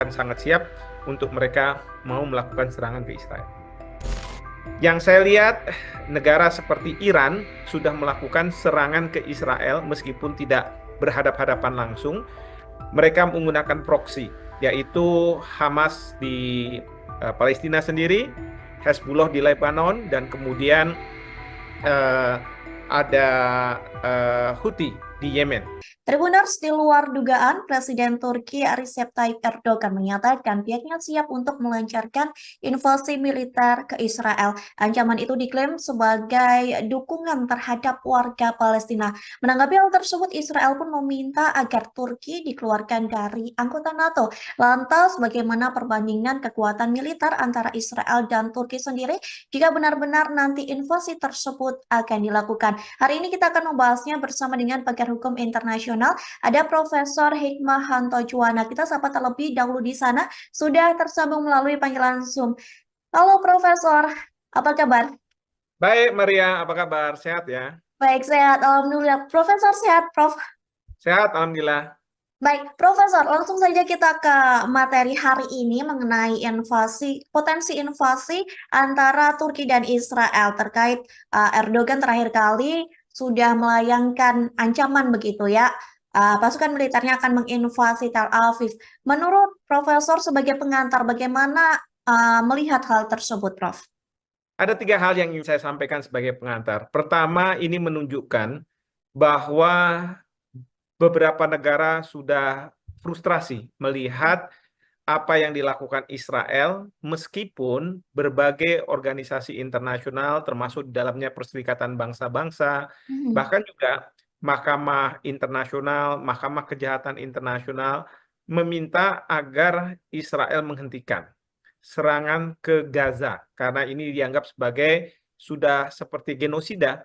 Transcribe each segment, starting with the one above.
akan sangat siap untuk mereka mau melakukan serangan ke Israel. Yang saya lihat, negara seperti Iran sudah melakukan serangan ke Israel meskipun tidak berhadapan-hadapan langsung. Mereka menggunakan proksi, yaitu Hamas di Palestina sendiri, Hezbollah di Lebanon, dan kemudian ada Houthi di Yemen. Tribuners, di luar dugaan, Presiden Turki Recep Tayyip Erdogan menyatakan pihaknya siap untuk melancarkan invasi militer ke Israel. Ancaman itu diklaim sebagai dukungan terhadap warga Palestina. Menanggapi hal tersebut, Israel pun meminta agar Turki dikeluarkan dari anggota NATO. Lantas, bagaimana perbandingan kekuatan militer antara Israel dan Turki sendiri jika benar-benar nanti invasi tersebut akan dilakukan? Hari ini kita akan membahasnya bersama dengan pakar hukum internasional. Ada Profesor Hikmahanto Juwana. Kita sapa terlebih dahulu di sana, sudah tersambung melalui panggilan Zoom. Halo Profesor, apa kabar? Baik Maria, apa kabar? Sehat ya? Baik, sehat. Alhamdulillah. Profesor sehat, Prof. Sehat, Alhamdulillah. Baik, Profesor, langsung saja kita ke materi hari ini mengenai potensi invasi antara Turki dan Israel terkait Erdogan terakhir kali sudah melayangkan ancaman begitu ya. Pasukan militernya akan menginvasi Tel Aviv. Menurut Profesor sebagai pengantar, bagaimana melihat hal tersebut, Prof? Ada 3 hal yang ingin saya sampaikan sebagai pengantar. Pertama, ini menunjukkan bahwa beberapa negara sudah frustrasi melihat apa yang dilakukan Israel, meskipun berbagai organisasi internasional, termasuk di dalamnya Perserikatan Bangsa-Bangsa, bahkan juga Mahkamah Internasional, Mahkamah Kejahatan Internasional, meminta agar Israel menghentikan serangan ke Gaza, karena ini dianggap sebagai sudah seperti genosida.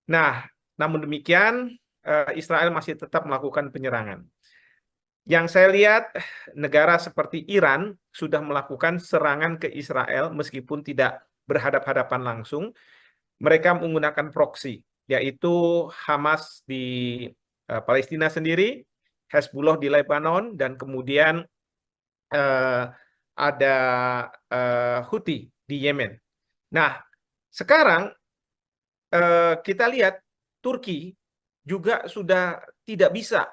Nah, namun demikian, Israel masih tetap melakukan penyerangan. Yang saya lihat, negara seperti Iran sudah melakukan serangan ke Israel meskipun tidak berhadapan-hadapan langsung. Mereka menggunakan proksi, yaitu Hamas di Palestina sendiri, Hezbollah di Lebanon, dan kemudian ada Houthi di Yemen. Nah, sekarang kita lihat Turki juga sudah tidak bisa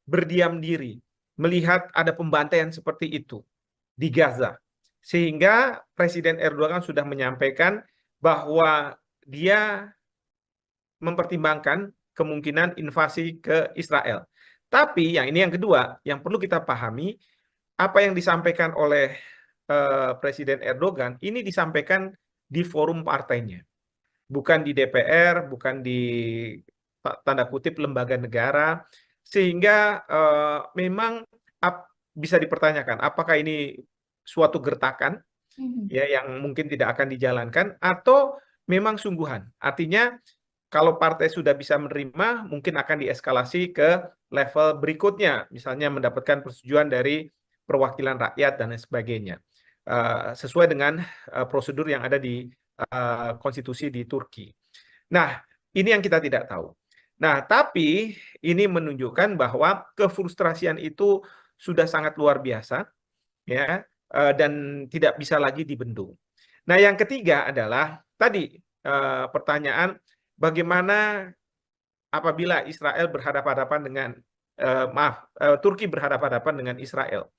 berdiam diri melihat ada pembantaian seperti itu di Gaza. Sehingga Presiden Erdogan sudah menyampaikan bahwa dia mempertimbangkan kemungkinan invasi ke Israel. Tapi yang kedua, yang perlu kita pahami, apa yang disampaikan oleh Presiden Erdogan, ini disampaikan di forum partainya. Bukan di DPR, bukan di tanda kutip lembaga negara, sehingga memang bisa dipertanyakan apakah ini suatu gertakan ya yang mungkin tidak akan dijalankan atau memang sungguhan. Artinya kalau partai sudah bisa menerima, mungkin akan dieskalasi ke level berikutnya, misalnya mendapatkan persetujuan dari perwakilan rakyat dan lain sebagainya, sesuai dengan prosedur yang ada di konstitusi di Turki. Nah, ini yang kita tidak tahu. Nah, tapi ini menunjukkan bahwa kefrustrasian itu sudah sangat luar biasa, ya, dan tidak bisa lagi dibendung. Nah, yang ketiga adalah tadi pertanyaan bagaimana apabila Israel berhadapan-hadapan dengan Turki berhadapan-hadapan dengan Israel.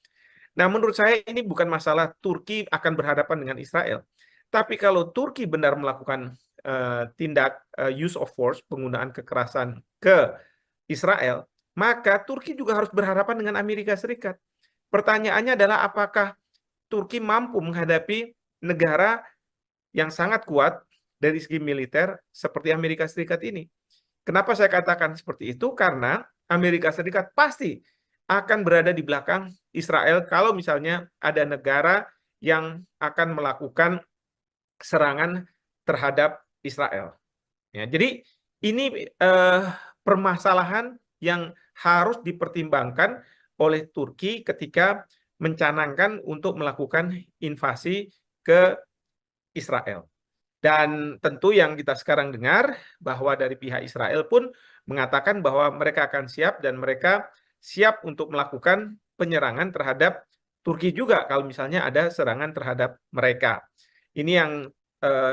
Nah, menurut saya ini bukan masalah Turki akan berhadapan dengan Israel, tapi kalau Turki benar melakukan tindak use of force, penggunaan kekerasan ke Israel, maka Turki juga harus berhadapan dengan Amerika Serikat. Pertanyaannya adalah apakah Turki mampu menghadapi negara yang sangat kuat dari segi militer seperti Amerika Serikat ini. Kenapa saya katakan seperti itu? Karena Amerika Serikat pasti akan berada di belakang Israel kalau misalnya ada negara yang akan melakukan serangan terhadap Israel. Ya, jadi ini permasalahan yang harus dipertimbangkan oleh Turki ketika mencanangkan untuk melakukan invasi ke Israel. Dan tentu yang kita sekarang dengar bahwa dari pihak Israel pun mengatakan bahwa mereka akan siap dan mereka siap untuk melakukan penyerangan terhadap Turki juga kalau misalnya ada serangan terhadap mereka. Ini yang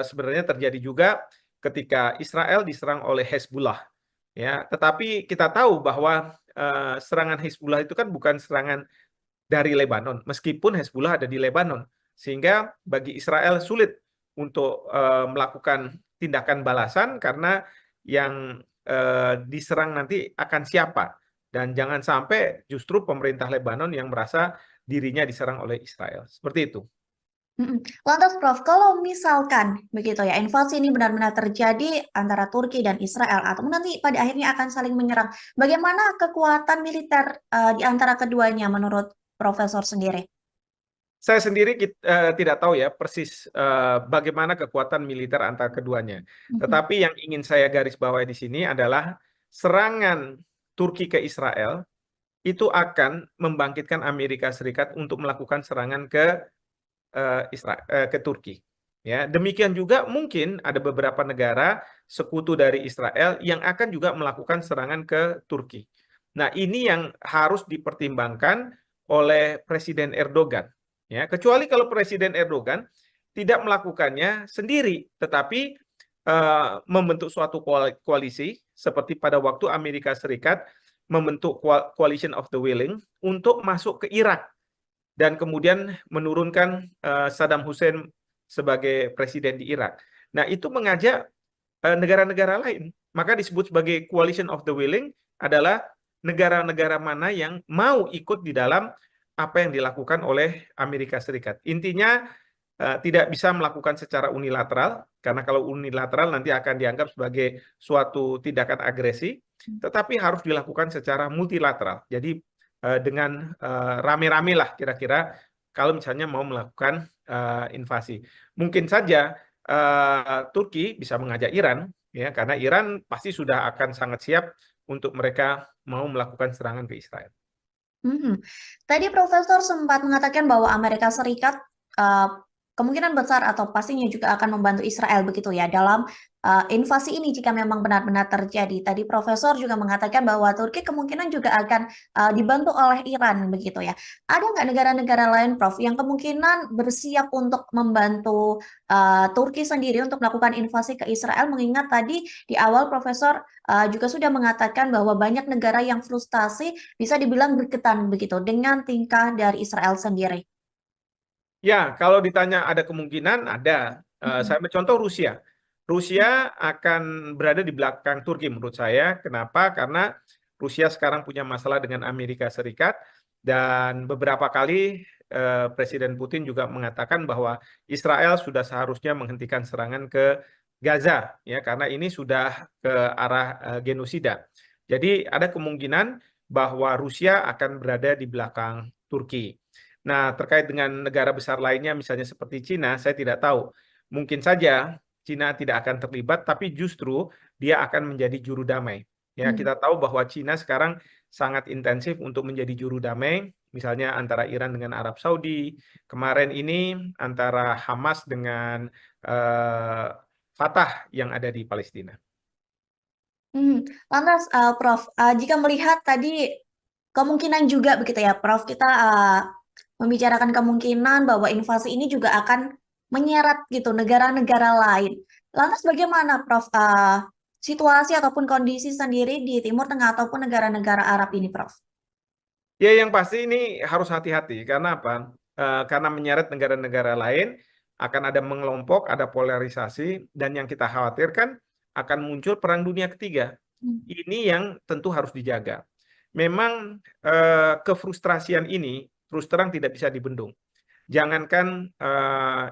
sebenarnya terjadi juga ketika Israel diserang oleh Hezbollah. Ya, tetapi kita tahu bahwa serangan Hezbollah itu kan bukan serangan dari Lebanon, meskipun Hezbollah ada di Lebanon, sehingga bagi Israel sulit untuk melakukan tindakan balasan karena yang diserang nanti akan siapa, dan jangan sampai justru pemerintah Lebanon yang merasa dirinya diserang oleh Israel. Seperti itu. Lantas Prof, kalau misalkan begitu ya, invasi ini benar-benar terjadi antara Turki dan Israel, atau nanti pada akhirnya akan saling menyerang, bagaimana kekuatan militer di antara keduanya menurut Profesor sendiri? Saya sendiri tidak tahu ya persis bagaimana kekuatan militer antara keduanya. Mhm. Tetapi yang ingin saya garis bawahi di sini adalah serangan Turki ke Israel itu akan membangkitkan Amerika Serikat untuk melakukan serangan ke ke Turki. Ya, demikian juga mungkin ada beberapa negara sekutu dari Israel yang akan juga melakukan serangan ke Turki. Nah, ini yang harus dipertimbangkan oleh Presiden Erdogan. Ya, kecuali kalau Presiden Erdogan tidak melakukannya sendiri, tetapi membentuk suatu koalisi seperti pada waktu Amerika Serikat membentuk Coalition of the Willing untuk masuk ke Irak dan kemudian menurunkan Saddam Hussein sebagai presiden di Irak. Nah, itu mengajak negara-negara lain. Maka disebut sebagai Coalition of the Willing adalah negara-negara mana yang mau ikut di dalam apa yang dilakukan oleh Amerika Serikat. Intinya tidak bisa melakukan secara unilateral, karena kalau unilateral nanti akan dianggap sebagai suatu tindakan agresi, tetapi harus dilakukan secara multilateral. Jadi dengan rame-rame lah kira-kira kalau misalnya mau melakukan invasi. Mungkin saja Turki bisa mengajak Iran, ya, karena Iran pasti sudah akan sangat siap untuk mereka mau melakukan serangan ke Israel. Mhm. Tadi Profesor sempat mengatakan bahwa Amerika Serikat uh, kemungkinan besar atau pastinya juga akan membantu Israel begitu ya dalam invasi ini jika memang benar-benar terjadi. Tadi Profesor juga mengatakan bahwa Turki kemungkinan juga akan dibantu oleh Iran begitu ya. Ada nggak negara-negara lain, Prof, yang kemungkinan bersiap untuk membantu Turki sendiri untuk melakukan invasi ke Israel? Mengingat tadi di awal Profesor juga sudah mengatakan bahwa banyak negara yang frustasi bisa dibilang berketan begitu dengan tingkah dari Israel sendiri. Ya, kalau ditanya ada kemungkinan, ada. Mhm. Saya ambil contoh Rusia. Rusia akan berada di belakang Turki menurut saya. Kenapa? Karena Rusia sekarang punya masalah dengan Amerika Serikat dan beberapa kali Presiden Putin juga mengatakan bahwa Israel sudah seharusnya menghentikan serangan ke Gaza, ya, karena ini sudah ke arah genosida. Jadi ada kemungkinan bahwa Rusia akan berada di belakang Turki. Nah, terkait dengan negara besar lainnya, misalnya seperti Cina, saya tidak tahu. Mungkin saja Cina tidak akan terlibat, tapi justru dia akan menjadi juru damai. Ya, Hmm. kita tahu bahwa Cina sekarang sangat intensif untuk menjadi juru damai, misalnya antara Iran dengan Arab Saudi. Kemarin ini antara Hamas dengan eh, Fatah yang ada di Palestina. Hmm. Lantas, Prof, jika melihat tadi kemungkinan juga begitu ya, Prof, kita membicarakan kemungkinan bahwa invasi ini juga akan menyeret gitu negara-negara lain. Lantas bagaimana, Prof, situasi ataupun kondisi sendiri di Timur Tengah ataupun negara-negara Arab ini, Prof? Ya, yang pasti ini harus hati-hati. Karena apa? Karena menyeret negara-negara lain, akan ada mengelompok, ada polarisasi, dan yang kita khawatirkan akan muncul perang dunia ketiga. Hmm. Ini yang tentu harus dijaga. Memang kefrustrasian ini terus terang tidak bisa dibendung. Jangankan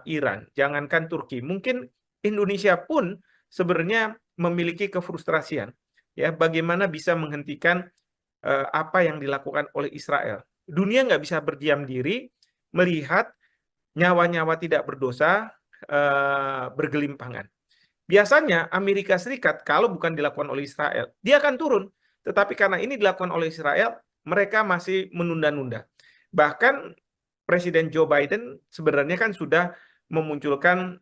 Iran, jangankan Turki, mungkin Indonesia pun sebenarnya memiliki kefrustrasian. Ya, bagaimana bisa menghentikan apa yang dilakukan oleh Israel. Dunia nggak bisa berdiam diri melihat nyawa-nyawa tidak berdosa bergelimpangan. Biasanya Amerika Serikat kalau bukan dilakukan oleh Israel, dia akan turun. Tetapi karena ini dilakukan oleh Israel, mereka masih menunda-nunda. Bahkan Presiden Joe Biden sebenarnya kan sudah memunculkan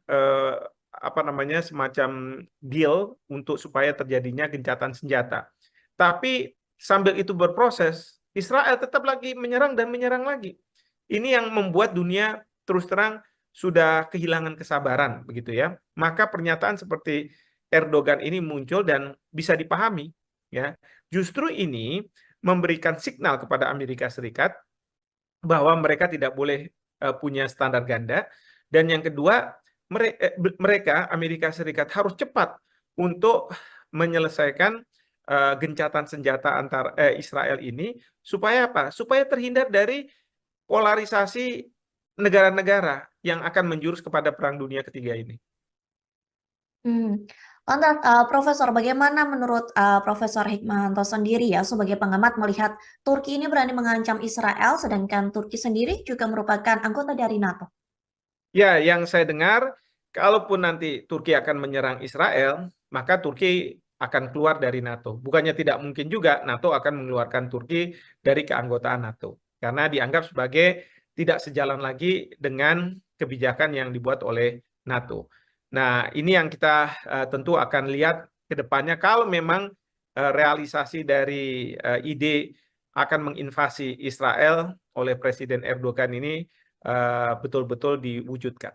apa namanya semacam deal untuk supaya terjadinya gencatan senjata. Tapi sambil itu berproses, Israel tetap lagi menyerang dan menyerang lagi. Ini yang membuat dunia terus terang sudah kehilangan kesabaran, begitu ya. Maka pernyataan seperti Erdogan ini muncul dan bisa dipahami, ya. Justru ini memberikan signal kepada Amerika Serikat bahwa mereka tidak boleh punya standar ganda, dan yang kedua mereka Amerika Serikat harus cepat untuk menyelesaikan gencatan senjata antar Israel ini supaya apa? Supaya terhindar dari polarisasi negara-negara yang akan menjurus kepada Perang Dunia Ketiga ini. Lantas, Profesor, bagaimana menurut Profesor Hikmahanto sendiri ya sebagai pengamat melihat Turki ini berani mengancam Israel, sedangkan Turki sendiri juga merupakan anggota dari NATO? Ya, yang saya dengar, kalaupun nanti Turki akan menyerang Israel, maka Turki akan keluar dari NATO. Bukannya tidak mungkin juga NATO akan mengeluarkan Turki dari keanggotaan NATO. Karena dianggap sebagai tidak sejalan lagi dengan kebijakan yang dibuat oleh NATO. Nah, ini yang kita tentu akan lihat ke depannya kalau memang realisasi dari ide akan menginvasi Israel oleh Presiden Erdogan ini betul-betul diwujudkan.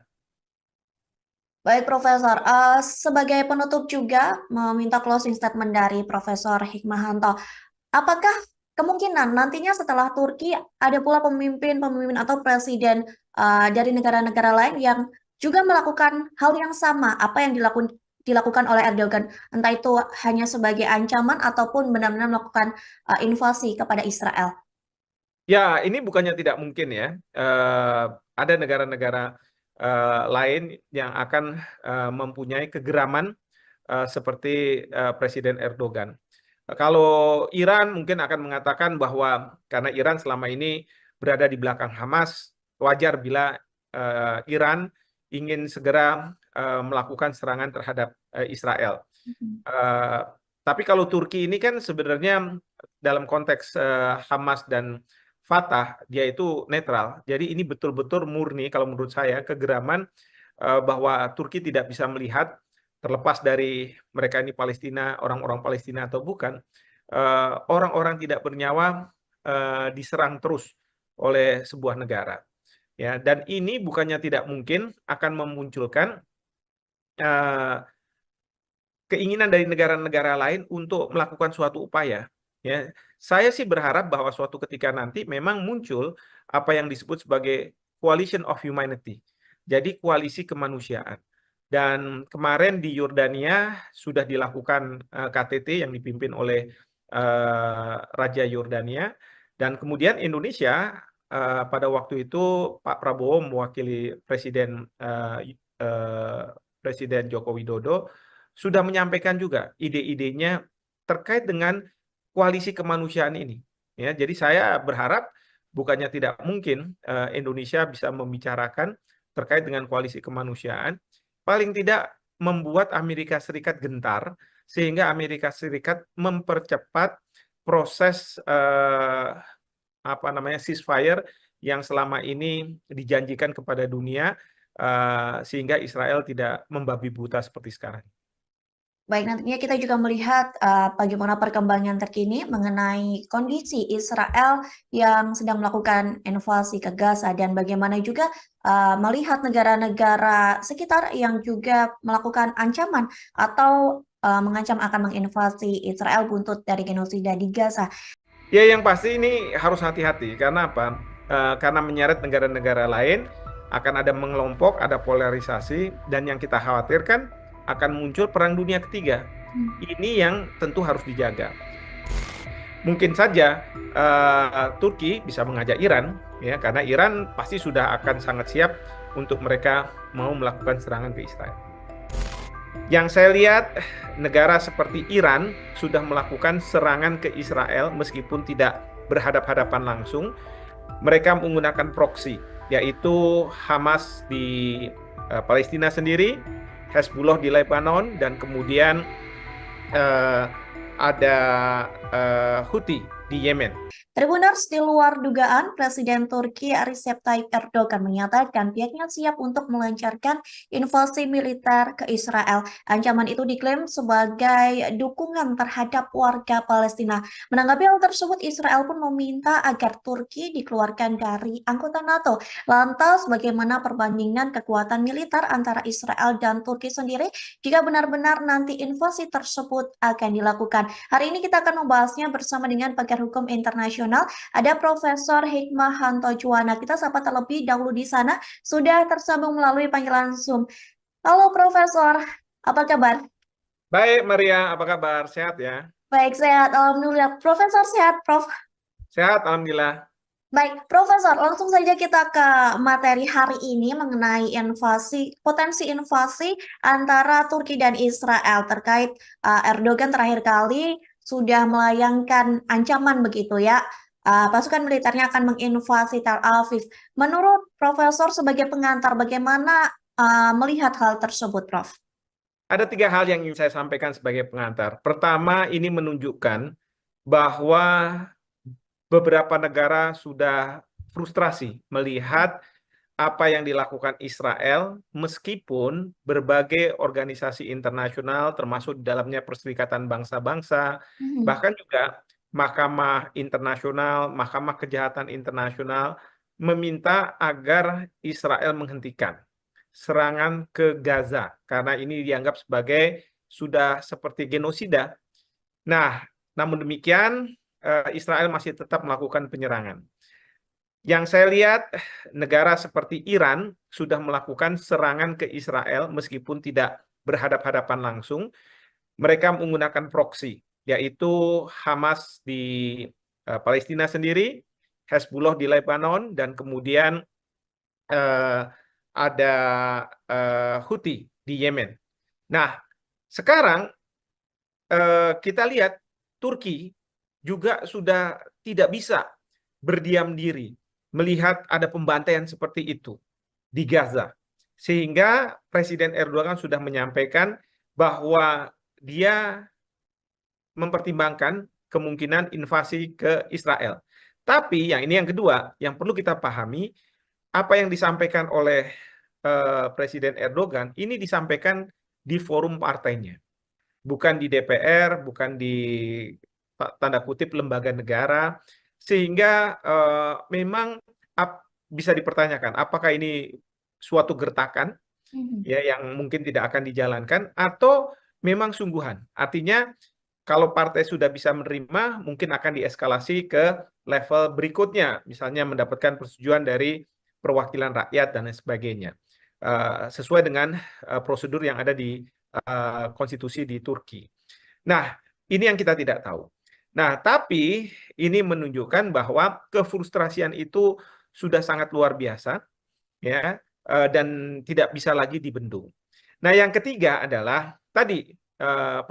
Baik, Profesor. Sebagai penutup juga meminta closing statement dari Profesor Hikmahanto. Apakah kemungkinan nantinya setelah Turki ada pula pemimpin-pemimpin atau presiden dari negara-negara lain yang juga melakukan hal yang sama apa yang dilakukan oleh Erdogan, entah itu hanya sebagai ancaman ataupun benar-benar melakukan invasi kepada Israel? Ya, ini bukannya tidak mungkin ya. Ada negara-negara lain yang akan mempunyai kegeraman seperti Presiden Erdogan. Kalau Iran mungkin akan mengatakan bahwa karena Iran selama ini berada di belakang Hamas, wajar bila Iran ingin segera melakukan serangan terhadap Israel. Eh, tapi kalau Turki ini kan sebenarnya dalam konteks Hamas dan Fatah, dia itu netral. Jadi ini betul-betul murni kalau menurut saya kegeraman bahwa Turki tidak bisa melihat terlepas dari mereka ini Palestina, orang-orang Palestina atau bukan, orang-orang tidak bernyawa diserang terus oleh sebuah negara. Ya, dan ini bukannya tidak mungkin akan memunculkan keinginan dari negara-negara lain untuk melakukan suatu upaya. Ya, saya sih berharap bahwa suatu ketika nanti memang muncul apa yang disebut sebagai coalition of humanity. Jadi koalisi kemanusiaan. Dan kemarin di Yordania sudah dilakukan KTT yang dipimpin oleh Raja Yordania, dan kemudian Indonesia pada waktu itu Pak Prabowo mewakili Presiden Joko Widodo sudah menyampaikan juga ide-idenya terkait dengan koalisi kemanusiaan ini. Ya, jadi saya berharap bukannya tidak mungkin Indonesia bisa membicarakan terkait dengan koalisi kemanusiaan, paling tidak membuat Amerika Serikat gentar sehingga Amerika Serikat mempercepat proses ceasefire yang selama ini dijanjikan kepada dunia sehingga Israel tidak membabi buta seperti sekarang. Baik, nantinya kita juga melihat bagaimana perkembangan terkini mengenai kondisi Israel yang sedang melakukan invasi ke Gaza dan bagaimana juga melihat negara-negara sekitar yang juga melakukan ancaman atau mengancam akan menginvasi Israel buntut dari genosida di Gaza. Ya, yang pasti ini harus hati-hati karena apa? Karena menyeret negara-negara lain akan ada mengelompok, ada polarisasi, dan yang kita khawatirkan akan muncul Perang Dunia Ketiga. Ini yang tentu harus dijaga. Mungkin saja Turki bisa mengajak Iran, ya, karena Iran pasti sudah akan sangat siap untuk mereka mau melakukan serangan ke Israel. Yang saya lihat, negara seperti Iran sudah melakukan serangan ke Israel meskipun tidak berhadap-hadapan langsung. Mereka menggunakan proksi, yaitu Hamas di Palestina sendiri, Hezbollah di Lebanon, dan kemudian ada Houthi di Yemen. Tribuners, di luar dugaan, Presiden Turki Recep Tayyip Erdogan menyatakan pihaknya siap untuk melancarkan invasi militer ke Israel. Ancaman itu diklaim sebagai dukungan terhadap warga Palestina. Menanggapi hal tersebut, Israel pun meminta agar Turki dikeluarkan dari anggota NATO. Lantas, bagaimana perbandingan kekuatan militer antara Israel dan Turki sendiri jika benar-benar nanti invasi tersebut akan dilakukan? Hari ini kita akan membahasnya bersama dengan pakar hukum internasional. Ada Profesor Hikmahanto Juwana. Kita sapa terlebih dahulu di sana. Sudah tersambung melalui panggilan Zoom. Halo Profesor, apa kabar? Baik, Maria, apa kabar? Sehat ya? Baik, sehat. Alhamdulillah. Profesor sehat, Prof. Sehat, Alhamdulillah. Baik, Profesor, langsung saja kita ke materi hari ini mengenai potensi invasi antara Turki dan Israel terkait Erdogan terakhir kali sudah melayangkan ancaman begitu ya. Pasukan militernya akan menginvasi Tel Aviv. Menurut Profesor sebagai pengantar, bagaimana melihat hal tersebut, Prof? Ada 3 hal yang ingin saya sampaikan sebagai pengantar. Pertama, ini menunjukkan bahwa beberapa negara sudah frustrasi melihat apa yang dilakukan Israel, meskipun berbagai organisasi internasional, termasuk di dalamnya Perserikatan Bangsa-Bangsa, bahkan juga Mahkamah Internasional, Mahkamah Kejahatan Internasional, meminta agar Israel menghentikan serangan ke Gaza, karena ini dianggap sebagai sudah seperti genosida. Nah, namun demikian, Israel masih tetap melakukan penyerangan. Yang saya lihat, negara seperti Iran sudah melakukan serangan ke Israel meskipun tidak berhadapan-hadapan langsung. Mereka menggunakan proksi, yaitu Hamas di Palestina sendiri, Hezbollah di Lebanon, dan kemudian ada Houthi di Yemen. Nah, sekarang kita lihat Turki juga sudah tidak bisa berdiam diri melihat ada pembantaian seperti itu di Gaza. Sehingga Presiden Erdogan sudah menyampaikan bahwa dia mempertimbangkan kemungkinan invasi ke Israel. Tapi ini yang kedua, yang perlu kita pahami, apa yang disampaikan oleh Presiden Erdogan, ini disampaikan di forum partainya. Bukan di DPR, bukan di tanda kutip lembaga negara, sehingga memang bisa dipertanyakan apakah ini suatu gertakan ya yang mungkin tidak akan dijalankan atau memang sungguhan. Artinya kalau partai sudah bisa menerima, mungkin akan dieskalasi ke level berikutnya, misalnya mendapatkan persetujuan dari perwakilan rakyat dan lain sebagainya, sesuai dengan prosedur yang ada di konstitusi di Turki. Nah, ini yang kita tidak tahu. Nah, tapi ini menunjukkan bahwa kefrustrasian itu sudah sangat luar biasa, ya, dan tidak bisa lagi dibendung. Nah, yang ketiga adalah tadi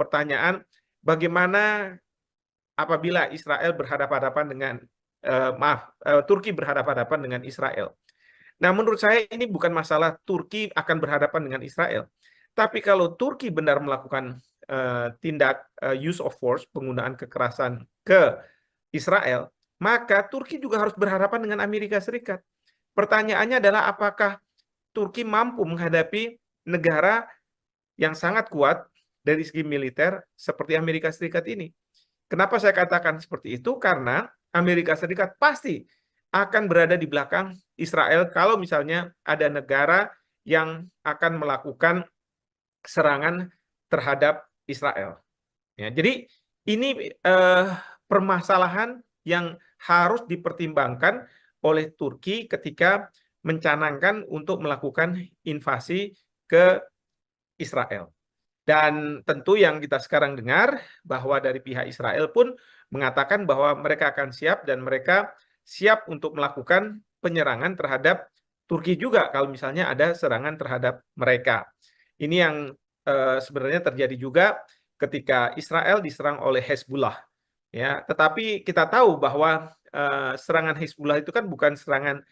pertanyaan bagaimana apabila Israel berhadapan-hadapan dengan Turki berhadapan-hadapan dengan Israel. Nah, menurut saya ini bukan masalah Turki akan berhadapan dengan Israel, tapi kalau Turki benar melakukan tindak use of force, penggunaan kekerasan ke Israel, maka Turki juga harus berhadapan dengan Amerika Serikat. Pertanyaannya adalah apakah Turki mampu menghadapi negara yang sangat kuat dari segi militer seperti Amerika Serikat ini. Kenapa saya katakan seperti itu? Karena Amerika Serikat pasti akan berada di belakang Israel kalau misalnya ada negara yang akan melakukan serangan terhadap Israel. Ya, jadi ini permasalahan yang harus dipertimbangkan oleh Turki ketika mencanangkan untuk melakukan invasi ke Israel. Dan tentu yang kita sekarang dengar bahwa dari pihak Israel pun mengatakan bahwa mereka akan siap dan mereka siap untuk melakukan penyerangan terhadap Turki juga kalau misalnya ada serangan terhadap mereka. Ini yang sebenarnya terjadi juga ketika Israel diserang oleh Hezbollah. Ya, tetapi kita tahu bahwa serangan Hezbollah itu kan bukan serangan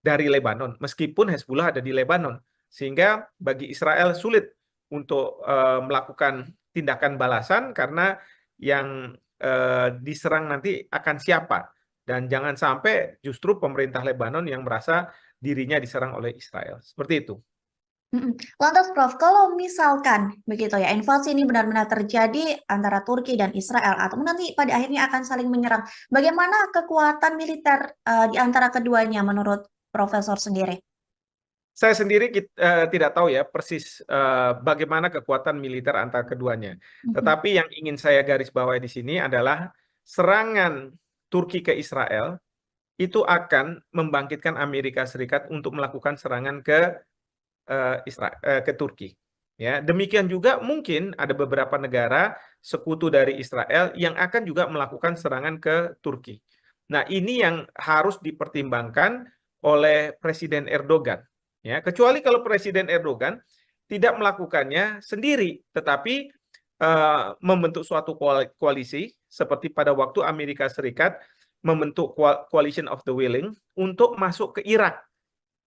dari Lebanon, meskipun Hezbollah ada di Lebanon, sehingga bagi Israel sulit untuk melakukan tindakan balasan karena yang diserang nanti akan siapa. Dan jangan sampai justru pemerintah Lebanon yang merasa dirinya diserang oleh Israel. Seperti itu. Lantas Prof, kalau misalkan begitu ya, invasi ini benar-benar terjadi antara Turki dan Israel, atau nanti pada akhirnya akan saling menyerang, bagaimana kekuatan militer di antara keduanya menurut Profesor sendiri? Saya sendiri tidak tahu ya persis bagaimana kekuatan militer antara keduanya. Tetapi yang ingin saya garis bawahi di sini adalah serangan Turki ke Israel itu akan membangkitkan Amerika Serikat untuk melakukan serangan ke Turki. Ya, demikian juga mungkin ada beberapa negara sekutu dari Israel yang akan juga melakukan serangan ke Turki. Nah, ini yang harus dipertimbangkan oleh Presiden Erdogan. Ya, kecuali kalau Presiden Erdogan tidak melakukannya sendiri, tetapi membentuk suatu koalisi seperti pada waktu Amerika Serikat membentuk Coalition of the Willing untuk masuk ke Irak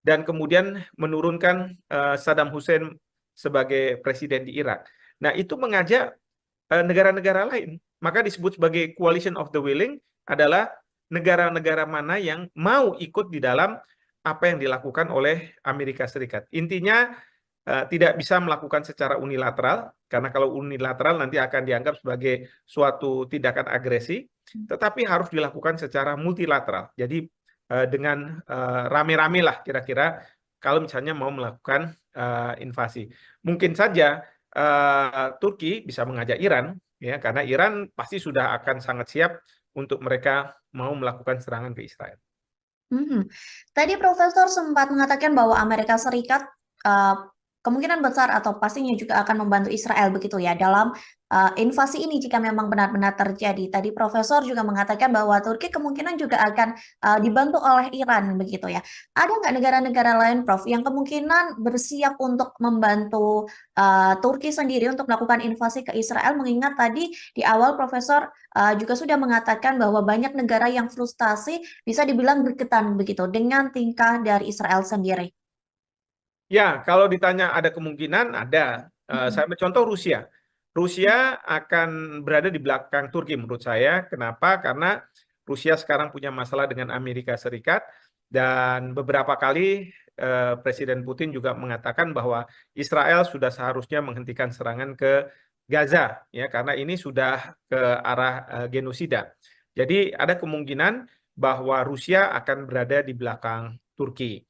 dan kemudian menurunkan Saddam Hussein sebagai presiden di Irak. Nah, itu mengajak negara-negara lain. Maka disebut sebagai Coalition of the Willing adalah negara-negara mana yang mau ikut di dalam apa yang dilakukan oleh Amerika Serikat. Intinya tidak bisa melakukan secara unilateral, karena kalau unilateral nanti akan dianggap sebagai suatu tindakan agresi, tetapi harus dilakukan secara multilateral. Jadi dengan rame-rame lah kira-kira kalau misalnya mau melakukan invasi. Mungkin saja Turki bisa mengajak Iran, ya, karena Iran pasti sudah akan sangat siap untuk mereka mau melakukan serangan ke Israel. Tadi Profesor sempat mengatakan bahwa Amerika Serikat kemungkinan besar atau pastinya juga akan membantu Israel begitu ya dalam invasi ini jika memang benar-benar terjadi. Tadi Profesor juga mengatakan bahwa Turki kemungkinan juga akan dibantu oleh Iran begitu ya. Ada nggak negara-negara lain, Prof, yang kemungkinan bersiap untuk membantu Turki sendiri untuk melakukan invasi ke Israel? Mengingat tadi di awal Profesor juga sudah mengatakan bahwa banyak negara yang frustasi bisa dibilang berketan begitu dengan tingkah dari Israel sendiri. Ya, kalau ditanya ada kemungkinan, ada. Saya ambil contoh Rusia. Rusia akan berada di belakang Turki menurut saya. Kenapa? Karena Rusia sekarang punya masalah dengan Amerika Serikat dan beberapa kali Presiden Putin juga mengatakan bahwa Israel sudah seharusnya menghentikan serangan ke Gaza, ya, karena ini sudah ke arah genosida. Jadi ada kemungkinan bahwa Rusia akan berada di belakang Turki.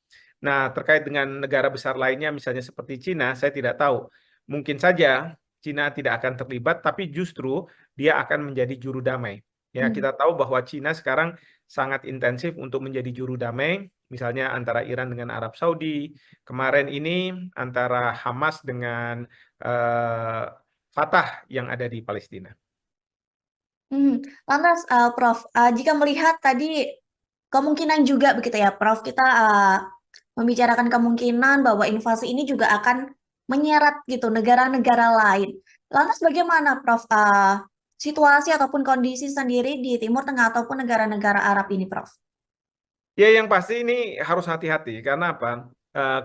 Nah, terkait dengan negara besar lainnya, misalnya seperti Cina, saya tidak tahu. Mungkin saja Cina tidak akan terlibat, tapi justru dia akan menjadi juru damai. Ya, kita tahu bahwa Cina sekarang sangat intensif untuk menjadi juru damai, misalnya antara Iran dengan Arab Saudi, kemarin ini antara Hamas dengan Fatah yang ada di Palestina. Lantas, Prof, jika melihat tadi kemungkinan juga begitu ya, Prof, kita membicarakan kemungkinan bahwa invasi ini juga akan menyeret gitu negara-negara lain. Lantas bagaimana, Prof, situasi ataupun kondisi sendiri di Timur Tengah ataupun negara-negara Arab ini, Prof? Ya, yang pasti ini harus hati-hati. Karena apa?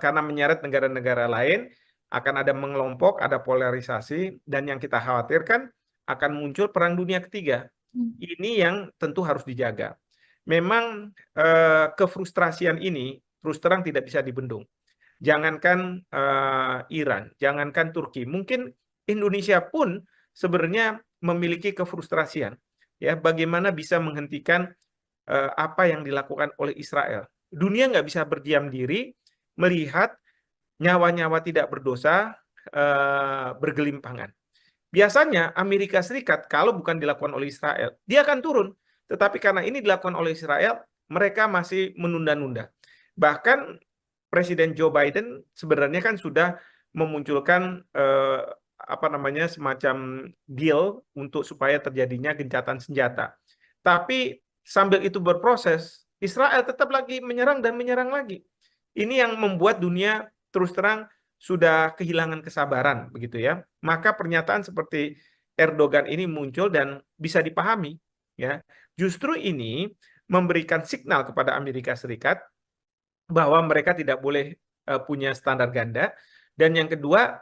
Karena menyeret negara-negara lain, akan ada mengelompok, ada polarisasi, dan yang kita khawatirkan akan muncul perang dunia ketiga. Ini yang tentu harus dijaga. Memang kefrustrasian ini terus terang tidak bisa dibendung. Jangankan Iran, jangankan Turki, mungkin Indonesia pun sebenarnya memiliki kefrustrasian. Ya, bagaimana bisa menghentikan apa yang dilakukan oleh Israel. Dunia nggak bisa berdiam diri melihat nyawa-nyawa tidak berdosa bergelimpangan. Biasanya Amerika Serikat kalau bukan dilakukan oleh Israel, dia akan turun. Tetapi karena ini dilakukan oleh Israel, mereka masih menunda-nunda. Bahkan Presiden Joe Biden sebenarnya kan sudah memunculkan apa namanya semacam deal untuk supaya terjadinya gencatan senjata. Tapi sambil itu berproses, Israel tetap lagi menyerang dan menyerang lagi. Ini yang membuat dunia terus terang sudah kehilangan kesabaran, begitu ya. Maka pernyataan seperti Erdogan ini muncul dan bisa dipahami, ya. Justru ini memberikan signal kepada Amerika Serikat bahwa mereka tidak boleh punya standar ganda, dan yang kedua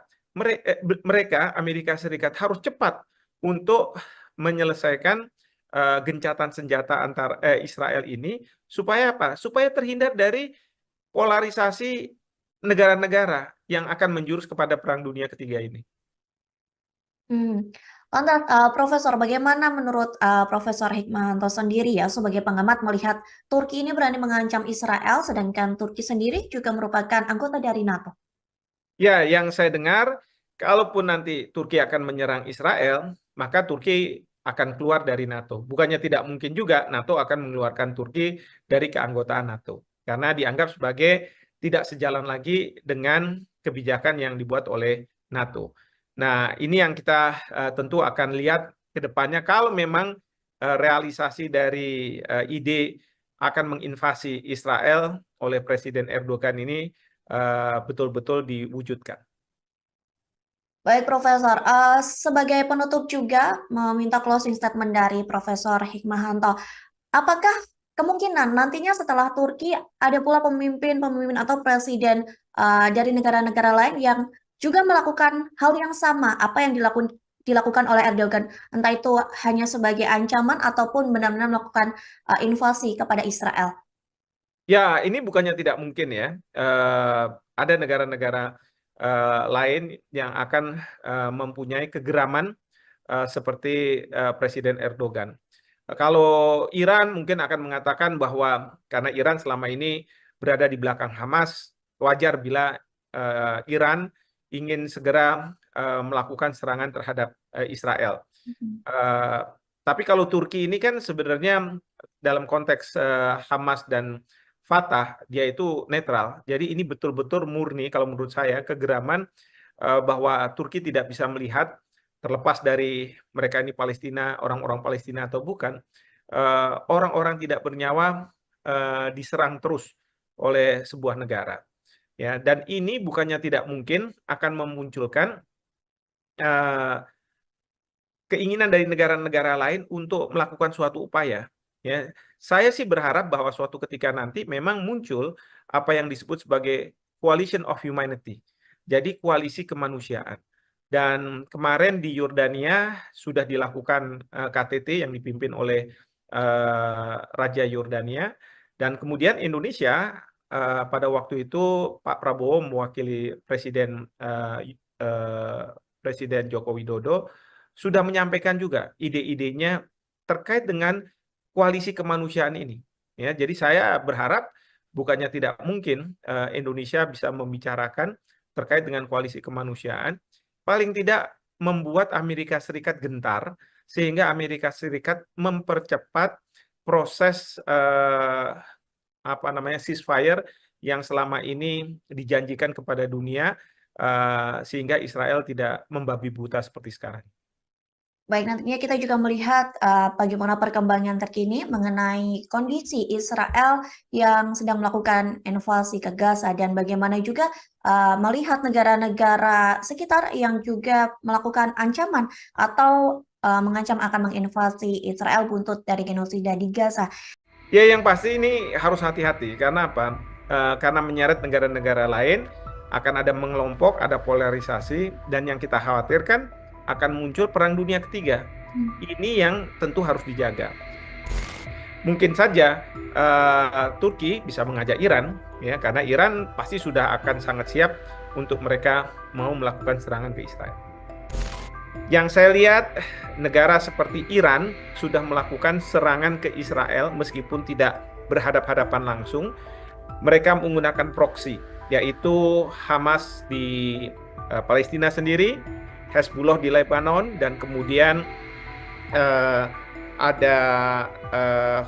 mereka Amerika Serikat harus cepat untuk menyelesaikan gencatan senjata antar Israel ini supaya apa? Supaya terhindar dari polarisasi negara-negara yang akan menjurus kepada Perang Dunia Ketiga ini. Lantas, Profesor, bagaimana menurut Profesor Hikmahanto sendiri ya sebagai pengamat melihat Turki ini berani mengancam Israel, sedangkan Turki sendiri juga merupakan anggota dari NATO? Ya, yang saya dengar, kalaupun nanti Turki akan menyerang Israel, maka Turki akan keluar dari NATO. Bukannya tidak mungkin juga NATO akan mengeluarkan Turki dari keanggotaan NATO. Karena dianggap sebagai tidak sejalan lagi dengan kebijakan yang dibuat oleh NATO. Nah, ini yang kita tentu akan lihat ke depannya. Kalau memang realisasi dari ide akan menginvasi Israel oleh Presiden Erdogan ini betul-betul diwujudkan. Baik, Profesor. Sebagai penutup juga meminta closing statement dari Profesor Hikmahanto. Apakah kemungkinan nantinya setelah Turki ada pula pemimpin-pemimpin atau presiden dari negara-negara lain yang juga melakukan hal yang sama apa yang dilakukan oleh Erdogan, entah itu hanya sebagai ancaman ataupun benar-benar melakukan invasi kepada Israel? Ya, ini bukannya tidak mungkin ya. Ada negara-negara lain yang akan mempunyai kegeraman seperti Presiden Erdogan. Kalau Iran mungkin akan mengatakan bahwa karena Iran selama ini berada di belakang Hamas, wajar bila Iran ingin segera melakukan serangan terhadap Israel. Mhm. Eh, tapi kalau Turki ini kan sebenarnya dalam konteks Hamas dan Fatah dia itu netral. Jadi ini betul-betul murni kalau menurut saya kegeraman bahwa Turki tidak bisa melihat terlepas dari mereka ini Palestina, orang-orang Palestina atau bukan, orang-orang tidak bernyawa diserang terus oleh sebuah negara. Ya, dan ini bukannya tidak mungkin akan memunculkan eh, keinginan dari negara-negara lain untuk melakukan suatu upaya. Ya, saya sih berharap bahwa suatu ketika nanti memang muncul apa yang disebut sebagai coalition of humanity. Jadi koalisi kemanusiaan. Dan kemarin di Yordania sudah dilakukan KTT yang dipimpin oleh Raja Yordania. Dan kemudian Indonesia pada waktu itu Pak Prabowo mewakili Presiden Joko Widodo sudah menyampaikan juga ide-idenya terkait dengan koalisi kemanusiaan ini. Ya, jadi saya berharap bukannya tidak mungkin Indonesia bisa membicarakan terkait dengan koalisi kemanusiaan, paling tidak membuat Amerika Serikat gentar sehingga Amerika Serikat mempercepat proses apa namanya ceasefire yang selama ini dijanjikan kepada dunia sehingga Israel tidak membabi buta seperti sekarang. Baik, nantinya kita juga melihat bagaimana perkembangan terkini mengenai kondisi Israel yang sedang melakukan invasi ke Gaza dan bagaimana juga melihat negara-negara sekitar yang juga melakukan ancaman atau mengancam akan menginvasi Israel buntut dari genosida di Gaza. Ya, yang pasti ini harus hati-hati. Karena apa? Karena menyeret negara-negara lain, akan ada mengelompok, ada polarisasi, dan yang kita khawatirkan akan muncul Perang Dunia Ketiga. Ini yang tentu harus dijaga. Mungkin saja Turki bisa mengajak Iran, ya, karena Iran pasti sudah akan sangat siap untuk mereka mau melakukan serangan ke Israel. Yang saya lihat, negara seperti Iran sudah melakukan serangan ke Israel meskipun tidak berhadap-hadapan langsung. Mereka menggunakan proksi, yaitu Hamas di Palestina sendiri, Hezbollah di Lebanon, dan kemudian ada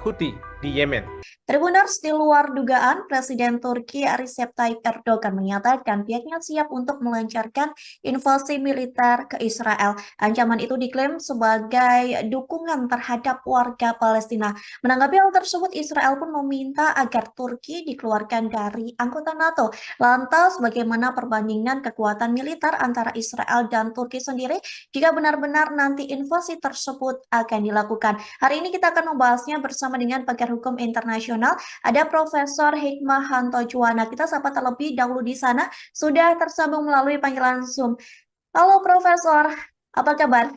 Houthi di Yemen. Tribuners, di luar dugaan, Presiden Turki Recep Tayyip Erdogan menyatakan pihaknya siap untuk melancarkan invasi militer ke Israel. Ancaman itu diklaim sebagai dukungan terhadap warga Palestina. Menanggapi hal tersebut, Israel pun meminta agar Turki dikeluarkan dari anggota NATO. Lantas, bagaimana perbandingan kekuatan militer antara Israel dan Turki sendiri jika benar-benar nanti invasi tersebut akan dilakukan? Hari ini kita akan membahasnya bersama dengan pakar hukum internasional. Ada Profesor Hikmahanto Juwana. Kita sapa terlebih dahulu di sana. Sudah tersambung melalui panggilan Zoom. Halo Profesor, apa kabar?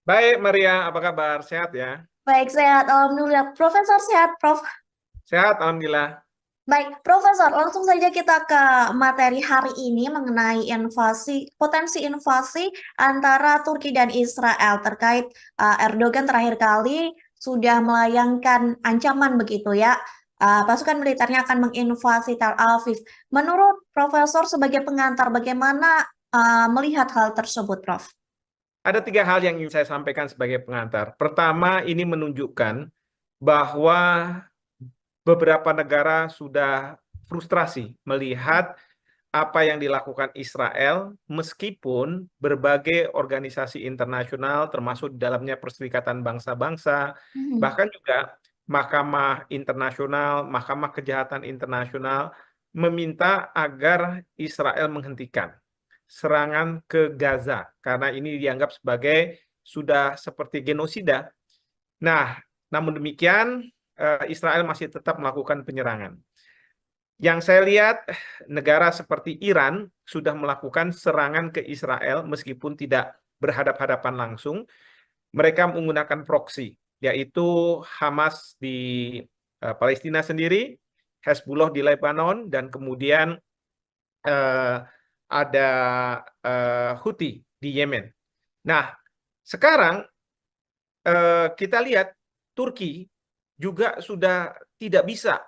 Baik, Maria, apa kabar? Sehat ya? Baik, sehat. Alhamdulillah. Profesor sehat, Prof. Sehat, Alhamdulillah. Baik, Profesor, langsung saja kita ke materi hari ini mengenai potensi invasi antara Turki dan Israel terkait Erdogan terakhir kali sudah melayangkan ancaman begitu ya. Pasukan militernya akan menginvasi Tel Aviv. Menurut Profesor sebagai pengantar, bagaimana melihat hal tersebut, Prof? Ada 3 hal yang ingin saya sampaikan sebagai pengantar. Pertama, ini menunjukkan bahwa beberapa negara sudah frustrasi melihat apa yang dilakukan Israel, meskipun berbagai organisasi internasional, termasuk di dalamnya Perserikatan Bangsa-Bangsa, Mhm. bahkan juga Mahkamah Internasional, Mahkamah Kejahatan Internasional, meminta agar Israel menghentikan serangan ke Gaza, karena ini dianggap sebagai sudah seperti genosida. Nah, namun demikian, Israel masih tetap melakukan penyerangan. Yang saya lihat, negara seperti Iran sudah melakukan serangan ke Israel meskipun tidak berhadapan-hadapan langsung. Mereka menggunakan proksi, yaitu Hamas di Palestina sendiri, Hezbollah di Lebanon, dan kemudian eh, ada Houthi di Yemen. Nah, sekarang kita lihat Turki juga sudah tidak bisa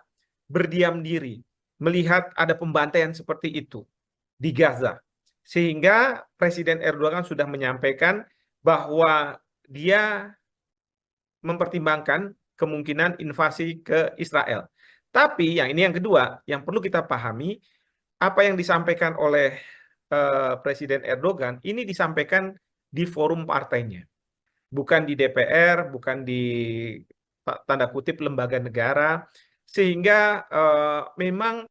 berdiam diri melihat ada pembantaian seperti itu di Gaza. Sehingga Presiden Erdogan sudah menyampaikan bahwa dia mempertimbangkan kemungkinan invasi ke Israel. Tapi yang kedua, yang perlu kita pahami, apa yang disampaikan oleh Presiden Erdogan ini disampaikan di forum partainya, bukan di DPR, bukan di tanda kutip lembaga negara, sehingga memang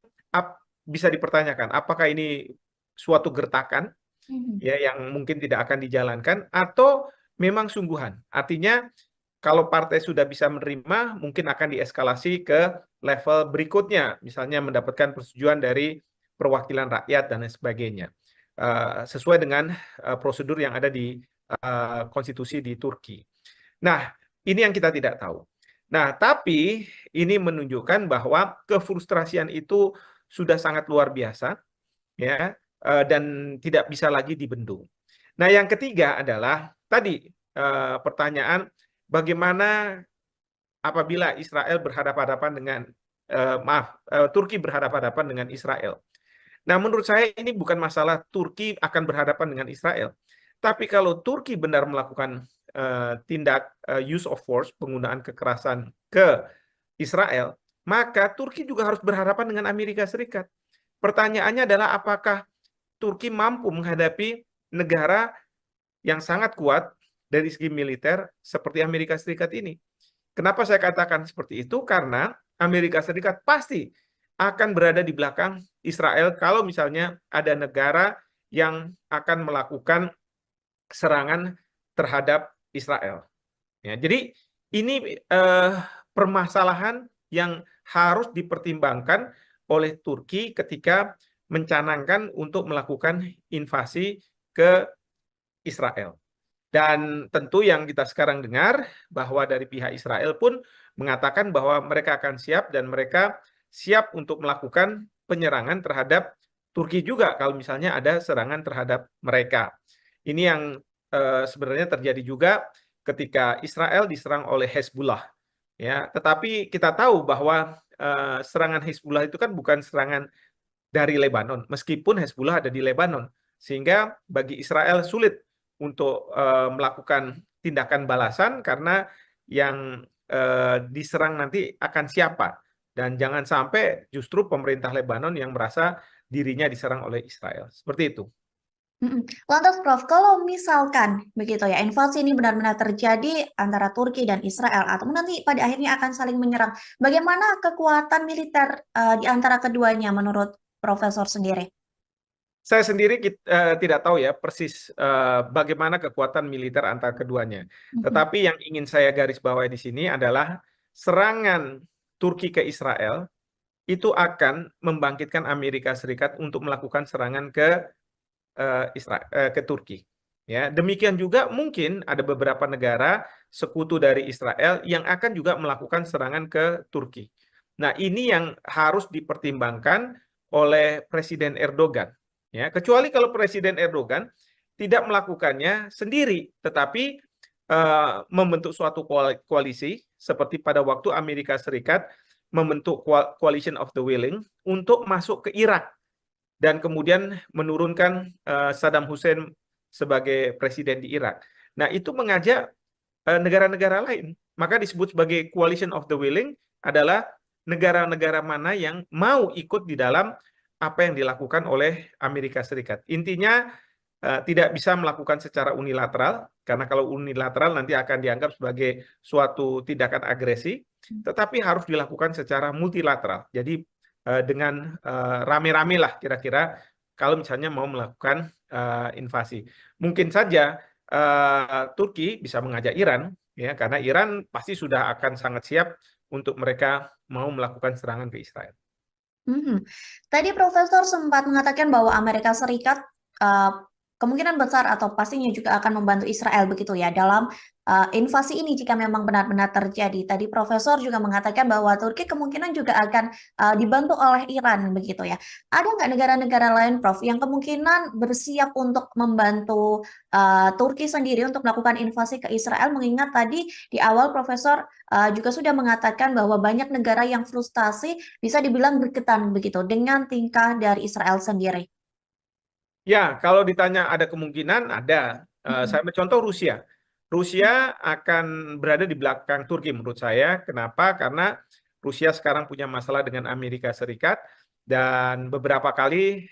bisa dipertanyakan apakah ini suatu gertakan Mhm. ya yang mungkin tidak akan dijalankan atau memang sungguhan. Artinya kalau partai sudah bisa menerima, mungkin akan dieskalasi ke level berikutnya, misalnya mendapatkan persetujuan dari perwakilan rakyat dan lain sebagainya, sesuai dengan prosedur yang ada di konstitusi di Turki. Nah, ini yang kita tidak tahu. Nah, tapi ini menunjukkan bahwa kefrustrasian itu sudah sangat luar biasa, ya, dan tidak bisa lagi dibendung. Nah, yang ketiga adalah tadi pertanyaan bagaimana apabila Israel berhadapan-hadapan dengan Turki berhadapan-hadapan dengan Israel. Nah, menurut saya ini bukan masalah Turki akan berhadapan dengan Israel. Tapi kalau Turki benar melakukan tindak use of force, penggunaan kekerasan ke Israel, maka Turki juga harus berhadapan dengan Amerika Serikat. Pertanyaannya adalah apakah Turki mampu menghadapi negara yang sangat kuat dari segi militer seperti Amerika Serikat ini. Kenapa saya katakan seperti itu? Karena Amerika Serikat pasti akan berada di belakang Israel kalau misalnya ada negara yang akan melakukan serangan terhadap Israel. Ya, jadi ini permasalahan yang harus dipertimbangkan oleh Turki ketika mencanangkan untuk melakukan invasi ke Israel. Dan tentu yang kita sekarang dengar bahwa dari pihak Israel pun mengatakan bahwa mereka akan siap dan mereka siap untuk melakukan penyerangan terhadap Turki juga kalau misalnya ada serangan terhadap mereka. Ini yang sebenarnya terjadi juga ketika Israel diserang oleh Hezbollah. Ya, tetapi kita tahu bahwa serangan Hezbollah itu kan bukan serangan dari Lebanon, meskipun Hezbollah ada di Lebanon, sehingga bagi Israel sulit untuk melakukan tindakan balasan karena yang diserang nanti akan siapa, dan jangan sampai justru pemerintah Lebanon yang merasa dirinya diserang oleh Israel. Seperti itu. Mhm. Lantas Prof, kalau misalkan begitu ya, invasi ini benar-benar terjadi antara Turki dan Israel atau nanti pada akhirnya akan saling menyerang, bagaimana kekuatan militer di antara keduanya menurut Profesor sendiri? Saya sendiri tidak tahu ya persis bagaimana kekuatan militer antara keduanya. Mhm. Tetapi yang ingin saya garis bawahi di sini adalah serangan Turki ke Israel itu akan membangkitkan Amerika Serikat untuk melakukan serangan ke ke Turki. Ya, demikian juga mungkin ada beberapa negara sekutu dari Israel yang akan juga melakukan serangan ke Turki. Nah, ini yang harus dipertimbangkan oleh Presiden Erdogan. Ya, kecuali kalau Presiden Erdogan tidak melakukannya sendiri, tetapi membentuk suatu koalisi seperti pada waktu Amerika Serikat membentuk Coalition of the Willing untuk masuk ke Irak dan kemudian menurunkan Saddam Hussein sebagai presiden di Irak. Nah, itu mengajak negara-negara lain. Maka disebut sebagai Coalition of the Willing adalah negara-negara mana yang mau ikut di dalam apa yang dilakukan oleh Amerika Serikat. Intinya tidak bisa melakukan secara unilateral, karena kalau unilateral nanti akan dianggap sebagai suatu tindakan agresi, tetapi harus dilakukan secara multilateral. Jadi dengan rame-rame lah kira-kira kalau misalnya mau melakukan invasi. Mungkin saja Turki bisa mengajak Iran, ya, karena Iran pasti sudah akan sangat siap untuk mereka mau melakukan serangan ke Israel. Tadi Profesor sempat mengatakan bahwa Amerika Serikat kemungkinan besar atau pastinya juga akan membantu Israel begitu ya dalam invasi ini jika memang benar-benar terjadi. Tadi Profesor juga mengatakan bahwa Turki kemungkinan juga akan dibantu oleh Iran begitu ya. Ada nggak negara-negara lain, Prof, yang kemungkinan bersiap untuk membantu Turki sendiri untuk melakukan invasi ke Israel? Mengingat tadi di awal Profesor juga sudah mengatakan bahwa banyak negara yang frustasi bisa dibilang berketan begitu dengan tingkah dari Israel sendiri. Ya, kalau ditanya ada kemungkinan, ada. Saya ambil contoh Rusia. Rusia akan berada di belakang Turki menurut saya. Kenapa? Karena Rusia sekarang punya masalah dengan Amerika Serikat dan beberapa kali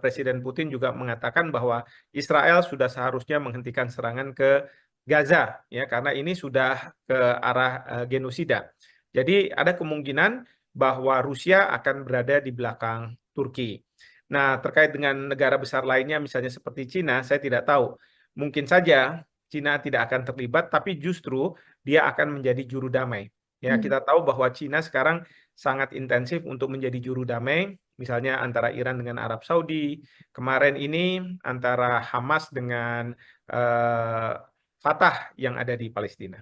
Presiden Putin juga mengatakan bahwa Israel sudah seharusnya menghentikan serangan ke Gaza, ya, karena ini sudah ke arah genosida. Jadi ada kemungkinan bahwa Rusia akan berada di belakang Turki. Nah, terkait dengan negara besar lainnya, misalnya seperti Cina, saya tidak tahu. Mungkin saja Cina tidak akan terlibat, tapi justru dia akan menjadi juru damai. Ya, kita tahu bahwa Cina sekarang sangat intensif untuk menjadi juru damai, misalnya antara Iran dengan Arab Saudi, kemarin ini antara Hamas dengan Fatah yang ada di Palestina.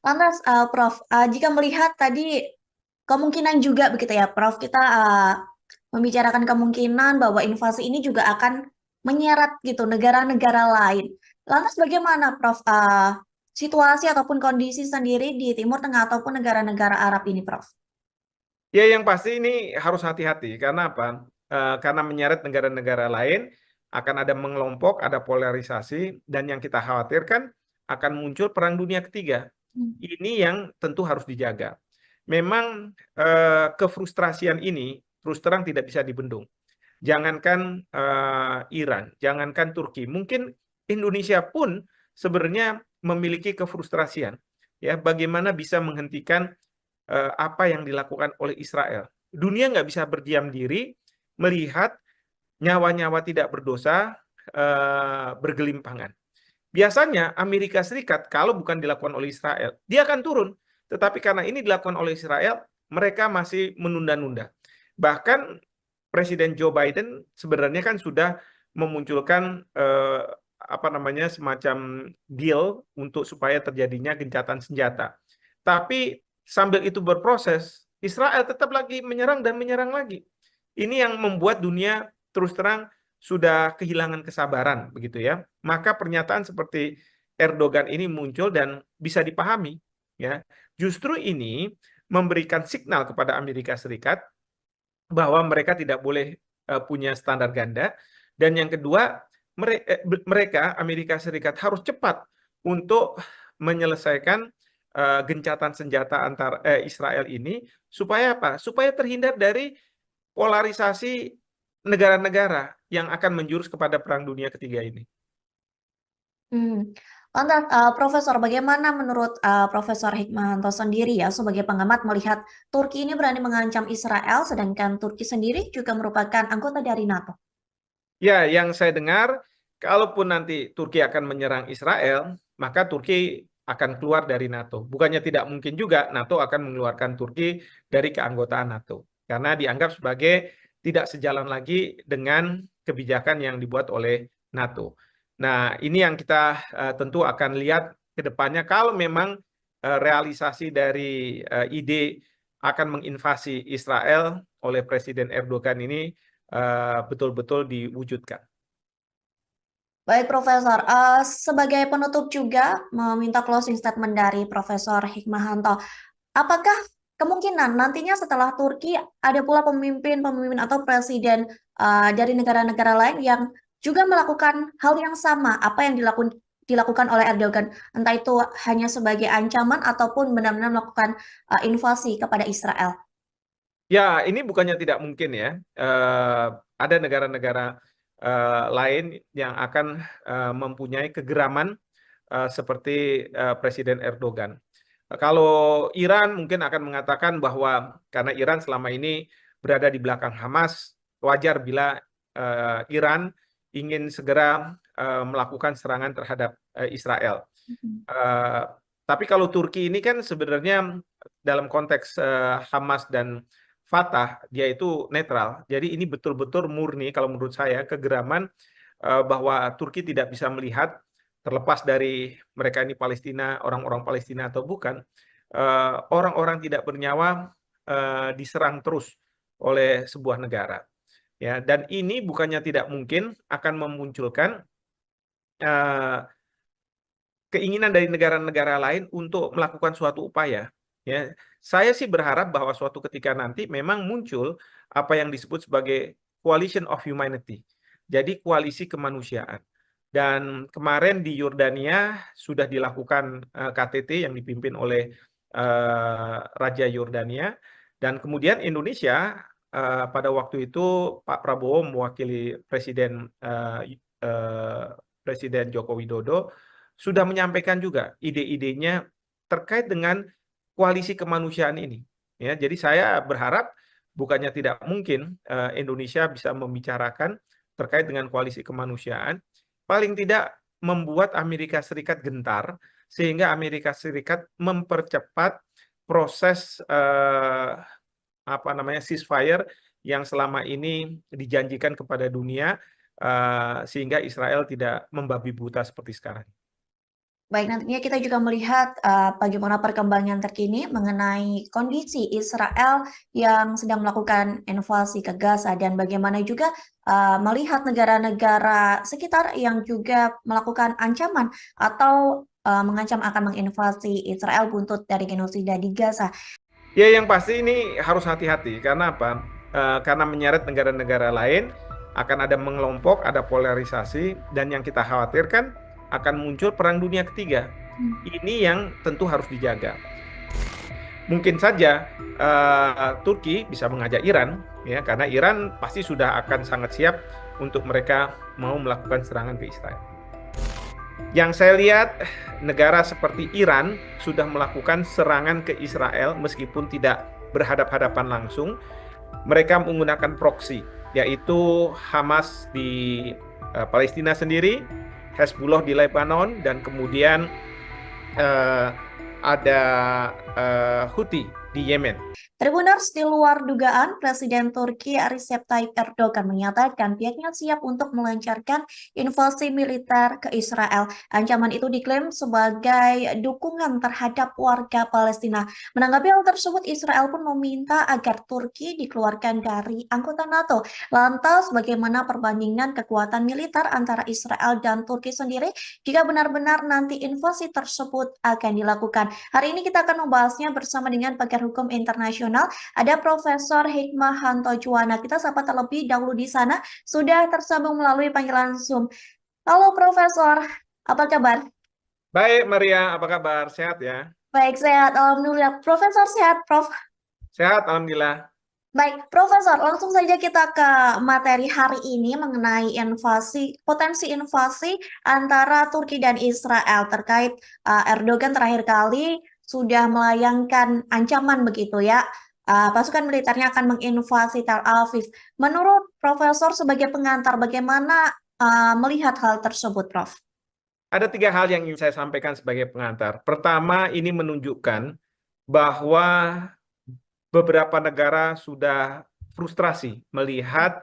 Lantas, Prof, jika melihat tadi kemungkinan juga begitu ya, Prof, kita membicarakan kemungkinan bahwa invasi ini juga akan menyeret gitu negara-negara lain. Lantas bagaimana, Prof, situasi ataupun kondisi sendiri di Timur Tengah ataupun negara-negara Arab ini, Prof? Ya, yang pasti ini harus hati-hati. Karena apa? Karena menyeret negara-negara lain, akan ada mengelompok, ada polarisasi, dan yang kita khawatirkan akan muncul perang dunia ketiga. Ini yang tentu harus dijaga. Memang kefrustrasian ini terus terang tidak bisa dibendung. Jangankan Iran, jangankan Turki, mungkin Indonesia pun sebenarnya memiliki kefrustrasian. Ya, bagaimana bisa menghentikan apa yang dilakukan oleh Israel. Dunia nggak bisa berdiam diri melihat nyawa-nyawa tidak berdosa bergelimpangan. Biasanya Amerika Serikat kalau bukan dilakukan oleh Israel, dia akan turun. Tetapi karena ini dilakukan oleh Israel, mereka masih menunda-nunda. Bahkan Presiden Joe Biden sebenarnya kan sudah memunculkan apa namanya semacam deal untuk supaya terjadinya gencatan senjata. Tapi sambil itu berproses, Israel tetap lagi menyerang dan menyerang lagi. Ini yang membuat dunia terus terang sudah kehilangan kesabaran, begitu ya. Maka pernyataan seperti Erdogan ini muncul dan bisa dipahami, ya. Justru ini memberikan signal kepada Amerika Serikat bahwa mereka tidak boleh punya standar ganda, dan yang kedua mereka Amerika Serikat harus cepat untuk menyelesaikan gencatan senjata antar Israel ini supaya apa? Supaya terhindar dari polarisasi negara-negara yang akan menjurus kepada perang dunia ketiga ini. Lantas, Profesor, bagaimana menurut Profesor Hikmahanto sendiri ya sebagai pengamat melihat Turki ini berani mengancam Israel, sedangkan Turki sendiri juga merupakan anggota dari NATO? Ya, yang saya dengar, kalaupun nanti Turki akan menyerang Israel, maka Turki akan keluar dari NATO. Bukannya tidak mungkin juga NATO akan mengeluarkan Turki dari keanggotaan NATO. Karena dianggap sebagai tidak sejalan lagi dengan kebijakan yang dibuat oleh NATO. Nah, ini yang kita tentu akan lihat ke depannya kalau memang realisasi dari ide akan menginvasi Israel oleh Presiden Erdogan ini betul-betul diwujudkan. Baik, Profesor. Sebagai penutup juga meminta closing statement dari Profesor Hikmahanto. Apakah kemungkinan nantinya setelah Turki ada pula pemimpin-pemimpin atau presiden dari negara-negara lain yang juga melakukan hal yang sama apa yang dilakukan oleh Erdogan, entah itu hanya sebagai ancaman ataupun benar-benar melakukan invasi kepada Israel? Ya, ini bukannya tidak mungkin ya. Ada negara-negara lain yang akan mempunyai kegeraman seperti Presiden Erdogan. Kalau Iran mungkin akan mengatakan bahwa karena Iran selama ini berada di belakang Hamas, wajar bila Iran ingin segera melakukan serangan terhadap Israel. Eh, tapi kalau Turki ini kan sebenarnya dalam konteks Hamas dan Fatah, dia itu netral. Jadi ini betul-betul murni kalau menurut saya kegeraman bahwa Turki tidak bisa melihat terlepas dari mereka ini Palestina, orang-orang Palestina atau bukan, orang-orang tidak bernyawa diserang terus oleh sebuah negara. Ya, dan ini bukannya tidak mungkin akan memunculkan keinginan dari negara-negara lain untuk melakukan suatu upaya. Ya, saya sih berharap bahwa suatu ketika nanti memang muncul apa yang disebut sebagai coalition of humanity. Jadi koalisi kemanusiaan. Dan kemarin di Yordania sudah dilakukan KTT yang dipimpin oleh Raja Yordania. Dan kemudian Indonesia pada waktu itu Pak Prabowo mewakili Presiden Joko Widodo sudah menyampaikan juga ide-idenya terkait dengan koalisi kemanusiaan ini. Ya, jadi saya berharap bukannya tidak mungkin Indonesia bisa membicarakan terkait dengan koalisi kemanusiaan, paling tidak membuat Amerika Serikat gentar sehingga Amerika Serikat mempercepat proses apa namanya ceasefire yang selama ini dijanjikan kepada dunia sehingga Israel tidak membabi buta seperti sekarang. Baik, nantinya kita juga melihat bagaimana perkembangan terkini mengenai kondisi Israel yang sedang melakukan invasi ke Gaza dan bagaimana juga melihat negara-negara sekitar yang juga melakukan ancaman atau mengancam akan menginvasi Israel buntut dari genosida di Gaza. Ya, yang pasti ini harus hati-hati. Karena apa? Karena menyeret negara-negara lain, akan ada mengelompok, ada polarisasi, dan yang kita khawatirkan akan muncul perang dunia ketiga. Ini yang tentu harus dijaga. Mungkin saja Turki bisa mengajak Iran, ya, karena Iran pasti sudah akan sangat siap untuk mereka mau melakukan serangan ke Israel. Yang saya lihat, negara seperti Iran sudah melakukan serangan ke Israel meskipun tidak berhadap-hadapan langsung. Mereka menggunakan proksi, yaitu Hamas di Palestina sendiri, Hezbollah di Lebanon, dan kemudian ada Houthi di Yemen. Tribuners, di luar dugaan, Presiden Turki Recep Tayyip Erdogan menyatakan pihaknya siap untuk melancarkan invasi militer ke Israel. Ancaman itu diklaim sebagai dukungan terhadap warga Palestina. Menanggapi hal tersebut, Israel pun meminta agar Turki dikeluarkan dari anggota NATO. Lantas, bagaimana perbandingan kekuatan militer antara Israel dan Turki sendiri jika benar-benar nanti invasi tersebut akan dilakukan? Hari ini kita akan membahasnya bersama dengan pakar hukum internasional. Ada Profesor Hikmahanto Juwana. Kita sapa terlebih dahulu di sana. Sudah tersambung melalui panggilan Zoom. Halo Profesor, apa kabar? Baik, Maria, apa kabar? Sehat ya? Baik, sehat. Alhamdulillah. Profesor sehat, Prof. Sehat, Alhamdulillah. Baik, Profesor, langsung saja kita ke materi hari ini mengenai potensi invasi antara Turki dan Israel terkait Erdogan terakhir kali sudah melayangkan ancaman begitu ya. Pasukan militernya akan menginvasi Tel Aviv. Menurut Profesor sebagai pengantar, bagaimana melihat hal tersebut, Prof? Ada 3 hal yang ingin saya sampaikan sebagai pengantar. Pertama, ini menunjukkan bahwa beberapa negara sudah frustrasi melihat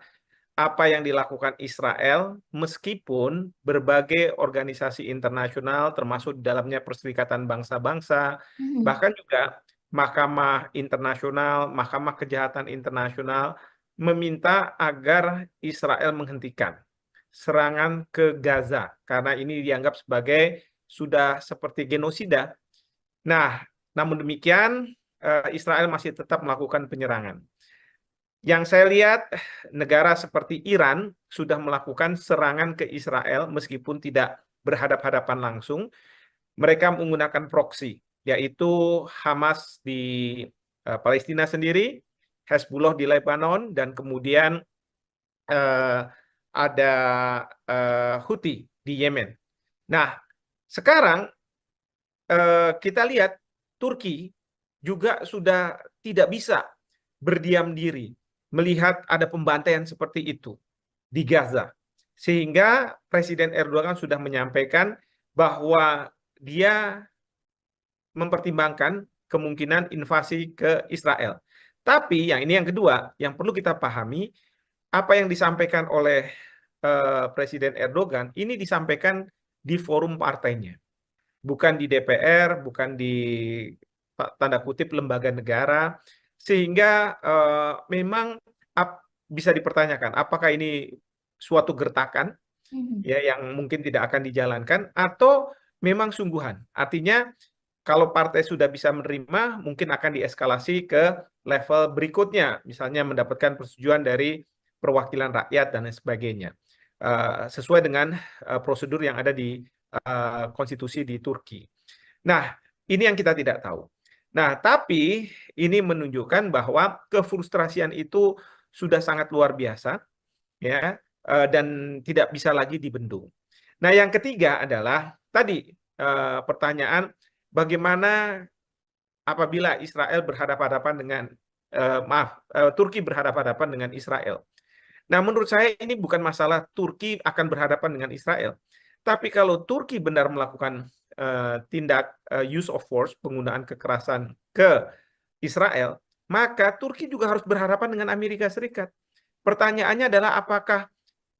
apa yang dilakukan Israel, meskipun berbagai organisasi internasional, termasuk di dalamnya Perserikatan Bangsa-Bangsa, Mhm. bahkan juga Mahkamah Internasional, Mahkamah Kejahatan Internasional, meminta agar Israel menghentikan serangan ke Gaza, karena ini dianggap sebagai sudah seperti genosida. Nah, namun demikian, Israel masih tetap melakukan penyerangan. Yang saya lihat, negara seperti Iran sudah melakukan serangan ke Israel meskipun tidak berhadap-hadapan langsung. Mereka menggunakan proksi, yaitu Hamas di Palestina sendiri, Hezbollah di Lebanon, dan kemudian eh, ada Houthi di Yemen. Nah, sekarang kita lihat Turki juga sudah tidak bisa berdiam diri melihat ada pembantaian seperti itu di Gaza. Sehingga Presiden Erdogan sudah menyampaikan bahwa dia mempertimbangkan kemungkinan invasi ke Israel. Tapi yang ini yang kedua, yang perlu kita pahami, apa yang disampaikan oleh Presiden Erdogan, ini disampaikan di forum partainya, bukan di DPR, bukan di tanda kutip lembaga negara, sehingga memang bisa dipertanyakan apakah ini suatu gertakan Mhm. ya yang mungkin tidak akan dijalankan atau memang sungguhan. Artinya kalau partai sudah bisa menerima, mungkin akan dieskalasi ke level berikutnya, misalnya mendapatkan persetujuan dari perwakilan rakyat dan lain sebagainya, sesuai dengan prosedur yang ada di konstitusi di Turki. Nah, ini yang kita tidak tahu. Nah, tapi ini menunjukkan bahwa kefrustrasian itu sudah sangat luar biasa, ya, dan tidak bisa lagi dibendung. Nah, yang ketiga adalah tadi pertanyaan bagaimana apabila Israel berhadapan-hadapan dengan Turki berhadapan-hadapan dengan Israel. Nah, menurut saya ini bukan masalah Turki akan berhadapan dengan Israel. Tapi kalau Turki benar melakukan tindak use of force, penggunaan kekerasan ke Israel, maka Turki juga harus berhadapan dengan Amerika Serikat. Pertanyaannya adalah apakah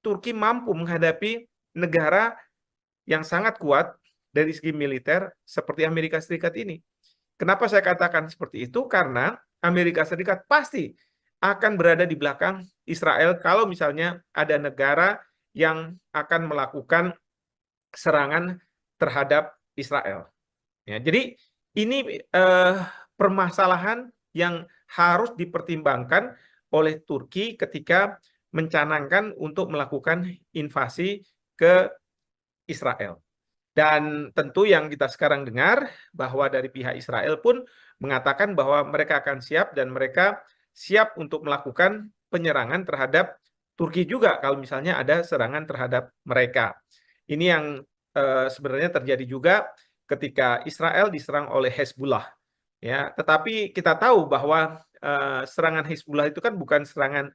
Turki mampu menghadapi negara yang sangat kuat dari segi militer seperti Amerika Serikat ini. Kenapa saya katakan seperti itu? Karena Amerika Serikat pasti akan berada di belakang Israel kalau misalnya ada negara yang akan melakukan serangan terhadap Israel. Ya, jadi ini permasalahan yang harus dipertimbangkan oleh Turki ketika mencanangkan untuk melakukan invasi ke Israel. Dan tentu yang kita sekarang dengar bahwa dari pihak Israel pun mengatakan bahwa mereka akan siap dan mereka siap untuk melakukan penyerangan terhadap Turki juga kalau misalnya ada serangan terhadap mereka. Ini yang sebenarnya terjadi juga ketika Israel diserang oleh Hezbollah. Ya, tetapi kita tahu bahwa serangan Hezbollah itu kan bukan serangan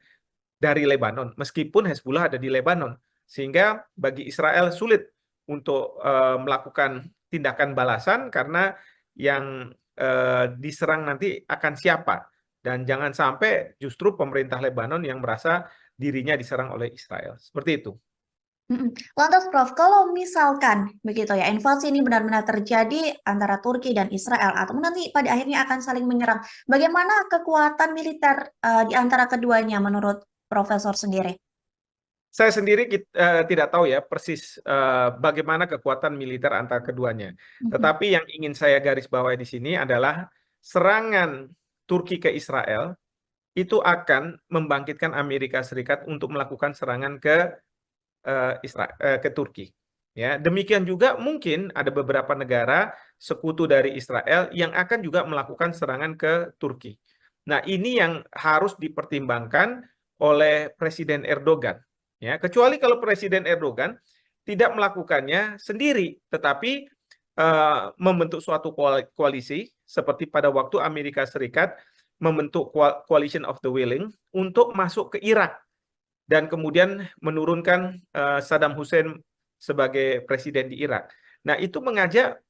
dari Lebanon, meskipun Hezbollah ada di Lebanon, sehingga bagi Israel sulit untuk melakukan tindakan balasan karena yang diserang nanti akan siapa, dan jangan sampai justru pemerintah Lebanon yang merasa dirinya diserang oleh Israel. Seperti itu. Mhm. Lantas Prof, kalau misalkan begitu ya, invasi ini benar-benar terjadi antara Turki dan Israel atau nanti pada akhirnya akan saling menyerang, bagaimana kekuatan militer di antara keduanya menurut Profesor sendiri? Saya sendiri tidak tahu ya persis bagaimana kekuatan militer antara keduanya. Mhm. Tetapi yang ingin saya garis bawahi di sini adalah serangan Turki ke Israel itu akan membangkitkan Amerika Serikat untuk melakukan serangan ke Turki. Ya, demikian juga mungkin ada beberapa negara sekutu dari Israel yang akan juga melakukan serangan ke Turki. Nah, ini yang harus dipertimbangkan oleh Presiden Erdogan. Ya, kecuali kalau Presiden Erdogan tidak melakukannya sendiri, tetapi membentuk suatu koalisi seperti pada waktu Amerika Serikat membentuk Coalition of the Willing untuk masuk ke Irak dan kemudian menurunkan Saddam Hussein sebagai presiden di Irak. Nah, itu mengajak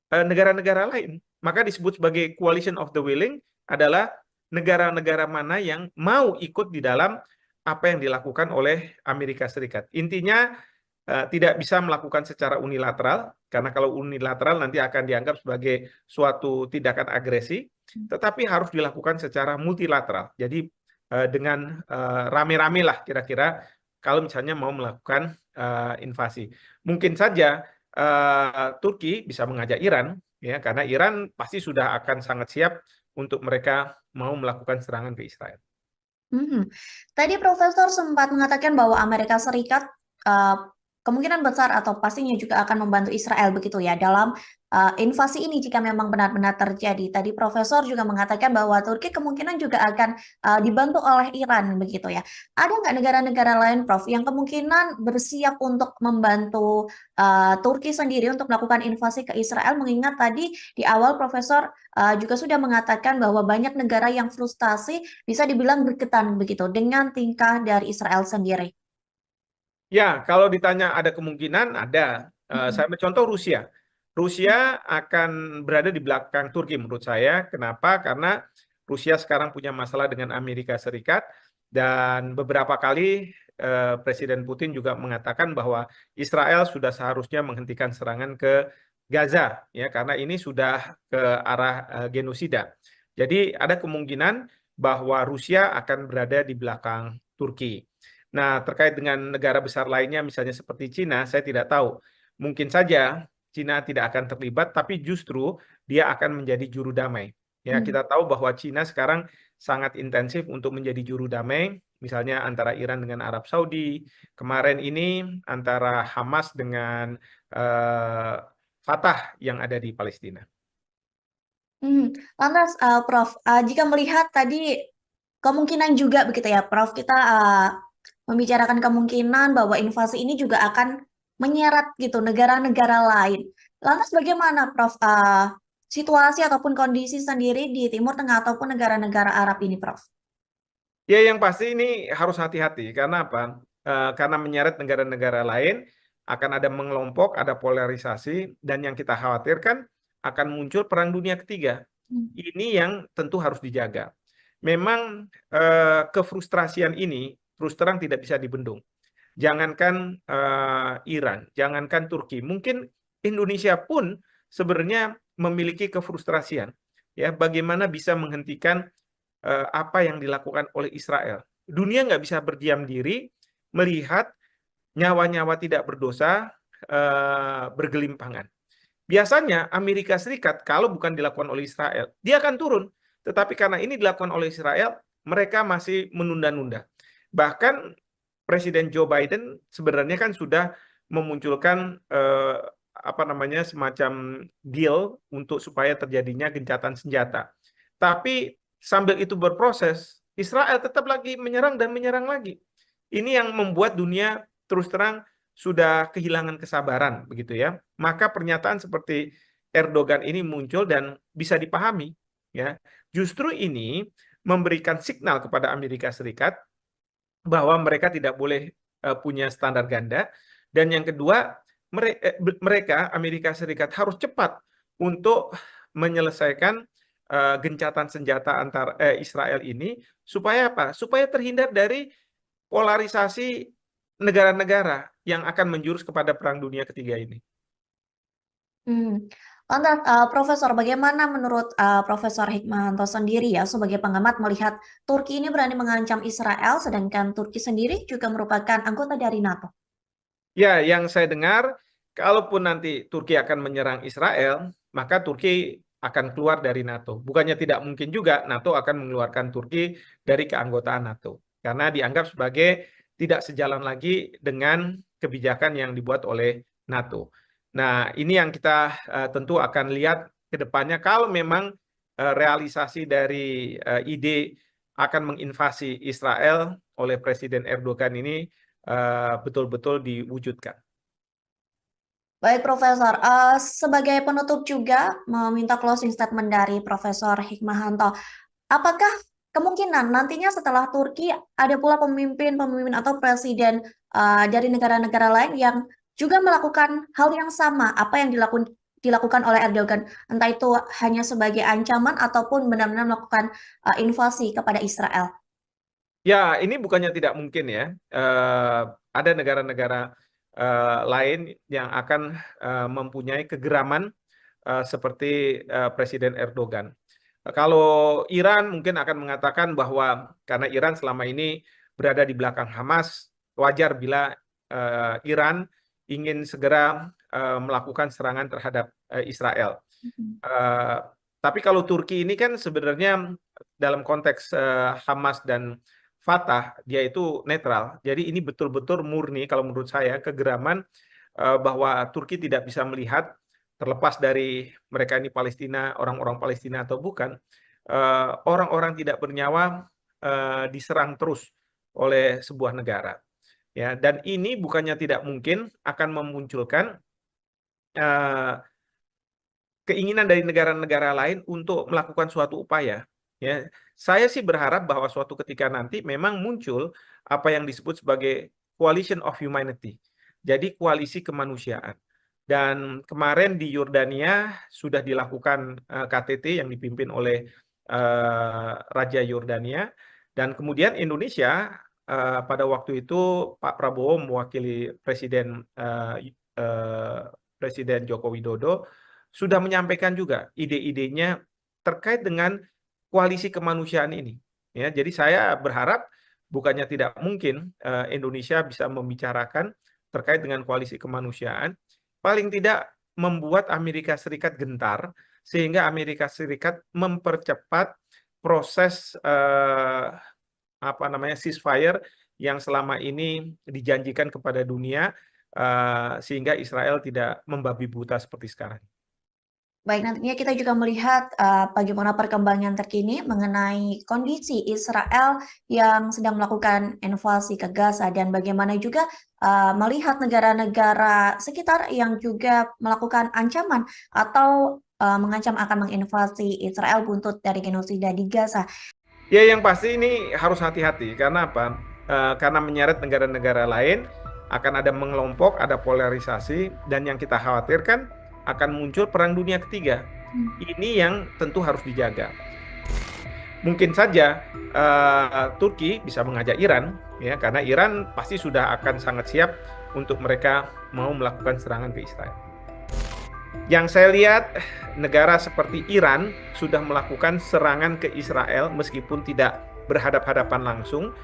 negara-negara lain. Maka disebut sebagai Coalition of the Willing adalah negara-negara mana yang mau ikut di dalam apa yang dilakukan oleh Amerika Serikat. Intinya tidak bisa melakukan secara unilateral, karena kalau unilateral nanti akan dianggap sebagai suatu tindakan agresi, tetapi harus dilakukan secara multilateral. Jadi dengan rame-rame lah kira-kira kalau misalnya mau melakukan invasi. Mungkin saja Turki bisa mengajak Iran, ya, karena Iran pasti sudah akan sangat siap untuk mereka mau melakukan serangan ke Israel. Mhm. Tadi Profesor sempat mengatakan bahwa Amerika Serikat uh, kemungkinan besar atau pastinya juga akan membantu Israel begitu ya dalam invasi ini jika memang benar-benar terjadi. Tadi Profesor juga mengatakan bahwa Turki kemungkinan juga akan dibantu oleh Iran begitu ya. Ada nggak negara-negara lain, Prof, yang kemungkinan bersiap untuk membantu Turki sendiri untuk melakukan invasi ke Israel? Mengingat tadi di awal Profesor juga sudah mengatakan bahwa banyak negara yang frustasi bisa dibilang berketan begitu dengan tingkah dari Israel sendiri. Ya, kalau ditanya ada kemungkinan, ada. Saya ambil contoh Rusia. Rusia akan berada di belakang Turki menurut saya. Kenapa? Karena Rusia sekarang punya masalah dengan Amerika Serikat dan beberapa kali Presiden Putin juga mengatakan bahwa Israel sudah seharusnya menghentikan serangan ke Gaza, ya, karena ini sudah ke arah genosida. Jadi ada kemungkinan bahwa Rusia akan berada di belakang Turki. Nah, terkait dengan negara besar lainnya, misalnya seperti Cina, saya tidak tahu. Mungkin saja Cina tidak akan terlibat, tapi justru dia akan menjadi juru damai. Ya, Hmm. kita tahu bahwa Cina sekarang sangat intensif untuk menjadi juru damai, misalnya antara Iran dengan Arab Saudi, kemarin ini antara Hamas dengan Fatah yang ada di Palestina. Lantas, Prof, jika melihat tadi kemungkinan juga begitu ya, Prof, kita membicarakan kemungkinan bahwa invasi ini juga akan menyeret gitu negara-negara lain. Lantas bagaimana, Prof, situasi ataupun kondisi sendiri di Timur Tengah ataupun negara-negara Arab ini, Prof? Ya, yang pasti ini harus hati-hati. Karena apa? Karena menyeret negara-negara lain, akan ada mengelompok, ada polarisasi, dan yang kita khawatirkan akan muncul perang dunia ketiga. Hmm. Ini yang tentu harus dijaga. Memang kefrustrasian ini terus terang tidak bisa dibendung. Jangankan Iran, jangankan Turki, mungkin Indonesia pun sebenarnya memiliki kefrustrasian. Ya, bagaimana bisa menghentikan apa yang dilakukan oleh Israel. Dunia nggak bisa berdiam diri melihat nyawa-nyawa tidak berdosa bergelimpangan. Biasanya Amerika Serikat kalau bukan dilakukan oleh Israel, dia akan turun. Tetapi karena ini dilakukan oleh Israel, mereka masih menunda-nunda. Bahkan Presiden Joe Biden sebenarnya kan sudah memunculkan apa namanya semacam deal untuk supaya terjadinya gencatan senjata. Tapi sambil itu berproses, Israel tetap lagi menyerang dan menyerang lagi. Ini yang membuat dunia terus terang sudah kehilangan kesabaran, begitu ya. Maka pernyataan seperti Erdogan ini muncul dan bisa dipahami, ya. Justru ini memberikan signal kepada Amerika Serikat bahwa mereka tidak boleh punya standar ganda, dan yang kedua mereka Amerika Serikat harus cepat untuk menyelesaikan gencatan senjata antar Israel ini supaya apa? Supaya terhindar dari polarisasi negara-negara yang akan menjurus kepada perang dunia ketiga ini. Lantas, Profesor, bagaimana menurut Profesor Hikmahanto sendiri ya sebagai pengamat melihat Turki ini berani mengancam Israel, sedangkan Turki sendiri juga merupakan anggota dari NATO? Ya, yang saya dengar, kalaupun nanti Turki akan menyerang Israel, maka Turki akan keluar dari NATO. Bukannya tidak mungkin juga NATO akan mengeluarkan Turki dari keanggotaan NATO. Karena dianggap sebagai tidak sejalan lagi dengan kebijakan yang dibuat oleh NATO. Nah, ini yang kita tentu akan lihat ke depannya. Kalau memang realisasi dari ide akan menginvasi Israel oleh Presiden Erdogan ini betul-betul diwujudkan. Baik, Profesor. Sebagai penutup juga meminta closing statement dari Profesor Hikmahanto. Apakah kemungkinan nantinya setelah Turki ada pula pemimpin-pemimpin atau presiden dari negara-negara lain yang juga melakukan hal yang sama apa yang dilakukan oleh Erdogan, entah itu hanya sebagai ancaman ataupun benar-benar melakukan invasi kepada Israel? Ya, ini bukannya tidak mungkin ya. Ada negara-negara lain yang akan mempunyai kegeraman seperti Presiden Erdogan. Kalau Iran mungkin akan mengatakan bahwa karena Iran selama ini berada di belakang Hamas, wajar bila Iran ingin segera melakukan serangan terhadap Israel. Mhm. Eh, tapi kalau Turki ini kan sebenarnya dalam konteks Hamas dan Fatah dia itu netral. Jadi ini betul-betul murni kalau menurut saya kegeraman bahwa Turki tidak bisa melihat terlepas dari mereka ini Palestina, orang-orang Palestina atau bukan, orang-orang tidak bernyawa diserang terus oleh sebuah negara. Ya, dan ini bukannya tidak mungkin akan memunculkan eh, keinginan dari negara-negara lain untuk melakukan suatu upaya. Ya, saya sih berharap bahwa suatu ketika nanti memang muncul apa yang disebut sebagai coalition of humanity. Jadi koalisi kemanusiaan. Dan kemarin di Yordania sudah dilakukan KTT yang dipimpin oleh Raja Yordania. Dan kemudian Indonesia pada waktu itu Pak Prabowo mewakili Presiden Joko Widodo sudah menyampaikan juga ide-idenya terkait dengan koalisi kemanusiaan ini. Ya, jadi saya berharap bukannya tidak mungkin Indonesia bisa membicarakan terkait dengan koalisi kemanusiaan, paling tidak membuat Amerika Serikat gentar sehingga Amerika Serikat mempercepat proses apa namanya ceasefire yang selama ini dijanjikan kepada dunia sehingga Israel tidak membabi buta seperti sekarang. Baik, nantinya kita juga melihat bagaimana perkembangan terkini mengenai kondisi Israel yang sedang melakukan invasi ke Gaza dan bagaimana juga melihat negara-negara sekitar yang juga melakukan ancaman atau mengancam akan menginvasi Israel buntut dari genosida di Gaza. Ya, yang pasti ini harus hati-hati. Karena apa? Karena menyeret negara-negara lain, akan ada mengelompok, ada polarisasi, dan yang kita khawatirkan akan muncul perang dunia ketiga. Ini yang tentu harus dijaga. Mungkin saja Turki bisa mengajak Iran, ya, karena Iran pasti sudah akan sangat siap untuk mereka mau melakukan serangan ke Israel. Yang saya lihat, negara seperti Iran sudah melakukan serangan ke Israel meskipun tidak berhadap-hadapan langsung.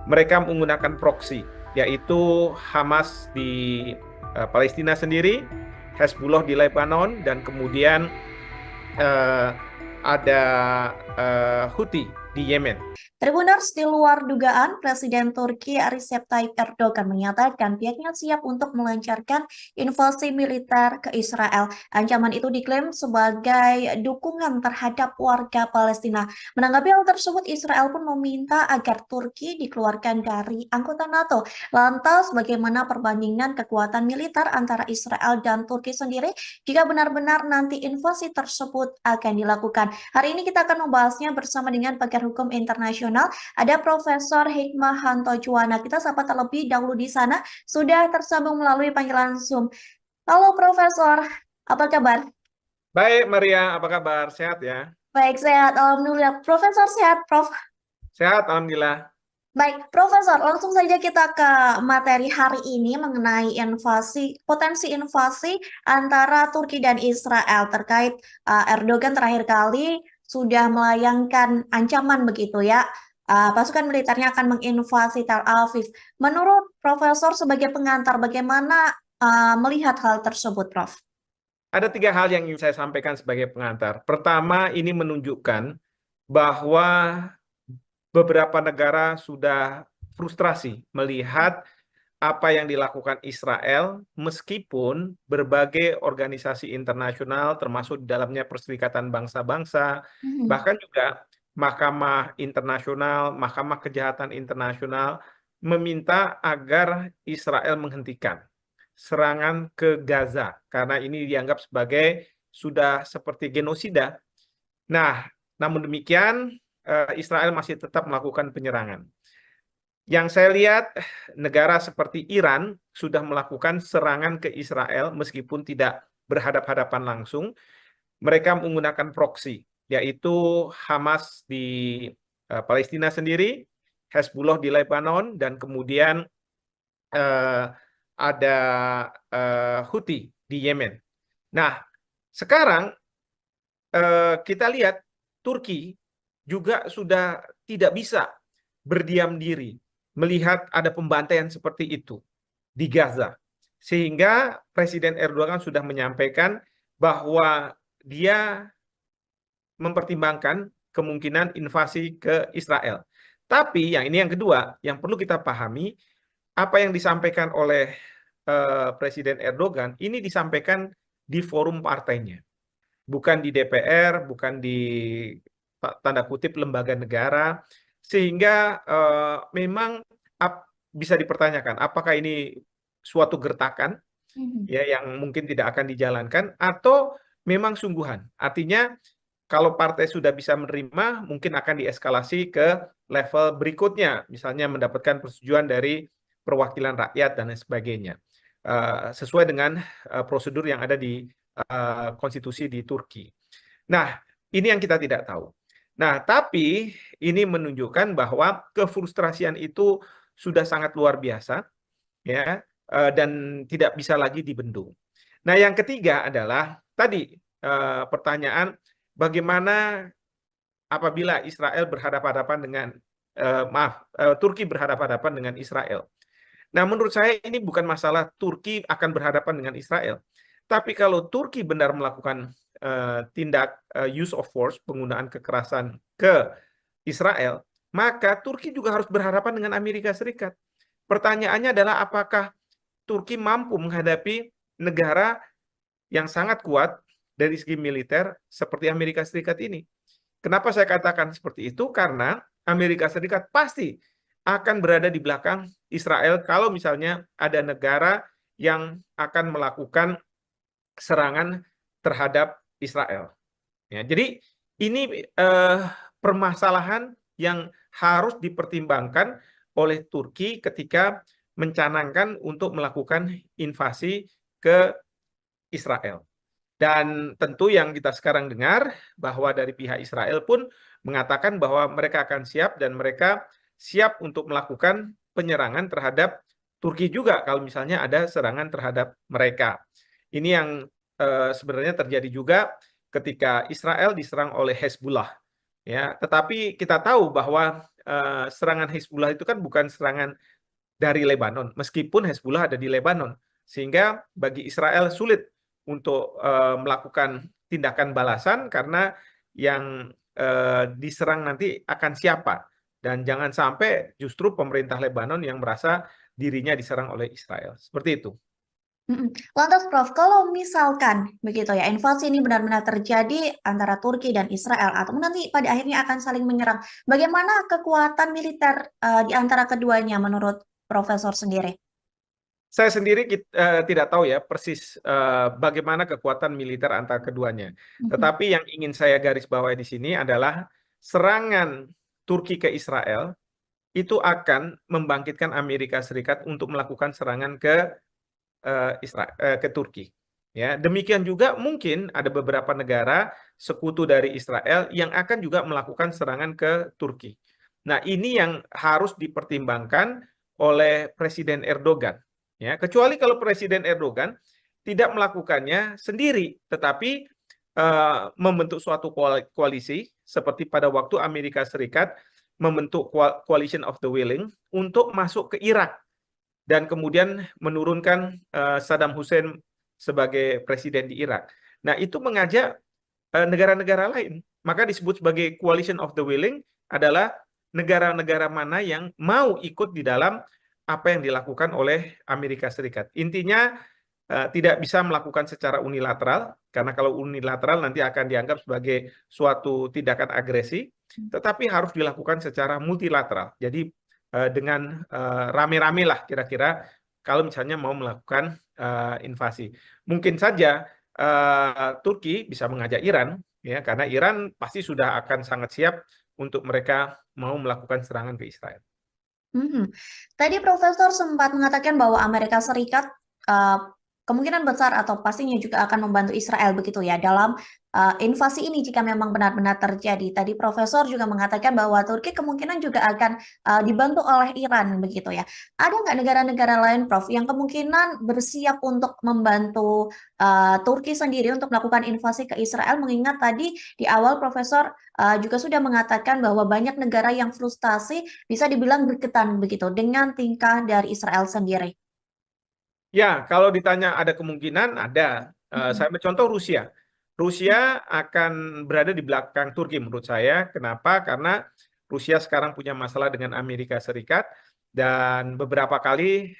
Mereka menggunakan proksi, yaitu Hamas di Palestina sendiri, Hezbollah di Lebanon, dan kemudian ada Houthi di Yemen. Tribuners, di luar dugaan, Presiden Turki Recep Tayyip Erdogan menyatakan pihaknya siap untuk melancarkan invasi militer ke Israel. Ancaman itu diklaim sebagai dukungan terhadap warga Palestina. Menanggapi hal tersebut, Israel pun meminta agar Turki dikeluarkan dari anggota NATO. Lantas, bagaimana perbandingan kekuatan militer antara Israel dan Turki sendiri jika benar-benar nanti invasi tersebut akan dilakukan? Hari ini kita akan membahasnya bersama dengan pakar hukum internasional. Ada Profesor Hikmahanto Juwana. Kita sapa terlebih dahulu di sana. Sudah tersambung melalui panggilan Zoom. Halo Profesor, apa kabar? Baik, Maria, apa kabar? Sehat ya? Baik, sehat. Alhamdulillah. Profesor sehat, Prof. Sehat, Alhamdulillah. Baik, Profesor, langsung saja kita ke materi hari ini mengenai potensi invasi antara Turki dan Israel terkait Erdogan terakhir kali sudah melayangkan ancaman begitu ya. Pasukan militernya akan menginvasi Tel Aviv. Menurut Profesor sebagai pengantar, bagaimana melihat hal tersebut, Prof? Ada 3 hal yang ingin saya sampaikan sebagai pengantar. Pertama, ini menunjukkan bahwa beberapa negara sudah frustrasi melihat apa yang dilakukan Israel, meskipun berbagai organisasi internasional, termasuk di dalamnya Perserikatan Bangsa-Bangsa, bahkan juga Mahkamah Internasional, Mahkamah Kejahatan Internasional, meminta agar Israel menghentikan serangan ke Gaza, karena ini dianggap sebagai sudah seperti genosida. Nah, namun demikian, Israel masih tetap melakukan penyerangan. Yang saya lihat, negara seperti Iran sudah melakukan serangan ke Israel meskipun tidak berhadap-hadapan langsung. Mereka menggunakan proksi, yaitu Hamas di Palestina sendiri, Hezbollah di Lebanon, dan kemudian eh, ada Houthi di Yemen. Nah, sekarang kita lihat Turki juga sudah tidak bisa berdiam diri melihat ada pembantaian seperti itu di Gaza. Sehingga Presiden Erdogan sudah menyampaikan bahwa dia mempertimbangkan kemungkinan invasi ke Israel. Tapi yang kedua, yang perlu kita pahami, apa yang disampaikan oleh Presiden Erdogan ini disampaikan di forum partainya, bukan di DPR, bukan di tanda kutip lembaga negara, sehingga memang bisa dipertanyakan apakah ini suatu gertakan ya yang mungkin tidak akan dijalankan atau memang sungguhan. Artinya kalau partai sudah bisa menerima, mungkin akan dieskalasi ke level berikutnya, misalnya mendapatkan persetujuan dari perwakilan rakyat dan lain sebagainya, sesuai dengan prosedur yang ada di konstitusi di Turki. Nah, ini yang kita tidak tahu. Nah, tapi ini menunjukkan bahwa kefrustrasian itu sudah sangat luar biasa, ya, dan tidak bisa lagi dibendung. Nah, yang ketiga adalah tadi pertanyaan bagaimana apabila Israel berhadapan-hadapan dengan Turki berhadapan-hadapan dengan Israel. Nah, menurut saya ini bukan masalah Turki akan berhadapan dengan Israel. Tapi kalau Turki benar melakukan tindak use of force, penggunaan kekerasan ke Israel, maka Turki juga harus berhadapan dengan Amerika Serikat. Pertanyaannya adalah apakah Turki mampu menghadapi negara yang sangat kuat dari segi militer seperti Amerika Serikat ini. Kenapa saya katakan seperti itu? Karena Amerika Serikat pasti akan berada di belakang Israel kalau misalnya ada negara yang akan melakukan serangan terhadap Israel. Ya, jadi ini permasalahan yang harus dipertimbangkan oleh Turki ketika mencanangkan untuk melakukan invasi ke Israel. Dan tentu yang kita sekarang dengar bahwa dari pihak Israel pun mengatakan bahwa mereka akan siap dan mereka siap untuk melakukan penyerangan terhadap Turki juga kalau misalnya ada serangan terhadap mereka. Ini yang sebenarnya terjadi juga ketika Israel diserang oleh Hezbollah. Ya, tetapi kita tahu bahwa serangan Hezbollah itu kan bukan serangan dari Lebanon, meskipun Hezbollah ada di Lebanon, sehingga bagi Israel sulit untuk melakukan tindakan balasan karena yang diserang nanti akan siapa, dan jangan sampai justru pemerintah Lebanon yang merasa dirinya diserang oleh Israel. Seperti itu. Lantas Prof, kalau misalkan begitu ya, invasi ini benar-benar terjadi antara Turki dan Israel, atau nanti pada akhirnya akan saling menyerang, bagaimana kekuatan militer di antara keduanya menurut Profesor sendiri? Saya sendiri tidak tahu ya persis bagaimana kekuatan militer antara keduanya. Tetapi yang ingin saya garis bawahi di sini adalah serangan Turki ke Israel itu akan membangkitkan Amerika Serikat untuk melakukan serangan ke ke Turki. Ya, demikian juga mungkin ada beberapa negara sekutu dari Israel yang akan juga melakukan serangan ke Turki. Nah, ini yang harus dipertimbangkan oleh Presiden Erdogan. Ya, kecuali kalau Presiden Erdogan tidak melakukannya sendiri, tetapi membentuk suatu koalisi seperti pada waktu Amerika Serikat membentuk Coalition of the Willing untuk masuk ke Irak dan kemudian menurunkan Saddam Hussein sebagai presiden di Irak. Nah, itu mengajak negara-negara lain. Maka disebut sebagai Coalition of the Willing adalah negara-negara mana yang mau ikut di dalam apa yang dilakukan oleh Amerika Serikat. Intinya tidak bisa melakukan secara unilateral, karena kalau unilateral nanti akan dianggap sebagai suatu tindakan agresi, tetapi harus dilakukan secara multilateral. Jadi dengan rame-rame lah kira-kira kalau misalnya mau melakukan invasi. Mungkin saja Turki bisa mengajak Iran, ya, karena Iran pasti sudah akan sangat siap untuk mereka mau melakukan serangan ke Israel. Tadi Profesor sempat mengatakan bahwa Amerika Serikat kemungkinan besar atau pastinya juga akan membantu Israel begitu ya dalam invasi ini jika memang benar-benar terjadi. Tadi Profesor juga mengatakan bahwa Turki kemungkinan juga akan dibantu oleh Iran begitu ya. Ada nggak negara-negara lain, Prof, yang kemungkinan bersiap untuk membantu Turki sendiri untuk melakukan invasi ke Israel? Mengingat tadi di awal Profesor juga sudah mengatakan bahwa banyak negara yang frustasi bisa dibilang berketan begitu dengan tingkah dari Israel sendiri. Ya, kalau ditanya ada kemungkinan, ada. Saya ambil contoh Rusia. Rusia akan berada di belakang Turki menurut saya. Kenapa? Karena Rusia sekarang punya masalah dengan Amerika Serikat dan beberapa kali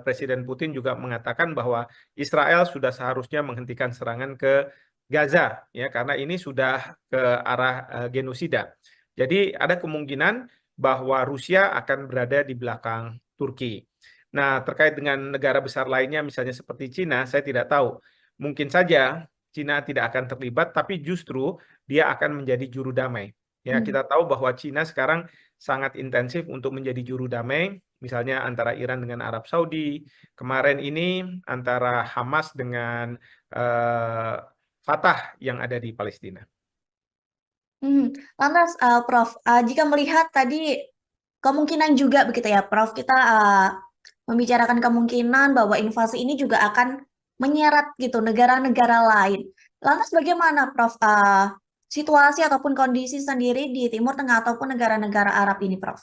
Presiden Putin juga mengatakan bahwa Israel sudah seharusnya menghentikan serangan ke Gaza, ya, karena ini sudah ke arah genosida. Jadi ada kemungkinan bahwa Rusia akan berada di belakang Turki. Nah, terkait dengan negara besar lainnya, misalnya seperti Cina, saya tidak tahu. Mungkin saja Cina tidak akan terlibat, tapi justru dia akan menjadi juru damai. Ya, Hmm. kita tahu bahwa Cina sekarang sangat intensif untuk menjadi juru damai, misalnya antara Iran dengan Arab Saudi, kemarin ini antara Hamas dengan eh, Fatah yang ada di Palestina. Lantas, Prof, jika melihat tadi kemungkinan juga begitu ya, Prof, kita membicarakan kemungkinan bahwa invasi ini juga akan menyeret gitu negara-negara lain. Lantas bagaimana, Prof, situasi ataupun kondisi sendiri di Timur Tengah ataupun negara-negara Arab ini, Prof?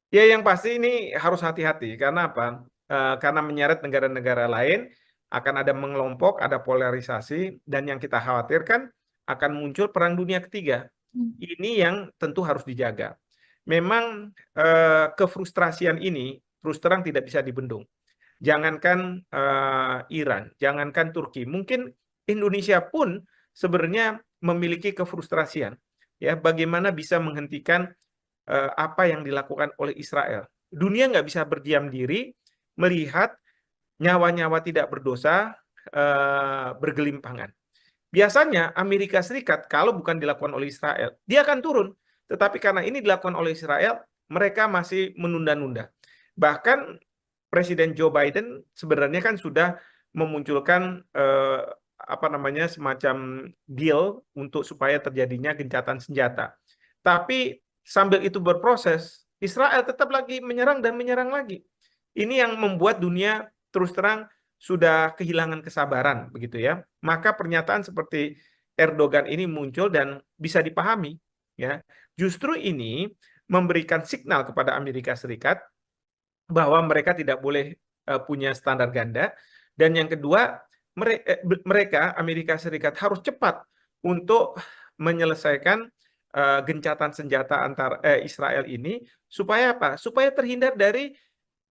Ya, yang pasti ini harus hati-hati. Karena apa? Karena menyeret negara-negara lain, akan ada mengelompok, ada polarisasi, dan yang kita khawatirkan akan muncul perang dunia ketiga. Hmm. Ini yang tentu harus dijaga. Memang kefrustrasian ini terus terang tidak bisa dibendung. Jangankan Iran, jangankan Turki, mungkin Indonesia pun sebenarnya memiliki kefrustrasian. Ya, bagaimana bisa menghentikan apa yang dilakukan oleh Israel. Dunia nggak bisa berdiam diri melihat nyawa-nyawa tidak berdosa bergelimpangan. Biasanya Amerika Serikat kalau bukan dilakukan oleh Israel, dia akan turun. Tetapi karena ini dilakukan oleh Israel, mereka masih menunda-nunda. Bahkan Presiden Joe Biden sebenarnya kan sudah memunculkan apa namanya semacam deal untuk supaya terjadinya gencatan senjata. Tapi sambil itu berproses, Israel tetap lagi menyerang dan menyerang lagi. Ini yang membuat dunia terus terang sudah kehilangan kesabaran, begitu ya. Maka pernyataan seperti Erdogan ini muncul dan bisa dipahami, ya. Justru ini memberikan signal kepada Amerika Serikat bahwa mereka tidak boleh punya standar ganda, dan yang kedua mereka Amerika Serikat harus cepat untuk menyelesaikan gencatan senjata antar Israel ini supaya apa? Supaya terhindar dari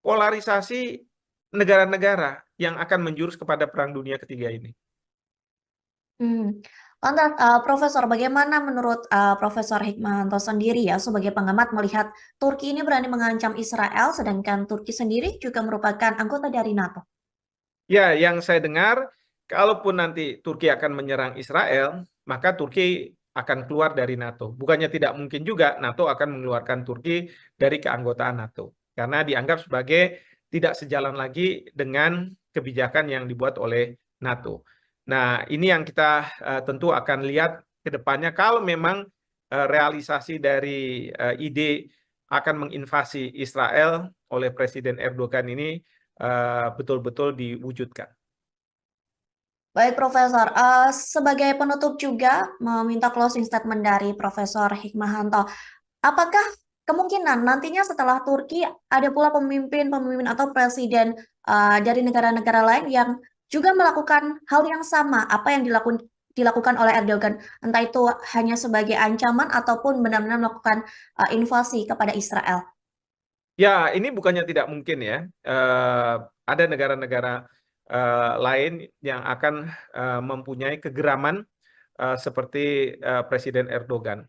polarisasi negara-negara yang akan menjurus kepada Perang Dunia Ketiga ini. Hmm. Lantas, Profesor, bagaimana menurut Profesor Hikmahanto sendiri ya sebagai pengamat melihat Turki ini berani mengancam Israel, sedangkan Turki sendiri juga merupakan anggota dari NATO? Ya, yang saya dengar, kalaupun nanti Turki akan menyerang Israel, maka Turki akan keluar dari NATO. Bukannya tidak mungkin juga NATO akan mengeluarkan Turki dari keanggotaan NATO. Karena dianggap sebagai tidak sejalan lagi dengan kebijakan yang dibuat oleh NATO. Nah, ini yang kita tentu akan lihat ke depannya kalau memang realisasi dari ide akan menginvasi Israel oleh Presiden Erdogan ini betul-betul diwujudkan. Baik, Profesor. Sebagai penutup juga meminta closing statement dari Profesor Hikmahanto. Apakah kemungkinan nantinya setelah Turki ada pula pemimpin-pemimpin atau presiden dari negara-negara lain yang juga melakukan hal yang sama apa yang dilakukan oleh Erdogan, entah itu hanya sebagai ancaman ataupun benar-benar melakukan invasi kepada Israel? Ya, ini bukannya tidak mungkin ya. Ada negara-negara lain yang akan mempunyai kegeraman seperti Presiden Erdogan.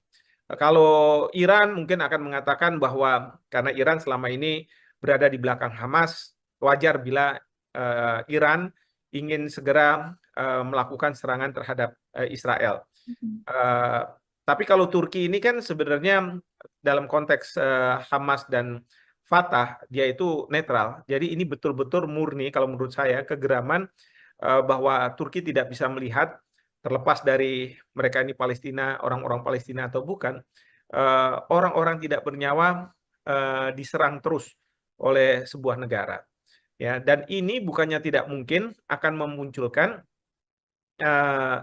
Kalau Iran mungkin akan mengatakan bahwa karena Iran selama ini berada di belakang Hamas, wajar bila Iran ingin segera melakukan serangan terhadap Israel. Eh, tapi kalau Turki ini kan sebenarnya dalam konteks Hamas dan Fatah, dia itu netral. Jadi ini betul-betul murni kalau menurut saya kegeraman bahwa Turki tidak bisa melihat terlepas dari mereka ini Palestina, orang-orang Palestina atau bukan, orang-orang tidak bernyawa diserang terus oleh sebuah negara. Ya, dan ini bukannya tidak mungkin akan memunculkan eh,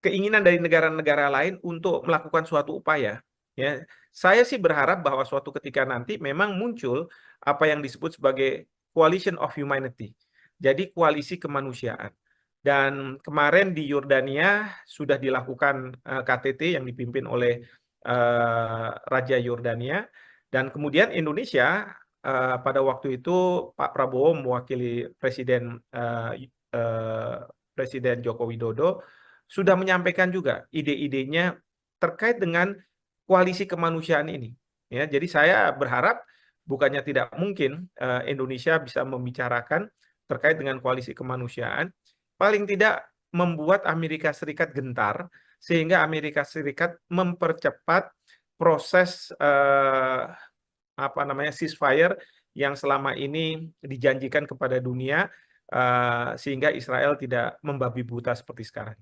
keinginan dari negara-negara lain untuk melakukan suatu upaya. Ya, saya sih berharap bahwa suatu ketika nanti memang muncul apa yang disebut sebagai coalition of humanity. Jadi koalisi kemanusiaan. Dan kemarin di Yordania sudah dilakukan KTT yang dipimpin oleh Raja Yordania. Dan kemudian Indonesia pada waktu itu Pak Prabowo mewakili Presiden Joko Widodo sudah menyampaikan juga ide-idenya terkait dengan koalisi kemanusiaan ini. Ya, jadi saya berharap bukannya tidak mungkin Indonesia bisa membicarakan terkait dengan koalisi kemanusiaan, paling tidak membuat Amerika Serikat gentar sehingga Amerika Serikat mempercepat proses apa namanya ceasefire yang selama ini dijanjikan kepada dunia sehingga Israel tidak membabi buta seperti sekarang.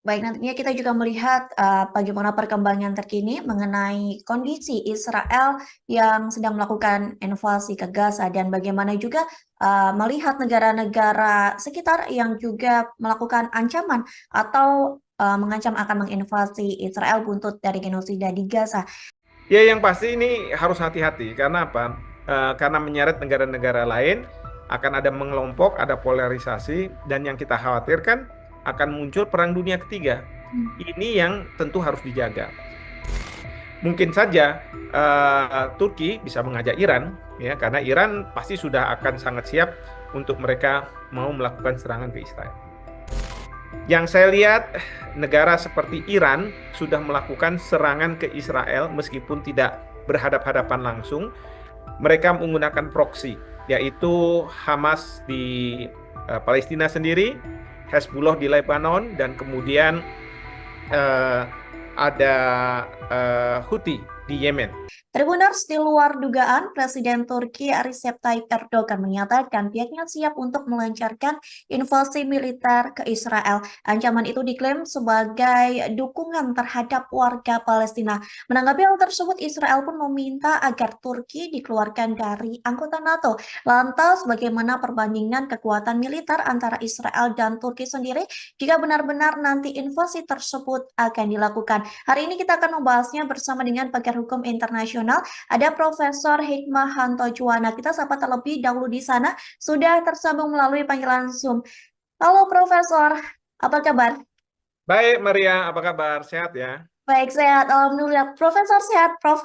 Baik, nantinya kita juga melihat bagaimana perkembangan terkini mengenai kondisi Israel yang sedang melakukan invasi ke Gaza dan bagaimana juga melihat negara-negara sekitar yang juga melakukan ancaman atau mengancam akan menginvasi Israel buntut dari genosida di Gaza. Ya, yang pasti ini harus hati-hati. Karena apa? Karena menyeret negara-negara lain, akan ada mengelompok, ada polarisasi, dan yang kita khawatirkan akan muncul perang dunia ketiga. Ini yang tentu harus dijaga. Mungkin saja Turki bisa mengajak Iran, ya, karena Iran pasti sudah akan sangat siap untuk mereka mau melakukan serangan ke Israel. Yang saya lihat, negara seperti Iran sudah melakukan serangan ke Israel meskipun tidak berhadap-hadapan langsung. Mereka menggunakan proksi, yaitu Hamas di Palestina sendiri, Hezbollah di Lebanon, dan kemudian ada Houthi di Yemen. Tribuners, di luar dugaan, Presiden Turki Recep Tayyip Erdogan menyatakan pihaknya siap untuk melancarkan invasi militer ke Israel. Ancaman itu diklaim sebagai dukungan terhadap warga Palestina. Menanggapi hal tersebut, Israel pun meminta agar Turki dikeluarkan dari anggota NATO. Lantas, bagaimana perbandingan kekuatan militer antara Israel dan Turki sendiri jika benar-benar nanti invasi tersebut akan dilakukan? Hari ini kita akan membahasnya bersama dengan pakar hukum internasional. Ada Profesor Hikmahanto Juwana. Kita sapa terlebih dahulu di sana. Sudah tersambung melalui panggilan Zoom. Halo Profesor, apa kabar? Baik, Maria, apa kabar? Sehat ya? Baik, sehat. Alhamdulillah. Profesor sehat, Prof.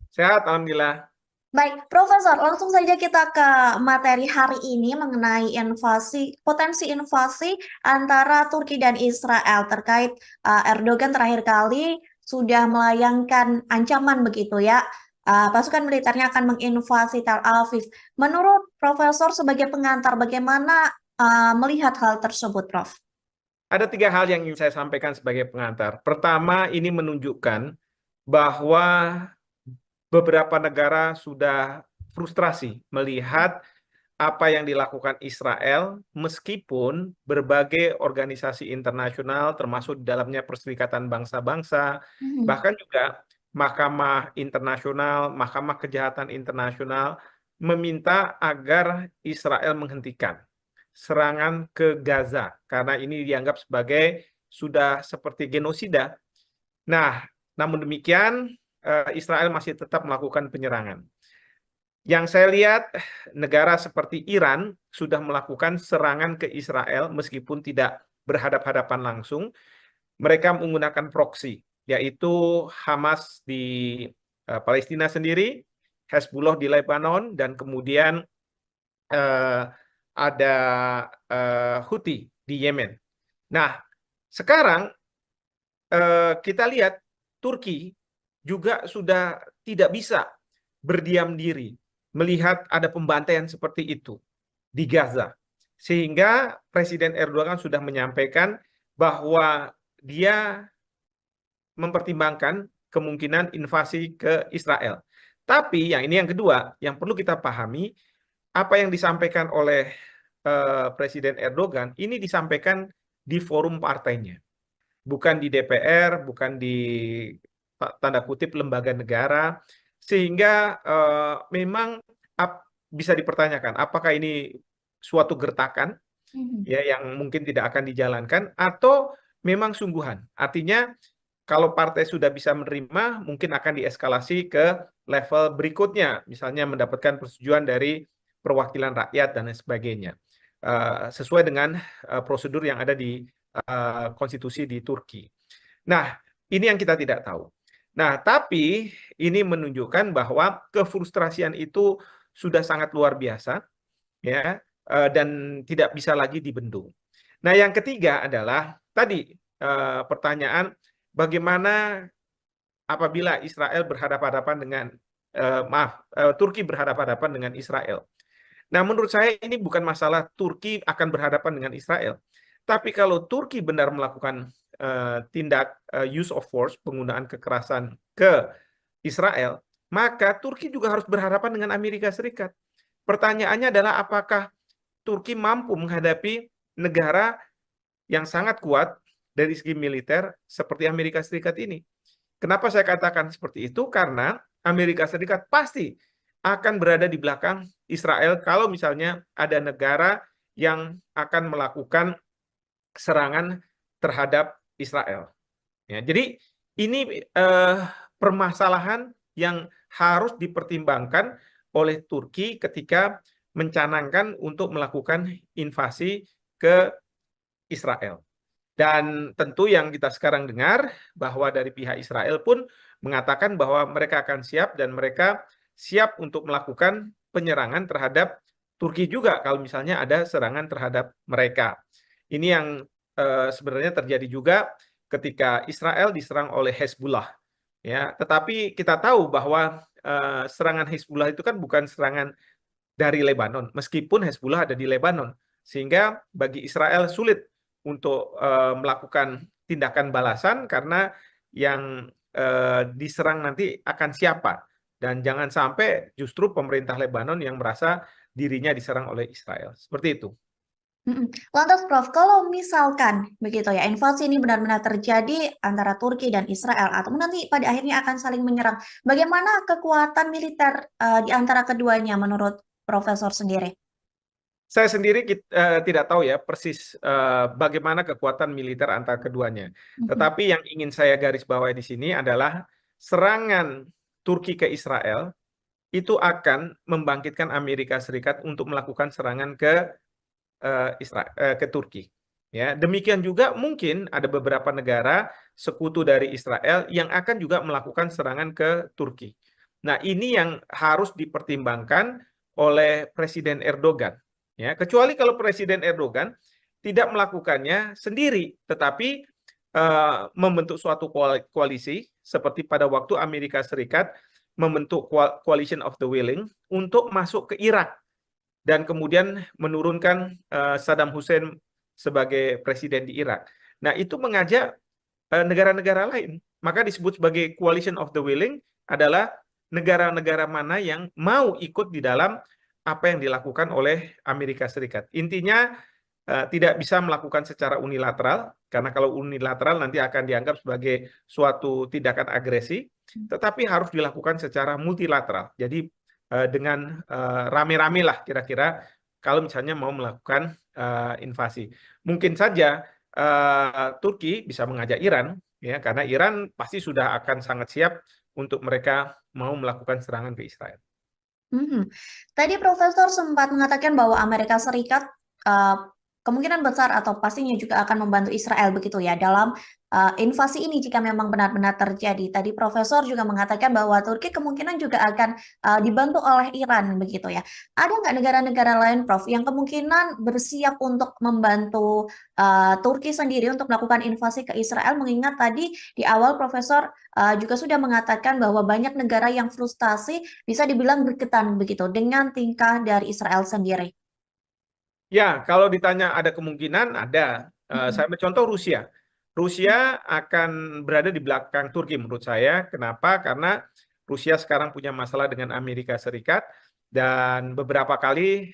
Sehat, Alhamdulillah. Baik, Profesor, langsung saja kita ke materi hari ini mengenai potensi invasi antara Turki dan Israel terkait Erdogan terakhir kali sudah melayangkan ancaman begitu ya. Pasukan militernya akan menginvasi Tel Aviv. Menurut Profesor sebagai pengantar, bagaimana melihat hal tersebut, Prof? Ada 3 hal yang ingin saya sampaikan sebagai pengantar. Pertama, ini menunjukkan bahwa beberapa negara sudah frustrasi melihat apa yang dilakukan Israel, meskipun berbagai organisasi internasional, termasuk di dalamnya Perserikatan Bangsa-Bangsa, bahkan juga Mahkamah Internasional, Mahkamah Kejahatan Internasional, meminta agar Israel menghentikan serangan ke Gaza, karena ini dianggap sebagai sudah seperti genosida. Nah, namun demikian, Israel masih tetap melakukan penyerangan. Yang saya lihat, negara seperti Iran sudah melakukan serangan ke Israel meskipun tidak berhadap-hadapan langsung. Mereka menggunakan proksi, yaitu Hamas di Palestina sendiri, Hezbollah di Lebanon, dan kemudian ada Houthi di Yemen. Nah, sekarang kita lihat Turki juga sudah tidak bisa berdiam diri melihat ada pembantaian seperti itu di Gaza. Sehingga Presiden Erdogan sudah menyampaikan bahwa dia mempertimbangkan kemungkinan invasi ke Israel. Tapi yang ini yang kedua, yang perlu kita pahami, apa yang disampaikan oleh Presiden Erdogan, ini disampaikan di forum partainya, bukan di DPR, bukan di tanda kutip lembaga negara, sehingga memang bisa dipertanyakan apakah ini suatu gertakan Mhm. ya yang mungkin tidak akan dijalankan atau memang sungguhan. Artinya kalau partai sudah bisa menerima, mungkin akan dieskalasi ke level berikutnya, misalnya mendapatkan persetujuan dari perwakilan rakyat dan lain sebagainya, sesuai dengan prosedur yang ada di konstitusi di Turki. Nah, ini yang kita tidak tahu. Nah, tapi ini menunjukkan bahwa kefrustrasian itu sudah sangat luar biasa, ya, dan tidak bisa lagi dibendung. Nah, yang ketiga adalah tadi pertanyaan bagaimana apabila Israel berhadapan-hadapan dengan Turki berhadapan-hadapan dengan Israel. Nah, menurut saya ini bukan masalah Turki akan berhadapan dengan Israel, tapi kalau Turki benar melakukan tindak use of force, penggunaan kekerasan ke Israel, maka Turki juga harus berhadapan dengan Amerika Serikat. Pertanyaannya adalah apakah Turki mampu menghadapi negara yang sangat kuat dari segi militer seperti Amerika Serikat ini. Kenapa saya katakan seperti itu? Karena Amerika Serikat pasti akan berada di belakang Israel kalau misalnya ada negara yang akan melakukan serangan terhadap Israel. Ya, jadi ini permasalahan yang harus dipertimbangkan oleh Turki ketika mencanangkan untuk melakukan invasi ke Israel. Dan tentu yang kita sekarang dengar bahwa dari pihak Israel pun mengatakan bahwa mereka akan siap dan mereka siap untuk melakukan penyerangan terhadap Turki juga kalau misalnya ada serangan terhadap mereka. Ini yang sebenarnya terjadi juga ketika Israel diserang oleh Hezbollah. Ya, tetapi kita tahu bahwa serangan Hezbollah itu kan bukan serangan dari Lebanon, meskipun Hezbollah ada di Lebanon, sehingga bagi Israel sulit untuk melakukan tindakan balasan karena yang diserang nanti akan siapa, dan jangan sampai justru pemerintah Lebanon yang merasa dirinya diserang oleh Israel. Seperti itu. Mhm. Lantas Prof, kalau misalkan begitu ya, invasi ini benar-benar terjadi antara Turki dan Israel atau nanti pada akhirnya akan saling menyerang, bagaimana kekuatan militer di antara keduanya menurut Profesor sendiri? Saya sendiri tidak tahu ya persis bagaimana kekuatan militer antara keduanya. Mhm. Tetapi yang ingin saya garis bawahi di sini adalah serangan Turki ke Israel itu akan membangkitkan Amerika Serikat untuk melakukan serangan ke ke Turki. Ya, demikian juga mungkin ada beberapa negara sekutu dari Israel yang akan juga melakukan serangan ke Turki. Nah, ini yang harus dipertimbangkan oleh Presiden Erdogan. Ya, kecuali kalau Presiden Erdogan tidak melakukannya sendiri, tetapi membentuk suatu koalisi seperti pada waktu Amerika Serikat membentuk Coalition of the Willing untuk masuk ke Irak dan kemudian menurunkan Saddam Hussein sebagai presiden di Irak. Nah, itu mengajak negara-negara lain. Maka disebut sebagai Coalition of the Willing adalah negara-negara mana yang mau ikut di dalam apa yang dilakukan oleh Amerika Serikat. Intinya tidak bisa melakukan secara unilateral, karena kalau unilateral nanti akan dianggap sebagai suatu tindakan agresi, tetapi harus dilakukan secara multilateral. Jadi dengan rame-rame lah kira-kira kalau misalnya mau melakukan invasi. Mungkin saja Turki bisa mengajak Iran, ya, karena Iran pasti sudah akan sangat siap untuk mereka mau melakukan serangan ke Israel. Mhm. Tadi Profesor sempat mengatakan bahwa Amerika Serikat uh, kemungkinan besar atau pastinya juga akan membantu Israel begitu ya dalam invasi ini jika memang benar-benar terjadi. Tadi Profesor juga mengatakan bahwa Turki kemungkinan juga akan dibantu oleh Iran begitu ya. Ada nggak negara-negara lain, Prof, yang kemungkinan bersiap untuk membantu Turki sendiri untuk melakukan invasi ke Israel? Mengingat tadi di awal Profesor juga sudah mengatakan bahwa banyak negara yang frustasi bisa dibilang bergetan begitu dengan tingkah dari Israel sendiri. Ya, kalau ditanya ada kemungkinan, ada. Mhm. Saya ambil contoh Rusia. Rusia akan berada di belakang Turki menurut saya. Kenapa? Karena Rusia sekarang punya masalah dengan Amerika Serikat dan beberapa kali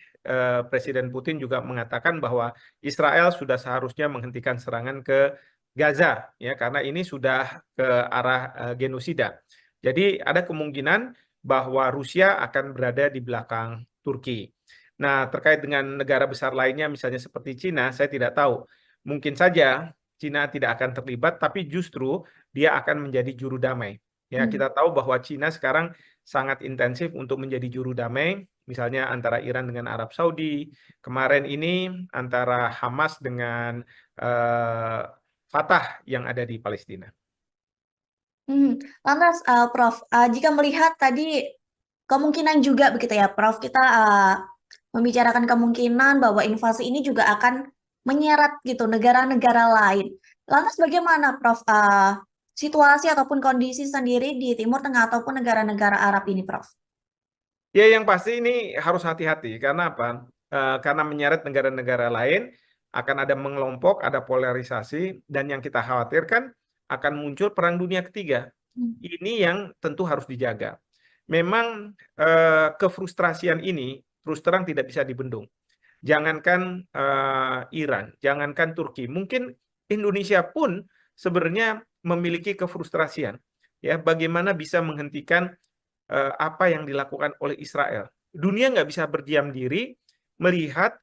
Presiden Putin juga mengatakan bahwa Israel sudah seharusnya menghentikan serangan ke Gaza, ya, karena ini sudah ke arah genosida. Jadi ada kemungkinan bahwa Rusia akan berada di belakang Turki. Nah, terkait dengan negara besar lainnya, misalnya seperti Cina, saya tidak tahu. Mungkin saja Cina tidak akan terlibat, tapi justru dia akan menjadi juru damai. Ya, Hmm. kita tahu bahwa Cina sekarang sangat intensif untuk menjadi juru damai, misalnya antara Iran dengan Arab Saudi, kemarin ini antara Hamas dengan eh, Fatah yang ada di Palestina. Lantas, Prof, jika melihat tadi kemungkinan juga begitu ya, Prof, kita membicarakan kemungkinan bahwa invasi ini juga akan menyeret gitu negara-negara lain. Lantas bagaimana, Prof, situasi ataupun kondisi sendiri di Timur Tengah ataupun negara-negara Arab ini, Prof? Ya, yang pasti ini harus hati-hati. Karena apa? Karena menyeret negara-negara lain, akan ada mengelompok, ada polarisasi, dan yang kita khawatirkan akan muncul perang dunia ketiga. Hmm. Ini yang tentu harus dijaga. Memang kefrustrasian ini terus terang tidak bisa dibendung. Jangankan Iran, jangankan Turki, mungkin Indonesia pun sebenarnya memiliki kefrustrasian. Ya, bagaimana bisa menghentikan apa yang dilakukan oleh Israel. Dunia nggak bisa berdiam diri melihat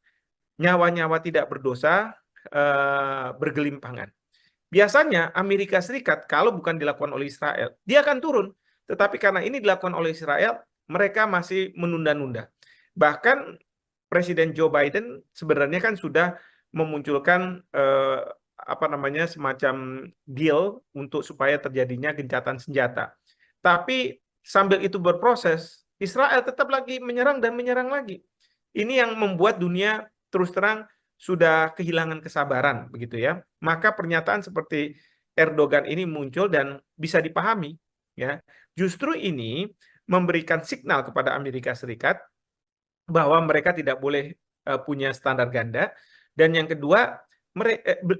nyawa-nyawa tidak berdosa bergelimpangan. Biasanya Amerika Serikat kalau bukan dilakukan oleh Israel, dia akan turun. Tetapi karena ini dilakukan oleh Israel, mereka masih menunda-nunda. Bahkan Presiden Joe Biden sebenarnya kan sudah memunculkan apa namanya semacam deal untuk supaya terjadinya gencatan senjata. Tapi sambil itu berproses, Israel tetap lagi menyerang dan menyerang lagi. Ini yang membuat dunia terus terang sudah kehilangan kesabaran, begitu ya. Maka pernyataan seperti Erdogan ini muncul dan bisa dipahami, ya. Justru ini memberikan signal kepada Amerika Serikat bahwa mereka tidak boleh punya standar ganda, dan yang kedua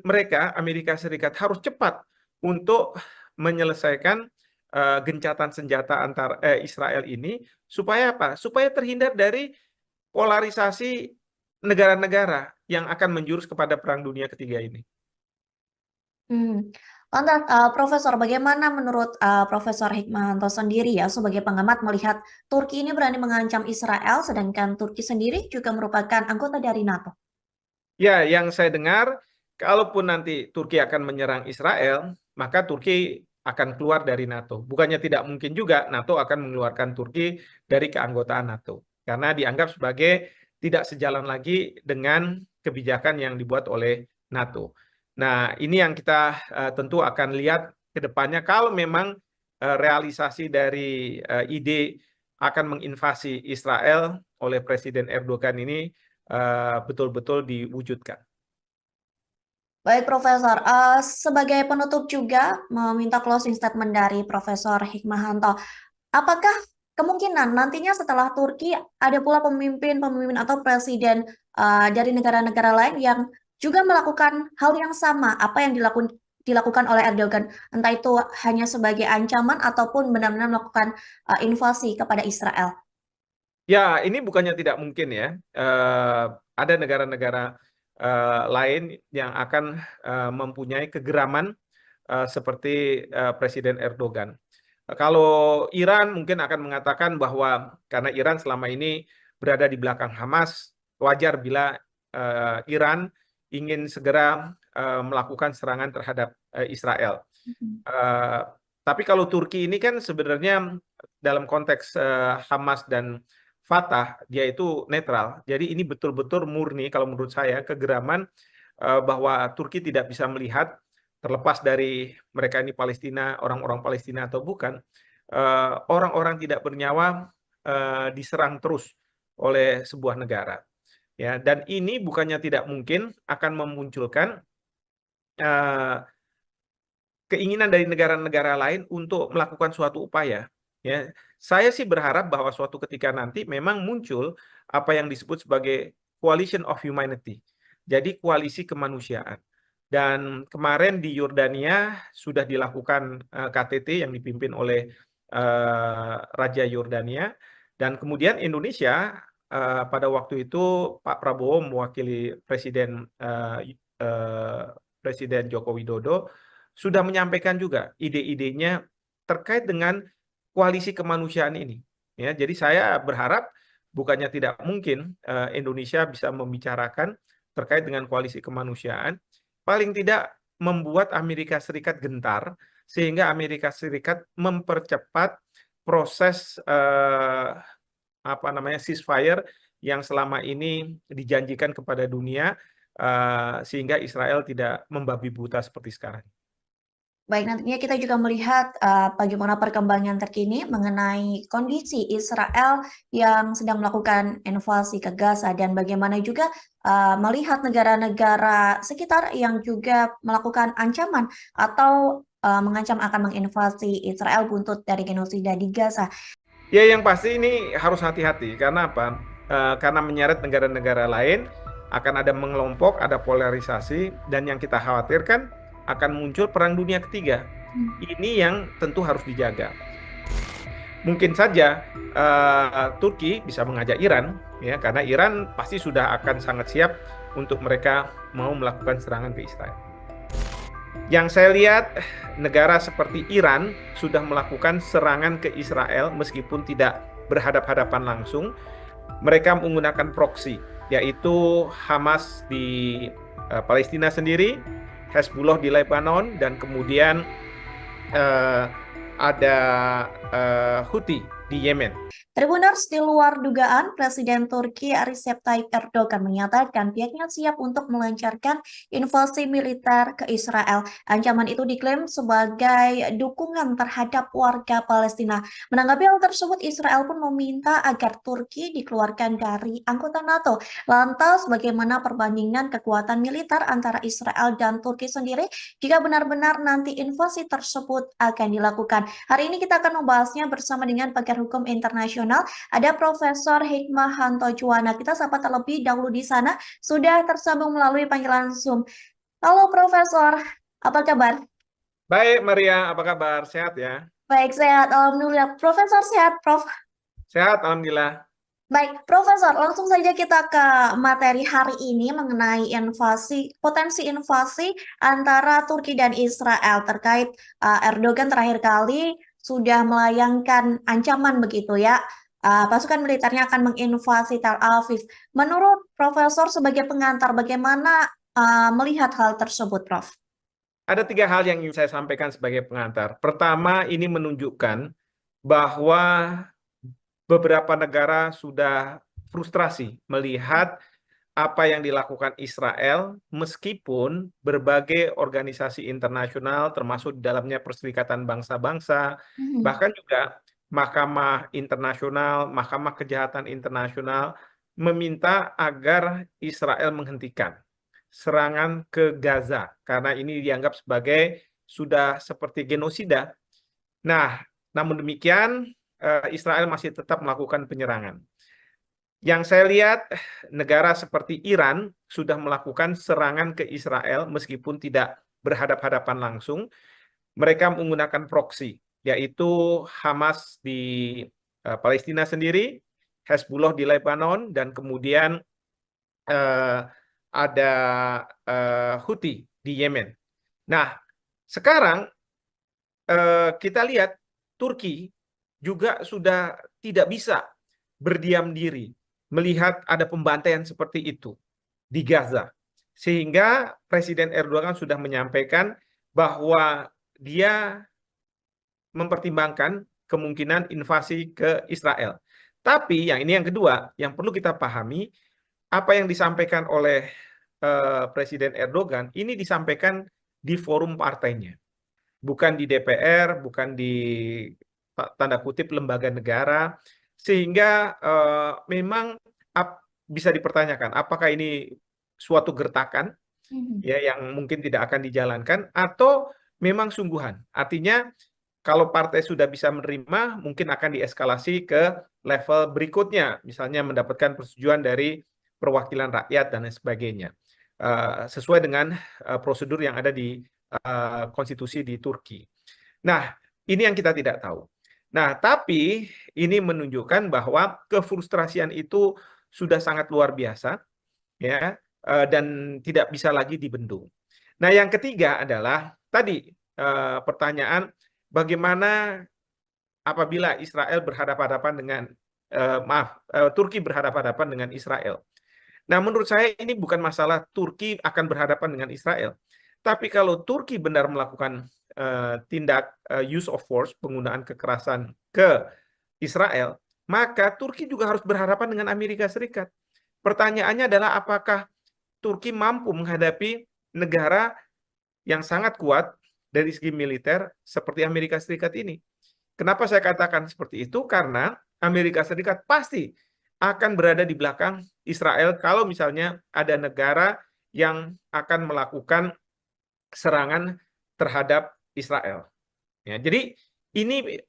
mereka Amerika Serikat harus cepat untuk menyelesaikan gencatan senjata antar Israel ini supaya apa? Supaya terhindar dari polarisasi negara-negara yang akan menjurus kepada Perang Dunia Ketiga ini. Hmm. Lantas, Profesor, bagaimana menurut Profesor Hikmahanto sendiri ya sebagai pengamat melihat Turki ini berani mengancam Israel, sedangkan Turki sendiri juga merupakan anggota dari NATO? Ya, yang saya dengar, kalaupun nanti Turki akan menyerang Israel, maka Turki akan keluar dari NATO. Bukannya tidak mungkin juga NATO akan mengeluarkan Turki dari keanggotaan NATO. Karena dianggap sebagai tidak sejalan lagi dengan kebijakan yang dibuat oleh NATO. Nah, ini yang kita tentu akan lihat ke depannya. Kalau memang realisasi dari ide akan menginvasi Israel oleh Presiden Erdogan ini betul-betul diwujudkan. Baik, Profesor. Sebagai penutup juga meminta closing statement dari Profesor Hikmahanto. Apakah kemungkinan nantinya setelah Turki ada pula pemimpin-pemimpin atau presiden dari negara-negara lain yang juga melakukan hal yang sama apa yang dilakukan oleh Erdogan, entah itu hanya sebagai ancaman ataupun benar-benar melakukan invasi kepada Israel? Ya, ini bukannya tidak mungkin ya. Ada negara-negara lain yang akan mempunyai kegeraman seperti Presiden Erdogan. Kalau Iran mungkin akan mengatakan bahwa karena Iran selama ini berada di belakang Hamas, wajar bila Iran ingin segera melakukan serangan terhadap Israel. Eh, tapi kalau Turki ini kan sebenarnya dalam konteks Hamas dan Fatah, dia itu netral. Jadi ini betul-betul murni kalau menurut saya kegeraman bahwa Turki tidak bisa melihat terlepas dari mereka ini Palestina, orang-orang Palestina atau bukan, orang-orang tidak bernyawa diserang terus oleh sebuah negara. Ya, dan ini bukannya tidak mungkin akan memunculkan eh, keinginan dari negara-negara lain untuk melakukan suatu upaya. Ya, saya sih berharap bahwa suatu ketika nanti memang muncul apa yang disebut sebagai coalition of humanity. Jadi koalisi kemanusiaan. Dan kemarin di Yordania sudah dilakukan KTT yang dipimpin oleh Raja Yordania. Dan kemudian Indonesia pada waktu itu Pak Prabowo mewakili Presiden Joko Widodo sudah menyampaikan juga ide-idenya terkait dengan koalisi kemanusiaan ini. Ya, jadi saya berharap bukannya tidak mungkin Indonesia bisa membicarakan terkait dengan koalisi kemanusiaan, paling tidak membuat Amerika Serikat gentar sehingga Amerika Serikat mempercepat proses ceasefire yang selama ini dijanjikan kepada dunia sehingga Israel tidak membabi buta seperti sekarang. Baik, nantinya kita juga melihat bagaimana perkembangan terkini mengenai kondisi Israel yang sedang melakukan invasi ke Gaza dan bagaimana juga melihat negara-negara sekitar yang juga melakukan ancaman atau mengancam akan menginvasi Israel buntut dari genosida di Gaza. Ya, yang pasti ini harus hati-hati. Karena apa? Karena menyeret negara-negara lain, akan ada mengelompok, ada polarisasi, dan yang kita khawatirkan akan muncul perang dunia ketiga. Ini yang tentu harus dijaga. Mungkin saja Turki bisa mengajak Iran, ya, karena Iran pasti sudah akan sangat siap untuk mereka mau melakukan serangan ke Israel. Yang saya lihat, negara seperti Iran sudah melakukan serangan ke Israel meskipun tidak berhadap-hadapan langsung. Mereka menggunakan proksi, yaitu Hamas di Palestina sendiri, Hezbollah di Lebanon, dan kemudian ada Houthi di Yemen. Tribuners, di luar dugaan, Presiden Turki Recep Tayyip Erdogan menyatakan pihaknya siap untuk melancarkan invasi militer ke Israel. Ancaman itu diklaim sebagai dukungan terhadap warga Palestina. Menanggapi hal tersebut, Israel pun meminta agar Turki dikeluarkan dari anggota NATO. Lantas, bagaimana perbandingan kekuatan militer antara Israel dan Turki sendiri jika benar-benar nanti invasi tersebut akan dilakukan? Hari ini kita akan membahasnya bersama dengan pakar hukum internasional. Ada Profesor Hikmahanto Juwana. Kita sapa terlebih dahulu di sana. Sudah tersambung melalui panggilan Zoom. Halo Profesor, apa kabar? Baik, Maria, apa kabar? Sehat ya? Baik, sehat. Alhamdulillah. Profesor sehat, Prof. Sehat, Alhamdulillah. Baik, Profesor, langsung saja kita ke materi hari ini mengenai potensi invasi antara Turki dan Israel terkait Erdogan terakhir kali sudah melayangkan ancaman begitu ya. Pasukan militernya akan menginvasi Tel Aviv. Menurut Profesor sebagai pengantar, bagaimana melihat hal tersebut, Prof? Ada 3 hal yang ingin saya sampaikan sebagai pengantar. Pertama, ini menunjukkan bahwa beberapa negara sudah frustrasi melihat apa yang dilakukan Israel, meskipun berbagai organisasi internasional, termasuk di dalamnya Perserikatan Bangsa-Bangsa, bahkan juga Mahkamah Internasional, Mahkamah Kejahatan Internasional, meminta agar Israel menghentikan serangan ke Gaza, karena ini dianggap sebagai sudah seperti genosida. Nah, namun demikian, Israel masih tetap melakukan penyerangan. Yang saya lihat, negara seperti Iran sudah melakukan serangan ke Israel meskipun tidak berhadap-hadapan langsung. Mereka menggunakan proksi, yaitu Hamas di Palestina sendiri, Hezbollah di Lebanon, dan kemudian ada Houthi di Yemen. Nah, sekarang kita lihat Turki juga sudah tidak bisa berdiam diri melihat ada pembantaian seperti itu di Gaza. Sehingga Presiden Erdogan sudah menyampaikan bahwa dia mempertimbangkan kemungkinan invasi ke Israel. Tapi yang kedua, yang perlu kita pahami, apa yang disampaikan oleh Presiden Erdogan, ini disampaikan di forum partainya. Bukan di DPR, bukan di tanda kutip lembaga negara, sehingga memang bisa dipertanyakan apakah ini suatu gertakan ya yang mungkin tidak akan dijalankan atau memang sungguhan. Artinya kalau partai sudah bisa menerima, mungkin akan dieskalasi ke level berikutnya, misalnya mendapatkan persetujuan dari perwakilan rakyat dan lain sebagainya, sesuai dengan prosedur yang ada di konstitusi di Turki. Nah, ini yang kita tidak tahu. Nah, tapi ini menunjukkan bahwa kefrustrasian itu sudah sangat luar biasa, ya, dan tidak bisa lagi dibendung. Nah, yang ketiga adalah tadi pertanyaan bagaimana apabila Israel berhadapan-hadapan dengan Turki berhadapan-hadapan dengan Israel. Nah, menurut saya ini bukan masalah Turki akan berhadapan dengan Israel, tapi kalau Turki benar melakukan tindak use of force, penggunaan kekerasan ke Israel, maka Turki juga harus berhadapan dengan Amerika Serikat. Pertanyaannya adalah apakah Turki mampu menghadapi negara yang sangat kuat dari segi militer seperti Amerika Serikat ini. Kenapa saya katakan seperti itu? Karena Amerika Serikat pasti akan berada di belakang Israel kalau misalnya ada negara yang akan melakukan serangan terhadap Israel. Ya, jadi ini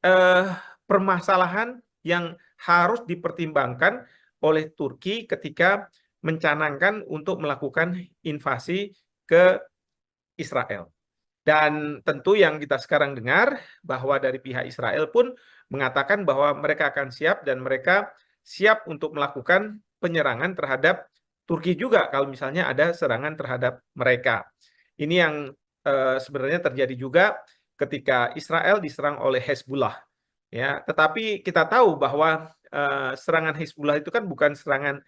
permasalahan yang harus dipertimbangkan oleh Turki ketika mencanangkan untuk melakukan invasi ke Israel. Dan tentu yang kita sekarang dengar bahwa dari pihak Israel pun mengatakan bahwa mereka akan siap dan mereka siap untuk melakukan penyerangan terhadap Turki juga kalau misalnya ada serangan terhadap mereka. Ini yang sebenarnya terjadi juga ketika Israel diserang oleh Hezbollah. Ya, tetapi kita tahu bahwa serangan Hezbollah itu kan bukan serangan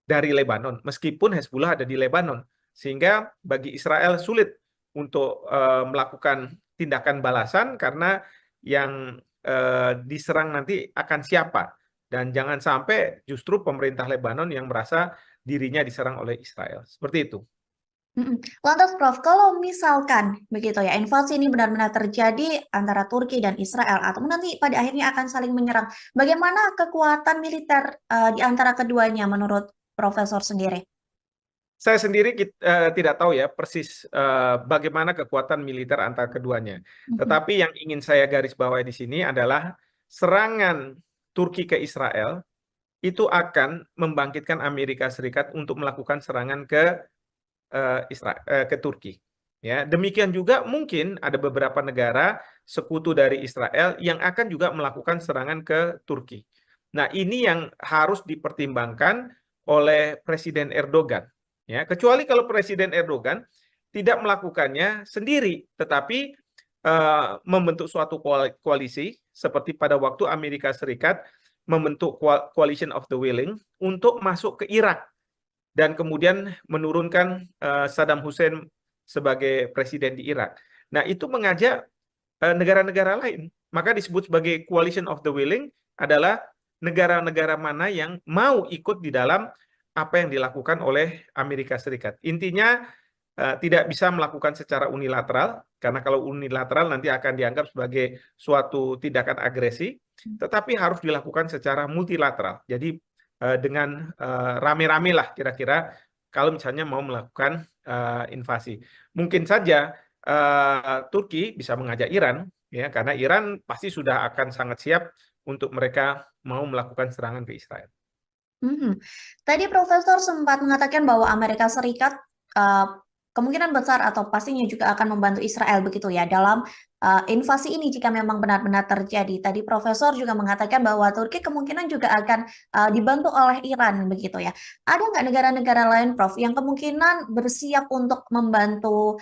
dari Lebanon, meskipun Hezbollah ada di Lebanon, sehingga bagi Israel sulit untuk melakukan tindakan balasan karena yang diserang nanti akan siapa, dan jangan sampai justru pemerintah Lebanon yang merasa dirinya diserang oleh Israel. Seperti itu. Lantas Prof, kalau misalkan begitu ya, invasi ini benar-benar terjadi antara Turki dan Israel, atau nanti pada akhirnya akan saling menyerang, bagaimana kekuatan militer di antara keduanya menurut Profesor sendiri? Saya sendiri tidak tahu ya persis bagaimana kekuatan militer antara keduanya. Tetapi yang ingin saya garis bawahi di sini adalah serangan Turki ke Israel itu akan membangkitkan Amerika Serikat untuk melakukan serangan ke ke Turki. Ya, demikian juga mungkin ada beberapa negara sekutu dari Israel yang akan juga melakukan serangan ke Turki. Nah, ini yang harus dipertimbangkan oleh Presiden Erdogan. Ya, kecuali kalau Presiden Erdogan tidak melakukannya sendiri, tetapi membentuk suatu koalisi seperti pada waktu Amerika Serikat membentuk Coalition of the Willing untuk masuk ke Irak dan kemudian menurunkan Saddam Hussein sebagai presiden di Irak. Nah, itu mengajak negara-negara lain. Maka disebut sebagai Coalition of the Willing adalah negara-negara mana yang mau ikut di dalam apa yang dilakukan oleh Amerika Serikat. Intinya tidak bisa melakukan secara unilateral, karena kalau unilateral nanti akan dianggap sebagai suatu tindakan agresi, tetapi harus dilakukan secara multilateral. Jadi dengan rame-rame lah kira-kira kalau misalnya mau melakukan invasi. Mungkin saja Turki bisa mengajak Iran, ya, karena Iran pasti sudah akan sangat siap untuk mereka mau melakukan serangan ke Israel. Tadi Profesor sempat mengatakan bahwa Amerika Serikat kemungkinan besar atau pastinya juga akan membantu Israel begitu ya dalam invasi ini jika memang benar-benar terjadi. Tadi Profesor juga mengatakan bahwa Turki kemungkinan juga akan dibantu oleh Iran begitu ya. Ada nggak negara-negara lain, Prof, yang kemungkinan bersiap untuk membantu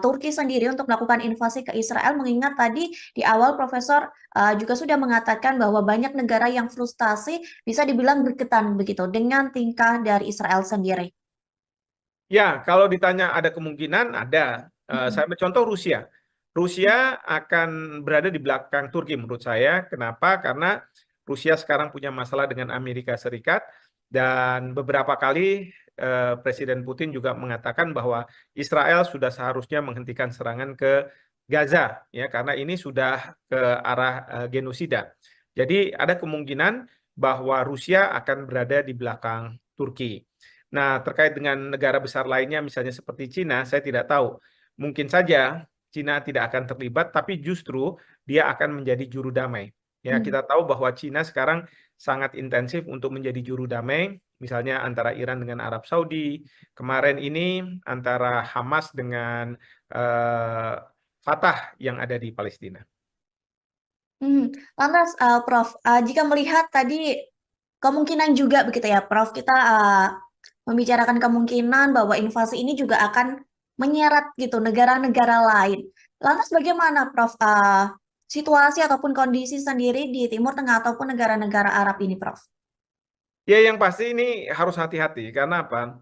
Turki sendiri untuk melakukan invasi ke Israel? Mengingat tadi di awal Profesor juga sudah mengatakan bahwa banyak negara yang frustasi bisa dibilang berketan begitu dengan tingkah dari Israel sendiri. Ya, kalau ditanya ada kemungkinan, ada. Saya ambil contoh Rusia. Rusia akan berada di belakang Turki menurut saya. Kenapa? Karena Rusia sekarang punya masalah dengan Amerika Serikat dan beberapa kali Presiden Putin juga mengatakan bahwa Israel sudah seharusnya menghentikan serangan ke Gaza, ya, karena ini sudah ke arah genosida. Jadi ada kemungkinan bahwa Rusia akan berada di belakang Turki. Nah, terkait dengan negara besar lainnya, misalnya seperti Cina, saya tidak tahu. Mungkin saja Cina tidak akan terlibat, tapi justru dia akan menjadi juru damai. Ya, kita tahu bahwa Cina sekarang sangat intensif untuk menjadi juru damai, misalnya antara Iran dengan Arab Saudi, kemarin ini antara Hamas dengan Fatah yang ada di Palestina. Lantas, Prof, jika melihat tadi kemungkinan juga begitu ya, Prof. Kita membicarakan kemungkinan bahwa invasi ini juga akan menyeret gitu negara-negara lain. Lantas bagaimana, Prof. Situasi ataupun kondisi sendiri di Timur Tengah ataupun negara-negara Arab ini, Prof? Ya, yang pasti ini harus hati-hati. Karena apa?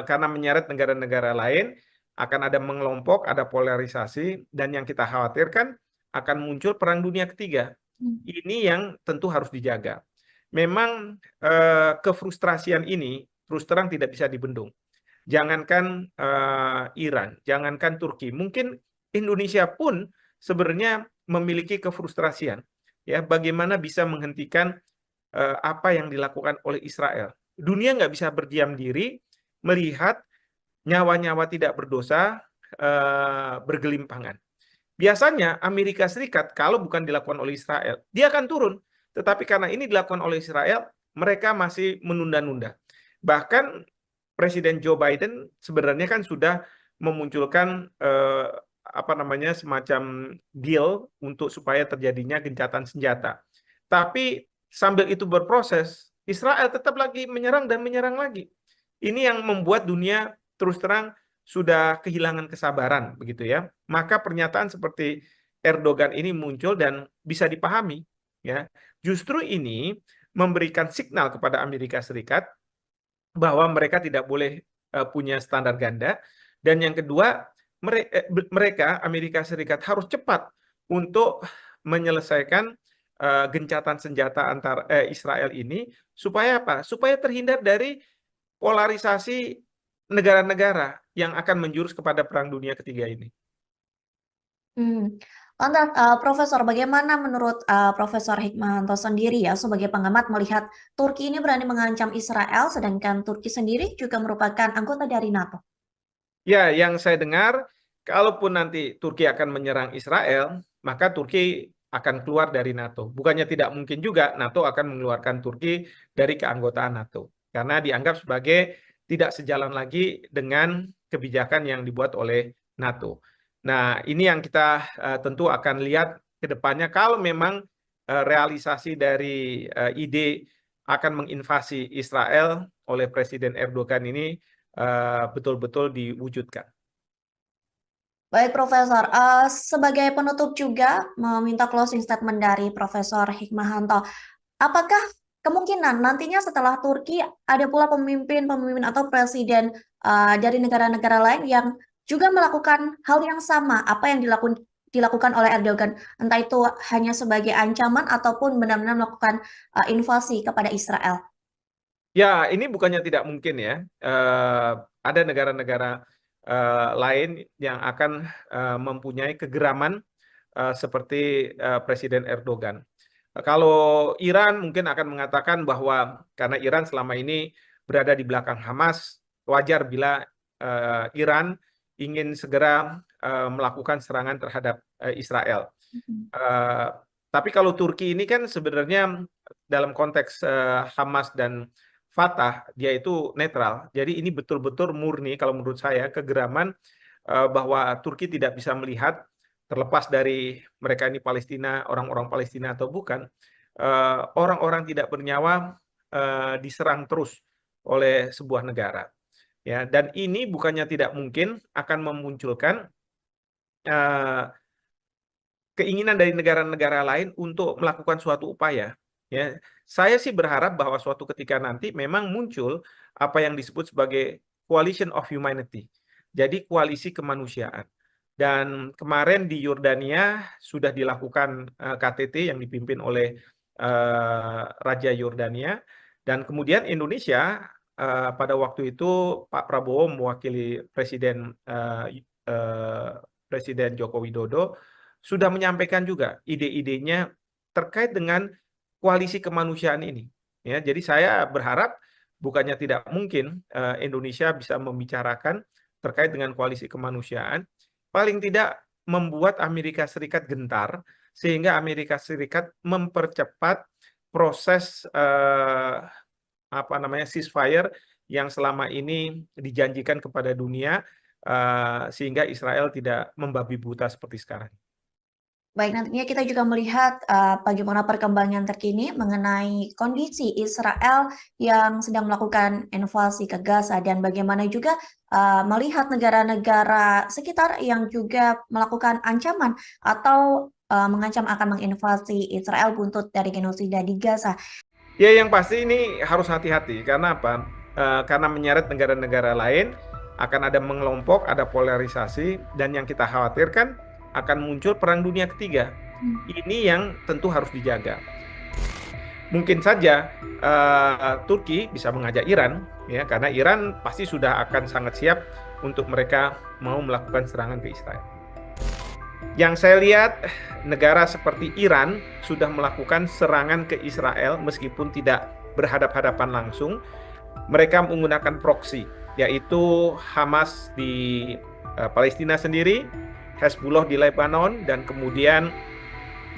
Karena menyeret negara-negara lain, akan ada mengelompok, ada polarisasi, dan yang kita khawatirkan akan muncul perang dunia ketiga. Ini yang tentu harus dijaga. Memang kefrustrasian ini terus terang tidak bisa dibendung. Jangankan Iran, jangankan Turki, mungkin Indonesia pun sebenarnya memiliki kefrustrasian. Ya, bagaimana bisa menghentikan apa yang dilakukan oleh Israel. Dunia nggak bisa berdiam diri melihat nyawa-nyawa tidak berdosa bergelimpangan. Biasanya Amerika Serikat kalau bukan dilakukan oleh Israel, dia akan turun. Tetapi karena ini dilakukan oleh Israel, mereka masih menunda-nunda. Bahkan Presiden Joe Biden sebenarnya kan sudah memunculkan apa namanya semacam deal untuk supaya terjadinya gencatan senjata. Tapi sambil itu berproses, Israel tetap lagi menyerang dan menyerang lagi. Ini yang membuat dunia terus terang sudah kehilangan kesabaran, begitu ya. Maka pernyataan seperti Erdogan ini muncul dan bisa dipahami, ya. Justru ini memberikan signal kepada Amerika Serikat bahwa mereka tidak boleh punya standar ganda, dan yang kedua mereka Amerika Serikat harus cepat untuk menyelesaikan gencatan senjata antar Israel ini supaya apa? Supaya terhindar dari polarisasi negara-negara yang akan menjurus kepada Perang Dunia Ketiga ini. Lantas, Profesor, bagaimana menurut Profesor Hikmahanto sendiri ya sebagai pengamat melihat Turki ini berani mengancam Israel, sedangkan Turki sendiri juga merupakan anggota dari NATO? Ya, yang saya dengar, kalaupun nanti Turki akan menyerang Israel, maka Turki akan keluar dari NATO. Bukannya tidak mungkin juga NATO akan mengeluarkan Turki dari keanggotaan NATO. Karena dianggap sebagai tidak sejalan lagi dengan kebijakan yang dibuat oleh NATO. Nah, ini yang kita tentu akan lihat ke depannya. Kalau memang realisasi dari ide akan menginvasi Israel oleh Presiden Erdogan ini betul-betul diwujudkan. Baik, Profesor. Sebagai penutup juga meminta closing statement dari Profesor Hikmahanto. Apakah kemungkinan nantinya setelah Turki ada pula pemimpin-pemimpin atau presiden dari negara-negara lain yang juga melakukan hal yang sama apa yang dilakukan oleh Erdogan, entah itu hanya sebagai ancaman ataupun benar-benar melakukan invasi kepada Israel? Ya, ini bukannya tidak mungkin ya. Ada negara-negara lain yang akan mempunyai kegeraman seperti Presiden Erdogan. Kalau Iran mungkin akan mengatakan bahwa karena Iran selama ini berada di belakang Hamas, wajar bila Iran ingin segera melakukan serangan terhadap Israel. Eh, tapi kalau Turki ini kan sebenarnya dalam konteks Hamas dan Fatah, dia itu netral. Jadi ini betul-betul murni kalau menurut saya kegeraman bahwa Turki tidak bisa melihat terlepas dari mereka ini Palestina, orang-orang Palestina atau bukan, orang-orang tidak bernyawa diserang terus oleh sebuah negara. Ya, dan ini bukannya tidak mungkin akan memunculkan eh, keinginan dari negara-negara lain untuk melakukan suatu upaya. Ya, saya sih berharap bahwa suatu ketika nanti memang muncul apa yang disebut sebagai coalition of humanity. Jadi koalisi kemanusiaan. Dan kemarin di Yordania sudah dilakukan KTT yang dipimpin oleh Raja Yordania, dan kemudian Indonesia pada waktu itu Pak Prabowo mewakili Presiden Joko Widodo sudah menyampaikan juga ide-idenya terkait dengan koalisi kemanusiaan ini. Ya, jadi saya berharap bukannya tidak mungkin Indonesia bisa membicarakan terkait dengan koalisi kemanusiaan, paling tidak membuat Amerika Serikat gentar sehingga Amerika Serikat mempercepat proses apa namanya ceasefire yang selama ini dijanjikan kepada dunia sehingga Israel tidak membabi buta seperti sekarang. Baik, nantinya kita juga melihat bagaimana perkembangan terkini mengenai kondisi Israel yang sedang melakukan invasi ke Gaza dan bagaimana juga melihat negara-negara sekitar yang juga melakukan ancaman atau mengancam akan menginvasi Israel buntut dari genosida di Gaza. Ya, yang pasti ini harus hati-hati karena apa? Karena menyeret negara-negara lain akan ada mengelompok, ada polarisasi, dan yang kita khawatirkan akan muncul perang dunia ketiga. Ini yang tentu harus dijaga. Mungkin saja Turki bisa mengajak Iran, ya, karena Iran pasti sudah akan sangat siap untuk mereka mau melakukan serangan ke Israel. Yang saya lihat, negara seperti Iran sudah melakukan serangan ke Israel meskipun tidak berhadap-hadapan langsung. Mereka menggunakan proksi, yaitu Hamas di Palestina sendiri, Hezbollah di Lebanon, dan kemudian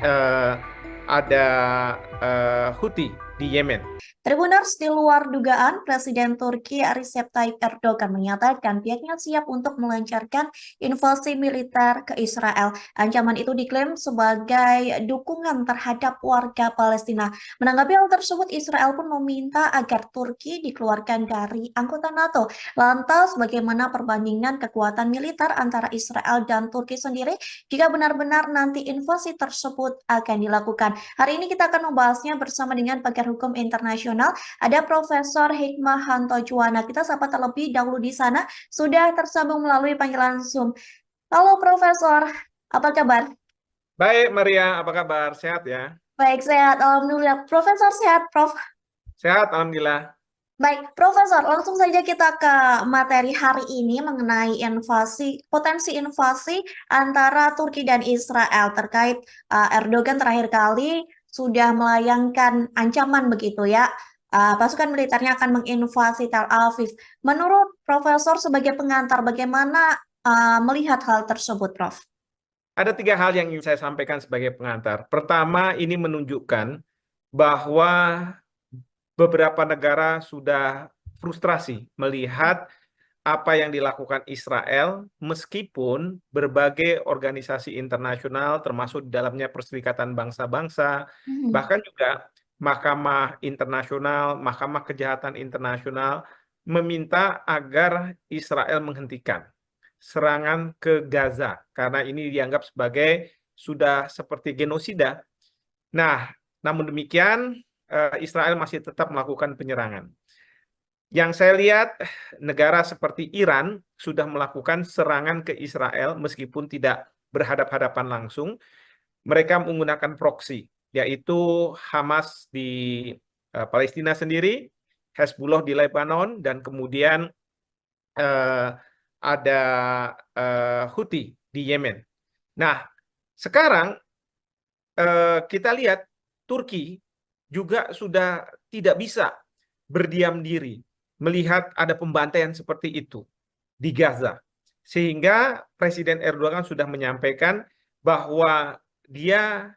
eh, ada Houthi di Yemen. Tribuners, di luar dugaan, Presiden Turki Recep Tayyip Erdogan menyatakan pihaknya siap untuk melancarkan invasi militer ke Israel. Ancaman itu diklaim sebagai dukungan terhadap warga Palestina. Menanggapi hal tersebut, Israel pun meminta agar Turki dikeluarkan dari anggota NATO. Lantas, bagaimana perbandingan kekuatan militer antara Israel dan Turki sendiri jika benar-benar nanti invasi tersebut akan dilakukan? Hari ini kita akan membahasnya bersama dengan pakar hukum internasional. Ada Profesor Hikmahanto Juwana. Kita sapa terlebih dahulu di sana. Sudah tersambung melalui panggilan Zoom. Halo Profesor, apa kabar? Baik, Maria, apa kabar? Sehat ya? Baik, sehat. Alhamdulillah. Profesor sehat, Prof. Sehat, Alhamdulillah. Baik, Profesor, langsung saja kita ke materi hari ini mengenai potensi invasi antara Turki dan Israel terkait Erdogan terakhir kali sudah melayangkan ancaman begitu ya. Pasukan militernya akan menginvasi Tel Aviv. Menurut Profesor sebagai pengantar, bagaimana melihat hal tersebut, Prof? Ada 3 hal yang ingin saya sampaikan sebagai pengantar. Pertama, ini menunjukkan bahwa beberapa negara sudah frustrasi melihat apa yang dilakukan Israel, meskipun berbagai organisasi internasional, termasuk di dalamnya Perserikatan Bangsa-Bangsa, Hmm. bahkan juga Mahkamah Internasional, Mahkamah Kejahatan Internasional, meminta agar Israel menghentikan serangan ke Gaza, karena ini dianggap sebagai sudah seperti genosida. Nah, namun demikian, Israel masih tetap melakukan penyerangan. Yang saya lihat, negara seperti Iran sudah melakukan serangan ke Israel meskipun tidak berhadap-hadapan langsung. Mereka menggunakan proksi, yaitu Hamas di Palestina sendiri, Hezbollah di Lebanon, dan kemudian eh, ada Houthi di Yemen. Nah, sekarang kita lihat Turki juga sudah tidak bisa berdiam diri melihat ada pembantaian seperti itu di Gaza. Sehingga Presiden Erdogan sudah menyampaikan bahwa dia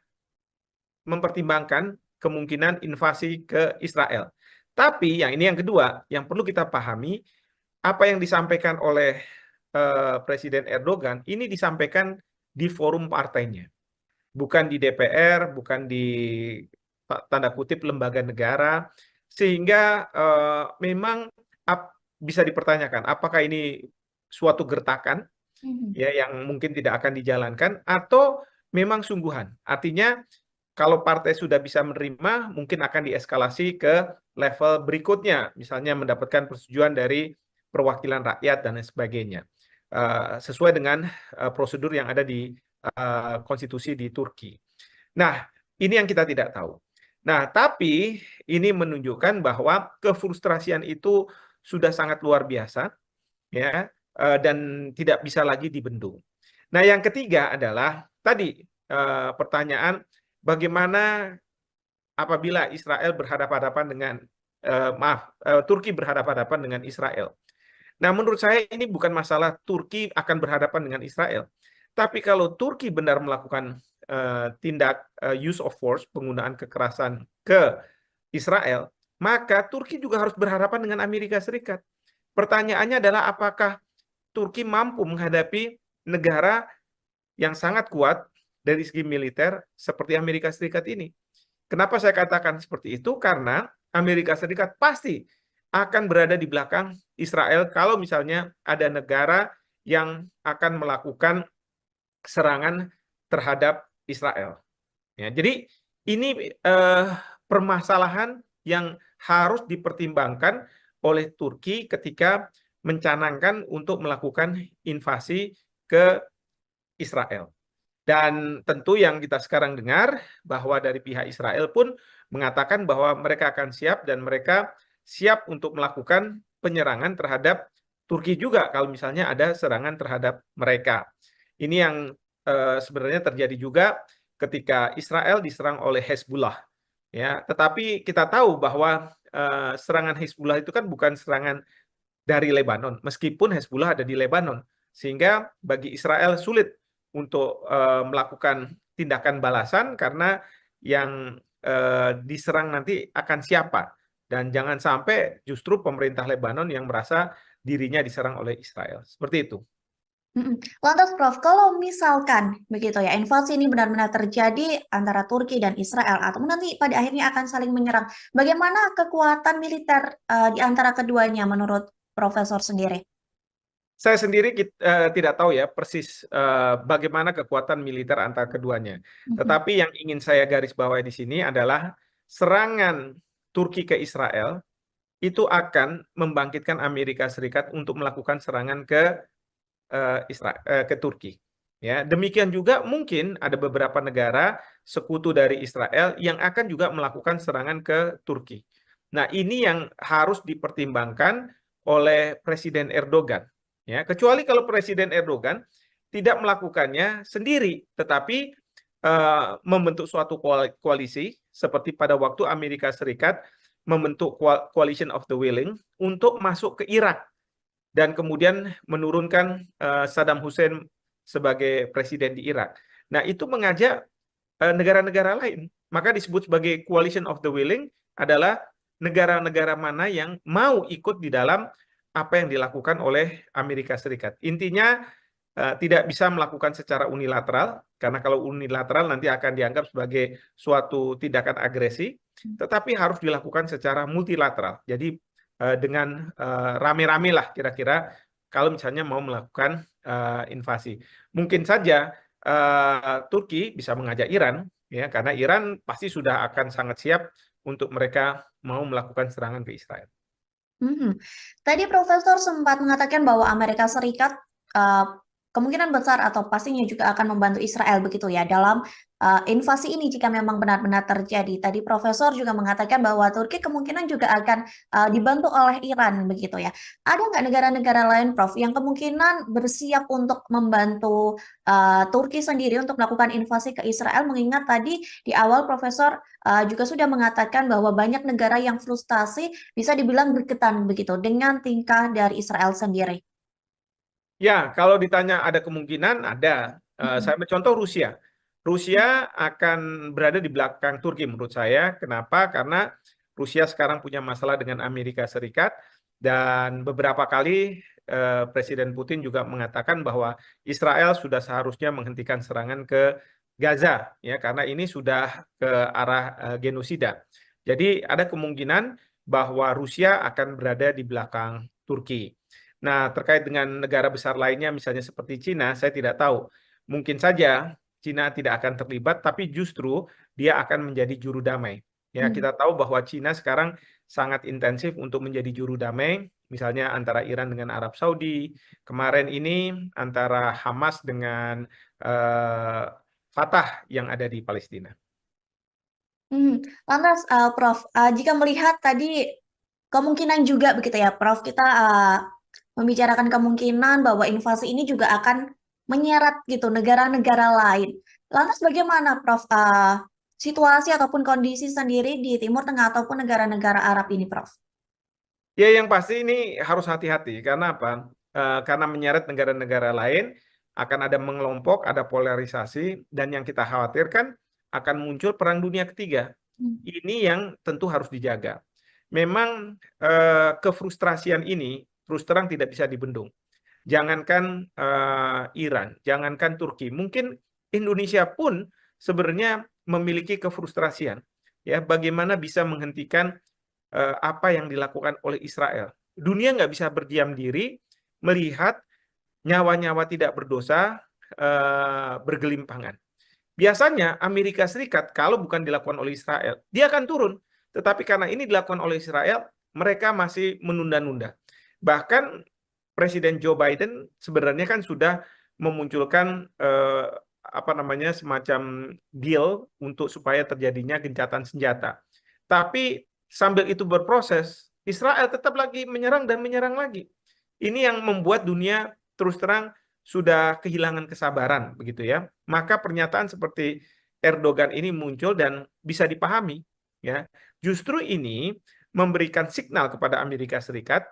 mempertimbangkan kemungkinan invasi ke Israel. Tapi yang ini yang kedua, yang perlu kita pahami, apa yang disampaikan oleh Presiden Erdogan, ini disampaikan di forum partainya, bukan di DPR, bukan di tanda kutip lembaga negara, sehingga memang bisa dipertanyakan apakah ini suatu gertakan Hmm. ya yang mungkin tidak akan dijalankan atau memang sungguhan. Artinya kalau partai sudah bisa menerima, mungkin akan dieskalasi ke level berikutnya, misalnya mendapatkan persetujuan dari perwakilan rakyat dan lain sebagainya, sesuai dengan prosedur yang ada di konstitusi di Turki. Nah, ini yang kita tidak tahu. Nah, tapi ini menunjukkan bahwa kefrustrasian itu sudah sangat luar biasa, ya, dan tidak bisa lagi dibendung. Nah, yang ketiga adalah tadi pertanyaan bagaimana apabila Israel berhadapan-hadapan dengan Turki berhadapan-hadapan dengan Israel. Nah, menurut saya ini bukan masalah Turki akan berhadapan dengan Israel. Tapi kalau Turki benar melakukan tindak use of force, penggunaan kekerasan ke Israel, maka Turki juga harus berhadapan dengan Amerika Serikat. Pertanyaannya adalah apakah Turki mampu menghadapi negara yang sangat kuat, dari segi militer seperti Amerika Serikat ini. Kenapa saya katakan seperti itu? Karena Amerika Serikat pasti akan berada di belakang Israel kalau misalnya ada negara yang akan melakukan serangan terhadap Israel. Ya, jadi ini permasalahan yang harus dipertimbangkan oleh Turki ketika mencanangkan untuk melakukan invasi ke Israel. Dan tentu yang kita sekarang dengar bahwa dari pihak Israel pun mengatakan bahwa mereka akan siap dan mereka siap untuk melakukan penyerangan terhadap Turki juga kalau misalnya ada serangan terhadap mereka. Ini yang sebenarnya terjadi juga ketika Israel diserang oleh Hezbollah. Ya, tetapi kita tahu bahwa serangan Hezbollah itu kan bukan serangan dari Lebanon, meskipun Hezbollah ada di Lebanon, sehingga bagi Israel sulit untuk melakukan tindakan balasan karena yang diserang nanti akan siapa, dan jangan sampai justru pemerintah Lebanon yang merasa dirinya diserang oleh Israel. Seperti itu. Lantas Prof, kalau misalkan begitu ya, invasi ini benar-benar terjadi antara Turki dan Israel, atau nanti pada akhirnya akan saling menyerang, bagaimana kekuatan militer di antara keduanya menurut Profesor sendiri? Saya sendiri tidak tahu ya persis bagaimana kekuatan militer antara keduanya. Tetapi yang ingin saya garis bawahi di sini adalah serangan Turki ke Israel itu akan membangkitkan Amerika Serikat untuk melakukan serangan ke Turki. Ya, demikian juga mungkin ada beberapa negara sekutu dari Israel yang akan juga melakukan serangan ke Turki. Nah, ini yang harus dipertimbangkan oleh Presiden Erdogan. Ya, kecuali kalau Presiden Erdogan tidak melakukannya sendiri, tetapi membentuk suatu koalisi seperti pada waktu Amerika Serikat membentuk Coalition of the Willing untuk masuk ke Irak dan kemudian menurunkan Saddam Hussein sebagai presiden di Irak. Nah, itu mengajak negara-negara lain. Maka disebut sebagai Coalition of the Willing adalah negara-negara mana yang mau ikut di dalam apa yang dilakukan oleh Amerika Serikat. Intinya tidak bisa melakukan secara unilateral, karena kalau unilateral nanti akan dianggap sebagai suatu tindakan agresi, tetapi harus dilakukan secara multilateral. Jadi dengan rame-rame lah kira-kira kalau misalnya mau melakukan invasi. Mungkin saja Turki bisa mengajak Iran, ya, karena Iran pasti sudah akan sangat siap untuk mereka mau melakukan serangan ke Israel. Tadi Profesor sempat mengatakan bahwa Amerika Serikat kemungkinan besar atau pastinya juga akan membantu Israel begitu ya dalam invasi ini jika memang benar-benar terjadi. Tadi Profesor juga mengatakan bahwa Turki kemungkinan juga akan dibantu oleh Iran begitu ya. Ada nggak negara-negara lain, Prof, yang kemungkinan bersiap untuk membantu Turki sendiri untuk melakukan invasi ke Israel? Mengingat tadi di awal Profesor juga sudah mengatakan bahwa banyak negara yang frustasi bisa dibilang bergetan begitu dengan tingkah dari Israel sendiri. Ya, kalau ditanya ada kemungkinan, ada. Saya ambil contoh Rusia. Rusia akan berada di belakang Turki menurut saya. Kenapa? Karena Rusia sekarang punya masalah dengan Amerika Serikat dan beberapa kali Presiden Putin juga mengatakan bahwa Israel sudah seharusnya menghentikan serangan ke Gaza, ya, karena ini sudah ke arah genosida. Jadi ada kemungkinan bahwa Rusia akan berada di belakang Turki. Nah, terkait dengan negara besar lainnya, misalnya seperti Cina, saya tidak tahu. Mungkin saja Cina tidak akan terlibat, tapi justru dia akan menjadi juru damai. Ya, kita tahu bahwa Cina sekarang sangat intensif untuk menjadi juru damai, misalnya antara Iran dengan Arab Saudi, kemarin ini antara Hamas dengan Fatah yang ada di Palestina. Lantas, Prof, jika melihat tadi kemungkinan juga begitu ya, Prof, kita membicarakan kemungkinan bahwa invasi ini juga akan menyeret gitu negara-negara lain. Lantas bagaimana, Prof, situasi ataupun kondisi sendiri di Timur Tengah ataupun negara-negara Arab ini, Prof? Ya, yang pasti ini harus hati-hati. Karena apa? Karena menyeret negara-negara lain, akan ada mengelompok, ada polarisasi, dan yang kita khawatirkan akan muncul perang dunia ketiga. Ini yang tentu harus dijaga. Memang kefrustrasian ini terus terang tidak bisa dibendung. Jangankan Iran, jangankan Turki, mungkin Indonesia pun sebenarnya memiliki kefrustrasian, ya, bagaimana bisa menghentikan apa yang dilakukan oleh Israel. Dunia nggak bisa berdiam diri melihat nyawa-nyawa tidak berdosa bergelimpangan. Biasanya Amerika Serikat kalau bukan dilakukan oleh Israel, dia akan turun. Tetapi karena ini dilakukan oleh Israel, mereka masih menunda-nunda. Bahkan Presiden Joe Biden sebenarnya kan sudah memunculkan apa namanya semacam deal untuk supaya terjadinya gencatan senjata. Tapi sambil itu berproses, Israel tetap lagi menyerang dan menyerang lagi. Ini yang membuat dunia terus terang sudah kehilangan kesabaran, begitu ya. Maka pernyataan seperti Erdogan ini muncul dan bisa dipahami, ya. Justru ini memberikan signal kepada Amerika Serikat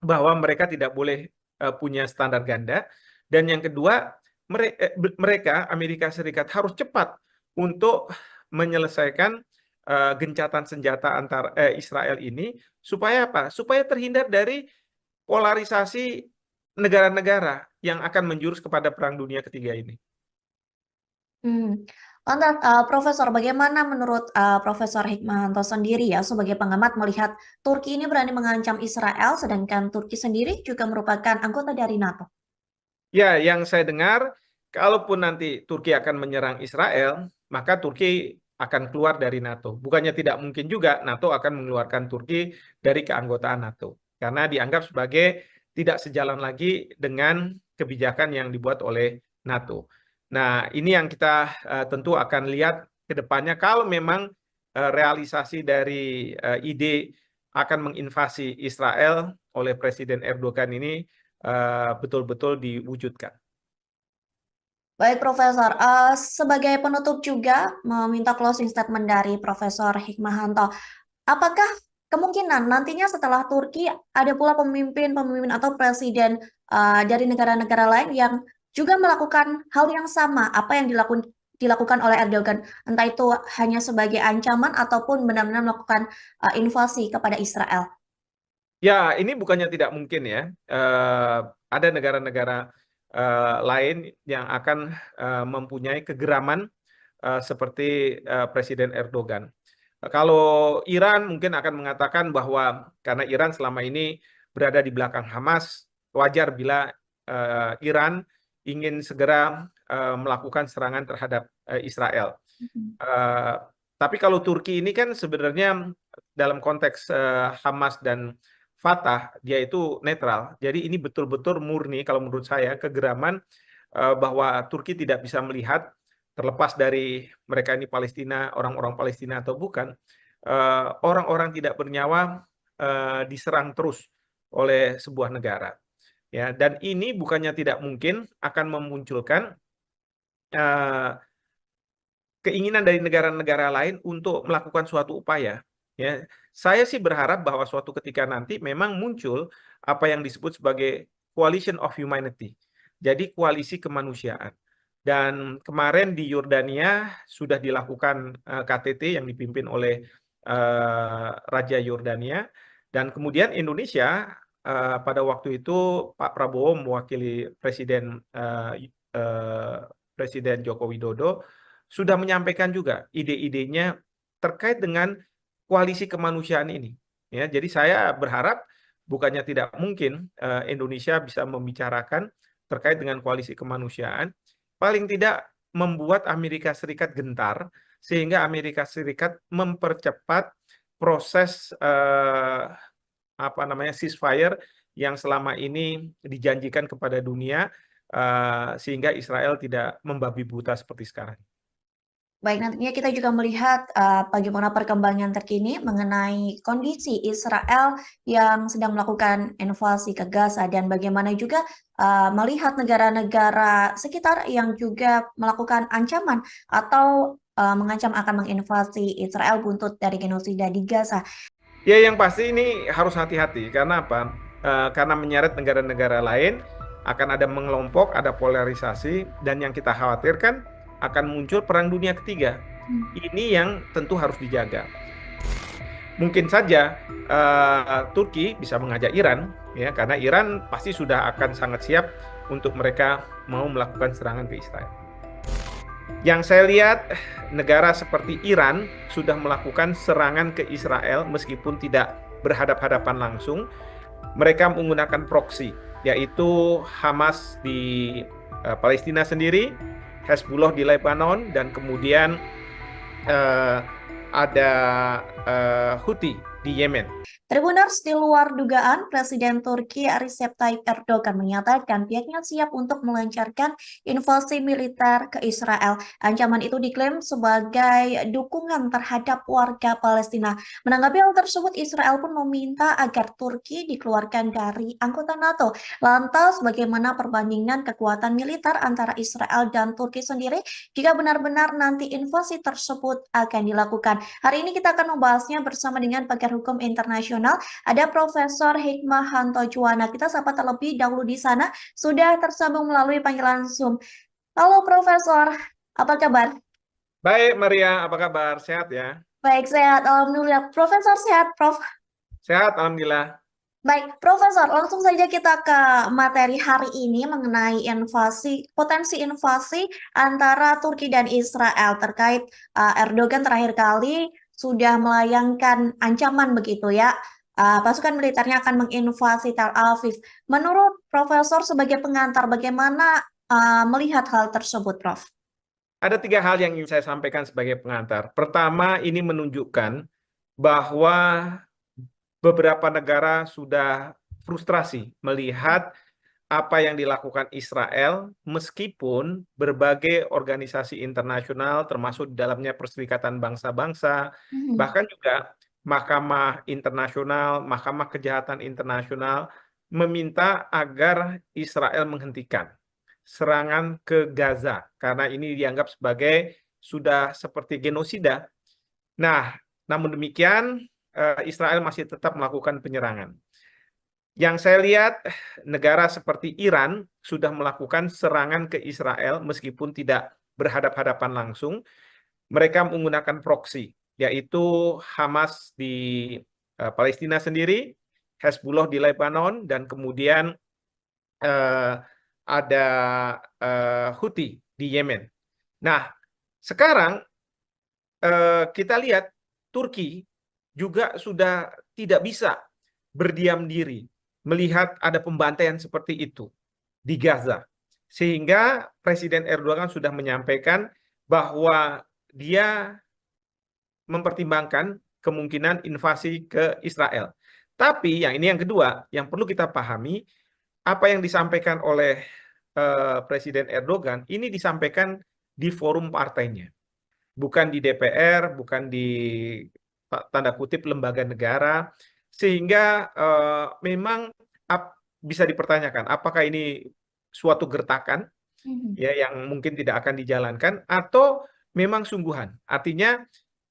bahwa mereka tidak boleh punya standar ganda, dan yang kedua mereka Amerika Serikat harus cepat untuk menyelesaikan gencatan senjata antar Israel ini supaya apa? Supaya terhindar dari polarisasi negara-negara yang akan menjurus kepada Perang Dunia Ketiga ini. Lantas, Profesor, bagaimana menurut Profesor Hikmahanto sendiri ya sebagai pengamat melihat Turki ini berani mengancam Israel, sedangkan Turki sendiri juga merupakan anggota dari NATO? Ya, yang saya dengar, kalaupun nanti Turki akan menyerang Israel, maka Turki akan keluar dari NATO. Bukannya tidak mungkin juga NATO akan mengeluarkan Turki dari keanggotaan NATO. Karena dianggap sebagai tidak sejalan lagi dengan kebijakan yang dibuat oleh NATO. Nah, ini yang kita tentu akan lihat ke depannya kalau memang realisasi dari ide akan menginvasi Israel oleh Presiden Erdogan ini betul-betul diwujudkan. Baik, Profesor. Sebagai penutup juga meminta closing statement dari Profesor Hikmahanto. Apakah kemungkinan nantinya setelah Turki ada pula pemimpin-pemimpin atau presiden dari negara-negara lain yang juga melakukan hal yang sama apa yang dilakukan oleh Erdogan, entah itu hanya sebagai ancaman ataupun benar-benar melakukan invasi kepada Israel? Ya, ini bukannya tidak mungkin ya. Ada negara-negara lain yang akan mempunyai kegeraman seperti Presiden Erdogan. Kalau Iran mungkin akan mengatakan bahwa karena Iran selama ini berada di belakang Hamas, wajar bila Iran ingin segera melakukan serangan terhadap Israel. Uh, tapi kalau Turki ini kan sebenarnya dalam konteks Hamas dan Fatah, dia itu netral. Jadi ini betul-betul murni kalau menurut saya kegeraman bahwa Turki tidak bisa melihat terlepas dari mereka ini Palestina, orang-orang Palestina atau bukan, orang-orang tidak bernyawa diserang terus oleh sebuah negara. Ya, dan ini bukannya tidak mungkin akan memunculkan keinginan dari negara-negara lain untuk melakukan suatu upaya. Ya, saya sih berharap bahwa suatu ketika nanti memang muncul apa yang disebut sebagai coalition of humanity. Jadi koalisi kemanusiaan. Dan kemarin di Yordania sudah dilakukan KTT yang dipimpin oleh Raja Yordania, dan kemudian Indonesia pada waktu itu Pak Prabowo mewakili Presiden Joko Widodo sudah menyampaikan juga ide-idenya terkait dengan koalisi kemanusiaan ini. Ya, jadi saya berharap bukannya tidak mungkin Indonesia bisa membicarakan terkait dengan koalisi kemanusiaan, paling tidak membuat Amerika Serikat gentar sehingga Amerika Serikat mempercepat proses apa namanya ceasefire yang selama ini dijanjikan kepada dunia sehingga Israel tidak membabi buta seperti sekarang. Baik, nantinya kita juga melihat bagaimana perkembangan terkini mengenai kondisi Israel yang sedang melakukan invasi ke Gaza dan bagaimana juga melihat negara-negara sekitar yang juga melakukan ancaman atau mengancam akan menginvasi Israel buntut dari genosida di Gaza. Ya, yang pasti ini harus hati-hati. Karena apa? Karena menyeret negara-negara lain, akan ada mengelompok, ada polarisasi, dan yang kita khawatirkan akan muncul Perang Dunia Ketiga. Ini yang tentu harus dijaga. Mungkin saja Turki bisa mengajak Iran, ya, karena Iran pasti sudah akan sangat siap untuk mereka mau melakukan serangan ke Israel. Yang saya lihat, negara seperti Iran sudah melakukan serangan ke Israel meskipun tidak berhadap-hadapan langsung. Mereka menggunakan proksi, yaitu Hamas di Palestina sendiri, Hezbollah di Lebanon, dan kemudian eh, ada Houthi di Yemen. Tribuners, di luar dugaan, Presiden Turki Recep Tayyip Erdogan menyatakan pihaknya siap untuk melancarkan invasi militer ke Israel. Ancaman itu diklaim sebagai dukungan terhadap warga Palestina. Menanggapi hal tersebut, Israel pun meminta agar Turki dikeluarkan dari anggota NATO. Lantas, bagaimana perbandingan kekuatan militer antara Israel dan Turki sendiri jika benar-benar nanti invasi tersebut akan dilakukan? Hari ini kita akan membahasnya bersama dengan pakar hukum internasional. Ada Profesor Hikmahanto Juwana. Kita sapa terlebih dahulu di sana. Sudah tersambung melalui panggilan Zoom. Halo Profesor, apa kabar? Baik, Maria, apa kabar? Sehat ya? Baik, sehat. Alhamdulillah. Profesor sehat, Prof. Sehat, Alhamdulillah. Baik, Profesor, langsung saja kita ke materi hari ini mengenai potensi invasi antara Turki dan Israel terkait Erdogan terakhir kali sudah melayangkan ancaman begitu ya. Pasukan militernya akan menginvasi Tel Aviv. Menurut Profesor sebagai pengantar, bagaimana melihat hal tersebut, Prof? Ada 3 hal yang ingin saya sampaikan sebagai pengantar. Pertama, ini menunjukkan bahwa beberapa negara sudah frustrasi melihat apa yang dilakukan Israel, meskipun berbagai organisasi internasional, termasuk di dalamnya Perserikatan Bangsa-Bangsa, Mhm. bahkan juga Mahkamah Internasional, Mahkamah Kejahatan Internasional, meminta agar Israel menghentikan serangan ke Gaza, karena ini dianggap sebagai sudah seperti genosida. Nah, namun demikian, Israel masih tetap melakukan penyerangan. Yang saya lihat, negara seperti Iran sudah melakukan serangan ke Israel meskipun tidak berhadap-hadapan langsung. Mereka menggunakan proksi, yaitu Hamas di Palestina sendiri, Hezbollah di Lebanon, dan kemudian eh, ada Houthi di Yemen. Nah, sekarang kita lihat Turki juga sudah tidak bisa berdiam diri melihat ada pembantaian seperti itu di Gaza. Sehingga Presiden Erdogan sudah menyampaikan bahwa dia mempertimbangkan kemungkinan invasi ke Israel. Tapi yang kedua, yang perlu kita pahami, apa yang disampaikan oleh Presiden Erdogan ini disampaikan di forum partainya, bukan di DPR, bukan di tanda kutip lembaga negara, sehingga memang bisa dipertanyakan apakah ini suatu gertakan Mhm. ya yang mungkin tidak akan dijalankan atau memang sungguhan. Artinya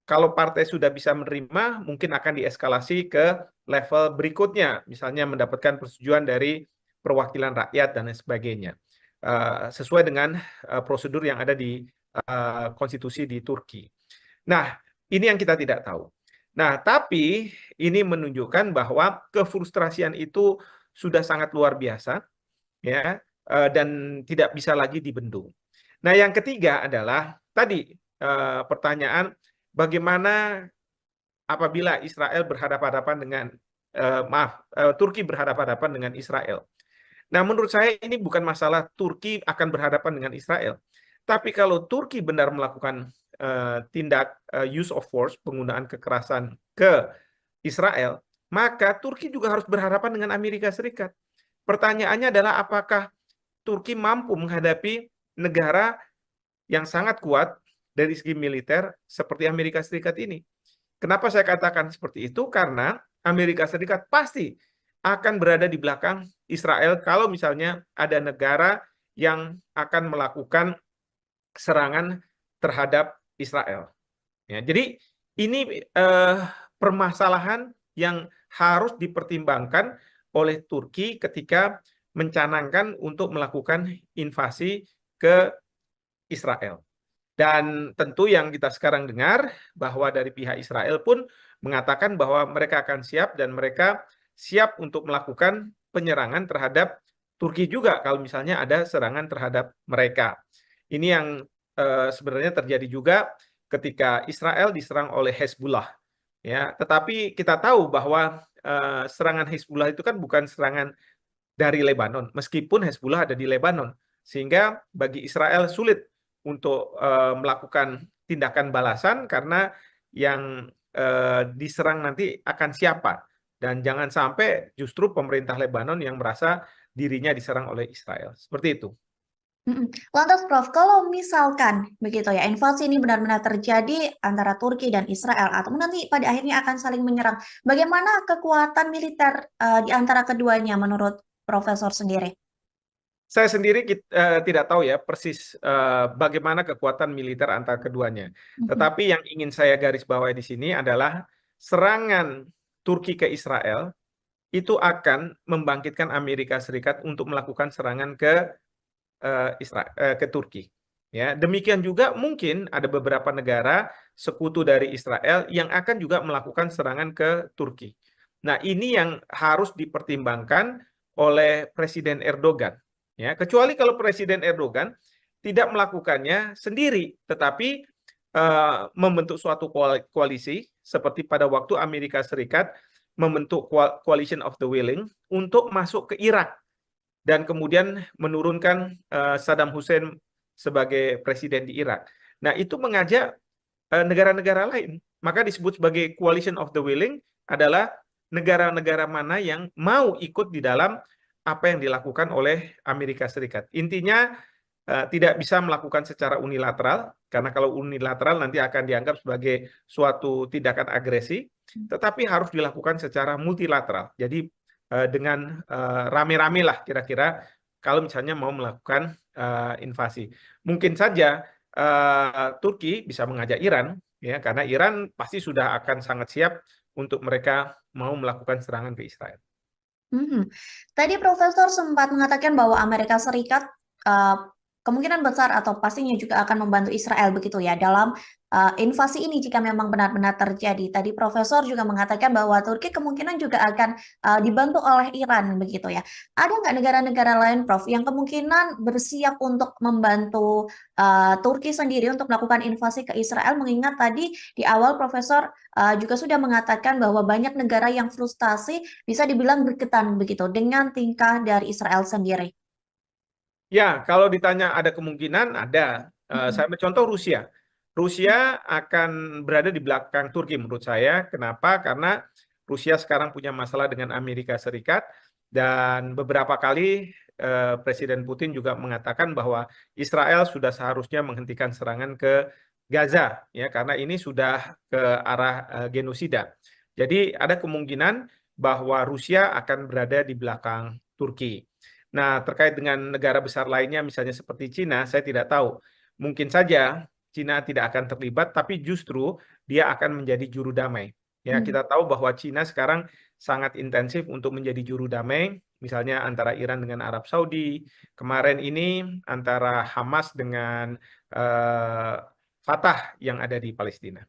kalau partai sudah bisa menerima, mungkin akan dieskalasi ke level berikutnya, misalnya mendapatkan persetujuan dari perwakilan rakyat dan lain sebagainya, sesuai dengan prosedur yang ada di konstitusi di Turki. Nah, ini yang kita tidak tahu. Nah, tapi ini menunjukkan bahwa kefrustrasian itu sudah sangat luar biasa, ya, dan tidak bisa lagi dibendung. Nah, yang ketiga adalah tadi pertanyaan bagaimana apabila Israel berhadapan-hadapan dengan Turki berhadapan-hadapan dengan Israel. Nah, menurut saya ini bukan masalah Turki akan berhadapan dengan Israel. Tapi kalau Turki benar melakukan tindak use of force, penggunaan kekerasan ke Israel, maka Turki juga harus berhadapan dengan Amerika Serikat. Pertanyaannya adalah apakah Turki mampu menghadapi negara yang sangat kuat dari segi militer seperti Amerika Serikat ini. Kenapa saya katakan seperti itu? Karena Amerika Serikat pasti akan berada di belakang Israel kalau misalnya ada negara yang akan melakukan serangan terhadap Israel. Ya, jadi ini permasalahan yang harus dipertimbangkan oleh Turki ketika mencanangkan untuk melakukan invasi ke Israel. Dan tentu yang kita sekarang dengar bahwa dari pihak Israel pun mengatakan bahwa mereka akan siap dan mereka siap untuk melakukan penyerangan terhadap Turki juga kalau misalnya ada serangan terhadap mereka. Ini yang sebenarnya terjadi juga ketika Israel diserang oleh Hezbollah. Ya, tetapi kita tahu bahwa serangan Hezbollah itu kan bukan serangan dari Lebanon, meskipun Hezbollah ada di Lebanon, sehingga bagi Israel sulit untuk melakukan tindakan balasan karena yang diserang nanti akan siapa, dan jangan sampai justru pemerintah Lebanon yang merasa dirinya diserang oleh Israel. Seperti itu. Lantas Prof, kalau misalkan begitu ya, invasi ini benar-benar terjadi antara Turki dan Israel, atau nanti pada akhirnya akan saling menyerang, bagaimana kekuatan militer di antara keduanya menurut Profesor sendiri? Saya sendiri tidak tahu ya persis bagaimana kekuatan militer antara keduanya. Tetapi yang ingin saya garis bawahi di sini adalah serangan Turki ke Israel itu akan membangkitkan Amerika Serikat untuk melakukan serangan ke ke Turki. Ya, demikian juga mungkin ada beberapa negara sekutu dari Israel yang akan juga melakukan serangan ke Turki. Nah, ini yang harus dipertimbangkan oleh Presiden Erdogan. Ya, kecuali kalau Presiden Erdogan tidak melakukannya sendiri, tetapi membentuk suatu koalisi seperti pada waktu Amerika Serikat membentuk Coalition of the Willing untuk masuk ke Irak dan kemudian menurunkan Saddam Hussein sebagai presiden di Irak. Nah, itu mengajak negara-negara lain. Maka disebut sebagai Coalition of the Willing adalah negara-negara mana yang mau ikut di dalam apa yang dilakukan oleh Amerika Serikat. Intinya tidak bisa melakukan secara unilateral, karena kalau unilateral nanti akan dianggap sebagai suatu tindakan agresi, tetapi harus dilakukan secara multilateral. Jadi dengan rame-rame lah kira-kira kalau misalnya mau melakukan invasi. Mungkin saja Turki bisa mengajak Iran, ya, karena Iran pasti sudah akan sangat siap untuk mereka mau melakukan serangan ke Israel. Tadi Profesor sempat mengatakan bahwa Amerika Serikat kemungkinan besar atau pastinya juga akan membantu Israel begitu ya dalam invasi ini jika memang benar-benar terjadi. Tadi Profesor juga mengatakan bahwa Turki kemungkinan juga akan dibantu oleh Iran begitu ya. Ada nggak negara-negara lain, Prof, yang kemungkinan bersiap untuk membantu Turki sendiri untuk melakukan invasi ke Israel? Mengingat tadi di awal Profesor juga sudah mengatakan bahwa banyak negara yang frustasi bisa dibilang berketan begitu dengan tingkah dari Israel sendiri. Ya, kalau ditanya ada kemungkinan, ada. Saya ambil contoh Rusia. Rusia akan berada di belakang Turki menurut saya. Kenapa? Karena Rusia sekarang punya masalah dengan Amerika Serikat dan beberapa kali Presiden Putin juga mengatakan bahwa Israel sudah seharusnya menghentikan serangan ke Gaza, ya, karena ini sudah ke arah genosida. Jadi ada kemungkinan bahwa Rusia akan berada di belakang Turki. Nah, terkait dengan negara besar lainnya, misalnya seperti Cina, saya tidak tahu. Mungkin saja Cina tidak akan terlibat, tapi justru dia akan menjadi juru damai. Ya, kita tahu bahwa Cina sekarang sangat intensif untuk menjadi juru damai, misalnya antara Iran dengan Arab Saudi. Kemarin ini antara Hamas dengan Fatah yang ada di Palestina.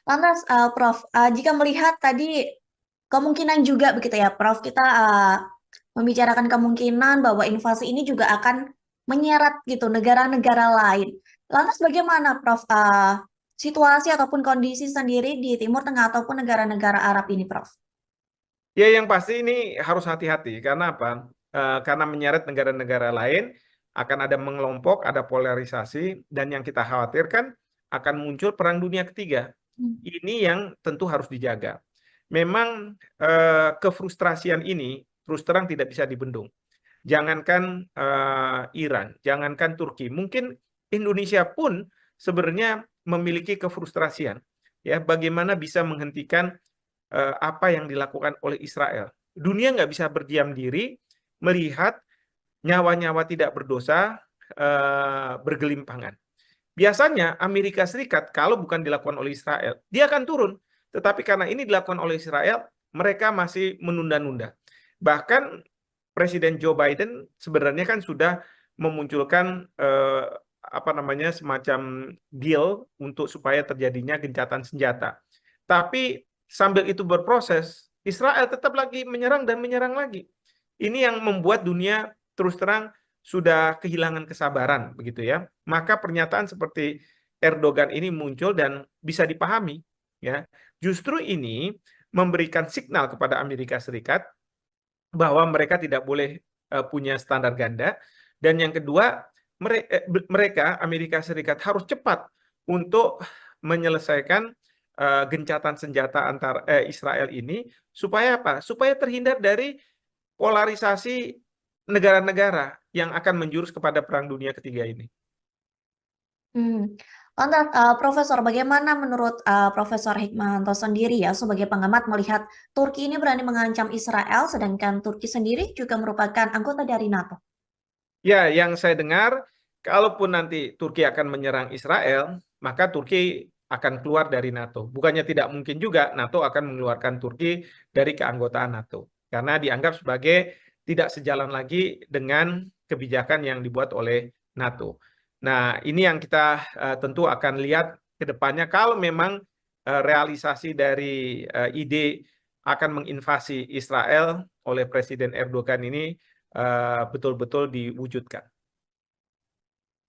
Lantas, Prof, jika melihat tadi kemungkinan juga begitu ya, Prof, kita membicarakan kemungkinan bahwa invasi ini juga akan menyeret gitu negara-negara lain. Lantas bagaimana, Prof, situasi ataupun kondisi sendiri di Timur Tengah ataupun negara-negara Arab ini, Prof? Ya, yang pasti ini harus hati-hati. Karena apa? Karena menyeret negara-negara lain, akan ada mengelompok, ada polarisasi, dan yang kita khawatirkan akan muncul perang dunia ketiga. Ini yang tentu harus dijaga. Memang kefrustrasian ini terus terang tidak bisa dibendung. Jangankan Iran, jangankan Turki, mungkin Indonesia pun sebenarnya memiliki kefrustrasian. Ya, bagaimana bisa menghentikan apa yang dilakukan oleh Israel. Dunia nggak bisa berdiam diri melihat nyawa-nyawa tidak berdosa bergelimpangan. Biasanya Amerika Serikat kalau bukan dilakukan oleh Israel, dia akan turun. Tetapi karena ini dilakukan oleh Israel, mereka masih menunda-nunda. Bahkan Presiden Joe Biden sebenarnya kan sudah memunculkan apa namanya semacam deal untuk supaya terjadinya gencatan senjata. Tapi sambil itu berproses, Israel tetap lagi menyerang dan menyerang lagi. Ini yang membuat dunia terus terang sudah kehilangan kesabaran, begitu ya. Maka pernyataan seperti Erdogan ini muncul dan bisa dipahami, ya. Justru ini memberikan signal kepada Amerika Serikat bahwa mereka tidak boleh punya standar ganda, dan yang kedua mereka Amerika Serikat harus cepat untuk menyelesaikan gencatan senjata antar Israel ini supaya apa? Supaya terhindar dari polarisasi negara-negara yang akan menjurus kepada Perang Dunia Ketiga ini. Lantas, Profesor, bagaimana menurut Profesor Hikmahanto sendiri ya sebagai pengamat melihat Turki ini berani mengancam Israel, sedangkan Turki sendiri juga merupakan anggota dari NATO? Ya, yang saya dengar, kalaupun nanti Turki akan menyerang Israel, maka Turki akan keluar dari NATO. Bukannya tidak mungkin juga NATO akan mengeluarkan Turki dari keanggotaan NATO. Karena dianggap sebagai tidak sejalan lagi dengan kebijakan yang dibuat oleh NATO. Nah, ini yang kita tentu akan lihat ke depannya. Kalau memang realisasi dari ide akan menginvasi Israel oleh Presiden Erdogan ini betul-betul diwujudkan.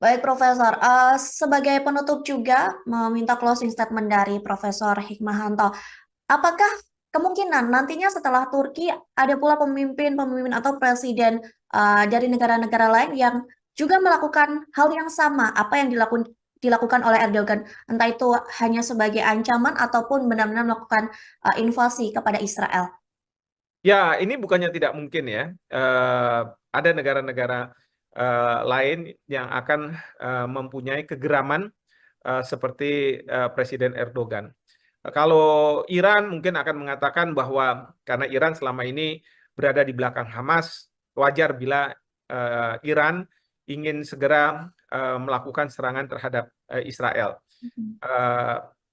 Baik, Profesor. Sebagai penutup juga meminta closing statement dari Profesor Hikmahanto. Apakah kemungkinan nantinya setelah Turki ada pula pemimpin-pemimpin atau presiden dari negara-negara lain yang juga melakukan hal yang sama apa yang dilakukan oleh Erdogan, entah itu hanya sebagai ancaman ataupun benar-benar melakukan invasi kepada Israel? Ya, ini bukannya tidak mungkin ya. Ada negara-negara lain yang akan mempunyai kegeraman seperti Presiden Erdogan. Kalau Iran mungkin akan mengatakan bahwa karena Iran selama ini berada di belakang Hamas, wajar bila Iran ingin segera melakukan serangan terhadap Israel.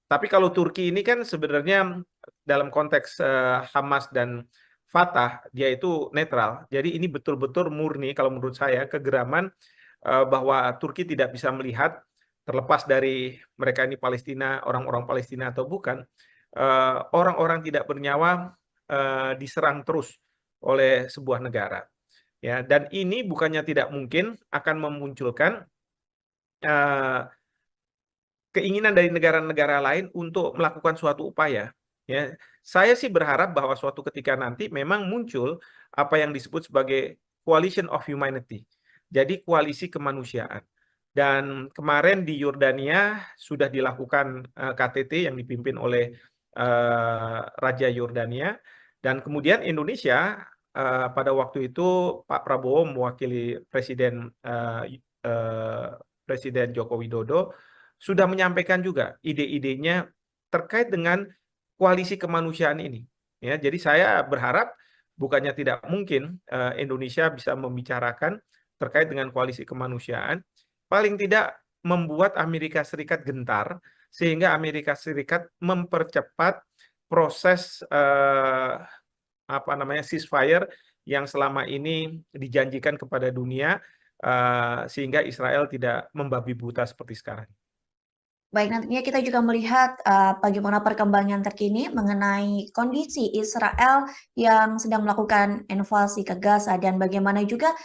Tapi kalau Turki ini kan sebenarnya dalam konteks Hamas dan Fatah, dia itu netral. Jadi ini betul-betul murni kalau menurut saya kegeraman bahwa Turki tidak bisa melihat, terlepas dari mereka ini Palestina, orang-orang Palestina atau bukan, orang-orang tidak bernyawa diserang terus oleh sebuah negara. Ya, dan ini bukannya tidak mungkin akan memunculkan keinginan dari negara-negara lain untuk melakukan suatu upaya. Ya, saya sih berharap bahwa suatu ketika nanti memang muncul apa yang disebut sebagai coalition of humanity. Jadi koalisi kemanusiaan. Dan kemarin di Yordania sudah dilakukan KTT yang dipimpin oleh Raja Yordania, dan kemudian Indonesia pada waktu itu Pak Prabowo mewakili Presiden Joko Widodo sudah menyampaikan juga ide-idenya terkait dengan koalisi kemanusiaan ini. Ya, jadi saya berharap bukannya tidak mungkin Indonesia bisa membicarakan terkait dengan koalisi kemanusiaan, paling tidak membuat Amerika Serikat gentar, sehingga Amerika Serikat mempercepat proses ceasefire yang selama ini dijanjikan kepada dunia, sehingga Israel tidak membabi buta seperti sekarang. Baik, nantinya kita juga melihat bagaimana perkembangan terkini mengenai kondisi Israel yang sedang melakukan invasi ke Gaza dan bagaimana juga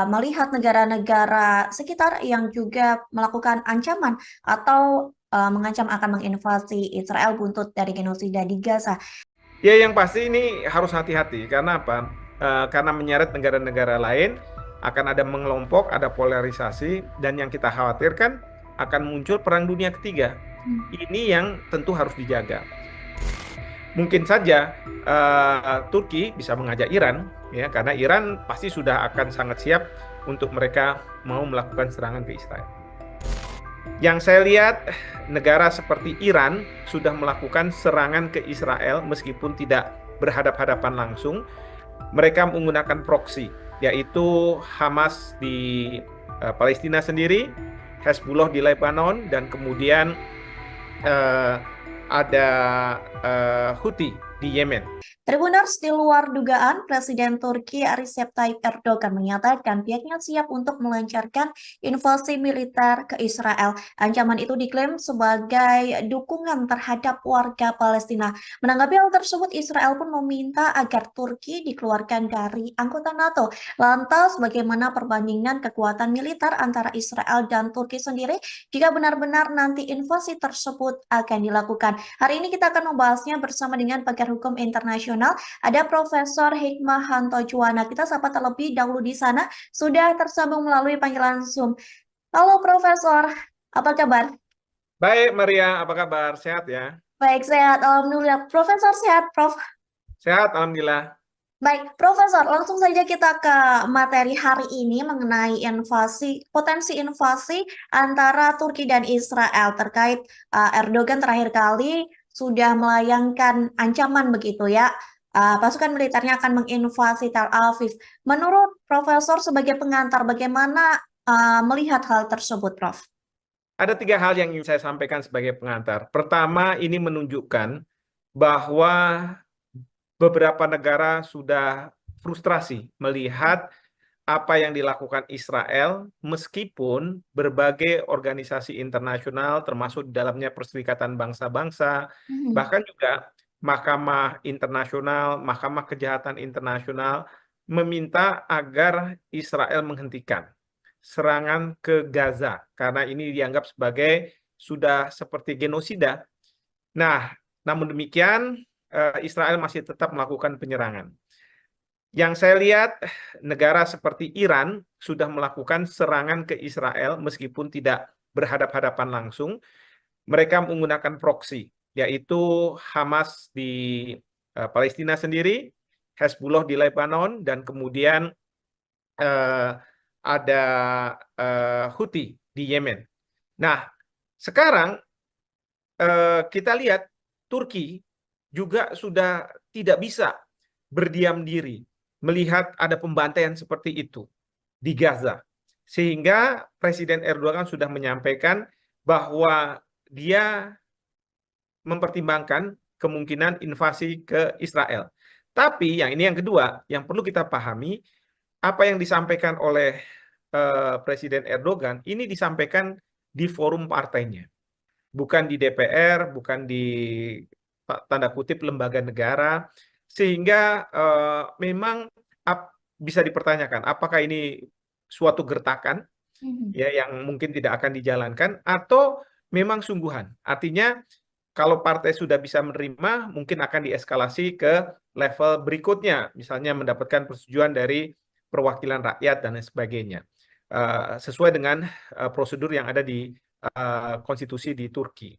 melihat negara-negara sekitar yang juga melakukan ancaman atau mengancam akan menginvasi Israel buntut dari genosida di Gaza. Ya, yang pasti ini harus hati-hati. Karena apa? Karena menyeret negara-negara lain, akan ada mengelompok, ada polarisasi, dan yang kita khawatirkan akan muncul Perang Dunia Ketiga. Ini yang tentu harus dijaga. Mungkin saja Turki bisa mengajak Iran, ya, karena Iran pasti sudah akan sangat siap untuk mereka mau melakukan serangan ke Israel. Yang saya lihat, negara seperti Iran sudah melakukan serangan ke Israel meskipun tidak berhadap-hadapan langsung. Mereka menggunakan proksi, yaitu Hamas di Palestina sendiri, Hezbollah di Lebanon, dan kemudian ada Houthi di Yemen. Tribuners, di luar dugaan, Presiden Turki Recep Tayyip Erdogan menyatakan pihaknya siap untuk melancarkan invasi militer ke Israel. Ancaman itu diklaim sebagai dukungan terhadap warga Palestina. Menanggapi hal tersebut, Israel pun meminta agar Turki dikeluarkan dari anggota NATO. Lantas, bagaimana perbandingan kekuatan militer antara Israel dan Turki sendiri jika benar-benar nanti invasi tersebut akan dilakukan? Hari ini kita akan membahasnya bersama dengan pakar hukum internasional. Ada Profesor Hikmahanto Juwana. Kita sapa terlebih dahulu di sana. Sudah tersambung melalui panggilan Zoom. Halo Profesor, apa kabar? Baik, Maria, apa kabar? Sehat ya? Baik, sehat. Alhamdulillah. Profesor sehat, Prof. Sehat, Alhamdulillah. Baik, Profesor, langsung saja kita ke materi hari ini mengenai potensi invasi antara Turki dan Israel terkait Erdogan terakhir kali sudah melayangkan ancaman begitu ya. Pasukan militernya akan menginvasi Tel Aviv. Menurut Profesor sebagai pengantar, bagaimana melihat hal tersebut, Prof? Ada 3 hal yang ingin saya sampaikan sebagai pengantar. Pertama, ini menunjukkan bahwa beberapa negara sudah frustrasi melihat apa yang dilakukan Israel, meskipun berbagai organisasi internasional, termasuk di dalamnya Perserikatan Bangsa-Bangsa, Mhm. bahkan juga Mahkamah Internasional, Mahkamah Kejahatan Internasional, meminta agar Israel menghentikan serangan ke Gaza, karena ini dianggap sebagai sudah seperti genosida. Nah, namun demikian, Israel masih tetap melakukan penyerangan. Yang saya lihat, negara seperti Iran sudah melakukan serangan ke Israel meskipun tidak berhadapan-hadapan langsung. Mereka menggunakan proksi, yaitu Hamas di Palestina sendiri, Hezbollah di Lebanon, dan kemudian eh, ada Houthi di Yemen. Nah, sekarang kita lihat Turki juga sudah tidak bisa berdiam diri melihat ada pembantaian seperti itu di Gaza. Sehingga Presiden Erdogan sudah menyampaikan bahwa dia mempertimbangkan kemungkinan invasi ke Israel. Tapi yang ini yang kedua, yang perlu kita pahami, apa yang disampaikan oleh Presiden Erdogan, ini disampaikan di forum partainya. Bukan di DPR, bukan di tanda kutip lembaga negara, sehingga memang bisa dipertanyakan apakah ini suatu gertakan Mhm. ya yang mungkin tidak akan dijalankan atau memang sungguhan. Artinya kalau partai sudah bisa menerima, mungkin akan dieskalasi ke level berikutnya, misalnya mendapatkan persetujuan dari perwakilan rakyat dan lain sebagainya, sesuai dengan prosedur yang ada di konstitusi di Turki.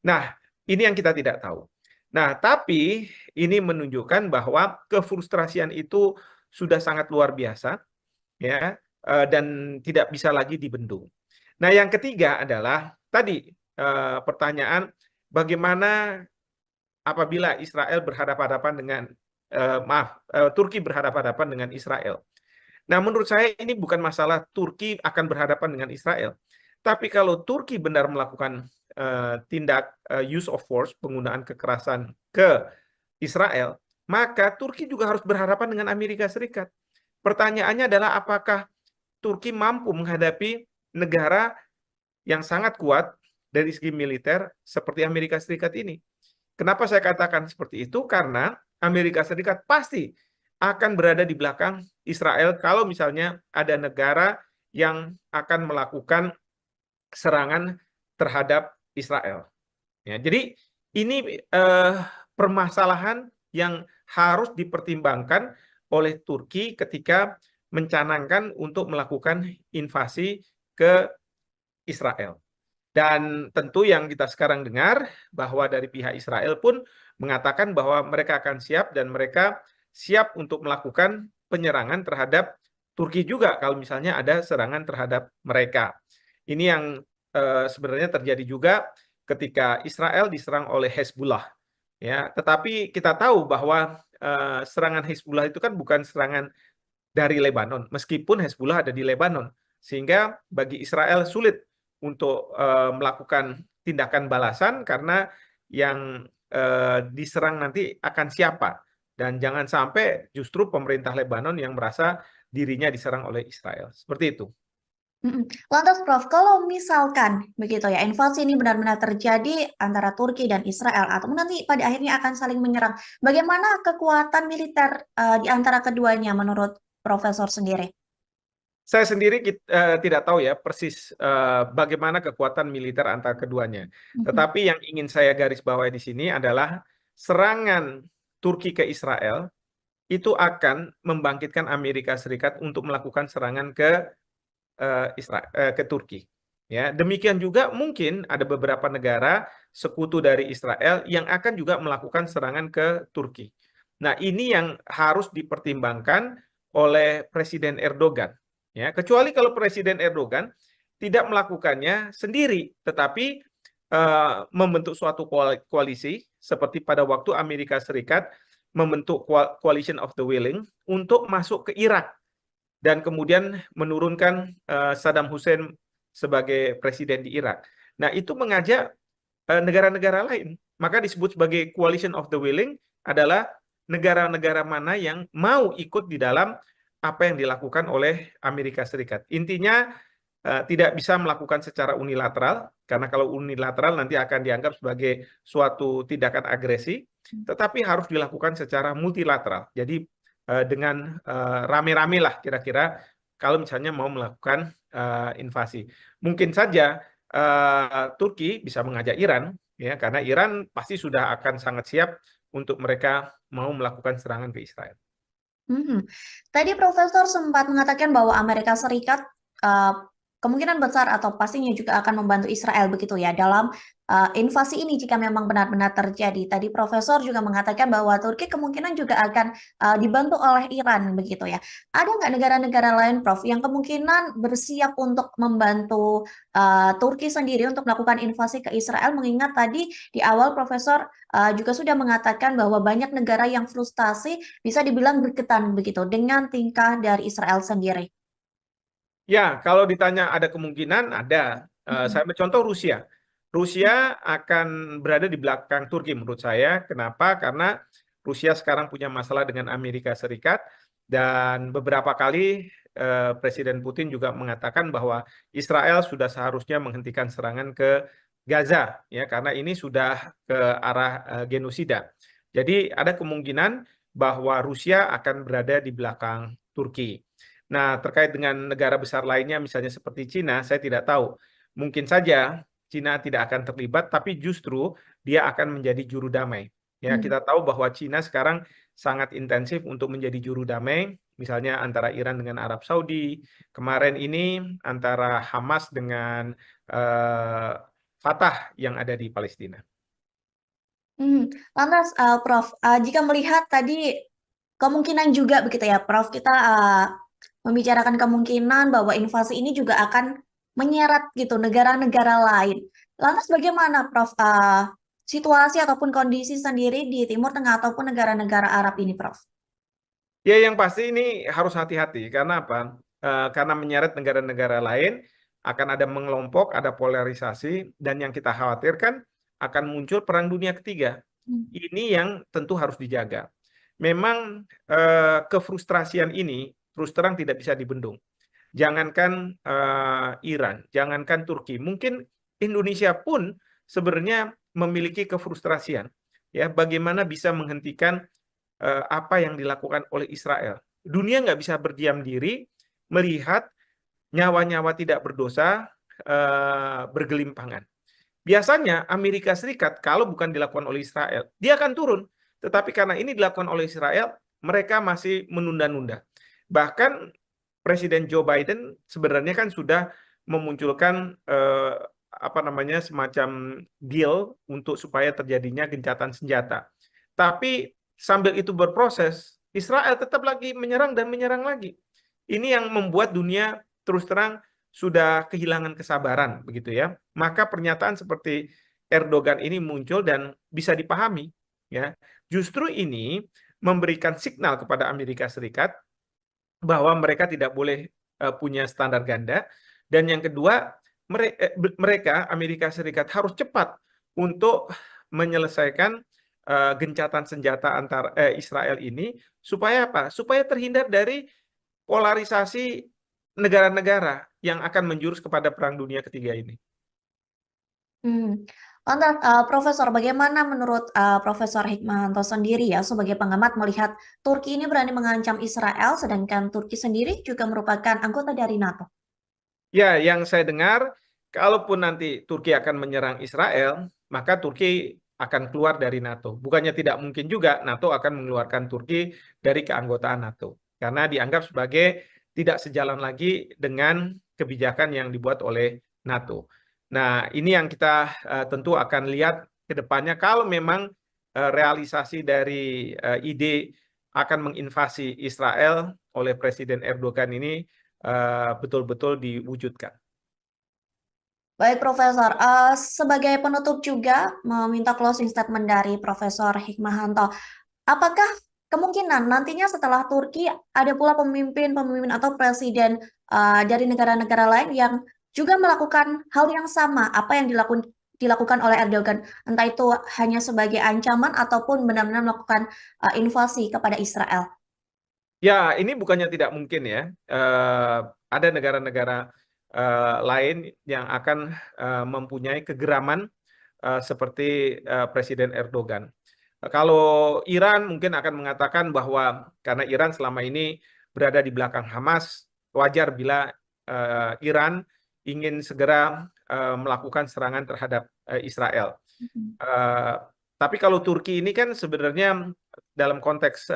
Nah, ini yang kita tidak tahu. Nah, tapi ini menunjukkan bahwa kefrustrasian itu sudah sangat luar biasa, ya, dan tidak bisa lagi dibendung. Nah, yang ketiga adalah tadi pertanyaan bagaimana apabila Israel berhadapan-hadapan dengan Turki berhadapan-hadapan dengan Israel. Nah, menurut saya ini bukan masalah Turki akan berhadapan dengan Israel. Tapi kalau Turki benar melakukan tindak use of force, penggunaan kekerasan ke Israel, maka Turki juga harus berhadapan dengan Amerika Serikat. Pertanyaannya adalah apakah Turki mampu menghadapi negara yang sangat kuat dari segi militer seperti Amerika Serikat ini. Kenapa saya katakan seperti itu? Karena Amerika Serikat pasti akan berada di belakang Israel kalau misalnya ada negara yang akan melakukan serangan terhadap Israel. Ya, jadi ini permasalahan yang harus dipertimbangkan oleh Turki ketika mencanangkan untuk melakukan invasi ke Israel. Dan tentu yang kita sekarang dengar bahwa dari pihak Israel pun mengatakan bahwa mereka akan siap dan mereka siap untuk melakukan penyerangan terhadap Turki juga kalau misalnya ada serangan terhadap mereka. Ini yang sebenarnya terjadi juga ketika Israel diserang oleh Hezbollah. Ya, tetapi kita tahu bahwa serangan Hezbollah itu kan bukan serangan dari Lebanon, meskipun Hezbollah ada di Lebanon, sehingga bagi Israel sulit untuk melakukan tindakan balasan karena yang diserang nanti akan siapa? Dan jangan sampai justru pemerintah Lebanon yang merasa dirinya diserang oleh Israel. Seperti itu. Lantas Prof, kalau misalkan begitu ya, invasi ini benar-benar terjadi antara Turki dan Israel, atau nanti pada akhirnya akan saling menyerang, bagaimana kekuatan militer di antara keduanya menurut Profesor sendiri? Saya sendiri tidak tahu ya persis bagaimana kekuatan militer antara keduanya. Mhm. Tetapi yang ingin saya garis bawahi di sini adalah serangan Turki ke Israel itu akan membangkitkan Amerika Serikat untuk melakukan serangan ke Turki. Ya, demikian juga mungkin ada beberapa negara sekutu dari Israel yang akan juga melakukan serangan ke Turki. Nah, ini yang harus dipertimbangkan oleh Presiden Erdogan. Ya, kecuali kalau Presiden Erdogan tidak melakukannya sendiri, tetapi membentuk suatu koalisi seperti pada waktu Amerika Serikat membentuk Coalition of the Willing untuk masuk ke Irak dan kemudian menurunkan Saddam Hussein sebagai presiden di Irak. Nah, itu mengajak negara-negara lain. Maka disebut sebagai Coalition of the Willing adalah negara-negara mana yang mau ikut di dalam apa yang dilakukan oleh Amerika Serikat. Intinya tidak bisa melakukan secara unilateral, karena kalau unilateral nanti akan dianggap sebagai suatu tindakan agresi, tetapi harus dilakukan secara multilateral. Jadi dengan rame-rame lah kira-kira kalau misalnya mau melakukan invasi. Mungkin saja Turki bisa mengajak Iran, ya, karena Iran pasti sudah akan sangat siap untuk mereka mau melakukan serangan ke Israel. Mhm. Tadi Profesor sempat mengatakan bahwa Amerika Serikat uh, kemungkinan besar atau pastinya juga akan membantu Israel begitu ya dalam invasi ini jika memang benar-benar terjadi. Tadi Profesor juga mengatakan bahwa Turki kemungkinan juga akan dibantu oleh Iran begitu ya. Ada nggak negara-negara lain, Prof, yang kemungkinan bersiap untuk membantu Turki sendiri untuk melakukan invasi ke Israel? Mengingat tadi di awal Profesor juga sudah mengatakan bahwa banyak negara yang frustasi bisa dibilang berketan begitu dengan tingkah dari Israel sendiri. Ya, kalau ditanya ada kemungkinan, ada. Saya ambil contoh Rusia. Rusia akan berada di belakang Turki menurut saya. Kenapa? Karena Rusia sekarang punya masalah dengan Amerika Serikat dan beberapa kali Presiden Putin juga mengatakan bahwa Israel sudah seharusnya menghentikan serangan ke Gaza, ya, karena ini sudah ke arah genosida. Jadi ada kemungkinan bahwa Rusia akan berada di belakang Turki. Nah, terkait dengan negara besar lainnya, misalnya seperti Cina, saya tidak tahu. Mungkin saja Cina tidak akan terlibat, tapi justru dia akan menjadi juru damai. Ya, Hmm. kita tahu bahwa Cina sekarang sangat intensif untuk menjadi juru damai, misalnya antara Iran dengan Arab Saudi, kemarin ini antara Hamas dengan Fatah yang ada di Palestina. Lantas, Prof, jika melihat tadi kemungkinan juga begitu ya, Prof, kita membicarakan kemungkinan bahwa invasi ini juga akan menyeret gitu negara-negara lain. Lantas bagaimana, Prof, situasi ataupun kondisi sendiri di Timur Tengah ataupun negara-negara Arab ini, Prof? Ya, yang pasti ini harus hati-hati. Karena apa? Karena menyeret negara-negara lain, akan ada mengelompok, ada polarisasi, dan yang kita khawatirkan akan muncul perang dunia ketiga. Hmm. Ini yang tentu harus dijaga. Memang kefrustrasian ini terus terang tidak bisa dibendung. Jangankan Iran, jangankan Turki, mungkin Indonesia pun sebenarnya memiliki kefrustrasian. Ya, bagaimana bisa menghentikan apa yang dilakukan oleh Israel. Dunia nggak bisa berdiam diri melihat nyawa-nyawa tidak berdosa bergelimpangan. Biasanya Amerika Serikat kalau bukan dilakukan oleh Israel, dia akan turun. Tetapi karena ini dilakukan oleh Israel, mereka masih menunda-nunda. Bahkan Presiden Joe Biden sebenarnya kan sudah memunculkan apa namanya semacam deal untuk supaya terjadinya gencatan senjata. Tapi sambil itu berproses, Israel tetap lagi menyerang dan menyerang lagi. Ini yang membuat dunia terus terang sudah kehilangan kesabaran, begitu ya. Maka pernyataan seperti Erdogan ini muncul dan bisa dipahami, ya. Justru ini memberikan signal kepada Amerika Serikat bahwa mereka tidak boleh punya standar ganda, dan yang kedua mereka Amerika Serikat harus cepat untuk menyelesaikan gencatan senjata antar Israel ini supaya apa? Supaya terhindar dari polarisasi negara-negara yang akan menjurus kepada Perang Dunia Ketiga ini. Lantas, Profesor, bagaimana menurut Profesor Hikmahanto sendiri ya sebagai pengamat melihat Turki ini berani mengancam Israel, sedangkan Turki sendiri juga merupakan anggota dari NATO? Ya, yang saya dengar, kalaupun nanti Turki akan menyerang Israel, maka Turki akan keluar dari NATO. Bukannya tidak mungkin juga NATO akan mengeluarkan Turki dari keanggotaan NATO. Karena dianggap sebagai tidak sejalan lagi dengan kebijakan yang dibuat oleh NATO. Nah, ini yang kita tentu akan lihat ke depannya. Kalau memang realisasi dari ide akan menginvasi Israel oleh Presiden Erdogan ini betul-betul diwujudkan. Baik, Profesor. Sebagai penutup juga meminta closing statement dari Profesor Hikmahanto. Apakah kemungkinan nantinya setelah Turki ada pula pemimpin-pemimpin atau presiden dari negara-negara lain yang juga melakukan hal yang sama apa yang dilakukan oleh Erdogan, entah itu hanya sebagai ancaman ataupun benar-benar melakukan invasi kepada Israel? Ya, ini bukannya tidak mungkin ya. Ada negara-negara lain yang akan mempunyai kegeraman seperti Presiden Erdogan. Kalau Iran mungkin akan mengatakan bahwa karena Iran selama ini berada di belakang Hamas, wajar bila Iran ingin segera melakukan serangan terhadap Israel. Eh, tapi kalau Turki ini kan sebenarnya dalam konteks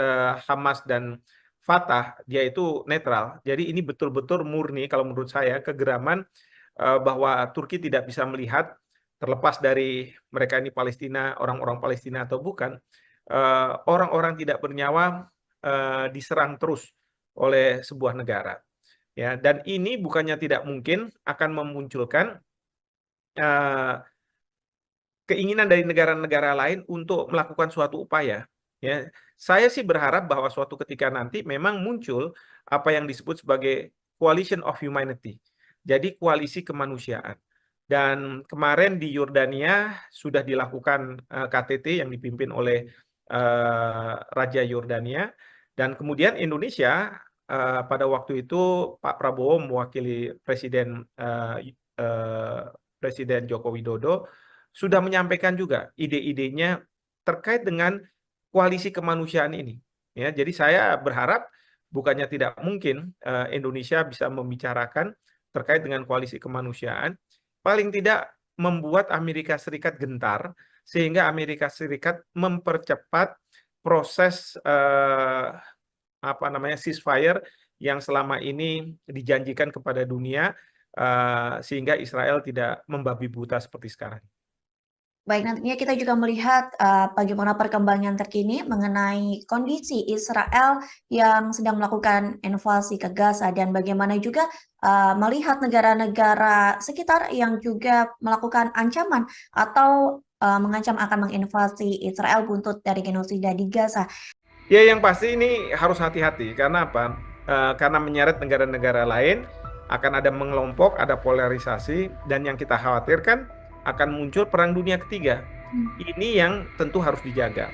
Hamas dan Fatah, dia itu netral. Jadi ini betul-betul murni kalau menurut saya kegeraman bahwa Turki tidak bisa melihat terlepas dari mereka ini Palestina, orang-orang Palestina atau bukan, orang-orang tidak bernyawa diserang terus oleh sebuah negara. Ya, dan ini bukannya tidak mungkin akan memunculkan eh, keinginan dari negara-negara lain untuk melakukan suatu upaya. Ya, saya sih berharap bahwa suatu ketika nanti memang muncul apa yang disebut sebagai coalition of humanity. Jadi koalisi kemanusiaan. Dan kemarin di Yordania sudah dilakukan KTT yang dipimpin oleh Raja Yordania. Dan kemudian Indonesia pada waktu itu Pak Prabowo mewakili Presiden Joko Widodo sudah menyampaikan juga ide-idenya terkait dengan koalisi kemanusiaan ini. Ya, jadi saya berharap bukannya tidak mungkin Indonesia bisa membicarakan terkait dengan koalisi kemanusiaan, paling tidak membuat Amerika Serikat gentar sehingga Amerika Serikat mempercepat proses apa namanya ceasefire yang selama ini dijanjikan kepada dunia sehingga Israel tidak membabi buta seperti sekarang. Baik, nantinya kita juga melihat bagaimana perkembangan terkini mengenai kondisi Israel yang sedang melakukan invasi ke Gaza dan bagaimana juga melihat negara-negara sekitar yang juga melakukan ancaman atau mengancam akan menginvasi Israel buntut dari genosida di Gaza. Ya, yang pasti ini harus hati-hati. Karena apa? Karena menyeret negara-negara lain, akan ada mengelompok, ada polarisasi, dan yang kita khawatirkan akan muncul Perang Dunia Ketiga. Ini yang tentu harus dijaga.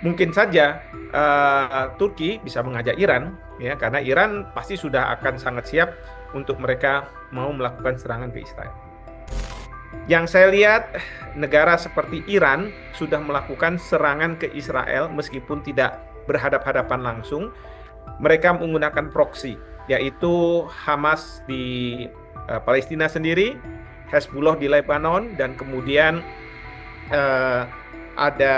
Mungkin saja Turki bisa mengajak Iran, ya, karena Iran pasti sudah akan sangat siap untuk mereka mau melakukan serangan ke Israel. Yang saya lihat, negara seperti Iran sudah melakukan serangan ke Israel meskipun tidak berhadap-hadapan langsung. Mereka menggunakan proksi, yaitu Hamas di Palestina sendiri, Hezbollah di Lebanon, dan kemudian ada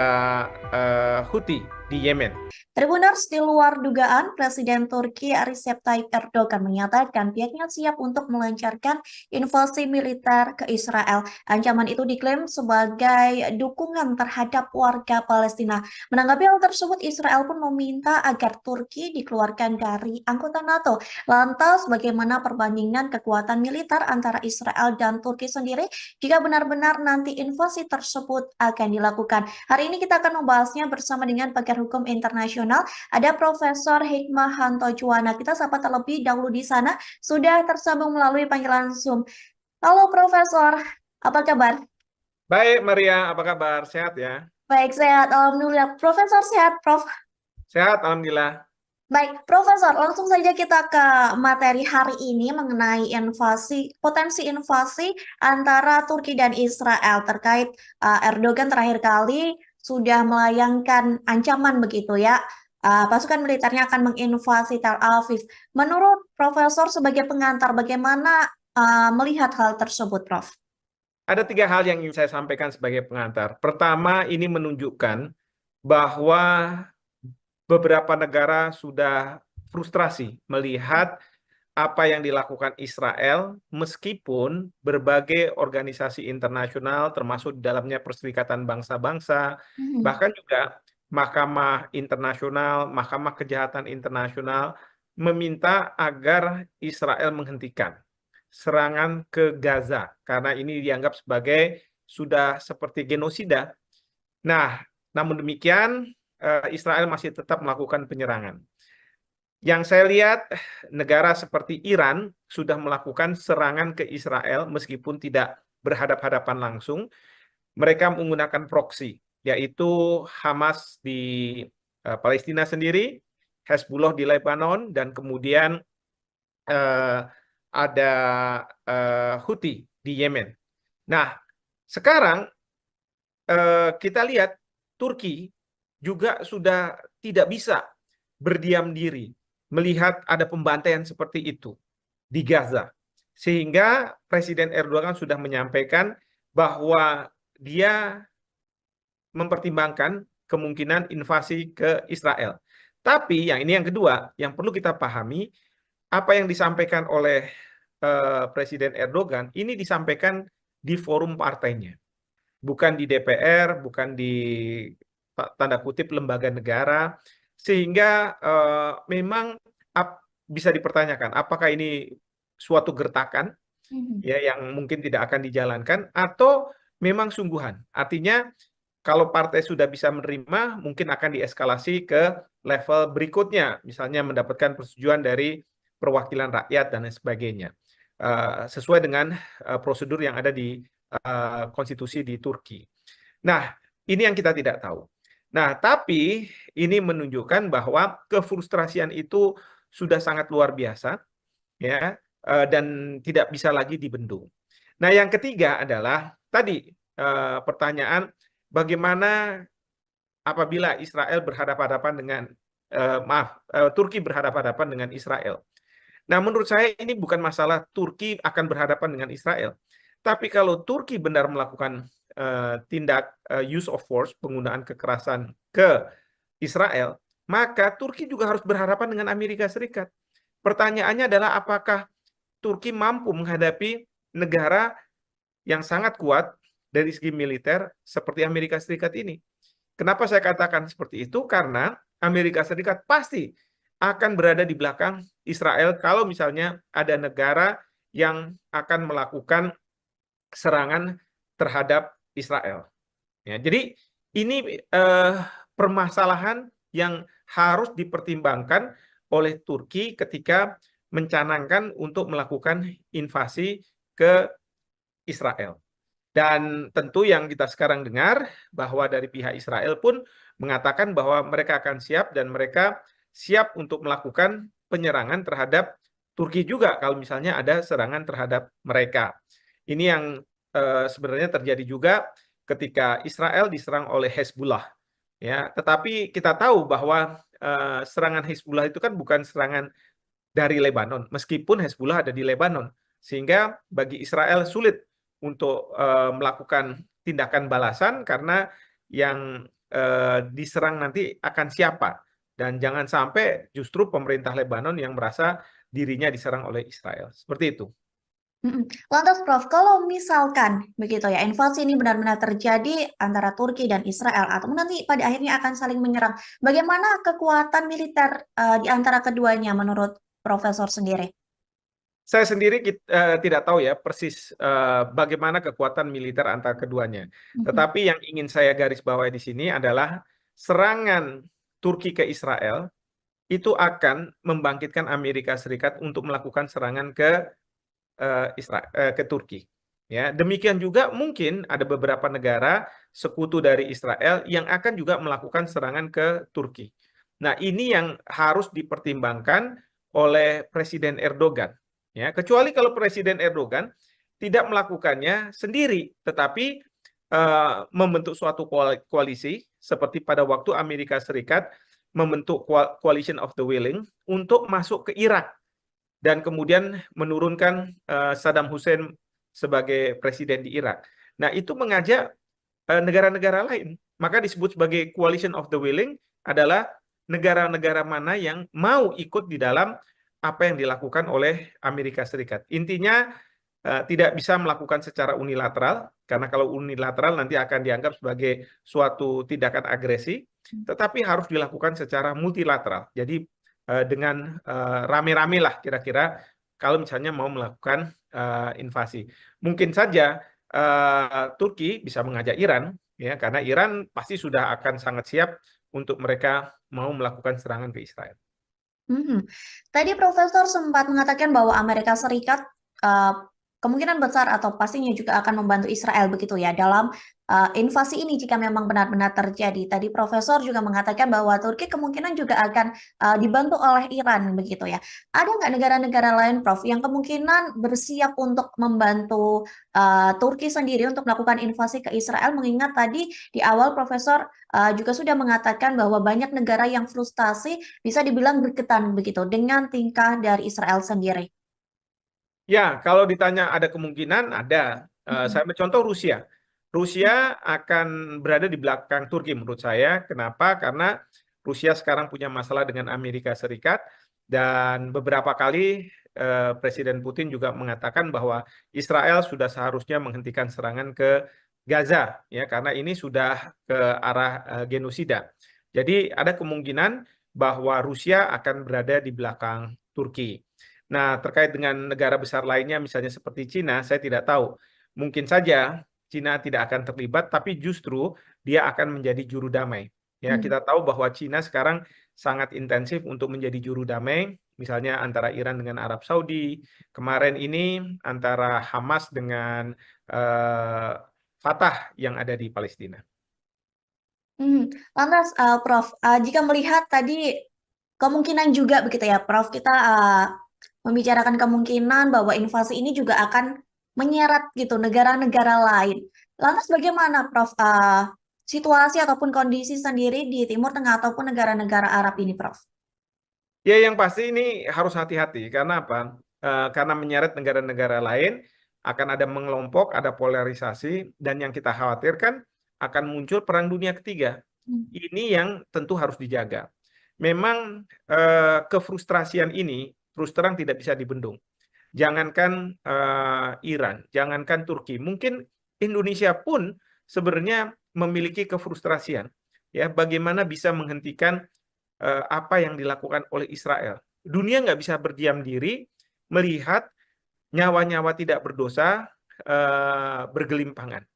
Houthi di Yemen. Tribuners, di luar dugaan, Presiden Turki Recep Tayyip Erdogan menyatakan pihaknya siap untuk melancarkan invasi militer ke Israel. Ancaman itu diklaim sebagai dukungan terhadap warga Palestina. Menanggapi hal tersebut, Israel pun meminta agar Turki dikeluarkan dari anggota NATO. Lantas, bagaimana perbandingan kekuatan militer antara Israel dan Turki sendiri jika benar-benar nanti invasi tersebut akan dilakukan? Hari ini kita akan membahasnya bersama dengan pakar hukum internasional. Ada Profesor Hikmahanto Juwana. Kita sapa terlebih dahulu di sana. Sudah tersambung melalui panggilan Zoom. Halo Profesor, apa kabar? Baik, Maria, apa kabar? Sehat ya? Baik, sehat. Alhamdulillah. Profesor sehat, Prof. Sehat, alhamdulillah. Baik, Profesor, langsung saja kita ke materi hari ini mengenai potensi invasi antara Turki dan Israel terkait Erdogan terakhir kali sudah melayangkan ancaman begitu ya. Pasukan militernya akan menginvasi Tel Aviv. Menurut Profesor sebagai pengantar, bagaimana melihat hal tersebut, Prof? Ada 3 hal yang ingin saya sampaikan sebagai pengantar. Pertama, ini menunjukkan bahwa beberapa negara sudah frustrasi melihat apa yang dilakukan Israel, meskipun berbagai organisasi internasional, termasuk di dalamnya Perserikatan Bangsa-Bangsa, Mhm. bahkan juga Mahkamah Internasional, Mahkamah Kejahatan Internasional, meminta agar Israel menghentikan serangan ke Gaza, karena ini dianggap sebagai sudah seperti genosida. Nah, namun demikian, Israel masih tetap melakukan penyerangan. Yang saya lihat, negara seperti Iran sudah melakukan serangan ke Israel meskipun tidak berhadapan-hadapan langsung. Mereka menggunakan proksi, yaitu Hamas di Palestina sendiri, Hezbollah di Lebanon, dan kemudian eh, ada Houthi di Yemen. Nah, sekarang kita lihat Turki juga sudah tidak bisa berdiam diri melihat ada pembantaian seperti itu di Gaza. Sehingga Presiden Erdogan sudah menyampaikan bahwa dia mempertimbangkan kemungkinan invasi ke Israel. Tapi yang kedua, yang perlu kita pahami, apa yang disampaikan oleh Presiden Erdogan ini disampaikan di forum partainya, bukan di DPR, bukan di tanda kutip lembaga negara, sehingga memang bisa dipertanyakan apakah ini suatu gertakan Mhm. ya yang mungkin tidak akan dijalankan atau memang sungguhan. Artinya kalau partai sudah bisa menerima, mungkin akan dieskalasi ke level berikutnya, misalnya mendapatkan persetujuan dari perwakilan rakyat dan lain sebagainya, sesuai dengan prosedur yang ada di konstitusi di Turki. Nah, ini yang kita tidak tahu. Nah, tapi ini menunjukkan bahwa kefrustrasian itu sudah sangat luar biasa, ya, dan tidak bisa lagi dibendung. Nah, yang ketiga adalah tadi pertanyaan bagaimana apabila Israel berhadapan-hadapan dengan Turki berhadapan-hadapan dengan Israel. Nah, menurut saya ini bukan masalah Turki akan berhadapan dengan Israel. Tapi kalau Turki benar melakukan tindak use of force, penggunaan kekerasan ke Israel, maka Turki juga harus berhadapan dengan Amerika Serikat. Pertanyaannya adalah apakah Turki mampu menghadapi negara yang sangat kuat dari segi militer seperti Amerika Serikat ini. Kenapa saya katakan seperti itu? Karena Amerika Serikat pasti akan berada di belakang Israel kalau misalnya ada negara yang akan melakukan serangan terhadap Israel. Ya, jadi ini permasalahan yang harus dipertimbangkan oleh Turki ketika mencanangkan untuk melakukan invasi ke Israel. Dan tentu yang kita sekarang dengar bahwa dari pihak Israel pun mengatakan bahwa mereka akan siap dan mereka siap untuk melakukan penyerangan terhadap Turki juga kalau misalnya ada serangan terhadap mereka. Ini yang sebenarnya terjadi juga ketika Israel diserang oleh Hezbollah. Ya, tetapi kita tahu bahwa serangan Hezbollah itu kan bukan serangan dari Lebanon, meskipun Hezbollah ada di Lebanon, sehingga bagi Israel sulit untuk melakukan tindakan balasan karena yang diserang nanti akan siapa, dan jangan sampai justru pemerintah Lebanon yang merasa dirinya diserang oleh Israel. Seperti itu. Mhm. Lantas Prof, kalau misalkan begitu ya, invasi ini benar-benar terjadi antara Turki dan Israel atau nanti pada akhirnya akan saling menyerang, bagaimana kekuatan militer di antara keduanya menurut Profesor sendiri? Saya sendiri tidak tahu ya persis bagaimana kekuatan militer antara keduanya. Mhm. Tetapi yang ingin saya garis bawahi di sini adalah serangan Turki ke Israel itu akan membangkitkan Amerika Serikat untuk melakukan serangan ke Turki. Ya, demikian juga mungkin ada beberapa negara sekutu dari Israel yang akan juga melakukan serangan ke Turki. Nah, ini yang harus dipertimbangkan oleh Presiden Erdogan. Ya, kecuali kalau Presiden Erdogan tidak melakukannya sendiri, tetapi membentuk suatu koalisi seperti pada waktu Amerika Serikat membentuk Coalition of the Willing untuk masuk ke Irak dan kemudian menurunkan Saddam Hussein sebagai presiden di Irak. Nah, itu mengajak negara-negara lain. Maka disebut sebagai Coalition of the Willing adalah negara-negara mana yang mau ikut di dalam apa yang dilakukan oleh Amerika Serikat. Intinya tidak bisa melakukan secara unilateral, karena kalau unilateral nanti akan dianggap sebagai suatu tindakan agresi, tetapi harus dilakukan secara multilateral. Jadi dengan rame-rame lah kira-kira kalau misalnya mau melakukan invasi. Mungkin saja Turki bisa mengajak Iran, ya, karena Iran pasti sudah akan sangat siap untuk mereka mau melakukan serangan ke Israel. Tadi Profesor sempat mengatakan bahwa Amerika Serikat kemungkinan besar atau pastinya juga akan membantu Israel begitu ya dalam invasi ini jika memang benar-benar terjadi. Tadi Profesor juga mengatakan bahwa Turki kemungkinan juga akan dibantu oleh Iran begitu ya. Ada nggak negara-negara lain, Prof, yang kemungkinan bersiap untuk membantu Turki sendiri untuk melakukan invasi ke Israel? Mengingat tadi di awal Profesor juga sudah mengatakan bahwa banyak negara yang frustasi bisa dibilang berketan begitu dengan tingkah dari Israel sendiri. Ya, kalau ditanya ada kemungkinan, ada. Saya ambil contoh Rusia. Rusia akan berada di belakang Turki menurut saya. Kenapa? Karena Rusia sekarang punya masalah dengan Amerika Serikat dan beberapa kali Presiden Putin juga mengatakan bahwa Israel sudah seharusnya menghentikan serangan ke Gaza, ya, karena ini sudah ke arah genosida. Jadi ada kemungkinan bahwa Rusia akan berada di belakang Turki. Nah, terkait dengan negara besar lainnya, misalnya seperti Cina, saya tidak tahu. Mungkin saja Cina tidak akan terlibat, tapi justru dia akan menjadi juru damai. Ya, kita tahu bahwa Cina sekarang sangat intensif untuk menjadi juru damai, misalnya antara Iran dengan Arab Saudi. Kemarin ini antara Hamas dengan Fatah yang ada di Palestina. Lantas, Prof, jika melihat tadi kemungkinan juga begitu ya, Prof, kita membicarakan kemungkinan bahwa invasi ini juga akan menyeret gitu negara-negara lain. Lantas bagaimana, Prof, situasi ataupun kondisi sendiri di Timur Tengah ataupun negara-negara Arab ini, Prof? Ya, yang pasti ini harus hati-hati. Karena apa? Karena menyeret negara-negara lain, akan ada mengelompok, ada polarisasi, dan yang kita khawatirkan akan muncul perang dunia ketiga. Ini yang tentu harus dijaga. Memang kefrustrasian ini terus terang tidak bisa dibendung. Jangankan Iran, jangankan Turki, mungkin Indonesia pun sebenarnya memiliki kefrustrasian. Ya, bagaimana bisa menghentikan apa yang dilakukan oleh Israel. Dunia nggak bisa berdiam diri melihat nyawa-nyawa tidak berdosa bergelimpangan.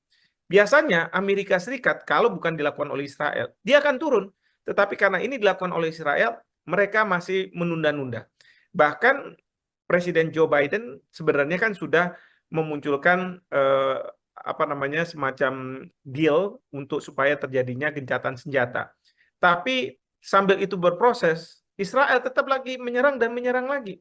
Biasanya Amerika Serikat kalau bukan dilakukan oleh Israel, dia akan turun. Tetapi karena ini dilakukan oleh Israel, mereka masih menunda-nunda. Bahkan Presiden Joe Biden sebenarnya kan sudah memunculkan apa namanya semacam deal untuk supaya terjadinya gencatan senjata. Tapi sambil itu berproses, Israel tetap lagi menyerang dan menyerang lagi.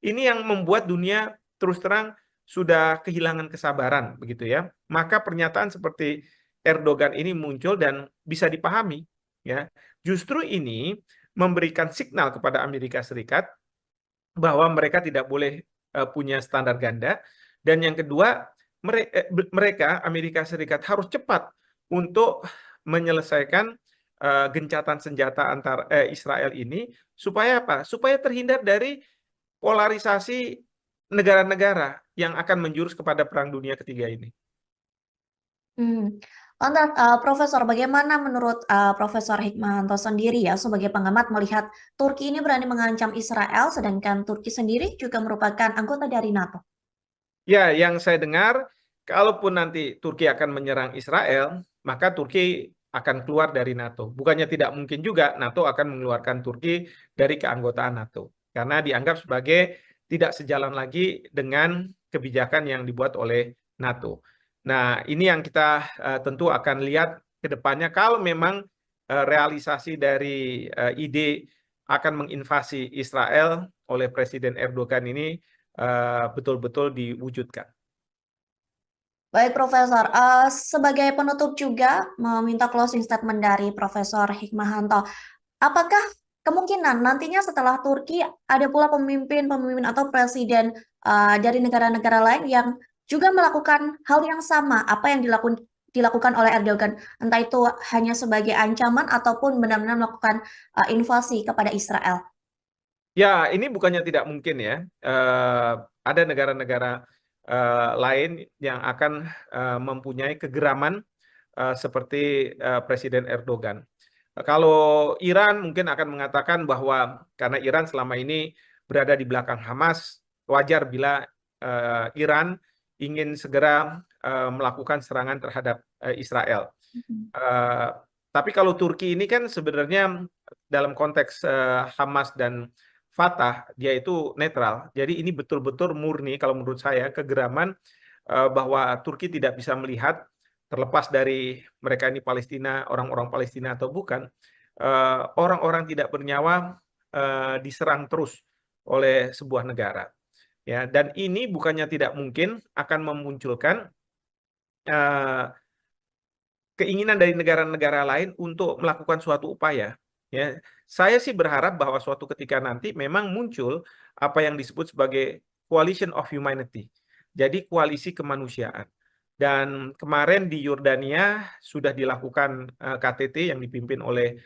Ini yang membuat dunia terus terang sudah kehilangan kesabaran, begitu ya. Maka pernyataan seperti Erdogan ini muncul dan bisa dipahami, ya. Justru ini memberikan signal kepada Amerika Serikat bahwa mereka tidak boleh punya standar ganda, dan yang kedua mereka Amerika Serikat harus cepat untuk menyelesaikan gencatan senjata antar Israel ini supaya apa? Supaya terhindar dari polarisasi negara-negara yang akan menjurus kepada perang dunia ketiga ini. Lantas, Profesor, bagaimana menurut Profesor Hikmahanto sendiri ya sebagai pengamat melihat Turki ini berani mengancam Israel, sedangkan Turki sendiri juga merupakan anggota dari NATO? Ya, yang saya dengar, kalaupun nanti Turki akan menyerang Israel, maka Turki akan keluar dari NATO. Bukannya tidak mungkin juga NATO akan mengeluarkan Turki dari keanggotaan NATO. Karena dianggap sebagai tidak sejalan lagi dengan kebijakan yang dibuat oleh NATO. Nah, ini yang kita tentu akan lihat ke depannya kalau memang realisasi dari ide akan menginvasi Israel oleh Presiden Erdogan ini betul-betul diwujudkan. Baik, Profesor. Sebagai penutup juga meminta closing statement dari Profesor Hikmahanto. Apakah kemungkinan nantinya setelah Turki ada pula pemimpin-pemimpin atau presiden dari negara-negara lain yang juga melakukan hal yang sama apa yang dilakukan oleh Erdogan, entah itu hanya sebagai ancaman ataupun benar-benar melakukan invasi kepada Israel? Ya, ini bukannya tidak mungkin ya. Ada negara-negara lain yang akan mempunyai kegeraman seperti Presiden Erdogan. Kalau Iran mungkin akan mengatakan bahwa karena Iran selama ini berada di belakang Hamas, wajar bila Iran ingin segera melakukan serangan terhadap Israel. Eh, tapi kalau Turki ini kan sebenarnya dalam konteks Hamas dan Fatah, dia itu netral. Jadi ini betul-betul murni kalau menurut saya kegeraman bahwa Turki tidak bisa melihat terlepas dari mereka ini Palestina, orang-orang Palestina atau bukan, orang-orang tidak bernyawa diserang terus oleh sebuah negara. Ya, dan ini bukannya tidak mungkin akan memunculkan keinginan dari negara-negara lain untuk melakukan suatu upaya. Ya, saya sih berharap bahwa suatu ketika nanti memang muncul apa yang disebut sebagai coalition of humanity. Jadi koalisi kemanusiaan. Dan kemarin di Yordania sudah dilakukan KTT yang dipimpin oleh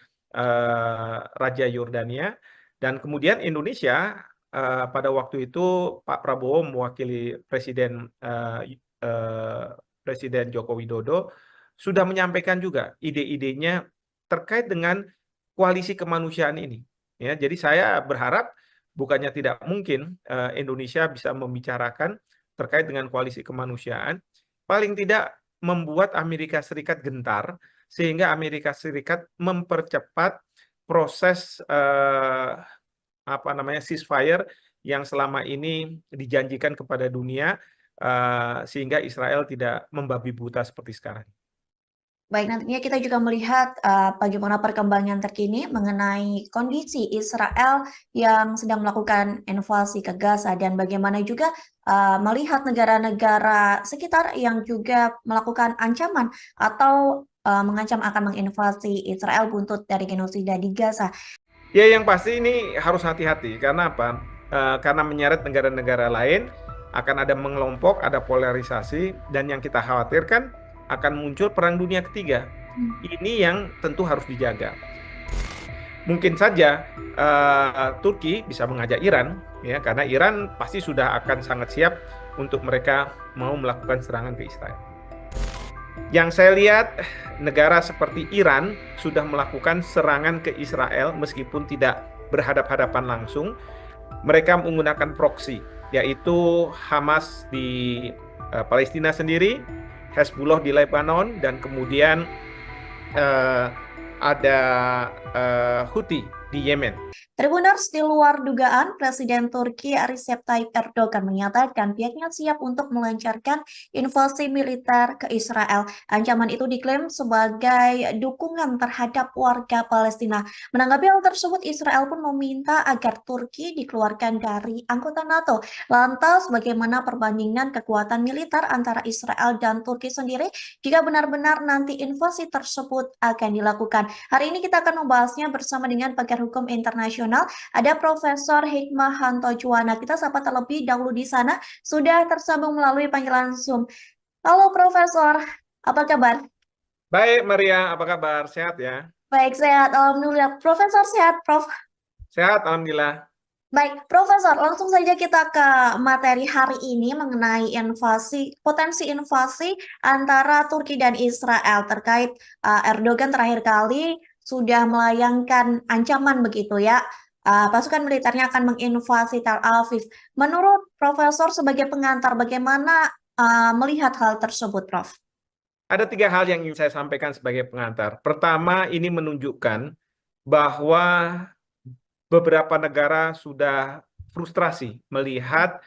Raja Yordania. Dan kemudian Indonesia pada waktu itu Pak Prabowo mewakili Presiden Joko Widodo sudah menyampaikan juga ide-idenya terkait dengan koalisi kemanusiaan ini. Ya, jadi saya berharap bukannya tidak mungkin Indonesia bisa membicarakan terkait dengan koalisi kemanusiaan, paling tidak membuat Amerika Serikat gentar sehingga Amerika Serikat mempercepat proses apa namanya ceasefire yang selama ini dijanjikan kepada dunia sehingga Israel tidak membabi buta seperti sekarang. Baik, nantinya kita juga melihat bagaimana perkembangan terkini mengenai kondisi Israel yang sedang melakukan invasi ke Gaza dan bagaimana juga melihat negara-negara sekitar yang juga melakukan ancaman atau mengancam akan menginvasi Israel buntut dari genosida di Gaza. Ya, yang pasti ini harus hati-hati. Karena apa? Karena menyeret negara-negara lain, akan ada mengelompok, ada polarisasi, dan yang kita khawatirkan akan muncul perang dunia ketiga. Ini yang tentu harus dijaga. Mungkin saja Turki bisa mengajak Iran, ya, karena Iran pasti sudah akan sangat siap untuk mereka mau melakukan serangan ke Israel. Yang saya lihat, negara seperti Iran sudah melakukan serangan ke Israel meskipun tidak berhadap-hadapan langsung. Mereka menggunakan proksi, yaitu Hamas di Palestina sendiri, Hezbollah di Lebanon, dan kemudian ada Houthi di Yemen. Tribuners, di luar dugaan, Presiden Turki Recep Tayyip Erdogan menyatakan pihaknya siap untuk melancarkan invasi militer ke Israel. Ancaman itu diklaim sebagai dukungan terhadap warga Palestina. Menanggapi hal tersebut, Israel pun meminta agar Turki dikeluarkan dari anggota NATO. Lantas, bagaimana perbandingan kekuatan militer antara Israel dan Turki sendiri jika benar-benar nanti invasi tersebut akan dilakukan? Hari ini kita akan membahasnya bersama dengan pakar hukum internasional. Ada Profesor Hikmahanto Juwana. Kita sapa terlebih dahulu di sana. Sudah tersambung melalui panggilan Zoom. Halo Profesor, apa kabar? Baik, Maria, apa kabar? Sehat ya? Baik, sehat. Alhamdulillah. Profesor sehat, Prof. Sehat, Alhamdulillah. Baik, Profesor, langsung saja kita ke materi hari ini mengenai potensi invasi antara Turki dan Israel terkait Erdogan terakhir kali sudah melayangkan ancaman begitu ya. Pasukan militernya akan menginvasi Tel Aviv. Menurut Profesor sebagai pengantar, bagaimana melihat hal tersebut, Prof? Ada 3 hal yang ingin saya sampaikan sebagai pengantar. Pertama, ini menunjukkan bahwa beberapa negara sudah frustrasi melihat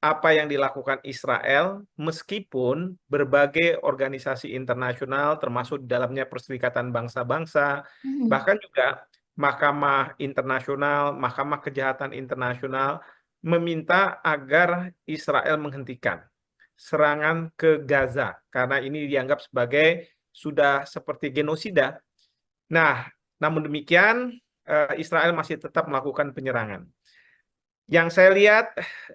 apa yang dilakukan Israel, meskipun berbagai organisasi internasional, termasuk di dalamnya Perserikatan Bangsa-Bangsa, Mhm. bahkan juga Mahkamah Internasional, Mahkamah Kejahatan Internasional, meminta agar Israel menghentikan serangan ke Gaza, karena ini dianggap sebagai sudah seperti genosida. Nah, namun demikian, Israel masih tetap melakukan penyerangan. Yang saya lihat,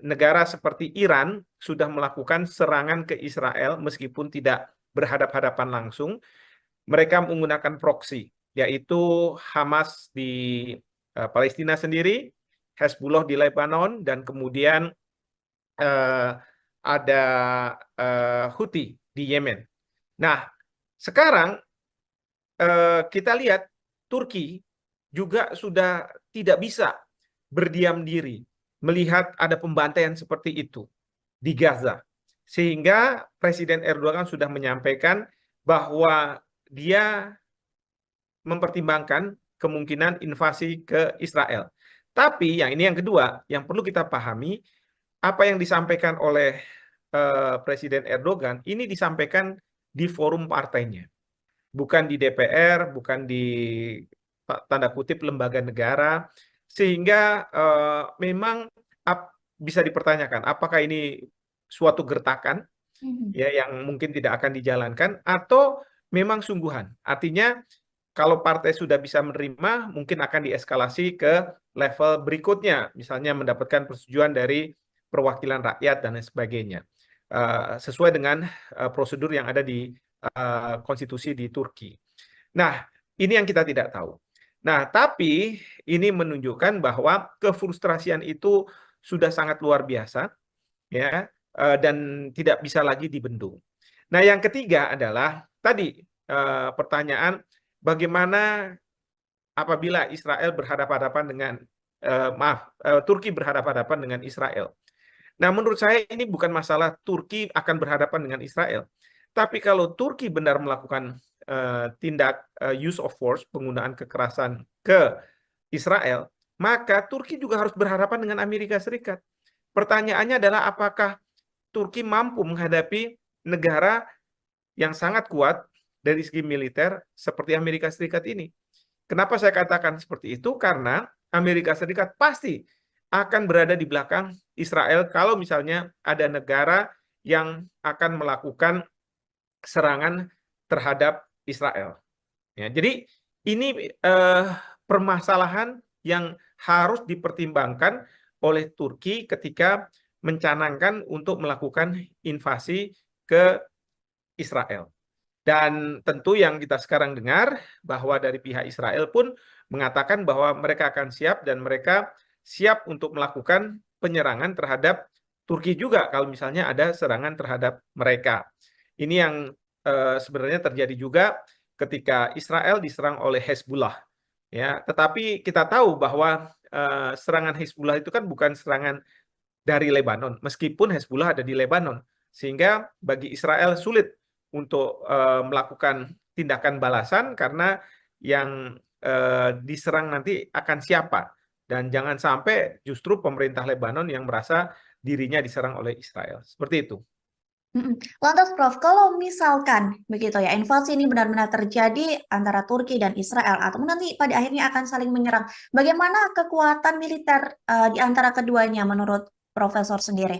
negara seperti Iran sudah melakukan serangan ke Israel meskipun tidak berhadap-hadapan langsung. Mereka menggunakan proksi, yaitu Hamas di Palestina sendiri, Hezbollah di Lebanon, dan kemudian eh, ada Houthi di Yemen. Nah, sekarang kita lihat Turki juga sudah tidak bisa berdiam diri melihat ada pembantaian seperti itu di Gaza. Sehingga Presiden Erdogan sudah menyampaikan bahwa dia mempertimbangkan kemungkinan invasi ke Israel. Tapi yang kedua, yang perlu kita pahami, apa yang disampaikan oleh Presiden Erdogan ini disampaikan di forum partainya, bukan di DPR, bukan di tanda kutip lembaga negara, sehingga memang bisa dipertanyakan apakah ini suatu gertakan Mhm. ya yang mungkin tidak akan dijalankan atau memang sungguhan. Artinya kalau partai sudah bisa menerima, mungkin akan dieskalasi ke level berikutnya, misalnya mendapatkan persetujuan dari perwakilan rakyat dan lain sebagainya, sesuai dengan prosedur yang ada di konstitusi di Turki. Nah, ini yang kita tidak tahu. Nah, tapi ini menunjukkan bahwa kefrustrasian itu sudah sangat luar biasa, ya, dan tidak bisa lagi dibendung. Nah, yang ketiga adalah tadi pertanyaan bagaimana apabila Israel berhadapan-hadapan dengan Turki berhadapan-hadapan dengan Israel. Nah, menurut saya ini bukan masalah Turki akan berhadapan dengan Israel. Tapi kalau Turki benar melakukan tindak use of force, penggunaan kekerasan ke Israel, maka Turki juga harus berhadapan dengan Amerika Serikat. Pertanyaannya adalah apakah Turki mampu menghadapi negara yang sangat kuat dari segi militer seperti Amerika Serikat ini. Kenapa saya katakan seperti itu? Karena Amerika Serikat pasti akan berada di belakang Israel kalau misalnya ada negara yang akan melakukan serangan terhadap Israel. Ya, jadi ini permasalahan yang harus dipertimbangkan oleh Turki ketika mencanangkan untuk melakukan invasi ke Israel. Dan tentu yang kita sekarang dengar bahwa dari pihak Israel pun mengatakan bahwa mereka akan siap dan mereka siap untuk melakukan penyerangan terhadap Turki juga kalau misalnya ada serangan terhadap mereka. Ini yang sebenarnya terjadi juga ketika Israel diserang oleh Hezbollah. Ya, tetapi kita tahu bahwa serangan Hezbollah itu kan bukan serangan dari Lebanon, meskipun Hezbollah ada di Lebanon, sehingga bagi Israel sulit untuk melakukan tindakan balasan karena yang diserang nanti akan siapa, dan jangan sampai justru pemerintah Lebanon yang merasa dirinya diserang oleh Israel. Seperti itu. Mhm. Lantas Prof, kalau misalkan begitu ya, invasi ini benar-benar terjadi antara Turki dan Israel, atau nanti pada akhirnya akan saling menyerang, bagaimana kekuatan militer di antara keduanya menurut Profesor sendiri?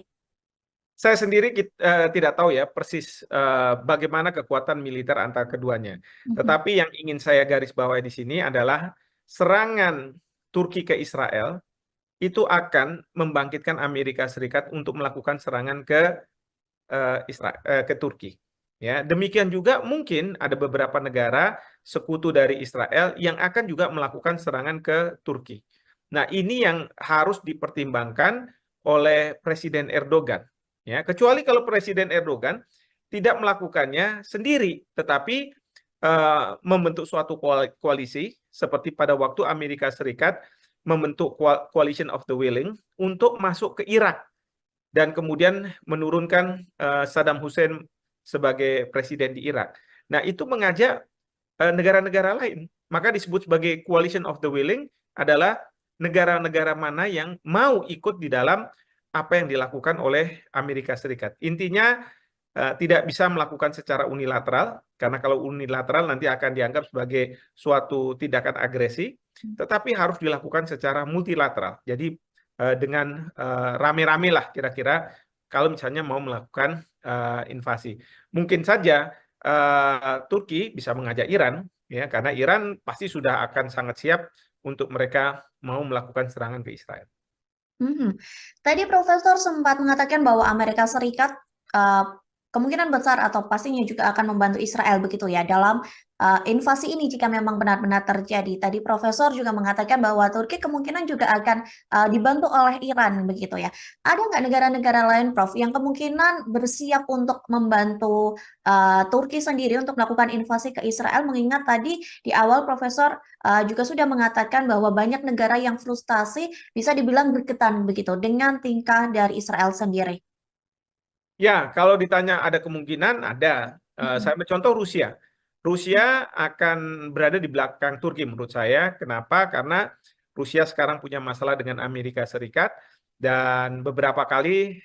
Saya sendiri tidak tahu ya persis bagaimana kekuatan militer antara keduanya. Mhm. Tetapi yang ingin saya garis bawahi di sini adalah serangan Turki ke Israel itu akan membangkitkan Amerika Serikat untuk melakukan serangan ke ke Turki. Ya, demikian juga mungkin ada beberapa negara sekutu dari Israel yang akan juga melakukan serangan ke Turki. Nah, ini yang harus dipertimbangkan oleh Presiden Erdogan. Ya, kecuali kalau Presiden Erdogan tidak melakukannya sendiri, tetapi membentuk suatu koalisi seperti pada waktu Amerika Serikat membentuk Coalition of the Willing untuk masuk ke Irak dan kemudian menurunkan Saddam Hussein sebagai presiden di Irak. Nah, itu mengajak negara-negara lain. Maka disebut sebagai Coalition of the Willing adalah negara-negara mana yang mau ikut di dalam apa yang dilakukan oleh Amerika Serikat. Intinya tidak bisa melakukan secara unilateral, karena kalau unilateral nanti akan dianggap sebagai suatu tindakan agresi, tetapi harus dilakukan secara multilateral. Jadi dengan rame-rame lah kira-kira kalau misalnya mau melakukan invasi. Mungkin saja Turki bisa mengajak Iran, ya, karena Iran pasti sudah akan sangat siap untuk mereka mau melakukan serangan ke Israel. Tadi Profesor sempat mengatakan bahwa Amerika Serikat kemungkinan besar atau pastinya juga akan membantu Israel begitu ya dalam invasi ini jika memang benar-benar terjadi. Tadi Profesor juga mengatakan bahwa Turki kemungkinan juga akan dibantu oleh Iran begitu ya. Ada nggak negara-negara lain, Prof, yang kemungkinan bersiap untuk membantu Turki sendiri untuk melakukan invasi ke Israel? Mengingat tadi di awal Profesor juga sudah mengatakan bahwa banyak negara yang frustasi bisa dibilang berketan begitu dengan tingkah dari Israel sendiri. Ya, kalau ditanya ada kemungkinan, ada. Saya ambil contoh Rusia. Rusia akan berada di belakang Turki menurut saya. Kenapa? Karena Rusia sekarang punya masalah dengan Amerika Serikat dan beberapa kali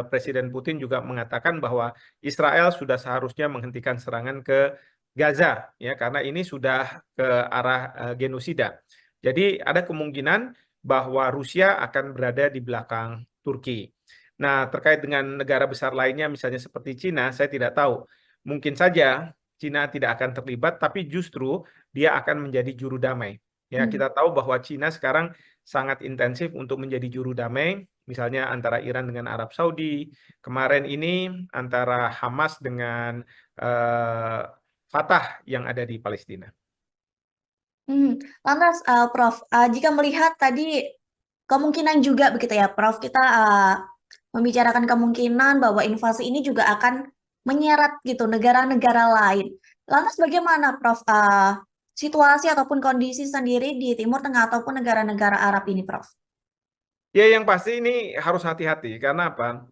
Presiden Putin juga mengatakan bahwa Israel sudah seharusnya menghentikan serangan ke Gaza, ya, karena ini sudah ke arah genosida. Jadi ada kemungkinan bahwa Rusia akan berada di belakang Turki. Nah, terkait dengan negara besar lainnya, misalnya seperti Cina, saya tidak tahu. Mungkin saja Cina tidak akan terlibat, tapi justru dia akan menjadi juru damai. Ya, kita tahu bahwa Cina sekarang sangat intensif untuk menjadi juru damai, misalnya antara Iran dengan Arab Saudi, kemarin ini antara Hamas dengan Fatah yang ada di Palestina. Lantas, Prof, jika melihat tadi kemungkinan juga begitu ya, Prof, kita membicarakan kemungkinan bahwa invasi ini juga akan menyeret gitu negara-negara lain. Lantas bagaimana, Prof, situasi ataupun kondisi sendiri di Timur Tengah ataupun negara-negara Arab ini, Prof? Ya, yang pasti ini harus hati-hati. Karena apa?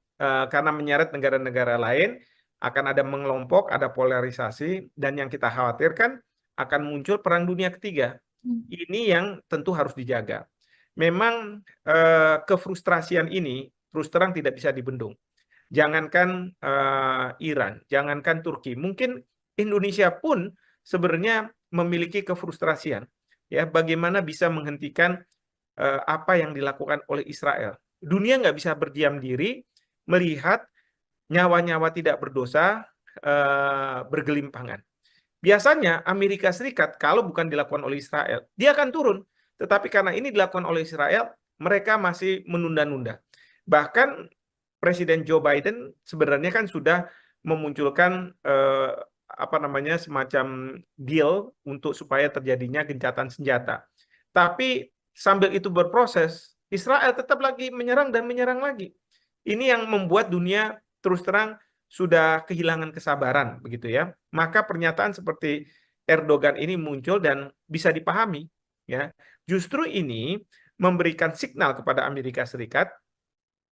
Karena menyeret negara-negara lain, akan ada mengelompok, ada polarisasi, dan yang kita khawatirkan akan muncul perang dunia ketiga. Ini yang tentu harus dijaga. Memang kefrustrasian ini terus terang tidak bisa dibendung. Jangankan Iran, jangankan Turki, mungkin Indonesia pun sebenarnya memiliki kefrustrasian. Ya, bagaimana bisa menghentikan apa yang dilakukan oleh Israel. Dunia nggak bisa berdiam diri melihat nyawa-nyawa tidak berdosa bergelimpangan. Biasanya Amerika Serikat kalau bukan dilakukan oleh Israel, dia akan turun. Tetapi karena ini dilakukan oleh Israel, mereka masih menunda-nunda. Bahkan Presiden Joe Biden sebenarnya kan sudah memunculkan apa namanya semacam deal untuk supaya terjadinya gencatan senjata. Tapi sambil itu berproses, Israel tetap lagi menyerang dan menyerang lagi. Ini yang membuat dunia terus terang sudah kehilangan kesabaran, begitu ya. Maka pernyataan seperti Erdogan ini muncul dan bisa dipahami, ya. Justru ini memberikan signal kepada Amerika Serikat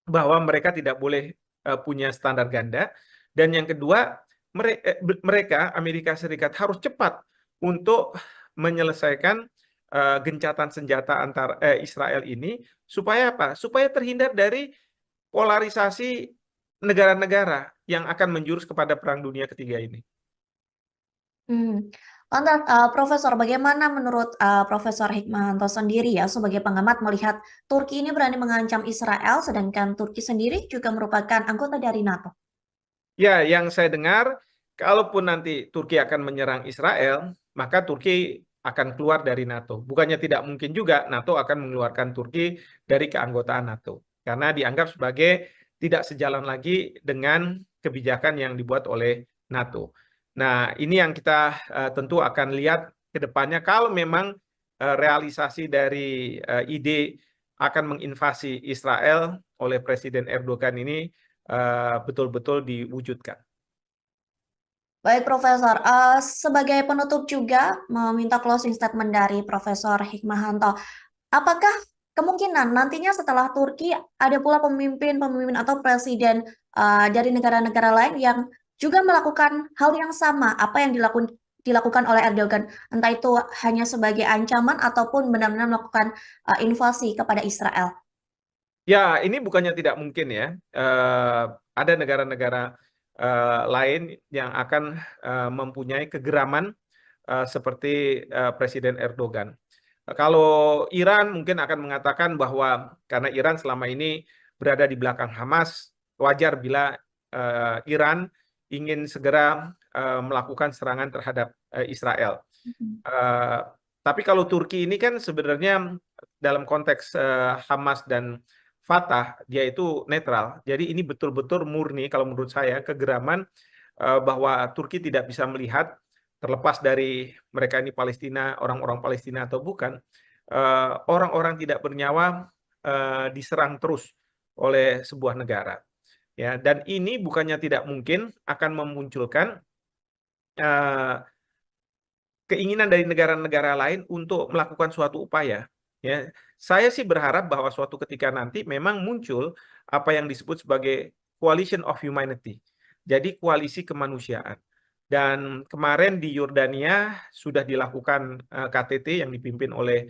bahwa mereka tidak boleh punya standar ganda, dan yang kedua mereka Amerika Serikat harus cepat untuk menyelesaikan gencatan senjata antar Israel ini supaya apa? Supaya terhindar dari polarisasi negara-negara yang akan menjurus kepada perang dunia ketiga ini. Lantas, Profesor, bagaimana menurut Profesor Hikmahanto sendiri ya sebagai pengamat melihat Turki ini berani mengancam Israel, sedangkan Turki sendiri juga merupakan anggota dari NATO? Ya, yang saya dengar, kalaupun nanti Turki akan menyerang Israel, maka Turki akan keluar dari NATO. Bukannya tidak mungkin juga NATO akan mengeluarkan Turki dari keanggotaan NATO. Karena dianggap sebagai tidak sejalan lagi dengan kebijakan yang dibuat oleh NATO. Nah, ini yang kita tentu akan lihat ke depannya kalau memang realisasi dari ide akan menginvasi Israel oleh Presiden Erdogan ini betul-betul diwujudkan. Baik, Profesor. Sebagai penutup juga meminta closing statement dari Profesor Hikmahanto. Apakah kemungkinan nantinya setelah Turki ada pula pemimpin-pemimpin atau presiden dari negara-negara lain yang juga melakukan hal yang sama apa yang dilakukan oleh Erdogan, entah itu hanya sebagai ancaman ataupun benar-benar melakukan invasi kepada Israel? Ya, ini bukannya tidak mungkin ya. Ada negara-negara lain yang akan mempunyai kegeraman seperti Presiden Erdogan. Kalau Iran mungkin akan mengatakan bahwa karena Iran selama ini berada di belakang Hamas, wajar bila Iran ingin segera melakukan serangan terhadap Israel. Mhm. Eh, tapi kalau Turki ini kan sebenarnya dalam konteks Hamas dan Fatah dia itu netral. Jadi ini betul-betul murni kalau menurut saya kegeraman bahwa Turki tidak bisa melihat terlepas dari mereka ini Palestina, orang-orang Palestina atau bukan, orang-orang tidak bernyawa diserang terus oleh sebuah negara. Ya, dan ini bukannya tidak mungkin akan memunculkan eh, keinginan dari negara-negara lain untuk melakukan suatu upaya. Ya, saya sih berharap bahwa suatu ketika nanti memang muncul apa yang disebut sebagai coalition of humanity. Jadi koalisi kemanusiaan. Dan kemarin di Yordania sudah dilakukan KTT yang dipimpin oleh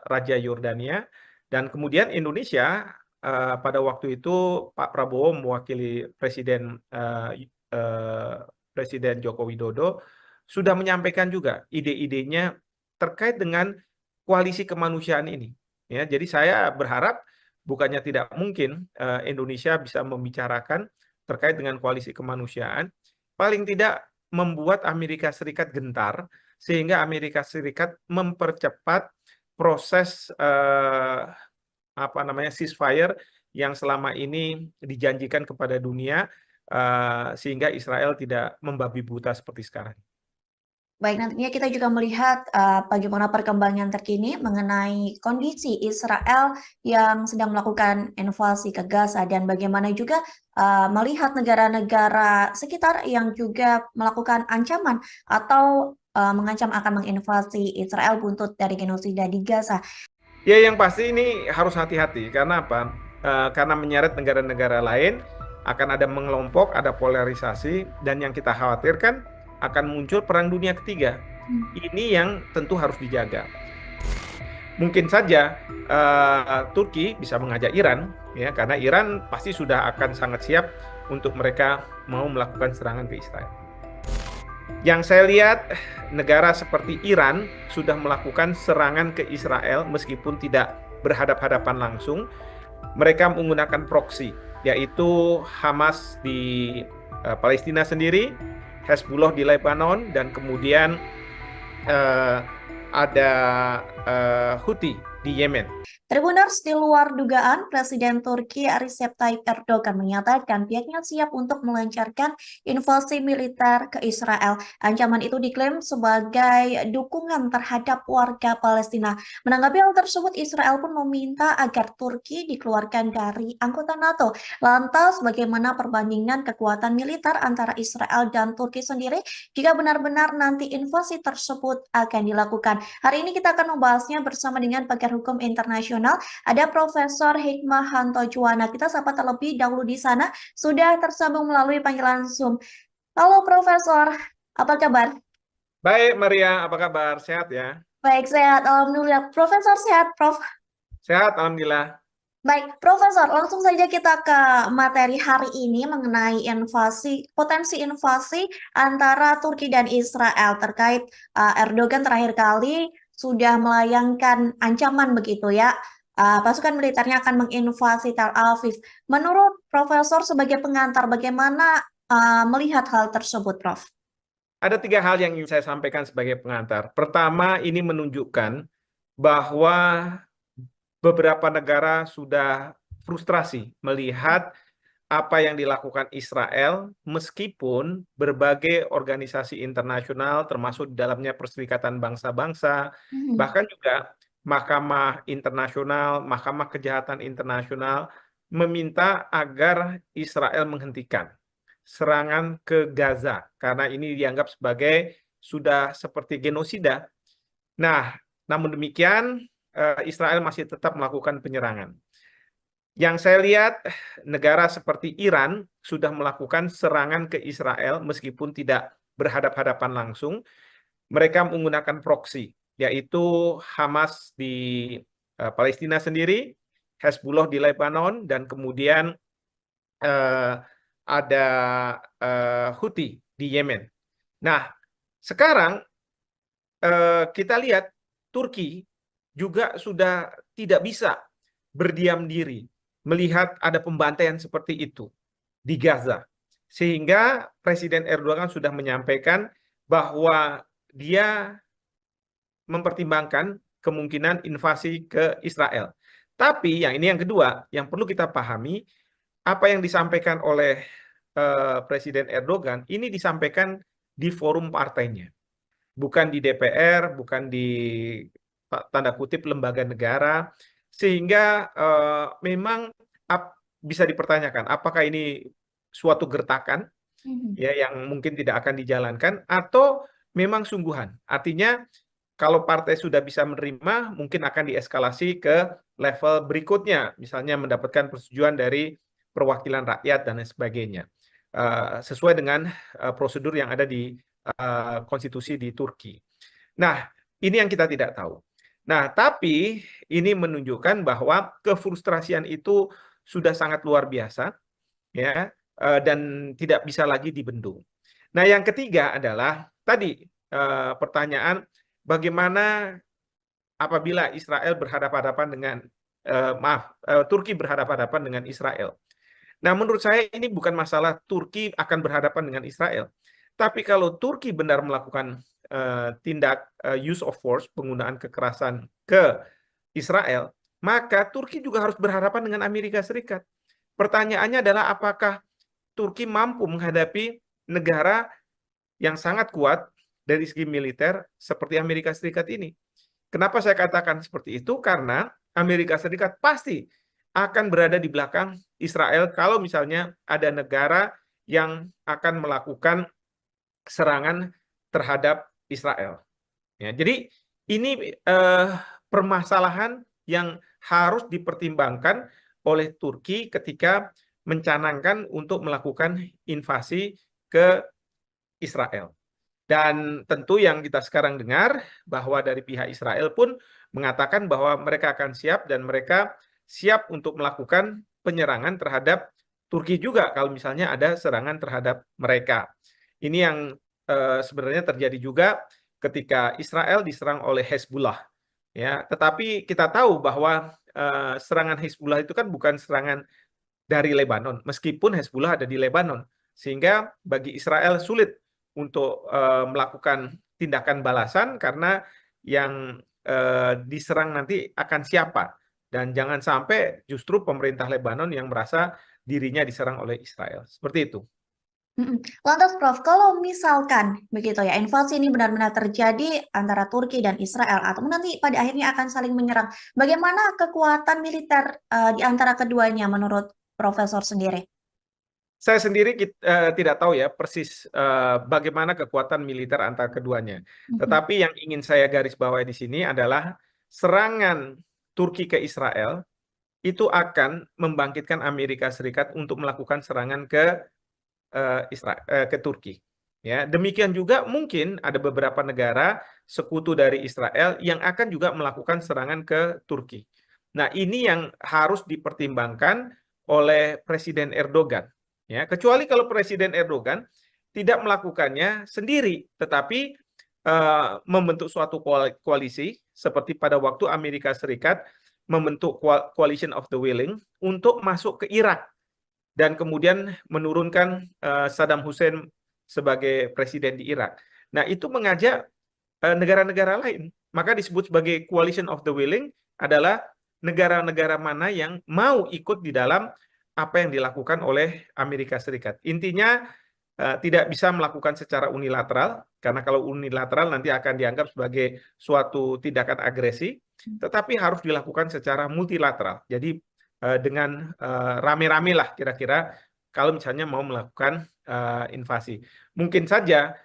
Raja Yordania. Dan kemudian Indonesia pada waktu itu Pak Prabowo mewakili Presiden Joko Widodo sudah menyampaikan juga ide-idenya terkait dengan koalisi kemanusiaan ini. Ya, jadi saya berharap bukannya tidak mungkin Indonesia bisa membicarakan terkait dengan koalisi kemanusiaan, paling tidak membuat Amerika Serikat gentar sehingga Amerika Serikat mempercepat proses apa namanya ceasefire yang selama ini dijanjikan kepada dunia sehingga Israel tidak membabi buta seperti sekarang. Baik, nantinya kita juga melihat bagaimana perkembangan terkini mengenai kondisi Israel yang sedang melakukan invasi ke Gaza dan bagaimana juga melihat negara-negara sekitar yang juga melakukan ancaman atau mengancam akan menginvasi Israel buntut dari genosida di Gaza. Ya, yang pasti ini harus hati-hati. Karena apa? Karena menyeret negara-negara lain, akan ada mengelompok, ada polarisasi, dan yang kita khawatirkan akan muncul perang dunia ketiga. Ini yang tentu harus dijaga. Mungkin saja Turki bisa mengajak Iran, ya, karena Iran pasti sudah akan sangat siap untuk mereka mau melakukan serangan ke Israel. Yang saya lihat, negara seperti Iran sudah melakukan serangan ke Israel meskipun tidak berhadap-hadapan langsung. Mereka menggunakan proksi, yaitu Hamas di Palestina sendiri, Hezbollah di Lebanon, dan kemudian ada Houthi di Yemen. Tribuners, di luar dugaan, Presiden Turki Recep Tayyip Erdogan menyatakan pihaknya siap untuk melancarkan invasi militer ke Israel. Ancaman itu diklaim sebagai dukungan terhadap warga Palestina. Menanggapi hal tersebut, Israel pun meminta agar Turki dikeluarkan dari anggota NATO. Lantas, bagaimana perbandingan kekuatan militer antara Israel dan Turki sendiri jika benar-benar nanti invasi tersebut akan dilakukan? Hari ini kita akan membahasnya bersama dengan pakar hukum internasional. Ada Profesor Hikmahanto Juwana. Kita sapa terlebih dahulu di sana. Sudah tersambung melalui panggilan Zoom. Halo Profesor, apa kabar? Baik, Maria, apa kabar? Sehat ya? Baik, sehat. Alhamdulillah. Profesor sehat, Prof. Sehat, Alhamdulillah. Baik, Profesor, langsung saja kita ke materi hari ini mengenai potensi invasi antara Turki dan Israel terkait Erdogan terakhir kali sudah melayangkan ancaman begitu ya. Pasukan militernya akan menginvasi Tel Aviv. Menurut Profesor sebagai pengantar, bagaimana melihat hal tersebut, Prof? Ada 3 hal yang ingin saya sampaikan sebagai pengantar. Pertama, ini menunjukkan bahwa beberapa negara sudah frustrasi melihat apa yang dilakukan Israel, meskipun berbagai organisasi internasional, termasuk di dalamnya Perserikatan Bangsa-Bangsa, bahkan juga Mahkamah Internasional, Mahkamah Kejahatan Internasional, meminta agar Israel menghentikan serangan ke Gaza, karena ini dianggap sebagai sudah seperti genosida. Nah, namun demikian, Israel masih tetap melakukan penyerangan. Yang saya lihat, negara seperti Iran sudah melakukan serangan ke Israel meskipun tidak berhadap-hadapan langsung. Mereka menggunakan proksi, yaitu Hamas di Palestina sendiri, Hezbollah di Lebanon, dan kemudian eh, ada Houthi di Yemen. Nah, sekarang kita lihat Turki juga sudah tidak bisa berdiam diri melihat ada pembantaian seperti itu di Gaza. Sehingga Presiden Erdogan sudah menyampaikan bahwa dia mempertimbangkan kemungkinan invasi ke Israel. Tapi yang kedua, yang perlu kita pahami, apa yang disampaikan oleh Presiden Erdogan ini disampaikan di forum partainya, bukan di DPR, bukan di tanda kutip lembaga negara, sehingga memang bisa dipertanyakan apakah ini suatu gertakan Mhm. ya yang mungkin tidak akan dijalankan atau memang sungguhan. Artinya kalau partai sudah bisa menerima, mungkin akan dieskalasi ke level berikutnya, misalnya mendapatkan persetujuan dari perwakilan rakyat dan lain sebagainya, sesuai dengan prosedur yang ada di konstitusi di Turki. Nah, ini yang kita tidak tahu. Nah, tapi ini menunjukkan bahwa kefrustrasian itu sudah sangat luar biasa, ya, dan tidak bisa lagi dibendung. Nah, yang ketiga adalah tadi pertanyaan bagaimana apabila Israel berhadapan-hadapan dengan Turki berhadapan-hadapan dengan Israel. Nah, menurut saya ini bukan masalah Turki akan berhadapan dengan Israel, tapi kalau Turki benar melakukan tindak use of force, penggunaan kekerasan ke Israel, maka Turki juga harus berhadapan dengan Amerika Serikat. Pertanyaannya adalah apakah Turki mampu menghadapi negara yang sangat kuat dari segi militer seperti Amerika Serikat ini. Kenapa saya katakan seperti itu? Karena Amerika Serikat pasti akan berada di belakang Israel kalau misalnya ada negara yang akan melakukan serangan terhadap Israel. Ya, jadi ini permasalahan yang harus dipertimbangkan oleh Turki ketika mencanangkan untuk melakukan invasi ke Israel. Dan tentu yang kita sekarang dengar bahwa dari pihak Israel pun mengatakan bahwa mereka akan siap dan mereka siap untuk melakukan penyerangan terhadap Turki juga kalau misalnya ada serangan terhadap mereka. Ini yang sebenarnya terjadi juga ketika Israel diserang oleh Hezbollah. Ya, tetapi kita tahu bahwa serangan Hezbollah itu kan bukan serangan dari Lebanon, meskipun Hezbollah ada di Lebanon, sehingga bagi Israel sulit untuk melakukan tindakan balasan karena yang diserang nanti akan siapa, dan jangan sampai justru pemerintah Lebanon yang merasa dirinya diserang oleh Israel. Seperti itu. Lantas Prof, kalau misalkan begitu ya, invasi ini benar-benar terjadi antara Turki dan Israel, atau nanti pada akhirnya akan saling menyerang, bagaimana kekuatan militer di antara keduanya menurut Profesor sendiri? Saya sendiri tidak tahu ya persis bagaimana kekuatan militer antara keduanya. Mhm. Tetapi yang ingin saya garis bawahi di sini adalah serangan Turki ke Israel itu akan membangkitkan Amerika Serikat untuk melakukan serangan ke ke Turki. Ya, demikian juga mungkin ada beberapa negara sekutu dari Israel yang akan juga melakukan serangan ke Turki. Nah, ini yang harus dipertimbangkan oleh Presiden Erdogan. Ya, kecuali kalau Presiden Erdogan tidak melakukannya sendiri, tetapi membentuk suatu koalisi seperti pada waktu Amerika Serikat membentuk Coalition of the Willing untuk masuk ke Irak dan kemudian menurunkan Saddam Hussein sebagai presiden di Irak. Nah, itu mengajak negara-negara lain. Maka disebut sebagai coalition of the willing adalah negara-negara mana yang mau ikut di dalam apa yang dilakukan oleh Amerika Serikat. Intinya tidak bisa melakukan secara unilateral, karena kalau unilateral nanti akan dianggap sebagai suatu tindakan agresi, tetapi harus dilakukan secara multilateral. Jadi dengan rame-rame lah kira-kira kalau misalnya mau melakukan invasi. Mungkin saja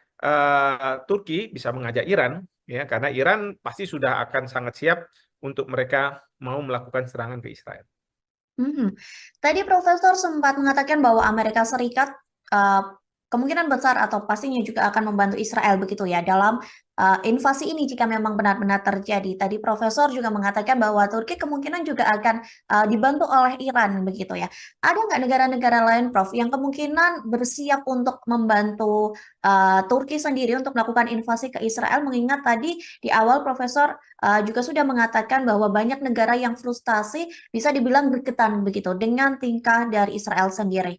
Turki bisa mengajak Iran, ya, karena Iran pasti sudah akan sangat siap untuk mereka mau melakukan serangan ke Israel. Mhm. Tadi Profesor sempat mengatakan bahwa Amerika Serikat kemungkinan besar atau pastinya juga akan membantu Israel begitu ya dalam invasi ini jika memang benar-benar terjadi. Tadi Profesor juga mengatakan bahwa Turki kemungkinan juga akan dibantu oleh Iran begitu ya. Ada nggak negara-negara lain, Prof, yang kemungkinan bersiap untuk membantu Turki sendiri untuk melakukan invasi ke Israel? Mengingat tadi di awal Profesor juga sudah mengatakan bahwa banyak negara yang frustasi bisa dibilang bergetan begitu dengan tingkah dari Israel sendiri.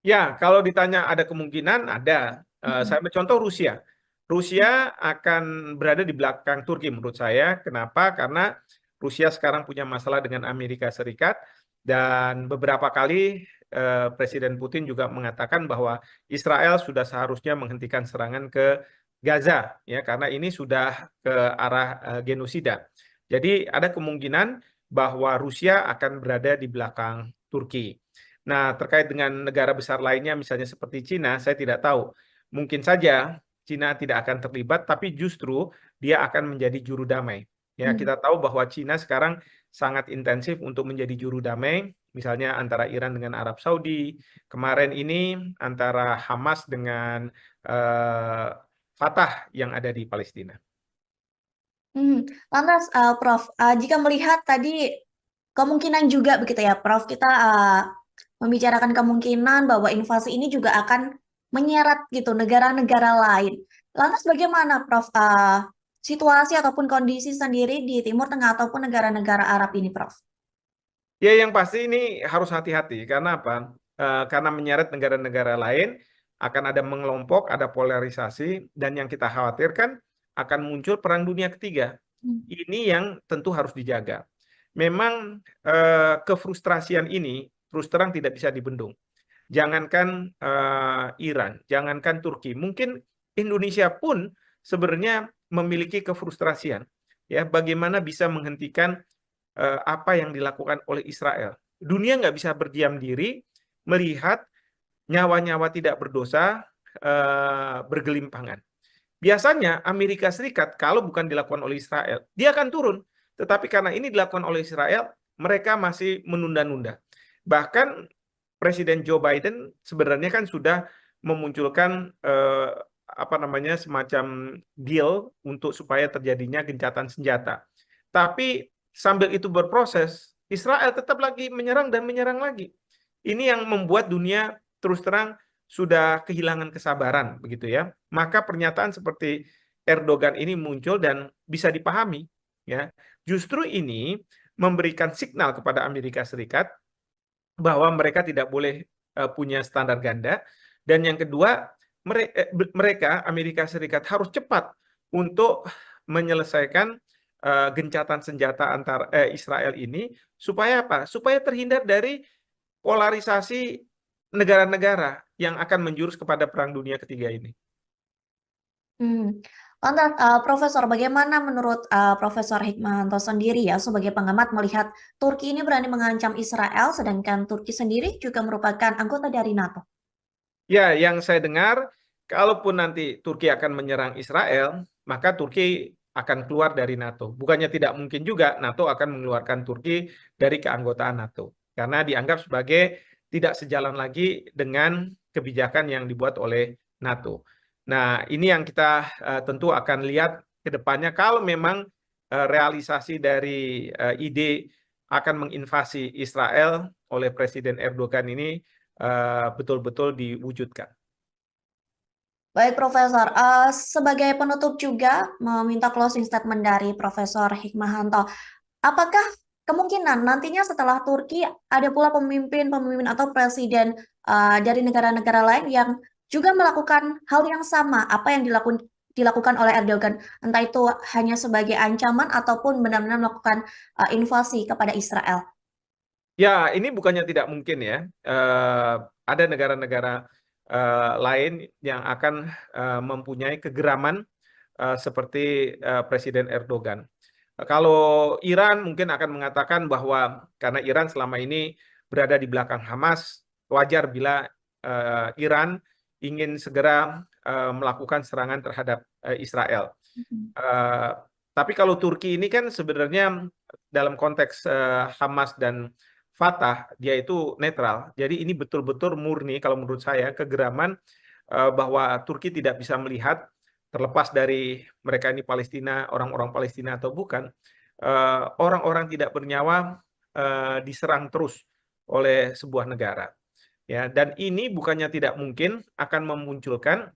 Ya, kalau ditanya ada kemungkinan, ada. Saya ambil contoh Rusia. Rusia akan berada di belakang Turki menurut saya. Kenapa? Karena Rusia sekarang punya masalah dengan Amerika Serikat dan beberapa kali Presiden Putin juga mengatakan bahwa Israel sudah seharusnya menghentikan serangan ke Gaza, ya, karena ini sudah ke arah genosida. Jadi ada kemungkinan bahwa Rusia akan berada di belakang Turki. Nah, terkait dengan negara besar lainnya, misalnya seperti Cina, saya tidak tahu. Mungkin saja Cina tidak akan terlibat, tapi justru dia akan menjadi juru damai. Ya, Hmm. kita tahu bahwa Cina sekarang sangat intensif untuk menjadi juru damai, misalnya antara Iran dengan Arab Saudi. Kemarin ini antara Hamas dengan eh, Fatah yang ada di Palestina. Hmm. Lantas, Prof, jika melihat tadi kemungkinan juga begitu ya, Prof, kita membicarakan kemungkinan bahwa invasi ini juga akan menyeret gitu negara-negara lain. Lantas bagaimana, Prof, situasi ataupun kondisi sendiri di Timur Tengah ataupun negara-negara Arab ini, Prof? Ya, yang pasti ini harus hati-hati. Karena apa? Karena menyeret negara-negara lain, akan ada mengelompok, ada polarisasi, dan yang kita khawatirkan akan muncul perang dunia ketiga. Hmm. Ini yang tentu harus dijaga. Memang kefrustrasian ini terus terang tidak bisa dibendung. Jangankan Iran, jangankan Turki, mungkin Indonesia pun sebenarnya memiliki kefrustrasian. Ya, bagaimana bisa menghentikan apa yang dilakukan oleh Israel. Dunia nggak bisa berdiam diri melihat nyawa-nyawa tidak berdosa bergelimpangan. Biasanya Amerika Serikat kalau bukan dilakukan oleh Israel, dia akan turun. Tetapi karena ini dilakukan oleh Israel, mereka masih menunda-nunda. Bahkan Presiden Joe Biden sebenarnya kan sudah memunculkan apa namanya semacam deal untuk supaya terjadinya gencatan senjata. Tapi sambil itu berproses, Israel tetap lagi menyerang dan menyerang lagi. Ini yang membuat dunia terus terang sudah kehilangan kesabaran, begitu ya. Maka pernyataan seperti Erdogan ini muncul dan bisa dipahami, ya. Justru ini memberikan signal kepada Amerika Serikat bahwa mereka tidak boleh punya standar ganda, dan yang kedua mereka Amerika Serikat harus cepat untuk menyelesaikan gencatan senjata antar Israel ini supaya apa? Supaya terhindar dari polarisasi negara-negara yang akan menjurus kepada Perang Dunia Ketiga ini. Hmm. Lantas, Profesor, bagaimana menurut Profesor Hikmahanto sendiri ya sebagai pengamat melihat Turki ini berani mengancam Israel, sedangkan Turki sendiri juga merupakan anggota dari NATO? Ya, yang saya dengar, kalaupun nanti Turki akan menyerang Israel, maka Turki akan keluar dari NATO. Bukannya tidak mungkin juga NATO akan mengeluarkan Turki dari keanggotaan NATO. Karena dianggap sebagai tidak sejalan lagi dengan kebijakan yang dibuat oleh NATO. Nah, ini yang kita tentu akan lihat ke depannya kalau memang realisasi dari ide akan menginvasi Israel oleh Presiden Erdogan ini betul-betul diwujudkan. Baik, Profesor. Sebagai penutup juga meminta closing statement dari Profesor Hikmahanto. Apakah kemungkinan nantinya setelah Turki ada pula pemimpin-pemimpin atau presiden dari negara-negara lain yang juga melakukan hal yang sama apa yang dilakukan oleh Erdogan, entah itu hanya sebagai ancaman ataupun benar-benar melakukan invasi kepada Israel? Ya, ini bukannya tidak mungkin ya. Ada negara-negara lain yang akan mempunyai kegeraman seperti Presiden Erdogan. Kalau Iran mungkin akan mengatakan bahwa karena Iran selama ini berada di belakang Hamas, wajar bila Iran ingin segera melakukan serangan terhadap Israel. Eh, tapi kalau Turki ini kan sebenarnya dalam konteks Hamas dan Fatah, dia itu netral. Jadi ini betul-betul murni kalau menurut saya kegeraman bahwa Turki tidak bisa melihat terlepas dari mereka ini Palestina, orang-orang Palestina atau bukan, orang-orang tidak bernyawa diserang terus oleh sebuah negara. Ya, dan ini bukannya tidak mungkin akan memunculkan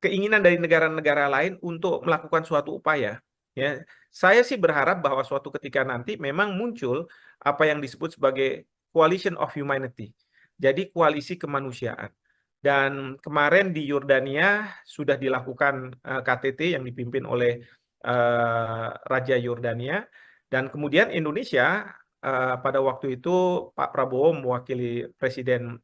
keinginan dari negara-negara lain untuk melakukan suatu upaya. Ya, saya sih berharap bahwa suatu ketika nanti memang muncul apa yang disebut sebagai coalition of humanity. Jadi koalisi kemanusiaan. Dan kemarin di Yordania sudah dilakukan KTT yang dipimpin oleh Raja Yordania, dan kemudian Indonesia pada waktu itu Pak Prabowo mewakili Presiden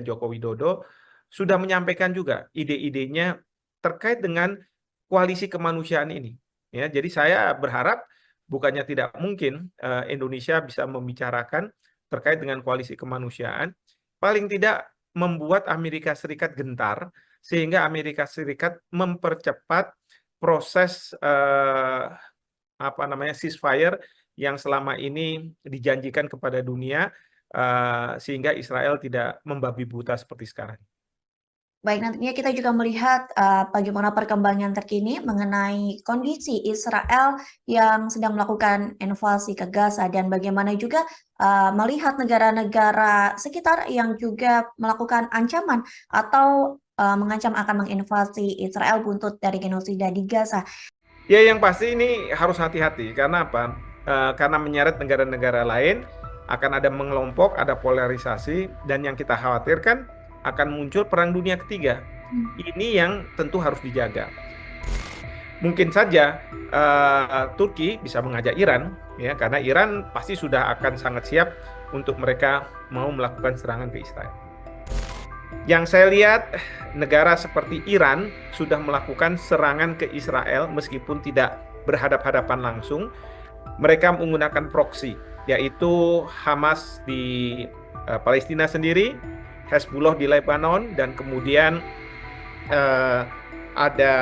Joko Widodo sudah menyampaikan juga ide-idenya terkait dengan koalisi kemanusiaan ini. Ya, jadi saya berharap bukannya tidak mungkin Indonesia bisa membicarakan terkait dengan koalisi kemanusiaan, paling tidak membuat Amerika Serikat gentar sehingga Amerika Serikat mempercepat proses ceasefire yang selama ini dijanjikan kepada dunia sehingga Israel tidak membabi buta seperti sekarang. Baik, nantinya kita juga melihat bagaimana perkembangan terkini mengenai kondisi Israel yang sedang melakukan invasi ke Gaza dan bagaimana juga melihat negara-negara sekitar yang juga melakukan ancaman atau mengancam akan menginvasi Israel buntut dari genosida di Gaza. Ya, yang pasti ini harus hati-hati. Karena apa? Karena menyeret negara-negara lain, akan ada mengelompok, ada polarisasi, dan yang kita khawatirkan akan muncul perang dunia ketiga. Ini yang tentu harus dijaga. Mungkin saja Turki bisa mengajak Iran, ya, karena Iran pasti sudah akan sangat siap untuk mereka mau melakukan serangan ke Israel. Yang saya lihat, negara seperti Iran sudah melakukan serangan ke Israel meskipun tidak berhadap-hadapan langsung. Mereka menggunakan proksi, yaitu Hamas di Palestina sendiri, Hezbollah di Lebanon, dan kemudian ada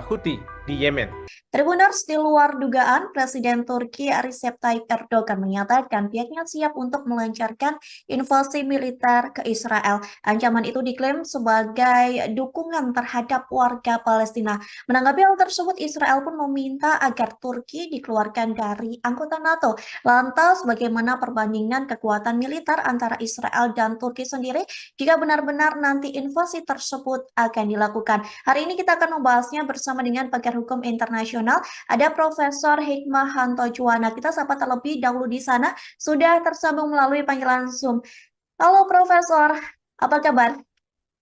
Houthi di Yemen. Tribuners, di luar dugaan, Presiden Turki Recep Tayyip Erdogan menyatakan pihaknya siap untuk melancarkan invasi militer ke Israel. Ancaman itu diklaim sebagai dukungan terhadap warga Palestina. Menanggapi hal tersebut, Israel pun meminta agar Turki dikeluarkan dari anggota NATO. Lantas, bagaimana perbandingan kekuatan militer antara Israel dan Turki sendiri jika benar-benar nanti invasi tersebut akan dilakukan? Hari ini kita akan membahasnya bersama dengan pakar hukum internasional. Ada Profesor Hikmahanto Juwana. Kita sapa terlebih dahulu di sana. Sudah tersambung melalui panggilan Zoom. Halo Profesor, apa kabar?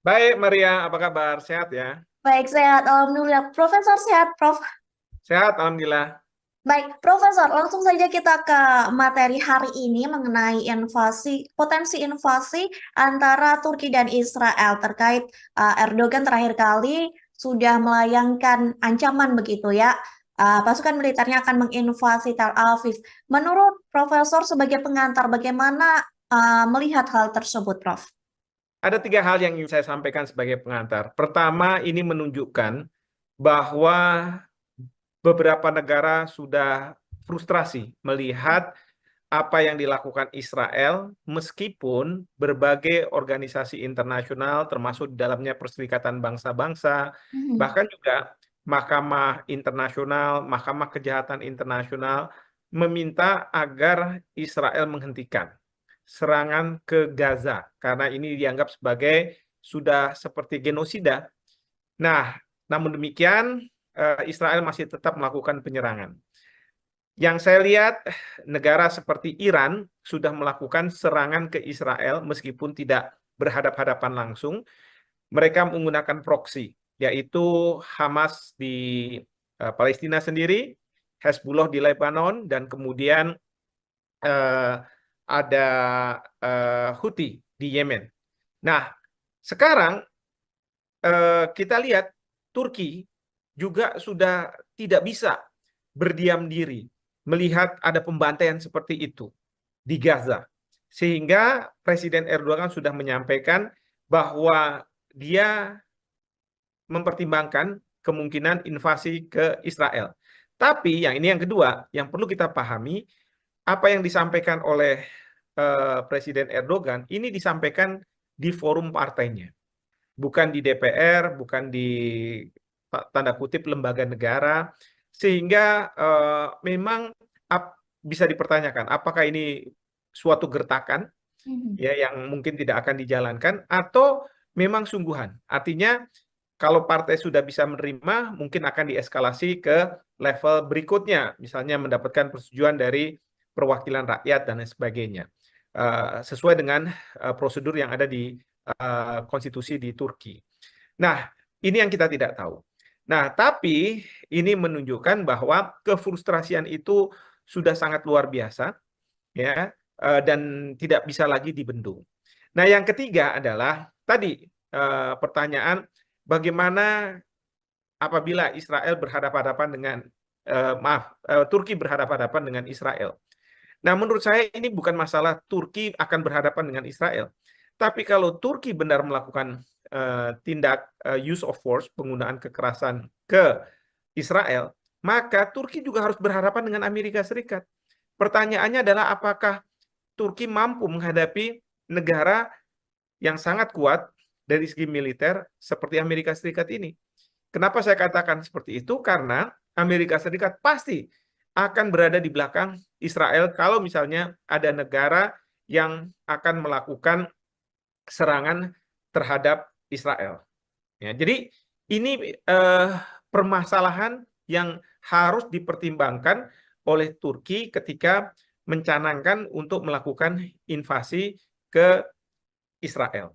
Baik, Maria, apa kabar? Sehat ya? Baik, sehat. Alhamdulillah. Profesor sehat, Prof. Sehat, Alhamdulillah. Baik, Profesor, langsung saja kita ke materi hari ini mengenai potensi invasi antara Turki dan Israel terkait Erdogan terakhir kali sudah melayangkan ancaman begitu ya. Pasukan militernya akan menginvasi Tel Aviv. Menurut Profesor sebagai pengantar, bagaimana melihat hal tersebut, Prof? Ada 3 hal yang ingin saya sampaikan sebagai pengantar. Pertama, ini menunjukkan bahwa beberapa negara sudah frustrasi melihat apa yang dilakukan Israel, meskipun berbagai organisasi internasional, termasuk di dalamnya Perserikatan Bangsa-Bangsa, bahkan juga Mahkamah Internasional, Mahkamah Kejahatan Internasional, meminta agar Israel menghentikan serangan ke Gaza, karena ini dianggap sebagai sudah seperti genosida. Nah, namun demikian, Israel masih tetap melakukan penyerangan. Yang saya lihat, negara seperti Iran sudah melakukan serangan ke Israel meskipun tidak berhadap-hadapan langsung. Mereka menggunakan proksi, yaitu Hamas di Palestina sendiri, Hezbollah di Lebanon, dan kemudian ada Houthi di Yemen. Nah, sekarang kita lihat Turki juga sudah tidak bisa berdiam diri melihat ada pembantaian seperti itu di Gaza. Sehingga Presiden Erdogan sudah menyampaikan bahwa dia mempertimbangkan kemungkinan invasi ke Israel. Tapi yang kedua, yang perlu kita pahami, apa yang disampaikan oleh Presiden Erdogan, ini disampaikan di forum partainya, bukan di DPR, bukan di tanda kutip lembaga negara, sehingga memang bisa dipertanyakan apakah ini suatu gertakan Mhm. ya yang mungkin tidak akan dijalankan atau memang sungguhan. Artinya kalau partai sudah bisa menerima, mungkin akan dieskalasi ke level berikutnya, misalnya mendapatkan persetujuan dari perwakilan rakyat dan lain sebagainya, sesuai dengan prosedur yang ada di konstitusi di Turki. Nah, ini yang kita tidak tahu. Nah, tapi ini menunjukkan bahwa kefrustrasian itu sudah sangat luar biasa, ya, dan tidak bisa lagi dibendung. Nah, yang ketiga adalah tadi pertanyaan bagaimana apabila Israel berhadapan-hadapan dengan Turki berhadapan-hadapan dengan Israel. Nah, menurut saya ini bukan masalah Turki akan berhadapan dengan Israel, tapi kalau Turki benar melakukan tindak use of force, penggunaan kekerasan ke Israel, maka Turki juga harus berhadapan dengan Amerika Serikat. Pertanyaannya adalah apakah Turki mampu menghadapi negara yang sangat kuat dari segi militer seperti Amerika Serikat ini. Kenapa saya katakan seperti itu? Karena Amerika Serikat pasti akan berada di belakang Israel kalau misalnya ada negara yang akan melakukan serangan terhadap Israel. Ya, jadi ini permasalahan yang harus dipertimbangkan oleh Turki ketika mencanangkan untuk melakukan invasi ke Israel.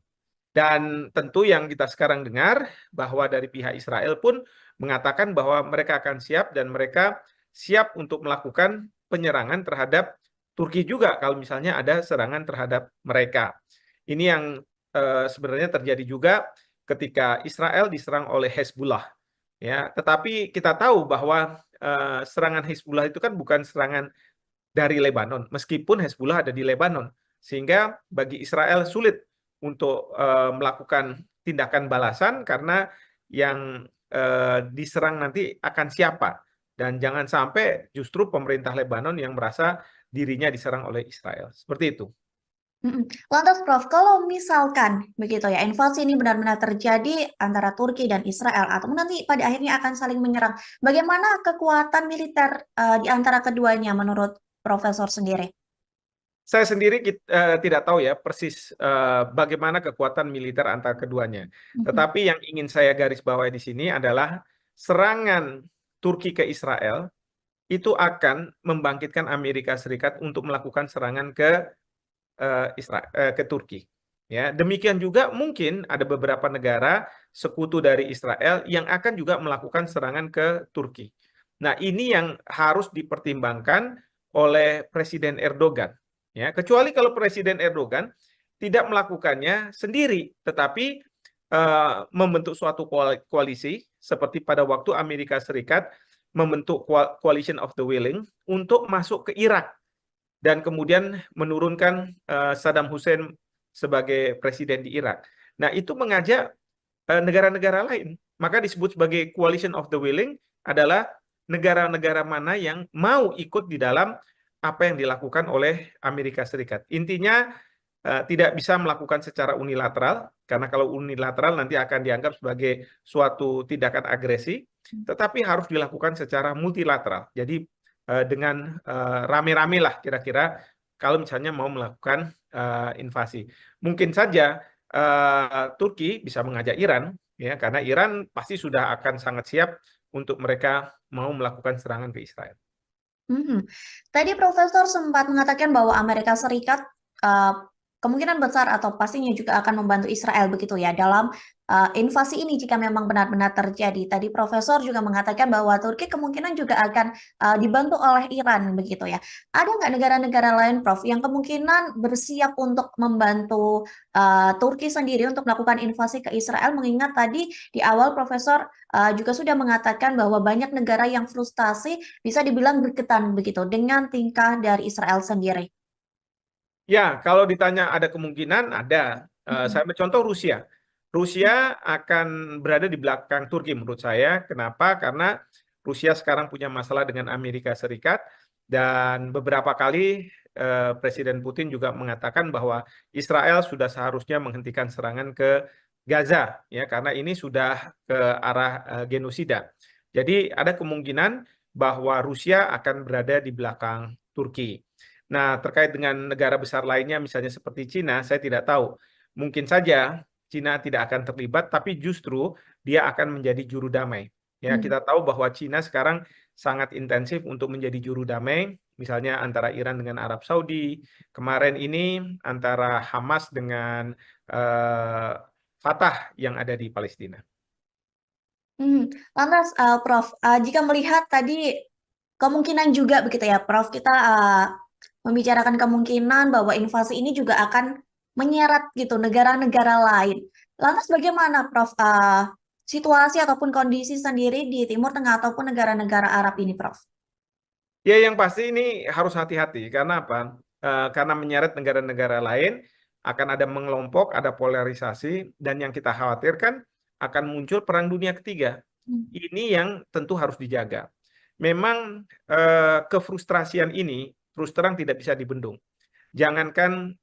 Dan tentu yang kita sekarang dengar bahwa dari pihak Israel pun mengatakan bahwa mereka akan siap dan mereka siap untuk melakukan penyerangan terhadap Turki juga kalau misalnya ada serangan terhadap mereka. Ini yang sebenarnya terjadi juga ketika Israel diserang oleh Hezbollah. Ya, tetapi kita tahu bahwa serangan Hezbollah itu kan bukan serangan dari Lebanon, meskipun Hezbollah ada di Lebanon, sehingga bagi Israel sulit untuk melakukan tindakan balasan karena yang diserang nanti akan siapa, dan jangan sampai justru pemerintah Lebanon yang merasa dirinya diserang oleh Israel. Seperti itu. Mhm. Lantas Prof, kalau misalkan begitu ya, invasi ini benar-benar terjadi antara Turki dan Israel atau nanti pada akhirnya akan saling menyerang, bagaimana kekuatan militer di antara keduanya menurut Profesor sendiri? Saya sendiri tidak tahu ya persis bagaimana kekuatan militer antara keduanya. Mhm. Tetapi yang ingin saya garis bawahi di sini adalah serangan Turki ke Israel itu akan membangkitkan Amerika Serikat untuk melakukan serangan ke Turki. Ya, demikian juga mungkin ada beberapa negara sekutu dari Israel yang akan juga melakukan serangan ke Turki. Nah, ini yang harus dipertimbangkan oleh Presiden Erdogan. Ya, kecuali kalau Presiden Erdogan tidak melakukannya sendiri, tetapi membentuk suatu koalisi seperti pada waktu Amerika Serikat membentuk Coalition of the Willing untuk masuk ke Irak dan kemudian menurunkan Saddam Hussein sebagai presiden di Irak. Nah, itu mengajak negara-negara lain. Maka disebut sebagai Coalition of the Willing adalah negara-negara mana yang mau ikut di dalam apa yang dilakukan oleh Amerika Serikat. Intinya tidak bisa melakukan secara unilateral, karena kalau unilateral nanti akan dianggap sebagai suatu tindakan agresi, tetapi harus dilakukan secara multilateral. Jadi dengan rame-rame lah kira-kira kalau misalnya mau melakukan invasi. Mungkin saja Turki bisa mengajak Iran, ya, karena Iran pasti sudah akan sangat siap untuk mereka mau melakukan serangan ke Israel. Mhm. Tadi Profesor sempat mengatakan bahwa Amerika Serikat uh, kemungkinan besar atau pastinya juga akan membantu Israel begitu ya dalam invasi ini jika memang benar-benar terjadi. Tadi Profesor juga mengatakan bahwa Turki kemungkinan juga akan dibantu oleh Iran begitu ya. Ada nggak negara-negara lain, Prof, yang kemungkinan bersiap untuk membantu Turki sendiri untuk melakukan invasi ke Israel? Mengingat tadi di awal Profesor juga sudah mengatakan bahwa banyak negara yang frustasi bisa dibilang berketan begitu dengan tingkah dari Israel sendiri. Ya, kalau ditanya ada kemungkinan, ada. Mhm. Saya ambil contoh Rusia. Rusia akan berada di belakang Turki menurut saya. Kenapa? Karena Rusia sekarang punya masalah dengan Amerika Serikat dan beberapa kali Presiden Putin juga mengatakan bahwa Israel sudah seharusnya menghentikan serangan ke Gaza, ya, karena ini sudah ke arah genosida. Jadi ada kemungkinan bahwa Rusia akan berada di belakang Turki. Nah, terkait dengan negara besar lainnya, misalnya seperti Cina, saya tidak tahu. Mungkin saja Cina tidak akan terlibat, tapi justru dia akan menjadi juru damai. Ya, Hmm. kita tahu bahwa Cina sekarang sangat intensif untuk menjadi juru damai, misalnya antara Iran dengan Arab Saudi, kemarin ini antara Hamas dengan Fatah yang ada di Palestina. Lantas, Prof, jika melihat tadi kemungkinan juga begitu ya, Prof, kita membicarakan kemungkinan bahwa invasi ini juga akan menyeret gitu negara-negara lain. Lantas bagaimana, Prof, situasi ataupun kondisi sendiri di Timur Tengah ataupun negara-negara Arab ini, Prof? Ya, yang pasti ini harus hati-hati. Karena apa? Karena menyeret negara-negara lain, akan ada mengelompok, ada polarisasi, dan yang kita khawatirkan akan muncul perang dunia ketiga. Hmm. Ini yang tentu harus dijaga. Memang kefrustrasian ini terus terang tidak bisa dibendung. Jangankan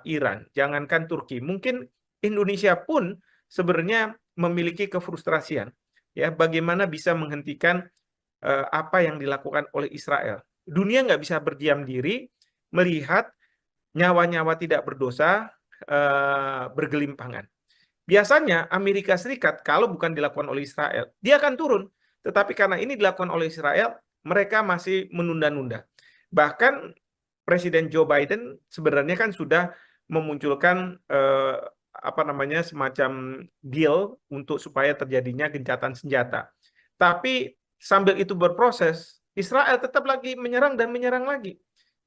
Iran, jangankan Turki, mungkin Indonesia pun sebenarnya memiliki kefrustrasian. Ya, bagaimana bisa menghentikan apa yang dilakukan oleh Israel. Dunia nggak bisa berdiam diri melihat nyawa-nyawa tidak berdosa bergelimpangan. Biasanya Amerika Serikat kalau bukan dilakukan oleh Israel, dia akan turun. Tetapi karena ini dilakukan oleh Israel, mereka masih menunda-nunda. Bahkan Presiden Joe Biden sebenarnya kan sudah memunculkan apa namanya semacam deal untuk supaya terjadinya gencatan senjata. Tapi sambil itu berproses, Israel tetap lagi menyerang dan menyerang lagi.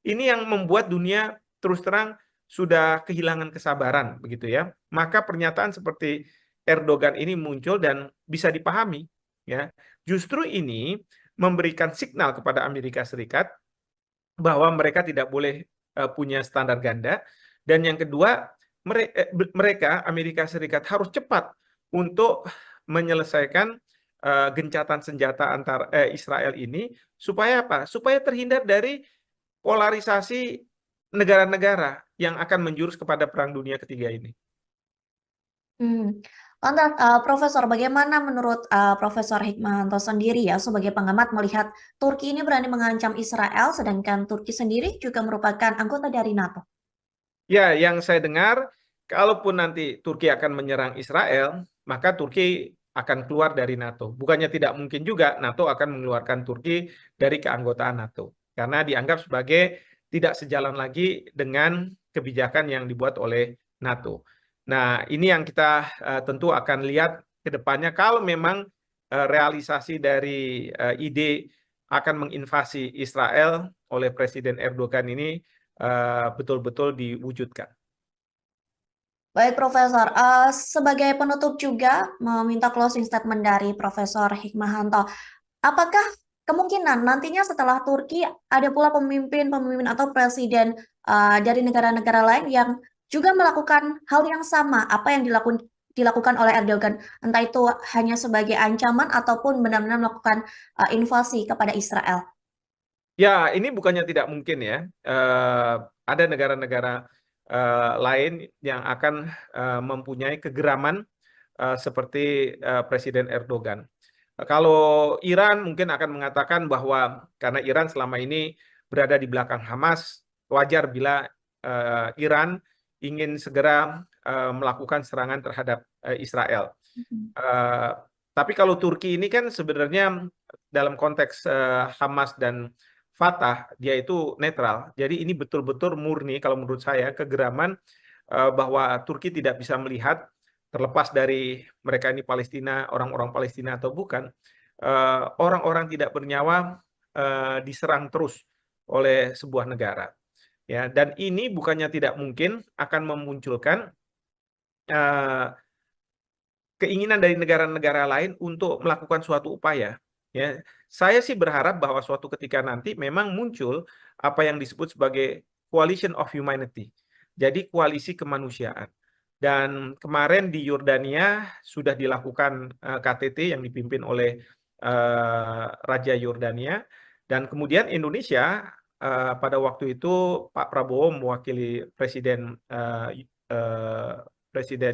Ini yang membuat dunia terus terang sudah kehilangan kesabaran, begitu ya. Maka pernyataan seperti Erdogan ini muncul dan bisa dipahami, ya. Justru ini memberikan signal kepada Amerika Serikat bahwa mereka tidak boleh punya standar ganda, dan yang kedua mereka Amerika Serikat harus cepat untuk menyelesaikan gencatan senjata antar Israel ini supaya apa? Supaya terhindar dari polarisasi negara-negara yang akan menjurus kepada perang dunia ketiga ini. Lantas, Profesor, bagaimana menurut Profesor Hikmahanto sendiri ya sebagai pengamat melihat Turki ini berani mengancam Israel, sedangkan Turki sendiri juga merupakan anggota dari NATO? Ya, yang saya dengar, kalaupun nanti Turki akan menyerang Israel, maka Turki akan keluar dari NATO. Bukannya tidak mungkin juga NATO akan mengeluarkan Turki dari keanggotaan NATO. Karena dianggap sebagai tidak sejalan lagi dengan kebijakan yang dibuat oleh NATO. Nah, ini yang kita tentu akan lihat ke depannya. Kalau memang realisasi dari ide akan menginvasi Israel oleh Presiden Erdogan ini betul-betul diwujudkan. Baik, Profesor. Sebagai penutup juga meminta closing statement dari Profesor Hikmahanto. Apakah kemungkinan nantinya setelah Turki ada pula pemimpin-pemimpin atau presiden dari negara-negara lain yang juga melakukan hal yang sama apa yang dilakukan oleh Erdogan, entah itu hanya sebagai ancaman ataupun benar-benar melakukan invasi kepada Israel? Ya, ini bukannya tidak mungkin ya. Ada negara-negara lain yang akan mempunyai kegeraman seperti Presiden Erdogan. Kalau Iran mungkin akan mengatakan bahwa karena Iran selama ini berada di belakang Hamas, wajar bila Iran ingin segera melakukan serangan terhadap Israel. Mhm. Eh, tapi kalau Turki ini kan sebenarnya dalam konteks Hamas dan Fatah, dia itu netral. Jadi ini betul-betul murni kalau menurut saya kegeraman bahwa Turki tidak bisa melihat terlepas dari mereka ini Palestina, orang-orang Palestina atau bukan, orang-orang tidak bernyawa diserang terus oleh sebuah negara. Ya, dan ini bukannya tidak mungkin akan memunculkan eh, keinginan dari negara-negara lain untuk melakukan suatu upaya. Ya, saya sih berharap bahwa suatu ketika nanti memang muncul apa yang disebut sebagai coalition of humanity. Jadi koalisi kemanusiaan. Dan kemarin di Yordania sudah dilakukan KTT yang dipimpin oleh Raja Yordania, dan kemudian Indonesia pada waktu itu Pak Prabowo mewakili Presiden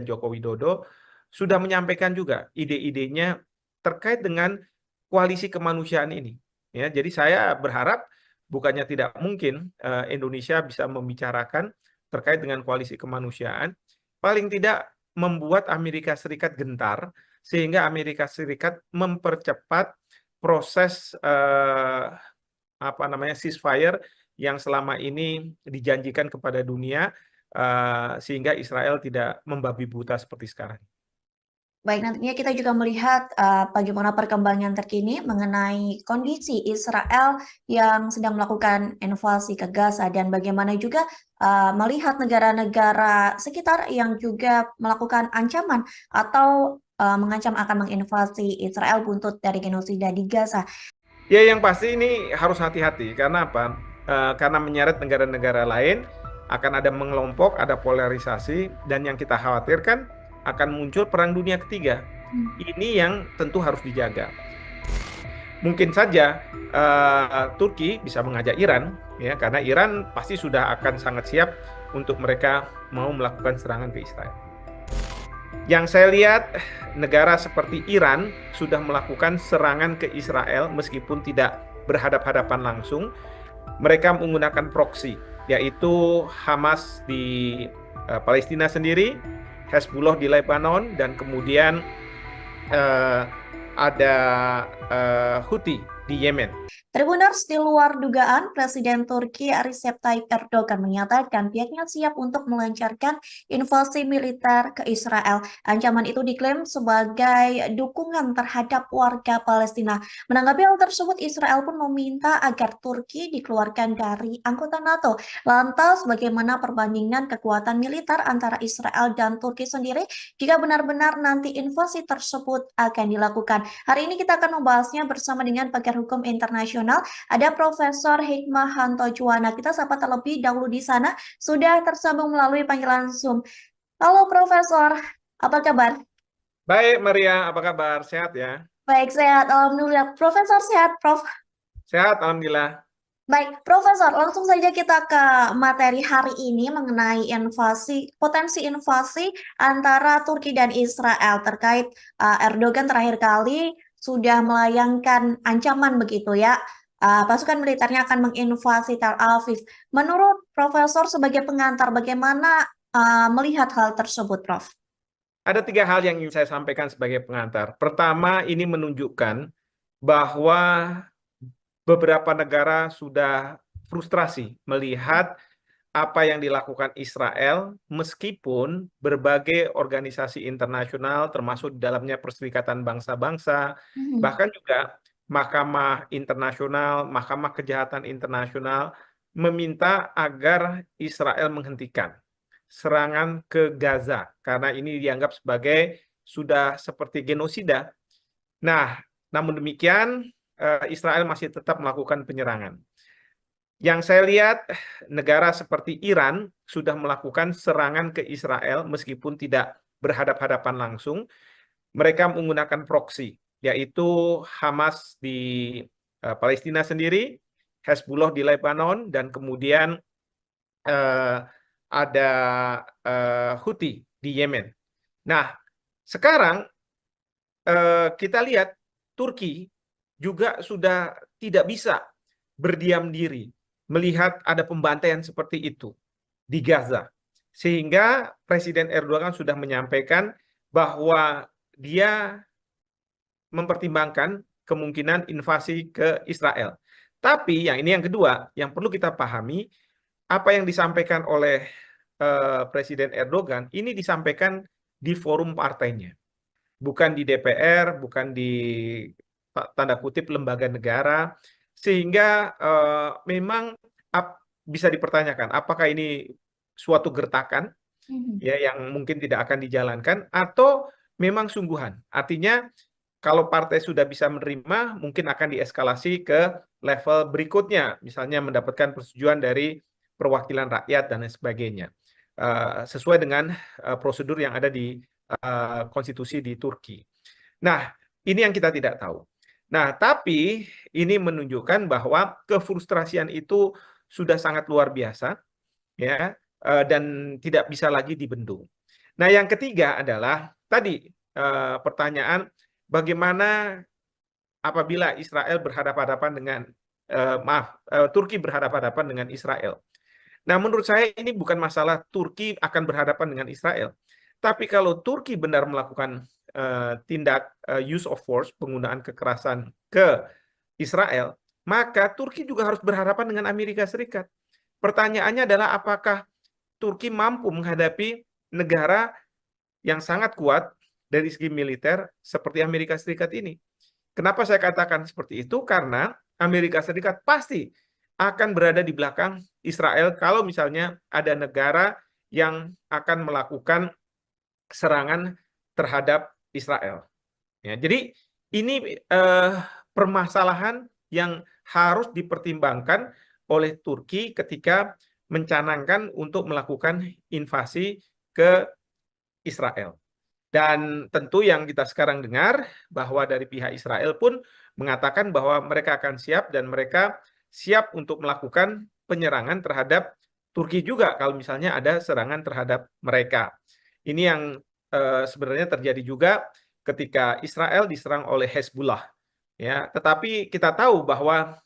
Joko Widodo sudah menyampaikan juga ide-idenya terkait dengan koalisi kemanusiaan ini. Ya, jadi saya berharap bukannya tidak mungkin Indonesia bisa membicarakan terkait dengan koalisi kemanusiaan, paling tidak membuat Amerika Serikat gentar sehingga Amerika Serikat mempercepat proses ceasefire yang selama ini dijanjikan kepada dunia sehingga Israel tidak membabi buta seperti sekarang. Baik, nantinya kita juga melihat bagaimana perkembangan terkini mengenai kondisi Israel yang sedang melakukan invasi ke Gaza dan bagaimana juga melihat negara-negara sekitar yang juga melakukan ancaman atau mengancam akan menginvasi Israel buntut dari genosida di Gaza. Ya, yang pasti ini harus hati-hati. Karena apa? Karena menyeret negara-negara lain, akan ada mengelompok, ada polarisasi, dan yang kita khawatirkan akan muncul perang dunia ketiga. Ini yang tentu harus dijaga. Mungkin saja Turki bisa mengajak Iran, ya, karena Iran pasti sudah akan sangat siap untuk mereka mau melakukan serangan ke Israel. Yang saya lihat, negara seperti Iran sudah melakukan serangan ke Israel meskipun tidak berhadapan-hadapan langsung. Mereka menggunakan proksi, yaitu Hamas di Palestina sendiri, Hezbollah di Lebanon, dan kemudian ada Houthi di Yemen. Tribuners, di luar dugaan, Presiden Turki Recep Tayyip Erdogan menyatakan pihaknya siap untuk melancarkan invasi militer ke Israel. Ancaman itu diklaim sebagai dukungan terhadap warga Palestina. Menanggapi hal tersebut, Israel pun meminta agar Turki dikeluarkan dari anggota NATO. Lantas, bagaimana perbandingan kekuatan militer antara Israel dan Turki sendiri jika benar-benar nanti invasi tersebut akan dilakukan? Hari ini kita akan membahasnya bersama dengan pakar hukum internasional. Ada Profesor Hikmahanto Juwana. Kita sapa terlebih dahulu di sana. Sudah tersambung melalui panggilan Zoom. Halo Profesor, apa kabar? Baik, Maria, apa kabar? Sehat ya? Baik, sehat. Alhamdulillah. Profesor sehat, Prof. Sehat, Alhamdulillah. Baik, Profesor, langsung saja kita ke materi hari ini mengenai potensi invasi antara Turki dan Israel terkait Erdogan terakhir kali sudah melayangkan ancaman begitu ya. Pasukan militernya akan menginvasi Tel Aviv. Menurut Profesor sebagai pengantar, bagaimana melihat hal tersebut, Prof? Ada 3 hal yang ingin saya sampaikan sebagai pengantar. Pertama, ini menunjukkan bahwa beberapa negara sudah frustrasi melihat apa yang dilakukan Israel, meskipun berbagai organisasi internasional, termasuk di dalamnya Perserikatan Bangsa-Bangsa, bahkan juga Mahkamah Internasional, Mahkamah Kejahatan Internasional, meminta agar Israel menghentikan serangan ke Gaza, karena ini dianggap sebagai sudah seperti genosida. Nah, namun demikian, Israel masih tetap melakukan penyerangan. Yang saya lihat, negara seperti Iran sudah melakukan serangan ke Israel meskipun tidak berhadapan-hadapan langsung. Mereka menggunakan proksi, yaitu Hamas di Palestina sendiri, Hezbollah di Lebanon, dan kemudian ada Houthi di Yemen. Nah, sekarang kita lihat Turki juga sudah tidak bisa berdiam diri melihat ada pembantaian seperti itu di Gaza. Sehingga Presiden Erdogan sudah menyampaikan bahwa dia mempertimbangkan kemungkinan invasi ke Israel. Tapi yang kedua, yang perlu kita pahami, apa yang disampaikan oleh Presiden Erdogan, ini disampaikan di forum partainya. Bukan di DPR, bukan di tanda kutip lembaga negara, sehingga memang bisa dipertanyakan apakah ini suatu gertakan ya yang mungkin tidak akan dijalankan atau memang sungguhan. Artinya kalau partai sudah bisa menerima, mungkin akan dieskalasi ke level berikutnya, misalnya mendapatkan persetujuan dari perwakilan rakyat dan lain sebagainya, sesuai dengan prosedur yang ada di konstitusi di Turki. Nah, ini yang kita tidak tahu. Nah, tapi ini menunjukkan bahwa kefrustrasian itu sudah sangat luar biasa, ya, dan tidak bisa lagi dibendung. Nah, yang ketiga adalah tadi pertanyaan bagaimana apabila Israel berhadapan-hadapan dengan Turki berhadapan-hadapan dengan Israel. Nah, menurut saya ini bukan masalah Turki akan berhadapan dengan Israel, tapi kalau Turki benar melakukan tindak use of force, penggunaan kekerasan ke Israel, maka Turki juga harus berhadapan dengan Amerika Serikat. Pertanyaannya adalah apakah Turki mampu menghadapi negara yang sangat kuat dari segi militer seperti Amerika Serikat ini. Kenapa saya katakan seperti itu? Karena Amerika Serikat pasti akan berada di belakang Israel kalau misalnya ada negara yang akan melakukan serangan terhadap Israel. Ya, jadi ini permasalahan yang harus dipertimbangkan oleh Turki ketika mencanangkan untuk melakukan invasi ke Israel. Dan tentu yang kita sekarang dengar bahwa dari pihak Israel pun mengatakan bahwa mereka akan siap dan mereka siap untuk melakukan penyerangan terhadap Turki juga kalau misalnya ada serangan terhadap mereka. Ini yang sebenarnya terjadi juga ketika Israel diserang oleh Hezbollah. Ya, tetapi kita tahu bahwa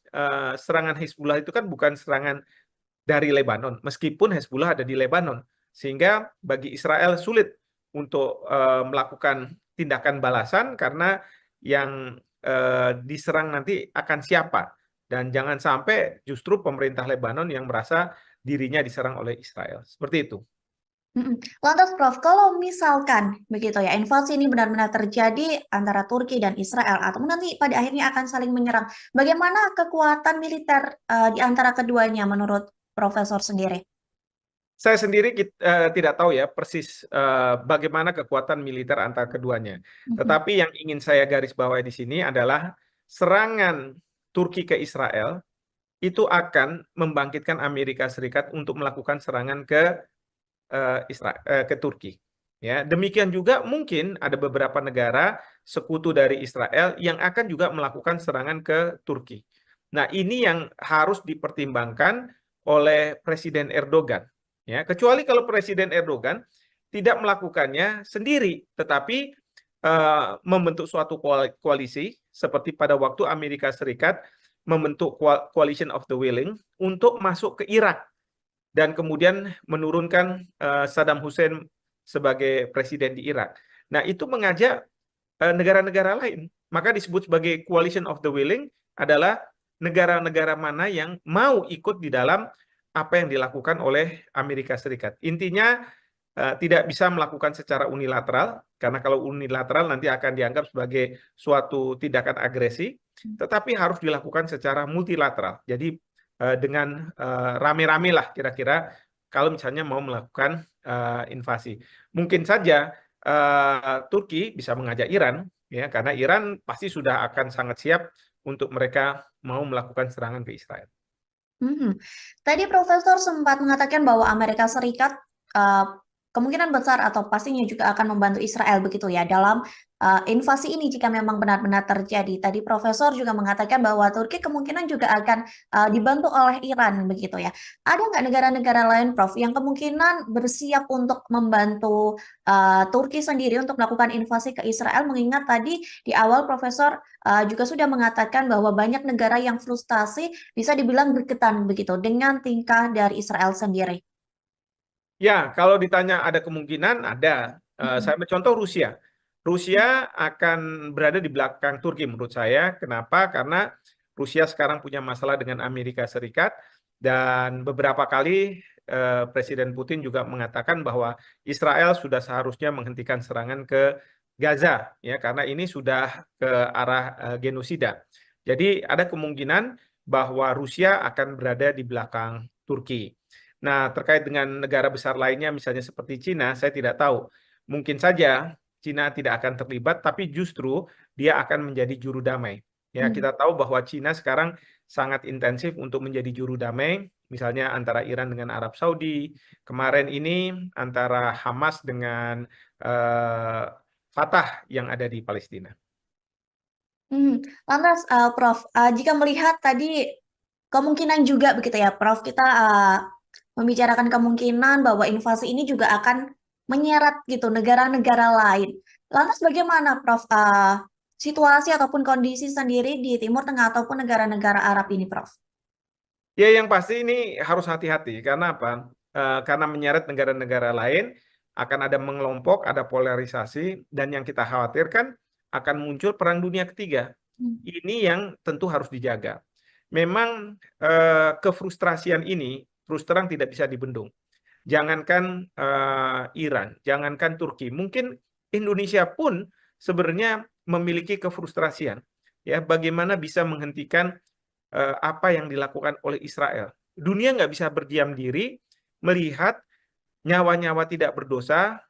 serangan Hezbollah itu kan bukan serangan dari Lebanon, meskipun Hezbollah ada di Lebanon, sehingga bagi Israel sulit untuk melakukan tindakan balasan karena yang diserang nanti akan siapa, dan jangan sampai justru pemerintah Lebanon yang merasa dirinya diserang oleh Israel. Seperti itu. Lantas Prof, kalau misalkan begitu ya, invasi ini benar-benar terjadi antara Turki dan Israel, atau nanti pada akhirnya akan saling menyerang, bagaimana kekuatan militer di antara keduanya menurut Profesor sendiri? Saya sendiri tidak tahu ya persis bagaimana kekuatan militer antara keduanya. Tetapi yang ingin saya garis bawahi di sini adalah serangan Turki ke Israel itu akan membangkitkan Amerika Serikat untuk melakukan serangan ke ke Turki. Ya, demikian juga mungkin ada beberapa negara sekutu dari Israel yang akan juga melakukan serangan ke Turki. Nah, ini yang harus dipertimbangkan oleh Presiden Erdogan. Ya, kecuali kalau Presiden Erdogan tidak melakukannya sendiri, tetapi membentuk suatu koalisi seperti pada waktu Amerika Serikat membentuk Coalition of the Willing untuk masuk ke Irak dan kemudian menurunkan Saddam Hussein sebagai presiden di Irak. Nah, itu mengajak negara-negara lain. Maka disebut sebagai Coalition of the Willing adalah negara-negara mana yang mau ikut di dalam apa yang dilakukan oleh Amerika Serikat. Intinya tidak bisa melakukan secara unilateral, karena kalau unilateral nanti akan dianggap sebagai suatu tindakan agresi, tetapi harus dilakukan secara multilateral. Jadi dengan rame-rame lah kira-kira kalau misalnya mau melakukan invasi. Mungkin saja Turki bisa mengajak Iran, ya, karena Iran pasti sudah akan sangat siap untuk mereka mau melakukan serangan ke Israel. Tadi Profesor sempat mengatakan bahwa Amerika Serikat kemungkinan besar atau pastinya juga akan membantu Israel begitu ya dalam invasi ini jika memang benar-benar terjadi. Tadi Profesor juga mengatakan bahwa Turki kemungkinan juga akan dibantu oleh Iran begitu ya. Ada nggak negara-negara lain, Prof, yang kemungkinan bersiap untuk membantu Turki sendiri untuk melakukan invasi ke Israel? Mengingat tadi di awal Profesor juga sudah mengatakan bahwa banyak negara yang frustasi bisa dibilang berketan begitu dengan tingkah dari Israel sendiri. Ya, kalau ditanya ada kemungkinan, ada. Saya ambil contoh Rusia. Rusia akan berada di belakang Turki menurut saya. Kenapa? Karena Rusia sekarang punya masalah dengan Amerika Serikat dan beberapa kali Presiden Putin juga mengatakan bahwa Israel sudah seharusnya menghentikan serangan ke Gaza, ya, karena ini sudah ke arah genosida. Jadi ada kemungkinan bahwa Rusia akan berada di belakang Turki. Nah, terkait dengan negara besar lainnya, misalnya seperti Cina, saya tidak tahu. Mungkin saja Cina tidak akan terlibat, tapi justru dia akan menjadi juru damai. Ya, kita tahu bahwa Cina sekarang sangat intensif untuk menjadi juru damai, misalnya antara Iran dengan Arab Saudi, kemarin ini antara Hamas dengan Fatah yang ada di Palestina. Lantas, Prof, jika melihat tadi kemungkinan juga begitu ya, Prof. Kita membicarakan kemungkinan bahwa invasi ini juga akan menyeret gitu negara-negara lain. Lantas bagaimana, Prof. Situasi ataupun kondisi sendiri di Timur Tengah ataupun negara-negara Arab ini, Prof? Ya, yang pasti ini harus hati-hati. Karena apa? Karena menyeret negara-negara lain, akan ada mengelompok, ada polarisasi, dan yang kita khawatirkan akan muncul perang dunia ketiga. Hmm. Ini yang tentu harus dijaga. Memang kefrustrasian ini terus terang tidak bisa dibendung. Jangankan Iran, jangankan Turki, mungkin Indonesia pun sebenarnya memiliki kefrustrasian. Ya, bagaimana bisa menghentikan apa yang dilakukan oleh Israel. Dunia nggak bisa berdiam diri melihat nyawa-nyawa tidak berdosa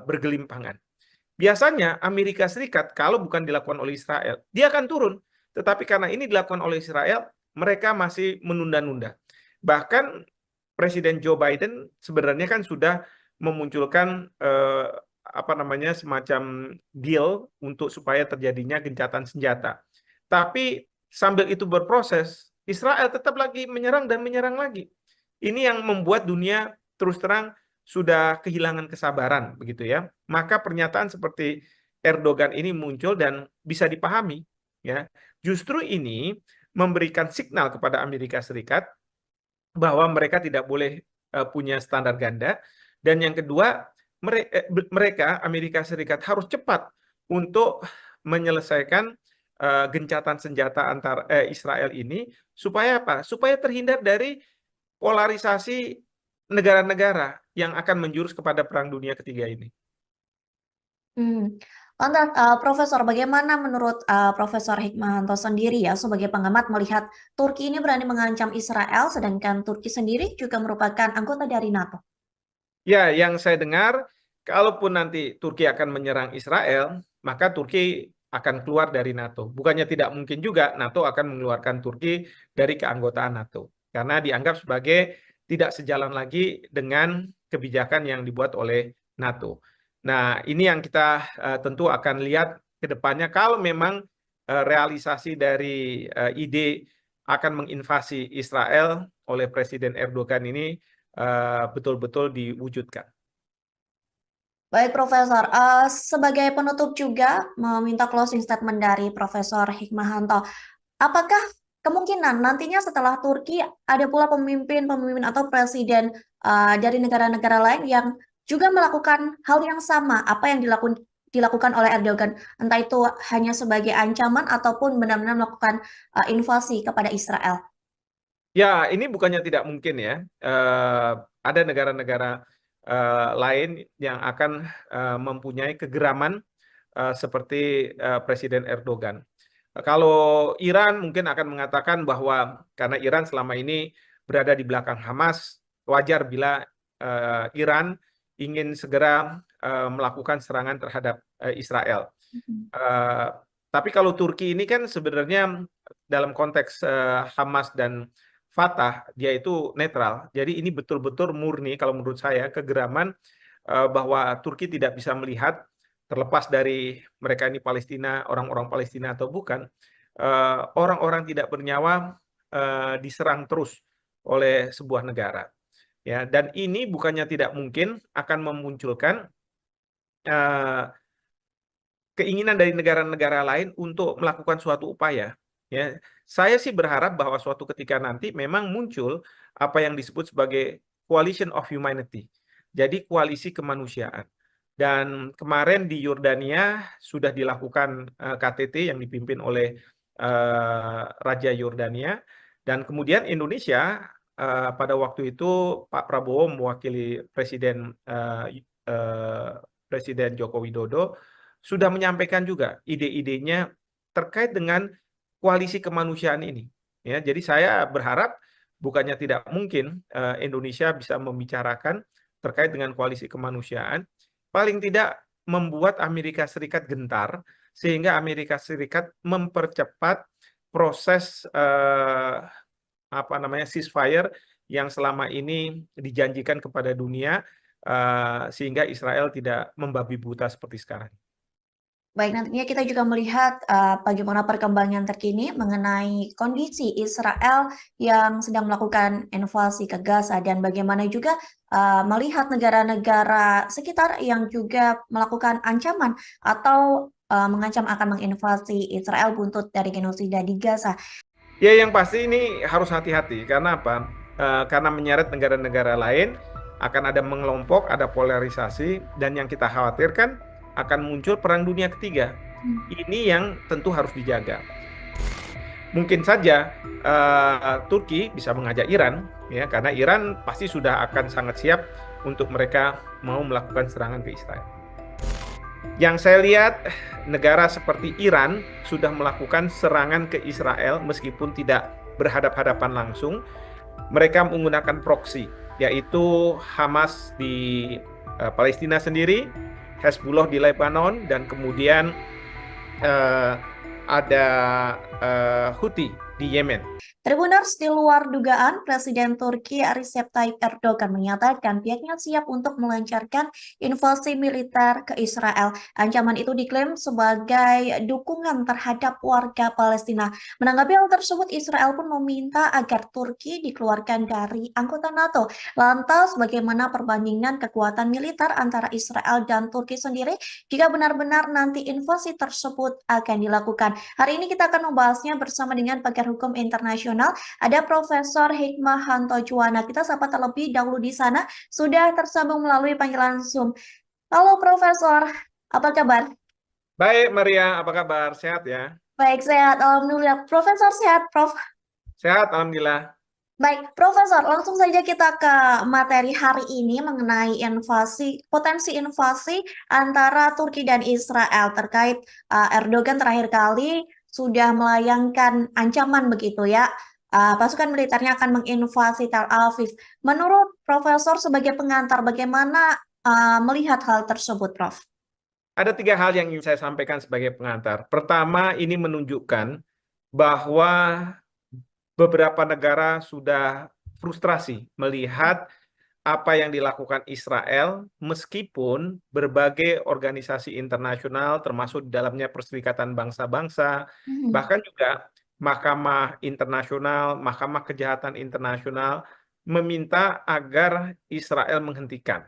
bergelimpangan. Biasanya Amerika Serikat kalau bukan dilakukan oleh Israel, dia akan turun. Tetapi karena ini dilakukan oleh Israel, mereka masih menunda-nunda. Bahkan Presiden Joe Biden sebenarnya kan sudah memunculkan apa namanya semacam deal untuk supaya terjadinya gencatan senjata. Tapi sambil itu berproses, Israel tetap lagi menyerang dan menyerang lagi. Ini yang membuat dunia terus terang sudah kehilangan kesabaran, begitu ya. Maka pernyataan seperti Erdogan ini muncul dan bisa dipahami, ya. Justru ini memberikan signal kepada Amerika Serikat bahwa mereka tidak boleh punya standar ganda, dan yang kedua mereka Amerika Serikat harus cepat untuk menyelesaikan gencatan senjata antar Israel ini supaya apa? Supaya terhindar dari polarisasi negara-negara yang akan menjurus kepada Perang Dunia Ketiga ini. Lantas, Profesor, bagaimana menurut Profesor Hikmahanto sendiri ya sebagai pengamat melihat Turki ini berani mengancam Israel, sedangkan Turki sendiri juga merupakan anggota dari NATO? Ya, yang saya dengar, kalaupun nanti Turki akan menyerang Israel, maka Turki akan keluar dari NATO. Bukannya tidak mungkin juga NATO akan mengeluarkan Turki dari keanggotaan NATO. Karena dianggap sebagai tidak sejalan lagi dengan kebijakan yang dibuat oleh NATO. Nah, ini yang kita tentu akan lihat ke depannya. Kalau memang realisasi dari ide akan menginvasi Israel oleh Presiden Erdogan ini betul-betul diwujudkan. Baik, Profesor. Sebagai penutup juga meminta closing statement dari Profesor Hikmahanto. Apakah kemungkinan nantinya setelah Turki ada pula pemimpin-pemimpin atau presiden dari negara-negara lain yang juga melakukan hal yang sama apa yang dilakukan oleh Erdogan, entah itu hanya sebagai ancaman ataupun benar-benar melakukan invasi kepada Israel? Ya, ini bukannya tidak mungkin ya. Ada negara-negara lain yang akan mempunyai kegeraman seperti Presiden Erdogan. Kalau Iran mungkin akan mengatakan bahwa karena Iran selama ini berada di belakang Hamas, wajar bila Iran ingin segera melakukan serangan terhadap Israel. Eh, tapi kalau Turki ini kan sebenarnya dalam konteks Hamas dan Fatah, dia itu netral. Jadi ini betul-betul murni kalau menurut saya kegeraman bahwa Turki tidak bisa melihat terlepas dari mereka ini Palestina, orang-orang Palestina atau bukan, orang-orang tidak bernyawa diserang terus oleh sebuah negara. Ya, dan ini bukannya tidak mungkin akan memunculkan eh, keinginan dari negara-negara lain untuk melakukan suatu upaya. Ya, saya sih berharap bahwa suatu ketika nanti memang muncul apa yang disebut sebagai coalition of humanity. Jadi koalisi kemanusiaan. Dan kemarin di Yordania sudah dilakukan KTT yang dipimpin oleh Raja Yordania, dan kemudian Indonesia pada waktu itu Pak Prabowo mewakili Presiden Joko Widodo sudah menyampaikan juga ide-idenya terkait dengan koalisi kemanusiaan ini. Ya, jadi saya berharap bukannya tidak mungkin Indonesia bisa membicarakan terkait dengan koalisi kemanusiaan, paling tidak membuat Amerika Serikat gentar sehingga Amerika Serikat mempercepat proses apa namanya ceasefire yang selama ini dijanjikan kepada dunia sehingga Israel tidak membabi buta seperti sekarang. Baik, nantinya kita juga melihat bagaimana perkembangan terkini mengenai kondisi Israel yang sedang melakukan invasi ke Gaza dan bagaimana juga melihat negara-negara sekitar yang juga melakukan ancaman atau mengancam akan menginvasi Israel buntut dari genosida di Gaza. Ya, yang pasti ini harus hati-hati. Karena apa? Karena menyeret negara-negara lain, akan ada mengelompok, ada polarisasi, dan yang kita khawatirkan akan muncul perang dunia ketiga. Ini yang tentu harus dijaga. Mungkin saja Turki bisa mengajak Iran, ya, karena Iran pasti sudah akan sangat siap untuk mereka mau melakukan serangan ke Israel. Yang saya lihat, negara seperti Iran sudah melakukan serangan ke Israel meskipun tidak berhadap-hadapan langsung. Mereka menggunakan proksi, yaitu Hamas di Palestina sendiri, Hezbollah di Lebanon, dan kemudian eh, ada Houthi di Yemen. Tribuners, di luar dugaan, Presiden Turki Recep Tayyip Erdogan menyatakan pihaknya siap untuk melancarkan invasi militer ke Israel. Ancaman itu diklaim sebagai dukungan terhadap warga Palestina. Menanggapi hal tersebut, Israel pun meminta agar Turki dikeluarkan dari anggota NATO. Lantas, bagaimana perbandingan kekuatan militer antara Israel dan Turki sendiri jika benar-benar nanti invasi tersebut akan dilakukan? Hari ini kita akan membahasnya bersama dengan pakar hukum internasional. Ada Profesor Hikmahanto Juwana. Kita sapa terlebih dahulu di sana. Sudah tersambung melalui panggilan Zoom. Halo Profesor, apa kabar? Baik, Maria, apa kabar? Sehat ya? Baik, sehat. Alhamdulillah. Profesor sehat, Prof. Sehat, Alhamdulillah. Baik, Profesor, langsung saja kita ke materi hari ini mengenai potensi invasi antara Turki dan Israel terkait Erdogan terakhir kali sudah melayangkan ancaman begitu ya. Pasukan militernya akan menginvasi Tel Aviv. Menurut Profesor sebagai pengantar, bagaimana melihat hal tersebut, Prof? Ada 3 hal yang ingin saya sampaikan sebagai pengantar. Pertama, ini menunjukkan bahwa beberapa negara sudah frustrasi melihat apa yang dilakukan Israel, meskipun berbagai organisasi internasional, termasuk di dalamnya Perserikatan Bangsa-Bangsa, Mhm. bahkan juga Mahkamah Internasional, Mahkamah Kejahatan Internasional, meminta agar Israel menghentikan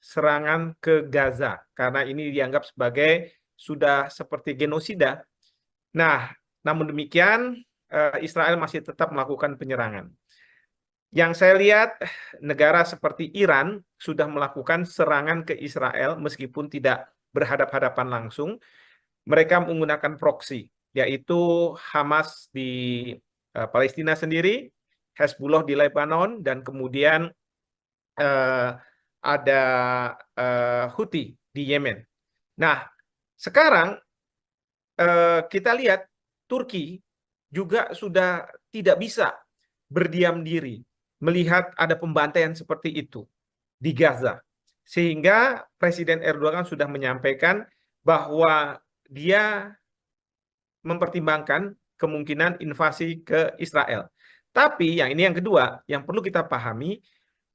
serangan ke Gaza, karena ini dianggap sebagai sudah seperti genosida. Nah, namun demikian, Israel masih tetap melakukan penyerangan. Yang saya lihat, negara seperti Iran sudah melakukan serangan ke Israel meskipun tidak berhadap-hadapan langsung. Mereka menggunakan proksi, yaitu Hamas di Palestina sendiri, Hezbollah di Lebanon, dan kemudian eh, ada Houthi di Yemen. Nah, sekarang kita lihat Turki juga sudah tidak bisa berdiam diri melihat ada pembantaian seperti itu di Gaza. Sehingga Presiden Erdogan sudah menyampaikan bahwa dia mempertimbangkan kemungkinan invasi ke Israel. Tapi yang ini yang kedua, yang perlu kita pahami,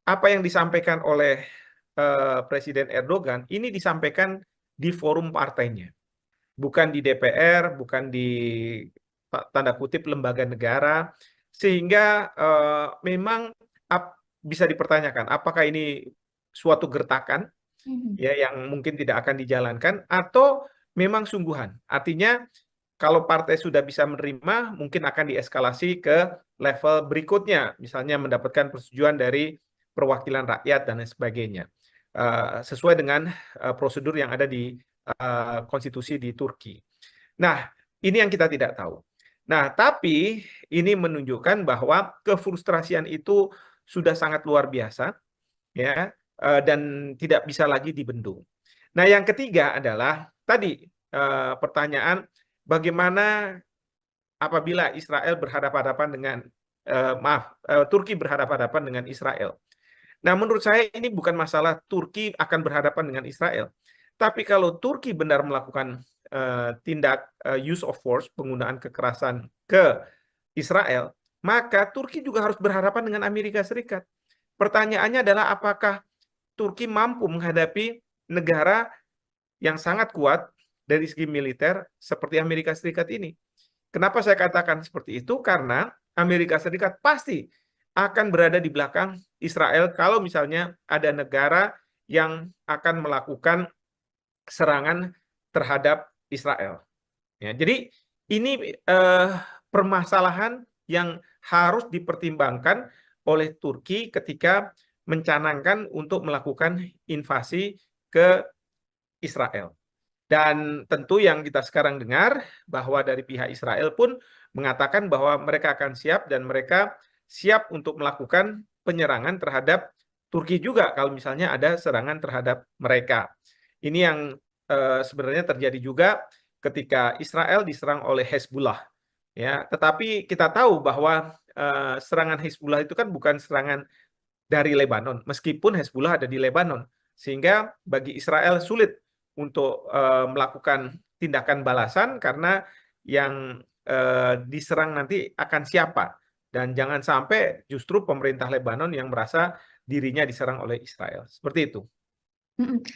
apa yang disampaikan oleh Presiden Erdogan, ini disampaikan di forum partainya, bukan di DPR, bukan di tanda kutip lembaga negara, sehingga memang bisa dipertanyakan apakah ini suatu gertakan Mhm. ya yang mungkin tidak akan dijalankan atau memang sungguhan. Artinya kalau partai sudah bisa menerima, mungkin akan dieskalasi ke level berikutnya, misalnya mendapatkan persetujuan dari perwakilan rakyat dan lain sebagainya, sesuai dengan prosedur yang ada di konstitusi di Turki. Nah, ini yang kita tidak tahu. Nah, tapi ini menunjukkan bahwa kefrustrasian itu sudah sangat luar biasa, ya, dan tidak bisa lagi dibendung. Nah, yang ketiga adalah tadi pertanyaan bagaimana apabila Israel berhadapan-hadapan dengan Turki berhadapan-hadapan dengan Israel. Nah, menurut saya ini bukan masalah Turki akan berhadapan dengan Israel. Tapi kalau Turki benar melakukan tindak use of force, penggunaan kekerasan ke Israel, maka Turki juga harus berhadapan dengan Amerika Serikat. Pertanyaannya adalah apakah Turki mampu menghadapi negara yang sangat kuat, dari segi militer seperti Amerika Serikat ini. Kenapa saya katakan seperti itu? Karena Amerika Serikat pasti akan berada di belakang Israel kalau misalnya ada negara yang akan melakukan serangan terhadap Israel. Ya, jadi ini permasalahan yang harus dipertimbangkan oleh Turki ketika mencanangkan untuk melakukan invasi ke Israel. Dan tentu yang kita sekarang dengar bahwa dari pihak Israel pun mengatakan bahwa mereka akan siap dan mereka siap untuk melakukan penyerangan terhadap Turki juga kalau misalnya ada serangan terhadap mereka. Ini yang sebenarnya terjadi juga ketika Israel diserang oleh Hezbollah. Ya, tetapi kita tahu bahwa serangan Hezbollah itu kan bukan serangan dari Lebanon, meskipun Hezbollah ada di Lebanon, sehingga bagi Israel sulit untuk melakukan tindakan balasan karena yang diserang nanti akan siapa, dan jangan sampai justru pemerintah Lebanon yang merasa dirinya diserang oleh Israel. Seperti itu.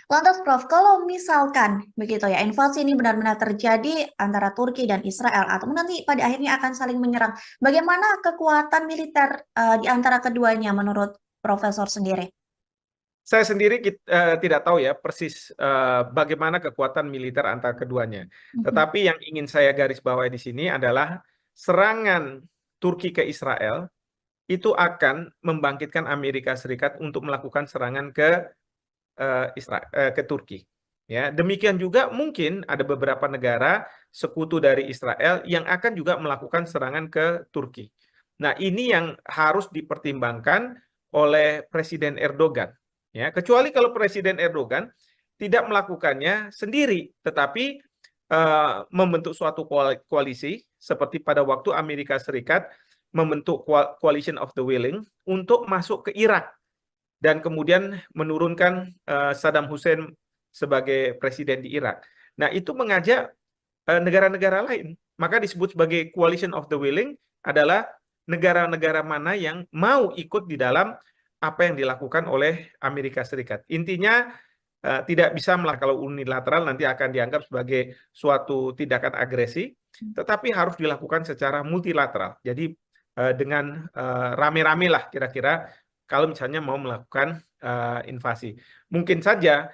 Lantas Prof, kalau misalkan begitu ya, invasi ini benar-benar terjadi antara Turki dan Israel, atau nanti pada akhirnya akan saling menyerang, bagaimana kekuatan militer di antara keduanya menurut Profesor sendiri? Saya sendiri tidak tahu ya persis bagaimana kekuatan militer antara keduanya. Tetapi yang ingin saya garis bawahi di sini adalah serangan Turki ke Israel itu akan membangkitkan Amerika Serikat untuk melakukan serangan ke ke Turki. Ya, demikian juga mungkin ada beberapa negara sekutu dari Israel yang akan juga melakukan serangan ke Turki. Nah, ini yang harus dipertimbangkan oleh Presiden Erdogan. Ya, kecuali kalau Presiden Erdogan tidak melakukannya sendiri, tetapi membentuk suatu koalisi seperti pada waktu Amerika Serikat membentuk Coalition of the Willing untuk masuk ke Irak dan kemudian menurunkan Saddam Hussein sebagai presiden di Irak. Nah, itu mengajak negara-negara lain. Maka disebut sebagai Coalition of the Willing adalah negara-negara mana yang mau ikut di dalam apa yang dilakukan oleh Amerika Serikat. Intinya tidak bisa kalau unilateral nanti akan dianggap sebagai suatu tindakan agresi, tetapi harus dilakukan secara multilateral. Jadi dengan rame-rame lah kira-kira kalau misalnya mau melakukan invasi. Mungkin saja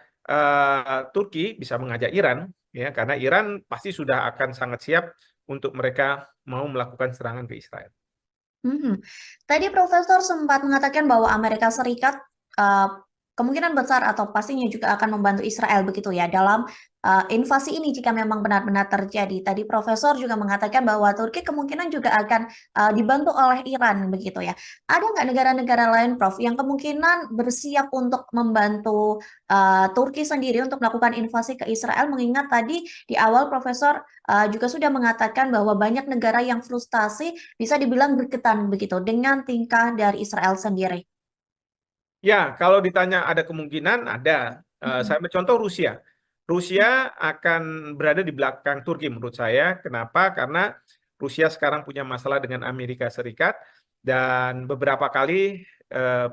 Turki bisa mengajak Iran, ya, karena Iran pasti sudah akan sangat siap untuk mereka mau melakukan serangan ke Israel. Tadi Profesor sempat mengatakan bahwa Amerika Serikat kemungkinan besar atau pastinya juga akan membantu Israel begitu ya dalam invasi ini jika memang benar-benar terjadi. Tadi Profesor juga mengatakan bahwa Turki kemungkinan juga akan dibantu oleh Iran begitu ya. Ada nggak negara-negara lain, Prof, yang kemungkinan bersiap untuk membantu Turki sendiri untuk melakukan invasi ke Israel? Mengingat tadi di awal Profesor juga sudah mengatakan bahwa banyak negara yang frustasi bisa dibilang bergetan begitu dengan tingkah dari Israel sendiri. Ya, kalau ditanya ada kemungkinan, ada. Saya mencontoh Rusia. Rusia akan berada di belakang Turki menurut saya. Kenapa? Karena Rusia sekarang punya masalah dengan Amerika Serikat dan beberapa kali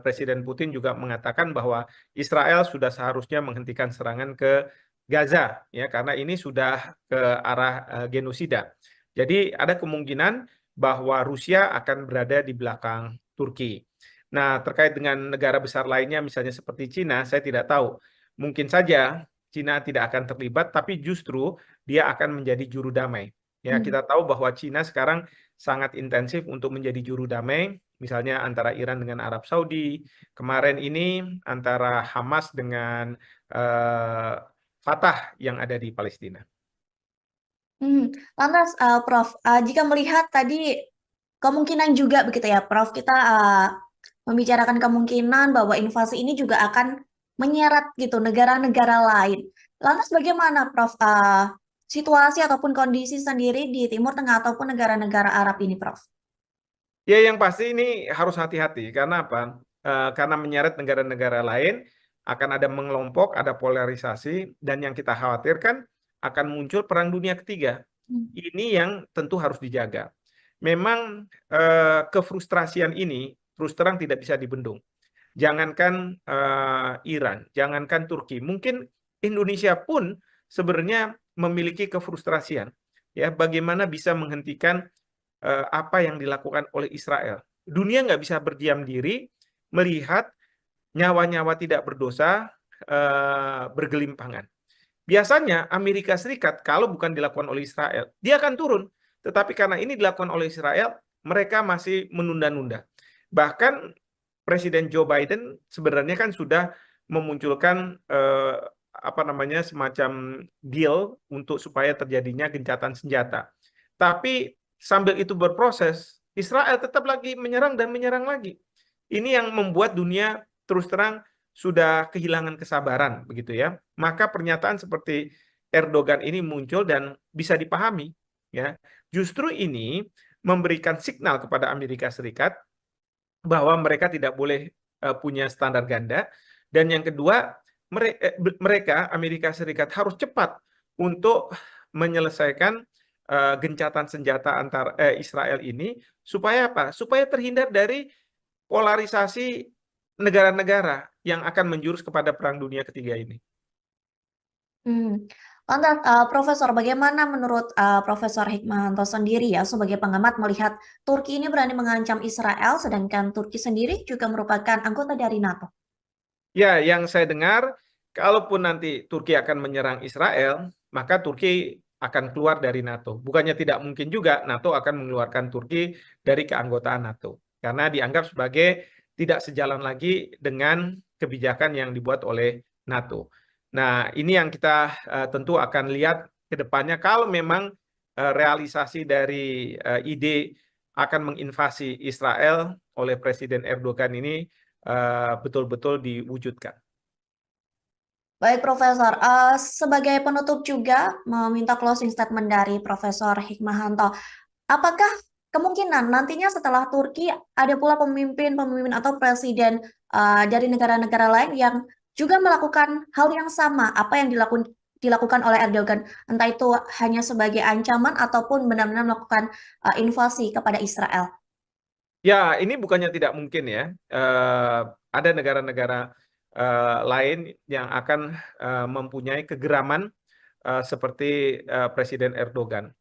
Presiden Putin juga mengatakan bahwa Israel sudah seharusnya menghentikan serangan ke Gaza, ya, karena ini sudah ke arah genosida. Jadi ada kemungkinan bahwa Rusia akan berada di belakang Turki. Nah, terkait dengan negara besar lainnya, misalnya seperti Cina, saya tidak tahu. Mungkin saja Cina tidak akan terlibat, tapi justru dia akan menjadi juru damai. Ya, kita tahu bahwa Cina sekarang sangat intensif untuk menjadi juru damai, misalnya antara Iran dengan Arab Saudi, kemarin ini antara Hamas dengan Fatah yang ada di Palestina. Lantas, Prof, jika melihat tadi kemungkinan juga begitu ya, Prof, kita membicarakan kemungkinan bahwa invasi ini juga akan menyeret gitu negara-negara lain. Lantas bagaimana, Prof, situasi ataupun kondisi sendiri di Timur Tengah ataupun negara-negara Arab ini, Prof? Ya, yang pasti ini harus hati-hati. Karena apa? Karena menyeret negara-negara lain, akan ada mengelompok, ada polarisasi, dan yang kita khawatirkan akan muncul perang dunia ketiga. Ini yang tentu harus dijaga. Memang kefrustrasian ini terus terang tidak bisa dibendung. Jangankan Iran, jangankan Turki, mungkin Indonesia pun sebenarnya memiliki kefrustrasian, ya, bagaimana bisa menghentikan apa yang dilakukan oleh Israel. Dunia nggak bisa berdiam diri melihat nyawa-nyawa tidak berdosa bergelimpangan. Biasanya Amerika Serikat kalau bukan dilakukan oleh Israel, dia akan turun. Tetapi karena ini dilakukan oleh Israel, mereka masih menunda-nunda. Bahkan Presiden Joe Biden sebenarnya kan sudah memunculkan apa namanya semacam deal untuk supaya terjadinya gencatan senjata. Tapi sambil itu berproses, Israel tetap lagi menyerang dan menyerang lagi. Ini yang membuat dunia terus terang sudah kehilangan kesabaran, begitu ya. Maka pernyataan seperti Erdogan ini muncul dan bisa dipahami, ya. Justru ini memberikan signal kepada Amerika Serikat bahwa mereka tidak boleh punya standar ganda, dan yang kedua mereka Amerika Serikat harus cepat untuk menyelesaikan gencatan senjata antar Israel ini supaya apa? Supaya terhindar dari polarisasi negara-negara yang akan menjurus kepada Perang Dunia Ketiga ini. Lantas, Profesor, bagaimana menurut Profesor Hikmahanto sendiri ya sebagai pengamat melihat Turki ini berani mengancam Israel, sedangkan Turki sendiri juga merupakan anggota dari NATO? Ya, yang saya dengar, kalaupun nanti Turki akan menyerang Israel, maka Turki akan keluar dari NATO. Bukannya tidak mungkin juga NATO akan mengeluarkan Turki dari keanggotaan NATO. Karena dianggap sebagai tidak sejalan lagi dengan kebijakan yang dibuat oleh NATO. Nah, ini yang kita tentu akan lihat ke depannya. Kalau memang realisasi dari ide akan menginvasi Israel oleh Presiden Erdogan ini betul-betul diwujudkan. Baik, Profesor. Sebagai penutup juga meminta closing statement dari Profesor Hikmahanto. Apakah kemungkinan nantinya setelah Turki ada pula pemimpin-pemimpin atau presiden dari negara-negara lain yang juga melakukan hal yang sama apa yang dilakukan oleh Erdogan, entah itu hanya sebagai ancaman ataupun benar-benar melakukan invasi kepada Israel? Ya, ini bukannya tidak mungkin ya. Ada negara-negara lain yang akan mempunyai kegeraman seperti Presiden Erdogan.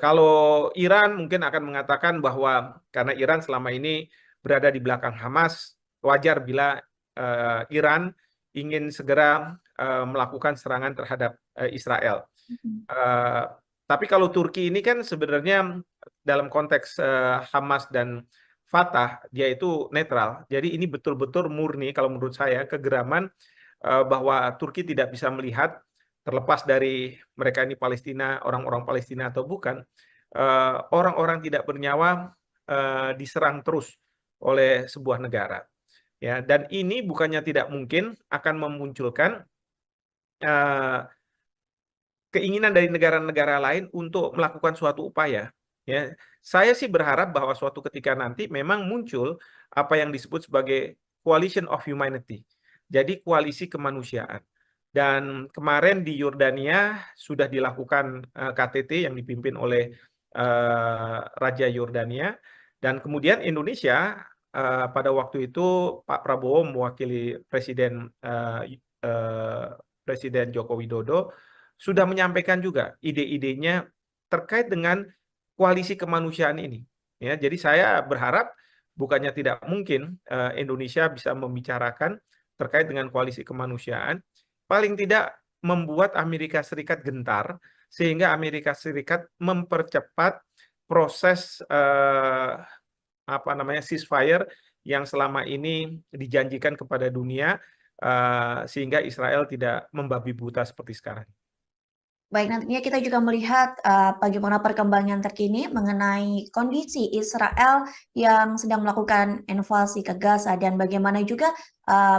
Kalau Iran mungkin akan mengatakan bahwa karena Iran selama ini berada di belakang Hamas, wajar bila Iran ingin segera melakukan serangan terhadap Israel. Tapi kalau Turki ini kan sebenarnya dalam konteks Hamas dan Fatah, dia itu netral. Jadi ini betul-betul murni kalau menurut saya kegeraman bahwa Turki tidak bisa melihat terlepas dari mereka ini Palestina, orang-orang Palestina atau bukan, orang-orang tidak bernyawa diserang terus oleh sebuah negara. Ya, dan ini bukannya tidak mungkin akan memunculkan keinginan dari negara-negara lain untuk melakukan suatu upaya. Ya, saya sih berharap bahwa suatu ketika nanti memang muncul apa yang disebut sebagai coalition of humanity. Jadi koalisi kemanusiaan. Dan kemarin di Yordania sudah dilakukan KTT yang dipimpin oleh Raja Yordania, dan kemudian Indonesia pada waktu itu Pak Prabowo mewakili Presiden Joko Widodo sudah menyampaikan juga ide-idenya terkait dengan koalisi kemanusiaan ini. Ya, jadi saya berharap bukannya tidak mungkin Indonesia bisa membicarakan terkait dengan koalisi kemanusiaan, paling tidak membuat Amerika Serikat gentar sehingga Amerika Serikat mempercepat proses apa namanya ceasefire yang selama ini dijanjikan kepada dunia sehingga Israel tidak membabi buta seperti sekarang. Baik, nantinya kita juga melihat bagaimana perkembangan terkini mengenai kondisi Israel yang sedang melakukan invasi ke Gaza dan bagaimana juga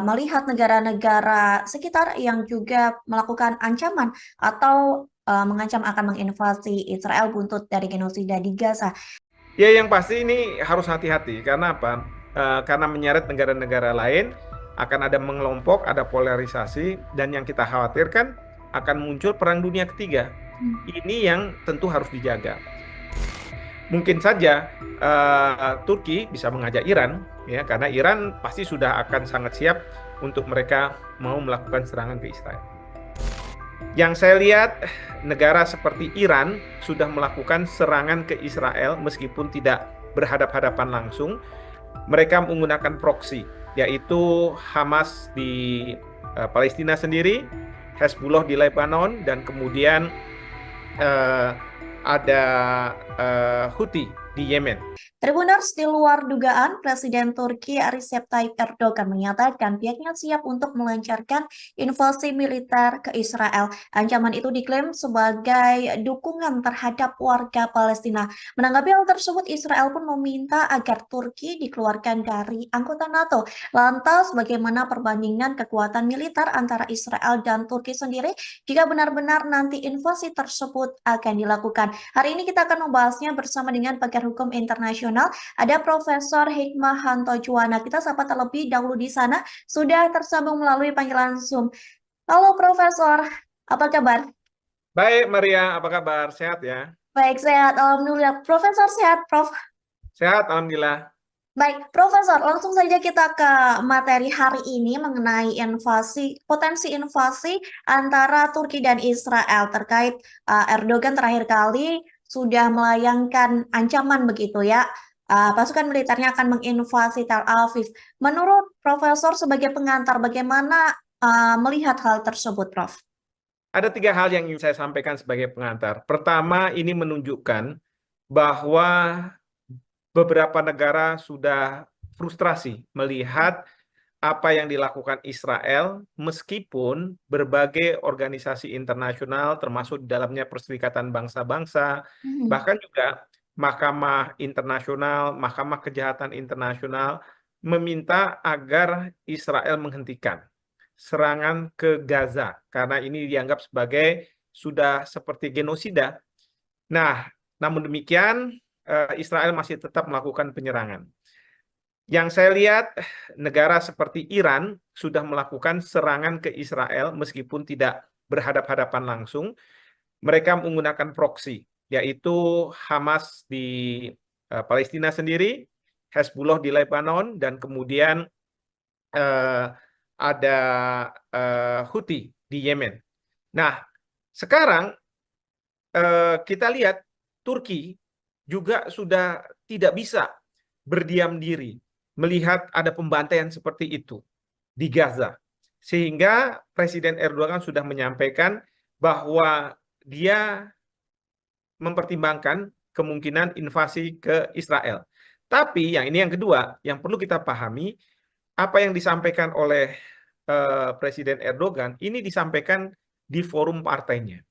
melihat negara-negara sekitar yang juga melakukan ancaman atau mengancam akan menginvasi Israel buntut dari genosida di Gaza. Ya, yang pasti ini harus hati-hati. Karena apa? Karena menyeret negara-negara lain, akan ada mengelompok, ada polarisasi, dan yang kita khawatirkan akan muncul Perang Dunia Ketiga. Ini yang tentu harus dijaga. Mungkin saja Turki bisa mengajak Iran, ya, karena Iran pasti sudah akan sangat siap untuk mereka mau melakukan serangan ke Israel. Yang saya lihat, negara seperti Iran sudah melakukan serangan ke Israel meskipun tidak berhadap-hadapan langsung. Mereka menggunakan proksi, yaitu Hamas di Palestina sendiri, Hezbollah di Lebanon, dan kemudian eh, ada Houthi di Yemen. Tribuners, di luar dugaan, Presiden Turki Recep Tayyip Erdogan menyatakan pihaknya siap untuk melancarkan invasi militer ke Israel. Ancaman itu diklaim sebagai dukungan terhadap warga Palestina. Menanggapi hal tersebut, Israel pun meminta agar Turki dikeluarkan dari anggota NATO. Lantas, bagaimana perbandingan kekuatan militer antara Israel dan Turki sendiri jika benar-benar nanti invasi tersebut akan dilakukan? Hari ini kita akan membahasnya bersama dengan pakar hukum internasional. Ada Profesor Hikmahanto Juwana. Kita sapa terlebih dahulu di sana. Sudah tersambung melalui panggilan Zoom. Halo Profesor, apa kabar? Baik, Maria, apa kabar? Sehat ya? Baik, sehat. Alhamdulillah. Profesor sehat, Prof. Sehat, Alhamdulillah. Baik, Profesor, langsung saja kita ke materi hari ini mengenai potensi invasi antara Turki dan Israel terkait Erdogan terakhir kali sudah melayangkan ancaman begitu ya. Pasukan militernya akan menginvasi Tel Aviv. Menurut Profesor sebagai pengantar, bagaimana melihat hal tersebut, Prof? Ada 3 hal yang ingin saya sampaikan sebagai pengantar. Pertama, ini menunjukkan bahwa beberapa negara sudah frustrasi melihat apa yang dilakukan Israel, meskipun berbagai organisasi internasional, termasuk di dalamnya Perserikatan Bangsa-Bangsa, bahkan juga Mahkamah Internasional, Mahkamah Kejahatan Internasional, meminta agar Israel menghentikan serangan ke Gaza, karena ini dianggap sebagai sudah seperti genosida. Nah, namun demikian, Israel masih tetap melakukan penyerangan. Yang saya lihat, negara seperti Iran sudah melakukan serangan ke Israel meskipun tidak berhadap-hadapan langsung. Mereka menggunakan proksi, yaitu Hamas di Palestina sendiri, Hezbollah di Lebanon, dan kemudian eh, ada Houthi di Yemen. Nah, sekarang kita lihat Turki juga sudah tidak bisa berdiam diri melihat ada pembantaian seperti itu di Gaza. Sehingga Presiden Erdogan sudah menyampaikan bahwa dia mempertimbangkan kemungkinan invasi ke Israel. Tapi yang kedua, yang perlu kita pahami, apa yang disampaikan oleh Presiden Erdogan, ini disampaikan di forum partainya.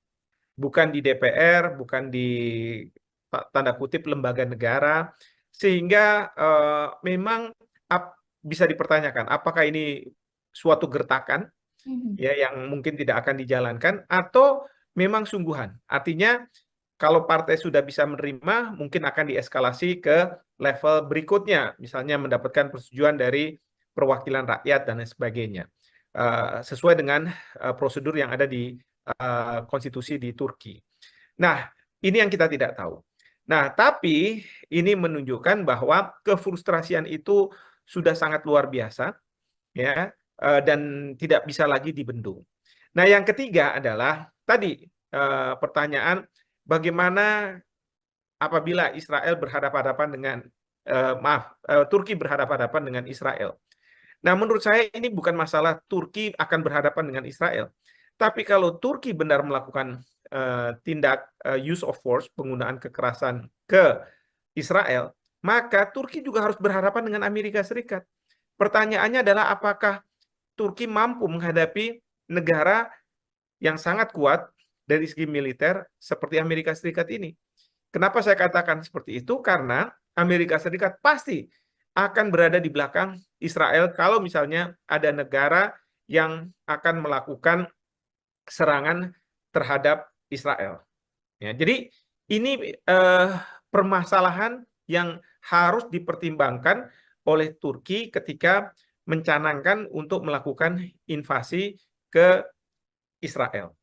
Bukan di DPR, bukan di tanda kutip lembaga negara, sehingga memang bisa dipertanyakan apakah ini suatu gertakan ya yang mungkin tidak akan dijalankan atau memang sungguhan. Artinya kalau partai sudah bisa menerima, mungkin akan dieskalasi ke level berikutnya, misalnya mendapatkan persetujuan dari perwakilan rakyat dan lain sebagainya, sesuai dengan prosedur yang ada di konstitusi di Turki. Nah, ini yang kita tidak tahu. Nah, tapi ini menunjukkan bahwa kefrustrasian itu sudah sangat luar biasa, ya, dan tidak bisa lagi dibendung. Nah, yang ketiga adalah tadi pertanyaan bagaimana apabila Israel berhadapan-hadapan dengan Turki berhadapan-hadapan dengan Israel. Nah, menurut saya ini bukan masalah Turki akan berhadapan dengan Israel. Tapi kalau Turki benar melakukan tindak use of force, penggunaan kekerasan ke Israel, maka Turki juga harus berhadapan dengan Amerika Serikat. Pertanyaannya adalah apakah Turki mampu menghadapi negara yang sangat kuat dari segi militer seperti Amerika Serikat ini. Kenapa saya katakan seperti itu? Karena Amerika Serikat pasti akan berada di belakang Israel kalau misalnya ada negara yang akan melakukan serangan terhadap Israel. Ya, jadi ini permasalahan yang harus dipertimbangkan oleh Turki ketika mencanangkan untuk melakukan invasi ke Israel.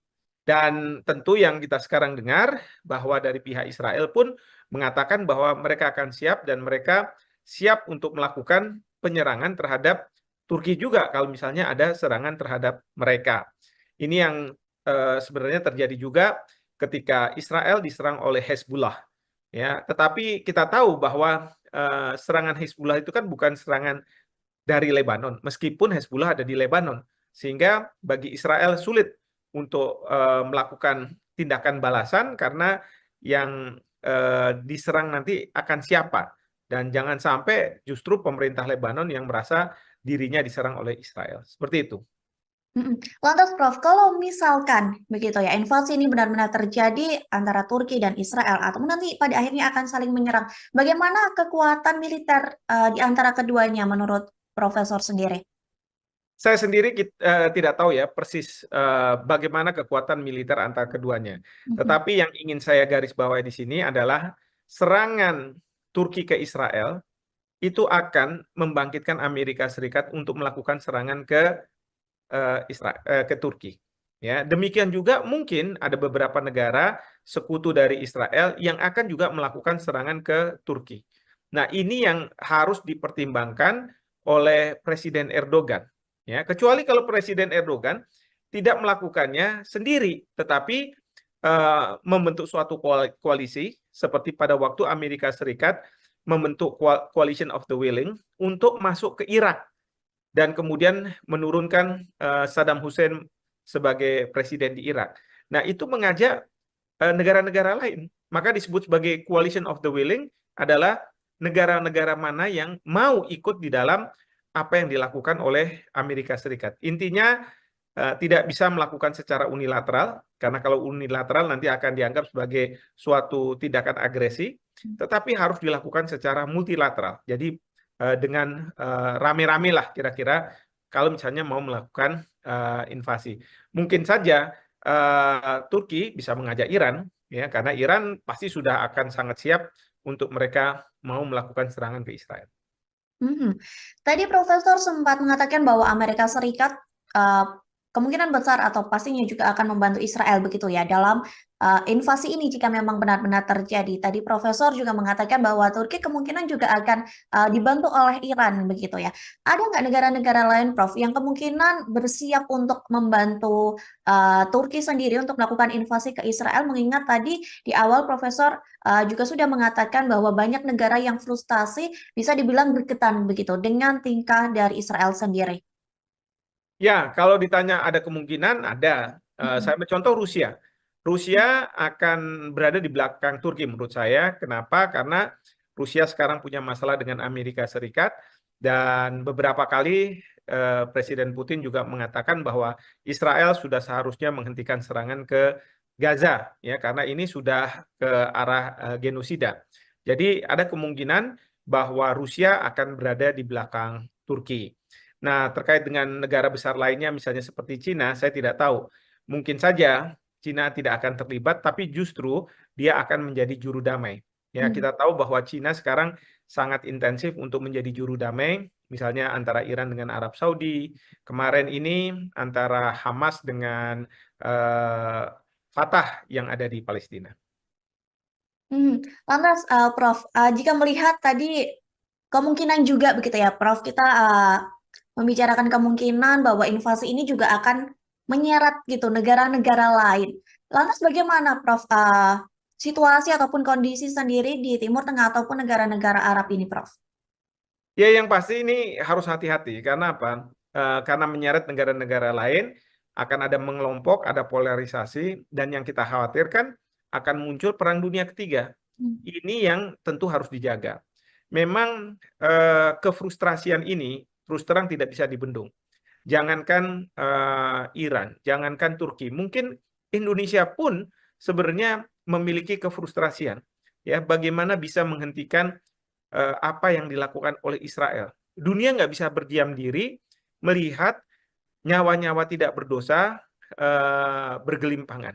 Dan tentu yang kita sekarang dengar bahwa dari pihak Israel pun mengatakan bahwa mereka akan siap dan mereka siap untuk melakukan penyerangan terhadap Turki juga kalau misalnya ada serangan terhadap mereka. Ini yang sebenarnya terjadi juga ketika Israel diserang oleh Hezbollah. Ya, tetapi kita tahu bahwa serangan Hezbollah itu kan bukan serangan dari Lebanon, meskipun Hezbollah ada di Lebanon, sehingga bagi Israel sulit untuk melakukan tindakan balasan karena yang diserang nanti akan siapa, dan jangan sampai justru pemerintah Lebanon yang merasa dirinya diserang oleh Israel. Seperti itu. Lantas Prof, kalau misalkan begitu ya, invasi ini benar-benar terjadi antara Turki dan Israel, atau nanti pada akhirnya akan saling menyerang, bagaimana kekuatan militer di antara keduanya menurut Profesor sendiri? Saya sendiri tidak tahu ya persis bagaimana kekuatan militer antara keduanya. Tetapi yang ingin saya garis bawahi di sini adalah serangan Turki ke Israel itu akan membangkitkan Amerika Serikat untuk melakukan serangan ke Turki. Ya, demikian juga mungkin ada beberapa negara sekutu dari Israel yang akan juga melakukan serangan ke Turki. Nah, ini yang harus dipertimbangkan oleh Presiden Erdogan. Ya, kecuali kalau Presiden Erdogan tidak melakukannya sendiri, tetapi membentuk suatu koalisi seperti pada waktu Amerika Serikat membentuk Coalition of the Willing untuk masuk ke Irak dan kemudian menurunkan Saddam Hussein sebagai presiden di Irak. Nah, itu mengajak negara-negara lain. Maka disebut sebagai Coalition of the Willing adalah negara-negara mana yang mau ikut di dalam apa yang dilakukan oleh Amerika Serikat. Intinya tidak bisa melakukan secara unilateral, karena kalau unilateral nanti akan dianggap sebagai suatu tindakan agresi, tetapi harus dilakukan secara multilateral. Jadi dengan rame-rame lah kira-kira kalau misalnya mau melakukan invasi. Mungkin saja Turki bisa mengajak Iran, ya, karena Iran pasti sudah akan sangat siap untuk mereka mau melakukan serangan ke Israel. Tadi Profesor sempat mengatakan bahwa Amerika Serikat kemungkinan besar atau pastinya juga akan membantu Israel begitu ya dalam invasi ini jika memang benar-benar terjadi. Tadi Profesor juga mengatakan bahwa Turki kemungkinan juga akan dibantu oleh Iran begitu ya. Ada nggak negara-negara lain, Prof, yang kemungkinan bersiap untuk membantu Turki sendiri untuk melakukan invasi ke Israel? Mengingat tadi di awal Profesor juga sudah mengatakan bahwa banyak negara yang frustasi bisa dibilang berketan begitu dengan tingkah dari Israel sendiri. Ya, kalau ditanya ada kemungkinan, ada. Saya contoh Rusia. Rusia akan berada di belakang Turki menurut saya. Kenapa? Karena Rusia sekarang punya masalah dengan Amerika Serikat dan beberapa kali Presiden Putin juga mengatakan bahwa Israel sudah seharusnya menghentikan serangan ke Gaza, ya, karena ini sudah ke arah genosida. Jadi ada kemungkinan bahwa Rusia akan berada di belakang Turki. Nah, terkait dengan negara besar lainnya, misalnya seperti Cina, saya tidak tahu. Mungkin saja Cina tidak akan terlibat, tapi justru dia akan menjadi juru damai. Ya, kita tahu bahwa Cina sekarang sangat intensif untuk menjadi juru damai, misalnya antara Iran dengan Arab Saudi, kemarin ini antara Hamas dengan Fatah yang ada di Palestina. Lantas, Prof, jika melihat tadi kemungkinan juga begitu ya, Prof, kita membicarakan kemungkinan bahwa invasi ini juga akan menyeret gitu negara-negara lain. Lantas bagaimana, Prof, situasi ataupun kondisi sendiri di Timur Tengah ataupun negara-negara Arab ini, Prof? Ya, yang pasti ini harus hati-hati. Karena apa? Karena menyeret negara-negara lain, akan ada mengelompok, ada polarisasi, dan yang kita khawatirkan akan muncul perang dunia ketiga. Ini yang tentu harus dijaga. Memang kefrustrasian ini terus terang tidak bisa dibendung. Jangankan Iran, jangankan Turki, mungkin Indonesia pun sebenarnya memiliki kefrustrasian. Ya, bagaimana bisa menghentikan apa yang dilakukan oleh Israel. Dunia nggak bisa berdiam diri melihat nyawa-nyawa tidak berdosa bergelimpangan.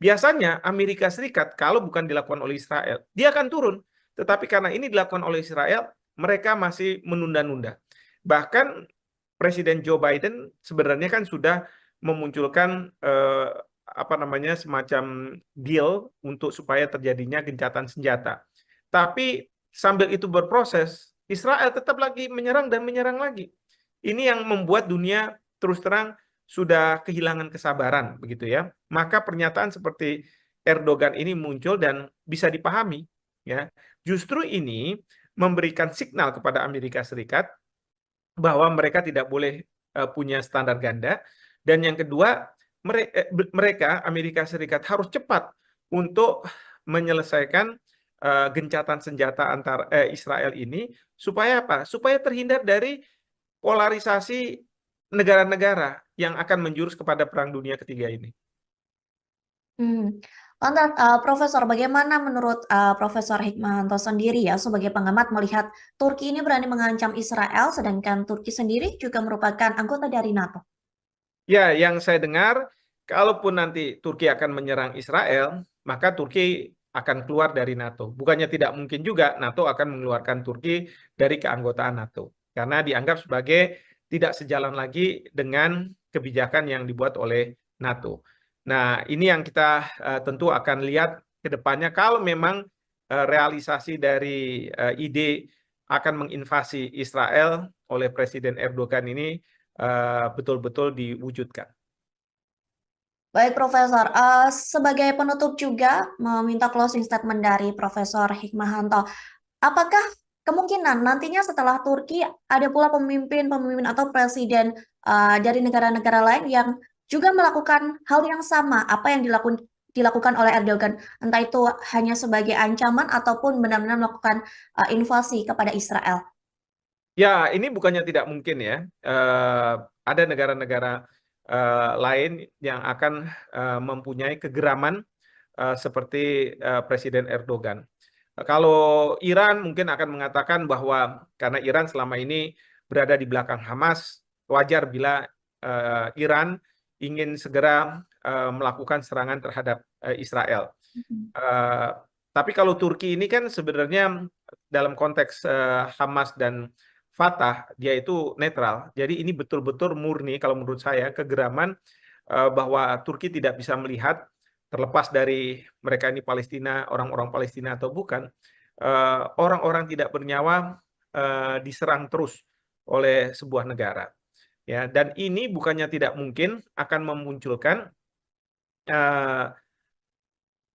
Biasanya Amerika Serikat kalau bukan dilakukan oleh Israel, dia akan turun. Tetapi karena ini dilakukan oleh Israel, mereka masih menunda-nunda. Bahkan Presiden Joe Biden sebenarnya kan sudah memunculkan apa namanya semacam deal untuk supaya terjadinya gencatan senjata. Tapi sambil itu berproses, Israel tetap lagi menyerang dan menyerang lagi. Ini yang membuat dunia terus terang sudah kehilangan kesabaran, begitu ya. Maka pernyataan seperti Erdogan ini muncul dan bisa dipahami, ya. Justru ini memberikan signal kepada Amerika Serikat bahwa mereka tidak boleh punya standar ganda, dan yang kedua mereka Amerika Serikat harus cepat untuk menyelesaikan gencatan senjata antar Israel ini supaya apa? Supaya terhindar dari polarisasi negara-negara yang akan menjurus kepada Perang Dunia Ketiga ini. Lantas, Profesor, bagaimana menurut Profesor Hikmahanto sendiri ya sebagai pengamat melihat Turki ini berani mengancam Israel, sedangkan Turki sendiri juga merupakan anggota dari NATO? Ya, yang saya dengar, kalaupun nanti Turki akan menyerang Israel, maka Turki akan keluar dari NATO. Bukannya tidak mungkin juga NATO akan mengeluarkan Turki dari keanggotaan NATO. Karena dianggap sebagai tidak sejalan lagi dengan kebijakan yang dibuat oleh NATO. Nah, ini yang kita tentu akan lihat ke depannya kalau memang realisasi dari ide akan menginvasi Israel oleh Presiden Erdogan ini betul-betul diwujudkan. Baik, Profesor. Sebagai penutup juga meminta closing statement dari Profesor Hikmahanto. Apakah kemungkinan nantinya setelah Turki ada pula pemimpin-pemimpin atau presiden dari negara-negara lain yang juga melakukan hal yang sama apa yang dilakukan oleh Erdogan, entah itu hanya sebagai ancaman ataupun benar-benar melakukan invasi kepada Israel? Ya, ini bukannya tidak mungkin ya. Ada negara-negara lain yang akan mempunyai kegeraman seperti Presiden Erdogan. Kalau Iran mungkin akan mengatakan bahwa karena Iran selama ini berada di belakang Hamas, wajar bila Iran ingin segera melakukan serangan terhadap Israel. Tapi kalau Turki ini kan sebenarnya dalam konteks Hamas dan Fatah, dia itu netral. Jadi ini betul-betul murni kalau menurut saya kegeraman bahwa Turki tidak bisa melihat terlepas dari mereka ini Palestina, orang-orang Palestina atau bukan, orang-orang tidak bernyawa diserang terus oleh sebuah negara. Ya, dan ini bukannya tidak mungkin akan memunculkan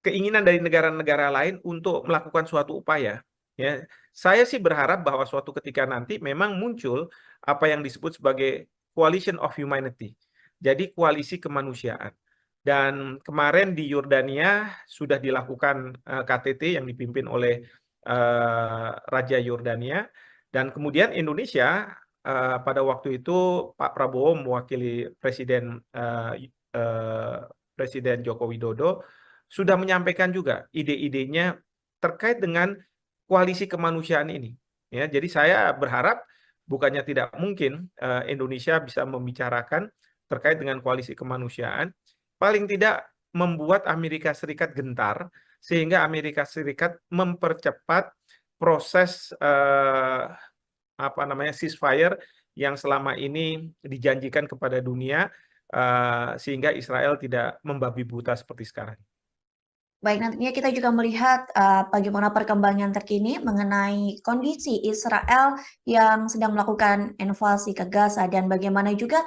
keinginan dari negara-negara lain untuk melakukan suatu upaya. Ya, saya sih berharap bahwa suatu ketika nanti memang muncul apa yang disebut sebagai coalition of humanity. Jadi koalisi kemanusiaan. Dan kemarin di Yordania sudah dilakukan KTT yang dipimpin oleh Raja Yordania, dan kemudian Indonesia pada waktu itu Pak Prabowo mewakili Presiden Joko Widodo sudah menyampaikan juga ide-idenya terkait dengan koalisi kemanusiaan ini. Ya, jadi saya berharap bukannya tidak mungkin Indonesia bisa membicarakan terkait dengan koalisi kemanusiaan, paling tidak membuat Amerika Serikat gentar sehingga Amerika Serikat mempercepat proses ceasefire yang selama ini dijanjikan kepada dunia sehingga Israel tidak membabi buta seperti sekarang. Baik, nantinya kita juga melihat bagaimana perkembangan terkini mengenai kondisi Israel yang sedang melakukan invasi ke Gaza dan bagaimana juga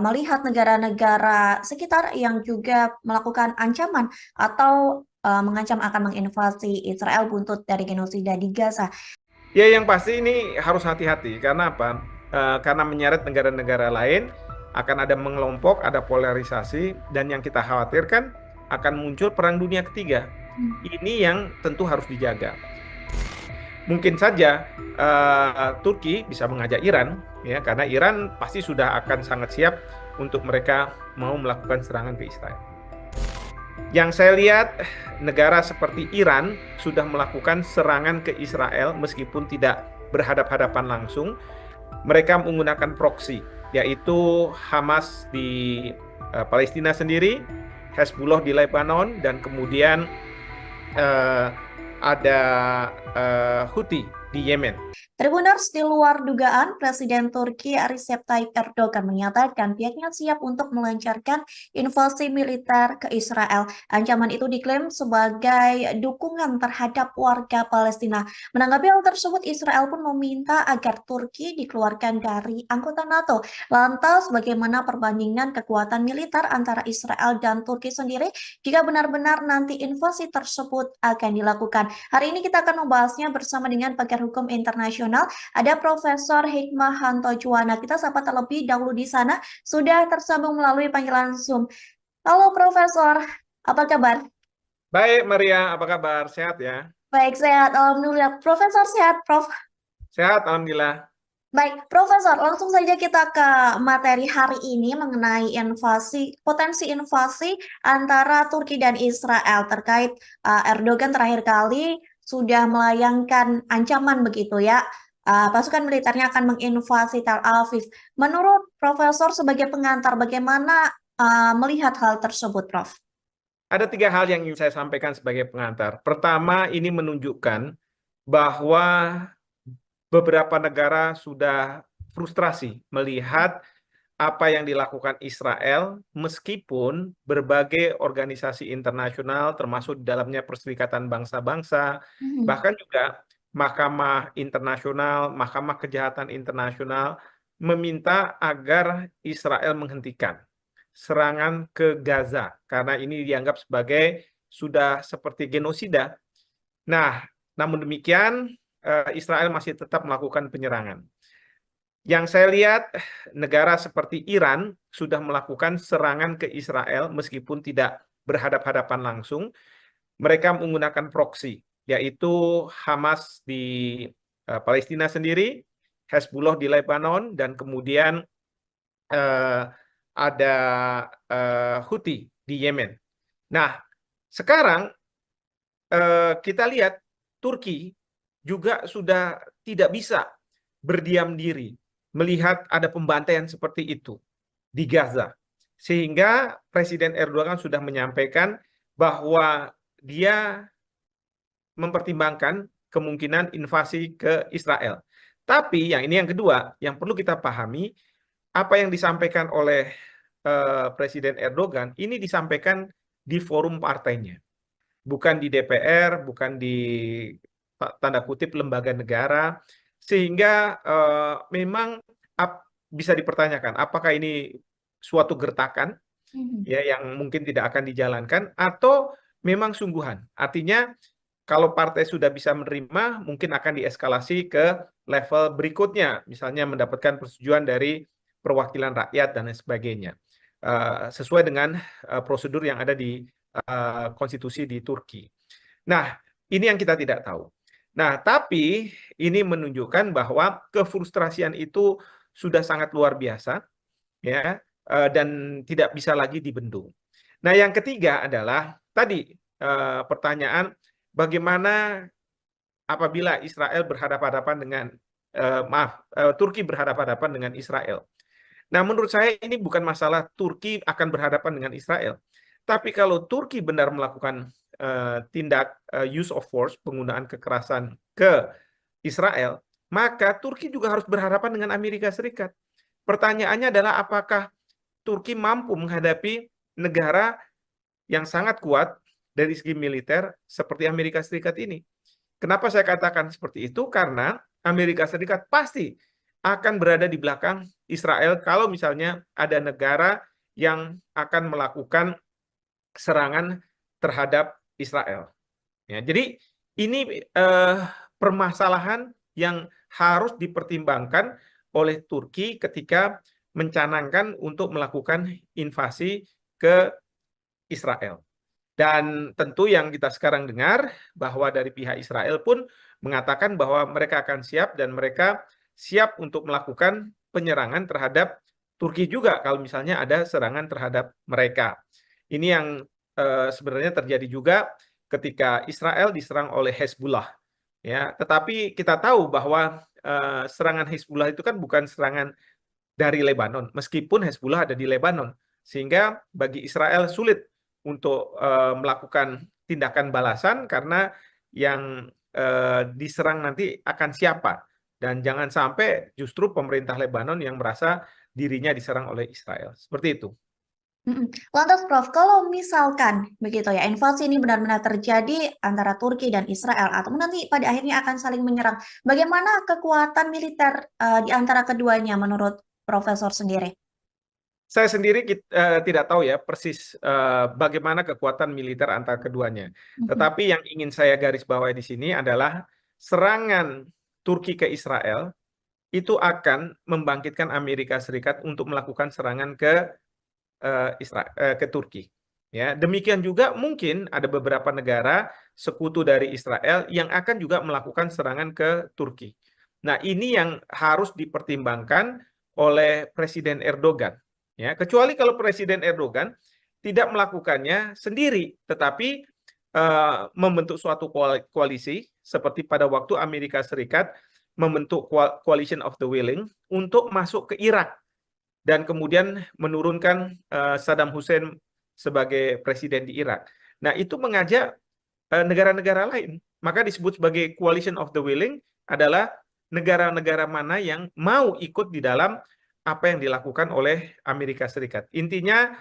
melihat negara-negara sekitar yang juga melakukan ancaman atau mengancam akan menginvasi Israel buntut dari genosida di Gaza. Ya, yang pasti ini harus hati-hati. Karena apa? Karena menyeret negara-negara lain, akan ada mengelompok, ada polarisasi, dan yang kita khawatirkan akan muncul Perang Dunia Ketiga. Ini yang tentu harus dijaga. Mungkin saja Turki bisa mengajak Iran, ya, karena Iran pasti sudah akan sangat siap untuk mereka mau melakukan serangan ke Israel. Yang saya lihat, negara seperti Iran sudah melakukan serangan ke Israel meskipun tidak berhadap-hadapan langsung. Mereka menggunakan proksi, yaitu Hamas di Palestina sendiri, Hezbollah di Lebanon, dan kemudian ada Houthi di Yemen. Tribuners, di luar dugaan, Presiden Turki Recep Tayyip Erdogan menyatakan pihaknya siap untuk melancarkan invasi militer ke Israel. Ancaman itu diklaim sebagai dukungan terhadap warga Palestina. Menanggapi hal tersebut, Israel pun meminta agar Turki dikeluarkan dari anggota NATO. Lantas, bagaimana perbandingan kekuatan militer antara Israel dan Turki sendiri jika benar-benar nanti invasi tersebut akan dilakukan? Hari ini kita akan membahasnya bersama dengan pakar hukum internasional. Ada Profesor Hikmahanto Juwana. Kita sapa terlebih dahulu di sana. Sudah tersambung melalui panggilan Zoom. Halo Profesor, apa kabar? Baik, Maria, apa kabar? Sehat ya? Baik, sehat. Alhamdulillah. Profesor sehat, Prof. Sehat, Alhamdulillah. Baik, Profesor, langsung saja kita ke materi hari ini mengenai potensi invasi antara Turki dan Israel terkait Erdogan terakhir kali sudah melayangkan ancaman begitu ya. Pasukan militernya akan menginvasi Tel Aviv. Menurut Profesor sebagai pengantar, bagaimana melihat hal tersebut, Prof? Ada 3 hal yang ingin saya sampaikan sebagai pengantar. Pertama, ini menunjukkan bahwa beberapa negara sudah frustrasi melihat apa yang dilakukan Israel, meskipun berbagai organisasi internasional, termasuk di dalamnya Perserikatan Bangsa-Bangsa, bahkan juga Mahkamah Internasional, Mahkamah Kejahatan Internasional, meminta agar Israel menghentikan serangan ke Gaza, karena ini dianggap sebagai sudah seperti genosida. Nah, namun demikian, Israel masih tetap melakukan penyerangan. Yang saya lihat, negara seperti Iran sudah melakukan serangan ke Israel meskipun tidak berhadapan-hadapan langsung. Mereka menggunakan proksi, yaitu Hamas di Palestina sendiri, Hezbollah di Lebanon, dan kemudian ada Houthi di Yemen. Nah, sekarang kita lihat Turki juga sudah tidak bisa berdiam diri melihat ada pembantaian seperti itu di Gaza. Sehingga Presiden Erdogan sudah menyampaikan bahwa dia mempertimbangkan kemungkinan invasi ke Israel. Tapi yang kedua, yang perlu kita pahami, apa yang disampaikan oleh Presiden Erdogan, ini disampaikan di forum partainya. Bukan di DPR, bukan di tanda kutip lembaga negara, sehingga memang bisa dipertanyakan apakah ini suatu gertakan ya yang mungkin tidak akan dijalankan atau memang sungguhan. Artinya kalau partai sudah bisa menerima, mungkin akan dieskalasi ke level berikutnya, misalnya mendapatkan persetujuan dari perwakilan rakyat dan lain sebagainya, sesuai dengan prosedur yang ada di konstitusi di Turki. Nah, ini yang kita tidak tahu. Nah, tapi ini menunjukkan bahwa kefrustrasian itu sudah sangat luar biasa, ya, dan tidak bisa lagi dibendung. Nah, yang ketiga adalah tadi pertanyaan bagaimana apabila Israel berhadapan-hadapan dengan Turki berhadapan-hadapan dengan Israel. Nah, menurut saya ini bukan masalah Turki akan berhadapan dengan Israel, tapi kalau Turki benar melakukan tindak use of force, penggunaan kekerasan ke Israel, maka Turki juga harus berhadapan dengan Amerika Serikat. Pertanyaannya adalah apakah Turki mampu menghadapi negara yang sangat kuat dari segi militer seperti Amerika Serikat ini. Kenapa saya katakan seperti itu? Karena Amerika Serikat pasti akan berada di belakang Israel kalau misalnya ada negara yang akan melakukan serangan terhadap Israel. Ya, jadi ini permasalahan yang harus dipertimbangkan oleh Turki ketika mencanangkan untuk melakukan invasi ke Israel. Dan tentu yang kita sekarang dengar bahwa dari pihak Israel pun mengatakan bahwa mereka akan siap dan mereka siap untuk melakukan penyerangan terhadap Turki juga kalau misalnya ada serangan terhadap mereka. Ini yang sebenarnya terjadi juga ketika Israel diserang oleh Hezbollah. Ya, tetapi kita tahu bahwa serangan Hezbollah itu kan bukan serangan dari Lebanon, meskipun Hezbollah ada di Lebanon, sehingga bagi Israel sulit untuk melakukan tindakan balasan karena yang diserang nanti akan siapa? dan jangan sampai justru pemerintah Lebanon yang merasa dirinya diserang oleh Israel. Seperti itu. Lantas Prof, kalau misalkan begitu ya, invasi ini benar-benar terjadi antara Turki dan Israel, atau nanti pada akhirnya akan saling menyerang, bagaimana kekuatan militer di antara keduanya menurut Profesor sendiri? Saya sendiri tidak tahu ya persis bagaimana kekuatan militer antara keduanya. Tetapi yang ingin saya garis bawahi di sini adalah serangan Turki ke Israel itu akan membangkitkan Amerika Serikat untuk melakukan serangan ke ke Turki. Ya, demikian juga mungkin ada beberapa negara sekutu dari Israel yang akan juga melakukan serangan ke Turki. Nah, ini yang harus dipertimbangkan oleh Presiden Erdogan. Ya, kecuali kalau Presiden Erdogan tidak melakukannya sendiri, tetapi membentuk suatu koalisi seperti pada waktu Amerika Serikat membentuk Coalition of the Willing untuk masuk ke Irak dan kemudian menurunkan Saddam Hussein sebagai presiden di Irak. Nah, itu mengajak negara-negara lain. Maka disebut sebagai Coalition of the Willing adalah negara-negara mana yang mau ikut di dalam apa yang dilakukan oleh Amerika Serikat. Intinya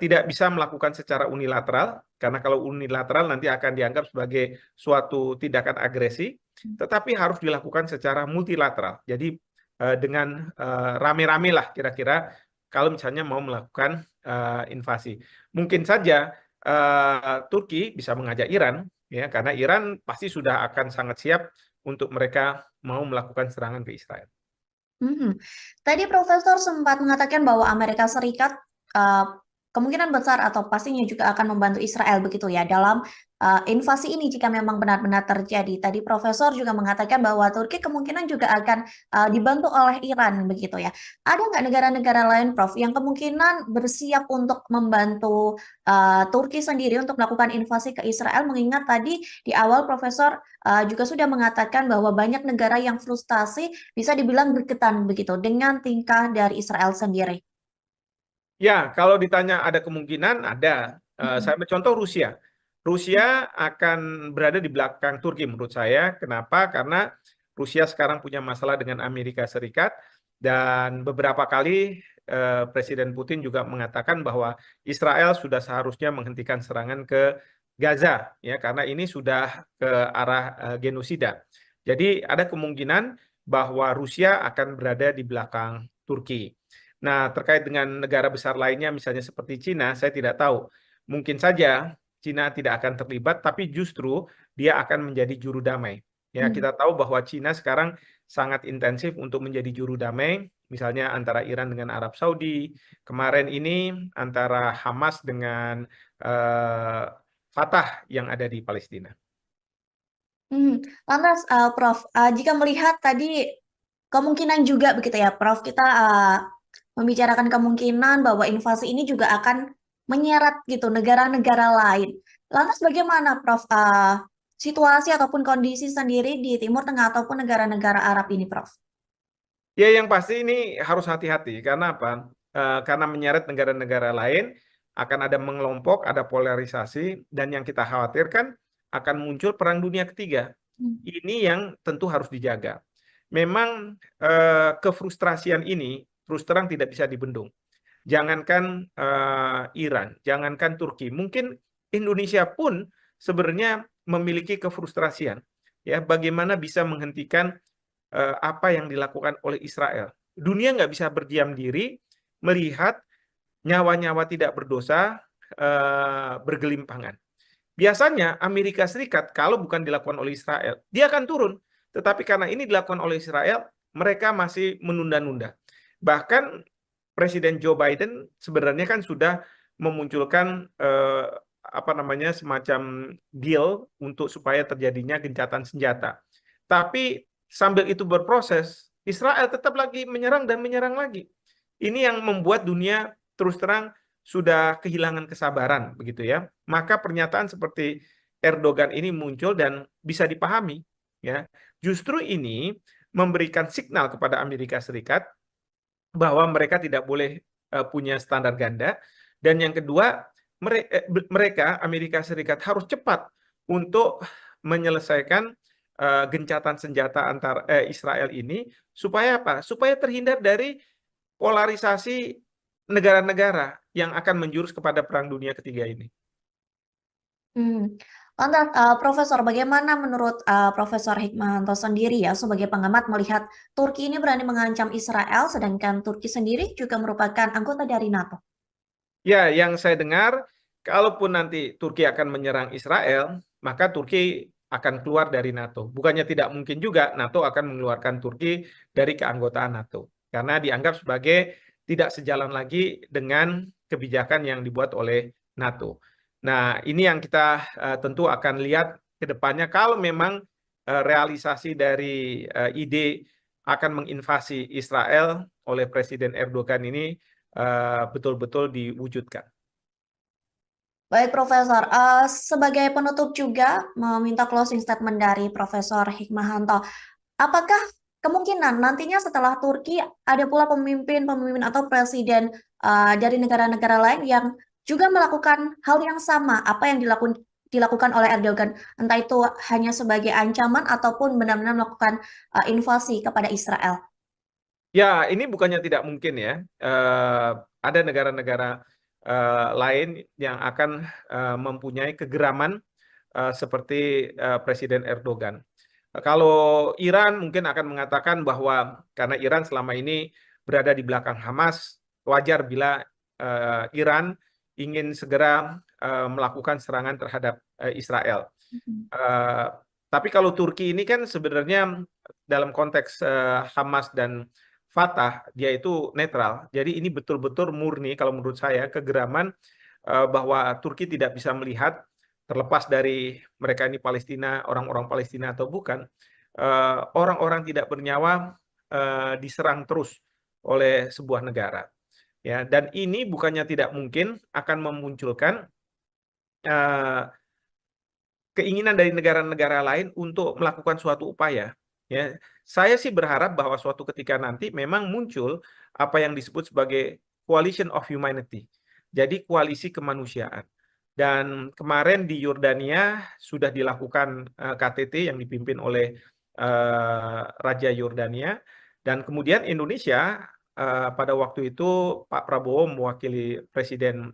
tidak bisa melakukan secara unilateral, karena kalau unilateral nanti akan dianggap sebagai suatu tindakan agresi, tetapi harus dilakukan secara multilateral. Jadi dengan rame-rame lah kira-kira kalau misalnya mau melakukan invasi. Mungkin saja Turki bisa mengajak Iran, ya, karena Iran pasti sudah akan sangat siap untuk mereka mau melakukan serangan ke Israel. Tadi Profesor sempat mengatakan bahwa Amerika Serikat kemungkinan besar atau pastinya juga akan membantu Israel begitu ya dalam invasi ini jika memang benar-benar terjadi. Tadi Profesor juga mengatakan bahwa Turki kemungkinan juga akan dibantu oleh Iran begitu ya. Ada nggak negara-negara lain, Prof, yang kemungkinan bersiap untuk membantu Turki sendiri untuk melakukan invasi ke Israel? Mengingat tadi di awal Profesor juga sudah mengatakan bahwa banyak negara yang frustasi bisa dibilang berketan begitu dengan tingkah dari Israel sendiri. Ya, kalau ditanya ada kemungkinan, ada. Saya ambil contoh Rusia. Rusia akan berada di belakang Turki menurut saya. Kenapa? Karena Rusia sekarang punya masalah dengan Amerika Serikat dan beberapa kali Presiden Putin juga mengatakan bahwa Israel sudah seharusnya menghentikan serangan ke Gaza, ya, karena ini sudah ke arah genosida. Jadi ada kemungkinan bahwa Rusia akan berada di belakang Turki. Nah, terkait dengan negara besar lainnya, misalnya seperti Cina, saya tidak tahu. Mungkin saja Cina tidak akan terlibat, tapi justru dia akan menjadi juru damai. Ya, kita tahu bahwa Cina sekarang sangat intensif untuk menjadi juru damai, misalnya antara Iran dengan Arab Saudi. Kemarin ini antara Hamas dengan Fatah yang ada di Palestina. Lantas, Prof, jika melihat tadi kemungkinan juga begitu ya, Prof, kita membicarakan kemungkinan bahwa invasi ini juga akan menyeret gitu negara-negara lain. Lantas bagaimana, Prof, situasi ataupun kondisi sendiri di Timur Tengah ataupun negara-negara Arab ini, Prof? Ya, yang pasti ini harus hati-hati. Karena apa? Karena menyeret negara-negara lain, akan ada mengelompok, ada polarisasi, dan yang kita khawatirkan akan muncul perang dunia ketiga. Ini yang tentu harus dijaga. Memang kefrustrasian ini terus terang tidak bisa dibendung. Jangankan Iran, jangankan Turki, mungkin Indonesia pun sebenarnya memiliki kefrustrasian. Ya, bagaimana bisa menghentikan apa yang dilakukan oleh Israel. Dunia nggak bisa berdiam diri melihat nyawa-nyawa tidak berdosa bergelimpangan. Biasanya Amerika Serikat kalau bukan dilakukan oleh Israel, dia akan turun. Tetapi karena ini dilakukan oleh Israel, mereka masih menunda-nunda. Bahkan Presiden Joe Biden sebenarnya kan sudah memunculkan apa namanya semacam deal untuk supaya terjadinya gencatan senjata. Tapi sambil itu berproses, Israel tetap lagi menyerang dan menyerang lagi. Ini yang membuat dunia terus terang sudah kehilangan kesabaran, begitu ya. Maka pernyataan seperti Erdogan ini muncul dan bisa dipahami, ya. Justru ini memberikan signal kepada Amerika Serikat bahwa mereka tidak boleh punya standar ganda, dan yang kedua mereka Amerika Serikat harus cepat untuk menyelesaikan gencatan senjata antar Israel ini supaya apa? Supaya terhindar dari polarisasi negara-negara yang akan menjurus kepada Perang Dunia Ketiga ini. Hmm. Lantas, Profesor, bagaimana menurut Profesor Hikmahanto sendiri ya sebagai pengamat melihat Turki ini berani mengancam Israel, sedangkan Turki sendiri juga merupakan anggota dari NATO? Ya, yang saya dengar, kalaupun nanti Turki akan menyerang Israel, maka Turki akan keluar dari NATO. Bukannya tidak mungkin juga NATO akan mengeluarkan Turki dari keanggotaan NATO. Karena dianggap sebagai tidak sejalan lagi dengan kebijakan yang dibuat oleh NATO. Nah, ini yang kita tentu akan lihat ke depannya kalau memang realisasi dari ide akan menginvasi Israel oleh Presiden Erdogan ini betul-betul diwujudkan. Baik, Profesor. Sebagai penutup juga meminta closing statement dari Profesor Hikmahanto. Apakah kemungkinan nantinya setelah Turki ada pula pemimpin-pemimpin atau presiden dari negara-negara lain yang juga melakukan hal yang sama apa yang dilakukan oleh Erdogan, entah itu hanya sebagai ancaman ataupun benar-benar melakukan invasi kepada Israel? Ya, ini bukannya tidak mungkin ya. Ada negara-negara lain yang akan mempunyai kegeraman seperti Presiden Erdogan. Kalau Iran mungkin akan mengatakan bahwa karena Iran selama ini berada di belakang Hamas, wajar bila Iran ingin segera melakukan serangan terhadap Israel. Mhm. Eh, tapi kalau Turki ini kan sebenarnya dalam konteks Hamas dan Fatah dia itu netral. Jadi ini betul-betul murni kalau menurut saya kegeraman bahwa Turki tidak bisa melihat terlepas dari mereka ini Palestina, orang-orang Palestina atau bukan, orang-orang tidak bernyawa diserang terus oleh sebuah negara. Ya, dan ini bukannya tidak mungkin akan memunculkan eh, keinginan dari negara-negara lain untuk melakukan suatu upaya. Ya, saya sih berharap bahwa suatu ketika nanti memang muncul apa yang disebut sebagai coalition of humanity. Jadi koalisi kemanusiaan. Dan kemarin di Yordania sudah dilakukan KTT yang dipimpin oleh Raja Yordania. Dan kemudian Indonesia pada waktu itu Pak Prabowo mewakili Presiden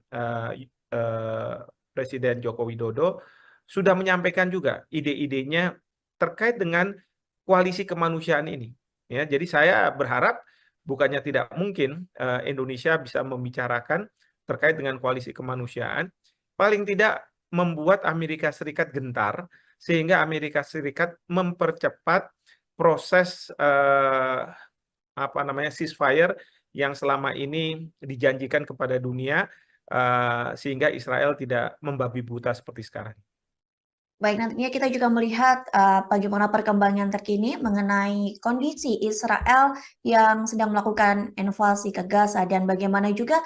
Joko Widodo sudah menyampaikan juga ide-idenya terkait dengan koalisi kemanusiaan ini. Ya, jadi saya berharap bukannya tidak mungkin Indonesia bisa membicarakan terkait dengan koalisi kemanusiaan, paling tidak membuat Amerika Serikat gentar sehingga Amerika Serikat mempercepat proses apa namanya ceasefire yang selama ini dijanjikan kepada dunia sehingga Israel tidak membabi buta seperti sekarang. Baik, nantinya kita juga melihat bagaimana perkembangan terkini mengenai kondisi Israel yang sedang melakukan invasi ke Gaza dan bagaimana juga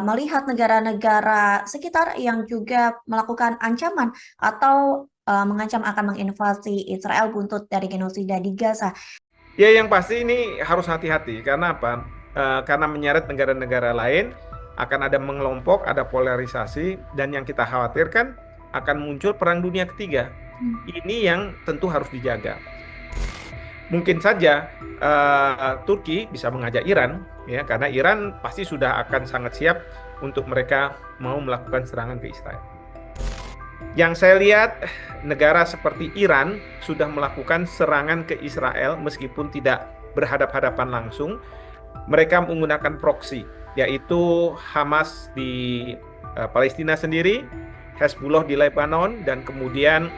melihat negara-negara sekitar yang juga melakukan ancaman atau mengancam akan menginvasi Israel buntut dari genosida di Gaza. Ya, yang pasti ini harus hati-hati. Karena apa? Karena menyeret negara-negara lain, akan ada mengelompok, ada polarisasi, dan yang kita khawatirkan akan muncul Perang Dunia Ketiga. Ini yang tentu harus dijaga. Mungkin saja Turki bisa mengajak Iran, ya, karena Iran pasti sudah akan sangat siap untuk mereka mau melakukan serangan ke Israel. Yang saya lihat, negara seperti Iran sudah melakukan serangan ke Israel meskipun tidak berhadap-hadapan langsung. Mereka menggunakan proksi, yaitu Hamas di Palestina sendiri, Hezbollah di Lebanon, dan kemudian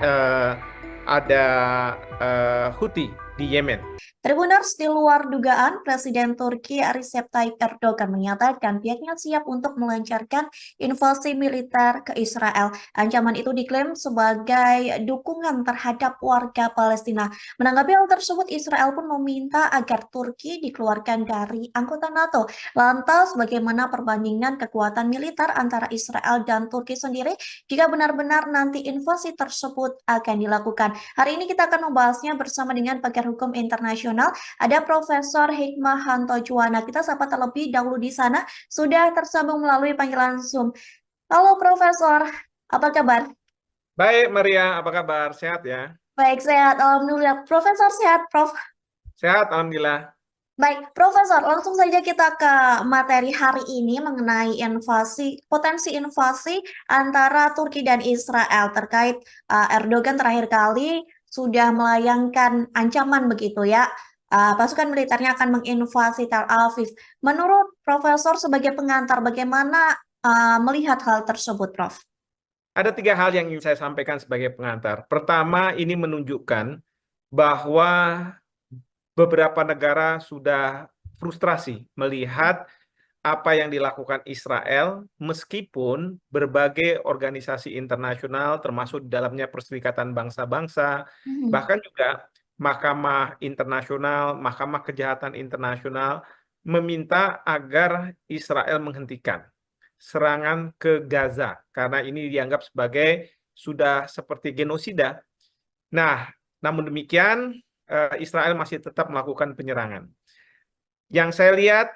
eh, ada Houthi di Yemen. Tribuners, di luar dugaan, Presiden Turki Recep Tayyip Erdogan menyatakan pihaknya siap untuk melancarkan invasi militer ke Israel. Ancaman itu diklaim sebagai dukungan terhadap warga Palestina. Menanggapi hal tersebut, Israel pun meminta agar Turki dikeluarkan dari anggota NATO. Lantas, bagaimana perbandingan kekuatan militer antara Israel dan Turki sendiri jika benar-benar nanti invasi tersebut akan dilakukan? Hari ini kita akan membahasnya bersama dengan pakar hukum internasional. Ada Profesor Hikmahanto Juwana. Kita sapa terlebih dahulu di sana. Sudah tersambung melalui panggilan Zoom. Halo Profesor, apa kabar? Baik, Maria, apa kabar? Sehat ya? Baik, sehat. Alhamdulillah. Profesor sehat, Prof. Sehat, Alhamdulillah. Baik, Profesor, langsung saja kita ke materi hari ini mengenai potensi invasi antara Turki dan Israel terkait Erdogan terakhir kali sudah melayangkan ancaman begitu ya. Pasukan militernya akan menginvasi Tel Aviv. Menurut Profesor sebagai pengantar, bagaimana melihat hal tersebut, Prof? Ada 3 hal yang ingin saya sampaikan sebagai pengantar. Pertama, ini menunjukkan bahwa beberapa negara sudah frustrasi melihat apa yang dilakukan Israel, meskipun berbagai organisasi internasional, termasuk di dalamnya Perserikatan Bangsa-Bangsa, Mhm. bahkan juga Mahkamah Internasional, Mahkamah Kejahatan Internasional, meminta agar Israel menghentikan serangan ke Gaza, karena ini dianggap sebagai sudah seperti genosida. Nah, namun demikian, Israel masih tetap melakukan penyerangan. Yang saya lihat,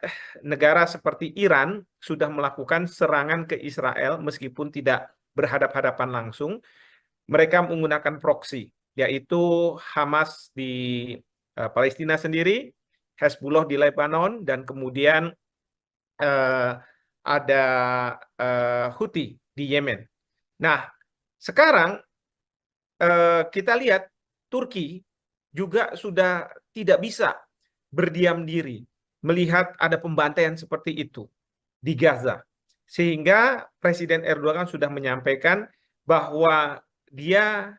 negara seperti Iran sudah melakukan serangan ke Israel meskipun tidak berhadapan-hadapan langsung. Mereka menggunakan proksi, yaitu Hamas di Palestina sendiri, Hezbollah di Lebanon, dan kemudian eh, ada Houthi di Yemen. Nah, sekarang kita lihat Turki juga sudah tidak bisa berdiam diri melihat ada pembantaian seperti itu di Gaza. Sehingga Presiden Erdogan sudah menyampaikan bahwa dia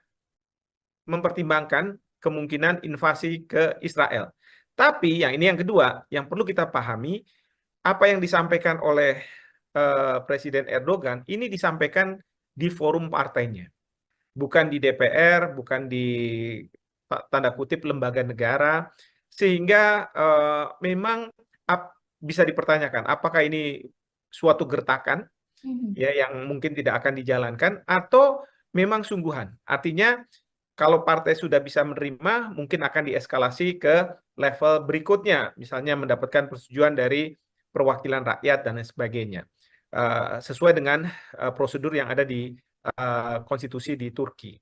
mempertimbangkan kemungkinan invasi ke Israel. Tapi yang ini yang kedua, yang perlu kita pahami, apa yang disampaikan oleh Presiden Erdogan, ini disampaikan di forum partainya. Bukan di DPR, bukan di tanda kutip lembaga negara, sehingga memang bisa dipertanyakan apakah ini suatu gertakan Mhm. ya yang mungkin tidak akan dijalankan atau memang sungguhan. Artinya kalau partai sudah bisa menerima, mungkin akan dieskalasi ke level berikutnya, misalnya mendapatkan persetujuan dari perwakilan rakyat dan lain sebagainya, sesuai dengan prosedur yang ada di konstitusi di Turki.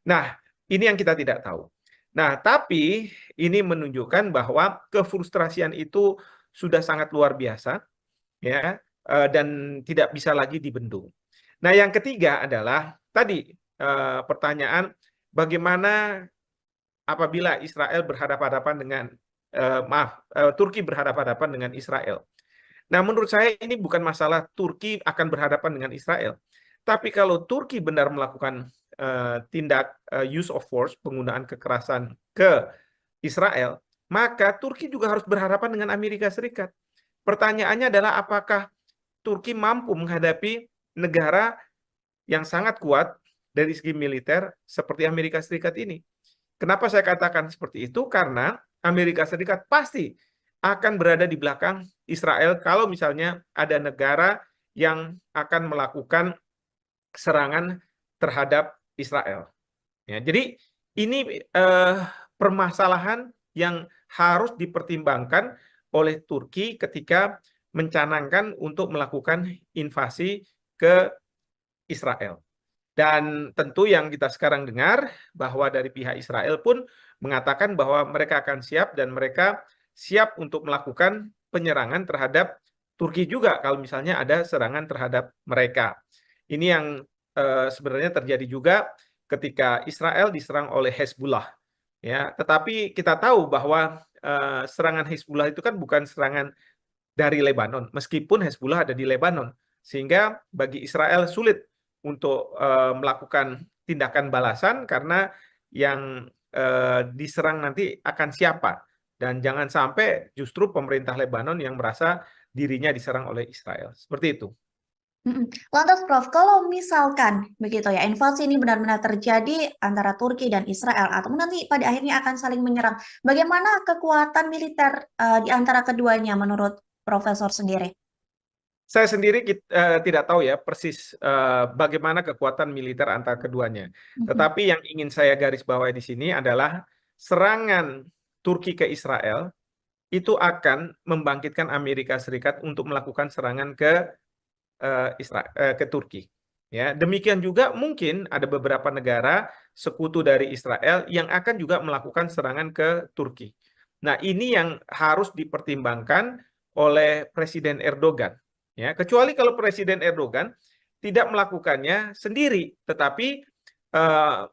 Nah, ini yang kita tidak tahu. Nah, tapi ini menunjukkan bahwa kefrustrasian itu sudah sangat luar biasa, ya, dan tidak bisa lagi dibendung. Nah, yang ketiga adalah tadi pertanyaan bagaimana apabila Israel berhadapan-hadapan dengan Turki berhadapan-hadapan dengan Israel. Nah, menurut saya ini bukan masalah Turki akan berhadapan dengan Israel. Tapi kalau Turki benar melakukan tindak use of force, penggunaan kekerasan ke Israel, maka Turki juga harus berhadapan dengan Amerika Serikat. Pertanyaannya adalah apakah Turki mampu menghadapi negara yang sangat kuat dari segi militer seperti Amerika Serikat ini. Kenapa saya katakan seperti itu? Karena Amerika Serikat pasti akan berada di belakang Israel kalau misalnya ada negara yang akan melakukan serangan terhadap Israel. Ya, jadi ini permasalahan yang harus dipertimbangkan oleh Turki ketika mencanangkan untuk melakukan invasi ke Israel. Dan tentu yang kita sekarang dengar bahwa dari pihak Israel pun mengatakan bahwa mereka akan siap dan mereka siap untuk melakukan penyerangan terhadap Turki juga kalau misalnya ada serangan terhadap mereka. Ini yang sebenarnya terjadi juga ketika Israel diserang oleh Hezbollah. Ya, tetapi kita tahu bahwa serangan Hezbollah itu kan bukan serangan dari Lebanon, meskipun Hezbollah ada di Lebanon, sehingga bagi Israel sulit untuk melakukan tindakan balasan karena yang diserang nanti akan siapa, dan jangan sampai justru pemerintah Lebanon yang merasa dirinya diserang oleh Israel. Seperti itu. Mhm. Lantas Prof, kalau misalkan begitu ya, invasi ini benar-benar terjadi antara Turki dan Israel atau nanti pada akhirnya akan saling menyerang, bagaimana kekuatan militer di antara keduanya menurut Profesor sendiri? Saya sendiri tidak tahu ya persis bagaimana kekuatan militer antara keduanya. Mhm. Tetapi yang ingin saya garis bawahi di sini adalah serangan Turki ke Israel itu akan membangkitkan Amerika Serikat untuk melakukan serangan ke Turki. Ya, demikian juga mungkin ada beberapa negara sekutu dari Israel yang akan juga melakukan serangan ke Turki. Nah, ini yang harus dipertimbangkan oleh Presiden Erdogan. Ya, kecuali kalau Presiden Erdogan tidak melakukannya sendiri, tetapi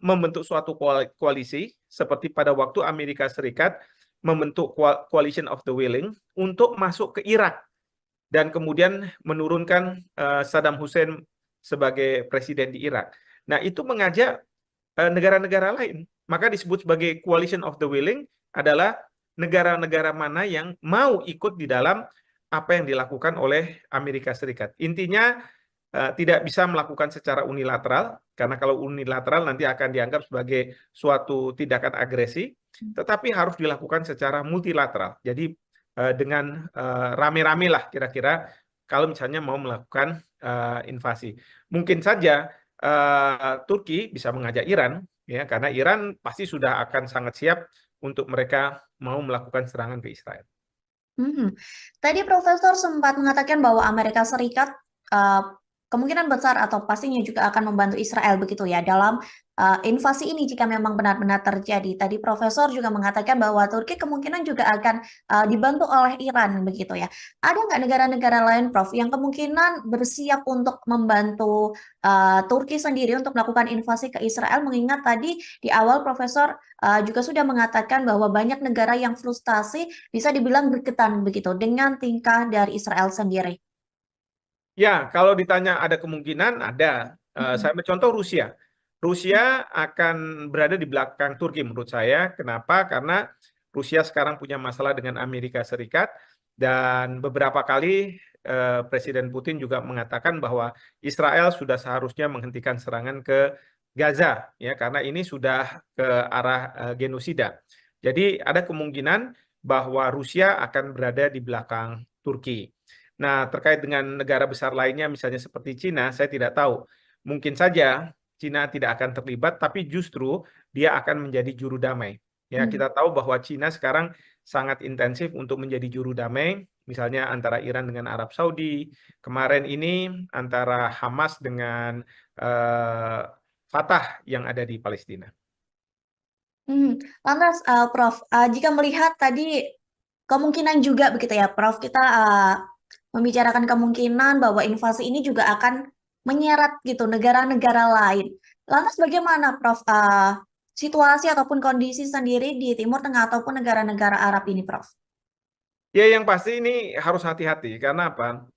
membentuk suatu koalisi seperti pada waktu Amerika Serikat membentuk Coalition of the Willing untuk masuk ke Irak dan kemudian menurunkan Saddam Hussein sebagai presiden di Irak. Nah, itu mengajak negara-negara lain. Maka disebut sebagai Coalition of the Willing adalah negara-negara mana yang mau ikut di dalam apa yang dilakukan oleh Amerika Serikat. Intinya tidak bisa melakukan secara unilateral, karena kalau unilateral nanti akan dianggap sebagai suatu tindakan agresi, tetapi harus dilakukan secara multilateral. Jadi dengan rame-rame lah kira-kira kalau misalnya mau melakukan invasi. Mungkin saja Turki bisa mengajak Iran, ya, karena Iran pasti sudah akan sangat siap untuk mereka mau melakukan serangan ke Israel. Tadi Profesor sempat mengatakan bahwa Amerika Serikat uh, kemungkinan besar atau pastinya juga akan membantu Israel begitu ya dalam invasi ini jika memang benar-benar terjadi. Tadi Profesor juga mengatakan bahwa Turki kemungkinan juga akan dibantu oleh Iran begitu ya. Ada nggak negara-negara lain, Prof, yang kemungkinan bersiap untuk membantu Turki sendiri untuk melakukan invasi ke Israel? Mengingat tadi di awal Profesor juga sudah mengatakan bahwa banyak negara yang frustasi bisa dibilang berketan begitu dengan tingkah dari Israel sendiri. Ya, kalau ditanya ada kemungkinan, ada. Saya contoh Rusia. Rusia akan berada di belakang Turki menurut saya. Kenapa? Karena Rusia sekarang punya masalah dengan Amerika Serikat dan beberapa kali Presiden Putin juga mengatakan bahwa Israel sudah seharusnya menghentikan serangan ke Gaza, ya, karena ini sudah ke arah genosida. Jadi ada kemungkinan bahwa Rusia akan berada di belakang Turki. Nah, terkait dengan negara besar lainnya, misalnya seperti Cina, saya tidak tahu. Mungkin saja Cina tidak akan terlibat, tapi justru dia akan menjadi juru damai. Ya, kita tahu bahwa Cina sekarang sangat intensif untuk menjadi juru damai, misalnya antara Iran dengan Arab Saudi, kemarin ini antara Hamas dengan Fatah yang ada di Palestina. Lantas, Prof, jika melihat tadi kemungkinan juga begitu ya, Prof, kita membicarakan kemungkinan bahwa invasi ini juga akan menyeret gitu negara-negara lain. Lantas bagaimana, Prof, situasi ataupun kondisi sendiri di Timur Tengah ataupun negara-negara Arab ini, Prof? Ya, yang pasti ini harus hati-hati. Karena apa?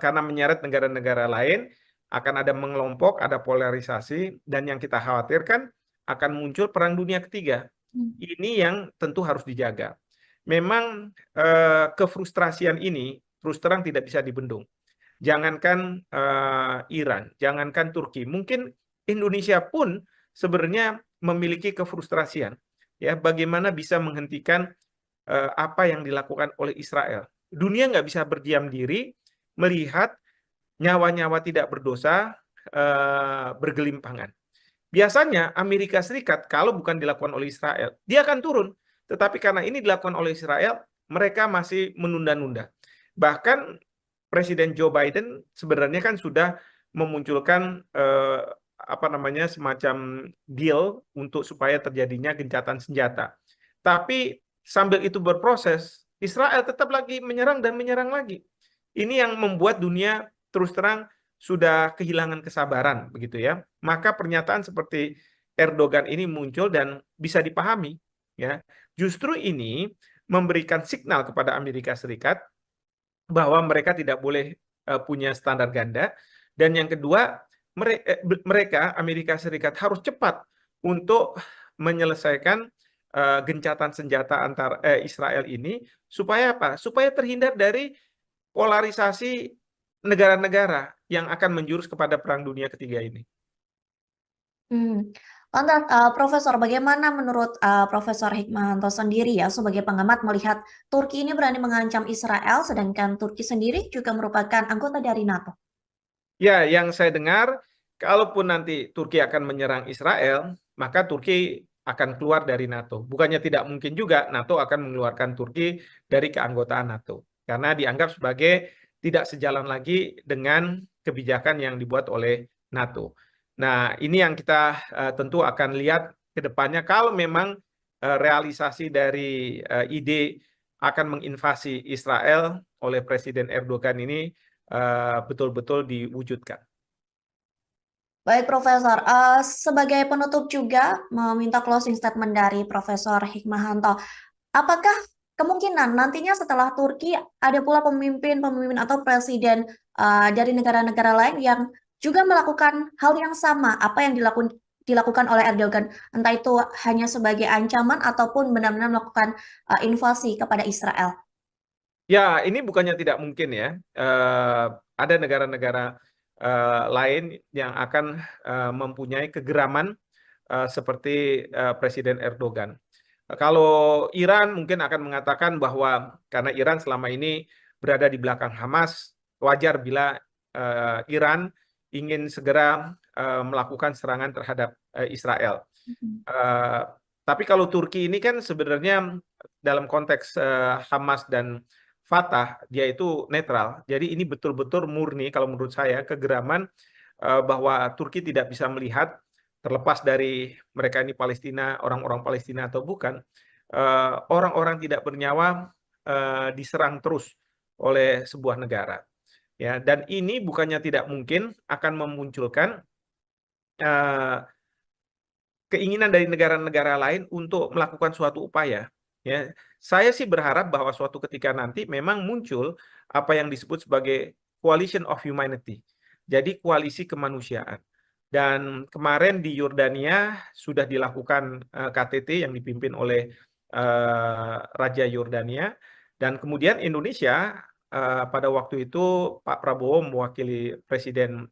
Karena menyeret negara-negara lain, akan ada mengelompok, ada polarisasi, dan yang kita khawatirkan akan muncul perang dunia ketiga. Ini yang tentu harus dijaga. Memang kefrustrasian ini terus terang tidak bisa dibendung. Jangankan Iran, jangankan Turki, mungkin Indonesia pun sebenarnya memiliki kefrustrasian. Ya, bagaimana bisa menghentikan apa yang dilakukan oleh Israel. Dunia nggak bisa berdiam diri melihat nyawa-nyawa tidak berdosa bergelimpangan. Biasanya Amerika Serikat kalau bukan dilakukan oleh Israel, dia akan turun. Tetapi karena ini dilakukan oleh Israel, mereka masih menunda-nunda. Bahkan Presiden Joe Biden sebenarnya kan sudah memunculkan apa namanya semacam deal untuk supaya terjadinya gencatan senjata. Tapi sambil itu berproses, Israel tetap lagi menyerang dan menyerang lagi. Ini yang membuat dunia terus terang sudah kehilangan kesabaran, begitu ya. Maka pernyataan seperti Erdogan ini muncul dan bisa dipahami, ya. Justru ini memberikan signal kepada Amerika Serikat bahwa mereka tidak boleh punya standar ganda, dan yang kedua mereka Amerika Serikat harus cepat untuk menyelesaikan gencatan senjata antar Israel ini supaya apa? Supaya terhindar dari polarisasi negara-negara yang akan menjurus kepada perang dunia ketiga ini. Lantas, Profesor, bagaimana menurut Profesor Hikmahanto sendiri ya sebagai pengamat melihat Turki ini berani mengancam Israel, sedangkan Turki sendiri juga merupakan anggota dari NATO? Ya, yang saya dengar, kalaupun nanti Turki akan menyerang Israel, maka Turki akan keluar dari NATO. Bukannya tidak mungkin juga NATO akan mengeluarkan Turki dari keanggotaan NATO. Karena dianggap sebagai tidak sejalan lagi dengan kebijakan yang dibuat oleh NATO. Nah, ini yang kita tentu akan lihat ke depannya kalau memang realisasi dari ide akan menginvasi Israel oleh Presiden Erdogan ini betul-betul diwujudkan. Baik, Profesor. Sebagai penutup juga meminta closing statement dari Profesor Hikmahanto. Apakah kemungkinan nantinya setelah Turki ada pula pemimpin-pemimpin atau presiden dari negara-negara lain yang juga melakukan hal yang sama apa yang dilakukan oleh Erdogan, entah itu hanya sebagai ancaman ataupun benar-benar melakukan invasi kepada Israel? Ya, ini bukannya tidak mungkin ya. Ada negara-negara lain yang akan mempunyai kegeraman seperti Presiden Erdogan. Kalau Iran mungkin akan mengatakan bahwa karena Iran selama ini berada di belakang Hamas, wajar bila Iran ingin segera melakukan serangan terhadap Israel. Mhm. Eh, tapi kalau Turki ini kan sebenarnya dalam konteks Hamas dan Fatah dia itu netral. Jadi ini betul-betul murni kalau menurut saya kegeraman bahwa Turki tidak bisa melihat terlepas dari mereka ini Palestina, orang-orang Palestina atau bukan, orang-orang tidak bernyawa diserang terus oleh sebuah negara. Ya, dan ini bukannya tidak mungkin akan memunculkan eh, keinginan dari negara-negara lain untuk melakukan suatu upaya. Ya, saya sih berharap bahwa suatu ketika nanti memang muncul apa yang disebut sebagai coalition of humanity. Jadi koalisi kemanusiaan. Dan kemarin di Yordania sudah dilakukan KTT yang dipimpin oleh Raja Yordania. Dan kemudian Indonesia pada waktu itu Pak Prabowo mewakili Presiden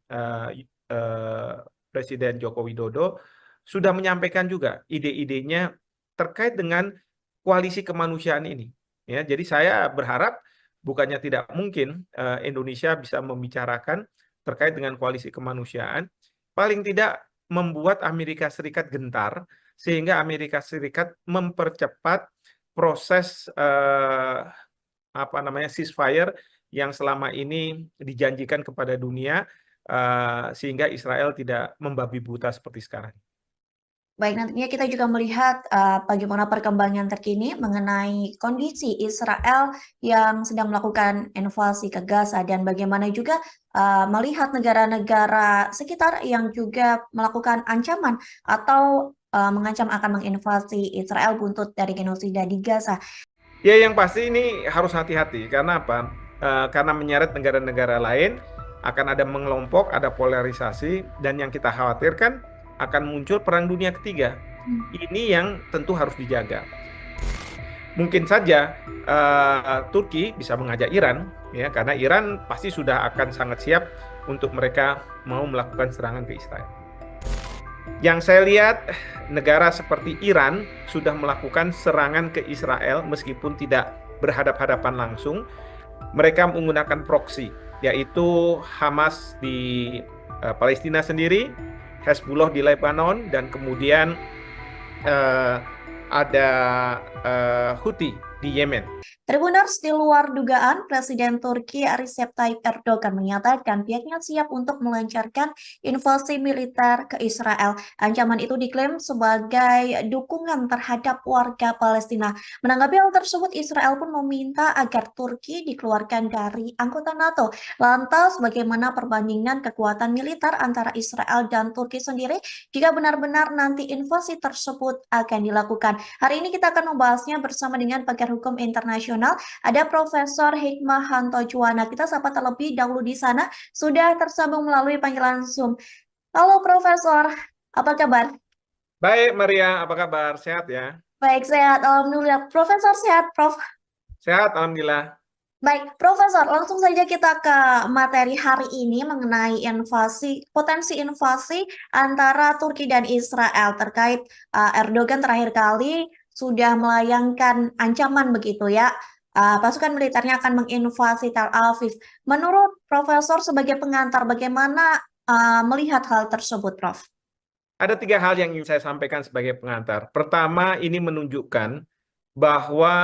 Joko Widodo sudah menyampaikan juga ide-idenya terkait dengan koalisi kemanusiaan ini. Ya, jadi saya berharap bukannya tidak mungkin Indonesia bisa membicarakan terkait dengan koalisi kemanusiaan, paling tidak membuat Amerika Serikat gentar sehingga Amerika Serikat mempercepat proses apa namanya ceasefire yang selama ini dijanjikan kepada dunia sehingga Israel tidak membabi buta seperti sekarang. Baik, nantinya kita juga melihat bagaimana perkembangan terkini mengenai kondisi Israel yang sedang melakukan invasi ke Gaza dan bagaimana juga melihat negara-negara sekitar yang juga melakukan ancaman atau mengancam akan menginvasi Israel buntut dari genosida di Gaza. Ya, yang pasti ini harus hati-hati. Karena apa? Karena menyeret negara-negara lain, akan ada mengelompok, ada polarisasi, dan yang kita khawatirkan akan muncul perang dunia ketiga. Ini yang tentu harus dijaga. Mungkin saja Turki bisa mengajak Iran, ya, karena Iran pasti sudah akan sangat siap untuk mereka mau melakukan serangan ke Israel. Yang saya lihat, negara seperti Iran sudah melakukan serangan ke Israel meskipun tidak berhadap-hadapan langsung. Mereka menggunakan proksi, yaitu Hamas di Palestina sendiri, Hezbollah di Lebanon, dan kemudian ada Houthi di Yemen. Tribuners, di luar dugaan, Presiden Turki Recep Tayyip Erdogan menyatakan pihaknya siap untuk melancarkan invasi militer ke Israel. Ancaman itu diklaim sebagai dukungan terhadap warga Palestina. Menanggapi hal tersebut, Israel pun meminta agar Turki dikeluarkan dari anggota NATO. Lantas, bagaimana perbandingan kekuatan militer antara Israel dan Turki sendiri jika benar-benar nanti invasi tersebut akan dilakukan? Hari ini kita akan membahasnya bersama dengan pakar hukum internasional. Ada Profesor Hikmahanto Juwana. Kita sapa terlebih dahulu di sana. Sudah tersambung melalui panggilan Zoom. Halo Profesor, apa kabar? Baik, Maria, apa kabar? Sehat ya? Baik, sehat. Alhamdulillah. Profesor sehat, Prof. Sehat, Alhamdulillah. Baik, Profesor, langsung saja kita ke materi hari ini mengenai potensi invasi antara Turki dan Israel terkait Erdogan terakhir kali sudah melayangkan ancaman begitu ya. Pasukan militernya akan menginvasi Tel Aviv. Menurut Profesor sebagai pengantar, bagaimana melihat hal tersebut, Prof? Ada 3 hal yang ingin saya sampaikan sebagai pengantar. Pertama, ini menunjukkan bahwa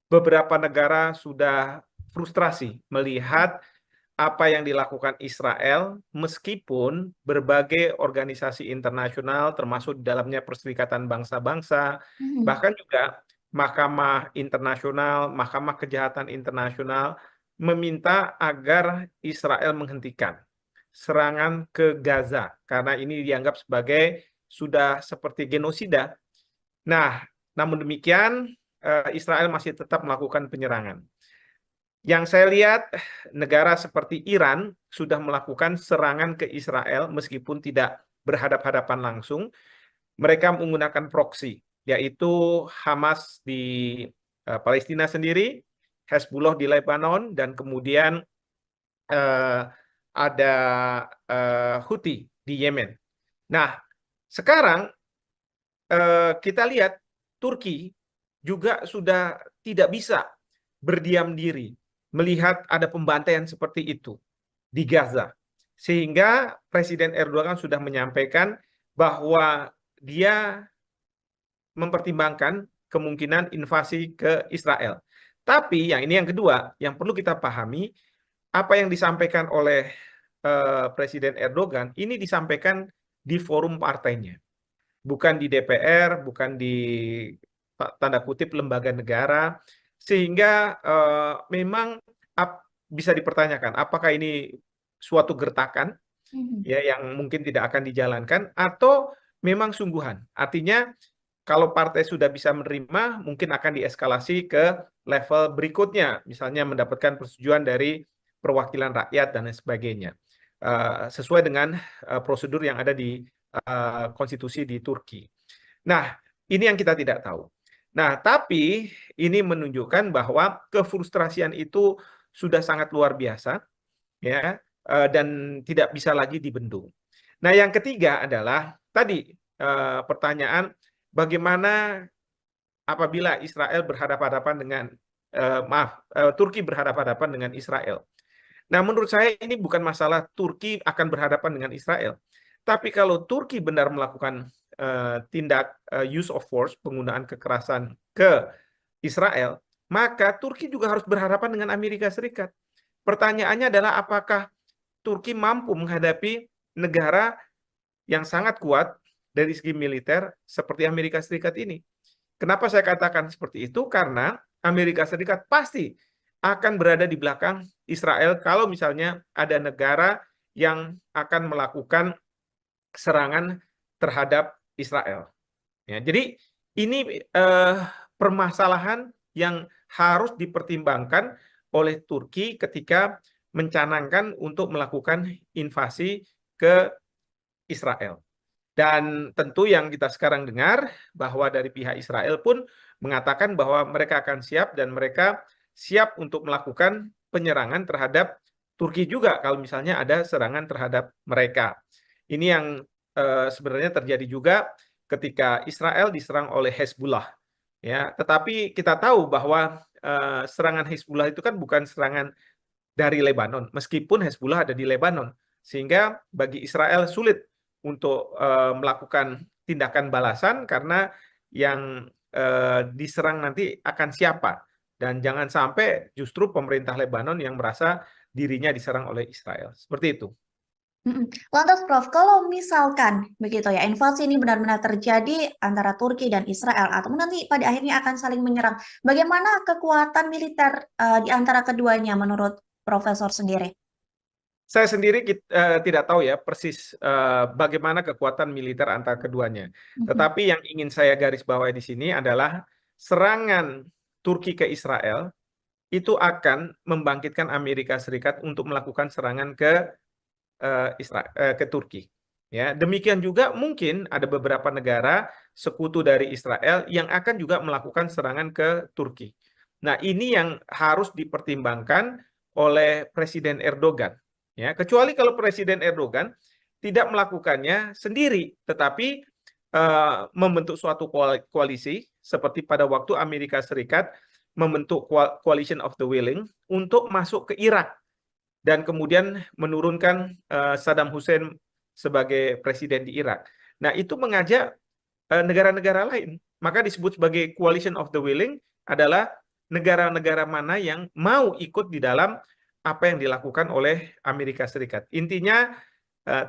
beberapa negara sudah frustrasi melihat apa yang dilakukan Israel, meskipun berbagai organisasi internasional, termasuk di dalamnya Perserikatan Bangsa-Bangsa, Mhm. bahkan juga Mahkamah Internasional, Mahkamah Kejahatan Internasional, meminta agar Israel menghentikan serangan ke Gaza, karena ini dianggap sebagai sudah seperti genosida. Nah, namun demikian, Israel masih tetap melakukan penyerangan. Yang saya lihat, negara seperti Iran sudah melakukan serangan ke Israel meskipun tidak berhadap-hadapan langsung. Mereka menggunakan proksi, yaitu Hamas di Palestina sendiri, Hezbollah di Lebanon, dan kemudian eh, ada Houthi di Yemen. Nah, sekarang kita lihat Turki juga sudah tidak bisa berdiam diri melihat ada pembantaian seperti itu di Gaza. Sehingga Presiden Erdogan sudah menyampaikan bahwa dia mempertimbangkan kemungkinan invasi ke Israel. Tapi yang ini yang kedua, yang perlu kita pahami, apa yang disampaikan oleh Presiden Erdogan ini disampaikan di forum partainya, bukan di DPR, bukan di tanda kutip lembaga negara, sehingga memang bisa dipertanyakan apakah ini suatu gertakan Mhm. ya yang mungkin tidak akan dijalankan atau memang sungguhan. Artinya kalau partai sudah bisa menerima, mungkin akan dieskalasi ke level berikutnya, misalnya mendapatkan persetujuan dari perwakilan rakyat dan lain sebagainya, sesuai dengan prosedur yang ada di konstitusi di Turki. Nah, ini yang kita tidak tahu. Nah, tapi ini menunjukkan bahwa kefrustrasian itu sudah sangat luar biasa, ya, dan tidak bisa lagi dibendung. Nah, yang ketiga adalah tadi pertanyaan bagaimana apabila Israel berhadapan-hadapan dengan Turki berhadapan-hadapan dengan Israel. Nah, menurut saya ini bukan masalah Turki akan berhadapan dengan Israel. Tapi kalau Turki benar melakukan tindak use of force, penggunaan kekerasan ke Israel, maka Turki juga harus berhadapan dengan Amerika Serikat. Pertanyaannya adalah apakah Turki mampu menghadapi negara yang sangat kuat dari segi militer seperti Amerika Serikat ini. Kenapa saya katakan seperti itu? Karena Amerika Serikat pasti akan berada di belakang Israel kalau misalnya ada negara yang akan melakukan serangan terhadap Israel. Ya, jadi ini permasalahan yang harus dipertimbangkan oleh Turki ketika mencanangkan untuk melakukan invasi ke Israel. Dan tentu yang kita sekarang dengar bahwa dari pihak Israel pun mengatakan bahwa mereka akan siap dan mereka siap untuk melakukan penyerangan terhadap Turki juga kalau misalnya ada serangan terhadap mereka. Ini yang sebenarnya terjadi juga ketika Israel diserang oleh Hezbollah. Ya, tetapi kita tahu bahwa serangan Hezbollah itu kan bukan serangan dari Lebanon, meskipun Hezbollah ada di Lebanon, sehingga bagi Israel sulit untuk melakukan tindakan balasan karena yang diserang nanti akan siapa, dan jangan sampai justru pemerintah Lebanon yang merasa dirinya diserang oleh Israel. Seperti itu. Mhm. Lantas Prof, kalau misalkan begitu ya, invasi ini benar-benar terjadi antara Turki dan Israel, atau nanti pada akhirnya akan saling menyerang, bagaimana kekuatan militer di antara keduanya menurut Profesor sendiri? Saya sendiri tidak tahu ya persis bagaimana kekuatan militer antara keduanya. Mhm. Tetapi yang ingin saya garis bawahi di sini adalah serangan Turki ke Israel itu akan membangkitkan Amerika Serikat untuk melakukan serangan ke ke Turki. Ya, demikian juga mungkin ada beberapa negara sekutu dari Israel yang akan juga melakukan serangan ke Turki. Nah, ini yang harus dipertimbangkan oleh Presiden Erdogan. Ya, kecuali kalau Presiden Erdogan tidak melakukannya sendiri, tetapi membentuk suatu koalisi seperti pada waktu Amerika Serikat membentuk Coalition of the Willing untuk masuk ke Irak dan kemudian menurunkan Saddam Hussein sebagai presiden di Irak. Nah, itu mengajak negara-negara lain. Maka disebut sebagai Coalition of the Willing adalah negara-negara mana yang mau ikut di dalam apa yang dilakukan oleh Amerika Serikat. Intinya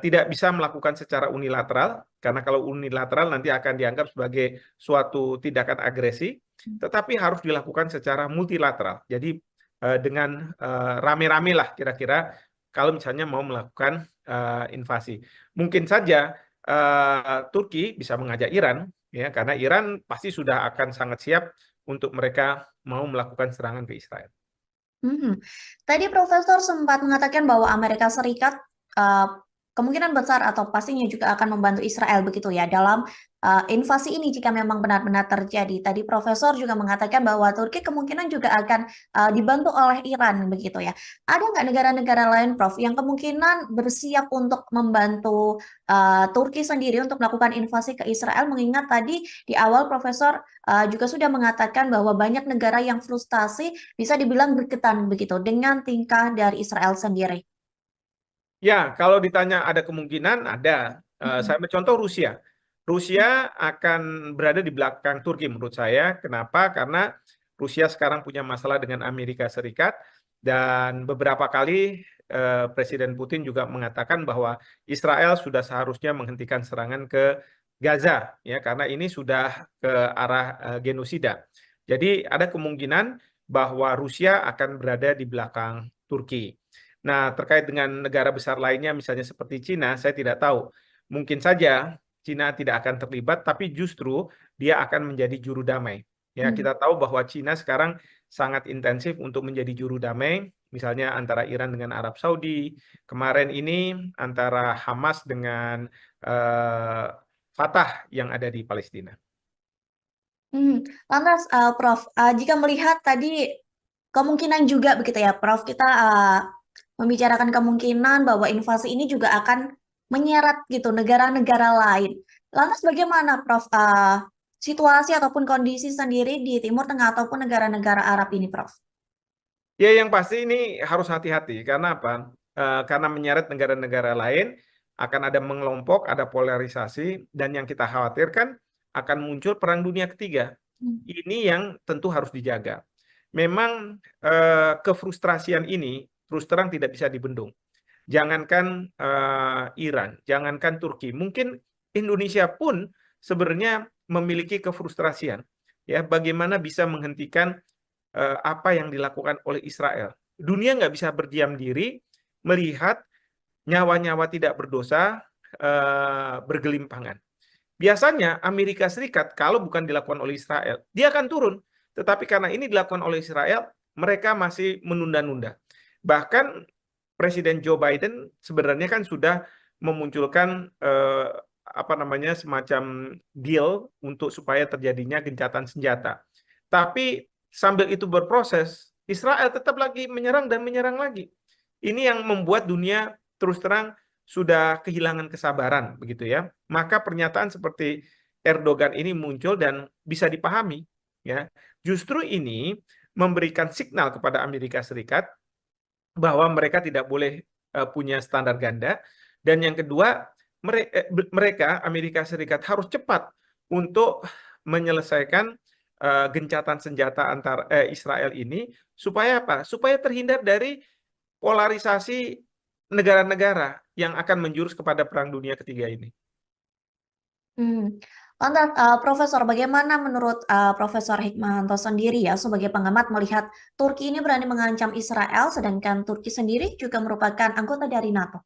tidak bisa melakukan secara unilateral, karena kalau unilateral nanti akan dianggap sebagai suatu tindakan agresi, tetapi harus dilakukan secara multilateral. Jadi dengan rame-rame lah kira-kira kalau misalnya mau melakukan invasi. Mungkin saja Turki bisa mengajak Iran, ya, karena Iran pasti sudah akan sangat siap untuk mereka mau melakukan serangan ke Israel. Mhm. Tadi Profesor sempat mengatakan bahwa Amerika Serikat uh, kemungkinan besar atau pastinya juga akan membantu Israel begitu ya dalam invasi ini jika memang benar-benar terjadi. Tadi Profesor juga mengatakan bahwa Turki kemungkinan juga akan dibantu oleh Iran begitu ya. Ada nggak negara-negara lain, Prof, yang kemungkinan bersiap untuk membantu Turki sendiri untuk melakukan invasi ke Israel? Mengingat tadi di awal Profesor juga sudah mengatakan bahwa banyak negara yang frustasi bisa dibilang berketan begitu dengan tingkah dari Israel sendiri. Ya, kalau ditanya ada kemungkinan, ada. Saya ambil contoh Rusia. Rusia akan berada di belakang Turki menurut saya. Kenapa? Karena Rusia sekarang punya masalah dengan Amerika Serikat dan beberapa kali Presiden Putin juga mengatakan bahwa Israel sudah seharusnya menghentikan serangan ke Gaza, ya, karena ini sudah ke arah genosida. Jadi ada kemungkinan bahwa Rusia akan berada di belakang Turki. Nah, terkait dengan negara besar lainnya, misalnya seperti Cina, saya tidak tahu. Mungkin saja Cina tidak akan terlibat, tapi justru dia akan menjadi juru damai. Ya, Hmm. kita tahu bahwa Cina sekarang sangat intensif untuk menjadi juru damai, misalnya antara Iran dengan Arab Saudi, kemarin ini antara Hamas dengan eh, Fatah yang ada di Palestina. Lantas, Prof, jika melihat tadi kemungkinan juga begitu ya, Prof, kita membicarakan kemungkinan bahwa invasi ini juga akan menyeret gitu negara-negara lain. Lantas bagaimana, Prof, situasi ataupun kondisi sendiri di Timur Tengah ataupun negara-negara Arab ini, Prof? Ya, yang pasti ini harus hati-hati. Karena apa? Karena menyeret negara-negara lain, akan ada mengelompok, ada polarisasi, dan yang kita khawatirkan akan muncul perang dunia ketiga. Hmm. Ini yang tentu harus dijaga. Memang kefrustrasian ini terus terang tidak bisa dibendung. Jangankan Iran, jangankan Turki, mungkin Indonesia pun sebenarnya memiliki kefrustrasian. Ya, bagaimana bisa menghentikan apa yang dilakukan oleh Israel. Dunia nggak bisa berdiam diri melihat nyawa-nyawa tidak berdosa bergelimpangan. Biasanya Amerika Serikat kalau bukan dilakukan oleh Israel, dia akan turun. Tetapi karena ini dilakukan oleh Israel, mereka masih menunda-nunda. Bahkan Presiden Joe Biden sebenarnya kan sudah memunculkan apa namanya semacam deal untuk supaya terjadinya gencatan senjata. Tapi sambil itu berproses, Israel tetap lagi menyerang dan menyerang lagi. Ini yang membuat dunia terus terang sudah kehilangan kesabaran, begitu ya. Maka pernyataan seperti Erdogan ini muncul dan bisa dipahami, ya. Justru ini memberikan signal kepada Amerika Serikat bahwa mereka tidak boleh punya standar ganda, dan yang kedua mereka Amerika Serikat harus cepat untuk menyelesaikan gencatan senjata antar Israel ini supaya apa? Supaya terhindar dari polarisasi negara-negara yang akan menjurus kepada Perang Dunia Ketiga ini. Hmm. Lantas, Profesor, bagaimana menurut Profesor Hikmahanto sendiri ya sebagai pengamat melihat Turki ini berani mengancam Israel, sedangkan Turki sendiri juga merupakan anggota dari NATO?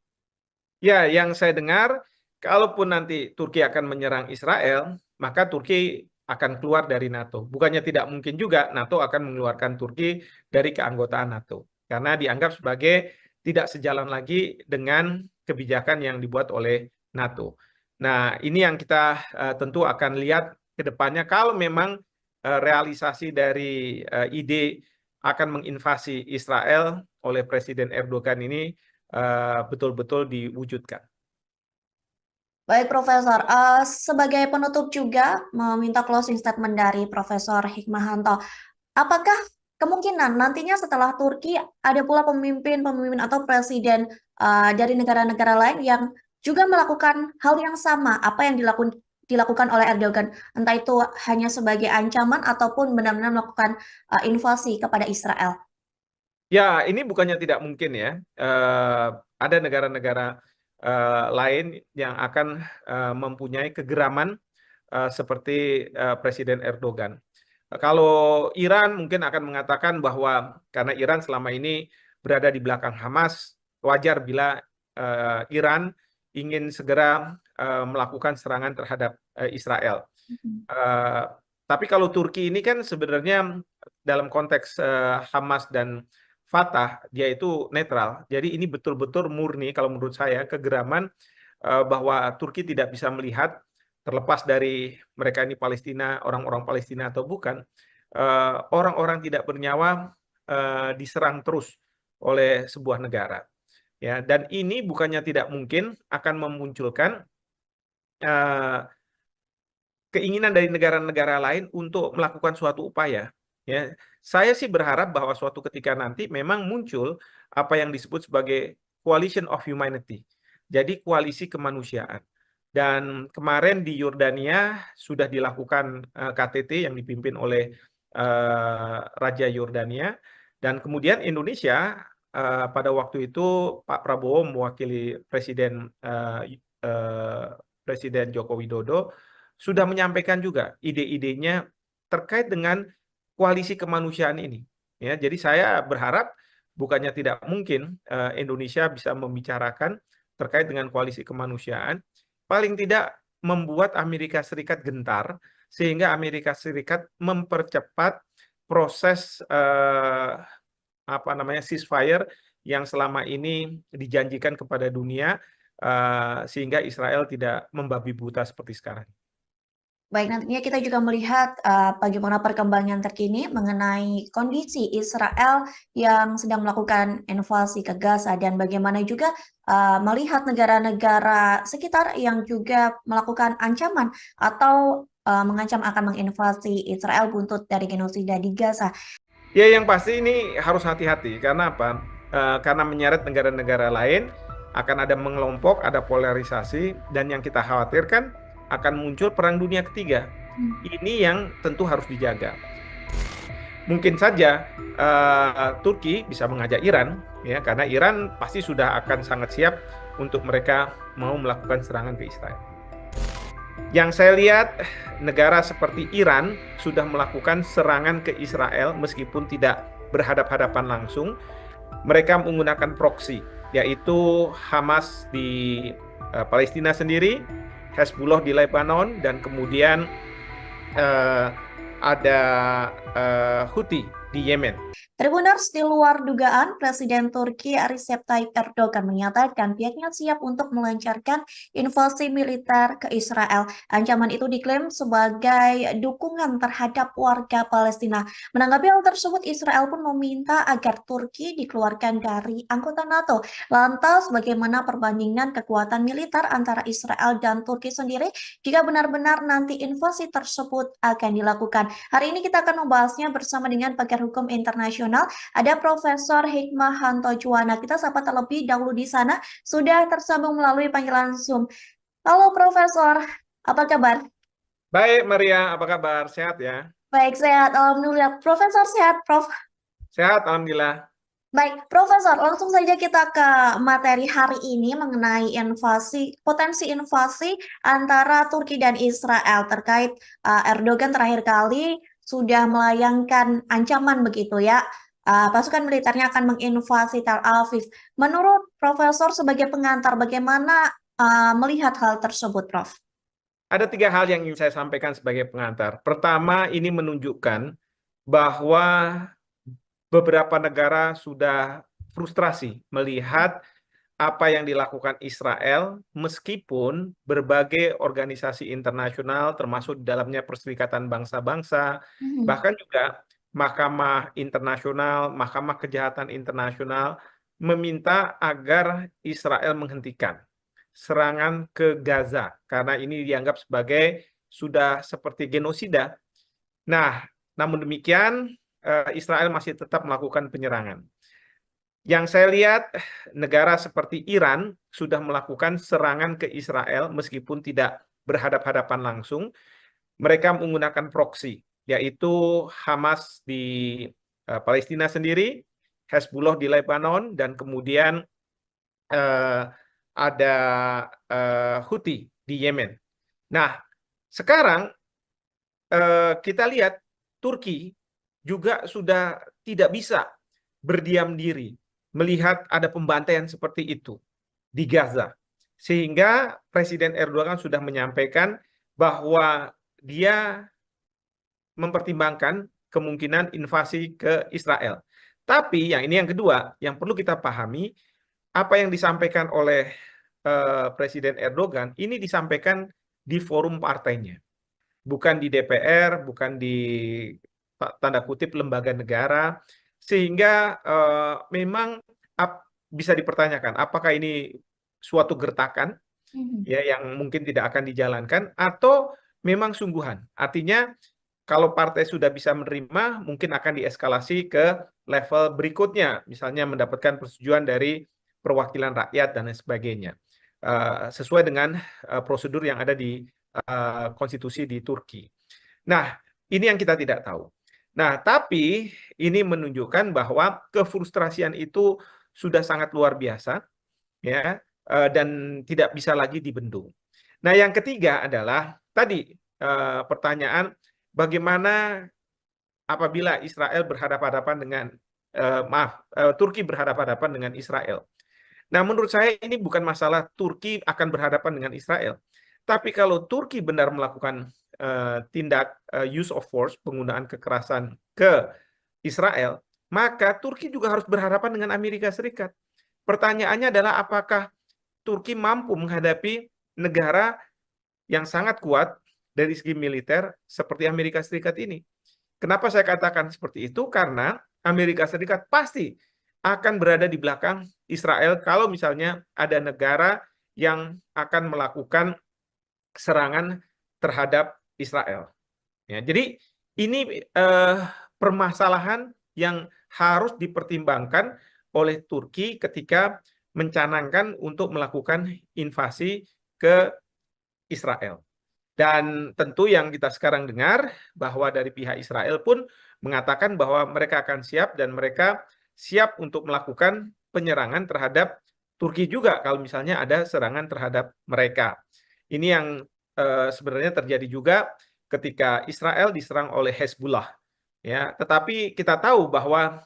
Ya, yang saya dengar, kalaupun nanti Turki akan menyerang Israel, maka Turki akan keluar dari NATO. Bukannya tidak mungkin juga NATO akan mengeluarkan Turki dari keanggotaan NATO. Karena dianggap sebagai tidak sejalan lagi dengan kebijakan yang dibuat oleh NATO. Nah, ini yang kita tentu akan lihat ke depannya kalau memang realisasi dari ide akan menginvasi Israel oleh Presiden Erdogan ini betul-betul diwujudkan. Baik, Profesor. Sebagai penutup juga meminta closing statement dari Profesor Hikmahanto. Apakah kemungkinan nantinya setelah Turki ada pula pemimpin-pemimpin atau presiden dari negara-negara lain yang juga melakukan hal yang sama apa yang dilakukan oleh Erdogan, entah itu hanya sebagai ancaman ataupun benar-benar melakukan invasi kepada Israel? Ya, ini bukannya tidak mungkin ya. Ada negara-negara lain yang akan mempunyai kegeraman seperti Presiden Erdogan. Kalau Iran mungkin akan mengatakan bahwa karena Iran selama ini berada di belakang Hamas, wajar bila Iran ingin segera melakukan serangan terhadap Israel. Mhm. Eh, tapi kalau Turki ini kan sebenarnya dalam konteks Hamas dan Fatah dia itu netral. Jadi ini betul-betul murni kalau menurut saya kegeraman bahwa Turki tidak bisa melihat terlepas dari mereka ini Palestina, orang-orang Palestina atau bukan, orang-orang tidak bernyawa diserang terus oleh sebuah negara. Ya, dan ini bukannya tidak mungkin akan memunculkan eh, keinginan dari negara-negara lain untuk melakukan suatu upaya. Ya, saya sih berharap bahwa suatu ketika nanti memang muncul apa yang disebut sebagai coalition of humanity. Jadi koalisi kemanusiaan. Dan kemarin di Yordania sudah dilakukan KTT yang dipimpin oleh Raja Yordania. Dan kemudian Indonesia pada waktu itu Pak Prabowo mewakili Presiden Joko Widodo sudah menyampaikan juga ide-idenya terkait dengan koalisi kemanusiaan ini. Ya, jadi saya berharap bukannya tidak mungkin Indonesia bisa membicarakan terkait dengan koalisi kemanusiaan, paling tidak membuat Amerika Serikat gentar sehingga Amerika Serikat mempercepat proses apa namanya ceasefire yang selama ini dijanjikan kepada dunia sehingga Israel tidak membabi buta seperti sekarang. Baik, nantinya kita juga melihat bagaimana perkembangan terkini mengenai kondisi Israel yang sedang melakukan invasi ke Gaza dan bagaimana juga melihat negara-negara sekitar yang juga melakukan ancaman atau mengancam akan menginvasi Israel buntut dari genosida di Gaza. Ya, yang pasti ini harus hati-hati. Karena apa? Karena menyeret negara-negara lain, akan ada mengelompok, ada polarisasi, dan yang kita khawatirkan akan muncul perang dunia ketiga. Ini yang tentu harus dijaga. Mungkin saja Turki bisa mengajak Iran, ya, karena Iran pasti sudah akan sangat siap untuk mereka mau melakukan serangan ke Israel. Yang saya lihat, negara seperti Iran sudah melakukan serangan ke Israel meskipun tidak berhadap-hadapan langsung. Mereka menggunakan proksi, yaitu Hamas di Palestina sendiri, Hezbollah di Lebanon, dan kemudian eh, ada Houthi di Yemen. Tribuners, di luar dugaan, Presiden Turki Recep Tayyip Erdogan menyatakan pihaknya siap untuk melancarkan invasi militer ke Israel. Ancaman itu diklaim sebagai dukungan terhadap warga Palestina. Menanggapi hal tersebut, Israel pun meminta agar Turki dikeluarkan dari anggota NATO. Lantas, bagaimana perbandingan kekuatan militer antara Israel dan Turki sendiri jika benar-benar nanti invasi tersebut akan dilakukan? Hari ini kita akan membahasnya bersama dengan pakar hukum internasional. Ada Profesor Hikmahanto Juwana. Kita sapa terlebih dahulu di sana. Sudah tersambung melalui panggilan Zoom. Halo Profesor, apa kabar? Baik, Maria, apa kabar? Sehat ya? Baik, sehat. Alhamdulillah. Profesor sehat, Prof. Sehat, Alhamdulillah. Baik, Profesor, langsung saja kita ke materi hari ini mengenai potensi invasi antara Turki dan Israel terkait Erdogan terakhir kali sudah melayangkan ancaman begitu ya. Pasukan militernya akan menginvasi Tel Aviv. Menurut Profesor sebagai pengantar, bagaimana melihat hal tersebut, Prof? Ada 3 hal yang ingin saya sampaikan sebagai pengantar. Pertama, ini menunjukkan bahwa beberapa negara sudah frustrasi melihat apa yang dilakukan Israel, meskipun berbagai organisasi internasional, termasuk di dalamnya Perserikatan Bangsa-Bangsa, Hmm. bahkan juga Mahkamah Internasional, Mahkamah Kejahatan Internasional, meminta agar Israel menghentikan serangan ke Gaza, karena ini dianggap sebagai sudah seperti genosida. Nah, namun demikian, Israel masih tetap melakukan penyerangan. Yang saya lihat, negara seperti Iran sudah melakukan serangan ke Israel meskipun tidak berhadap-hadapan langsung. Mereka menggunakan proksi, yaitu Hamas di Palestina sendiri, Hezbollah di Lebanon, dan kemudian eh, ada Houthi di Yemen. Nah, sekarang kita lihat Turki juga sudah tidak bisa berdiam diri melihat ada pembantaian seperti itu di Gaza. Sehingga Presiden Erdogan sudah menyampaikan bahwa dia mempertimbangkan kemungkinan invasi ke Israel. Tapi yang ini yang kedua, yang perlu kita pahami, apa yang disampaikan oleh Presiden Erdogan ini disampaikan di forum partainya, bukan di DPR, bukan di tanda kutip lembaga negara, sehingga memang bisa dipertanyakan apakah ini suatu gertakan Mhm. ya yang mungkin tidak akan dijalankan atau memang sungguhan. Artinya kalau partai sudah bisa menerima, mungkin akan dieskalasi ke level berikutnya, misalnya mendapatkan persetujuan dari perwakilan rakyat dan lain sebagainya, sesuai dengan prosedur yang ada di konstitusi di Turki. Nah, ini yang kita tidak tahu. Nah, tapi ini menunjukkan bahwa kefrustrasian itu sudah sangat luar biasa, ya, dan tidak bisa lagi dibendung. Nah, yang ketiga adalah tadi pertanyaan bagaimana apabila Israel berhadapan-hadapan dengan Turki berhadapan-hadapan dengan Israel. Nah, menurut saya ini bukan masalah Turki akan berhadapan dengan Israel. Tapi kalau Turki benar melakukan tindak use of force, penggunaan kekerasan ke Israel, maka Turki juga harus berhadapan dengan Amerika Serikat. Pertanyaannya adalah apakah Turki mampu menghadapi negara yang sangat kuat dari segi militer seperti Amerika Serikat ini. Kenapa saya katakan seperti itu? Karena Amerika Serikat pasti akan berada di belakang Israel kalau misalnya ada negara yang akan melakukan serangan terhadap Israel. Ya, jadi ini permasalahan yang harus dipertimbangkan oleh Turki ketika mencanangkan untuk melakukan invasi ke Israel. Dan tentu yang kita sekarang dengar bahwa dari pihak Israel pun mengatakan bahwa mereka akan siap dan mereka siap untuk melakukan penyerangan terhadap Turki juga kalau misalnya ada serangan terhadap mereka. Ini yang sebenarnya terjadi juga ketika Israel diserang oleh Hezbollah. Ya, tetapi kita tahu bahwa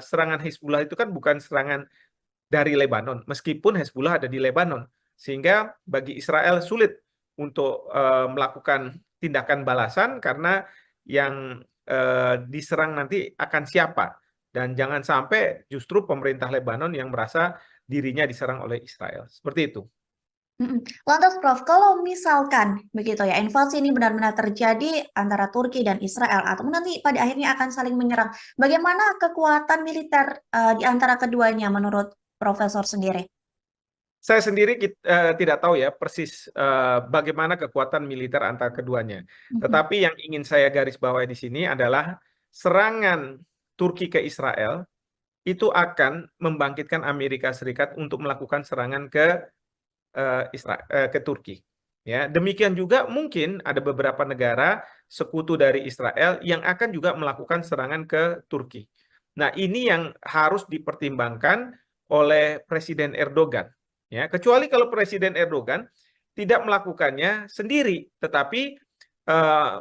serangan Hezbollah itu kan bukan serangan dari Lebanon, meskipun Hezbollah ada di Lebanon, sehingga bagi Israel sulit untuk melakukan tindakan balasan karena yang diserang nanti akan siapa, dan jangan sampai justru pemerintah Lebanon yang merasa dirinya diserang oleh Israel. Seperti itu. Mhm. Lantas Prof, kalau misalkan begitu ya, invasi ini benar-benar terjadi antara Turki dan Israel atau nanti pada akhirnya akan saling menyerang, bagaimana kekuatan militer di antara keduanya menurut Profesor sendiri? Saya sendiri tidak tahu ya persis bagaimana kekuatan militer antara keduanya. Mhm. Tetapi yang ingin saya garis bawahi di sini adalah serangan Turki ke Israel itu akan membangkitkan Amerika Serikat untuk melakukan serangan ke Turki. Ya, demikian juga mungkin ada beberapa negara sekutu dari Israel yang akan juga melakukan serangan ke Turki. Nah, ini yang harus dipertimbangkan oleh Presiden Erdogan. Ya, kecuali kalau Presiden Erdogan tidak melakukannya sendiri, tetapi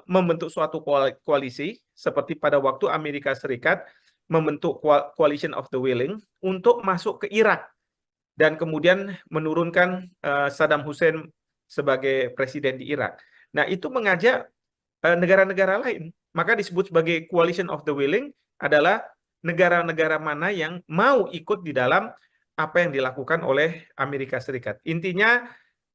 membentuk suatu koalisi seperti pada waktu Amerika Serikat membentuk Coalition of the Willing untuk masuk ke Irak dan kemudian menurunkan Saddam Hussein sebagai presiden di Irak. Nah, itu mengajak negara-negara lain. Maka disebut sebagai Coalition of the Willing adalah negara-negara mana yang mau ikut di dalam apa yang dilakukan oleh Amerika Serikat. Intinya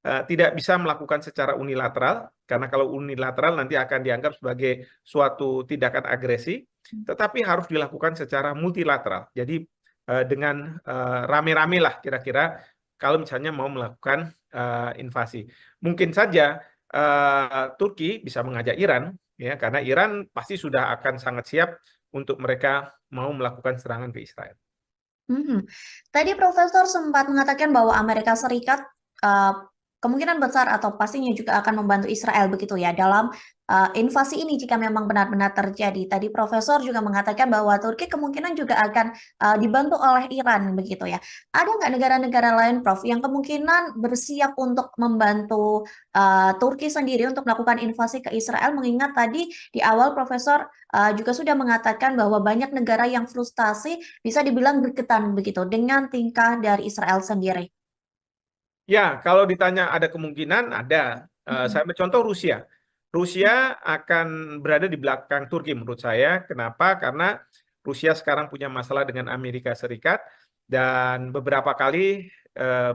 tidak bisa melakukan secara unilateral, karena kalau unilateral nanti akan dianggap sebagai suatu tindakan agresi, tetapi harus dilakukan secara multilateral. Jadi dengan rame-rame lah kira-kira kalau misalnya mau melakukan invasi. Mungkin saja Turki bisa mengajak Iran, ya, karena Iran pasti sudah akan sangat siap untuk mereka mau melakukan serangan ke Israel. Mhm. Tadi Profesor sempat mengatakan bahwa Amerika Serikat kemungkinan besar atau pastinya juga akan membantu Israel begitu ya dalam invasi ini jika memang benar-benar terjadi. Tadi Profesor juga mengatakan bahwa Turki kemungkinan juga akan dibantu oleh Iran begitu ya. Ada nggak negara-negara lain, Prof, yang kemungkinan bersiap untuk membantu Turki sendiri untuk melakukan invasi ke Israel? Mengingat tadi di awal Profesor juga sudah mengatakan bahwa banyak negara yang frustasi bisa dibilang bergetan begitu dengan tingkah dari Israel sendiri. Ya, kalau ditanya ada kemungkinan, ada. Saya ambil contoh Rusia. Rusia akan berada di belakang Turki menurut saya. Kenapa? Karena Rusia sekarang punya masalah dengan Amerika Serikat dan beberapa kali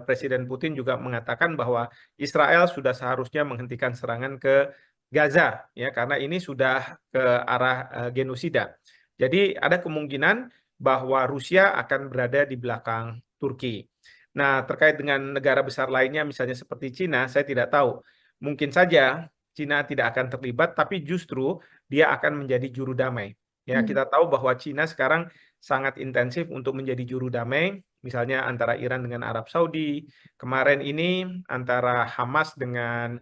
Presiden Putin juga mengatakan bahwa Israel sudah seharusnya menghentikan serangan ke Gaza, ya, karena ini sudah ke arah genosida. Jadi ada kemungkinan bahwa Rusia akan berada di belakang Turki. Nah, terkait dengan negara besar lainnya, misalnya seperti Cina, saya tidak tahu. Mungkin saja Cina tidak akan terlibat, tapi justru dia akan menjadi juru damai. Ya, Hmm. kita tahu bahwa Cina sekarang sangat intensif untuk menjadi juru damai, misalnya antara Iran dengan Arab Saudi, kemarin ini antara Hamas dengan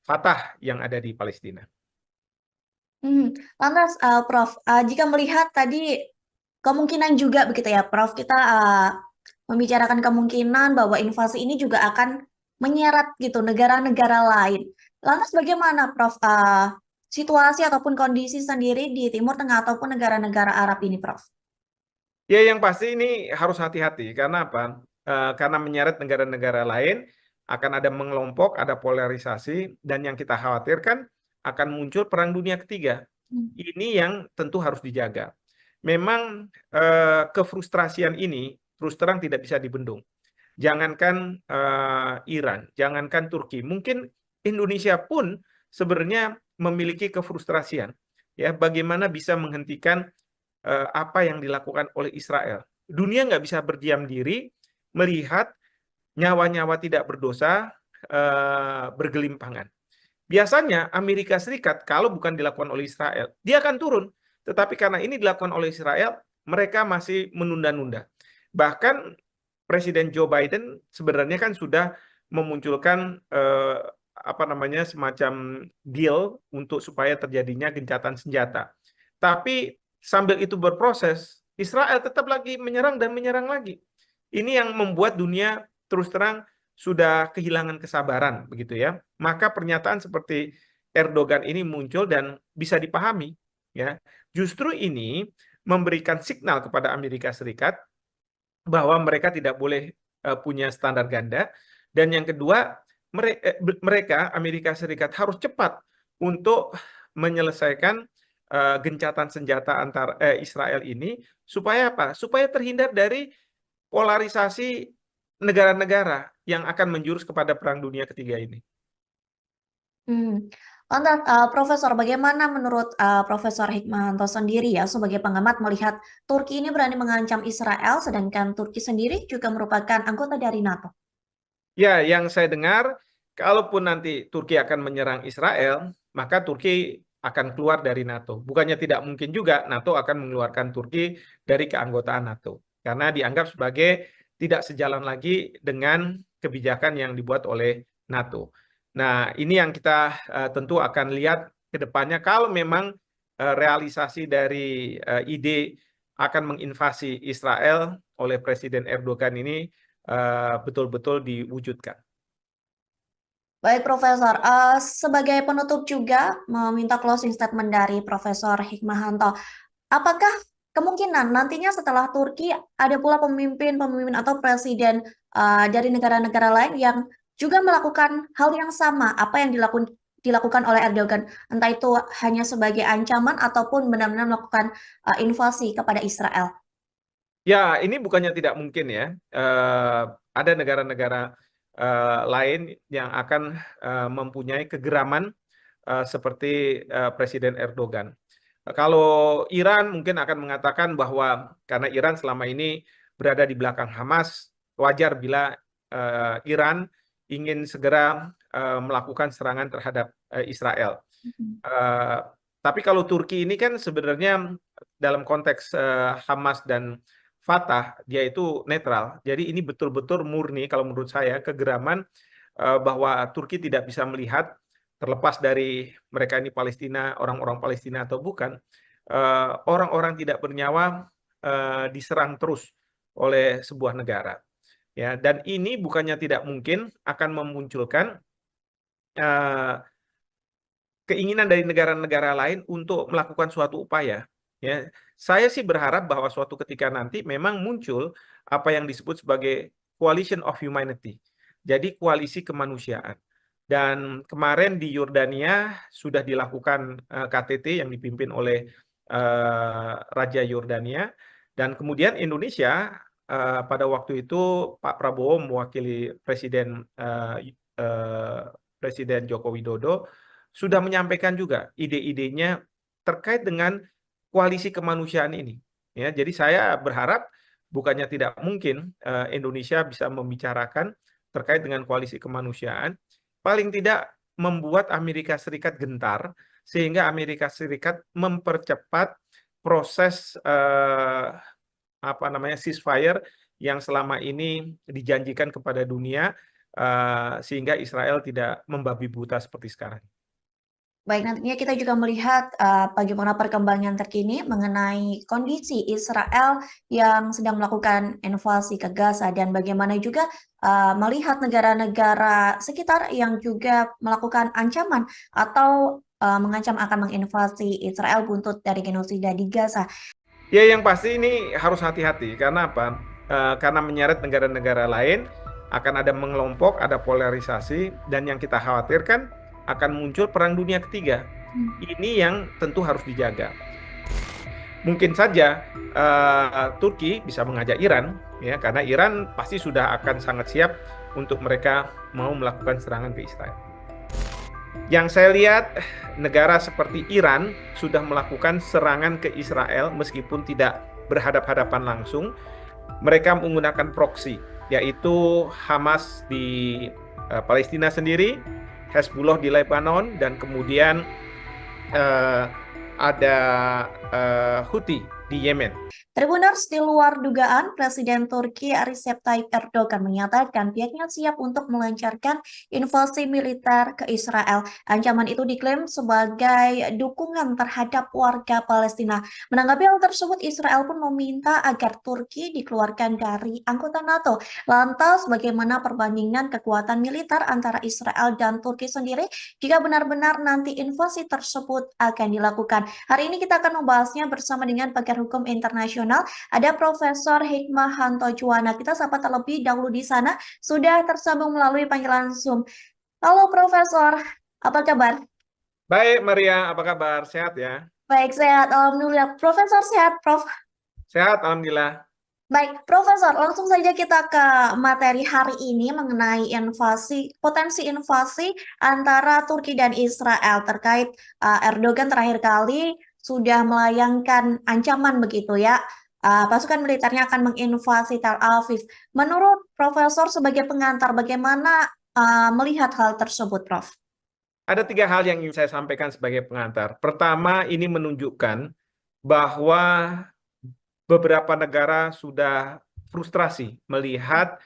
Fatah yang ada di Palestina. Lantas, Prof, jika melihat tadi kemungkinan juga begitu ya, Prof, kita membicarakan kemungkinan bahwa invasi ini juga akan menyeret gitu negara-negara lain. Lantas bagaimana, Prof, situasi ataupun kondisi sendiri di Timur Tengah ataupun negara-negara Arab ini, Prof? Ya, yang pasti ini harus hati-hati. Karena apa? Karena menyeret negara-negara lain, akan ada mengelompok, ada polarisasi, dan yang kita khawatirkan akan muncul perang dunia ketiga. Hmm. Ini yang tentu harus dijaga. Memang kefrustrasian ini terus terang tidak bisa dibendung. Jangankan Iran, jangankan Turki, mungkin Indonesia pun sebenarnya memiliki kefrustrasian. Ya, bagaimana bisa menghentikan apa yang dilakukan oleh Israel. Dunia nggak bisa berdiam diri melihat nyawa-nyawa tidak berdosa bergelimpangan. Biasanya Amerika Serikat kalau bukan dilakukan oleh Israel, dia akan turun. Tetapi karena ini dilakukan oleh Israel, mereka masih menunda-nunda. Bahkan Presiden Joe Biden sebenarnya kan sudah memunculkan apa namanya semacam deal untuk supaya terjadinya gencatan senjata. Tapi sambil itu berproses, Israel tetap lagi menyerang dan menyerang lagi. Ini yang membuat dunia terus terang sudah kehilangan kesabaran, begitu ya. Maka pernyataan seperti Erdogan ini muncul dan bisa dipahami, ya. Justru ini memberikan signal kepada Amerika Serikat bahwa mereka tidak boleh punya standar ganda, dan yang kedua mereka Amerika Serikat harus cepat untuk menyelesaikan gencatan senjata antar Israel ini supaya apa? Supaya terhindar dari polarisasi negara-negara yang akan menjurus kepada perang dunia ketiga ini. Lantas, Profesor, bagaimana menurut Profesor Hikmahanto sendiri ya sebagai pengamat melihat Turki ini berani mengancam Israel, sedangkan Turki sendiri juga merupakan anggota dari NATO? Ya, yang saya dengar, kalaupun nanti Turki akan menyerang Israel, maka Turki akan keluar dari NATO. Bukannya tidak mungkin juga NATO akan mengeluarkan Turki dari keanggotaan NATO. Karena dianggap sebagai tidak sejalan lagi dengan kebijakan yang dibuat oleh NATO. Nah, ini yang kita tentu akan lihat ke depannya. Kalau memang realisasi dari ide akan menginvasi Israel oleh Presiden Erdogan ini betul-betul diwujudkan. Baik, Profesor. Sebagai penutup juga meminta closing statement dari Profesor Hikmahanto. Apakah kemungkinan nantinya setelah Turki ada pula pemimpin-pemimpin atau presiden dari negara-negara lain yang juga melakukan hal yang sama apa yang dilakukan oleh Erdogan, entah itu hanya sebagai ancaman ataupun benar-benar melakukan invasi kepada Israel? Ya, ini bukannya tidak mungkin ya. Ada negara-negara lain yang akan mempunyai kegeraman seperti Presiden Erdogan. Kalau Iran mungkin akan mengatakan bahwa karena Iran selama ini berada di belakang Hamas, wajar bila Iran ingin segera melakukan serangan terhadap Israel. Eh, tapi kalau Turki ini kan sebenarnya dalam konteks Hamas dan Fatah, dia itu netral. Jadi ini betul-betul murni kalau menurut saya kegeraman bahwa Turki tidak bisa melihat terlepas dari mereka ini Palestina, orang-orang Palestina atau bukan, orang-orang tidak bernyawa diserang terus oleh sebuah negara. Ya, dan ini bukannya tidak mungkin akan memunculkan eh, keinginan dari negara-negara lain untuk melakukan suatu upaya. Ya, saya sih berharap bahwa suatu ketika nanti memang muncul apa yang disebut sebagai coalition of humanity. Jadi koalisi kemanusiaan. Dan kemarin di Yordania sudah dilakukan KTT yang dipimpin oleh Raja Yordania. Dan kemudian Indonesia pada waktu itu Pak Prabowo mewakili Presiden Joko Widodo sudah menyampaikan juga ide-idenya terkait dengan koalisi kemanusiaan ini. Ya, jadi saya berharap bukannya tidak mungkin Indonesia bisa membicarakan terkait dengan koalisi kemanusiaan, paling tidak membuat Amerika Serikat gentar sehingga Amerika Serikat mempercepat proses apa namanya ceasefire yang selama ini dijanjikan kepada dunia sehingga Israel tidak membabi buta seperti sekarang. Baik, nantinya kita juga melihat bagaimana perkembangan terkini mengenai kondisi Israel yang sedang melakukan invasi ke Gaza dan bagaimana juga melihat negara-negara sekitar yang juga melakukan ancaman atau mengancam akan menginvasi Israel buntut dari genosida di Gaza. Ya, yang pasti ini harus hati-hati. Karena apa? Karena menyeret negara-negara lain, akan ada mengelompok, ada polarisasi, dan yang kita khawatirkan akan muncul perang dunia ketiga. Ini yang tentu harus dijaga. Mungkin saja Turki bisa mengajak Iran, ya, karena Iran pasti sudah akan sangat siap untuk mereka mau melakukan serangan ke Israel. Yang saya lihat, negara seperti Iran sudah melakukan serangan ke Israel meskipun tidak berhadapan-hadapan langsung. Mereka menggunakan proksi, yaitu Hamas di Palestina sendiri, Hezbollah di Lebanon, dan kemudian ada Houthi di Yemen. Tribuners, di luar dugaan, Presiden Turki Recep Tayyip Erdogan menyatakan pihaknya siap untuk melancarkan invasi militer ke Israel. Ancaman itu diklaim sebagai dukungan terhadap warga Palestina. Menanggapi hal tersebut, Israel pun meminta agar Turki dikeluarkan dari anggota NATO. Lantas, bagaimana perbandingan kekuatan militer antara Israel dan Turki sendiri jika benar-benar nanti invasi tersebut akan dilakukan? Hari ini kita akan membahasnya bersama dengan pakar hukum internasional. Ada Profesor Hikmahanto Juwana. Kita sapa terlebih dahulu di sana. Sudah tersambung melalui panggilan Zoom. Halo Profesor, apa kabar? Baik, Maria, apa kabar? Sehat ya? Baik, sehat. Alhamdulillah. Profesor sehat, Prof. Sehat, Alhamdulillah. Baik, Profesor, langsung saja kita ke materi hari ini mengenai potensi invasi antara Turki dan Israel terkait Erdogan terakhir kali sudah melayangkan ancaman begitu ya. Pasukan militernya akan menginvasi Tel Aviv. Menurut Profesor sebagai pengantar, bagaimana melihat hal tersebut, Prof? Ada 3 hal yang ingin saya sampaikan sebagai pengantar. Pertama, ini menunjukkan bahwa beberapa negara sudah frustrasi melihat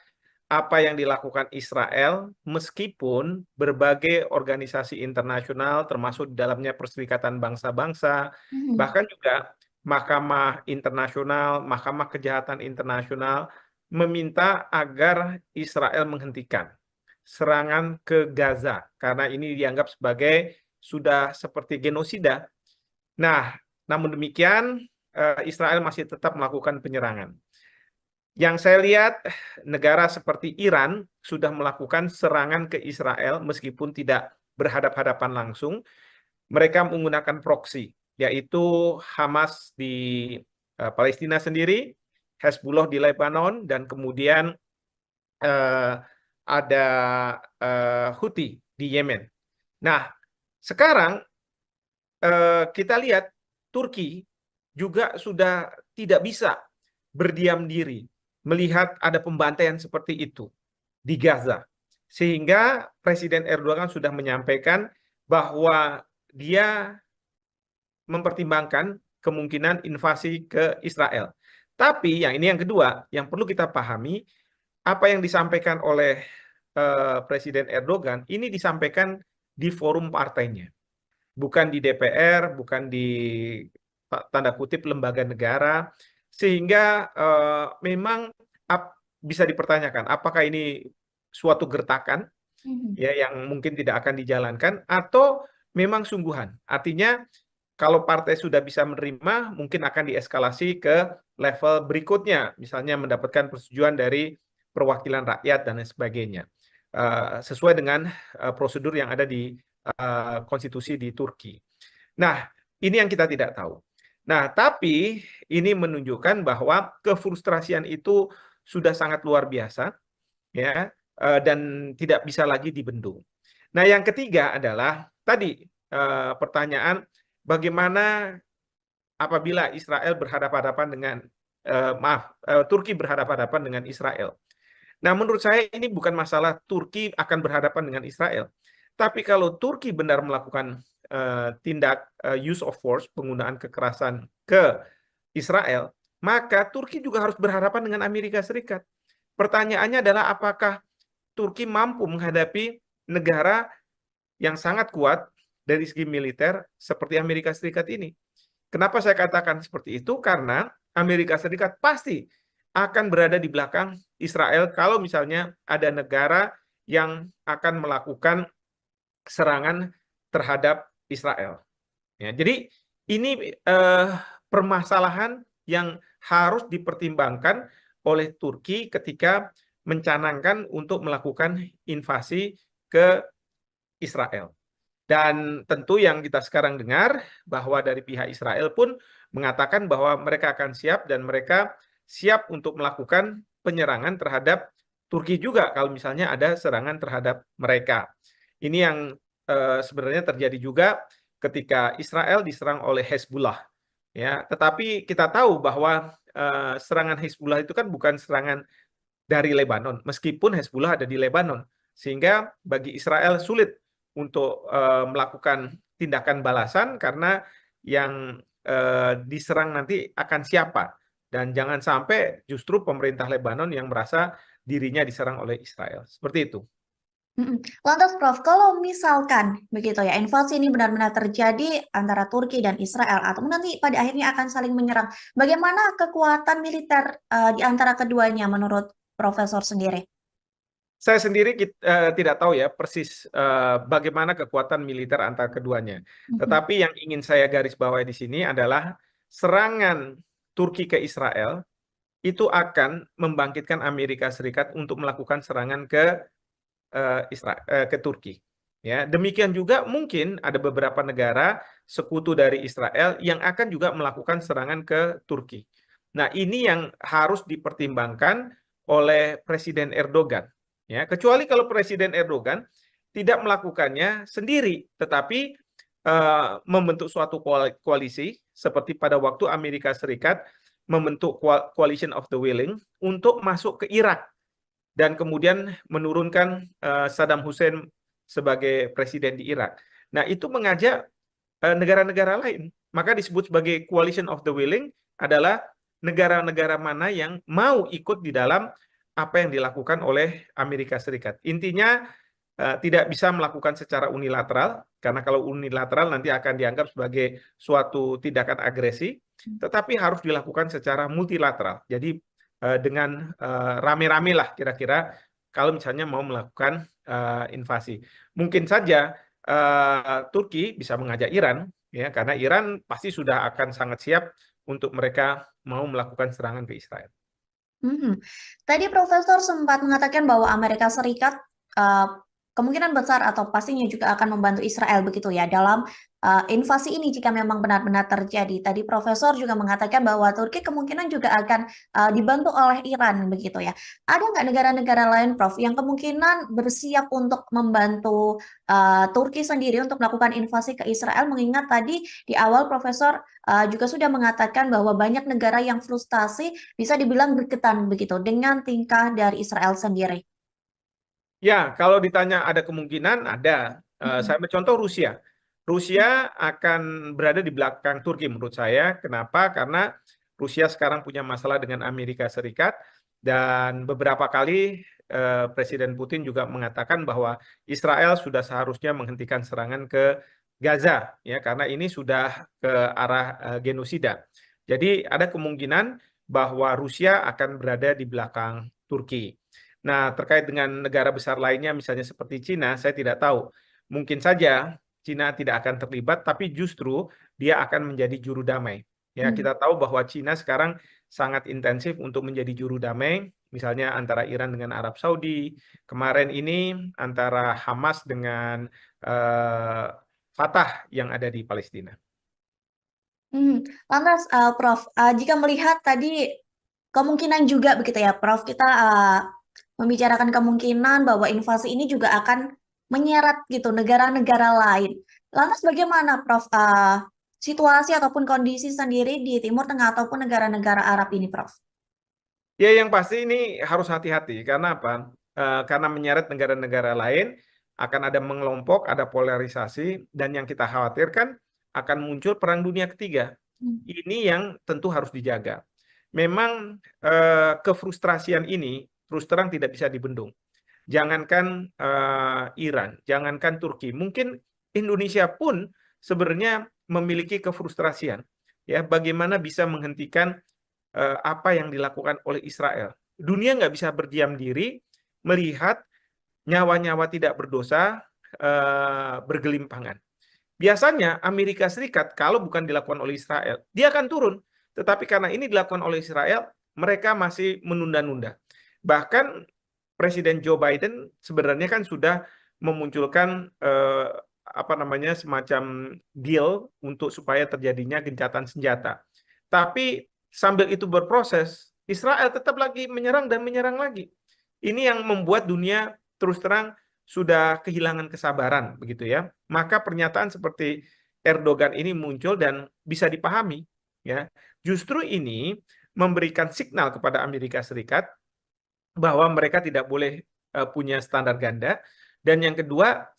apa yang dilakukan Israel, meskipun berbagai organisasi internasional, termasuk di dalamnya Perserikatan Bangsa-Bangsa, bahkan juga Mahkamah Internasional, Mahkamah Kejahatan Internasional, meminta agar Israel menghentikan serangan ke Gaza, karena ini dianggap sebagai sudah seperti genosida. Nah, namun demikian, Israel masih tetap melakukan penyerangan. Yang saya lihat, negara seperti Iran sudah melakukan serangan ke Israel meskipun tidak berhadapan-hadapan langsung. Mereka menggunakan proksi, yaitu Hamas di Palestina sendiri, Hezbollah di Lebanon, dan kemudian ada Houthi di Yemen. Nah, sekarang kita lihat Turki juga sudah tidak bisa berdiam diri melihat ada pembantaian seperti itu di Gaza. Sehingga Presiden Erdogan sudah menyampaikan bahwa dia mempertimbangkan kemungkinan invasi ke Israel. Tapi yang kedua, yang perlu kita pahami, apa yang disampaikan oleh Presiden Erdogan ini disampaikan di forum partainya, bukan di DPR, bukan di tanda kutip lembaga negara, sehingga memang bisa dipertanyakan apakah ini suatu gertakan Mhm. ya yang mungkin tidak akan dijalankan atau memang sungguhan. Artinya kalau partai sudah bisa menerima, mungkin akan dieskalasi ke level berikutnya, misalnya mendapatkan persetujuan dari perwakilan rakyat dan lain sebagainya, sesuai dengan prosedur yang ada di konstitusi di Turki. Nah, ini yang kita tidak tahu. Nah, tapi ini menunjukkan bahwa kefrustrasian itu sudah sangat luar biasa, ya, dan tidak bisa lagi dibendung. Nah, yang ketiga adalah tadi pertanyaan bagaimana apabila Israel berhadapan-hadapan dengan Turki berhadapan-hadapan dengan Israel. Nah, menurut saya ini bukan masalah Turki akan berhadapan dengan Israel. Tapi kalau Turki benar melakukan tindak use of force, penggunaan kekerasan ke Israel, maka Turki juga harus berhadapan dengan Amerika Serikat. Pertanyaannya adalah apakah Turki mampu menghadapi negara yang sangat kuat dari segi militer seperti Amerika Serikat ini. Kenapa saya katakan seperti itu? Karena Amerika Serikat pasti akan berada di belakang Israel kalau misalnya ada negara yang akan melakukan serangan terhadap Israel. Ya, jadi ini permasalahan yang harus dipertimbangkan oleh Turki ketika mencanangkan untuk melakukan invasi ke Israel. Dan tentu yang kita sekarang dengar bahwa dari pihak Israel pun mengatakan bahwa mereka akan siap dan mereka siap untuk melakukan penyerangan terhadap Turki juga kalau misalnya ada serangan terhadap mereka. Ini yang sebenarnya terjadi juga ketika Israel diserang oleh Hezbollah. Ya, tetapi kita tahu bahwa serangan Hezbollah itu kan bukan serangan dari Lebanon, meskipun Hezbollah ada di Lebanon, sehingga bagi Israel sulit untuk melakukan tindakan balasan karena yang diserang nanti akan siapa, dan jangan sampai justru pemerintah Lebanon yang merasa dirinya diserang oleh Israel. Seperti itu. Mhm. Lantas Prof, kalau misalkan begitu ya, invasi ini benar-benar terjadi antara Turki dan Israel atau nanti pada akhirnya akan saling menyerang, bagaimana kekuatan militer di antara keduanya menurut Profesor sendiri? Saya sendiri tidak tahu ya persis bagaimana kekuatan militer antar keduanya. Mhm. Tetapi yang ingin saya garis bawahi di sini adalah serangan Turki ke Israel itu akan membangkitkan Amerika Serikat untuk melakukan serangan ke ke Turki. Ya, demikian juga mungkin ada beberapa negara sekutu dari Israel yang akan juga melakukan serangan ke Turki. Nah, ini yang harus dipertimbangkan oleh Presiden Erdogan. Ya, kecuali kalau Presiden Erdogan tidak melakukannya sendiri, tetapi membentuk suatu koalisi seperti pada waktu Amerika Serikat membentuk Coalition of the Willing untuk masuk ke Irak dan kemudian menurunkan Saddam Hussein sebagai presiden di Irak. Nah, itu mengajak negara-negara lain. Maka disebut sebagai coalition of the willing adalah negara-negara mana yang mau ikut di dalam apa yang dilakukan oleh Amerika Serikat. Intinya tidak bisa melakukan secara unilateral, karena kalau unilateral nanti akan dianggap sebagai suatu tindakan agresi, tetapi harus dilakukan secara multilateral. Jadi dengan rame-rame lah kira-kira kalau misalnya mau melakukan invasi. Mungkin saja Turki bisa mengajak Iran, ya, karena Iran pasti sudah akan sangat siap untuk mereka mau melakukan serangan ke Israel. Mhm. Tadi Profesor sempat mengatakan bahwa Amerika Serikat uh, kemungkinan besar atau pastinya juga akan membantu Israel begitu ya dalam invasi ini jika memang benar-benar terjadi. Tadi Profesor juga mengatakan bahwa Turki kemungkinan juga akan dibantu oleh Iran begitu ya. Ada nggak negara-negara lain, Prof, yang kemungkinan bersiap untuk membantu Turki sendiri untuk melakukan invasi ke Israel? Mengingat tadi di awal Profesor juga sudah mengatakan bahwa banyak negara yang frustasi bisa dibilang gregetan begitu dengan tingkah dari Israel sendiri. Ya, kalau ditanya ada kemungkinan, ada. Mhm. Saya ambil contoh Rusia. Rusia akan berada di belakang Turki menurut saya. Kenapa? Karena Rusia sekarang punya masalah dengan Amerika Serikat, dan beberapa kali Presiden Putin juga mengatakan bahwa Israel sudah seharusnya menghentikan serangan ke Gaza, ya, karena ini sudah ke arah genosida. Jadi ada kemungkinan bahwa Rusia akan berada di belakang Turki. Nah, terkait dengan negara besar lainnya, misalnya seperti Cina, saya tidak tahu. Mungkin saja Cina tidak akan terlibat, tapi justru dia akan menjadi juru damai. Ya, kita tahu bahwa Cina sekarang sangat intensif untuk menjadi juru damai, misalnya antara Iran dengan Arab Saudi, kemarin ini antara Hamas dengan Fatah yang ada di Palestina. Lantas, Prof, jika melihat tadi kemungkinan juga begitu ya, Prof, kita membicarakan kemungkinan bahwa invasi ini juga akan menyeret gitu negara-negara lain. Lantas bagaimana, Prof, situasi ataupun kondisi sendiri di Timur Tengah ataupun negara-negara Arab ini, Prof? Ya, yang pasti ini harus hati-hati. Karena apa? Karena menyeret negara-negara lain, akan ada mengelompok, ada polarisasi, dan yang kita khawatirkan akan muncul perang dunia ketiga. Ini yang tentu harus dijaga. Memang kefrustrasian ini terus terang tidak bisa dibendung. Jangankan Iran, jangankan Turki, mungkin Indonesia pun sebenarnya memiliki kefrustrasian. Ya, bagaimana bisa menghentikan apa yang dilakukan oleh Israel. Dunia nggak bisa berdiam diri melihat nyawa-nyawa tidak berdosa bergelimpangan. Biasanya Amerika Serikat kalau bukan dilakukan oleh Israel, dia akan turun. Tetapi karena ini dilakukan oleh Israel, mereka masih menunda-nunda. Bahkan Presiden Joe Biden sebenarnya kan sudah memunculkan apa namanya semacam deal untuk supaya terjadinya gencatan senjata. Tapi sambil itu berproses, Israel tetap lagi menyerang dan menyerang lagi. Ini yang membuat dunia terus terang sudah kehilangan kesabaran, begitu ya. Maka pernyataan seperti Erdogan ini muncul dan bisa dipahami, ya. Justru ini memberikan signal kepada Amerika Serikat bahwa mereka tidak boleh punya standar ganda, dan yang kedua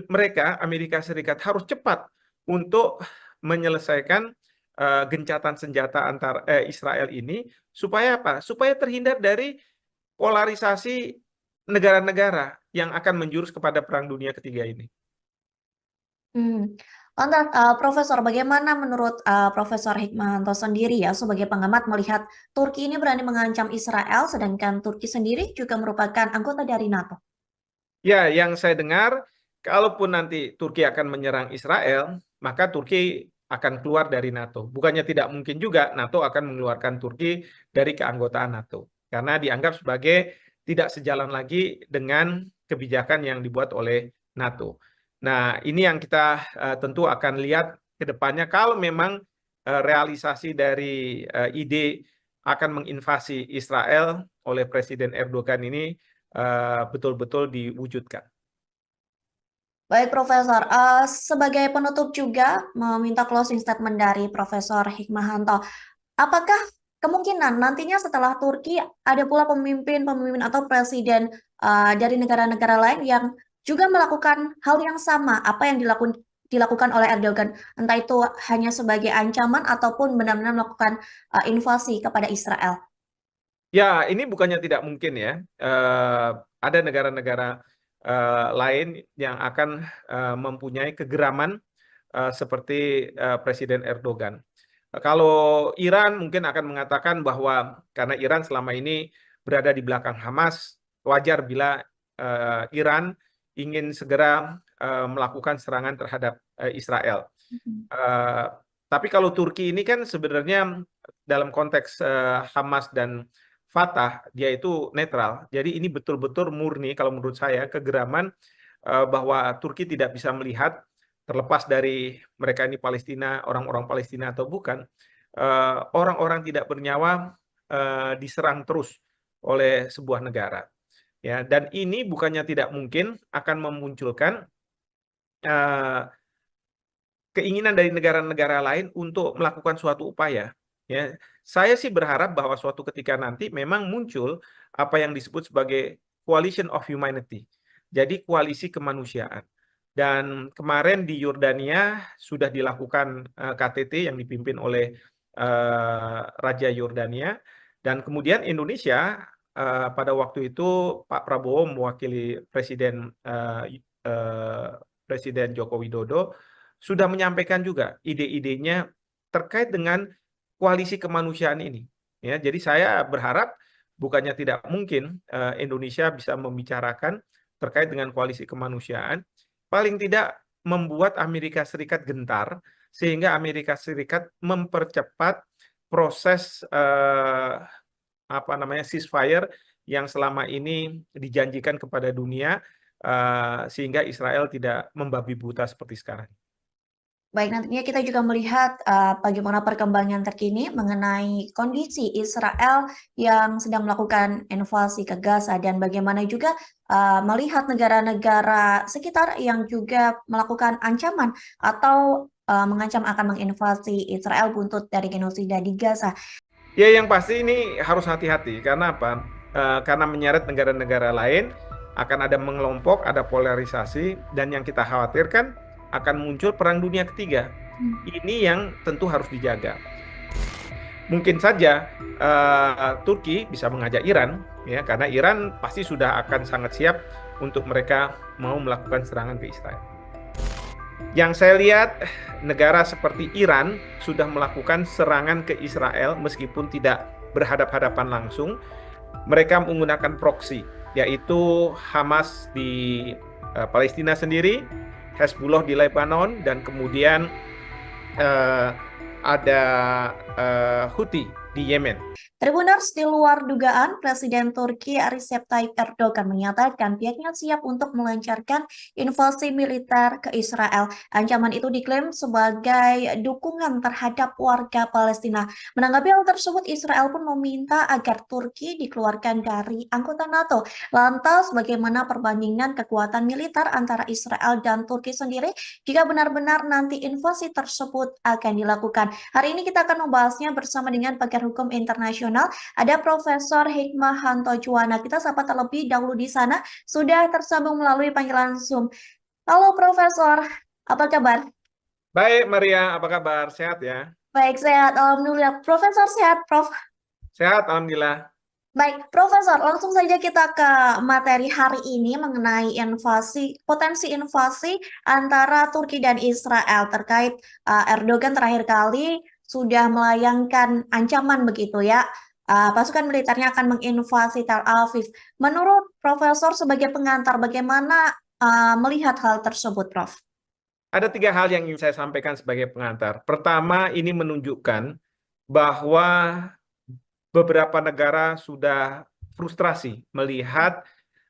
mereka Amerika Serikat harus cepat untuk menyelesaikan gencatan senjata antar Israel ini supaya apa? Supaya terhindar dari polarisasi negara-negara yang akan menjurus kepada perang dunia ketiga ini. Lantas, Profesor, bagaimana menurut Profesor Hikmahanto sendiri ya sebagai pengamat melihat Turki ini berani mengancam Israel, sedangkan Turki sendiri juga merupakan anggota dari NATO? Ya, yang saya dengar, kalaupun nanti Turki akan menyerang Israel, maka Turki akan keluar dari NATO. Bukannya tidak mungkin juga NATO akan mengeluarkan Turki dari keanggotaan NATO. Karena dianggap sebagai tidak sejalan lagi dengan kebijakan yang dibuat oleh NATO. Nah, ini yang kita tentu akan lihat ke depannya. Kalau memang realisasi dari ide akan menginvasi Israel oleh Presiden Erdogan ini betul-betul diwujudkan. Baik, Profesor. Sebagai penutup juga meminta closing statement dari Profesor Hikmahanto. Apakah kemungkinan nantinya setelah Turki ada pula pemimpin-pemimpin atau presiden dari negara-negara lain yang juga melakukan hal yang sama apa yang dilakukan oleh Erdogan, entah itu hanya sebagai ancaman ataupun benar-benar melakukan invasi kepada Israel? Ya, ini bukannya tidak mungkin ya. Ada negara-negara lain yang akan mempunyai kegeraman seperti Presiden Erdogan. Kalau Iran mungkin akan mengatakan bahwa karena Iran selama ini berada di belakang Hamas, wajar bila Iran ingin segera melakukan serangan terhadap Israel. Tapi kalau Turki ini kan sebenarnya dalam konteks Hamas dan Fatah, dia itu netral. Jadi ini betul-betul murni kalau menurut saya kegeraman bahwa Turki tidak bisa melihat terlepas dari mereka ini Palestina, orang-orang Palestina atau bukan, orang-orang tidak bernyawa diserang terus oleh sebuah negara. Ya, dan ini bukannya tidak mungkin akan memunculkan keinginan dari negara-negara lain untuk melakukan suatu upaya. Ya, saya sih berharap bahwa suatu ketika nanti memang muncul apa yang disebut sebagai coalition of humanity. Jadi koalisi kemanusiaan. Dan kemarin di Yordania sudah dilakukan KTT yang dipimpin oleh Raja Yordania, dan kemudian Indonesia pada waktu itu Pak Prabowo mewakili Presiden Joko Widodo sudah menyampaikan juga ide-idenya terkait dengan koalisi kemanusiaan ini. Ya, jadi saya berharap bukannya tidak mungkin Indonesia bisa membicarakan terkait dengan koalisi kemanusiaan, paling tidak membuat Amerika Serikat gentar sehingga Amerika Serikat mempercepat proses ceasefire yang selama ini dijanjikan kepada dunia, sehingga Israel tidak membabi buta seperti sekarang. Baik, nantinya kita juga melihat bagaimana perkembangan terkini mengenai kondisi Israel yang sedang melakukan invasi ke Gaza dan bagaimana juga melihat negara-negara sekitar yang juga melakukan ancaman atau mengancam akan menginvasi Israel buntut dari genosida di Gaza. Ya, yang pasti ini harus hati-hati. Karena apa? Karena menyeret negara-negara lain, akan ada mengelompok, ada polarisasi, dan yang kita khawatirkan akan muncul perang dunia ketiga. Ini yang tentu harus dijaga. Mungkin saja Turki bisa mengajak Iran, ya, karena Iran pasti sudah akan sangat siap untuk mereka mau melakukan serangan ke Israel. Yang saya lihat, negara seperti Iran sudah melakukan serangan ke Israel meskipun tidak berhadap-hadapan langsung. Mereka menggunakan proksi, yaitu Hamas di Palestina sendiri, Hezbollah di Lebanon, dan kemudian ada Houthi di Yemen. Tribuners, di luar dugaan, Presiden Turki Recep Tayyip Erdogan menyatakan pihaknya siap untuk melancarkan invasi militer ke Israel. Ancaman itu diklaim sebagai dukungan terhadap warga Palestina. Menanggapi hal tersebut, Israel pun meminta agar Turki dikeluarkan dari anggota NATO. Lantas, bagaimana perbandingan kekuatan militer antara Israel dan Turki sendiri jika benar-benar nanti invasi tersebut akan dilakukan? Hari ini kita akan membahasnya bersama dengan pakar hukum internasional. Ada Profesor Hikmahanto Juwana. Kita sapa terlebih dahulu di sana. Sudah tersambung melalui panggilan Zoom. Halo Profesor, apa kabar? Baik, Maria, apa kabar? Sehat ya? Baik, sehat. Alhamdulillah. Profesor sehat, Prof. Sehat, Alhamdulillah. Baik, Profesor, langsung saja kita ke materi hari ini mengenai potensi invasi antara Turki dan Israel terkait Erdogan terakhir kali sudah melayangkan ancaman begitu ya. Pasukan militernya akan menginvasi Tel Aviv. Menurut Profesor sebagai pengantar, bagaimana melihat hal tersebut, Prof? Ada 3 hal yang ingin saya sampaikan sebagai pengantar. Pertama, ini menunjukkan bahwa beberapa negara sudah frustrasi melihat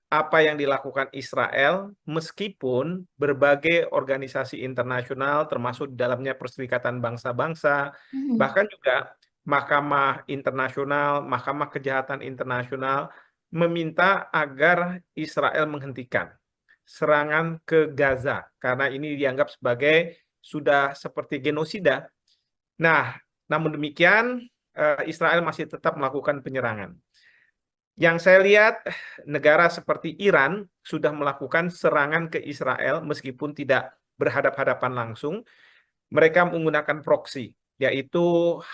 apa yang dilakukan Israel, meskipun berbagai organisasi internasional, termasuk di dalamnya Perserikatan Bangsa-Bangsa, bahkan juga Mahkamah Internasional, Mahkamah Kejahatan Internasional, meminta agar Israel menghentikan serangan ke Gaza, karena ini dianggap sebagai sudah seperti genosida. Nah, namun demikian, Israel masih tetap melakukan penyerangan. Yang saya lihat, negara seperti Iran sudah melakukan serangan ke Israel meskipun tidak berhadap-hadapan langsung. Mereka menggunakan proksi, yaitu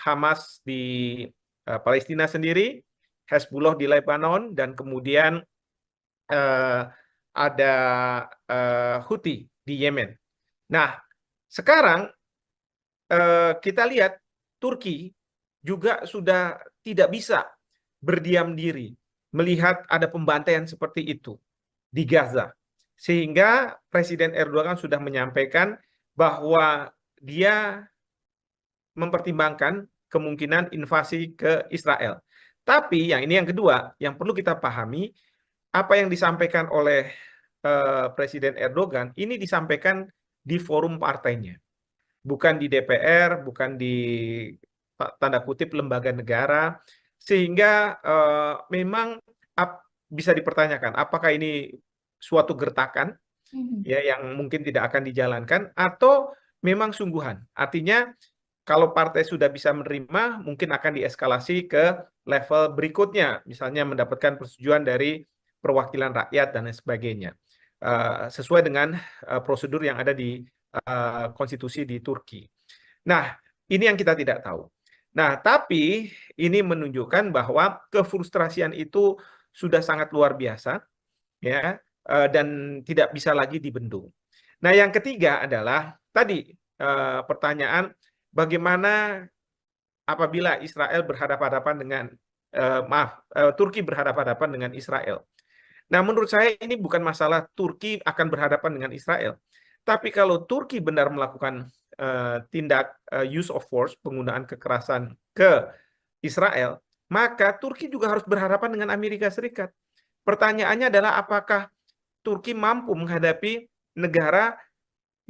Hamas di Palestina sendiri, Hezbollah di Lebanon, dan kemudian ada Houthi di Yemen. Nah, sekarang kita lihat Turki juga sudah tidak bisa berdiam diri melihat ada pembantaian seperti itu di Gaza. Sehingga Presiden Erdogan sudah menyampaikan bahwa dia mempertimbangkan kemungkinan invasi ke Israel. Tapi yang kedua, yang perlu kita pahami, apa yang disampaikan oleh Presiden Erdogan, ini disampaikan di forum partainya. Bukan di DPR, bukan di tanda kutip lembaga negara, sehingga memang bisa dipertanyakan apakah ini suatu gertakan ya yang mungkin tidak akan dijalankan atau memang sungguhan. Artinya kalau partai sudah bisa menerima, mungkin akan dieskalasi ke level berikutnya, misalnya mendapatkan persetujuan dari perwakilan rakyat dan lain sebagainya, sesuai dengan prosedur yang ada di konstitusi di Turki. Nah, ini yang kita tidak tahu. Nah, tapi ini menunjukkan bahwa kefrustrasian itu sudah sangat luar biasa, ya, dan tidak bisa lagi dibendung. Nah, yang ketiga adalah tadi pertanyaan bagaimana apabila Israel berhadapan-hadapan dengan Turki berhadapan-hadapan dengan Israel. Nah, menurut saya ini bukan masalah Turki akan berhadapan dengan Israel, tapi kalau Turki benar melakukan tindak use of force, penggunaan kekerasan ke Israel, maka Turki juga harus berhadapan dengan Amerika Serikat. Pertanyaannya adalah apakah Turki mampu menghadapi negara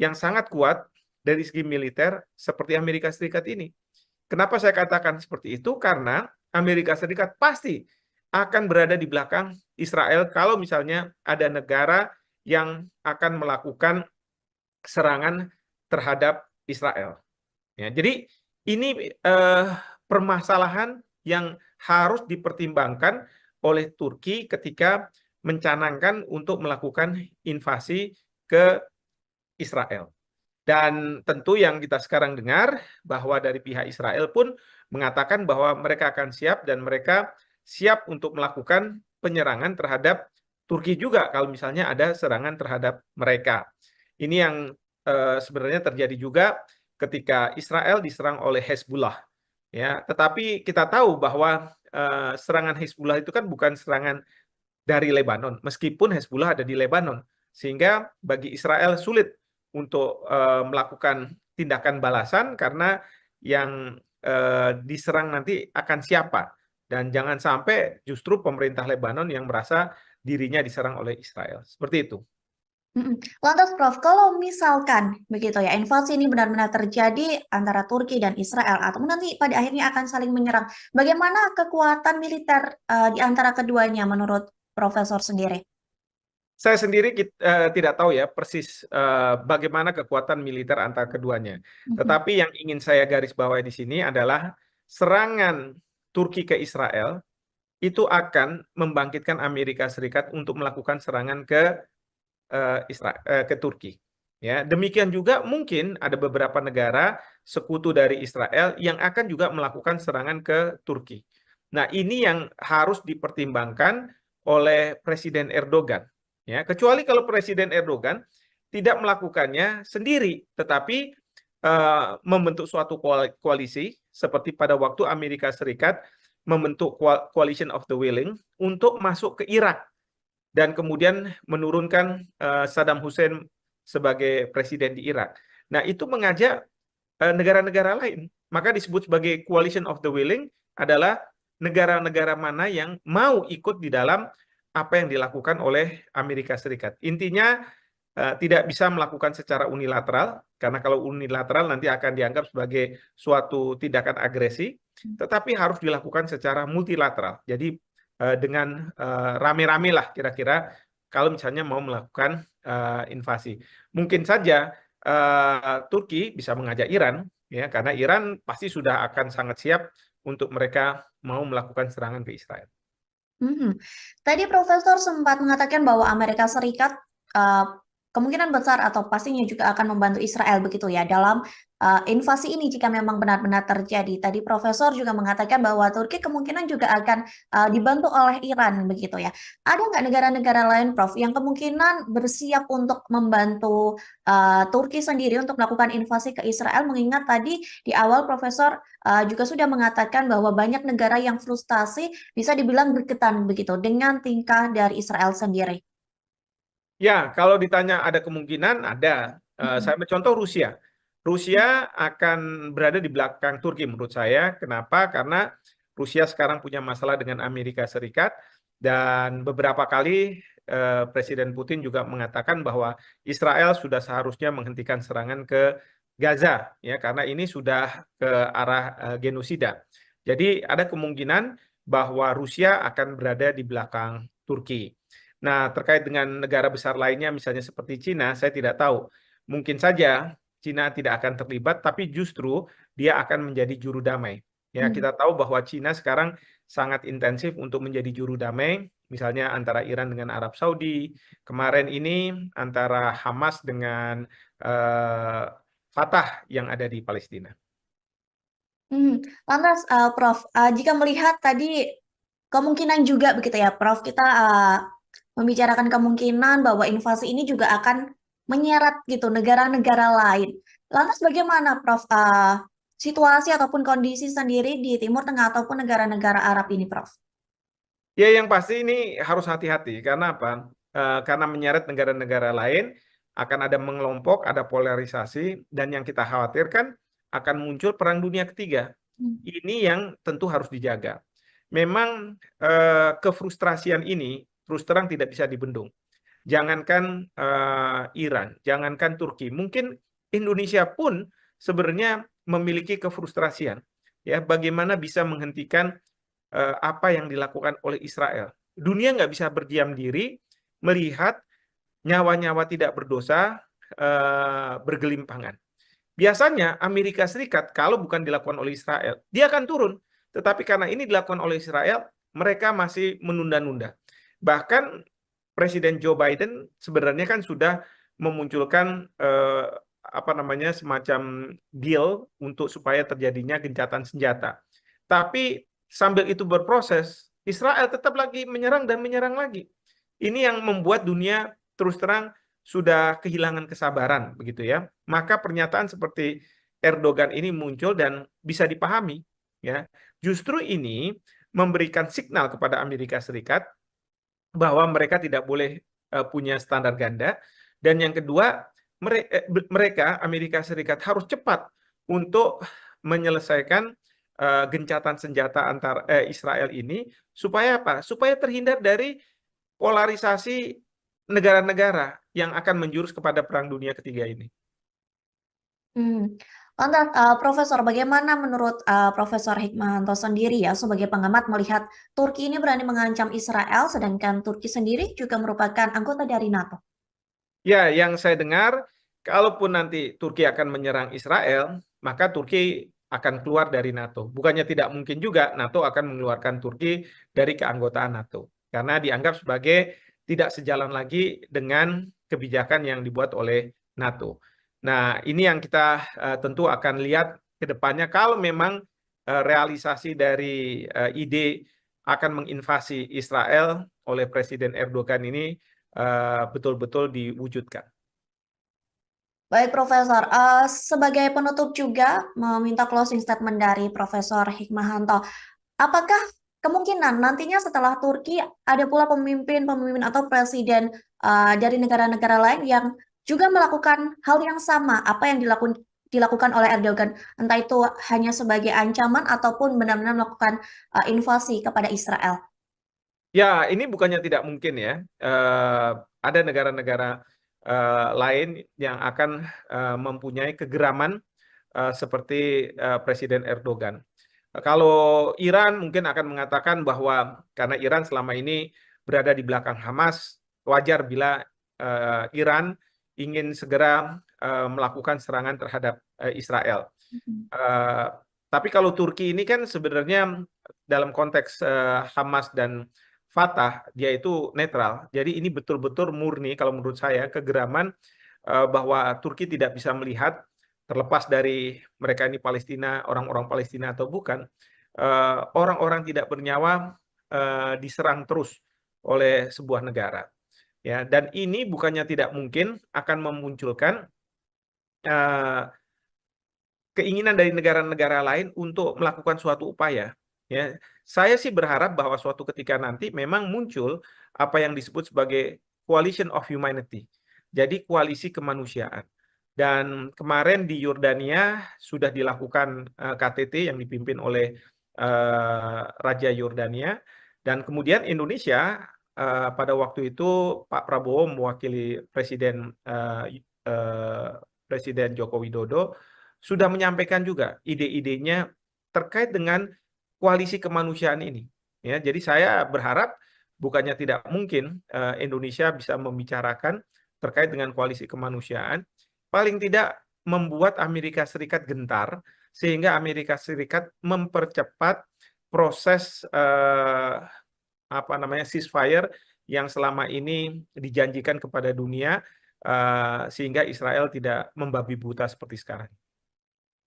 yang sangat kuat dari segi militer seperti Amerika Serikat ini. Kenapa saya katakan seperti itu? Karena Amerika Serikat pasti akan berada di belakang Israel kalau misalnya ada negara yang akan melakukan serangan terhadap Israel. Ya, jadi ini permasalahan yang harus dipertimbangkan oleh Turki ketika mencanangkan untuk melakukan invasi ke Israel. Dan tentu yang kita sekarang dengar bahwa dari pihak Israel pun mengatakan bahwa mereka akan siap dan mereka siap untuk melakukan penyerangan terhadap Turki juga kalau misalnya ada serangan terhadap mereka. Ini yang sebenarnya terjadi juga ketika Israel diserang oleh Hezbollah. Ya, tetapi kita tahu bahwa serangan Hezbollah itu kan bukan serangan dari Lebanon, meskipun Hezbollah ada di Lebanon, sehingga bagi Israel sulit untuk melakukan tindakan balasan karena yang diserang nanti akan siapa, dan jangan sampai justru pemerintah Lebanon yang merasa dirinya diserang oleh Israel. Seperti itu. Lantas Prof, kalau misalkan begitu ya, invasi ini benar-benar terjadi antara Turki dan Israel, atau nanti pada akhirnya akan saling menyerang, bagaimana kekuatan militer di antara keduanya menurut Profesor sendiri? Saya sendiri tidak tahu ya persis bagaimana kekuatan militer antara keduanya. Tetapi yang ingin saya garis bawahi di sini adalah serangan Turki ke Israel itu akan membangkitkan Amerika Serikat untuk melakukan serangan ke Turki. Ya, demikian juga mungkin ada beberapa negara sekutu dari Israel yang akan juga melakukan serangan ke Turki. Nah, ini yang harus dipertimbangkan oleh Presiden Erdogan. Ya, kecuali kalau Presiden Erdogan tidak melakukannya sendiri, tetapi membentuk suatu koalisi seperti pada waktu Amerika Serikat membentuk Coalition of the Willing untuk masuk ke Irak dan kemudian menurunkan Saddam Hussein sebagai presiden di Irak. Nah, itu mengajak negara-negara lain. Maka disebut sebagai Coalition of the Willing adalah negara-negara mana yang mau ikut di dalam apa yang dilakukan oleh Amerika Serikat. Intinya tidak bisa melakukan secara unilateral, karena kalau unilateral nanti akan dianggap sebagai suatu tindakan agresi, tetapi harus dilakukan secara multilateral. Jadi dengan rame-rame lah kira-kira kalau misalnya mau melakukan invasi. Mungkin saja Turki bisa mengajak Iran, ya, karena Iran pasti sudah akan sangat siap untuk mereka mau melakukan serangan ke Israel. Tadi Profesor sempat mengatakan bahwa Amerika Serikat uh, kemungkinan besar atau pastinya juga akan membantu Israel begitu ya dalam invasi ini jika memang benar-benar terjadi. Tadi Profesor juga mengatakan bahwa Turki kemungkinan juga akan dibantu oleh Iran begitu ya. Ada nggak negara-negara lain, Prof, yang kemungkinan bersiap untuk membantu Turki sendiri untuk melakukan invasi ke Israel? Mengingat tadi di awal Profesor juga sudah mengatakan bahwa banyak negara yang frustasi bisa dibilang berketan begitu dengan tingkah dari Israel sendiri. Ya, kalau ditanya ada kemungkinan, ada. Saya ambil contoh Rusia. Rusia akan berada di belakang Turki menurut saya. Kenapa? Karena Rusia sekarang punya masalah dengan Amerika Serikat dan beberapa kali Presiden Putin juga mengatakan bahwa Israel sudah seharusnya menghentikan serangan ke Gaza, ya, karena ini sudah ke arah genosida. Jadi ada kemungkinan bahwa Rusia akan berada di belakang Turki. Nah, terkait dengan negara besar lainnya, misalnya seperti Cina, saya tidak tahu. Mungkin saja Cina tidak akan terlibat, tapi justru dia akan menjadi juru damai. Ya, kita tahu bahwa Cina sekarang sangat intensif untuk menjadi juru damai, misalnya antara Iran dengan Arab Saudi, kemarin ini antara Hamas dengan Fatah yang ada di Palestina. Lantas, Prof, jika melihat tadi kemungkinan juga begitu ya, Prof, kita membicarakan kemungkinan bahwa invasi ini juga akan menyeret gitu negara-negara lain. Lantas bagaimana, Prof, situasi ataupun kondisi sendiri di Timur Tengah ataupun negara-negara Arab ini, Prof? Ya, yang pasti ini harus hati-hati. Karena apa? Karena menyeret negara-negara lain, akan ada mengelompok, ada polarisasi, dan yang kita khawatirkan akan muncul perang dunia ketiga. Hmm. Ini yang tentu harus dijaga. Memang kefrustrasian ini terus terang tidak bisa dibendung. Jangankan Iran, jangankan Turki, mungkin Indonesia pun sebenarnya memiliki kefrustrasian. Ya, bagaimana bisa menghentikan apa yang dilakukan oleh Israel. Dunia nggak bisa berdiam diri melihat nyawa-nyawa tidak berdosa bergelimpangan. Biasanya Amerika Serikat kalau bukan dilakukan oleh Israel, dia akan turun. Tetapi karena ini dilakukan oleh Israel, mereka masih menunda-nunda. Bahkan Presiden Joe Biden sebenarnya kan sudah memunculkan apa namanya semacam deal untuk supaya terjadinya gencatan senjata. Tapi sambil itu berproses, Israel tetap lagi menyerang dan menyerang lagi. Ini yang membuat dunia terus terang sudah kehilangan kesabaran, begitu ya. Maka pernyataan seperti Erdogan ini muncul dan bisa dipahami, ya. Justru ini memberikan signal kepada Amerika Serikat bahwa mereka tidak boleh punya standar ganda, dan yang kedua mereka Amerika Serikat harus cepat untuk menyelesaikan gencatan senjata antar Israel ini supaya apa? Supaya terhindar dari polarisasi negara-negara yang akan menjurus kepada perang dunia ketiga ini. Lantas, Profesor, bagaimana menurut Profesor Hikmahanto sendiri ya sebagai pengamat melihat Turki ini berani mengancam Israel, sedangkan Turki sendiri juga merupakan anggota dari NATO? Ya, yang saya dengar, kalaupun nanti Turki akan menyerang Israel, maka Turki akan keluar dari NATO. Bukannya tidak mungkin juga NATO akan mengeluarkan Turki dari keanggotaan NATO. Karena dianggap sebagai tidak sejalan lagi dengan kebijakan yang dibuat oleh NATO. Nah, ini yang kita tentu akan lihat ke depannya kalau memang realisasi dari ide akan menginvasi Israel oleh Presiden Erdogan ini betul-betul diwujudkan. Baik, Profesor. Sebagai penutup juga meminta closing statement dari Profesor Hikmahanto. Apakah kemungkinan nantinya setelah Turki ada pula pemimpin-pemimpin atau presiden dari negara-negara lain yang juga melakukan hal yang sama apa yang dilakukan oleh Erdogan, entah itu hanya sebagai ancaman ataupun benar-benar melakukan invasi kepada Israel? Ya, ini bukannya tidak mungkin ya. Ada negara-negara lain yang akan mempunyai kegeraman seperti Presiden Erdogan. Kalau Iran mungkin akan mengatakan bahwa karena Iran selama ini berada di belakang Hamas, wajar bila Iran ingin segera melakukan serangan terhadap Israel. Mhm. Eh, tapi kalau Turki ini kan sebenarnya dalam konteks Hamas dan Fatah, dia itu netral. Jadi ini betul-betul murni kalau menurut saya kegeraman bahwa Turki tidak bisa melihat terlepas dari mereka ini Palestina, orang-orang Palestina atau bukan, orang-orang tidak bernyawa diserang terus oleh sebuah negara. Ya, dan ini bukannya tidak mungkin akan memunculkan eh, keinginan dari negara-negara lain untuk melakukan suatu upaya. Ya, saya sih berharap bahwa suatu ketika nanti memang muncul apa yang disebut sebagai coalition of humanity. Jadi koalisi kemanusiaan. Dan kemarin di Yordania sudah dilakukan KTT yang dipimpin oleh Raja Yordania, dan kemudian Indonesia pada waktu itu Pak Prabowo mewakili Presiden Joko Widodo sudah menyampaikan juga ide-idenya terkait dengan koalisi kemanusiaan ini. Ya, jadi saya berharap bukannya tidak mungkin Indonesia bisa membicarakan terkait dengan koalisi kemanusiaan, paling tidak membuat Amerika Serikat gentar sehingga Amerika Serikat mempercepat proses apa namanya ceasefire yang selama ini dijanjikan kepada dunia sehingga Israel tidak membabi buta seperti sekarang.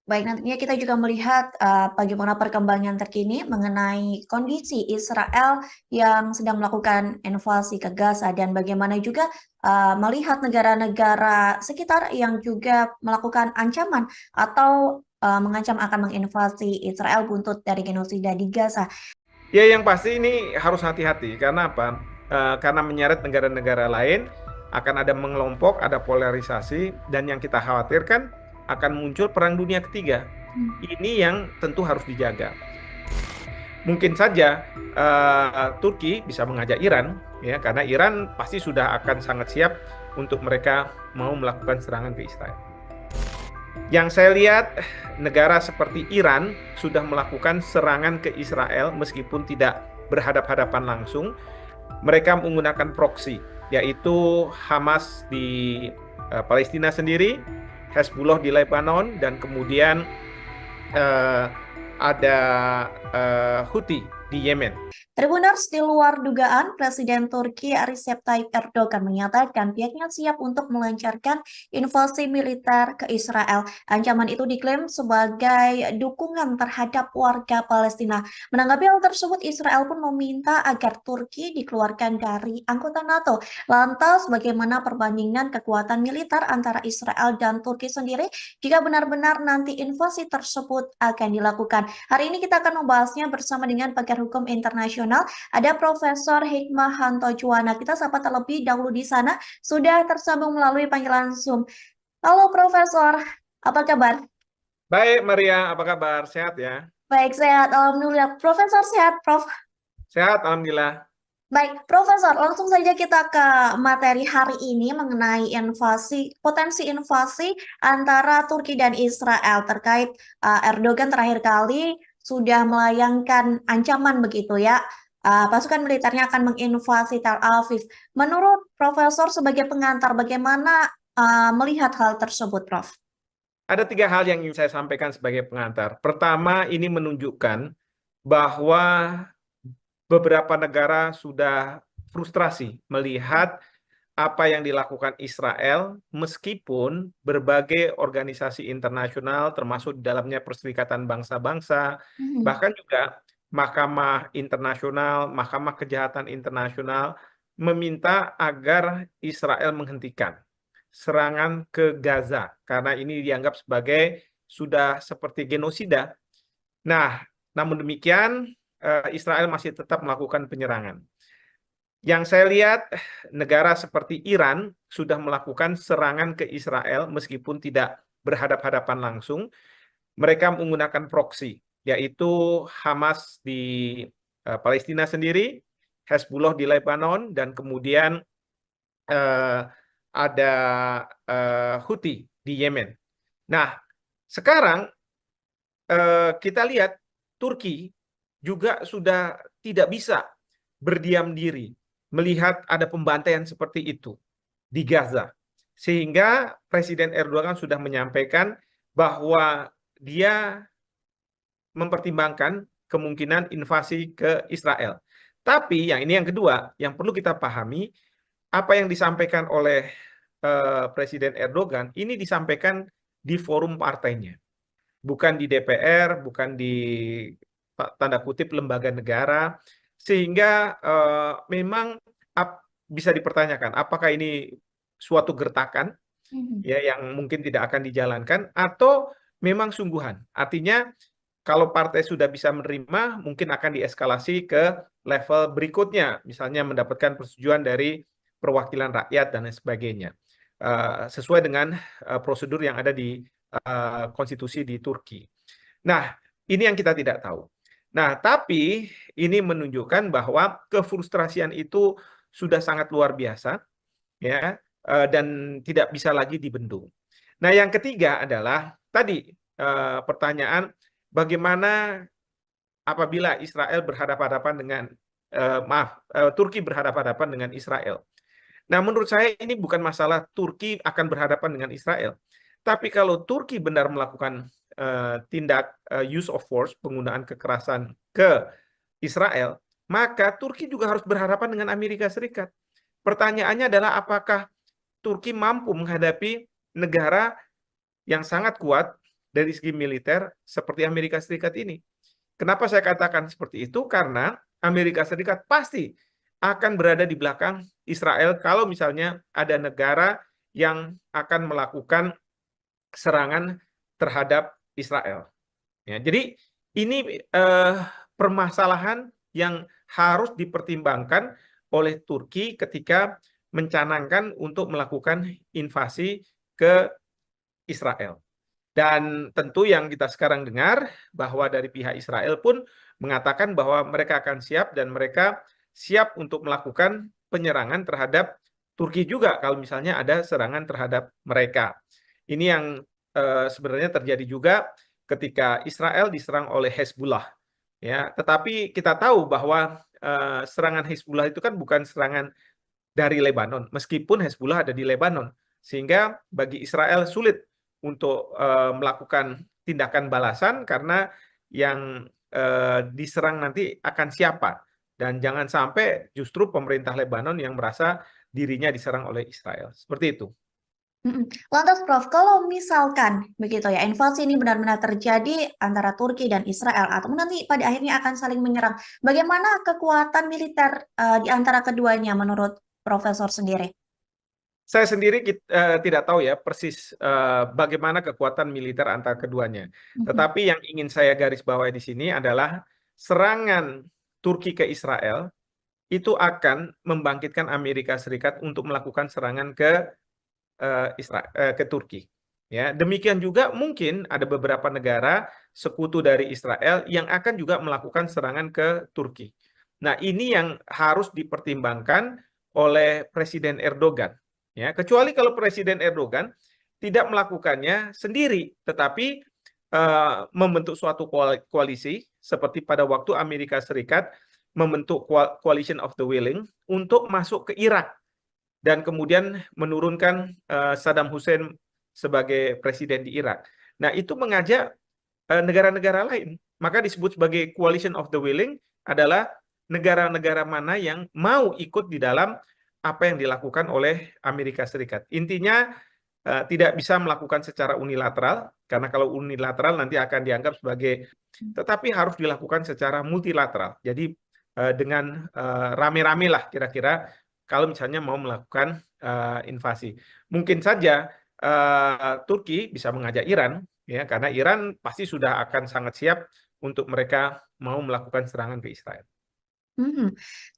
Baik, nantinya kita juga melihat bagaimana perkembangan terkini mengenai kondisi Israel yang sedang melakukan invasi ke Gaza dan bagaimana juga melihat negara-negara sekitar yang juga melakukan ancaman atau mengancam akan menginvasi Israel buntut dari genosida di Gaza. Ya, yang pasti ini harus hati-hati. Karena apa? Karena menyeret negara-negara lain, akan ada mengelompok, ada polarisasi, dan yang kita khawatirkan akan muncul perang dunia ketiga. Ini yang tentu harus dijaga. Mungkin saja Turki bisa mengajak Iran, ya, karena Iran pasti sudah akan sangat siap untuk mereka mau melakukan serangan ke Israel. Yang saya lihat, negara seperti Iran sudah melakukan serangan ke Israel meskipun tidak berhadap-hadapan langsung. Mereka menggunakan proksi, yaitu Hamas di Palestina sendiri, Hezbollah di Lebanon, dan kemudian ada Houthi di Yemen. Tribuners, di luar dugaan, Presiden Turki Recep Tayyip Erdogan menyatakan pihaknya siap untuk melancarkan invasi militer ke Israel. Ancaman itu diklaim sebagai dukungan terhadap warga Palestina. Menanggapi hal tersebut, Israel pun meminta agar Turki dikeluarkan dari anggota NATO. Lantas, bagaimana perbandingan kekuatan militer antara Israel dan Turki sendiri jika benar-benar nanti invasi tersebut akan dilakukan? Hari ini kita akan membahasnya bersama dengan pakar hukum internasional. Ada Profesor Hikmahanto Juwana. Kita sapa terlebih dahulu di sana. Sudah tersambung melalui panggilan Zoom. Halo Profesor, apa kabar? Baik, Maria, apa kabar? Sehat ya? Baik, sehat. Alhamdulillah. Profesor sehat, Prof. Sehat, Alhamdulillah. Baik, Profesor, langsung saja kita ke materi hari ini mengenai potensi invasi antara Turki dan Israel terkait Erdogan terakhir kali sudah melayangkan ancaman begitu ya. Pasukan militernya akan menginvasi Tel Aviv. Menurut Profesor sebagai pengantar, bagaimana melihat hal tersebut, Prof? Ada 3 hal yang ingin saya sampaikan sebagai pengantar. Pertama, ini menunjukkan bahwa beberapa negara sudah frustrasi melihat apa yang dilakukan Israel, meskipun berbagai organisasi internasional, termasuk di dalamnya Perserikatan Bangsa-Bangsa, bahkan juga Mahkamah Internasional, Mahkamah Kejahatan Internasional, meminta agar Israel menghentikan serangan ke Gaza, karena ini dianggap sebagai sudah seperti genosida. Nah, namun demikian, Israel masih tetap melakukan penyerangan. Yang saya lihat, negara seperti Iran sudah melakukan serangan ke Israel meskipun tidak berhadap-hadapan langsung. Mereka menggunakan proksi, yaitu Hamas di Palestina sendiri, Hezbollah di Lebanon, dan kemudian ada Houthi di Yemen. Nah, sekarang kita lihat Turki juga sudah tidak bisa berdiam diri melihat ada pembantaian seperti itu di Gaza. Sehingga Presiden Erdogan sudah menyampaikan bahwa dia mempertimbangkan kemungkinan invasi ke Israel. Tapi yang kedua, yang perlu kita pahami, apa yang disampaikan oleh Presiden Erdogan, ini disampaikan di forum partainya. Bukan di DPR, bukan di tanda kutip lembaga negara, sehingga memang bisa dipertanyakan apakah ini suatu gertakan ya yang mungkin tidak akan dijalankan atau memang sungguhan. Artinya kalau partai sudah bisa menerima, mungkin akan dieskalasi ke level berikutnya, misalnya mendapatkan persetujuan dari perwakilan rakyat dan lain sebagainya, sesuai dengan prosedur yang ada di konstitusi di Turki. Nah, ini yang kita tidak tahu. Nah, tapi ini menunjukkan bahwa kefrustrasian itu sudah sangat luar biasa, ya, dan tidak bisa lagi dibendung. Nah, yang ketiga adalah tadi pertanyaan bagaimana apabila Israel berhadapan-hadapan dengan Turki berhadapan-hadapan dengan Israel. Nah, menurut saya ini bukan masalah Turki akan berhadapan dengan Israel, tapi kalau Turki benar melakukan tindak use of force, penggunaan kekerasan ke Israel, maka Turki juga harus berhadapan dengan Amerika Serikat. Pertanyaannya adalah apakah Turki mampu menghadapi negara yang sangat kuat dari segi militer seperti Amerika Serikat ini. Kenapa saya katakan seperti itu? Karena Amerika Serikat pasti akan berada di belakang Israel kalau misalnya ada negara yang akan melakukan serangan terhadap Israel. Ya, jadi ini permasalahan yang harus dipertimbangkan oleh Turki ketika mencanangkan untuk melakukan invasi ke Israel. Dan tentu yang kita sekarang dengar bahwa dari pihak Israel pun mengatakan bahwa mereka akan siap dan mereka siap untuk melakukan penyerangan terhadap Turki juga kalau misalnya ada serangan terhadap mereka. Ini yang sebenarnya terjadi juga ketika Israel diserang oleh Hezbollah. Ya, tetapi kita tahu bahwa serangan Hezbollah itu kan bukan serangan dari Lebanon, meskipun Hezbollah ada di Lebanon, sehingga bagi Israel sulit untuk melakukan tindakan balasan karena yang diserang nanti akan siapa, dan jangan sampai justru pemerintah Lebanon yang merasa dirinya diserang oleh Israel. Seperti itu. Lantas Prof, kalau misalkan begitu ya, invasi ini benar-benar terjadi antara Turki dan Israel, atau nanti pada akhirnya akan saling menyerang, bagaimana kekuatan militer di antara keduanya menurut Profesor sendiri? Saya sendiri tidak tahu ya persis bagaimana kekuatan militer antara keduanya. Tetapi yang ingin saya garis bawahi di sini adalah serangan Turki ke Israel itu akan membangkitkan Amerika Serikat untuk melakukan serangan ke ke Turki. Ya, demikian juga mungkin ada beberapa negara sekutu dari Israel yang akan juga melakukan serangan ke Turki. Nah, ini yang harus dipertimbangkan oleh Presiden Erdogan. Ya, kecuali kalau Presiden Erdogan tidak melakukannya sendiri, tetapi membentuk suatu koalisi seperti pada waktu Amerika Serikat membentuk Coalition of the Willing untuk masuk ke Irak dan kemudian menurunkan Saddam Hussein sebagai presiden di Irak. Nah, itu mengajak negara-negara lain. Maka disebut sebagai Coalition of the Willing adalah negara-negara mana yang mau ikut di dalam apa yang dilakukan oleh Amerika Serikat. Intinya tidak bisa melakukan secara unilateral, karena kalau unilateral nanti akan dianggap sebagai, tetapi harus dilakukan secara multilateral. Jadi dengan rame-rame lah kira-kira kalau misalnya mau melakukan invasi. Mungkin saja Turki bisa mengajak Iran, ya, karena Iran pasti sudah akan sangat siap untuk mereka mau melakukan serangan ke Israel.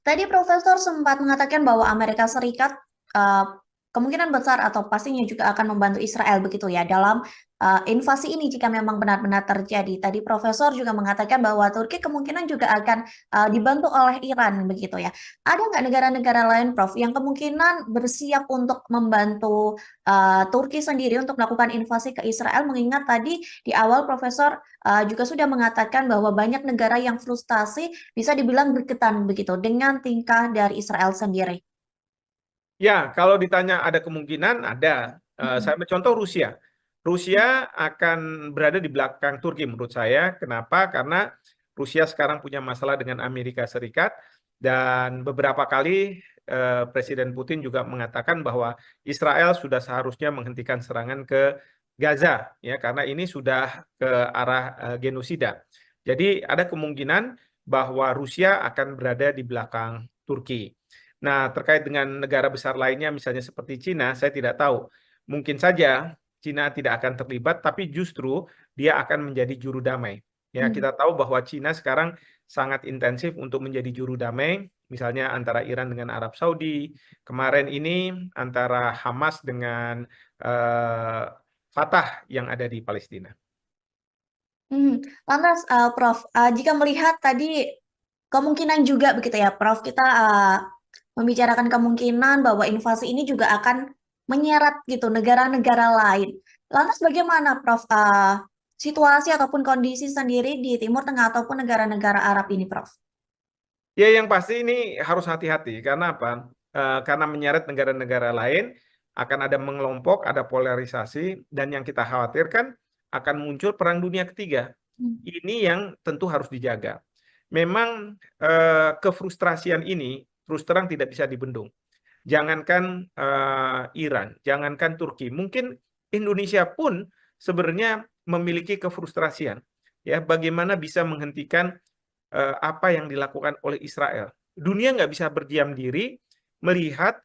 Tadi Profesor sempat mengatakan bahwa Amerika Serikat kemungkinan besar atau pastinya juga akan membantu Israel begitu ya dalam invasi ini jika memang benar-benar terjadi. Tadi Profesor juga mengatakan bahwa Turki kemungkinan juga akan dibantu oleh Iran begitu ya. Ada nggak negara-negara lain, Prof, yang kemungkinan bersiap untuk membantu Turki sendiri untuk melakukan invasi ke Israel? Mengingat tadi di awal Profesor juga sudah mengatakan bahwa banyak negara yang frustasi bisa dibilang berketan begitu dengan tingkah dari Israel sendiri. Ya, kalau ditanya ada kemungkinan, ada. Saya ambil contoh Rusia. Rusia akan berada di belakang Turki menurut saya. Kenapa? Karena Rusia sekarang punya masalah dengan Amerika Serikat dan beberapa kali Presiden Putin juga mengatakan bahwa Israel sudah seharusnya menghentikan serangan ke Gaza, ya, karena ini sudah ke arah genosida. Jadi ada kemungkinan bahwa Rusia akan berada di belakang Turki. Nah, terkait dengan negara besar lainnya, misalnya seperti Cina, saya tidak tahu. Mungkin saja Cina tidak akan terlibat, tapi justru dia akan menjadi juru damai. Ya, kita tahu bahwa Cina sekarang sangat intensif untuk menjadi juru damai, misalnya antara Iran dengan Arab Saudi. Kemarin ini antara Hamas dengan Fatah yang ada di Palestina. Lantas, Prof, jika melihat tadi kemungkinan juga begitu ya, Prof, kita membicarakan kemungkinan bahwa invasi ini juga akan menyeret gitu negara-negara lain. Lantas bagaimana, Prof, situasi ataupun kondisi sendiri di Timur Tengah ataupun negara-negara Arab ini, Prof? Ya, yang pasti ini harus hati-hati. Karena apa? Karena menyeret negara-negara lain, akan ada mengelompok, ada polarisasi, dan yang kita khawatirkan akan muncul perang dunia ketiga. Ini yang tentu harus dijaga. Memang kefrustrasian ini terus terang tidak bisa dibendung. Jangankan Iran, jangankan Turki, mungkin Indonesia pun sebenarnya memiliki kefrustrasian, ya, bagaimana bisa menghentikan apa yang dilakukan oleh Israel. Dunia nggak bisa berdiam diri melihat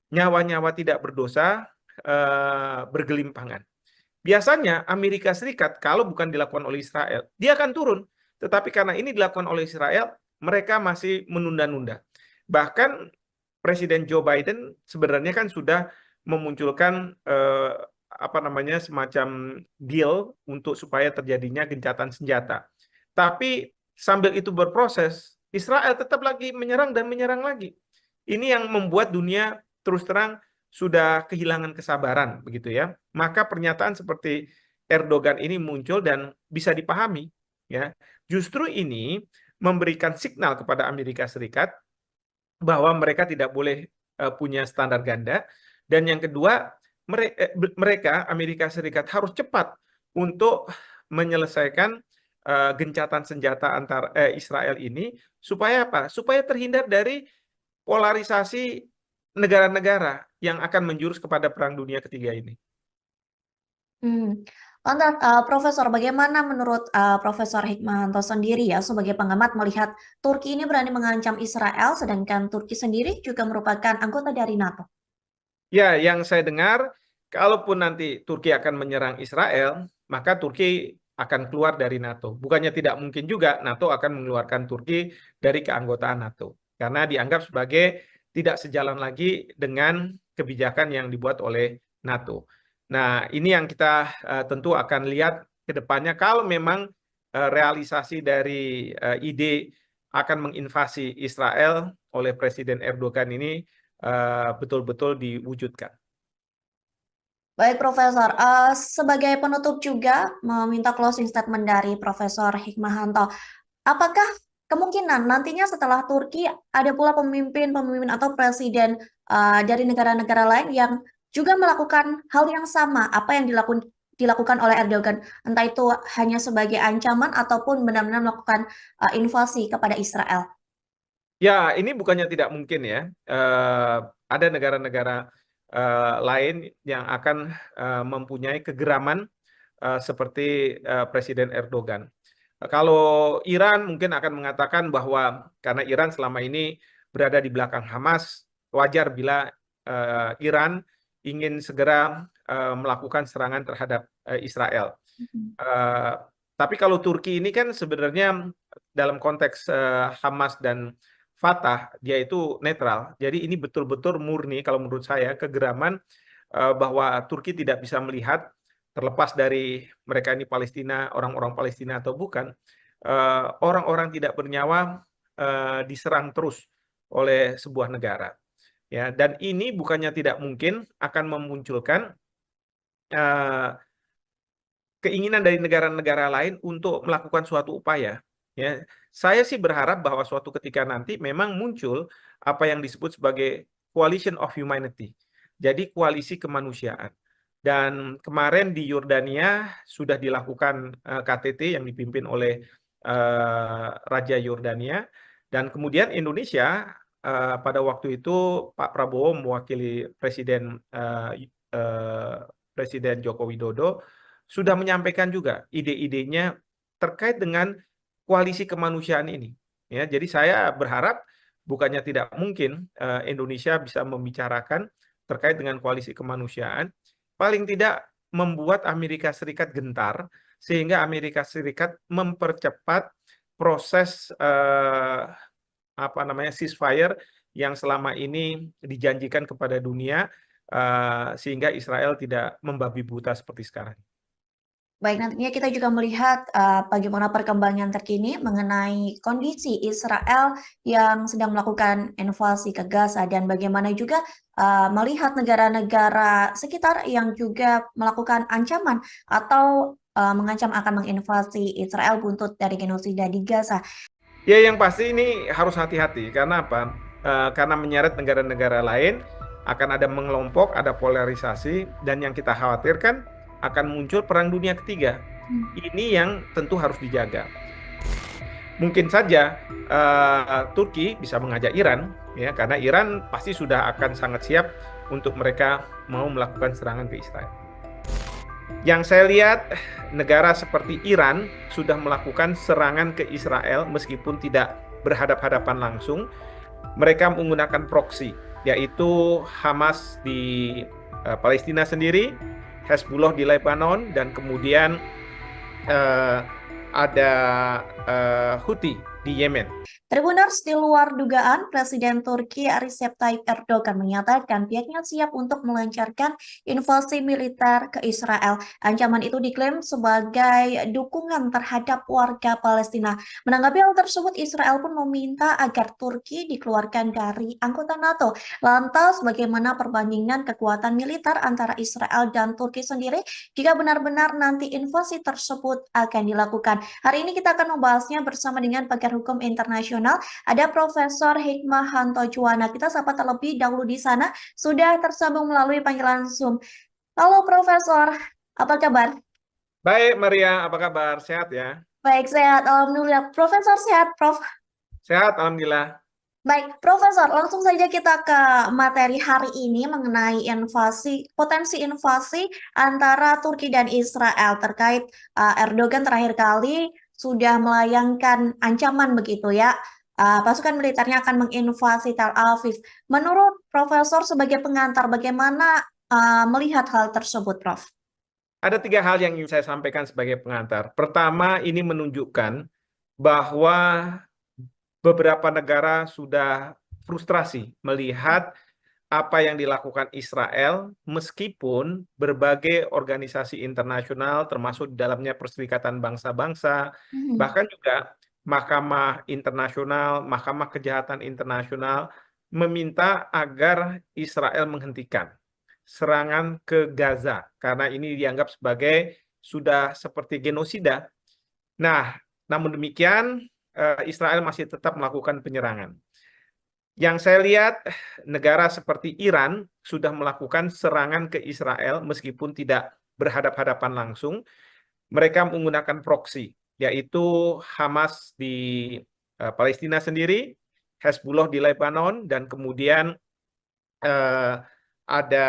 nyawa-nyawa tidak berdosa bergelimpangan. Biasanya Amerika Serikat kalau bukan dilakukan oleh Israel, dia akan turun. Tetapi karena ini dilakukan oleh Israel, mereka masih menunda-nunda. Bahkan Presiden Joe Biden sebenarnya kan sudah memunculkan apa namanya semacam deal untuk supaya terjadinya gencatan senjata. Tapi sambil itu berproses, Israel tetap lagi menyerang dan menyerang lagi. Ini yang membuat dunia terus terang sudah kehilangan kesabaran, begitu ya. Maka pernyataan seperti Erdogan ini muncul dan bisa dipahami, ya. Justru ini memberikan signal kepada Amerika Serikat bahwa mereka tidak boleh punya standar ganda, dan yang kedua mereka Amerika Serikat harus cepat untuk menyelesaikan gencatan senjata antar Israel ini supaya apa? Supaya terhindar dari polarisasi negara-negara yang akan menjurus kepada Perang Dunia Ketiga ini. Lantas, Profesor, bagaimana menurut Profesor Hikmahanto sendiri ya sebagai pengamat melihat Turki ini berani mengancam Israel, sedangkan Turki sendiri juga merupakan anggota dari NATO? Ya, yang saya dengar, kalaupun nanti Turki akan menyerang Israel, maka Turki akan keluar dari NATO. Bukannya tidak mungkin juga NATO akan mengeluarkan Turki dari keanggotaan NATO. Karena dianggap sebagai tidak sejalan lagi dengan kebijakan yang dibuat oleh NATO. Nah, ini yang kita tentu akan lihat ke depannya kalau memang realisasi dari ide akan menginvasi Israel oleh Presiden Erdogan ini betul-betul diwujudkan. Baik, Profesor. Sebagai penutup juga meminta closing statement dari Profesor Hikmahanto. Apakah kemungkinan nantinya setelah Turki ada pula pemimpin-pemimpin atau presiden dari negara-negara lain yang juga melakukan hal yang sama apa yang dilakukan oleh Erdogan, entah itu hanya sebagai ancaman ataupun benar-benar melakukan invasi kepada Israel? Ya, ini bukannya tidak mungkin ya. Ada negara-negara lain yang akan mempunyai kegeraman seperti Presiden Erdogan. Kalau Iran mungkin akan mengatakan bahwa karena Iran selama ini berada di belakang Hamas, wajar bila Iran ingin segera melakukan serangan terhadap Israel. Tapi kalau Turki ini kan sebenarnya dalam konteks Hamas dan Fatah, dia itu netral. Jadi ini betul-betul murni kalau menurut saya kegeraman bahwa Turki tidak bisa melihat terlepas dari mereka ini Palestina, orang-orang Palestina atau bukan, orang-orang tidak bernyawa diserang terus oleh sebuah negara. Ya, dan ini bukannya tidak mungkin akan memunculkan keinginan dari negara-negara lain untuk melakukan suatu upaya. Ya, saya sih berharap bahwa suatu ketika nanti memang muncul apa yang disebut sebagai coalition of humanity. Jadi koalisi kemanusiaan. Dan kemarin di Yordania sudah dilakukan KTT yang dipimpin oleh Raja Yordania, dan kemudian Indonesia pada waktu itu Pak Prabowo mewakili Presiden Joko Widodo sudah menyampaikan juga ide-idenya terkait dengan koalisi kemanusiaan ini. Ya, jadi saya berharap bukannya tidak mungkin Indonesia bisa membicarakan terkait dengan koalisi kemanusiaan, paling tidak membuat Amerika Serikat gentar sehingga Amerika Serikat mempercepat proses apa namanya ceasefire yang selama ini dijanjikan kepada dunia sehingga Israel tidak membabi buta seperti sekarang. Baik, nantinya kita juga melihat bagaimana perkembangan terkini mengenai kondisi Israel yang sedang melakukan invasi ke Gaza dan bagaimana juga melihat negara-negara sekitar yang juga melakukan ancaman atau mengancam akan menginvasi Israel buntut dari genosida di Gaza. Ya, yang pasti ini harus hati-hati. Karena apa? Karena menyeret negara-negara lain, akan ada mengelompok, ada polarisasi, dan yang kita khawatirkan akan muncul Perang Dunia Ketiga. Ini yang tentu harus dijaga. Mungkin saja Turki bisa mengajak Iran, ya, karena Iran pasti sudah akan sangat siap untuk mereka mau melakukan serangan ke Israel. Yang saya lihat, negara seperti Iran sudah melakukan serangan ke Israel meskipun tidak berhadap-hadapan langsung. Mereka menggunakan proksi, yaitu Hamas di Palestina sendiri, Hezbollah di Lebanon, dan kemudian eh, ada Houthi di Yemen. Tribuners, di luar dugaan, Presiden Turki Recep Tayyip Erdogan menyatakan pihaknya siap untuk melancarkan invasi militer ke Israel. Ancaman itu diklaim sebagai dukungan terhadap warga Palestina. Menanggapi hal tersebut, Israel pun meminta agar Turki dikeluarkan dari anggota NATO. Lantas, bagaimana perbandingan kekuatan militer antara Israel dan Turki sendiri jika benar-benar nanti invasi tersebut akan dilakukan? Hari ini kita akan membahasnya bersama dengan pakar hukum internasional. Ada Profesor Hikmahanto Juwana. Kita sapa terlebih dahulu di sana. Sudah tersambung melalui panggilan Zoom. Halo Profesor, apa kabar? Baik, Maria, apa kabar? Sehat ya? Baik, sehat. Alhamdulillah. Profesor sehat, Prof. Sehat, Alhamdulillah. Baik, Profesor, langsung saja kita ke materi hari ini mengenai potensi invasi antara Turki dan Israel terkait Erdogan terakhir kali sudah melayangkan ancaman begitu ya. Pasukan militernya akan menginvasi Tel Aviv. Menurut Profesor sebagai pengantar, bagaimana melihat hal tersebut, Prof? Ada 3 hal yang ingin saya sampaikan sebagai pengantar. Pertama, ini menunjukkan bahwa beberapa negara sudah frustrasi melihat apa yang dilakukan Israel, meskipun berbagai organisasi internasional, termasuk di dalamnya Perserikatan Bangsa-Bangsa, bahkan juga Mahkamah Internasional, Mahkamah Kejahatan Internasional, meminta agar Israel menghentikan serangan ke Gaza, karena ini dianggap sebagai sudah seperti genosida. Nah, namun demikian, Israel masih tetap melakukan penyerangan. Yang saya lihat, negara seperti Iran sudah melakukan serangan ke Israel meskipun tidak berhadap-hadapan langsung. Mereka menggunakan proksi, yaitu Hamas di Palestina sendiri, Hezbollah di Lebanon, dan kemudian ada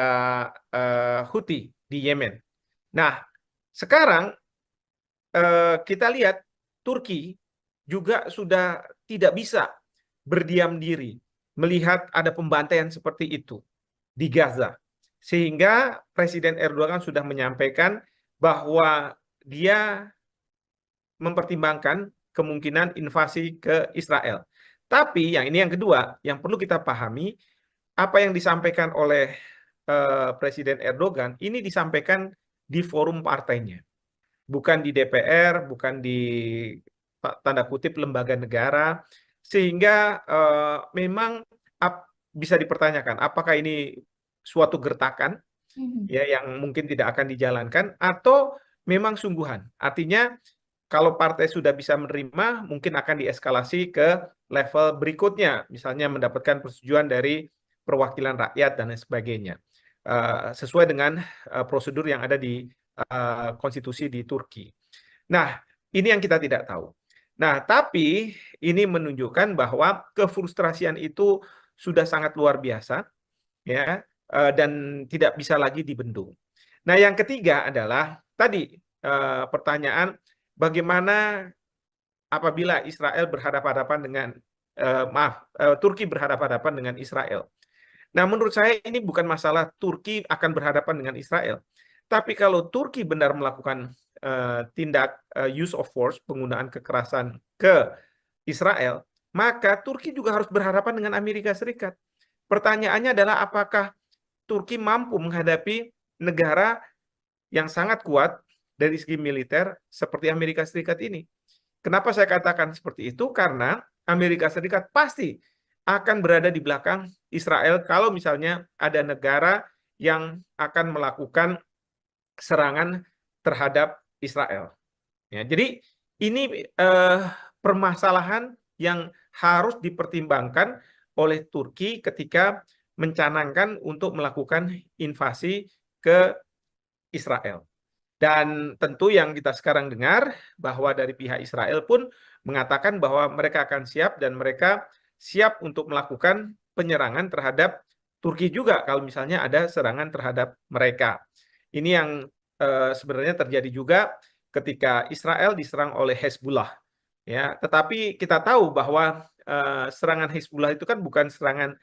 Houthi di Yemen. Nah, sekarang kita lihat Turki juga sudah tidak bisa berdiam diri melihat ada pembantaian seperti itu di Gaza. Sehingga Presiden Erdogan sudah menyampaikan bahwa dia mempertimbangkan kemungkinan invasi ke Israel. Tapi yang ini yang kedua, yang perlu kita pahami, apa yang disampaikan oleh Presiden Erdogan, ini disampaikan di forum partainya. Bukan di DPR, bukan di tanda kutip lembaga negara, sehingga memang bisa dipertanyakan apakah ini suatu gertakan ya yang mungkin tidak akan dijalankan atau memang sungguhan. Artinya kalau partai sudah bisa menerima, mungkin akan dieskalasi ke level berikutnya, misalnya mendapatkan persetujuan dari perwakilan rakyat dan lain sebagainya, sesuai dengan prosedur yang ada di konstitusi di Turki. Nah, ini yang kita tidak tahu. Nah, tapi ini menunjukkan bahwa kefrustrasian itu sudah sangat luar biasa, ya, dan tidak bisa lagi dibendung. Nah, yang ketiga adalah tadi pertanyaan bagaimana apabila Israel berhadapan-hadapan dengan Turki berhadapan-hadapan dengan Israel. Nah, menurut saya ini bukan masalah Turki akan berhadapan dengan Israel, tapi kalau Turki benar melakukan tindak use of force, penggunaan kekerasan ke Israel, maka Turki juga harus berhadapan dengan Amerika Serikat. Pertanyaannya adalah apakah Turki mampu menghadapi negara yang sangat kuat dari segi militer seperti Amerika Serikat ini. Kenapa saya katakan seperti itu? Karena Amerika Serikat pasti akan berada di belakang Israel kalau misalnya ada negara yang akan melakukan serangan terhadap Israel. Ya, jadi ini permasalahan yang harus dipertimbangkan oleh Turki ketika mencanangkan untuk melakukan invasi ke Israel. Dan tentu yang kita sekarang dengar bahwa dari pihak Israel pun mengatakan bahwa mereka akan siap dan mereka siap untuk melakukan penyerangan terhadap Turki juga kalau misalnya ada serangan terhadap mereka. Ini yang sebenarnya terjadi juga ketika Israel diserang oleh Hezbollah. Ya, tetapi kita tahu bahwa serangan Hezbollah itu kan bukan serangan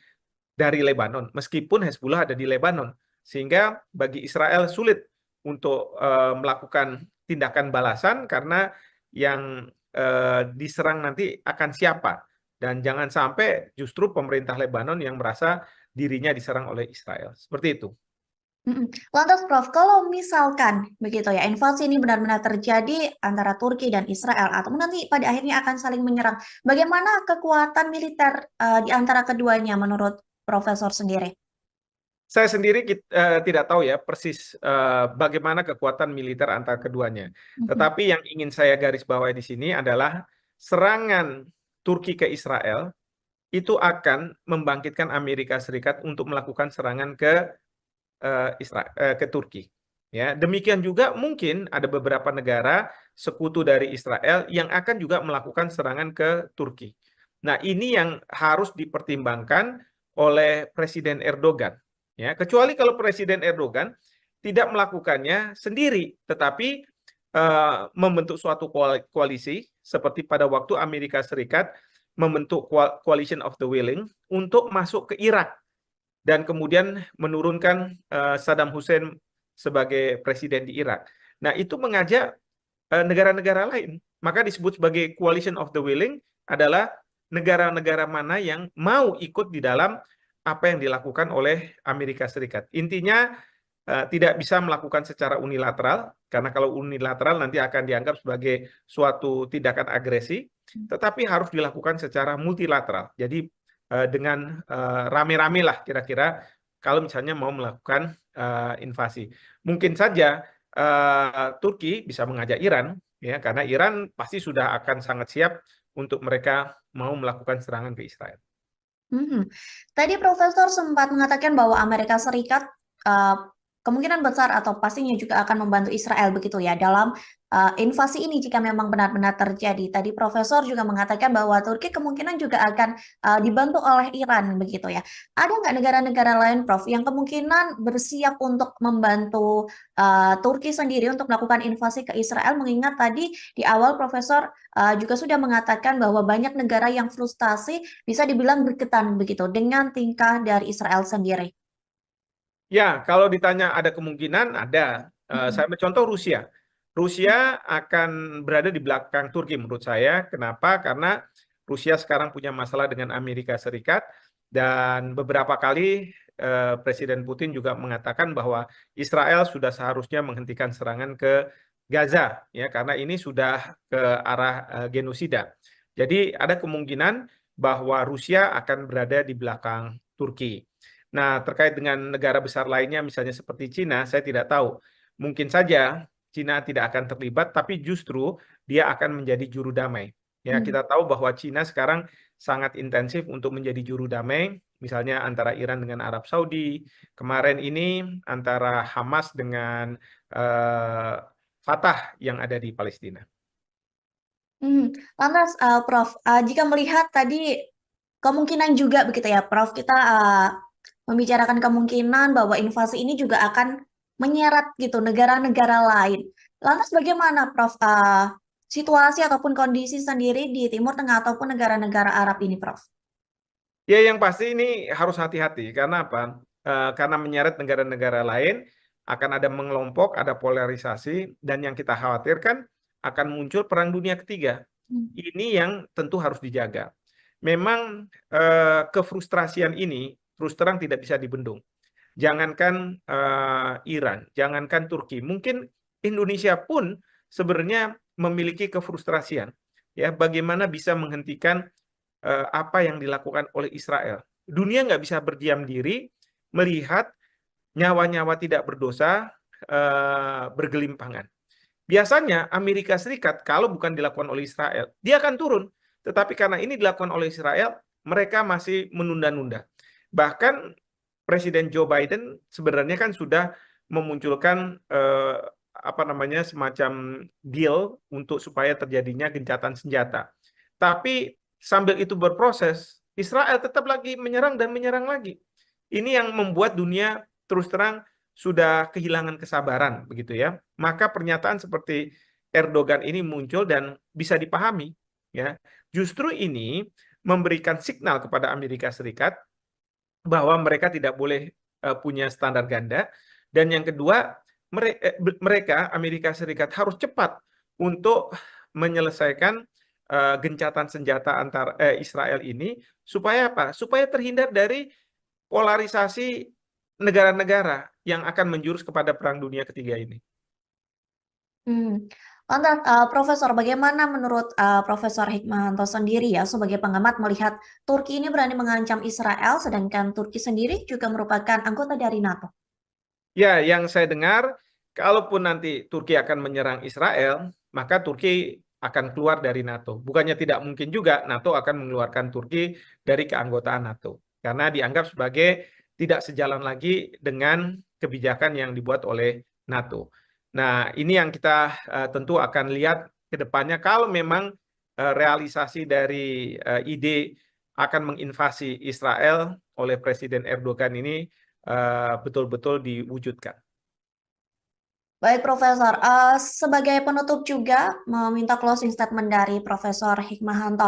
dari Lebanon, meskipun Hezbollah ada di Lebanon, sehingga bagi Israel sulit untuk melakukan tindakan balasan karena yang diserang nanti akan siapa, dan jangan sampai justru pemerintah Lebanon yang merasa dirinya diserang oleh Israel. Seperti itu. Lantas Prof, kalau misalkan begitu ya, invasi ini benar-benar terjadi antara Turki dan Israel, atau nanti pada akhirnya akan saling menyerang, bagaimana kekuatan militer di antara keduanya menurut Profesor sendiri? Saya sendiri tidak tahu ya persis bagaimana kekuatan militer antara keduanya. Tetapi yang ingin saya garis bawahi di sini adalah serangan Turki ke Israel itu akan membangkitkan Amerika Serikat untuk melakukan serangan ke Turki. Ya, demikian juga mungkin ada beberapa negara sekutu dari Israel yang akan juga melakukan serangan ke Turki. Nah, ini yang harus dipertimbangkan oleh Presiden Erdogan. Ya, kecuali kalau Presiden Erdogan tidak melakukannya sendiri, tetapi membentuk suatu koalisi seperti pada waktu Amerika Serikat membentuk Coalition of the Willing untuk masuk ke Irak dan kemudian menurunkan Saddam Hussein sebagai presiden di Irak. Nah, itu mengajak negara-negara lain. Maka disebut sebagai Coalition of the Willing adalah negara-negara mana yang mau ikut di dalam apa yang dilakukan oleh Amerika Serikat. Intinya tidak bisa melakukan secara unilateral, karena kalau unilateral nanti akan dianggap sebagai suatu tindakan agresi, tetapi harus dilakukan secara multilateral. Jadi dengan rame-rame lah kira-kira kalau misalnya mau melakukan invasi. Mungkin saja Turki bisa mengajak Iran, ya, karena Iran pasti sudah akan sangat siap untuk mereka mau melakukan serangan ke Israel. Tadi Profesor sempat mengatakan bahwa Amerika Serikat kemungkinan besar atau pastinya juga akan membantu Israel begitu ya dalam invasi ini jika memang benar-benar terjadi. Tadi Profesor juga mengatakan bahwa Turki kemungkinan juga akan dibantu oleh Iran begitu ya. Ada nggak negara-negara lain, Prof, yang kemungkinan bersiap untuk membantu Turki sendiri untuk melakukan invasi ke Israel? Mengingat tadi di awal Profesor juga sudah mengatakan bahwa banyak negara yang frustasi bisa dibilang berketan begitu dengan tingkah dari Israel sendiri. Ya, kalau ditanya ada kemungkinan, ada. Saya mencontoh Rusia. Rusia akan berada di belakang Turki menurut saya. Kenapa? Karena Rusia sekarang punya masalah dengan Amerika Serikat dan beberapa kali Presiden Putin juga mengatakan bahwa Israel sudah seharusnya menghentikan serangan ke Gaza, ya, karena ini sudah ke arah genosida. Jadi ada kemungkinan bahwa Rusia akan berada di belakang Turki. Nah, terkait dengan negara besar lainnya, misalnya seperti Cina, saya tidak tahu. Mungkin saja Cina tidak akan terlibat, tapi justru dia akan menjadi juru damai. Ya, kita tahu bahwa Cina sekarang sangat intensif untuk menjadi juru damai, misalnya antara Iran dengan Arab Saudi, kemarin ini antara Hamas dengan Fatah yang ada di Palestina. Lantas, Prof, jika melihat tadi kemungkinan juga begitu ya, Prof, kita membicarakan kemungkinan bahwa invasi ini juga akan menyeret gitu negara-negara lain. Lantas bagaimana, Prof, situasi ataupun kondisi sendiri di Timur Tengah ataupun negara-negara Arab ini, Prof? Ya, yang pasti ini harus hati-hati. Karena apa? Karena menyeret negara-negara lain, akan ada mengelompok, ada polarisasi, dan yang kita khawatirkan akan muncul perang dunia ketiga. Ini yang tentu harus dijaga. Memang kefrustrasian ini terus terang tidak bisa dibendung. Jangankan Iran, jangankan Turki, mungkin Indonesia pun sebenarnya memiliki kefrustrasian. Ya, bagaimana bisa menghentikan apa yang dilakukan oleh Israel. Dunia nggak bisa berdiam diri melihat nyawa-nyawa tidak berdosa bergelimpangan. Biasanya Amerika Serikat kalau bukan dilakukan oleh Israel, dia akan turun. Tetapi karena ini dilakukan oleh Israel, mereka masih menunda-nunda. Bahkan Presiden Joe Biden sebenarnya kan sudah memunculkan apa namanya semacam deal untuk supaya terjadinya gencatan senjata. Tapi sambil itu berproses, Israel tetap lagi menyerang dan menyerang lagi. Ini yang membuat dunia terus terang sudah kehilangan kesabaran, begitu ya. Maka pernyataan seperti Erdogan ini muncul dan bisa dipahami, ya. Justru ini memberikan signal kepada Amerika Serikat bahwa mereka tidak boleh punya standar ganda, dan yang kedua mereka Amerika Serikat harus cepat untuk menyelesaikan gencatan senjata antar Israel ini supaya apa? Supaya terhindar dari polarisasi negara-negara yang akan menjurus kepada Perang Dunia Ketiga ini. Lantas, Profesor, bagaimana menurut Profesor Hikmahanto sendiri ya sebagai pengamat melihat Turki ini berani mengancam Israel, sedangkan Turki sendiri juga merupakan anggota dari NATO? Ya, yang saya dengar, kalaupun nanti Turki akan menyerang Israel, maka Turki akan keluar dari NATO. Bukannya tidak mungkin juga NATO akan mengeluarkan Turki dari keanggotaan NATO. Karena dianggap sebagai tidak sejalan lagi dengan kebijakan yang dibuat oleh NATO. Nah, ini yang kita tentu akan lihat ke depannya kalau memang realisasi dari ide akan menginvasi Israel oleh Presiden Erdogan ini betul-betul diwujudkan. Baik, Profesor. Sebagai penutup juga meminta closing statement dari Profesor Hikmahanto.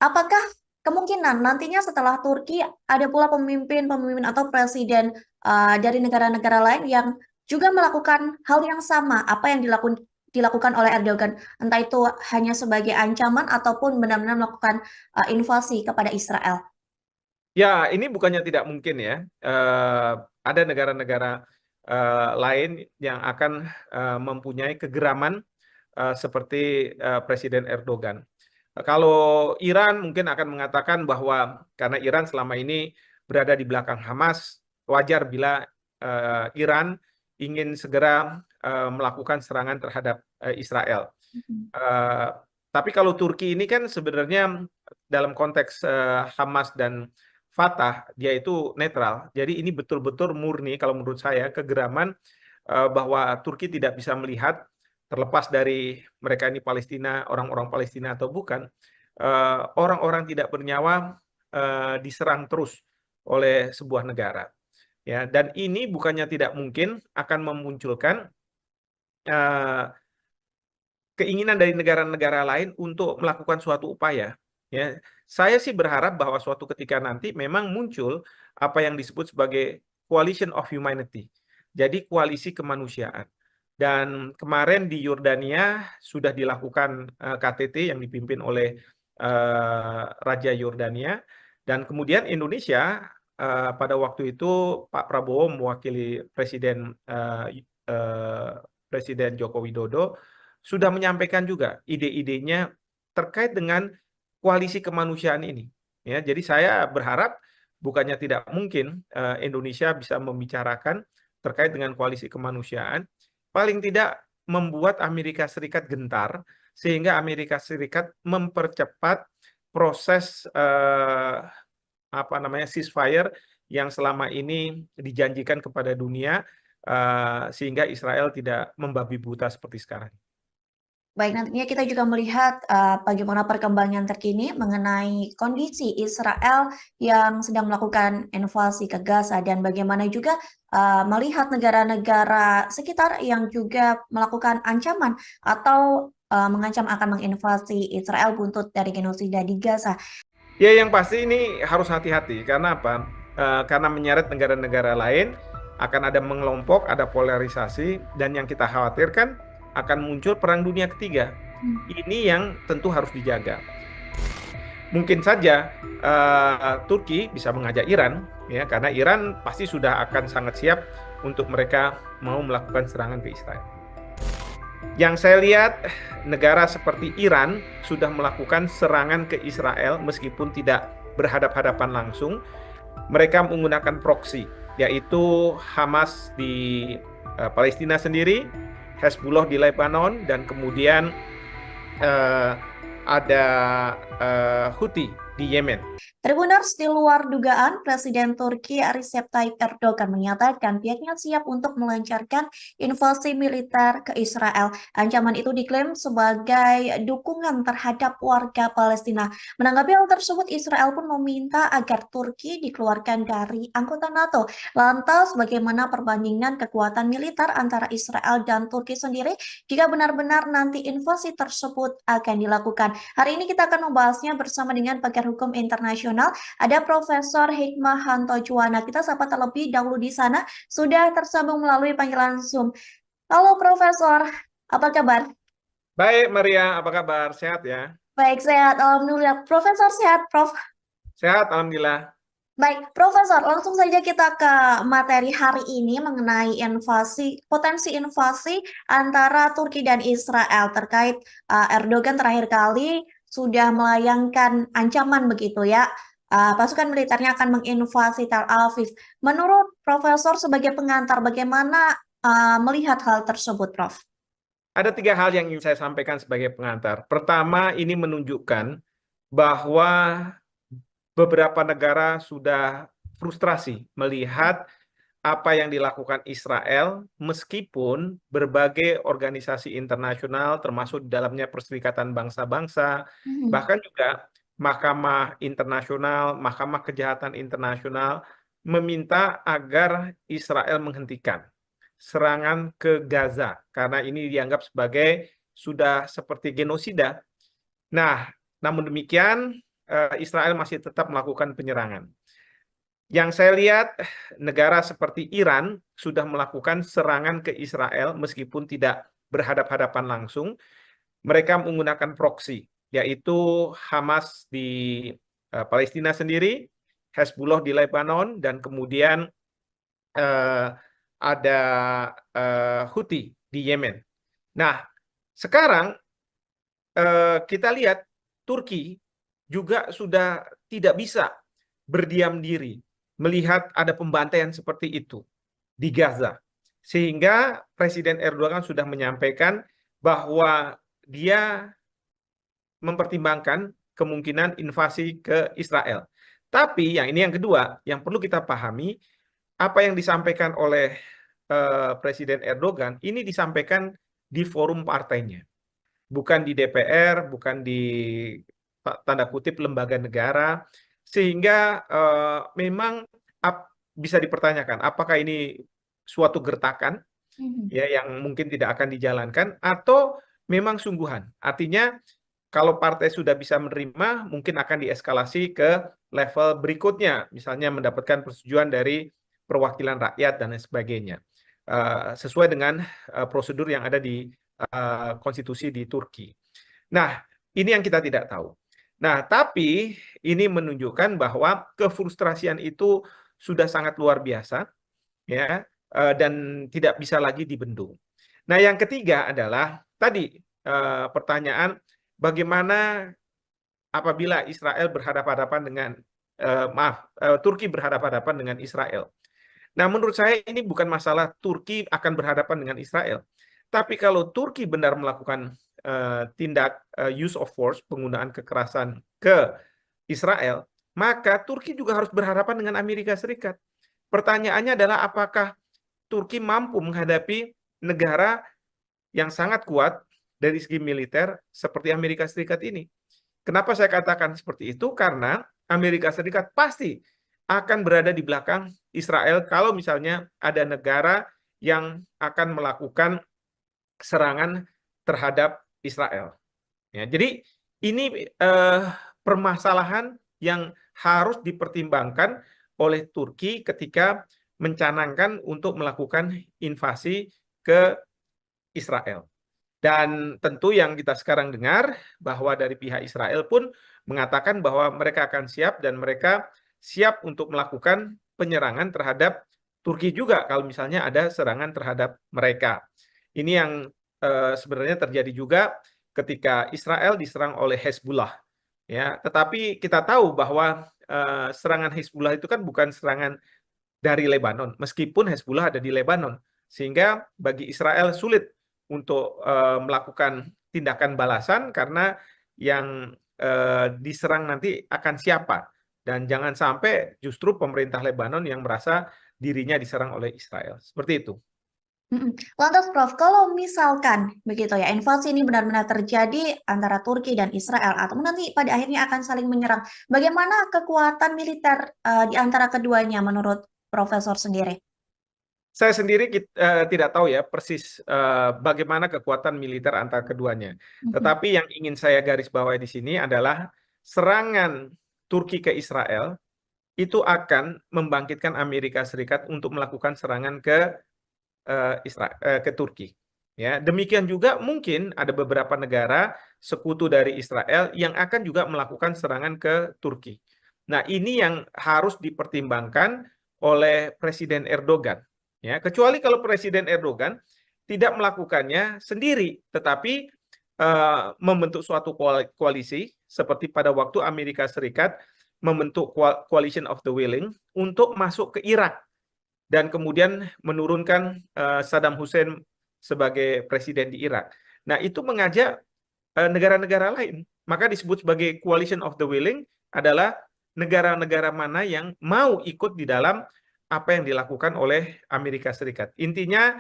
Apakah kemungkinan nantinya setelah Turki ada pula pemimpin-pemimpin atau presiden dari negara-negara lain yang juga melakukan hal yang sama apa yang dilakukan oleh Erdogan, entah itu hanya sebagai ancaman ataupun benar-benar melakukan invasi kepada Israel? Ya, ini bukannya tidak mungkin ya. Ada negara-negara lain yang akan mempunyai kegeraman seperti Presiden Erdogan. Kalau Iran mungkin akan mengatakan bahwa karena Iran selama ini berada di belakang Hamas, wajar bila Iran ingin segera melakukan serangan terhadap Israel. Uh, tapi kalau Turki ini kan sebenarnya dalam konteks Hamas dan Fatah, dia itu netral. Jadi ini betul-betul murni kalau menurut saya kegeraman bahwa Turki tidak bisa melihat terlepas dari mereka ini Palestina, orang-orang Palestina atau bukan, orang-orang tidak bernyawa diserang terus oleh sebuah negara. Ya, dan ini bukannya tidak mungkin akan memunculkan keinginan dari negara-negara lain untuk melakukan suatu upaya. Ya, saya sih berharap bahwa suatu ketika nanti memang muncul apa yang disebut sebagai coalition of humanity. Jadi koalisi kemanusiaan. Dan kemarin di Yordania sudah dilakukan KTT yang dipimpin oleh Raja Yordania, dan kemudian Indonesia pada waktu itu Pak Prabowo mewakili Presiden Joko Widodo sudah menyampaikan juga ide-idenya terkait dengan koalisi kemanusiaan ini. Ya, jadi saya berharap bukannya tidak mungkin Indonesia bisa membicarakan terkait dengan koalisi kemanusiaan, paling tidak membuat Amerika Serikat gentar sehingga Amerika Serikat mempercepat proses ceasefire yang selama ini dijanjikan kepada dunia sehingga Israel tidak membabi buta seperti sekarang. Baik, nantinya kita juga melihat bagaimana perkembangan terkini mengenai kondisi Israel yang sedang melakukan invasi ke Gaza dan bagaimana juga melihat negara-negara sekitar yang juga melakukan ancaman atau mengancam akan menginvasi Israel buntut dari genosida di Gaza. Ya, yang pasti ini harus hati-hati. Karena apa? Karena menyeret negara-negara lain, akan ada mengelompok, ada polarisasi, dan yang kita khawatirkan akan muncul Perang Dunia Ketiga. Ini yang tentu harus dijaga. Mungkin saja Turki bisa mengajak Iran, ya, karena Iran pasti sudah akan sangat siap untuk mereka mau melakukan serangan ke Israel. Yang saya lihat, negara seperti Iran sudah melakukan serangan ke Israel meskipun tidak berhadap-hadapan langsung. Mereka menggunakan proksi, yaitu Hamas di Palestina sendiri, Hezbollah di Lebanon, dan kemudian ada Houthi di Yemen. Tribuners, di luar dugaan, Presiden Turki Recep Tayyip Erdogan menyatakan pihaknya siap untuk melancarkan invasi militer ke Israel. Ancaman itu diklaim sebagai dukungan terhadap warga Palestina. Menanggapi hal tersebut, Israel pun meminta agar Turki dikeluarkan dari anggota NATO. Lantas, bagaimana perbandingan kekuatan militer antara Israel dan Turki sendiri jika benar-benar nanti invasi tersebut akan dilakukan? Hari ini kita akan membahasnya bersama dengan pakar hukum internasional. Ada Profesor Hikmahanto Juwana. Kita sapa terlebih dahulu di sana. Sudah tersambung melalui panggilan Zoom. Halo Profesor, apa kabar? Baik, Maria, apa kabar? Sehat ya? Baik, sehat. Alhamdulillah. Profesor sehat, Prof. Sehat, Alhamdulillah. Baik, Profesor, langsung saja kita ke materi hari ini mengenai potensi invasi antara Turki dan Israel terkait Erdogan terakhir kali sudah melayangkan ancaman begitu ya. Pasukan militernya akan menginvasi Tel Aviv. Menurut Profesor sebagai pengantar, bagaimana melihat hal tersebut, Prof? Ada 3 hal yang ingin saya sampaikan sebagai pengantar. Pertama, ini menunjukkan bahwa beberapa negara sudah frustrasi melihat apa yang dilakukan Israel, meskipun berbagai organisasi internasional, termasuk di dalamnya Perserikatan Bangsa-Bangsa, bahkan juga Mahkamah Internasional, Mahkamah Kejahatan Internasional, meminta agar Israel menghentikan serangan ke Gaza, karena ini dianggap sebagai sudah seperti genosida. Nah, namun demikian, Israel masih tetap melakukan penyerangan. Yang saya lihat, negara seperti Iran sudah melakukan serangan ke Israel meskipun tidak berhadapan-hadapan langsung. Mereka menggunakan proksi, yaitu Hamas di Palestina sendiri, Hezbollah di Lebanon, dan kemudian ada Houthi di Yemen. Nah, sekarang kita lihat Turki juga sudah tidak bisa berdiam diri melihat ada pembantaian seperti itu di Gaza. Sehingga Presiden Erdogan sudah menyampaikan bahwa dia mempertimbangkan kemungkinan invasi ke Israel. Tapi yang kedua, yang perlu kita pahami, apa yang disampaikan oleh Presiden Erdogan, ini disampaikan di forum partainya. Bukan di DPR, bukan di tanda kutip lembaga negara, sehingga memang bisa dipertanyakan apakah ini suatu gertakan ya yang mungkin tidak akan dijalankan atau memang sungguhan. Artinya kalau partai sudah bisa menerima, mungkin akan dieskalasi ke level berikutnya, misalnya mendapatkan persetujuan dari perwakilan rakyat dan lain sebagainya, sesuai dengan prosedur yang ada di konstitusi di Turki. Nah, ini yang kita tidak tahu. Nah, tapi ini menunjukkan bahwa kefrustrasian itu sudah sangat luar biasa, ya, dan tidak bisa lagi dibendung. Nah, yang ketiga adalah tadi pertanyaan bagaimana apabila Israel berhadapan-hadapan dengan Turki berhadapan-hadapan dengan Israel. Nah, menurut saya ini bukan masalah Turki akan berhadapan dengan Israel, tapi kalau Turki benar melakukan tindak use of force, penggunaan kekerasan ke Israel, maka Turki juga harus berhadapan dengan Amerika Serikat. Pertanyaannya adalah apakah Turki mampu menghadapi negara yang sangat kuat dari segi militer seperti Amerika Serikat ini. Kenapa saya katakan seperti itu? Karena Amerika Serikat pasti akan berada di belakang Israel kalau misalnya ada negara yang akan melakukan serangan terhadap Israel. Ya, jadi ini permasalahan yang harus dipertimbangkan oleh Turki ketika mencanangkan untuk melakukan invasi ke Israel. Dan tentu yang kita sekarang dengar bahwa dari pihak Israel pun mengatakan bahwa mereka akan siap dan mereka siap untuk melakukan penyerangan terhadap Turki juga kalau misalnya ada serangan terhadap mereka. Ini yang sebenarnya terjadi juga ketika Israel diserang oleh Hezbollah. Ya, tetapi kita tahu bahwa serangan Hezbollah itu kan bukan serangan dari Lebanon, meskipun Hezbollah ada di Lebanon, sehingga bagi Israel sulit untuk melakukan tindakan balasan karena yang diserang nanti akan siapa. Dan jangan sampai justru pemerintah Lebanon yang merasa dirinya diserang oleh Israel. Seperti itu. Lantas Prof, kalau misalkan begitu ya, invasi ini benar-benar terjadi antara Turki dan Israel, atau nanti pada akhirnya akan saling menyerang, bagaimana kekuatan militer di antara keduanya menurut Profesor sendiri? Saya sendiri tidak tahu ya persis bagaimana kekuatan militer antara keduanya. Tetapi yang ingin saya garis bawahi di sini adalah serangan Turki ke Israel itu akan membangkitkan Amerika Serikat untuk melakukan serangan ke Turki. Ya, demikian juga mungkin ada beberapa negara sekutu dari Israel yang akan juga melakukan serangan ke Turki. Nah, ini yang harus dipertimbangkan oleh Presiden Erdogan. Ya, kecuali kalau Presiden Erdogan tidak melakukannya sendiri, tetapi membentuk suatu koalisi seperti pada waktu Amerika Serikat membentuk Coalition of the Willing untuk masuk ke Irak dan kemudian menurunkan Saddam Hussein sebagai presiden di Irak. Nah, itu mengajak negara-negara lain. Maka disebut sebagai Coalition of the Willing adalah negara-negara mana yang mau ikut di dalam apa yang dilakukan oleh Amerika Serikat. Intinya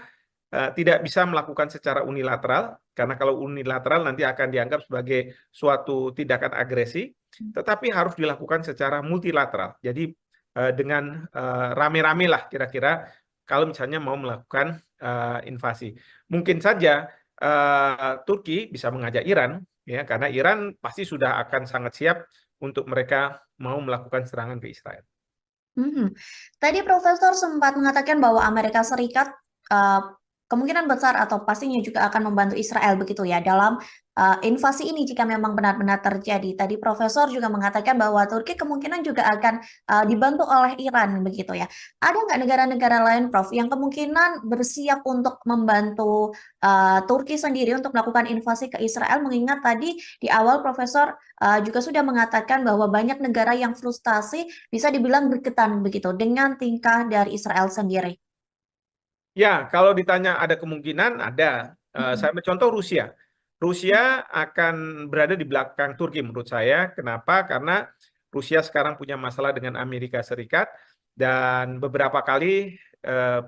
tidak bisa melakukan secara unilateral, karena kalau unilateral nanti akan dianggap sebagai suatu tindakan agresi, tetapi harus dilakukan secara multilateral. Jadi dengan rame-rame lah kira-kira kalau misalnya mau melakukan invasi. Mungkin saja Turki bisa mengajak Iran, ya, karena Iran pasti sudah akan sangat siap untuk mereka mau melakukan serangan ke Israel. Tadi Profesor sempat mengatakan bahwa Amerika Serikat kemungkinan besar atau pastinya juga akan membantu Israel begitu ya dalam invasi ini jika memang benar-benar terjadi. Tadi Profesor juga mengatakan bahwa Turki kemungkinan juga akan dibantu oleh Iran begitu ya. Ada nggak negara-negara lain, Prof, yang kemungkinan bersiap untuk membantu Turki sendiri untuk melakukan invasi ke Israel? Mengingat tadi di awal Profesor juga sudah mengatakan bahwa banyak negara yang frustasi bisa dibilang berketan begitu dengan tingkah dari Israel sendiri. Ya, kalau ditanya ada kemungkinan, ada. Saya ambil contoh Rusia. Rusia akan berada di belakang Turki menurut saya. Kenapa? Karena Rusia sekarang punya masalah dengan Amerika Serikat dan beberapa kali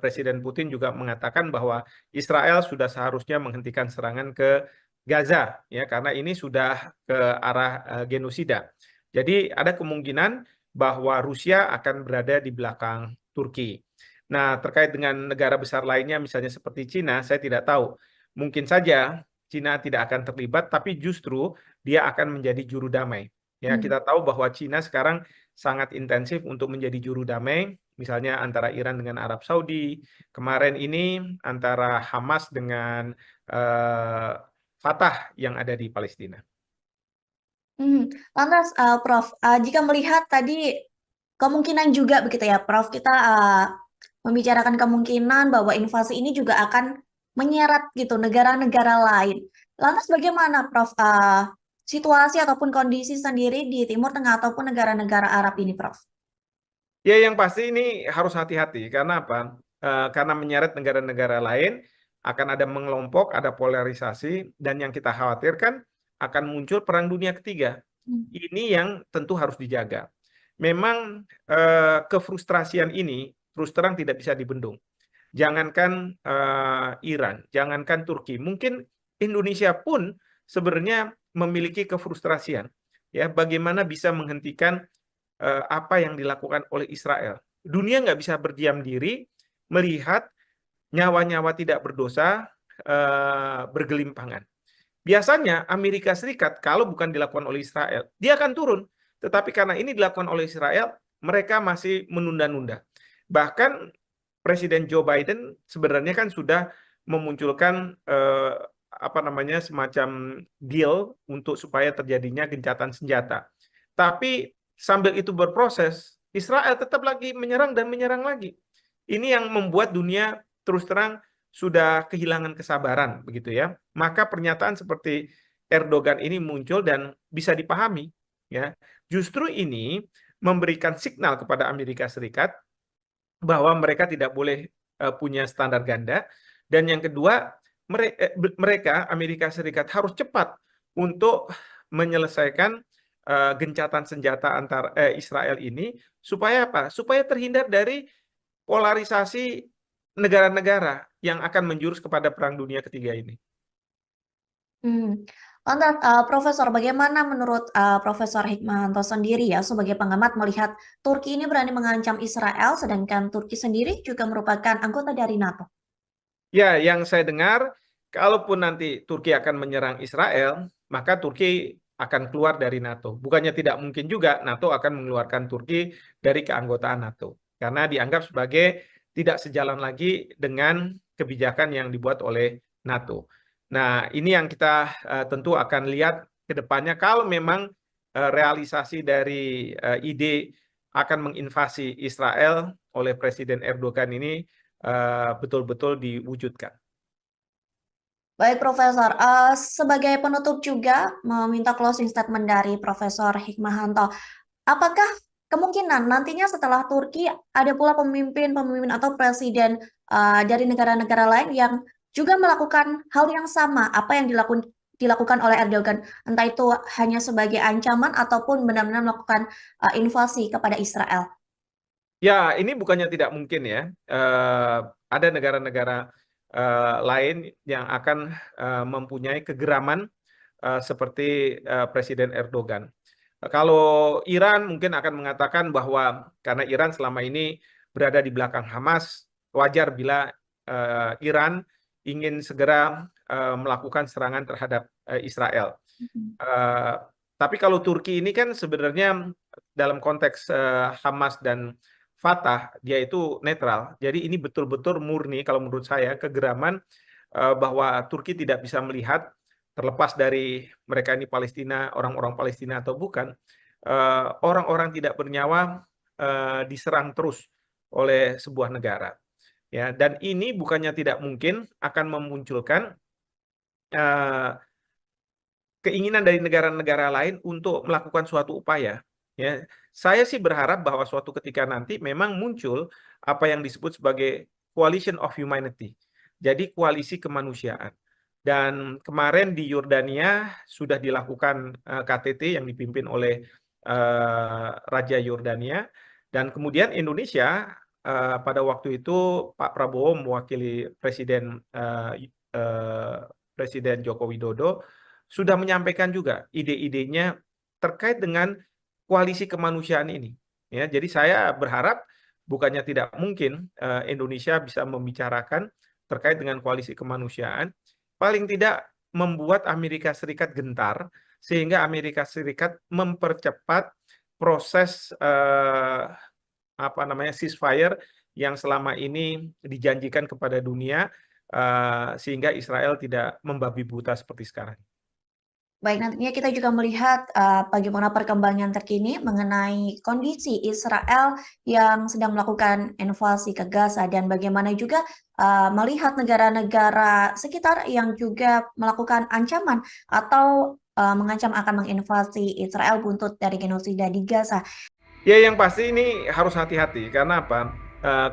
Presiden Putin juga mengatakan bahwa Israel sudah seharusnya menghentikan serangan ke Gaza, ya, karena ini sudah ke arah genosida. Jadi ada kemungkinan bahwa Rusia akan berada di belakang Turki. Nah, terkait dengan negara besar lainnya, misalnya seperti Cina, saya tidak tahu. Mungkin saja Cina tidak akan terlibat, tapi justru dia akan menjadi juru damai. Ya, kita tahu bahwa Cina sekarang sangat intensif untuk menjadi juru damai, misalnya antara Iran dengan Arab Saudi. Kemarin ini antara Hamas dengan Fatah yang ada di Palestina. Lantas, Prof, jika melihat tadi kemungkinan juga begitu ya, Prof, kita membicarakan kemungkinan bahwa invasi ini juga akan menyeret gitu negara-negara lain. Lantas bagaimana, Prof, situasi ataupun kondisi sendiri di Timur Tengah ataupun negara-negara Arab ini, Prof? Ya, yang pasti ini harus hati-hati. Karena apa? Karena menyeret negara-negara lain, akan ada mengelompok, ada polarisasi, dan yang kita khawatirkan akan muncul perang dunia ketiga. Ini yang tentu harus dijaga. Memang kefrustrasian ini terus terang tidak bisa dibendung. Jangankan Iran, jangankan Turki, mungkin Indonesia pun sebenarnya memiliki kefrustrasian. Ya, bagaimana bisa menghentikan apa yang dilakukan oleh Israel. Dunia nggak bisa berdiam diri melihat nyawa-nyawa tidak berdosa bergelimpangan. Biasanya Amerika Serikat kalau bukan dilakukan oleh Israel, dia akan turun. Tetapi karena ini dilakukan oleh Israel, mereka masih menunda-nunda. Bahkan Presiden Joe Biden sebenarnya kan sudah memunculkan semacam deal untuk supaya terjadinya gencatan senjata. Tapi sambil itu berproses, Israel tetap lagi menyerang dan menyerang lagi. Ini yang membuat dunia terus terang sudah kehilangan kesabaran, begitu ya. Maka pernyataan seperti Erdogan ini muncul dan bisa dipahami, ya. Justru ini memberikan signal kepada Amerika Serikat bahwa mereka tidak boleh punya standar ganda, dan yang kedua mereka Amerika Serikat harus cepat untuk menyelesaikan gencatan senjata antar Israel ini supaya apa? Supaya terhindar dari polarisasi negara-negara yang akan menjurus kepada Perang Dunia Ketiga ini. Hmm. Lantas, Profesor, bagaimana menurut Profesor Hikmahanto sendiri ya sebagai pengamat melihat Turki ini berani mengancam Israel, sedangkan Turki sendiri juga merupakan anggota dari NATO? Ya, yang saya dengar, kalaupun nanti Turki akan menyerang Israel, maka Turki akan keluar dari NATO. Bukannya tidak mungkin juga NATO akan mengeluarkan Turki dari keanggotaan NATO. Karena dianggap sebagai tidak sejalan lagi dengan kebijakan yang dibuat oleh NATO. Nah, ini yang kita tentu akan lihat ke depannya. Kalau memang realisasi dari ide akan menginvasi Israel oleh Presiden Erdogan ini betul-betul diwujudkan. Baik, Profesor. Sebagai penutup juga meminta closing statement dari Profesor Hikmahanto. Apakah kemungkinan nantinya setelah Turki ada pula pemimpin-pemimpin atau presiden dari negara-negara lain yang juga melakukan hal yang sama apa yang dilakukan oleh Erdogan, entah itu hanya sebagai ancaman ataupun benar-benar melakukan invasi kepada Israel? Ya, ini bukannya tidak mungkin ya. Ada negara-negara lain yang akan mempunyai kegeraman seperti Presiden Erdogan. Kalau Iran mungkin akan mengatakan bahwa karena Iran selama ini berada di belakang Hamas, wajar bila Iran ingin segera melakukan serangan terhadap Israel. Mhm. Eh, tapi kalau Turki ini kan sebenarnya dalam konteks Hamas dan Fatah, dia itu netral. Jadi ini betul-betul murni kalau menurut saya kegeraman bahwa Turki tidak bisa melihat terlepas dari mereka ini Palestina, orang-orang Palestina atau bukan, orang-orang tidak bernyawa diserang terus oleh sebuah negara. Ya, dan ini bukannya tidak mungkin akan memunculkan eh, keinginan dari negara-negara lain untuk melakukan suatu upaya. Ya, saya sih berharap bahwa suatu ketika nanti memang muncul apa yang disebut sebagai coalition of humanity. Jadi koalisi kemanusiaan. Dan kemarin di Yordania sudah dilakukan KTT yang dipimpin oleh Raja Yordania. Dan kemudian Indonesia pada waktu itu Pak Prabowo mewakili Presiden Joko Widodo sudah menyampaikan juga ide-idenya terkait dengan koalisi kemanusiaan ini. Ya, jadi saya berharap bukannya tidak mungkin Indonesia bisa membicarakan terkait dengan koalisi kemanusiaan, paling tidak membuat Amerika Serikat gentar sehingga Amerika Serikat mempercepat proses apa namanya ceasefire yang selama ini dijanjikan kepada dunia sehingga Israel tidak membabi buta seperti sekarang. Baik, nantinya kita juga melihat bagaimana perkembangan terkini mengenai kondisi Israel yang sedang melakukan invasi ke Gaza dan bagaimana juga melihat negara-negara sekitar yang juga melakukan ancaman atau mengancam akan menginvasi Israel buntut dari genosida di Gaza. Ya, yang pasti ini harus hati-hati. Karena apa?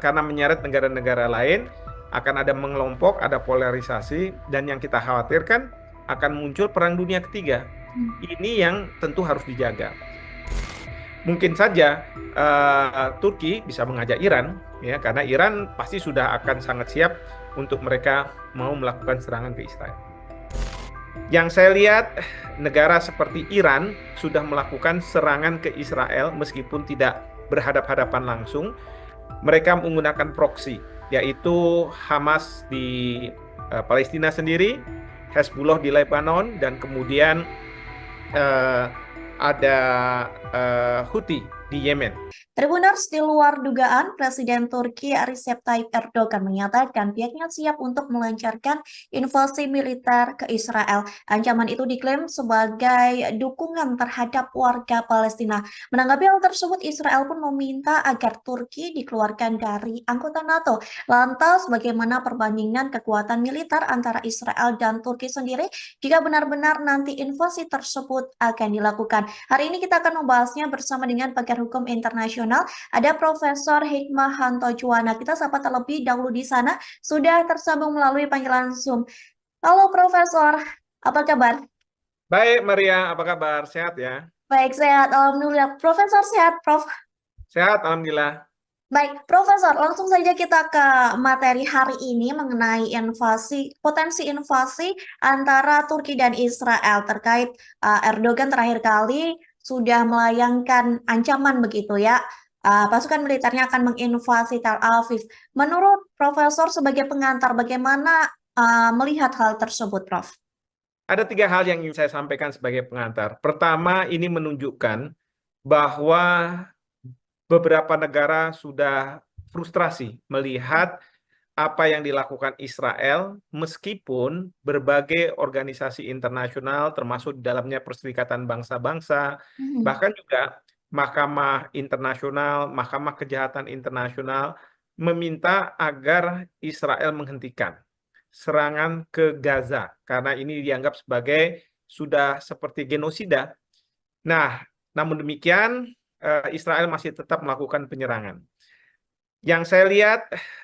Karena menyeret negara-negara lain, akan ada mengelompok, ada polarisasi, dan yang kita khawatirkan akan muncul Perang Dunia Ketiga. Ini yang tentu harus dijaga. Mungkin saja Turki bisa mengajak Iran, ya, karena Iran pasti sudah akan sangat siap untuk mereka mau melakukan serangan ke Israel. Yang saya lihat, negara seperti Iran sudah melakukan serangan ke Israel meskipun tidak berhadap-hadapan langsung. Mereka menggunakan proksi, yaitu Hamas di Palestina sendiri, Hezbollah di Lebanon, dan kemudian eh, ada Houthi di Yemen. Tribuners, di luar dugaan, Presiden Turki Recep Tayyip Erdogan menyatakan pihaknya siap untuk melancarkan invasi militer ke Israel. Ancaman itu diklaim sebagai dukungan terhadap warga Palestina. Menanggapi hal tersebut, Israel pun meminta agar Turki dikeluarkan dari anggota NATO. Lantas, bagaimana perbandingan kekuatan militer antara Israel dan Turki sendiri jika benar-benar nanti invasi tersebut akan dilakukan? Hari ini kita akan membahasnya bersama dengan pakar hukum internasional. Ada Profesor Hikmahanto Juwana. Kita sapa terlebih dahulu di sana. Sudah tersambung melalui panggilan Zoom. Halo Profesor, apa kabar? Baik, Maria, apa kabar? Sehat ya? Baik, sehat. Alhamdulillah. Profesor sehat, Prof. Sehat, Alhamdulillah. Baik, Profesor, langsung saja kita ke materi hari ini mengenai potensi invasi antara Turki dan Israel terkait Erdogan terakhir kali sudah melayangkan ancaman begitu ya. Pasukan militernya akan menginvasi Tel Aviv. Menurut Profesor sebagai pengantar, bagaimana melihat hal tersebut, Prof? Ada tiga hal yang ingin saya sampaikan sebagai pengantar. Pertama, ini menunjukkan bahwa beberapa negara sudah frustrasi melihat apa yang dilakukan Israel, meskipun berbagai organisasi internasional, termasuk di dalamnya Perserikatan Bangsa-Bangsa, Hmm. bahkan juga Mahkamah Internasional, Mahkamah Kejahatan Internasional, meminta agar Israel menghentikan serangan ke Gaza, karena ini dianggap sebagai sudah seperti genosida. Nah, namun demikian, Israel masih tetap melakukan penyerangan. Yang saya lihat,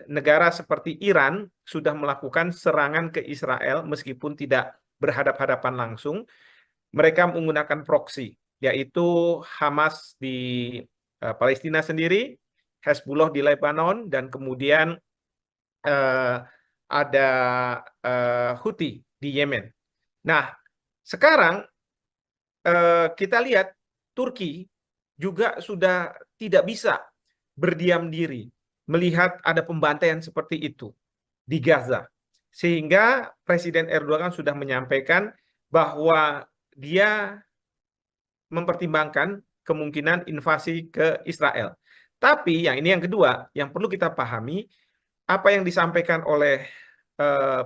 negara seperti Iran sudah melakukan serangan ke Israel meskipun tidak berhadap-hadapan langsung. Mereka menggunakan proksi, yaitu Hamas di Palestina sendiri, Hezbollah di Lebanon, dan kemudian eh, ada Houthi di Yemen. Nah, sekarang kita lihat Turki juga sudah tidak bisa berdiam diri melihat ada pembantaian seperti itu di Gaza. Sehingga Presiden Erdogan sudah menyampaikan bahwa dia mempertimbangkan kemungkinan invasi ke Israel. Tapi yang kedua, yang perlu kita pahami, apa yang disampaikan oleh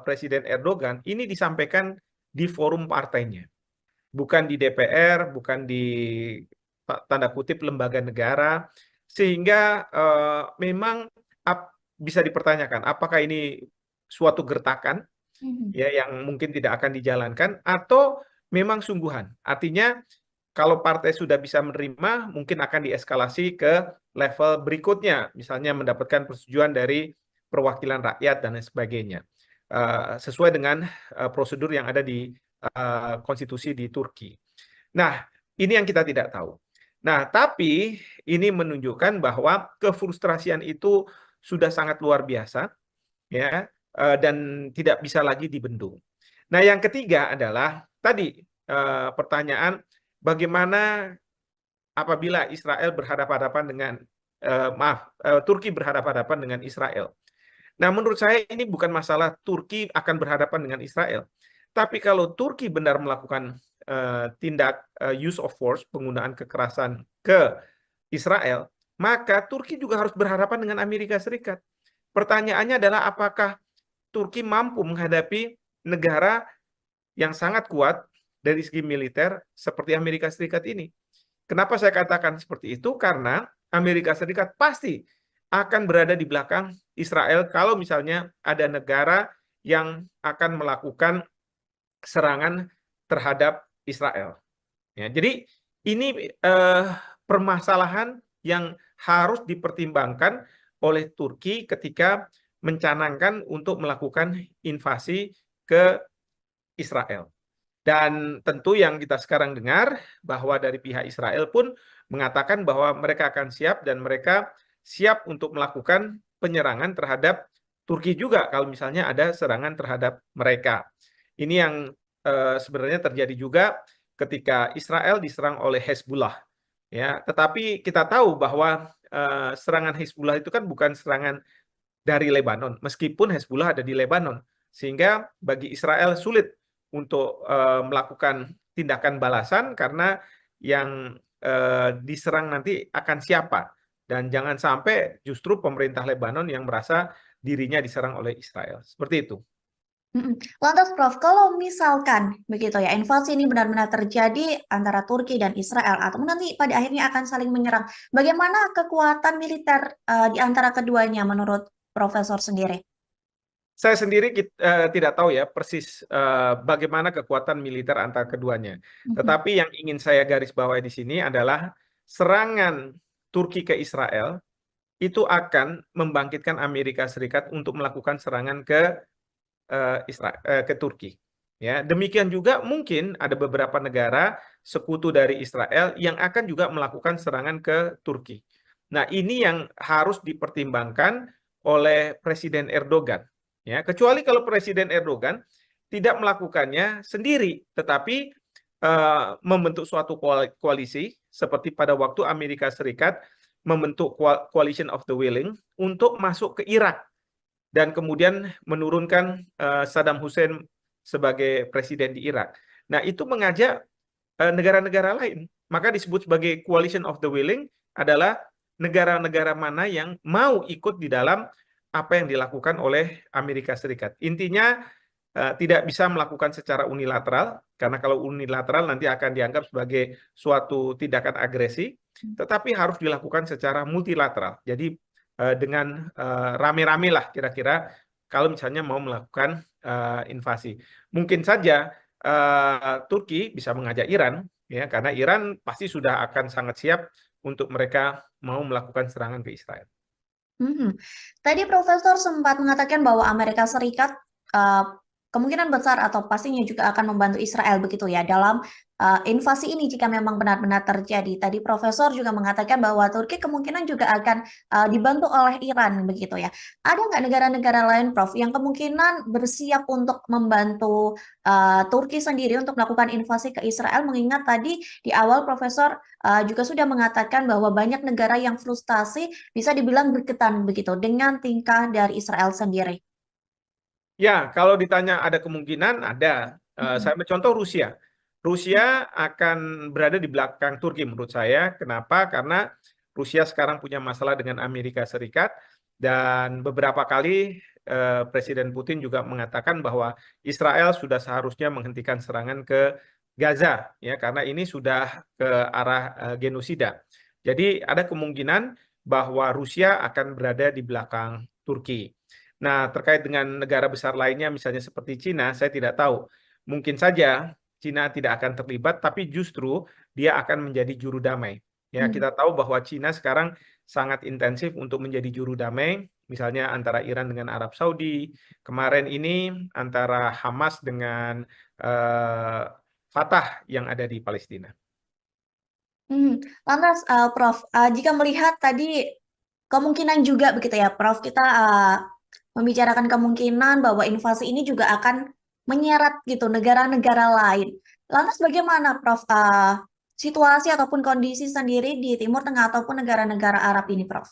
Presiden Erdogan ini disampaikan di forum partainya, bukan di DPR, bukan di tanda kutip lembaga negara, sehingga memang bisa dipertanyakan apakah ini suatu gertakan Hmm. ya yang mungkin tidak akan dijalankan atau memang sungguhan. Artinya kalau partai sudah bisa menerima, mungkin akan dieskalasi ke level berikutnya, misalnya mendapatkan persetujuan dari perwakilan rakyat dan lain sebagainya, sesuai dengan prosedur yang ada di konstitusi di Turki. Nah, ini yang kita tidak tahu. Nah, tapi ini menunjukkan bahwa kefrustrasian itu sudah sangat luar biasa, ya, dan tidak bisa lagi dibendung. Nah, yang ketiga adalah tadi pertanyaan bagaimana apabila Israel berhadapan-hadapan dengan Turki berhadapan-hadapan dengan Israel. Nah, menurut saya ini bukan masalah Turki akan berhadapan dengan Israel. Tapi kalau Turki benar melakukan tindak use of force, penggunaan kekerasan ke Israel, maka Turki juga harus berhadapan dengan Amerika Serikat. Pertanyaannya adalah apakah Turki mampu menghadapi negara yang sangat kuat dari segi militer seperti Amerika Serikat ini. Kenapa saya katakan seperti itu? Karena Amerika Serikat pasti akan berada di belakang Israel kalau misalnya ada negara yang akan melakukan serangan terhadap Israel. Ya, jadi ini permasalahan yang harus dipertimbangkan oleh Turki ketika mencanangkan untuk melakukan invasi ke Israel. Dan tentu yang kita sekarang dengar bahwa dari pihak Israel pun mengatakan bahwa mereka akan siap dan mereka siap untuk melakukan penyerangan terhadap Turki juga kalau misalnya ada serangan terhadap mereka. Ini yang sebenarnya terjadi juga ketika Israel diserang oleh Hezbollah. Ya, tetapi kita tahu bahwa serangan Hezbollah itu kan bukan serangan dari Lebanon, meskipun Hezbollah ada di Lebanon, sehingga bagi Israel sulit untuk melakukan tindakan balasan karena yang diserang nanti akan siapa, dan jangan sampai justru pemerintah Lebanon yang merasa dirinya diserang oleh Israel. Seperti itu. Mm-mm. Lantas, Prof, kalau misalkan begitu ya, invasi ini benar-benar terjadi antara Turki dan Israel, atau nanti pada akhirnya akan saling menyerang, bagaimana kekuatan militer di antara keduanya menurut Profesor sendiri? Saya sendiri tidak tahu ya persis bagaimana kekuatan militer antara keduanya. Mhm. Tetapi yang ingin saya garis bawahi di sini adalah serangan Turki ke Israel itu akan membangkitkan Amerika Serikat untuk melakukan serangan ke Turki. Ya, demikian juga mungkin ada beberapa negara sekutu dari Israel yang akan juga melakukan serangan ke Turki. Nah, ini yang harus dipertimbangkan oleh Presiden Erdogan. Ya, kecuali kalau Presiden Erdogan tidak melakukannya sendiri, tetapi membentuk suatu koalisi seperti pada waktu Amerika Serikat membentuk Coalition of the Willing untuk masuk ke Irak dan kemudian menurunkan Saddam Hussein sebagai presiden di Irak. Nah, itu mengajak negara-negara lain. Maka disebut sebagai Coalition of the Willing adalah negara-negara mana yang mau ikut di dalam apa yang dilakukan oleh Amerika Serikat. Intinya tidak bisa melakukan secara unilateral, karena kalau unilateral nanti akan dianggap sebagai suatu tindakan agresi, tetapi harus dilakukan secara multilateral. Jadi dengan rame-rame lah kira-kira kalau misalnya mau melakukan invasi. Mungkin saja Turki bisa mengajak Iran, ya, karena Iran pasti sudah akan sangat siap untuk mereka mau melakukan serangan ke Israel. Tadi Profesor sempat mengatakan bahwa Amerika Serikat kemungkinan besar atau pastinya juga akan membantu Israel begitu ya dalam invasi ini jika memang benar-benar terjadi. Tadi Profesor juga mengatakan bahwa Turki kemungkinan juga akan dibantu oleh Iran begitu ya. Ada nggak negara-negara lain, Prof, yang kemungkinan bersiap untuk membantu Turki sendiri untuk melakukan invasi ke Israel? Mengingat tadi di awal Profesor juga sudah mengatakan bahwa banyak negara yang frustasi bisa dibilang berketan begitu dengan tingkah dari Israel sendiri. Ya, kalau ditanya ada kemungkinan, ada. Saya contoh Rusia. Rusia akan berada di belakang Turki menurut saya. Kenapa? Karena Rusia sekarang punya masalah dengan Amerika Serikat dan beberapa kali Presiden Putin juga mengatakan bahwa Israel sudah seharusnya menghentikan serangan ke Gaza, ya, karena ini sudah ke arah genosida. Jadi ada kemungkinan bahwa Rusia akan berada di belakang Turki. Nah, terkait dengan negara besar lainnya, misalnya seperti Cina, saya tidak tahu. Mungkin saja Cina tidak akan terlibat, tapi justru dia akan menjadi juru damai. Ya, kita tahu bahwa Cina sekarang sangat intensif untuk menjadi juru damai, misalnya antara Iran dengan Arab Saudi, kemarin ini antara Hamas dengan Fatah yang ada di Palestina. Lantas, Prof, jika melihat tadi kemungkinan juga begitu ya, Prof, kita membicarakan kemungkinan bahwa invasi ini juga akan menyeret gitu negara-negara lain. Lantas bagaimana, Prof, situasi ataupun kondisi sendiri di Timur Tengah ataupun negara-negara Arab ini, Prof?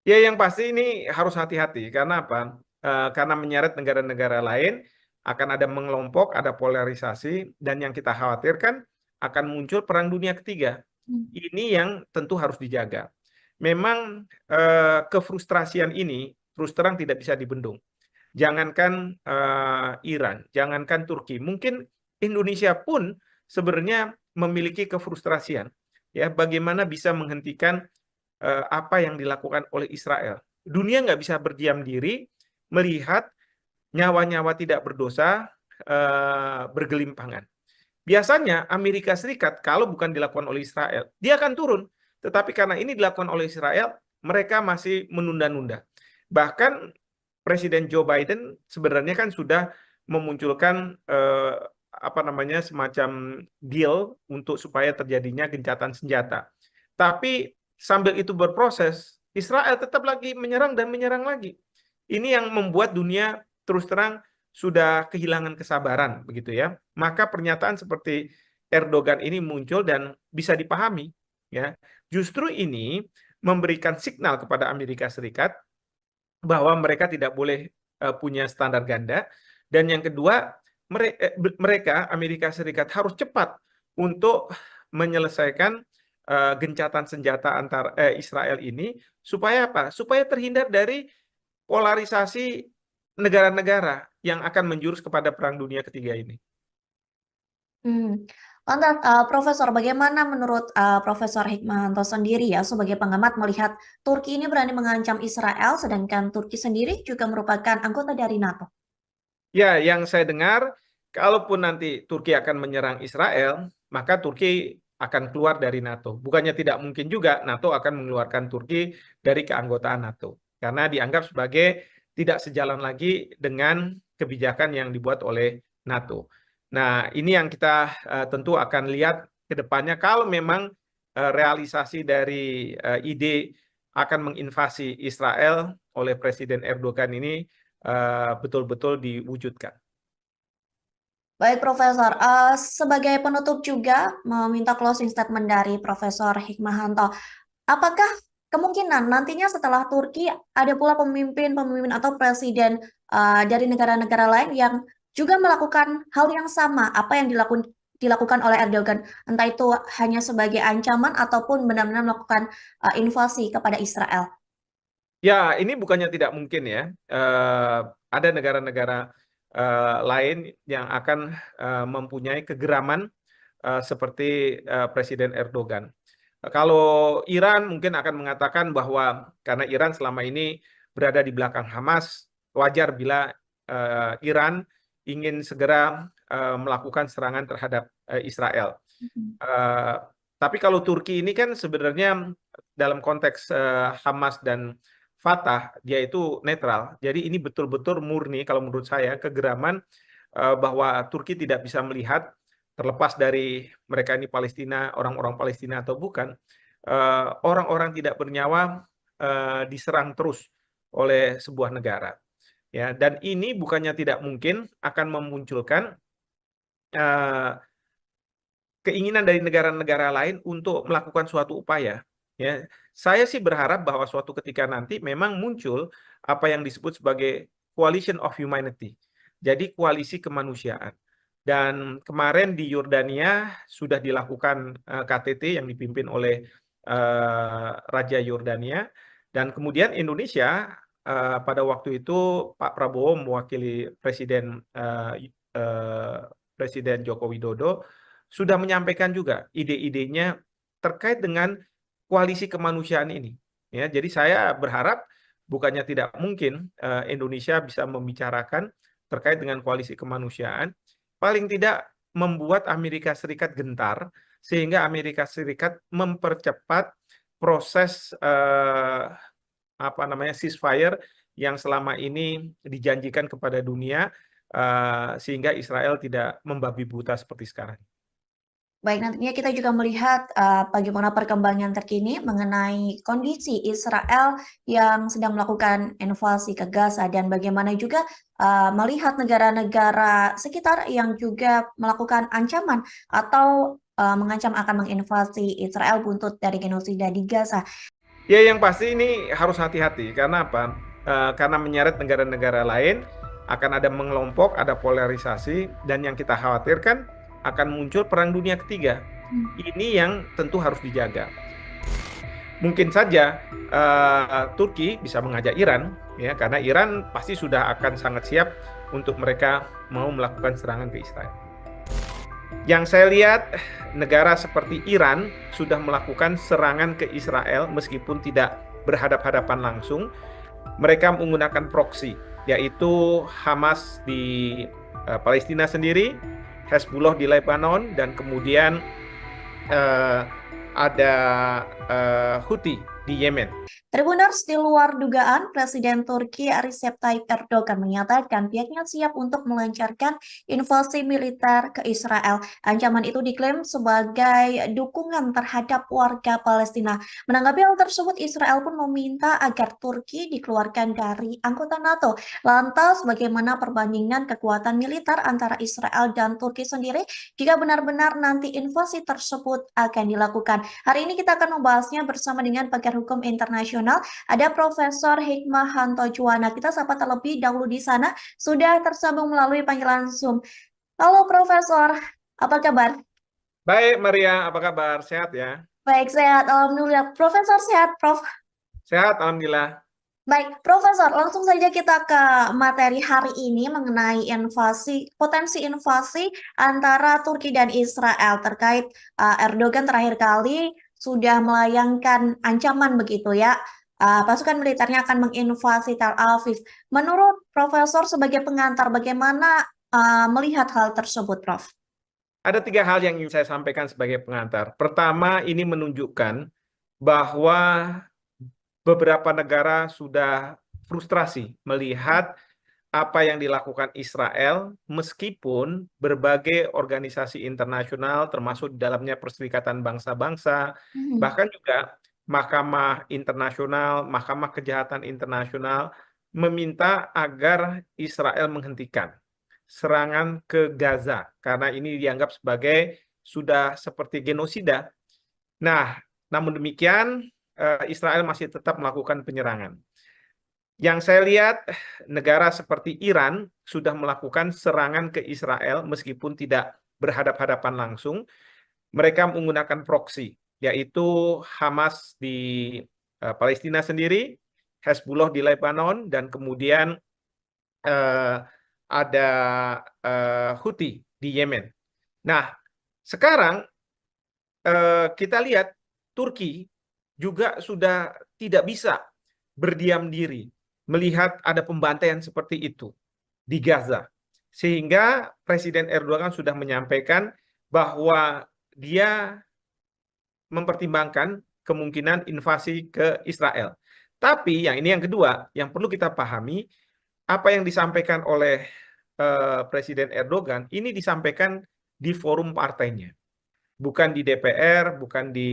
Ya, yang pasti ini harus hati-hati. Karena apa? Karena menyeret negara-negara lain, akan ada mengelompok, ada polarisasi, dan yang kita khawatirkan akan muncul perang dunia ketiga. Ini yang tentu harus dijaga. Memang kefrustrasian ini terus terang tidak bisa dibendung. Jangankan Iran, jangankan Turki, mungkin Indonesia pun sebenarnya memiliki kefrustrasian. Ya, bagaimana bisa menghentikan apa yang dilakukan oleh Israel. Dunia nggak bisa berdiam diri melihat nyawa-nyawa tidak berdosa bergelimpangan. Biasanya Amerika Serikat kalau bukan dilakukan oleh Israel, dia akan turun. Tetapi karena ini dilakukan oleh Israel, mereka masih menunda-nunda. Bahkan Presiden Joe Biden sebenarnya kan sudah memunculkan apa namanya semacam deal untuk supaya terjadinya gencatan senjata. Tapi sambil itu berproses, Israel tetap lagi menyerang dan menyerang lagi. Ini yang membuat dunia terus terang sudah kehilangan kesabaran, begitu ya. Maka pernyataan seperti Erdogan ini muncul dan bisa dipahami, ya. Justru ini memberikan signal kepada Amerika Serikat bahwa mereka tidak boleh punya standar ganda, dan yang kedua mereka Amerika Serikat harus cepat untuk menyelesaikan gencatan senjata antar Israel ini supaya apa? Supaya terhindar dari polarisasi negara-negara yang akan menjurus kepada perang dunia ketiga ini. Lantas, Profesor, bagaimana menurut Profesor Hikmanto sendiri ya sebagai pengamat melihat Turki ini berani mengancam Israel, sedangkan Turki sendiri juga merupakan anggota dari NATO? Ya, yang saya dengar, kalaupun nanti Turki akan menyerang Israel, maka Turki akan keluar dari NATO. Bukannya tidak mungkin juga NATO akan mengeluarkan Turki dari keanggotaan NATO. Karena dianggap sebagai tidak sejalan lagi dengan kebijakan yang dibuat oleh NATO. Nah, ini yang kita tentu akan lihat ke depannya kalau memang realisasi dari ide akan menginvasi Israel oleh Presiden Erdogan ini betul-betul diwujudkan. Baik, Profesor. Sebagai penutup juga meminta closing statement dari Profesor Hikmahanto. Apakah kemungkinan nantinya setelah Turki ada pula pemimpin-pemimpin atau presiden dari negara-negara lain yang juga melakukan hal yang sama apa yang dilakukan oleh Erdogan, entah itu hanya sebagai ancaman ataupun benar-benar melakukan invasi kepada Israel? Ya, ini bukannya tidak mungkin ya. Ada negara-negara lain yang akan mempunyai kegeraman seperti Presiden Erdogan. Kalau Iran mungkin akan mengatakan bahwa karena Iran selama ini berada di belakang Hamas, wajar bila Iran ingin segera melakukan serangan terhadap Israel. Mhm. Eh, tapi kalau Turki ini kan sebenarnya dalam konteks Hamas dan Fatah, dia itu netral. Jadi ini betul-betul murni kalau menurut saya kegeraman bahwa Turki tidak bisa melihat terlepas dari mereka ini Palestina, orang-orang Palestina atau bukan, orang-orang tidak bernyawa diserang terus oleh sebuah negara. Ya, dan ini bukannya tidak mungkin akan memunculkan eh, keinginan dari negara-negara lain untuk melakukan suatu upaya. Ya, saya sih berharap bahwa suatu ketika nanti memang muncul apa yang disebut sebagai coalition of humanity. Jadi koalisi kemanusiaan. Dan kemarin di Yordania sudah dilakukan KTT yang dipimpin oleh Raja Yordania. Dan kemudian Indonesia pada waktu itu Pak Prabowo mewakili Presiden Joko Widodo sudah menyampaikan juga ide-idenya terkait dengan koalisi kemanusiaan ini. Ya, jadi saya berharap bukannya tidak mungkin Indonesia bisa membicarakan terkait dengan koalisi kemanusiaan, paling tidak membuat Amerika Serikat gentar sehingga Amerika Serikat mempercepat proses apa namanya ceasefire yang selama ini dijanjikan kepada dunia sehingga Israel tidak membabi buta seperti sekarang. Baik, nantinya kita juga melihat bagaimana perkembangan terkini mengenai kondisi Israel yang sedang melakukan invasi ke Gaza dan bagaimana juga melihat negara-negara sekitar yang juga melakukan ancaman atau mengancam akan menginvasi Israel buntut dari genosida di Gaza. Ya, yang pasti ini harus hati-hati. Karena apa? Karena menyeret negara-negara lain, akan ada mengelompok, ada polarisasi, dan yang kita khawatirkan akan muncul perang dunia ketiga. Ini yang tentu harus dijaga. Mungkin saja Turki bisa mengajak Iran, ya, karena Iran pasti sudah akan sangat siap untuk mereka mau melakukan serangan ke Israel. Yang saya lihat, negara seperti Iran sudah melakukan serangan ke Israel meskipun tidak berhadap-hadapan langsung. Mereka menggunakan proksi, yaitu Hamas di Palestina sendiri, Hezbollah di Lebanon, dan kemudian ada Houthi di Yemen. Tribuners, di luar dugaan, Presiden Turki Recep Tayyip Erdogan menyatakan pihaknya siap untuk melancarkan invasi militer ke Israel. Ancaman itu diklaim sebagai dukungan terhadap warga Palestina. Menanggapi hal tersebut, Israel pun meminta agar Turki dikeluarkan dari anggota NATO. Lantas, bagaimana perbandingan kekuatan militer antara Israel dan Turki sendiri jika benar-benar nanti invasi tersebut akan dilakukan? Hari ini kita akan membahasnya bersama dengan pakar hukum internasional. Ada Profesor Hikmahanto Juwana. Kita sapa terlebih dahulu di sana. Sudah tersambung melalui panggilan Zoom. Halo Profesor, apa kabar? Baik, Maria, apa kabar? Sehat ya? Baik, sehat. Alhamdulillah. Profesor sehat, Prof. Sehat, Alhamdulillah. Baik, Profesor, langsung saja kita ke materi hari ini mengenai potensi invasi antara Turki dan Israel terkait Erdogan terakhir kali sudah melayangkan ancaman begitu ya. Pasukan militernya akan menginvasi Tel Aviv. Menurut Profesor sebagai pengantar, bagaimana melihat hal tersebut, Prof? Ada 3 hal yang ingin saya sampaikan sebagai pengantar. Pertama, ini menunjukkan bahwa beberapa negara sudah frustrasi melihat apa yang dilakukan Israel, meskipun berbagai organisasi internasional, termasuk di dalamnya Perserikatan Bangsa-Bangsa, Mhm. bahkan juga Mahkamah Internasional, Mahkamah Kejahatan Internasional, meminta agar Israel menghentikan serangan ke Gaza, karena ini dianggap sebagai sudah seperti genosida. Nah, namun demikian, Israel masih tetap melakukan penyerangan. Yang saya lihat, negara seperti Iran sudah melakukan serangan ke Israel meskipun tidak berhadapan-hadapan langsung. Mereka menggunakan proksi, yaitu Hamas di Palestina sendiri, Hezbollah di Lebanon, dan kemudian eh, ada Houthi di Yemen. Nah, sekarang kita lihat Turki juga sudah tidak bisa berdiam diri melihat ada pembantaian seperti itu di Gaza. Sehingga Presiden Erdogan sudah menyampaikan bahwa dia mempertimbangkan kemungkinan invasi ke Israel. Tapi yang ini yang kedua, yang perlu kita pahami, apa yang disampaikan oleh Presiden Erdogan ini disampaikan di forum partainya, bukan di DPR, bukan di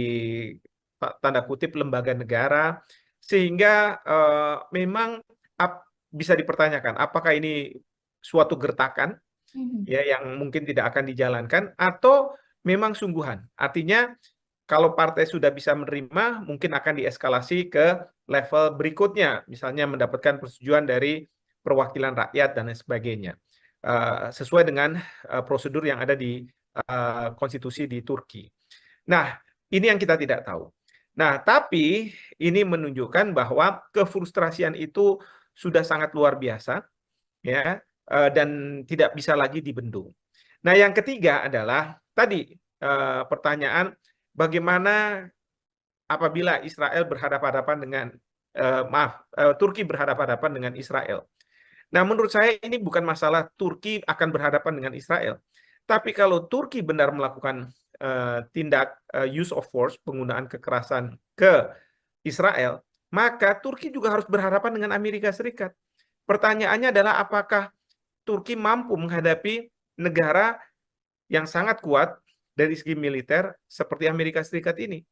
tanda kutip lembaga negara, sehingga memang bisa dipertanyakan apakah ini suatu gertakan Mhm. ya yang mungkin tidak akan dijalankan atau memang sungguhan. Artinya kalau partai sudah bisa menerima, mungkin akan dieskalasi ke level berikutnya, misalnya mendapatkan persetujuan dari perwakilan rakyat dan lain sebagainya, sesuai dengan prosedur yang ada di konstitusi di Turki. Nah, ini yang kita tidak tahu. Nah, tapi ini menunjukkan bahwa kefrustrasian itu sudah sangat luar biasa, ya, dan tidak bisa lagi dibendung. Nah, yang ketiga adalah tadi pertanyaan bagaimana apabila Israel berhadapan-hadapan dengan Turki berhadapan-hadapan dengan Israel. Nah, menurut saya ini bukan masalah Turki akan berhadapan dengan Israel. Tapi kalau Turki benar melakukan tindak use of force, penggunaan kekerasan ke Israel, maka Turki juga harus berhadapan dengan Amerika Serikat. Pertanyaannya adalah apakah Turki mampu menghadapi negara yang sangat kuat dari segi militer seperti Amerika Serikat ini.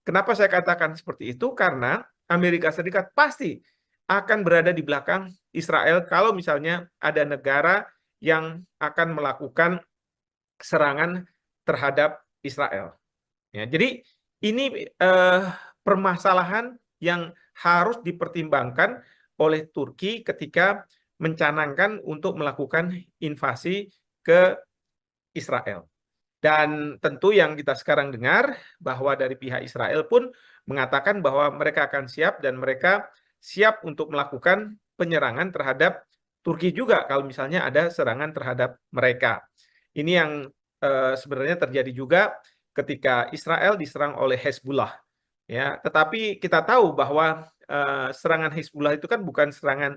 Kenapa saya katakan seperti itu? Karena Amerika Serikat pasti akan berada di belakang Israel kalau misalnya ada negara yang akan melakukan serangan terhadap Israel. Ya, jadi ini permasalahan yang harus dipertimbangkan oleh Turki ketika mencanangkan untuk melakukan invasi ke Israel. Dan tentu yang kita sekarang dengar bahwa dari pihak Israel pun mengatakan bahwa mereka akan siap dan mereka siap untuk melakukan penyerangan terhadap Turki juga kalau misalnya ada serangan terhadap mereka. Ini yang sebenarnya terjadi juga ketika Israel diserang oleh Hezbollah. Ya, tetapi kita tahu bahwa serangan Hezbollah itu kan bukan serangan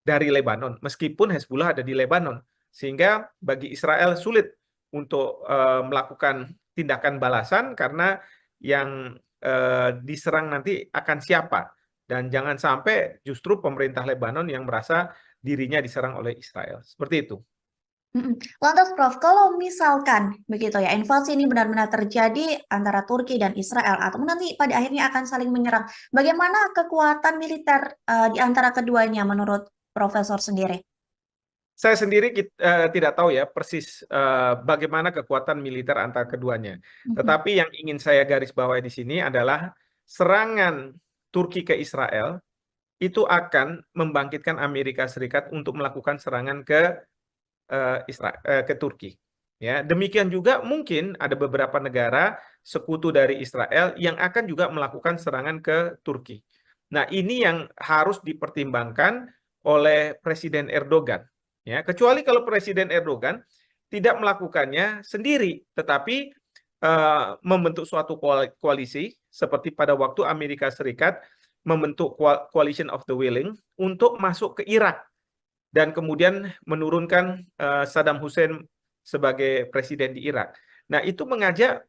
dari Lebanon, meskipun Hezbollah ada di Lebanon, sehingga bagi Israel sulit untuk melakukan tindakan balasan karena yang diserang nanti akan siapa, dan jangan sampai justru pemerintah Lebanon yang merasa dirinya diserang oleh Israel. Seperti itu. Mhm. Lantas Prof, kalau misalkan begitu ya, invasi ini benar-benar terjadi antara Turki dan Israel atau nanti pada akhirnya akan saling menyerang, bagaimana kekuatan militer di antara keduanya menurut Profesor sendiri? Saya sendiri tidak tahu ya persis bagaimana kekuatan militer antara keduanya. Mhm. Tetapi yang ingin saya garis bawahi di sini adalah serangan Turki ke Israel itu akan membangkitkan Amerika Serikat untuk melakukan serangan ke ke Turki. Ya, demikian juga mungkin ada beberapa negara sekutu dari Israel yang akan juga melakukan serangan ke Turki. Nah, ini yang harus dipertimbangkan oleh Presiden Erdogan. Ya, kecuali kalau Presiden Erdogan tidak melakukannya sendiri, tetapi membentuk suatu koalisi seperti pada waktu Amerika Serikat membentuk Coalition of the Willing untuk masuk ke Irak dan kemudian menurunkan Saddam Hussein sebagai presiden di Irak. Nah, itu mengajak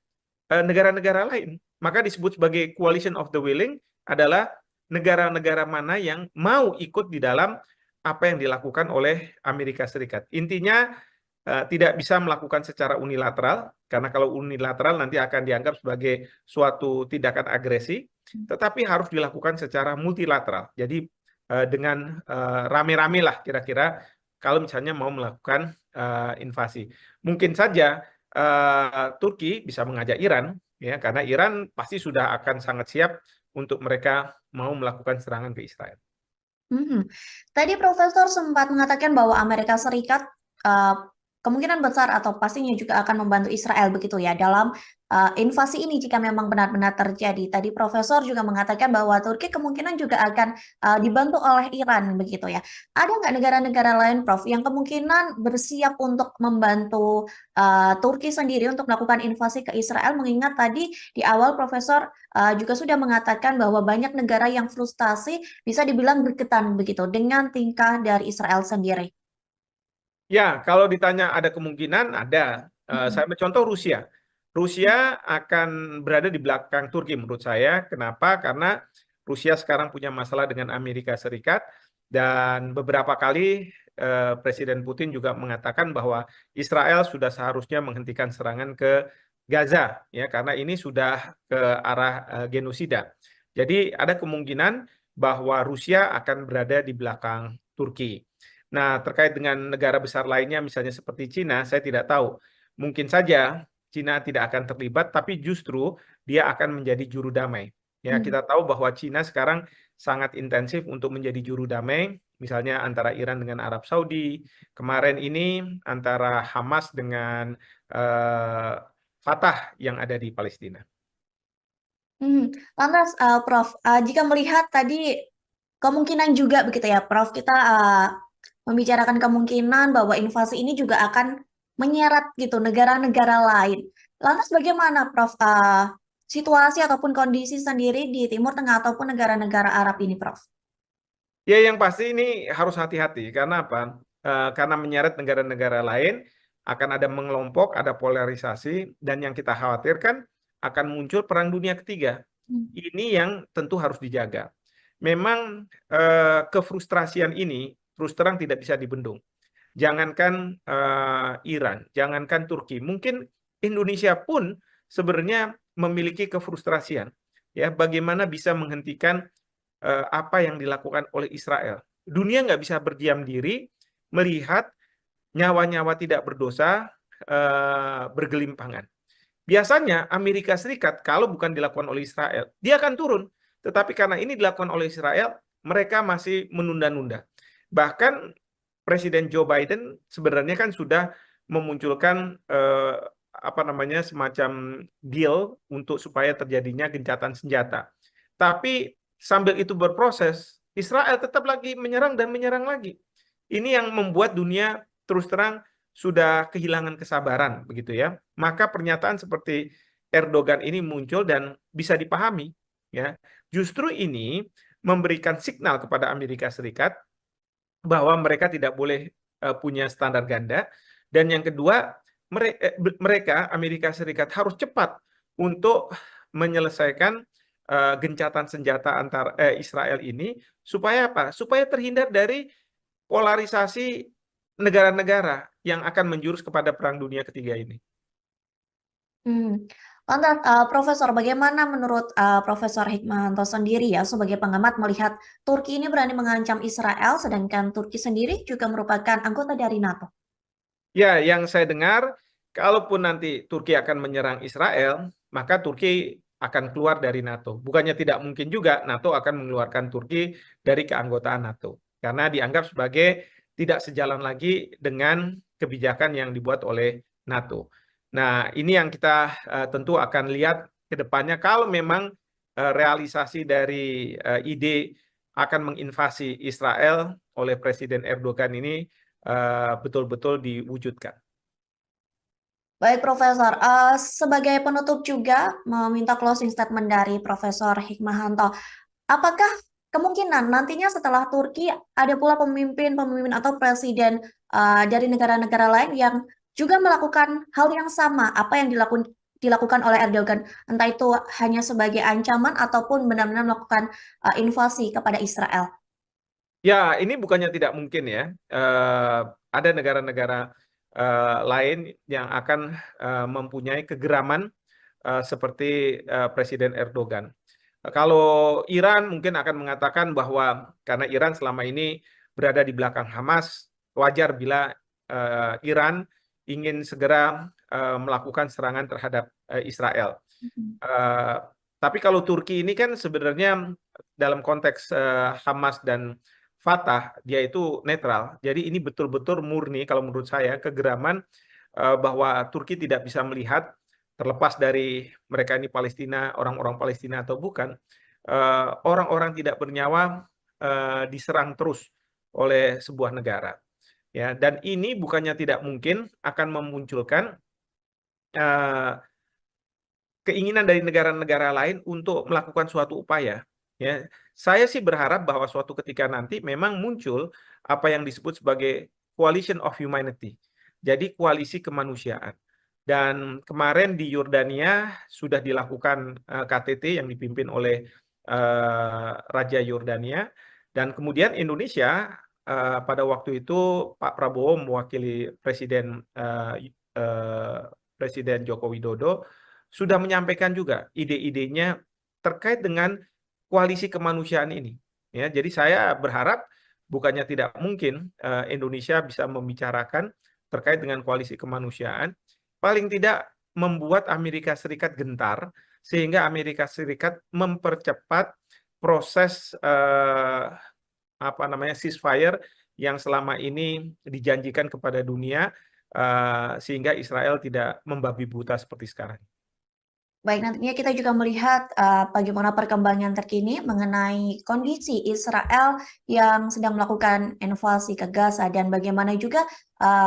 negara-negara lain. Maka disebut sebagai Coalition of the Willing adalah negara-negara mana yang mau ikut di dalam apa yang dilakukan oleh Amerika Serikat. Intinya tidak bisa melakukan secara unilateral, karena kalau unilateral nanti akan dianggap sebagai suatu tindakan agresi, tetapi harus dilakukan secara multilateral. Jadi dengan rame-rame lah kira-kira kalau misalnya mau melakukan invasi. Mungkin saja Turki bisa mengajak Iran, ya, karena Iran pasti sudah akan sangat siap untuk mereka mau melakukan serangan ke Israel. Mhm. Tadi Profesor sempat mengatakan bahwa Amerika Serikat uh, kemungkinan besar atau pastinya juga akan membantu Israel begitu ya dalam invasi ini jika memang benar-benar terjadi. Tadi Profesor juga mengatakan bahwa Turki kemungkinan juga akan dibantu oleh Iran begitu ya. Ada nggak negara-negara lain, Prof, yang kemungkinan bersiap untuk membantu Turki sendiri untuk melakukan invasi ke Israel? Mengingat tadi di awal Profesor juga sudah mengatakan bahwa banyak negara yang frustasi bisa dibilang berketan begitu dengan tingkah dari Israel sendiri. Ya, kalau ditanya ada kemungkinan, ada. Mhm. Saya ambil contoh Rusia. Rusia akan berada di belakang Turki menurut saya. Kenapa? Karena Rusia sekarang punya masalah dengan Amerika Serikat dan beberapa kali Presiden Putin juga mengatakan bahwa Israel sudah seharusnya menghentikan serangan ke Gaza, ya, karena ini sudah ke arah genosida. Jadi ada kemungkinan bahwa Rusia akan berada di belakang Turki. Nah, terkait dengan negara besar lainnya, misalnya seperti Cina, saya tidak tahu. Mungkin saja Cina tidak akan terlibat, tapi justru dia akan menjadi juru damai. Ya, Hmm. kita tahu bahwa Cina sekarang sangat intensif untuk menjadi juru damai, misalnya antara Iran dengan Arab Saudi. Kemarin ini antara Hamas dengan eh, Fatah yang ada di Palestina. Hmm. Lantas, Prof, jika melihat tadi kemungkinan juga begitu ya, Prof, kita membicarakan kemungkinan bahwa invasi ini juga akan menyeret gitu negara-negara lain. Lantas bagaimana, Prof, situasi ataupun kondisi sendiri di Timur Tengah ataupun negara-negara Arab ini, Prof? Ya, yang pasti ini harus hati-hati. Karena apa? Karena menyeret negara-negara lain, akan ada mengelompok, ada polarisasi, dan yang kita khawatirkan akan muncul perang dunia ketiga. Hmm. Ini yang tentu harus dijaga. Memang kefrustrasian ini terus terang tidak bisa dibendung. Jangankan Iran, jangankan Turki, mungkin Indonesia pun sebenarnya memiliki kefrustrasian. Ya, bagaimana bisa menghentikan apa yang dilakukan oleh Israel. Dunia nggak bisa berdiam diri melihat nyawa-nyawa tidak berdosa bergelimpangan. Biasanya Amerika Serikat kalau bukan dilakukan oleh Israel, dia akan turun. Tetapi karena ini dilakukan oleh Israel, mereka masih menunda-nunda. Bahkan Presiden Joe Biden sebenarnya kan sudah memunculkan apa namanya semacam deal untuk supaya terjadinya gencatan senjata. Tapi sambil itu berproses, Israel tetap lagi menyerang dan menyerang lagi. Ini yang membuat dunia terus terang sudah kehilangan kesabaran, begitu ya. Maka pernyataan seperti Erdogan ini muncul dan bisa dipahami, ya. Justru ini memberikan signal kepada Amerika Serikat bahwa mereka tidak boleh punya standar ganda, dan yang kedua mereka Amerika Serikat harus cepat untuk menyelesaikan gencatan senjata antar Israel ini supaya apa? Supaya terhindar dari polarisasi negara-negara yang akan menjurus kepada Perang Dunia Ketiga ini. Hmm. Lantas, Profesor, bagaimana menurut Profesor Hikmahanto sendiri ya sebagai pengamat melihat Turki ini berani mengancam Israel, sedangkan Turki sendiri juga merupakan anggota dari NATO? Ya, yang saya dengar, kalaupun nanti Turki akan menyerang Israel, maka Turki akan keluar dari NATO. Bukannya tidak mungkin juga NATO akan mengeluarkan Turki dari keanggotaan NATO. Karena dianggap sebagai tidak sejalan lagi dengan kebijakan yang dibuat oleh NATO. Nah, ini yang kita tentu akan lihat ke depannya kalau memang realisasi dari ide akan menginvasi Israel oleh Presiden Erdogan ini betul-betul diwujudkan. Baik, Profesor. Sebagai penutup juga meminta closing statement dari Profesor Hikmahanto. Apakah kemungkinan nantinya setelah Turki ada pula pemimpin-pemimpin atau presiden dari negara-negara lain yang juga melakukan hal yang sama apa yang dilakukan oleh Erdogan, entah itu hanya sebagai ancaman ataupun benar-benar melakukan invasi kepada Israel? Ya, ini bukannya tidak mungkin ya. Ada negara-negara lain yang akan mempunyai kegeraman seperti Presiden Erdogan. Kalau Iran mungkin akan mengatakan bahwa karena Iran selama ini berada di belakang Hamas, wajar bila Iran ingin segera melakukan serangan terhadap Israel. Mhm. Eh, tapi kalau Turki ini kan sebenarnya dalam konteks Hamas dan Fatah dia itu netral. Jadi ini betul-betul murni kalau menurut saya kegeraman bahwa Turki tidak bisa melihat terlepas dari mereka ini Palestina, orang-orang Palestina atau bukan, orang-orang tidak bernyawa diserang terus oleh sebuah negara. Ya, dan ini bukannya tidak mungkin akan memunculkan eh, keinginan dari negara-negara lain untuk melakukan suatu upaya. Ya, saya sih berharap bahwa suatu ketika nanti memang muncul apa yang disebut sebagai coalition of humanity. Jadi koalisi kemanusiaan. Dan kemarin di Yordania sudah dilakukan KTT yang dipimpin oleh Raja Yordania. Dan kemudian Indonesia pada waktu itu Pak Prabowo mewakili Presiden Joko Widodo sudah menyampaikan juga ide-idenya terkait dengan koalisi kemanusiaan ini. Ya, jadi saya berharap bukannya tidak mungkin Indonesia bisa membicarakan terkait dengan koalisi kemanusiaan, paling tidak membuat Amerika Serikat gentar sehingga Amerika Serikat mempercepat proses apa namanya ceasefire yang selama ini dijanjikan kepada dunia sehingga Israel tidak membabi buta seperti sekarang. Baik, nantinya kita juga melihat bagaimana perkembangan terkini mengenai kondisi Israel yang sedang melakukan invasi ke Gaza dan bagaimana juga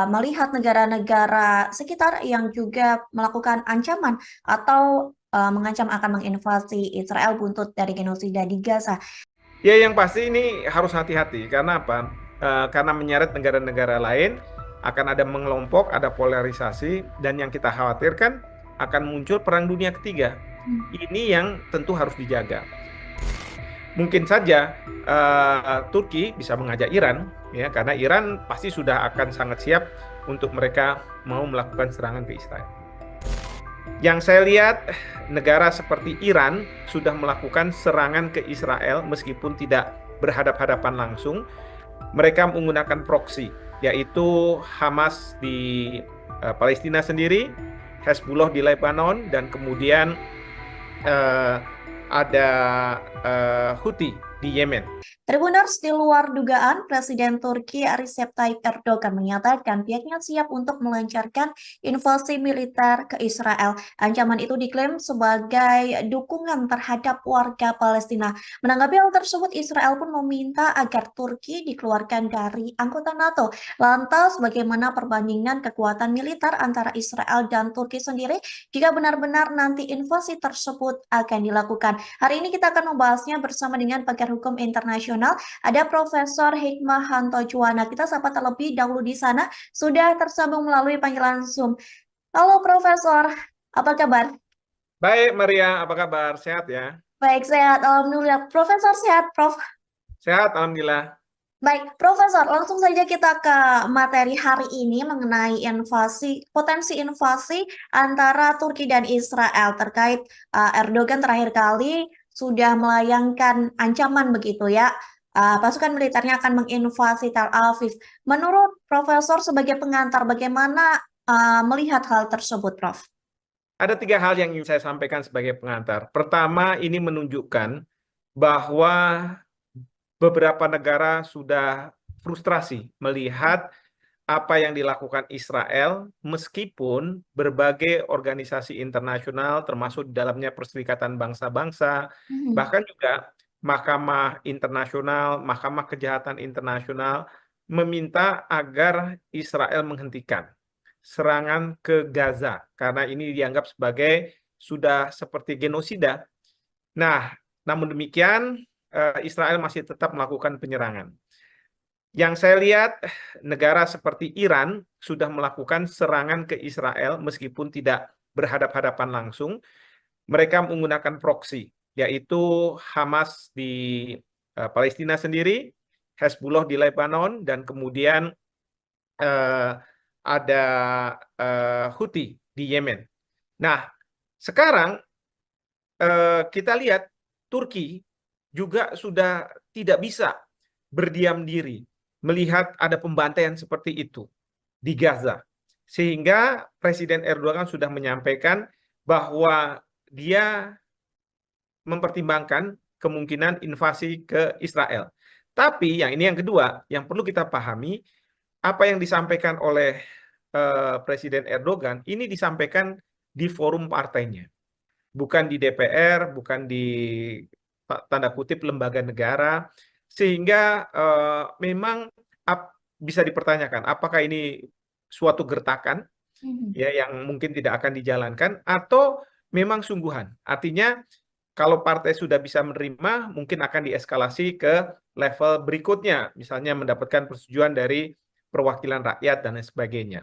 melihat negara-negara sekitar yang juga melakukan ancaman atau mengancam akan menginvasi Israel buntut dari genosida di Gaza. Ya, yang pasti ini harus hati-hati. Karena apa? Karena menyeret negara-negara lain, akan ada mengelompok, ada polarisasi, dan yang kita khawatirkan akan muncul perang dunia ketiga. Ini yang tentu harus dijaga. Mungkin saja Turki bisa mengajak Iran, ya, karena Iran pasti sudah akan sangat siap untuk mereka mau melakukan serangan ke Israel. Yang saya lihat, negara seperti Iran sudah melakukan serangan ke Israel meskipun tidak berhadap-hadapan langsung. Mereka menggunakan proksi, yaitu Hamas di Palestina sendiri, Hezbollah di Lebanon, dan kemudian eh, ada Houthi di Yemen. Tribuners, di luar dugaan, Presiden Turki Recep Tayyip Erdogan menyatakan pihaknya siap untuk melancarkan invasi militer ke Israel. Ancaman itu diklaim sebagai dukungan terhadap warga Palestina. Menanggapi hal tersebut, Israel pun meminta agar Turki dikeluarkan dari anggota NATO. Lantas, bagaimana perbandingan kekuatan militer antara Israel dan Turki sendiri jika benar-benar nanti invasi tersebut akan dilakukan? Hari ini kita akan membahasnya bersama dengan pakar hukum internasional. Ada Profesor Hikmahanto Juwana. Kita sapa terlebih dahulu di sana. Sudah tersambung melalui panggilan Zoom. Halo Profesor, apa kabar? Baik, Maria, apa kabar? Sehat ya? Baik, sehat. Alhamdulillah. Profesor sehat, Prof. Sehat, Alhamdulillah. Baik, Profesor, langsung saja kita ke materi hari ini mengenai potensi invasi antara Turki dan Israel terkait Erdogan terakhir kali sudah melayangkan ancaman begitu ya. Pasukan militernya akan menginvasi Tel Aviv. Menurut Profesor sebagai pengantar, bagaimana melihat hal tersebut, Prof? Ada 3 hal yang ingin saya sampaikan sebagai pengantar. Pertama, ini menunjukkan bahwa beberapa negara sudah frustrasi melihat apa yang dilakukan Israel, meskipun berbagai organisasi internasional, termasuk di dalamnya Perserikatan Bangsa-Bangsa, bahkan juga Mahkamah Internasional, Mahkamah Kejahatan Internasional, meminta agar Israel menghentikan serangan ke Gaza, karena ini dianggap sebagai sudah seperti genosida. Nah, namun demikian, Israel masih tetap melakukan penyerangan. Yang saya lihat, negara seperti Iran sudah melakukan serangan ke Israel meskipun tidak berhadap-hadapan langsung. Mereka menggunakan proksi, yaitu Hamas di Palestina sendiri, Hezbollah di Lebanon, dan kemudian eh, ada Houthi di Yemen. Nah, sekarang kita lihat Turki juga sudah tidak bisa berdiam diri melihat ada pembantaian seperti itu di Gaza. Sehingga Presiden Erdogan sudah menyampaikan bahwa dia mempertimbangkan kemungkinan invasi ke Israel. Tapi yang ini yang kedua, yang perlu kita pahami, apa yang disampaikan oleh Presiden Erdogan ini disampaikan di forum partainya, bukan di DPR, bukan di tanda kutip lembaga negara, sehingga memang bisa dipertanyakan apakah ini suatu gertakan Mhm. ya yang mungkin tidak akan dijalankan atau memang sungguhan. Artinya kalau partai sudah bisa menerima, mungkin akan dieskalasi ke level berikutnya, misalnya mendapatkan persetujuan dari perwakilan rakyat dan lain sebagainya,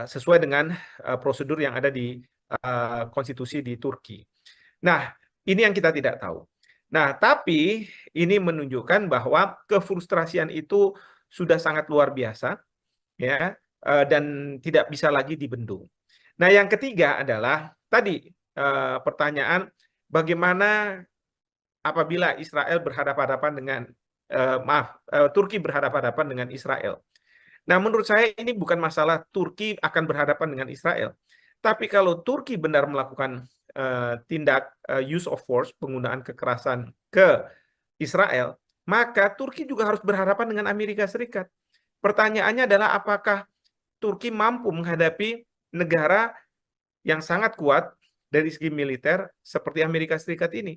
sesuai dengan prosedur yang ada di konstitusi di Turki. Nah, ini yang kita tidak tahu. Nah, tapi ini menunjukkan bahwa kefrustrasian itu sudah sangat luar biasa, ya, dan tidak bisa lagi dibendung. Nah, yang ketiga adalah tadi pertanyaan bagaimana apabila Israel berhadapan-hadapan dengan Turki berhadapan-hadapan dengan Israel. Nah, menurut saya ini bukan masalah Turki akan berhadapan dengan Israel, tapi kalau Turki benar melakukan tindak use of force, penggunaan kekerasan ke Israel, maka Turki juga harus berhadapan dengan Amerika Serikat. Pertanyaannya adalah apakah Turki mampu menghadapi negara yang sangat kuat dari segi militer seperti Amerika Serikat ini.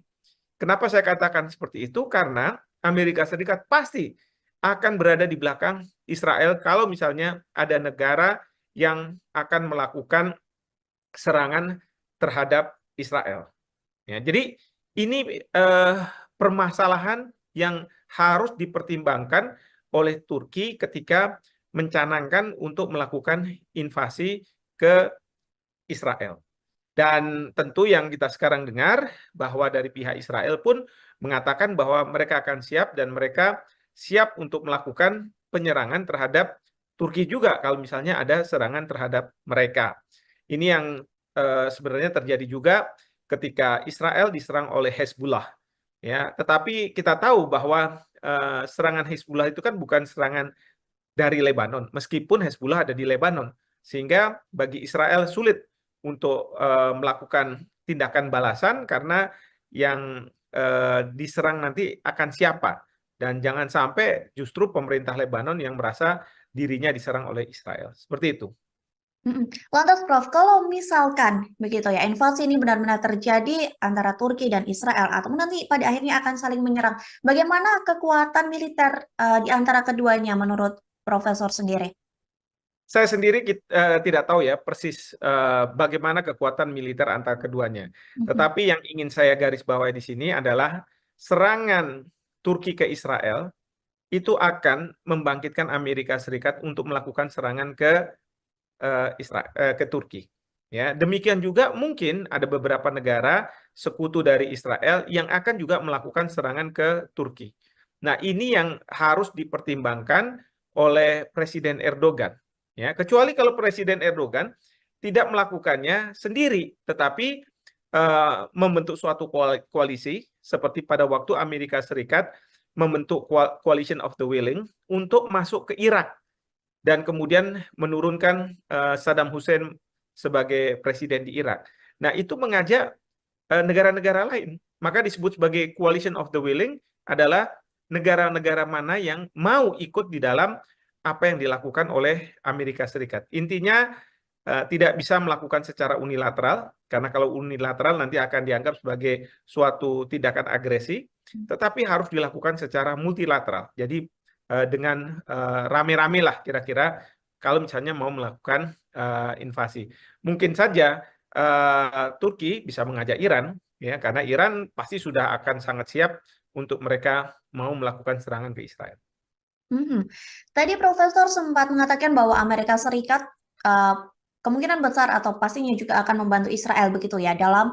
Kenapa saya katakan seperti itu? Karena Amerika Serikat pasti akan berada di belakang Israel kalau misalnya ada negara yang akan melakukan serangan terhadap Israel. Ya, jadi ini permasalahan yang harus dipertimbangkan oleh Turki ketika mencanangkan untuk melakukan invasi ke Israel. Dan tentu yang kita sekarang dengar bahwa dari pihak Israel pun mengatakan bahwa mereka akan siap dan mereka siap untuk melakukan penyerangan terhadap Turki juga kalau misalnya ada serangan terhadap mereka. Ini yang sebenarnya terjadi juga ketika Israel diserang oleh Hezbollah. Ya, tetapi kita tahu bahwa serangan Hezbollah itu kan bukan serangan dari Lebanon, meskipun Hezbollah ada di Lebanon, sehingga bagi Israel sulit untuk melakukan tindakan balasan karena yang diserang nanti akan siapa, dan jangan sampai justru pemerintah Lebanon yang merasa dirinya diserang oleh Israel. Seperti itu. Mhm. Lantas Prof, kalau misalkan begitu ya, invasi ini benar-benar terjadi antara Turki dan Israel atau nanti pada akhirnya akan saling menyerang, bagaimana kekuatan militer di antara keduanya menurut Profesor sendiri? Saya sendiri tidak tahu ya persis bagaimana kekuatan militer antara keduanya. Mhm. Tetapi yang ingin saya garis bawahi di sini adalah serangan Turki ke Israel itu akan membangkitkan Amerika Serikat untuk melakukan serangan ke Turki. Ya, demikian juga mungkin ada beberapa negara sekutu dari Israel yang akan juga melakukan serangan ke Turki. Nah, ini yang harus dipertimbangkan oleh Presiden Erdogan. Ya, kecuali kalau Presiden Erdogan tidak melakukannya sendiri, tetapi membentuk suatu koalisi seperti pada waktu Amerika Serikat membentuk Coalition of the Willing untuk masuk ke Irak dan kemudian menurunkan Saddam Hussein sebagai presiden di Irak. Nah, itu mengajak negara-negara lain. Maka disebut sebagai Coalition of the Willing adalah negara-negara mana yang mau ikut di dalam apa yang dilakukan oleh Amerika Serikat. Intinya tidak bisa melakukan secara unilateral, karena kalau unilateral nanti akan dianggap sebagai suatu tindakan agresi, tetapi harus dilakukan secara multilateral. Jadi dengan rame-rame lah kira-kira kalau misalnya mau melakukan invasi. Mungkin saja Turki bisa mengajak Iran, ya, karena Iran pasti sudah akan sangat siap untuk mereka mau melakukan serangan ke Israel. Mhm. Tadi Profesor sempat mengatakan bahwa Amerika Serikat kemungkinan besar atau pastinya juga akan membantu Israel begitu ya dalam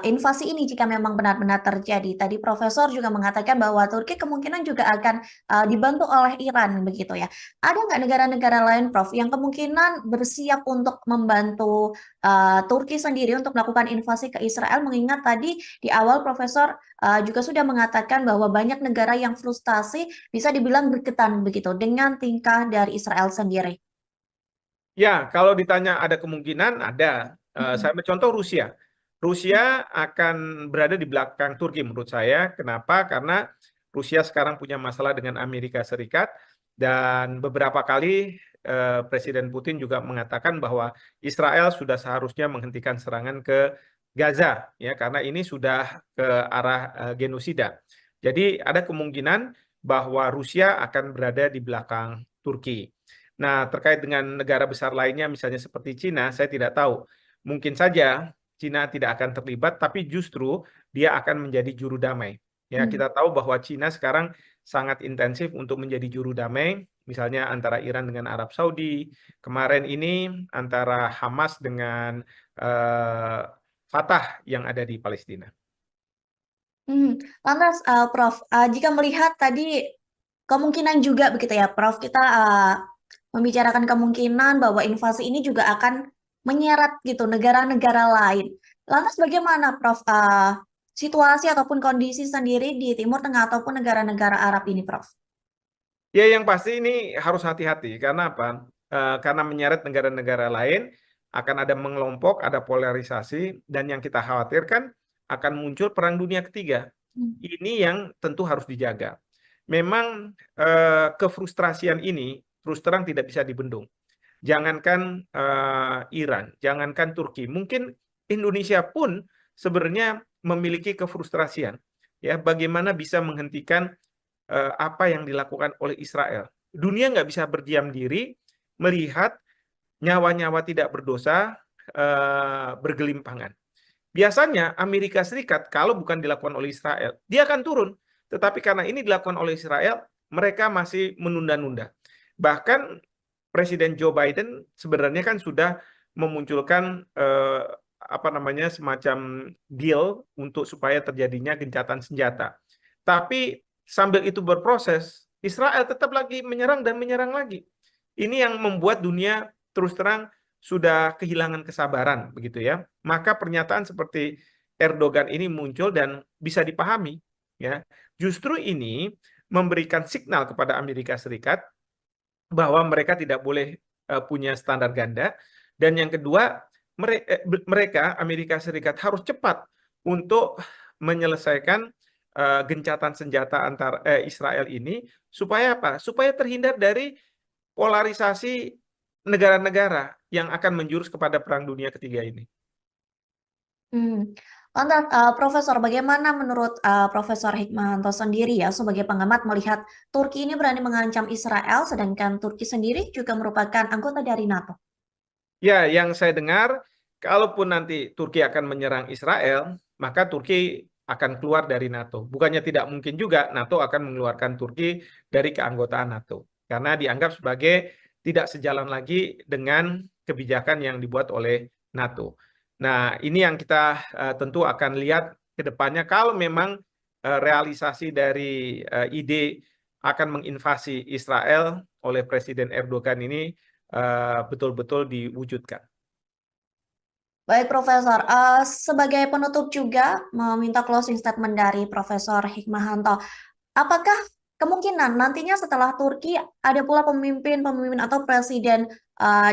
invasi ini jika memang benar-benar terjadi. Tadi Profesor juga mengatakan bahwa Turki kemungkinan juga akan dibantu oleh Iran begitu ya. Ada nggak negara-negara lain, Prof, yang kemungkinan bersiap untuk membantu Turki sendiri untuk melakukan invasi ke Israel? Mengingat tadi di awal Profesor juga sudah mengatakan bahwa banyak negara yang frustasi bisa dibilang berketan begitu dengan tingkah dari Israel sendiri. Ya, kalau ditanya ada kemungkinan, ada. Saya ambil contoh Rusia. Rusia akan berada di belakang Turki menurut saya. Kenapa? Karena Rusia sekarang punya masalah dengan Amerika Serikat dan beberapa kali Presiden Putin juga mengatakan bahwa Israel sudah seharusnya menghentikan serangan ke Gaza, ya, karena ini sudah ke arah genosida. Jadi ada kemungkinan bahwa Rusia akan berada di belakang Turki. Nah, terkait dengan negara besar lainnya, misalnya seperti Cina, saya tidak tahu. Mungkin saja Cina tidak akan terlibat, tapi justru dia akan menjadi juru damai. Ya, Hmm. kita tahu bahwa Cina sekarang sangat intensif untuk menjadi juru damai, misalnya antara Iran dengan Arab Saudi, kemarin ini antara Hamas dengan Fatah yang ada di Palestina. Lantas, Prof, jika melihat tadi kemungkinan juga begitu ya, Prof, kita membicarakan kemungkinan bahwa invasi ini juga akan menyeret gitu negara-negara lain. Lantas bagaimana, Prof, situasi ataupun kondisi sendiri di Timur Tengah ataupun negara-negara Arab ini, Prof? Ya, yang pasti ini harus hati-hati. Karena apa? Karena menyeret negara-negara lain, akan ada mengelompok, ada polarisasi, dan yang kita khawatirkan akan muncul perang dunia ketiga. Hmm. Ini yang tentu harus dijaga. Memang kefrustrasian ini terus terang tidak bisa dibendung. Jangankan Iran, jangankan Turki, mungkin Indonesia pun sebenarnya memiliki kefrustrasian. Ya, bagaimana bisa menghentikan apa yang dilakukan oleh Israel. Dunia nggak bisa berdiam diri melihat nyawa-nyawa tidak berdosa bergelimpangan. Biasanya Amerika Serikat kalau bukan dilakukan oleh Israel, dia akan turun. Tetapi karena ini dilakukan oleh Israel, mereka masih menunda-nunda. Bahkan Presiden Joe Biden sebenarnya kan sudah memunculkan apa namanya semacam deal untuk supaya terjadinya gencatan senjata. Tapi sambil itu berproses, Israel tetap lagi menyerang dan menyerang lagi. Ini yang membuat dunia terus terang sudah kehilangan kesabaran, begitu ya. Maka pernyataan seperti Erdogan ini muncul dan bisa dipahami, ya. Justru ini memberikan signal kepada Amerika Serikat bahwa mereka tidak boleh punya standar ganda, dan yang kedua mereka Amerika Serikat harus cepat untuk menyelesaikan gencatan senjata antar Israel ini supaya apa? Supaya terhindar dari polarisasi negara-negara yang akan menjurus kepada perang dunia ketiga ini. Lantas, Profesor, bagaimana menurut Profesor Hikmahanto sendiri ya sebagai pengamat melihat Turki ini berani mengancam Israel, sedangkan Turki sendiri juga merupakan anggota dari NATO? Ya, yang saya dengar, kalaupun nanti Turki akan menyerang Israel, maka Turki akan keluar dari NATO. Bukannya tidak mungkin juga NATO akan mengeluarkan Turki dari keanggotaan NATO. Karena dianggap sebagai tidak sejalan lagi dengan kebijakan yang dibuat oleh NATO. Nah, ini yang kita tentu akan lihat ke depannya kalau memang realisasi dari ide akan menginvasi Israel oleh Presiden Erdogan ini betul-betul diwujudkan. Baik, Profesor. Sebagai penutup juga meminta closing statement dari Profesor Hikmahanto. Apakah kemungkinan nantinya setelah Turki ada pula pemimpin-pemimpin atau presiden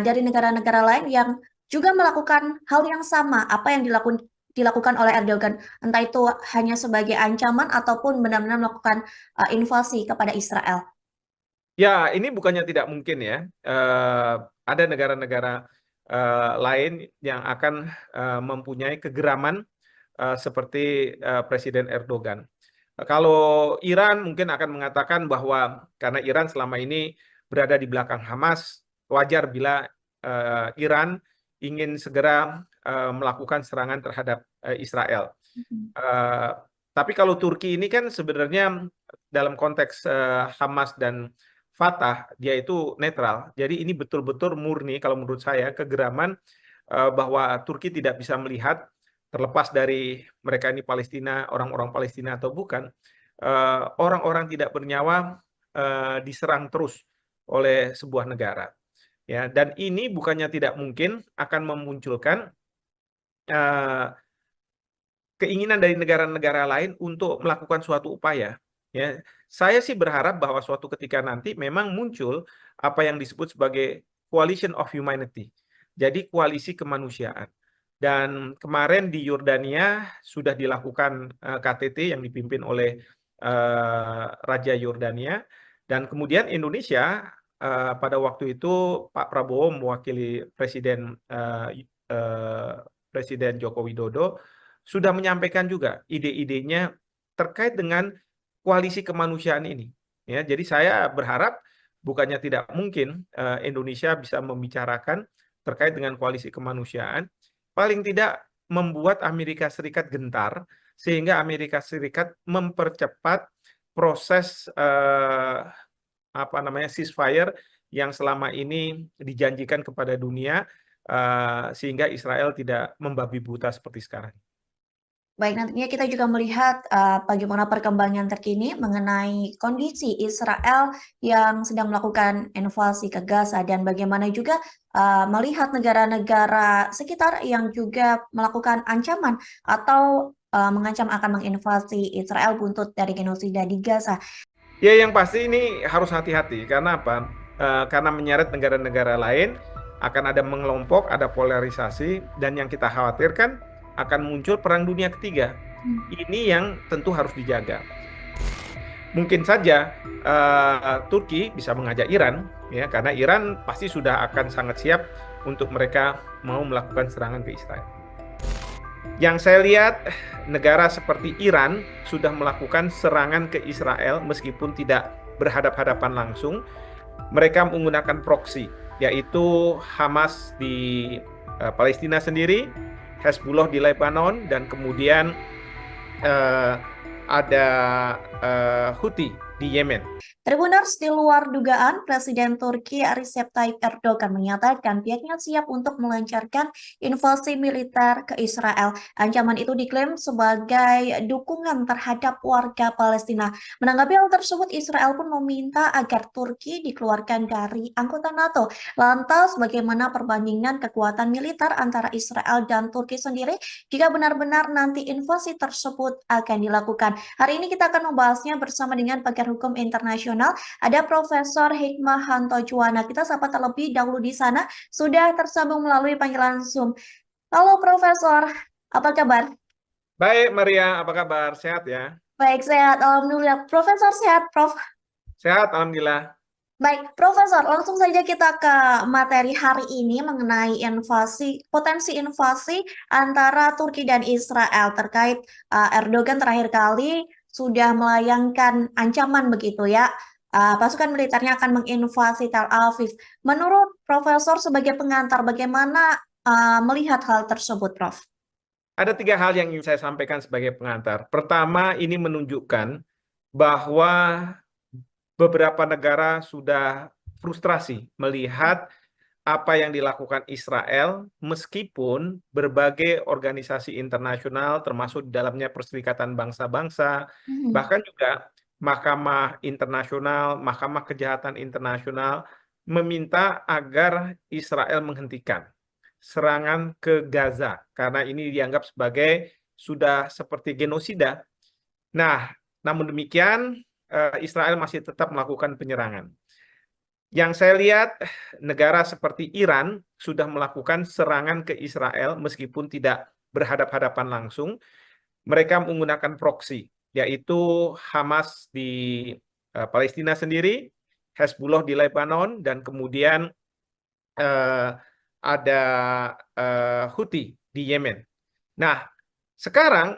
dari negara-negara lain yang juga melakukan hal yang sama apa yang dilakukan oleh Erdogan, entah itu hanya sebagai ancaman ataupun benar-benar melakukan invasi kepada Israel? Ya, ini bukannya tidak mungkin ya. Ada negara-negara lain yang akan mempunyai kegeraman seperti Presiden Erdogan. Kalau Iran mungkin akan mengatakan bahwa karena Iran selama ini berada di belakang Hamas, wajar bila Iran ingin segera melakukan serangan terhadap Israel. Eh, tapi kalau Turki ini kan sebenarnya dalam konteks Hamas dan Fatah, dia itu netral. Jadi ini betul-betul murni kalau menurut saya kegeraman bahwa Turki tidak bisa melihat terlepas dari mereka ini Palestina, orang-orang Palestina atau bukan, orang-orang tidak bernyawa diserang terus oleh sebuah negara. Ya, dan ini bukannya tidak mungkin akan memunculkan eh, keinginan dari negara-negara lain untuk melakukan suatu upaya. Ya, saya sih berharap bahwa suatu ketika nanti memang muncul apa yang disebut sebagai coalition of humanity. Jadi koalisi kemanusiaan. Dan kemarin di Yordania sudah dilakukan KTT yang dipimpin oleh Raja Yordania. Dan kemudian Indonesia pada waktu itu Pak Prabowo mewakili Presiden Joko Widodo sudah menyampaikan juga ide-idenya terkait dengan koalisi kemanusiaan ini. Ya, jadi saya berharap bukannya tidak mungkin Indonesia bisa membicarakan terkait dengan koalisi kemanusiaan, paling tidak membuat Amerika Serikat gentar sehingga Amerika Serikat mempercepat proses apa namanya ceasefire yang selama ini dijanjikan kepada dunia sehingga Israel tidak membabi buta seperti sekarang. Baik, nantinya kita juga melihat bagaimana perkembangan terkini mengenai kondisi Israel yang sedang melakukan invasi ke Gaza dan bagaimana juga melihat negara-negara sekitar yang juga melakukan ancaman atau mengancam akan menginvasi Israel buntut dari genosida di Gaza. Ya, yang pasti ini harus hati-hati. Karena apa? Karena menyeret negara-negara lain, akan ada mengelompok, ada polarisasi, dan yang kita khawatirkan akan muncul perang dunia ketiga. Ini yang tentu harus dijaga. Mungkin saja Turki bisa mengajak Iran, ya, karena Iran pasti sudah akan sangat siap untuk mereka mau melakukan serangan ke Israel. Yang saya lihat, negara seperti Iran sudah melakukan serangan ke Israel meskipun tidak berhadap-hadapan langsung. Mereka menggunakan proksi, yaitu Hamas di Palestina sendiri, Hezbollah di Lebanon, dan kemudian ada Houthi di Yemen. Tribuners, di luar dugaan, Presiden Turki Recep Tayyip Erdogan menyatakan pihaknya siap untuk melancarkan invasi militer ke Israel. Ancaman itu diklaim sebagai dukungan terhadap warga Palestina. Menanggapi hal tersebut, Israel pun meminta agar Turki dikeluarkan dari anggota NATO. Lantas, bagaimana perbandingan kekuatan militer antara Israel dan Turki sendiri jika benar-benar nanti invasi tersebut akan dilakukan? Hari ini kita akan membahasnya bersama dengan pakar hukum internasional. Ada Profesor Hikmahanto Juwana. Kita sapa terlebih dahulu di sana. Sudah tersambung melalui panggilan Zoom. Halo Profesor, apa kabar? Baik, Maria, apa kabar? Sehat ya? Baik, sehat. Alhamdulillah. Profesor sehat, Prof. Sehat, Alhamdulillah. Baik, Profesor, langsung saja kita ke materi hari ini mengenai potensi invasi antara Turki dan Israel terkait Erdogan terakhir kali sudah melayangkan ancaman begitu ya. Pasukan militernya akan menginvasi Tel Aviv. Menurut Profesor sebagai pengantar, bagaimana melihat hal tersebut, Prof? Ada 3 hal yang ingin saya sampaikan sebagai pengantar. Pertama, ini menunjukkan bahwa beberapa negara sudah frustrasi melihat apa yang dilakukan Israel, meskipun berbagai organisasi internasional, termasuk di dalamnya Perserikatan Bangsa-Bangsa, bahkan juga Mahkamah Internasional, Mahkamah Kejahatan Internasional, meminta agar Israel menghentikan serangan ke Gaza, karena ini dianggap sebagai sudah seperti genosida. Nah, namun demikian, Israel masih tetap melakukan penyerangan. Yang saya lihat, negara seperti Iran sudah melakukan serangan ke Israel meskipun tidak berhadap-hadapan langsung. Mereka menggunakan proksi, yaitu Hamas di Palestina sendiri, Hezbollah di Lebanon, dan kemudian ada Houthi di Yemen. Nah, sekarang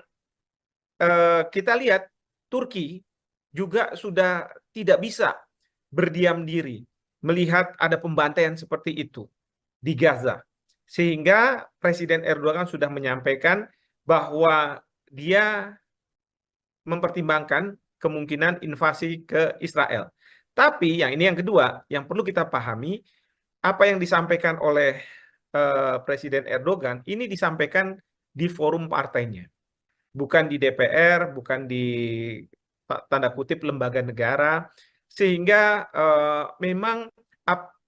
kita lihat Turki juga sudah tidak bisa berdiam diri melihat ada pembantaian seperti itu di Gaza. Sehingga Presiden Erdogan sudah menyampaikan bahwa dia mempertimbangkan kemungkinan invasi ke Israel. Tapi yang kedua, yang perlu kita pahami, apa yang disampaikan oleh Presiden Erdogan ini disampaikan di forum partainya, bukan di DPR, bukan di tanda kutip lembaga negara, sehingga memang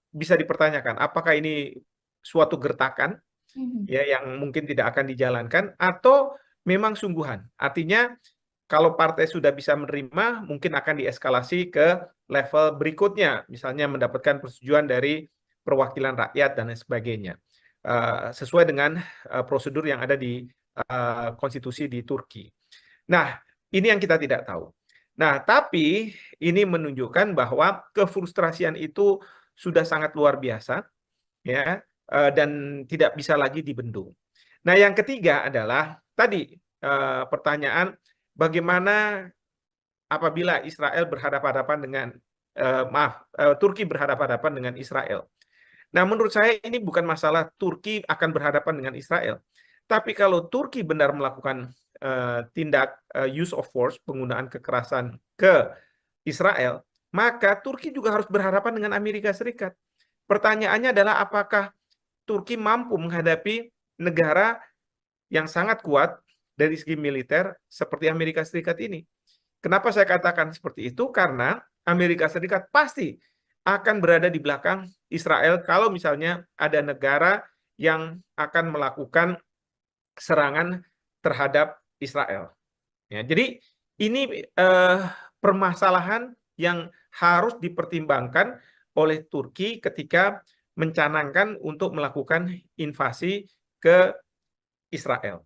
bisa dipertanyakan apakah ini suatu gertakan Mhm. ya yang mungkin tidak akan dijalankan atau memang sungguhan. Artinya kalau partai sudah bisa menerima, mungkin akan dieskalasi ke level berikutnya, misalnya mendapatkan persetujuan dari perwakilan rakyat dan lain sebagainya, sesuai dengan prosedur yang ada di konstitusi di Turki. Nah, ini yang kita tidak tahu. Nah, tapi ini menunjukkan bahwa kefrustrasian itu sudah sangat luar biasa, ya, dan tidak bisa lagi dibendung. Nah, yang ketiga adalah tadi pertanyaan bagaimana apabila Israel berhadapan-hadapan dengan Turki berhadapan-hadapan dengan Israel. Nah, menurut saya ini bukan masalah Turki akan berhadapan dengan Israel, tapi kalau Turki benar melakukan tindak use of force, penggunaan kekerasan ke Israel, maka Turki juga harus berhadapan dengan Amerika Serikat. Pertanyaannya adalah apakah Turki mampu menghadapi negara yang sangat kuat dari segi militer seperti Amerika Serikat ini. Kenapa saya katakan seperti itu? Karena Amerika Serikat pasti akan berada di belakang Israel kalau misalnya ada negara yang akan melakukan serangan terhadap Israel. Ya, jadi ini permasalahan yang harus dipertimbangkan oleh Turki ketika mencanangkan untuk melakukan invasi ke Israel.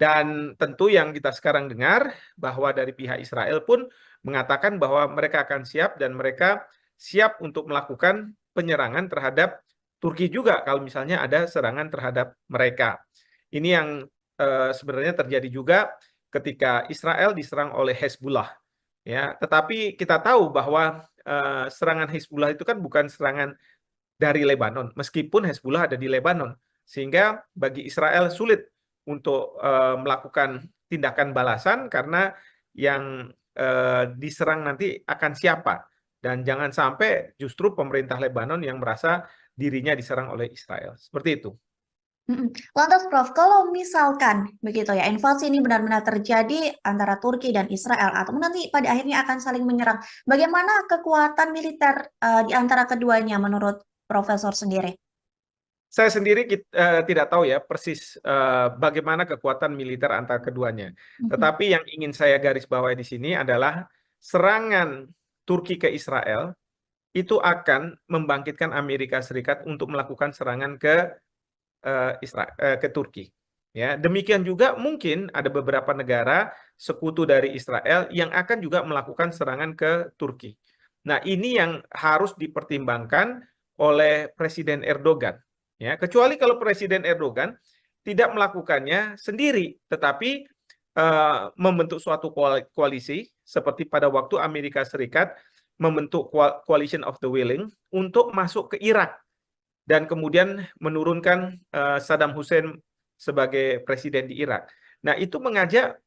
Dan tentu yang kita sekarang dengar bahwa dari pihak Israel pun mengatakan bahwa mereka akan siap dan mereka siap untuk melakukan penyerangan terhadap Turki juga kalau misalnya ada serangan terhadap mereka. Ini yang sebenarnya terjadi juga ketika Israel diserang oleh Hezbollah. Ya, tetapi kita tahu bahwa serangan Hezbollah itu kan bukan serangan dari Lebanon, meskipun Hezbollah ada di Lebanon, sehingga bagi Israel sulit untuk melakukan tindakan balasan karena yang diserang nanti akan siapa, dan jangan sampai justru pemerintah Lebanon yang merasa dirinya diserang oleh Israel. Seperti itu. Lantas Prof, kalau misalkan begitu ya, invasi ini benar-benar terjadi antara Turki dan Israel, atau nanti pada akhirnya akan saling menyerang, bagaimana kekuatan militer di antara keduanya menurut Profesor sendiri? Saya sendiri tidak tahu ya persis bagaimana kekuatan militer antara keduanya. Mhm. Tetapi yang ingin saya garis bawahi di sini adalah serangan Turki ke Israel itu akan membangkitkan Amerika Serikat untuk melakukan serangan ke ke Turki. Ya, demikian juga mungkin ada beberapa negara sekutu dari Israel yang akan juga melakukan serangan ke Turki. Nah, ini yang harus dipertimbangkan oleh Presiden Erdogan. Ya, kecuali kalau Presiden Erdogan tidak melakukannya sendiri, tetapi membentuk suatu koalisi seperti pada waktu Amerika Serikat membentuk Coalition of the Willing untuk masuk ke Irak dan kemudian menurunkan Saddam Hussein sebagai presiden di Irak. Nah, itu mengajak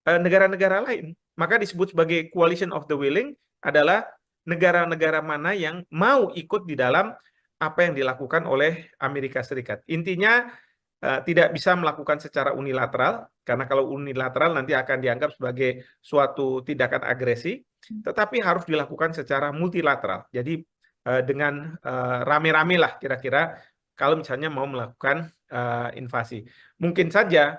negara-negara lain. Maka disebut sebagai Coalition of the Willing adalah negara-negara mana yang mau ikut di dalam apa yang dilakukan oleh Amerika Serikat. Intinya tidak bisa melakukan secara unilateral, karena kalau unilateral nanti akan dianggap sebagai suatu tindakan agresi, tetapi harus dilakukan secara multilateral. Jadi dengan rame-rame lah kira-kira kalau misalnya mau melakukan invasi. Mungkin saja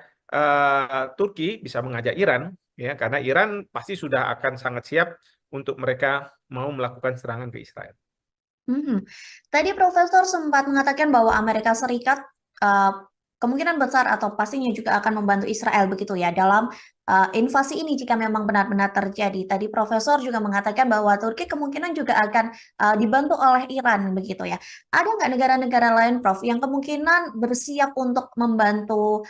Turki bisa mengajak Iran, ya, karena Iran pasti sudah akan sangat siap untuk mereka mau melakukan serangan ke Israel. Tadi Profesor sempat mengatakan bahwa Amerika Serikat uh, kemungkinan besar atau pastinya juga akan membantu Israel begitu ya dalam invasi ini jika memang benar-benar terjadi. Tadi Profesor juga mengatakan bahwa Turki kemungkinan juga akan dibantu oleh Iran begitu ya. Ada nggak negara-negara lain, Prof, yang kemungkinan bersiap untuk membantu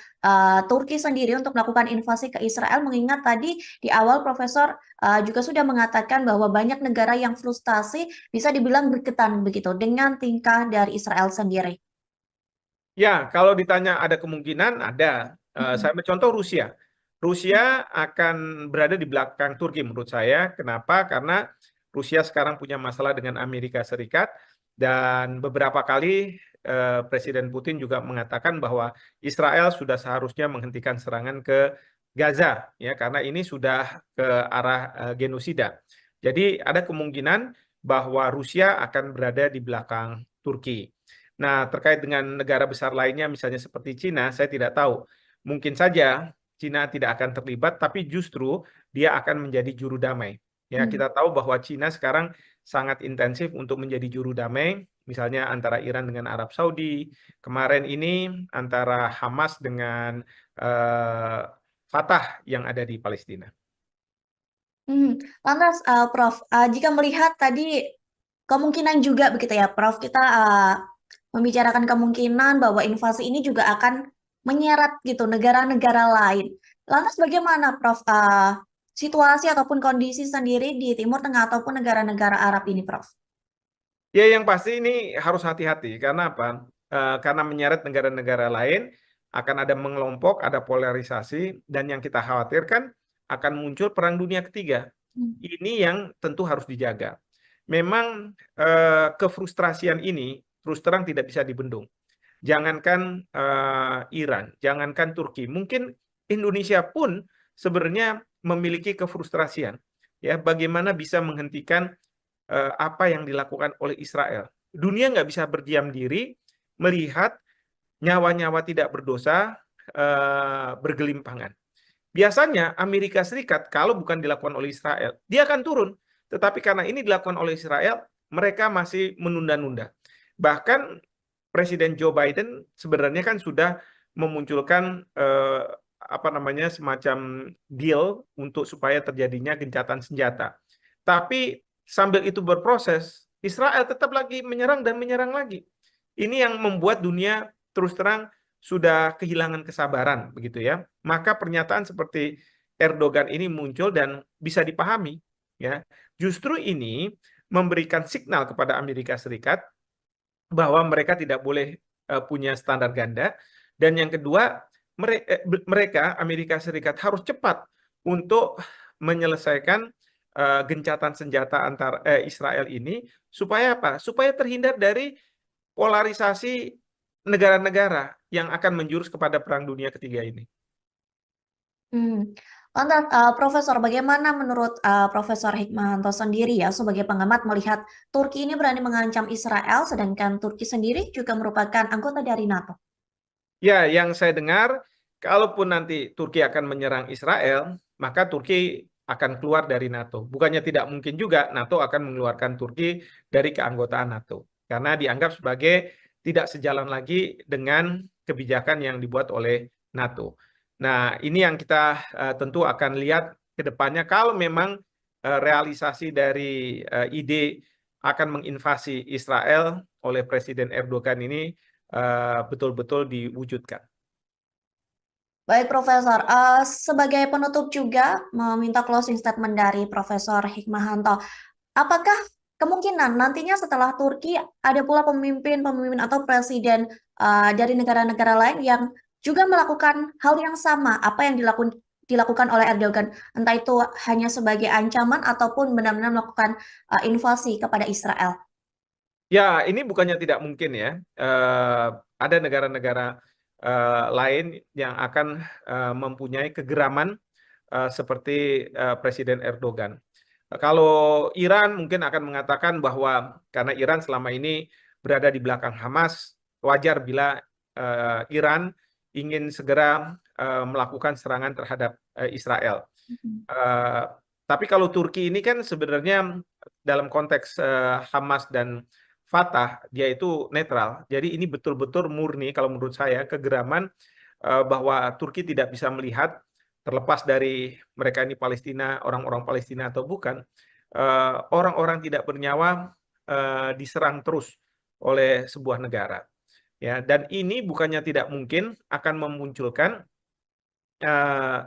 Turki sendiri untuk melakukan invasi ke Israel? Mengingat tadi di awal Profesor juga sudah mengatakan bahwa banyak negara yang frustasi bisa dibilang berketan begitu dengan tingkah dari Israel sendiri. Ya, kalau ditanya ada kemungkinan, ada. Saya ambil contoh Rusia. Rusia akan berada di belakang Turki menurut saya. Kenapa? Karena Rusia sekarang punya masalah dengan Amerika Serikat, dan beberapa kali Presiden Putin juga mengatakan bahwa Israel sudah seharusnya menghentikan serangan ke Gaza, ya, karena ini sudah ke arah genosida. Jadi ada kemungkinan bahwa Rusia akan berada di belakang Turki. Nah, terkait dengan negara besar lainnya, misalnya seperti Cina, saya tidak tahu. Mungkin saja Cina tidak akan terlibat, tapi justru dia akan menjadi juru damai. Ya, Hmm. kita tahu bahwa Cina sekarang sangat intensif untuk menjadi juru damai, misalnya antara Iran dengan Arab Saudi, kemarin ini antara Hamas dengan eh, Fatah yang ada di Palestina. Lantas, Prof, jika melihat tadi kemungkinan juga begitu ya, Prof, kita membicarakan kemungkinan bahwa invasi ini juga akan menyeret gitu negara-negara lain. Lantas bagaimana, Prof, situasi ataupun kondisi sendiri di Timur Tengah ataupun negara-negara Arab ini, Prof? Ya, yang pasti ini harus hati-hati. Karena apa? Karena menyeret negara-negara lain, akan ada mengelompok, ada polarisasi, dan yang kita khawatirkan akan muncul perang dunia ketiga. Hmm. Ini yang tentu harus dijaga. Memang kefrustrasian ini terus terang tidak bisa dibendung. Jangankan Iran, jangankan Turki, mungkin Indonesia pun sebenarnya memiliki kefrustrasian. Ya, bagaimana bisa menghentikan apa yang dilakukan oleh Israel. Dunia nggak bisa berdiam diri melihat nyawa-nyawa tidak berdosa bergelimpangan. Biasanya Amerika Serikat kalau bukan dilakukan oleh Israel, dia akan turun. Tetapi karena ini dilakukan oleh Israel, mereka masih menunda-nunda. Bahkan Presiden Joe Biden sebenarnya kan sudah memunculkan apa namanya semacam deal untuk supaya terjadinya gencatan senjata. Tapi sambil itu berproses, Israel tetap lagi menyerang dan menyerang lagi. Ini yang membuat dunia terus terang sudah kehilangan kesabaran, begitu ya. Maka pernyataan seperti Erdogan ini muncul dan bisa dipahami, ya. Justru ini memberikan signal kepada Amerika Serikat bahwa mereka tidak boleh punya standar ganda, dan yang kedua mereka Amerika Serikat harus cepat untuk menyelesaikan gencatan senjata antar Israel ini supaya apa? Supaya terhindar dari polarisasi negara-negara yang akan menjurus kepada Perang Dunia Ketiga ini. Hmm. Lantas, Profesor, bagaimana menurut Profesor Hikmahanto sendiri ya sebagai pengamat melihat Turki ini berani mengancam Israel, sedangkan Turki sendiri juga merupakan anggota dari NATO? Ya, yang saya dengar, kalaupun nanti Turki akan menyerang Israel, maka Turki akan keluar dari NATO. Bukannya tidak mungkin juga NATO akan mengeluarkan Turki dari keanggotaan NATO. Karena dianggap sebagai tidak sejalan lagi dengan kebijakan yang dibuat oleh NATO. Nah, ini yang kita tentu akan lihat ke depannya kalau memang realisasi dari ide akan menginvasi Israel oleh Presiden Erdogan ini betul-betul diwujudkan. Baik, Profesor. Sebagai penutup juga meminta closing statement dari Profesor Hikmahanto. Apakah kemungkinan nantinya setelah Turki ada pula pemimpin-pemimpin atau presiden dari negara-negara lain yang juga melakukan hal yang sama apa yang dilakukan oleh Erdogan, entah itu hanya sebagai ancaman ataupun benar-benar melakukan invasi kepada Israel? Ya, ini bukannya tidak mungkin ya. Ada negara-negara lain yang akan mempunyai kegeraman seperti Presiden Erdogan. Kalau Iran mungkin akan mengatakan bahwa karena Iran selama ini berada di belakang Hamas, wajar bila Iran ingin segera melakukan serangan terhadap Israel. Eh, tapi kalau Turki ini kan sebenarnya dalam konteks Hamas dan Fatah, dia itu netral. Jadi ini betul-betul murni kalau menurut saya kegeraman bahwa Turki tidak bisa melihat terlepas dari mereka ini Palestina, orang-orang Palestina atau bukan, orang-orang tidak bernyawa diserang terus oleh sebuah negara. Ya, dan ini bukannya tidak mungkin akan memunculkan eh,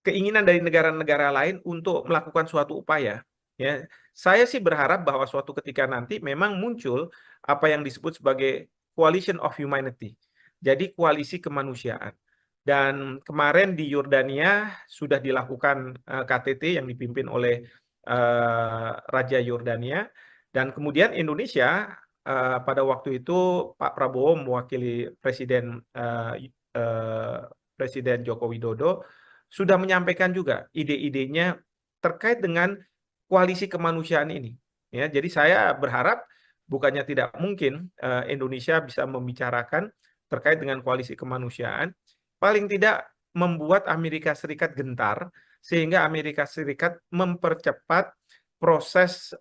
keinginan dari negara-negara lain untuk melakukan suatu upaya. Ya, saya sih berharap bahwa suatu ketika nanti memang muncul apa yang disebut sebagai coalition of humanity. Jadi koalisi kemanusiaan. Dan kemarin di Yordania sudah dilakukan KTT yang dipimpin oleh Raja Yordania, dan kemudian Indonesia pada waktu itu Pak Prabowo mewakili Presiden Joko Widodo sudah menyampaikan juga ide-idenya terkait dengan koalisi kemanusiaan ini. Ya, jadi saya berharap bukannya tidak mungkin Indonesia bisa membicarakan terkait dengan koalisi kemanusiaan, paling tidak membuat Amerika Serikat gentar sehingga Amerika Serikat mempercepat proses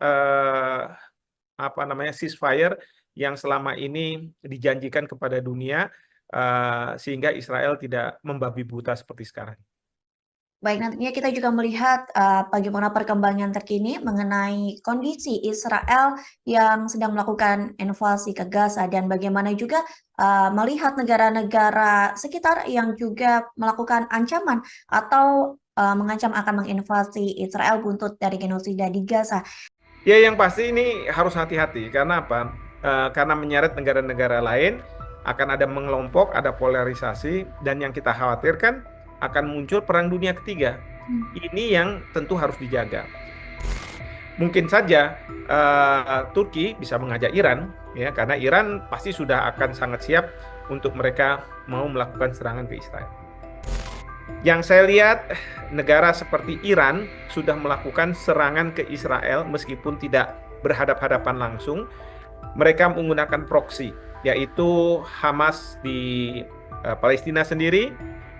ceasefire yang selama ini dijanjikan kepada dunia sehingga Israel tidak membabi buta seperti sekarang. Baik, nantinya kita juga melihat bagaimana perkembangan terkini mengenai kondisi Israel yang sedang melakukan invasi ke Gaza dan bagaimana juga melihat negara-negara sekitar yang juga melakukan ancaman atau mengancam akan menginvasi Israel buntut dari genosida di Gaza. Ya, yang pasti ini harus hati-hati. Karena apa? Karena menyeret negara-negara lain, akan ada mengelompok, ada polarisasi, dan yang kita khawatirkan akan muncul perang dunia ketiga. Ini yang tentu harus dijaga. Mungkin saja Turki bisa mengajak Iran, ya, karena Iran pasti sudah akan sangat siap untuk mereka mau melakukan serangan ke Israel. Yang saya lihat, negara seperti Iran sudah melakukan serangan ke Israel meskipun tidak berhadap-hadapan langsung. Mereka menggunakan proksi, yaitu Hamas di Palestina sendiri,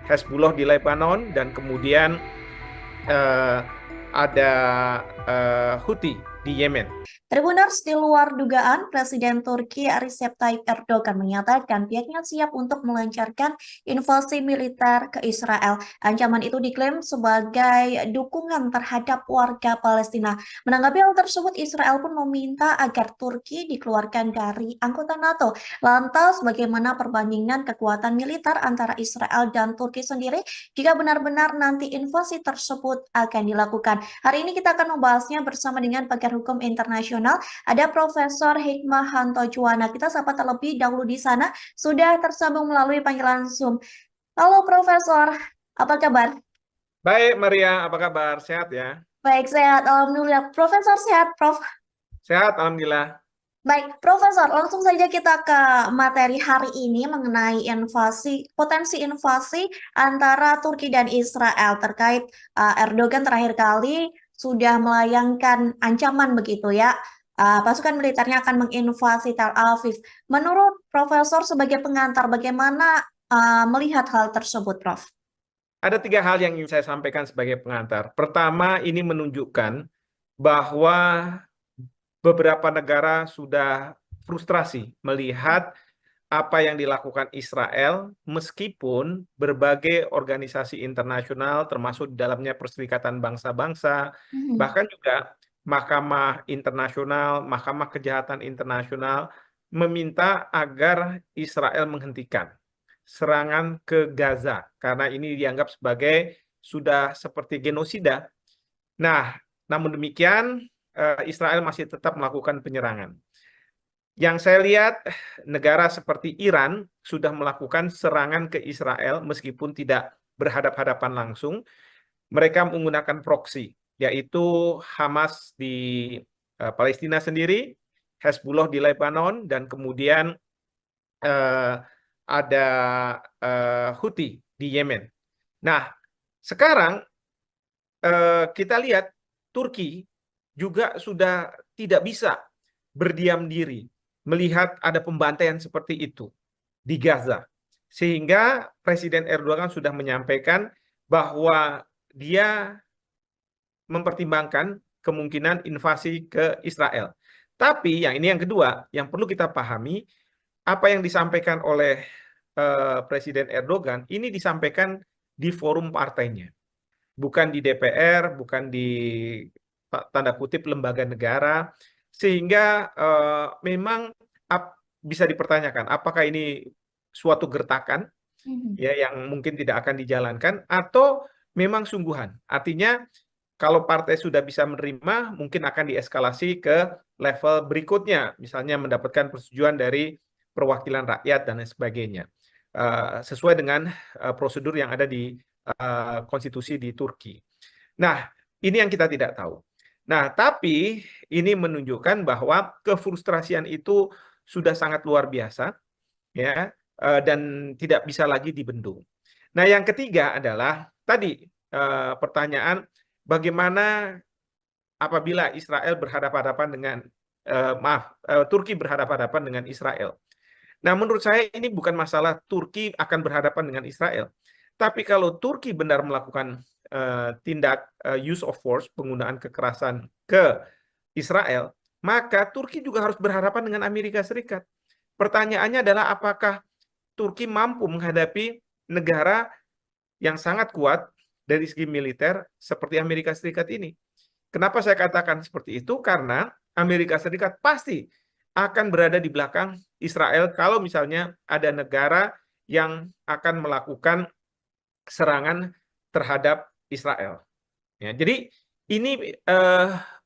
Hezbollah di Lebanon, dan kemudian ada Houthi di Yemen. Tribuners, di luar dugaan, Presiden Turki Recep Tayyip Erdogan menyatakan pihaknya siap untuk melancarkan invasi militer ke Israel. Ancaman itu diklaim sebagai dukungan terhadap warga Palestina. Menanggapi hal tersebut, Israel pun meminta agar Turki dikeluarkan dari anggota NATO. Lantas, bagaimana perbandingan kekuatan militer antara Israel dan Turki sendiri jika benar-benar nanti invasi tersebut akan dilakukan? Hari ini kita akan membahasnya bersama dengan pakar hukum internasional. Ada Profesor Hikmahanto Juwana. Kita sapa terlebih dahulu di sana. Sudah tersambung melalui panggilan Zoom. Halo Profesor, apa kabar? Baik, Maria, apa kabar? Sehat ya? Baik, sehat. Alhamdulillah. Profesor sehat, Prof. Sehat, Alhamdulillah. Baik, Profesor, langsung saja kita ke materi hari ini mengenai potensi invasi antara Turki dan Israel terkait Erdogan terakhir kali sudah melayangkan ancaman begitu ya. Pasukan militernya akan menginvasi Tel Aviv. Menurut Profesor sebagai pengantar, bagaimana melihat hal tersebut, Prof? Ada 3 hal yang ingin saya sampaikan sebagai pengantar. Pertama, ini menunjukkan bahwa beberapa negara sudah frustrasi melihat apa yang dilakukan Israel, meskipun berbagai organisasi internasional, termasuk di dalamnya Perserikatan Bangsa-Bangsa, bahkan juga Mahkamah Internasional, Mahkamah Kejahatan Internasional, meminta agar Israel menghentikan serangan ke Gaza, karena ini dianggap sebagai sudah seperti genosida. Nah, namun demikian, Israel masih tetap melakukan penyerangan. Yang saya lihat, negara seperti Iran sudah melakukan serangan ke Israel meskipun tidak berhadap-hadapan langsung. Mereka menggunakan proksi, yaitu Hamas di Palestina sendiri, Hezbollah di Lebanon, dan kemudian ada Houthi di Yemen. Nah, sekarang kita lihat Turki juga sudah tidak bisa berdiam diri melihat ada pembantaian seperti itu di Gaza. Sehingga Presiden Erdogan sudah menyampaikan bahwa dia mempertimbangkan kemungkinan invasi ke Israel. Tapi yang kedua, yang perlu kita pahami, apa yang disampaikan oleh Presiden Erdogan, ini disampaikan di forum partainya. Bukan di DPR, bukan di tanda kutip lembaga negara, sehingga memang bisa dipertanyakan apakah ini suatu gertakan ya yang mungkin tidak akan dijalankan atau memang sungguhan. Artinya kalau partai sudah bisa menerima, mungkin akan dieskalasi ke level berikutnya, misalnya mendapatkan persetujuan dari perwakilan rakyat dan lain sebagainya, sesuai dengan prosedur yang ada di konstitusi di Turki. Nah, ini yang kita tidak tahu. Nah, tapi ini menunjukkan bahwa kefrustrasian itu sudah sangat luar biasa, ya, dan tidak bisa lagi dibendung. Nah, yang ketiga adalah tadi pertanyaan bagaimana apabila Israel berhadapan-hadapan dengan Turki berhadapan-hadapan dengan Israel. Nah, menurut saya ini bukan masalah Turki akan berhadapan dengan Israel. Tapi kalau Turki benar melakukan tindak use of force, penggunaan kekerasan ke Israel, maka Turki juga harus berhadapan dengan Amerika Serikat. Pertanyaannya adalah apakah Turki mampu menghadapi negara yang sangat kuat dari segi militer seperti Amerika Serikat ini. Kenapa saya katakan seperti itu? Karena Amerika Serikat pasti akan berada di belakang Israel kalau misalnya ada negara yang akan melakukan serangan terhadap Israel. Ya, jadi ini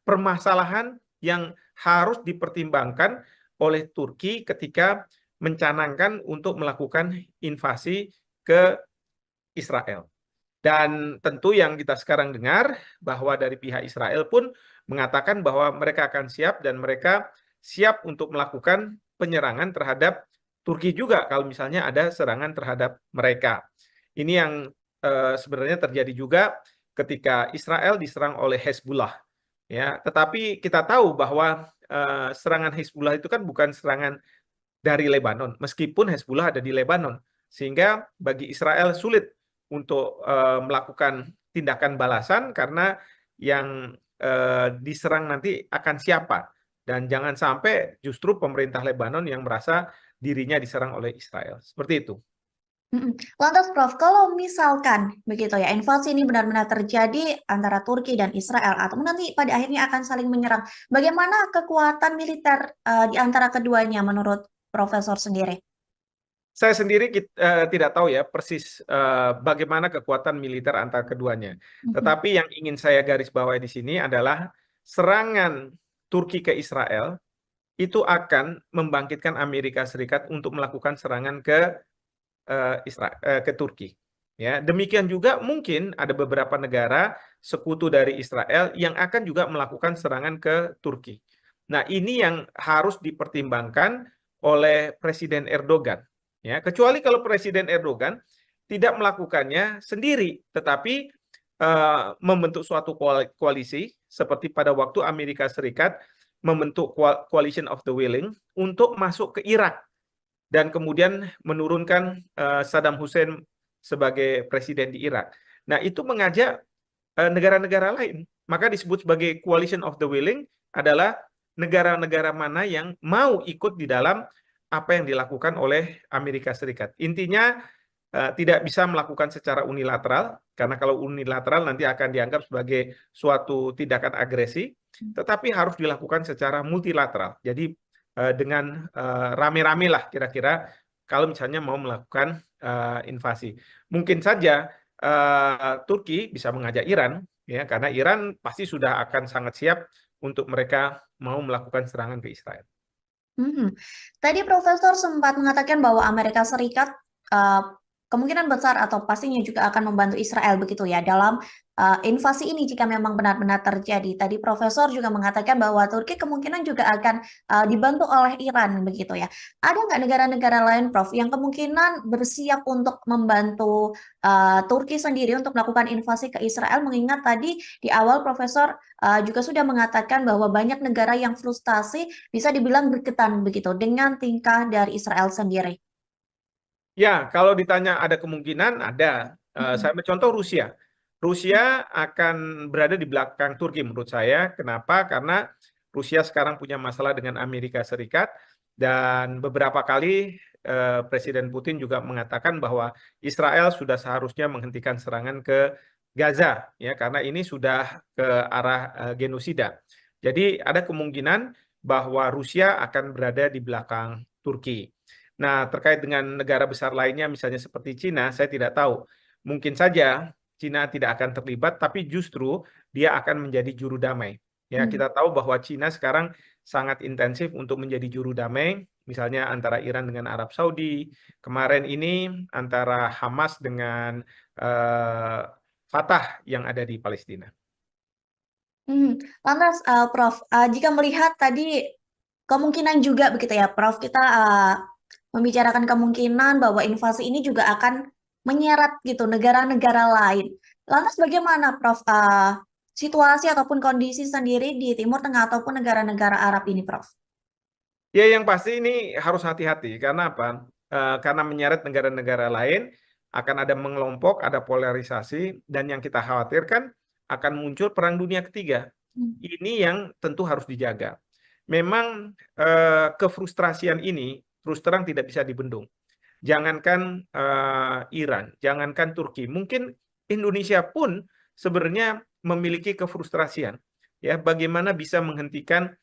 permasalahan yang harus dipertimbangkan oleh Turki ketika mencanangkan untuk melakukan invasi ke Israel. Dan tentu yang kita sekarang dengar bahwa dari pihak Israel pun mengatakan bahwa mereka akan siap dan mereka siap untuk melakukan penyerangan terhadap Turki juga kalau misalnya ada serangan terhadap mereka. Ini yang sebenarnya terjadi juga ketika Israel diserang oleh Hezbollah. Ya, tetapi kita tahu bahwa serangan Hezbollah itu kan bukan serangan dari Lebanon, meskipun Hezbollah ada di Lebanon, sehingga bagi Israel sulit untuk melakukan tindakan balasan karena yang diserang nanti akan siapa, dan jangan sampai justru pemerintah Lebanon yang merasa dirinya diserang oleh Israel. Seperti itu. Lantas Prof, kalau misalkan begitu ya, invasi ini benar-benar terjadi antara Turki dan Israel, atau nanti pada akhirnya akan saling menyerang, bagaimana kekuatan militer di antara keduanya menurut Profesor sendiri? Saya sendiri tidak tahu ya persis bagaimana kekuatan militer antara keduanya. Tetapi yang ingin saya garis bawahi di sini adalah serangan Turki ke Israel itu akan membangkitkan Amerika Serikat untuk melakukan serangan ke Turki. Ya, demikian juga mungkin ada beberapa negara sekutu dari Israel yang akan juga melakukan serangan ke Turki. Nah, ini yang harus dipertimbangkan oleh Presiden Erdogan. Ya, kecuali kalau Presiden Erdogan tidak melakukannya sendiri, tetapi membentuk suatu koalisi seperti pada waktu Amerika Serikat membentuk Coalition of the Willing untuk masuk ke Irak dan kemudian menurunkan Saddam Hussein sebagai presiden di Irak. Nah, itu mengajak negara-negara lain. Maka disebut sebagai Coalition of the Willing adalah negara-negara mana yang mau ikut di dalam apa yang dilakukan oleh Amerika Serikat. Intinya tidak bisa melakukan secara unilateral, karena kalau unilateral nanti akan dianggap sebagai suatu tindakan agresi, tetapi harus dilakukan secara multilateral. Jadi dengan rame-rame lah kira-kira kalau misalnya mau melakukan invasi. Mungkin saja Turki bisa mengajak Iran, ya, karena Iran pasti sudah akan sangat siap untuk mereka mau melakukan serangan ke Israel. Tadi Profesor sempat mengatakan bahwa Amerika Serikat kemungkinan besar atau pastinya juga akan membantu Israel begitu ya dalam invasi ini jika memang benar-benar terjadi. Tadi Profesor juga mengatakan bahwa Turki kemungkinan juga akan dibantu oleh Iran begitu ya. Ada nggak negara-negara lain, Prof, yang kemungkinan bersiap untuk membantu Turki sendiri untuk melakukan invasi ke Israel? Mengingat tadi di awal Profesor juga sudah mengatakan bahwa banyak negara yang frustasi bisa dibilang berketan begitu dengan tingkah dari Israel sendiri. Ya, kalau ditanya ada kemungkinan, ada. Saya contoh Rusia. Rusia akan berada di belakang Turki menurut saya. Kenapa? Karena Rusia sekarang punya masalah dengan Amerika Serikat dan beberapa kali Presiden Putin juga mengatakan bahwa Israel sudah seharusnya menghentikan serangan ke Gaza, ya, karena ini sudah ke arah genosida. Jadi ada kemungkinan bahwa Rusia akan berada di belakang Turki. Nah, terkait dengan negara besar lainnya, misalnya seperti Cina, saya tidak tahu. Mungkin saja Cina tidak akan terlibat, tapi justru dia akan menjadi juru damai. Ya, kita tahu bahwa Cina sekarang sangat intensif untuk menjadi juru damai, misalnya antara Iran dengan Arab Saudi, kemarin ini antara Hamas dengan Fatah yang ada di Palestina. Lantas, Prof, jika melihat tadi kemungkinan juga begitu ya, Prof, kita membicarakan kemungkinan bahwa invasi ini juga akan menyeret gitu negara-negara lain. Lantas bagaimana, Prof, situasi ataupun kondisi sendiri di Timur Tengah ataupun negara-negara Arab ini, Prof? Ya, yang pasti ini harus hati-hati. Karena apa? Karena menyeret negara-negara lain, akan ada mengelompok, ada polarisasi, dan yang kita khawatirkan akan muncul perang dunia ketiga. Hmm. Ini yang tentu harus dijaga. Memang kefrustrasian ini terus terang tidak bisa dibendung. Jangankan Iran, jangankan Turki, mungkin Indonesia pun sebenarnya memiliki kefrustrasian. Ya, bagaimana bisa menghentikan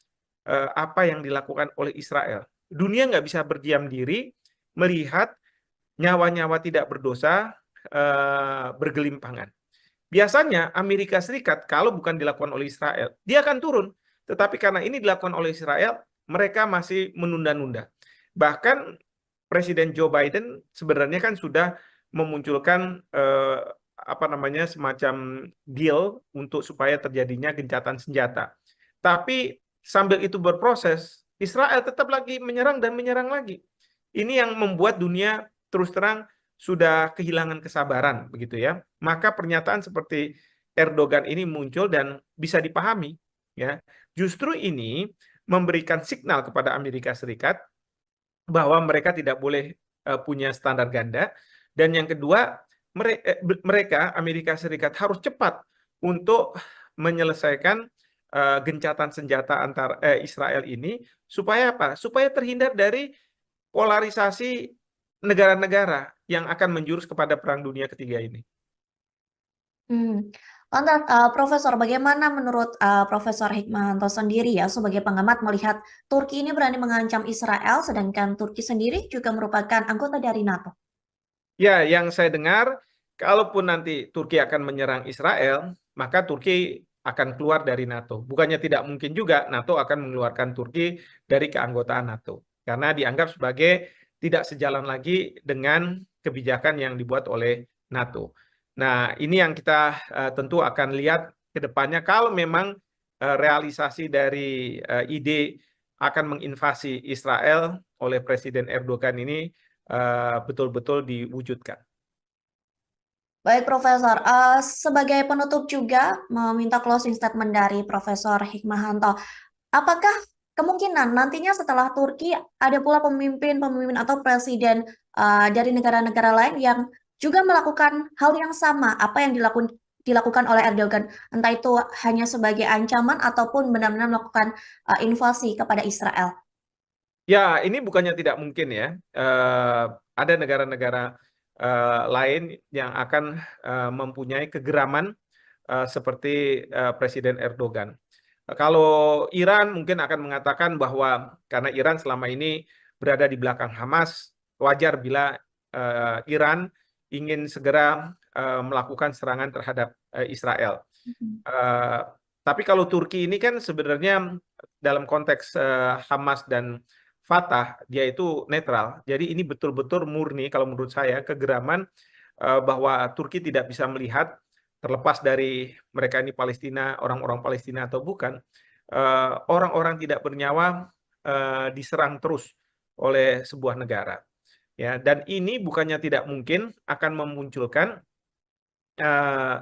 apa yang dilakukan oleh Israel. Dunia nggak bisa berdiam diri melihat nyawa-nyawa tidak berdosa bergelimpangan. Biasanya Amerika Serikat kalau bukan dilakukan oleh Israel, dia akan turun. Tetapi karena ini dilakukan oleh Israel, mereka masih menunda-nunda. Bahkan Presiden Joe Biden sebenarnya kan sudah memunculkan apa namanya semacam deal untuk supaya terjadinya gencatan senjata. Tapi sambil itu berproses, Israel tetap lagi menyerang dan menyerang lagi. Ini yang membuat dunia terus terang sudah kehilangan kesabaran, begitu ya. Maka pernyataan seperti Erdogan ini muncul dan bisa dipahami, ya. Justru ini memberikan signal kepada Amerika Serikat bahwa mereka tidak boleh punya standar ganda, dan yang kedua mereka Amerika Serikat harus cepat untuk menyelesaikan gencatan senjata antar Israel ini supaya apa? Supaya terhindar dari polarisasi negara-negara yang akan menjurus kepada perang dunia ketiga ini. Lantas, Profesor, bagaimana menurut Profesor Hikmahanto sendiri ya sebagai pengamat melihat Turki ini berani mengancam Israel, sedangkan Turki sendiri juga merupakan anggota dari NATO? Ya, yang saya dengar, kalaupun nanti Turki akan menyerang Israel, maka Turki akan keluar dari NATO. Bukannya tidak mungkin juga NATO akan mengeluarkan Turki dari keanggotaan NATO. Karena dianggap sebagai tidak sejalan lagi dengan kebijakan yang dibuat oleh NATO. Nah, ini yang kita tentu akan lihat ke depannya kalau memang realisasi dari ide akan menginvasi Israel oleh Presiden Erdogan ini betul-betul diwujudkan. Baik, Profesor. Sebagai penutup juga meminta closing statement dari Profesor Hikmahanto. Apakah kemungkinan nantinya setelah Turki ada pula pemimpin-pemimpin atau presiden dari negara-negara lain yang juga melakukan hal yang sama apa yang dilakukan oleh Erdogan, entah itu hanya sebagai ancaman ataupun benar-benar melakukan invasi kepada Israel? Ya, ini bukannya tidak mungkin ya. Ada negara-negara lain yang akan mempunyai kegeraman seperti Presiden Erdogan. Kalau Iran mungkin akan mengatakan bahwa karena Iran selama ini berada di belakang Hamas, wajar bila Iran ingin segera melakukan serangan terhadap Israel. Mhm. Eh, tapi kalau Turki ini kan sebenarnya dalam konteks Hamas dan Fatah, dia itu netral. Jadi ini betul-betul murni kalau menurut saya kegeraman bahwa Turki tidak bisa melihat terlepas dari mereka ini Palestina, orang-orang Palestina atau bukan, orang-orang tidak bernyawa diserang terus oleh sebuah negara. Ya, dan ini bukannya tidak mungkin akan memunculkan eh,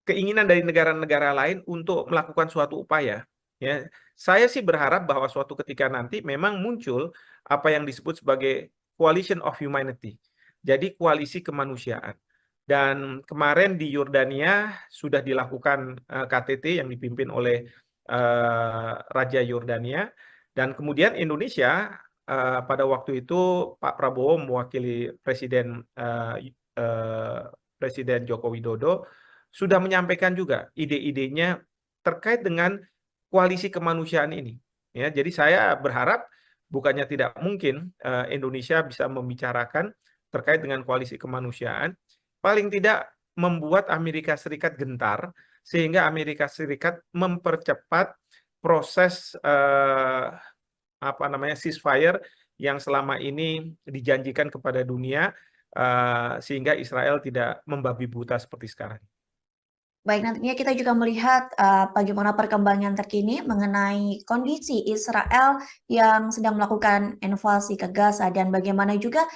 keinginan dari negara-negara lain untuk melakukan suatu upaya. Ya, saya sih berharap bahwa suatu ketika nanti memang muncul apa yang disebut sebagai coalition of humanity. Jadi koalisi kemanusiaan. Dan kemarin di Yordania sudah dilakukan KTT yang dipimpin oleh Raja Yordania, dan kemudian Indonesia pada waktu itu Pak Prabowo mewakili Presiden Joko Widodo sudah menyampaikan juga ide-idenya terkait dengan koalisi kemanusiaan ini. Ya, jadi saya berharap bukannya tidak mungkin Indonesia bisa membicarakan terkait dengan koalisi kemanusiaan, paling tidak membuat Amerika Serikat gentar sehingga Amerika Serikat mempercepat proses apa namanya ceasefire yang selama ini dijanjikan kepada dunia sehingga Israel tidak membabi buta seperti sekarang. Baik, nantinya kita juga melihat bagaimana perkembangan terkini mengenai kondisi Israel yang sedang melakukan invasi ke Gaza dan bagaimana juga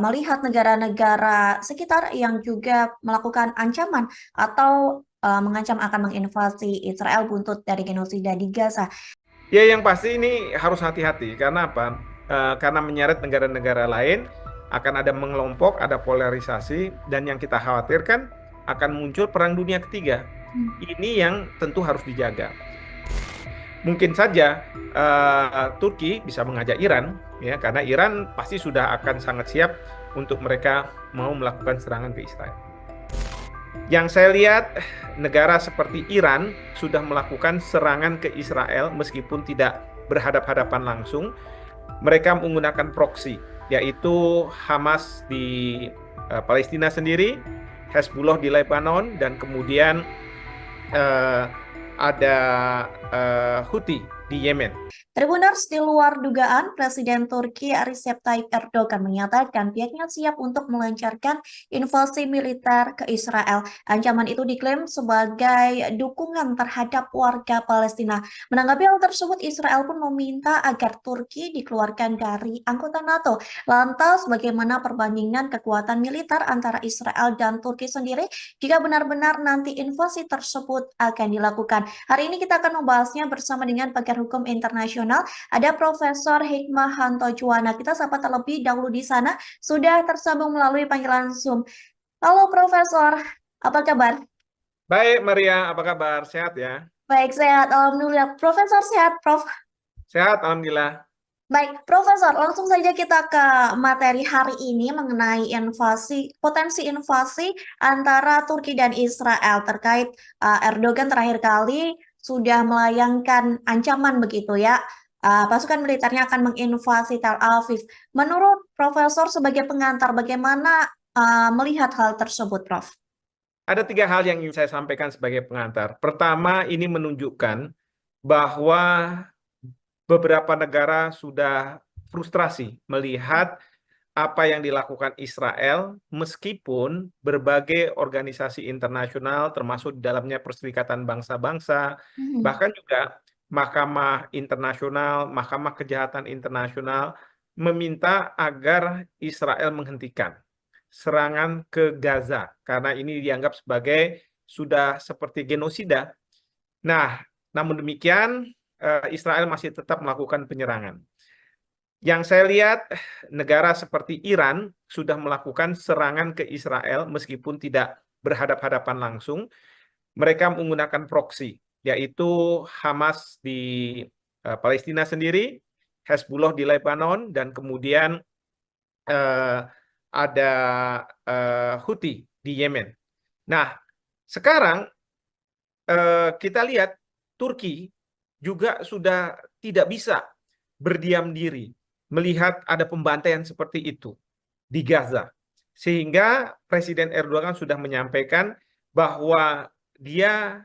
melihat negara-negara sekitar yang juga melakukan ancaman atau mengancam akan menginvasi Israel buntut dari genosida di Gaza. Ya, yang pasti ini harus hati-hati. Karena apa? Karena menyeret negara-negara lain, akan ada mengelompok, ada polarisasi, dan yang kita khawatirkan akan muncul perang dunia ketiga. Ini yang tentu harus dijaga. Mungkin saja Turki bisa mengajak Iran, ya, karena Iran pasti sudah akan sangat siap untuk mereka mau melakukan serangan ke Israel. Yang saya lihat, negara seperti Iran sudah melakukan serangan ke Israel meskipun tidak berhadap-hadapan langsung. Mereka menggunakan proksi, yaitu Hamas di Palestina sendiri, Hezbollah di Lebanon, dan kemudian eh, ada Houthi di Yemen. Tribuners, di luar dugaan, Presiden Turki Recep Tayyip Erdogan menyatakan pihaknya siap untuk melancarkan invasi militer ke Israel. Ancaman itu diklaim sebagai dukungan terhadap warga Palestina. Menanggapi hal tersebut, Israel pun meminta agar Turki dikeluarkan dari anggota NATO. Lantas, bagaimana perbandingan kekuatan militer antara Israel dan Turki sendiri jika benar-benar nanti invasi tersebut akan dilakukan? Hari ini kita akan membahasnya bersama dengan pakar hukum internasional. Ada Profesor Hikmahanto Juwana. Kita sapa terlebih dahulu di sana. Sudah tersambung melalui panggilan Zoom. Halo Profesor, apa kabar? Baik, Maria, apa kabar? Sehat ya? Baik, sehat. Alhamdulillah. Profesor sehat, Prof. Sehat, Alhamdulillah. Baik, Profesor, langsung saja kita ke materi hari ini mengenai potensi invasi antara Turki dan Israel terkait Erdogan terakhir kali sudah melayangkan ancaman begitu ya. Pasukan militernya akan menginvasi Tel Aviv. Menurut Profesor sebagai pengantar, bagaimana melihat hal tersebut, Prof? Ada 3 hal yang ingin saya sampaikan sebagai pengantar. Pertama, ini menunjukkan bahwa beberapa negara sudah frustrasi melihat apa yang dilakukan Israel, meskipun berbagai organisasi internasional, termasuk di dalamnya Perserikatan Bangsa-Bangsa, bahkan juga Mahkamah Internasional, Mahkamah Kejahatan Internasional, meminta agar Israel menghentikan serangan ke Gaza, karena ini dianggap sebagai sudah seperti genosida. Nah, namun demikian, Israel masih tetap melakukan penyerangan. Yang saya lihat, negara seperti Iran sudah melakukan serangan ke Israel meskipun tidak berhadap-hadapan langsung. Mereka menggunakan proksi, yaitu Hamas di Palestina sendiri, Hezbollah di Lebanon, dan kemudian ada Houthi di Yemen. Nah, sekarang kita lihat Turki juga sudah tidak bisa berdiam diri melihat ada pembantaian seperti itu di Gaza. Sehingga Presiden Erdogan sudah menyampaikan bahwa dia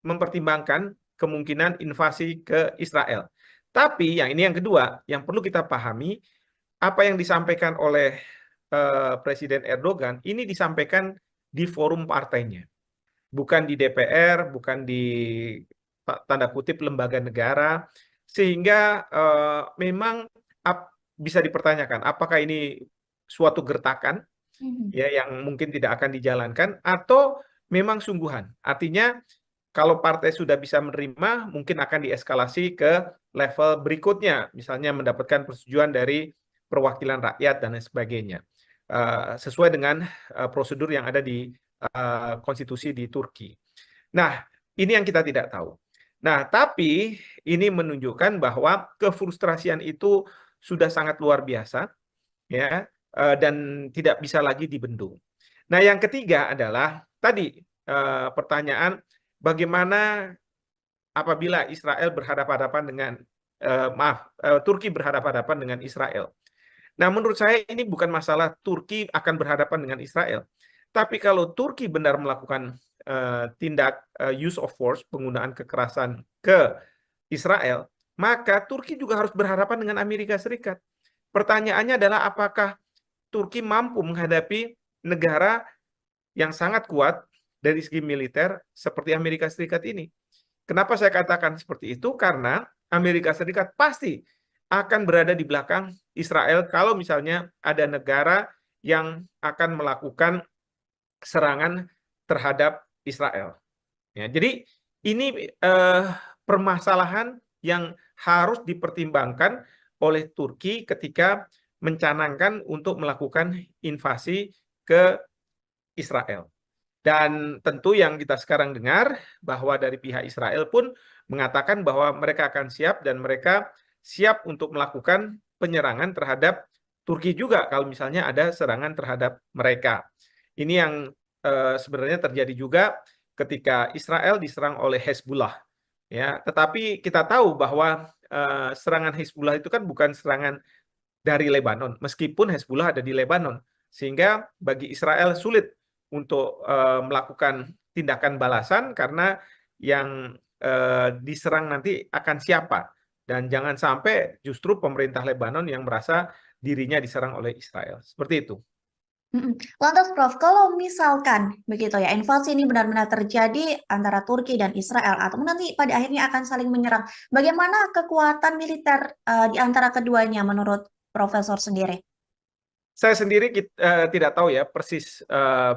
mempertimbangkan kemungkinan invasi ke Israel. Tapi yang kedua, yang perlu kita pahami, apa yang disampaikan oleh Presiden Erdogan, ini disampaikan di forum partainya. Bukan di DPR, bukan di tanda kutip lembaga negara, sehingga memang bisa dipertanyakan apakah ini suatu gertakan ya yang mungkin tidak akan dijalankan atau memang sungguhan. Artinya kalau partai sudah bisa menerima, mungkin akan dieskalasi ke level berikutnya, misalnya mendapatkan persetujuan dari perwakilan rakyat dan lain sebagainya, sesuai dengan prosedur yang ada di konstitusi di Turki. Nah, ini yang kita tidak tahu. Nah, tapi ini menunjukkan bahwa kefrustrasian itu sudah sangat luar biasa, ya, dan tidak bisa lagi dibendung. Nah, yang ketiga adalah tadi pertanyaan bagaimana apabila Israel berhadapan-hadapan dengan Turki berhadapan-hadapan dengan Israel. Nah, menurut saya ini bukan masalah Turki akan berhadapan dengan Israel, tapi kalau Turki benar melakukan tindak use of force, penggunaan kekerasan ke Israel, maka Turki juga harus berhadapan dengan Amerika Serikat. Pertanyaannya adalah apakah Turki mampu menghadapi negara yang sangat kuat, dari segi militer seperti Amerika Serikat ini. Kenapa saya katakan seperti itu? Karena Amerika Serikat pasti akan berada di belakang Israel kalau misalnya ada negara yang akan melakukan serangan terhadap Israel. Ya, jadi ini permasalahan yang harus dipertimbangkan oleh Turki ketika mencanangkan untuk melakukan invasi ke Israel. Dan tentu yang kita sekarang dengar bahwa dari pihak Israel pun mengatakan bahwa mereka akan siap dan mereka siap untuk melakukan penyerangan terhadap Turki juga kalau misalnya ada serangan terhadap mereka. Ini yang sebenarnya terjadi juga ketika Israel diserang oleh Hezbollah. Ya, tetapi kita tahu bahwa serangan Hezbollah itu kan bukan serangan dari Lebanon, meskipun Hezbollah ada di Lebanon, sehingga bagi Israel sulit untuk melakukan tindakan balasan karena yang diserang nanti akan siapa, dan jangan sampai justru pemerintah Lebanon yang merasa dirinya diserang oleh Israel. Seperti itu. Lantas Prof, kalau misalkan begitu ya, invasi ini benar-benar terjadi antara Turki dan Israel, atau nanti pada akhirnya akan saling menyerang, bagaimana kekuatan militer di antara keduanya menurut Profesor sendiri? Saya sendiri tidak tahu ya persis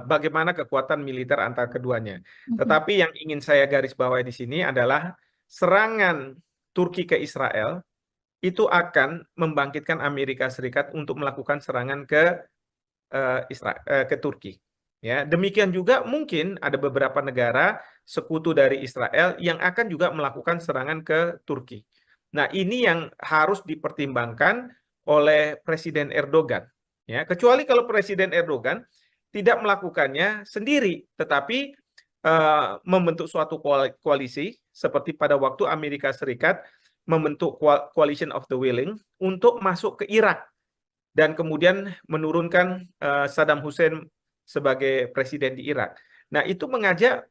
bagaimana kekuatan militer antara keduanya. Tetapi yang ingin saya garis bawahi di sini adalah serangan Turki ke Israel itu akan membangkitkan Amerika Serikat untuk melakukan serangan ke ke Turki. Ya, demikian juga mungkin ada beberapa negara sekutu dari Israel yang akan juga melakukan serangan ke Turki. Nah, ini yang harus dipertimbangkan oleh Presiden Erdogan. Ya, kecuali kalau Presiden Erdogan tidak melakukannya sendiri, tetapi membentuk suatu koalisi seperti pada waktu Amerika Serikat membentuk Coalition of the Willing untuk masuk ke Irak dan kemudian menurunkan Saddam Hussein sebagai presiden di Irak. Nah, itu mengajak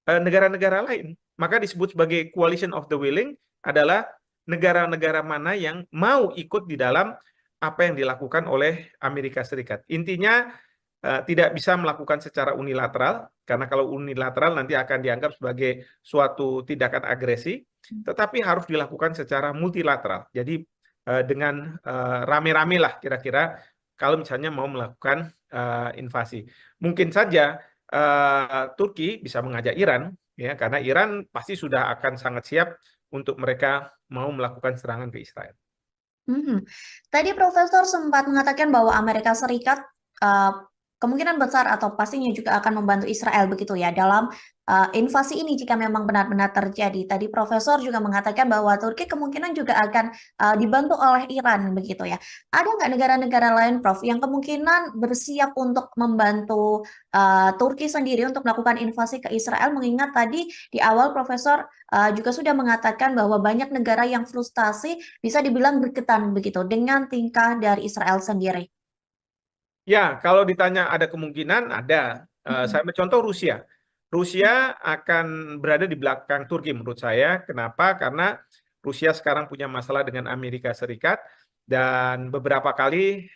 negara-negara lain. Maka disebut sebagai Coalition of the Willing adalah negara-negara mana yang mau ikut di dalam apa yang dilakukan oleh Amerika Serikat. Intinya tidak bisa melakukan secara unilateral, karena kalau unilateral nanti akan dianggap sebagai suatu tindakan agresi, tetapi harus dilakukan secara multilateral. Jadi dengan rame-rame lah kira-kira kalau misalnya mau melakukan invasi. Mungkin saja Turki bisa mengajak Iran, ya, karena Iran pasti sudah akan sangat siap untuk mereka mau melakukan serangan ke Israel. Tadi Profesor sempat mengatakan bahwa Amerika Serikat kemungkinan besar atau pastinya juga akan membantu Israel begitu ya dalam invasi ini jika memang benar-benar terjadi. Tadi Profesor juga mengatakan bahwa Turki kemungkinan juga akan dibantu oleh Iran begitu ya. Ada nggak negara-negara lain, Prof, yang kemungkinan bersiap untuk membantu Turki sendiri untuk melakukan invasi ke Israel? Mengingat tadi di awal Profesor juga sudah mengatakan bahwa banyak negara yang frustasi bisa dibilang bergetan begitu dengan tingkah dari Israel sendiri. Ya, kalau ditanya ada kemungkinan, ada. Saya mencontoh Rusia. Rusia akan berada di belakang Turki menurut saya. Kenapa? Karena Rusia sekarang punya masalah dengan Amerika Serikat dan beberapa kali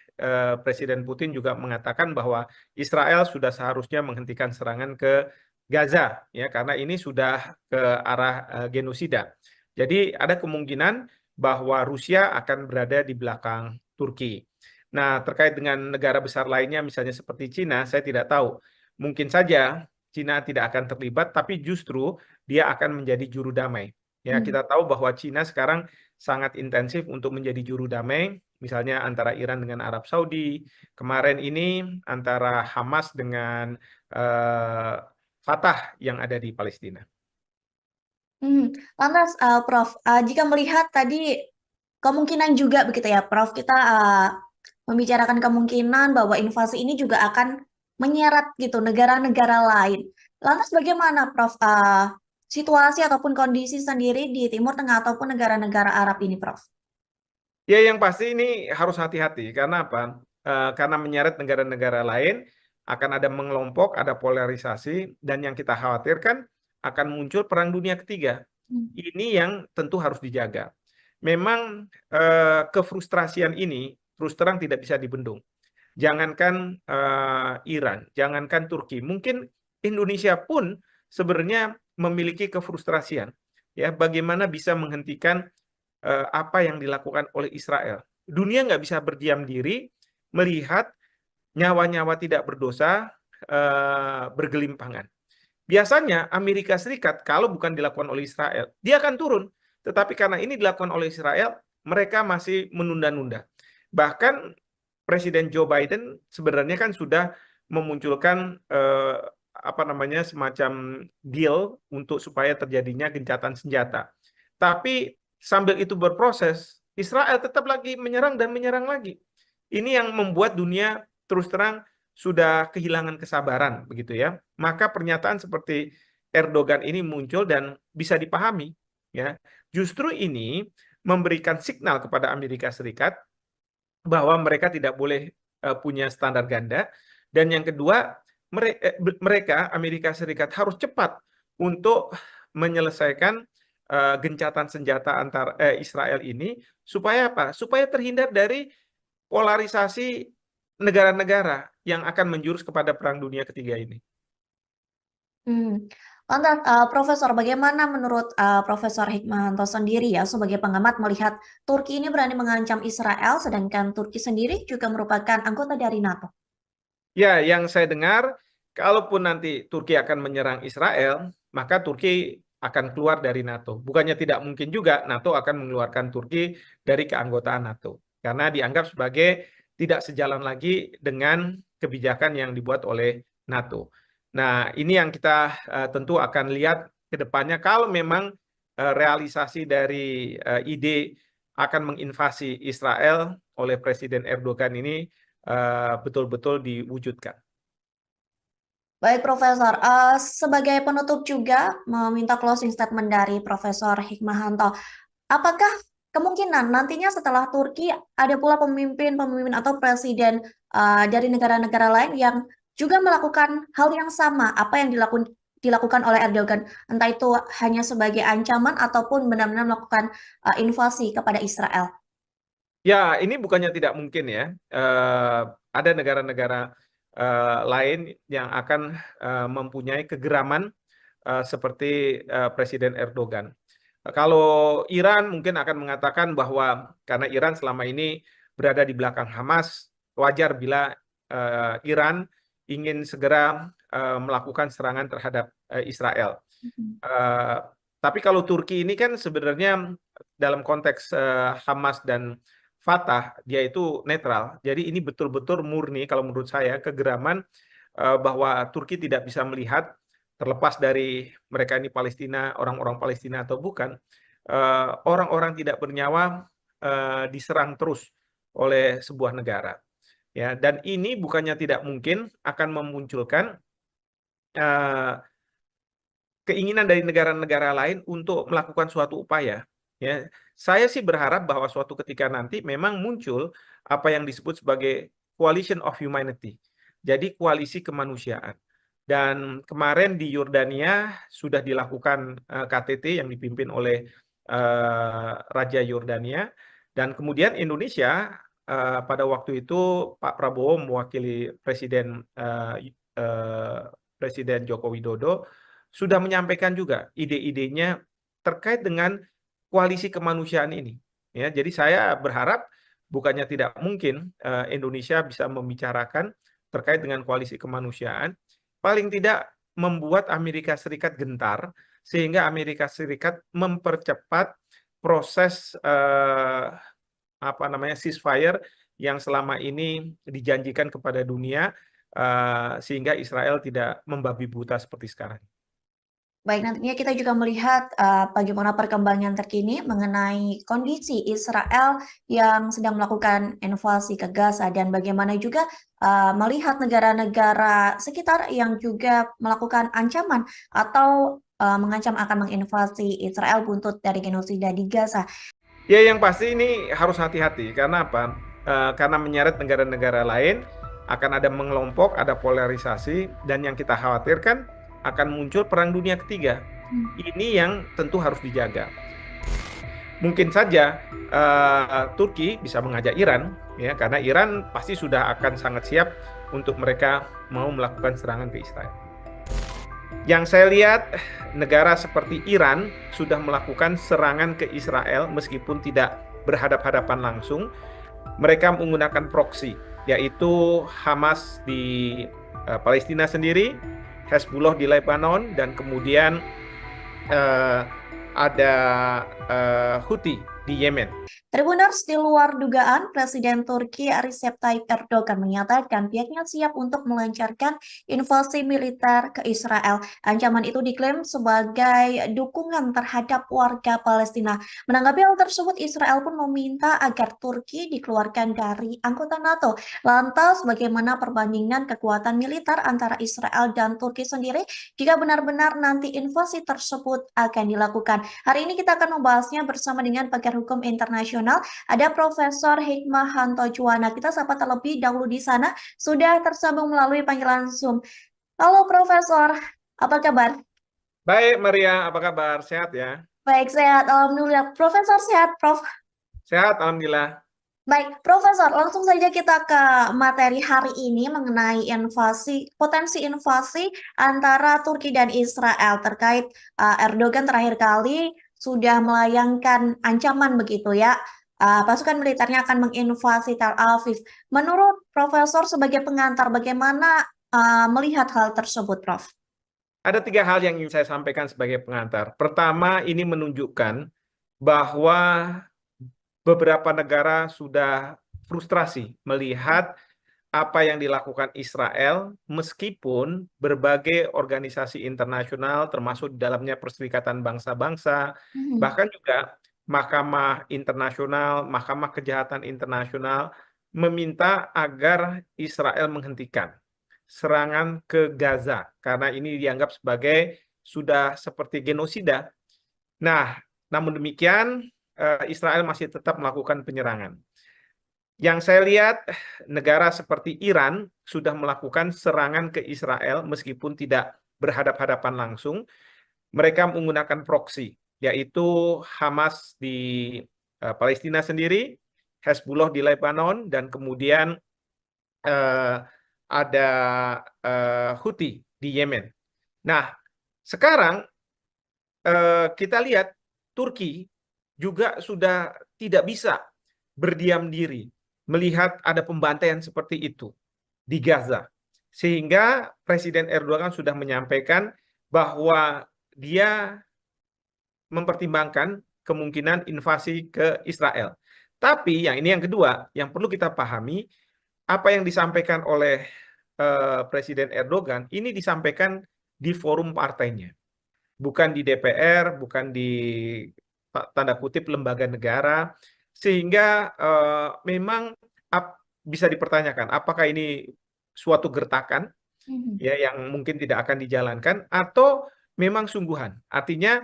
Presiden Putin juga mengatakan bahwa Israel sudah seharusnya menghentikan serangan ke Gaza, ya, karena ini sudah ke arah genosida. Jadi ada kemungkinan bahwa Rusia akan berada di belakang Turki. Nah, terkait dengan negara besar lainnya, misalnya seperti Cina, saya tidak tahu. Mungkin saja Cina tidak akan terlibat, tapi justru dia akan menjadi juru damai. Ya, kita tahu bahwa Cina sekarang sangat intensif untuk menjadi juru damai, misalnya antara Iran dengan Arab Saudi, kemarin ini antara Hamas dengan Fatah yang ada di Palestina. Lantas, Prof, jika melihat tadi kemungkinan juga begitu ya, Prof, kita membicarakan kemungkinan bahwa invasi ini juga akan menyeret gitu negara-negara lain. Lantas bagaimana, Prof, situasi ataupun kondisi sendiri di Timur Tengah ataupun negara-negara Arab ini, Prof? Ya, yang pasti ini harus hati-hati. Karena apa? Karena menyeret negara-negara lain, akan ada mengelompok, ada polarisasi, dan yang kita khawatirkan akan muncul perang dunia ketiga. Ini yang tentu harus dijaga. Memang kefrustrasian ini terus terang tidak bisa dibendung. Jangankan Iran, jangankan Turki, mungkin Indonesia pun sebenarnya memiliki kefrustrasian, ya, bagaimana bisa menghentikan apa yang dilakukan oleh Israel. Dunia nggak bisa berdiam diri melihat nyawa-nyawa tidak berdosa bergelimpangan. Biasanya Amerika Serikat kalau bukan dilakukan oleh Israel, dia akan turun. Tetapi karena ini dilakukan oleh Israel, mereka masih menunda-nunda. Bahkan Presiden Joe Biden sebenarnya kan sudah memunculkan semacam deal untuk supaya terjadinya gencatan senjata. Tapi sambil itu berproses, Israel tetap lagi menyerang dan menyerang lagi. Ini yang membuat dunia terus terang sudah kehilangan kesabaran, begitu ya. Maka pernyataan seperti Erdogan ini muncul dan bisa dipahami, ya. Justru ini memberikan signal kepada Amerika Serikat bahwa mereka tidak boleh punya standar ganda, dan yang kedua, mereka Amerika Serikat harus cepat untuk menyelesaikan gencatan senjata antar Israel ini supaya apa? Supaya terhindar dari polarisasi negara-negara yang akan menjurus kepada Perang Dunia Ketiga ini. Lantas, Profesor, bagaimana menurut Profesor Hikmahanto sendiri ya sebagai pengamat melihat Turki ini berani mengancam Israel, sedangkan Turki sendiri juga merupakan anggota dari NATO? Ya, yang saya dengar, kalaupun nanti Turki akan menyerang Israel, maka Turki akan keluar dari NATO. Bukannya tidak mungkin juga NATO akan mengeluarkan Turki dari keanggotaan NATO. Karena dianggap sebagai tidak sejalan lagi dengan kebijakan yang dibuat oleh NATO. Nah, ini yang kita tentu akan lihat ke depannya. Kalau memang realisasi dari ide akan menginvasi Israel oleh Presiden Erdogan ini betul-betul diwujudkan. Baik, Profesor. Sebagai penutup juga meminta closing statement dari Profesor Hikmahanto. Apakah kemungkinan nantinya setelah Turki ada pula pemimpin-pemimpin atau presiden dari negara-negara lain yang juga melakukan hal yang sama apa yang dilakukan oleh Erdogan, entah itu hanya sebagai ancaman ataupun benar-benar melakukan invasi kepada Israel? Ya, ini bukannya tidak mungkin ya. Ada negara-negara lain yang akan mempunyai kegeraman seperti Presiden Erdogan. Kalau Iran mungkin akan mengatakan bahwa karena Iran selama ini berada di belakang Hamas, wajar bila Iran ingin segera melakukan serangan terhadap Israel. Tapi kalau Turki ini kan sebenarnya dalam konteks Hamas dan Fatah, dia itu netral. Jadi ini betul-betul murni kalau menurut saya kegeraman bahwa Turki tidak bisa melihat terlepas dari mereka ini Palestina, orang-orang Palestina atau bukan, orang-orang tidak bernyawa diserang terus oleh sebuah negara. Ya, dan ini bukannya tidak mungkin akan memunculkan keinginan dari negara-negara lain untuk melakukan suatu upaya. Ya, saya sih berharap bahwa suatu ketika nanti memang muncul apa yang disebut sebagai coalition of humanity. Jadi koalisi kemanusiaan. Dan kemarin di Yordania sudah dilakukan KTT yang dipimpin oleh Raja Yordania, dan kemudian Indonesia pada waktu itu Pak Prabowo mewakili Presiden Joko Widodo sudah menyampaikan juga ide-idenya terkait dengan koalisi kemanusiaan ini. Ya, jadi saya berharap bukannya tidak mungkin Indonesia bisa membicarakan terkait dengan koalisi kemanusiaan, paling tidak membuat Amerika Serikat gentar sehingga Amerika Serikat mempercepat proses ceasefire yang selama ini dijanjikan kepada dunia sehingga Israel tidak membabi buta seperti sekarang. Baik, nantinya kita juga melihat bagaimana perkembangan terkini mengenai kondisi Israel yang sedang melakukan invasi ke Gaza dan bagaimana juga melihat negara-negara sekitar yang juga melakukan ancaman atau mengancam akan menginvasi Israel buntut dari genosida di Gaza. Ya, yang pasti ini harus hati-hati. Karena apa? Karena menyeret negara-negara lain, akan ada mengelompok, ada polarisasi, dan yang kita khawatirkan akan muncul Perang Dunia Ketiga. Ini yang tentu harus dijaga. Mungkin saja Turki bisa mengajak Iran, ya, karena Iran pasti sudah akan sangat siap untuk mereka mau melakukan serangan ke Israel. Yang saya lihat, negara seperti Iran sudah melakukan serangan ke Israel meskipun tidak berhadapan-hadapan langsung. Mereka menggunakan proksi, yaitu Hamas di Palestina sendiri, Hezbollah di Lebanon, dan kemudian eh, ada Houthi di Yemen. Tribuners, di luar dugaan, Presiden Turki Recep Tayyip Erdogan menyatakan pihaknya siap untuk melancarkan invasi militer ke Israel. Ancaman itu diklaim sebagai dukungan terhadap warga Palestina. Menanggapi hal tersebut, Israel pun meminta agar Turki dikeluarkan dari anggota NATO. Lantas, bagaimana perbandingan kekuatan militer antara Israel dan Turki sendiri jika benar-benar nanti invasi tersebut akan dilakukan? Hari ini kita akan membahasnya bersama dengan pakar hukum internasional. Ada Profesor Hikmahanto Juwana. Kita sapa terlebih dahulu di sana. Sudah tersambung melalui panggilan Zoom. Halo Profesor, apa kabar? Baik, Maria, apa kabar? Sehat ya? Baik, sehat. Alhamdulillah. Profesor sehat, Prof. Sehat, Alhamdulillah. Baik, Profesor, langsung saja kita ke materi hari ini mengenai potensi invasi antara Turki dan Israel terkait Erdogan terakhir kali sudah melayangkan ancaman begitu ya. Pasukan militernya akan menginvasi Tel Aviv. Menurut Profesor sebagai pengantar, bagaimana melihat hal tersebut, Prof? Ada 3 hal yang ingin saya sampaikan sebagai pengantar. Pertama, ini menunjukkan bahwa beberapa negara sudah frustrasi melihat apa yang dilakukan Israel, meskipun berbagai organisasi internasional, termasuk di dalamnya Perserikatan Bangsa-Bangsa, bahkan juga Mahkamah Internasional, Mahkamah Kejahatan Internasional, meminta agar Israel menghentikan serangan ke Gaza, karena ini dianggap sebagai sudah seperti genosida. Nah, namun demikian, Israel masih tetap melakukan penyerangan. Yang saya lihat, negara seperti Iran sudah melakukan serangan ke Israel meskipun tidak berhadapan-hadapan langsung. Mereka menggunakan proksi, yaitu Hamas di Palestina sendiri, Hezbollah di Lebanon, dan kemudian eh, ada Houthi di Yemen. Nah, sekarang kita lihat Turki juga sudah tidak bisa berdiam diri melihat ada pembantaian seperti itu di Gaza. Sehingga Presiden Erdogan sudah menyampaikan bahwa dia mempertimbangkan kemungkinan invasi ke Israel. Tapi yang kedua, yang perlu kita pahami, apa yang disampaikan oleh Presiden Erdogan, ini disampaikan di forum partainya. Bukan di DPR, bukan di tanda kutip lembaga negara, sehingga memang bisa dipertanyakan apakah ini suatu gertakan ya yang mungkin tidak akan dijalankan atau memang sungguhan. Artinya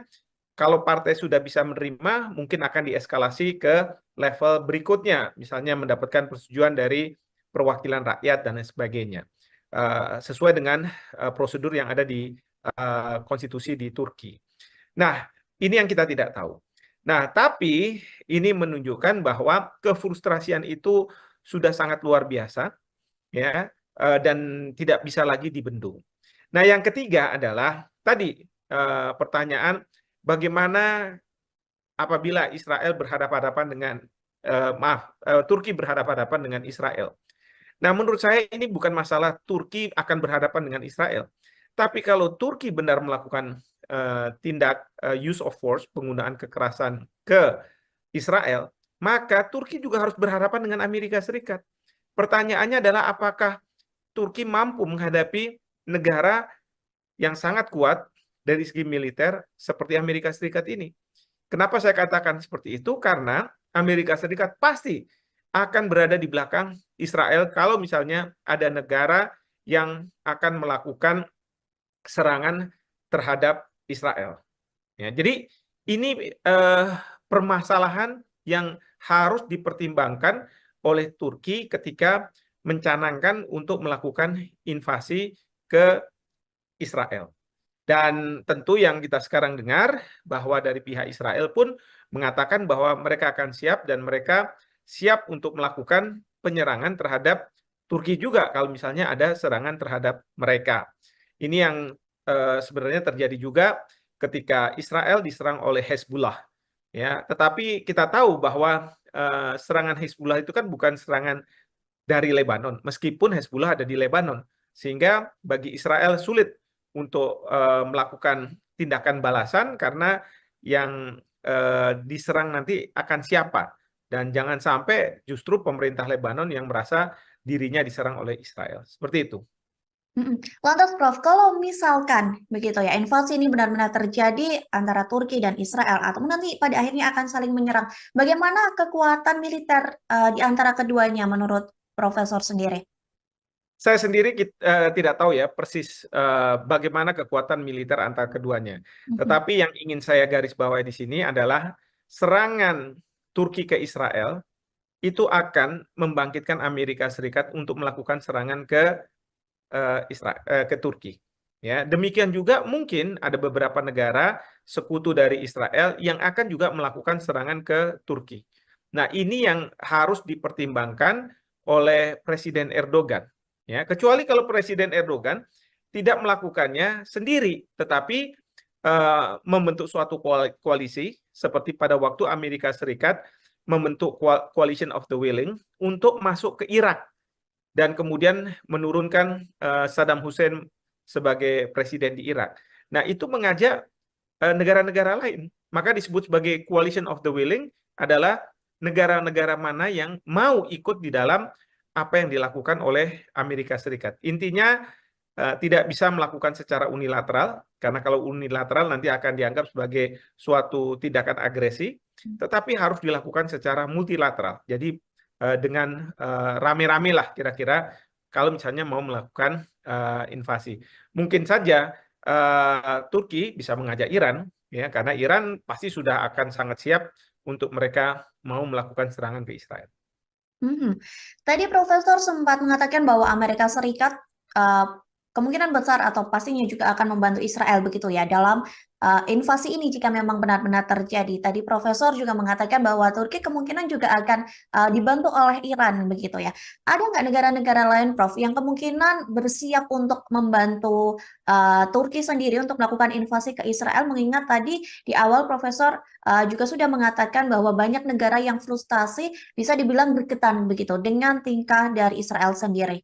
kalau partai sudah bisa menerima, mungkin akan dieskalasi ke level berikutnya, misalnya mendapatkan persetujuan dari perwakilan rakyat dan lain sebagainya, sesuai dengan prosedur yang ada di konstitusi di Turki. Nah, ini yang kita tidak tahu. Nah, tapi ini menunjukkan bahwa kefrustrasian itu sudah sangat luar biasa, ya, dan tidak bisa lagi dibendung. Nah, yang ketiga adalah tadi pertanyaan bagaimana apabila Israel berhadapan-hadapan dengan Turki berhadapan-hadapan dengan Israel. Nah, menurut saya ini bukan masalah Turki akan berhadapan dengan Israel. Tapi kalau Turki benar melakukan tindak use of force, penggunaan kekerasan ke Israel, maka Turki juga harus berhadapan dengan Amerika Serikat. Pertanyaannya adalah apakah Turki mampu menghadapi negara yang sangat kuat dari segi militer seperti Amerika Serikat ini. Kenapa saya katakan seperti itu? Karena Amerika Serikat pasti akan berada di belakang Israel kalau misalnya ada negara yang akan melakukan serangan terhadap Israel. Ya, jadi ini permasalahan yang harus dipertimbangkan oleh Turki ketika mencanangkan untuk melakukan invasi ke Israel. Dan tentu yang kita sekarang dengar bahwa dari pihak Israel pun mengatakan bahwa mereka akan siap dan mereka siap untuk melakukan penyerangan terhadap Turki juga kalau misalnya ada serangan terhadap mereka. Ini yang sebenarnya terjadi juga ketika Israel diserang oleh Hezbollah. Ya, tetapi kita tahu bahwa serangan Hezbollah itu kan bukan serangan dari Lebanon, meskipun Hezbollah ada di Lebanon, sehingga bagi Israel sulit untuk melakukan tindakan balasan karena yang diserang nanti akan siapa, dan jangan sampai justru pemerintah Lebanon yang merasa dirinya diserang oleh Israel. Seperti itu. Lantas Prof, kalau misalkan begitu ya, invasi ini benar-benar terjadi antara Turki dan Israel, atau nanti pada akhirnya akan saling menyerang, bagaimana kekuatan militer di antara keduanya menurut Profesor sendiri? Saya sendiri tidak tahu ya persis bagaimana kekuatan militer antara keduanya. Tetapi yang ingin saya garis bawahi di sini adalah serangan Turki ke Israel itu akan membangkitkan Amerika Serikat untuk melakukan serangan ke ke Turki. Ya, demikian juga mungkin ada beberapa negara sekutu dari Israel yang akan juga melakukan serangan ke Turki. Nah, ini yang harus dipertimbangkan oleh Presiden Erdogan. Ya, kecuali kalau Presiden Erdogan tidak melakukannya sendiri, tetapi membentuk suatu koalisi seperti pada waktu Amerika Serikat membentuk Coalition of the Willing untuk masuk ke Irak dan kemudian menurunkan Saddam Hussein sebagai presiden di Irak. Nah, itu mengajak negara-negara lain. Maka disebut sebagai Coalition of the Willing adalah negara-negara mana yang mau ikut di dalam apa yang dilakukan oleh Amerika Serikat. Intinya tidak bisa melakukan secara unilateral, karena kalau unilateral nanti akan dianggap sebagai suatu tindakan agresi, tetapi harus dilakukan secara multilateral. Jadi dengan rame-rame lah kira-kira kalau misalnya mau melakukan invasi. Mungkin saja Turki bisa mengajak Iran, ya, karena Iran pasti sudah akan sangat siap untuk mereka mau melakukan serangan ke Israel. Tadi Profesor sempat mengatakan bahwa Amerika Serikat kemungkinan besar atau pastinya juga akan membantu Israel begitu ya dalam invasi ini jika memang benar-benar terjadi. Tadi Profesor juga mengatakan bahwa Turki kemungkinan juga akan dibantu oleh Iran begitu ya. Ada nggak negara-negara lain, Prof, yang kemungkinan bersiap untuk membantu Turki sendiri untuk melakukan invasi ke Israel? Mengingat tadi di awal Profesor juga sudah mengatakan bahwa banyak negara yang frustasi bisa dibilang berketan begitu dengan tingkah dari Israel sendiri.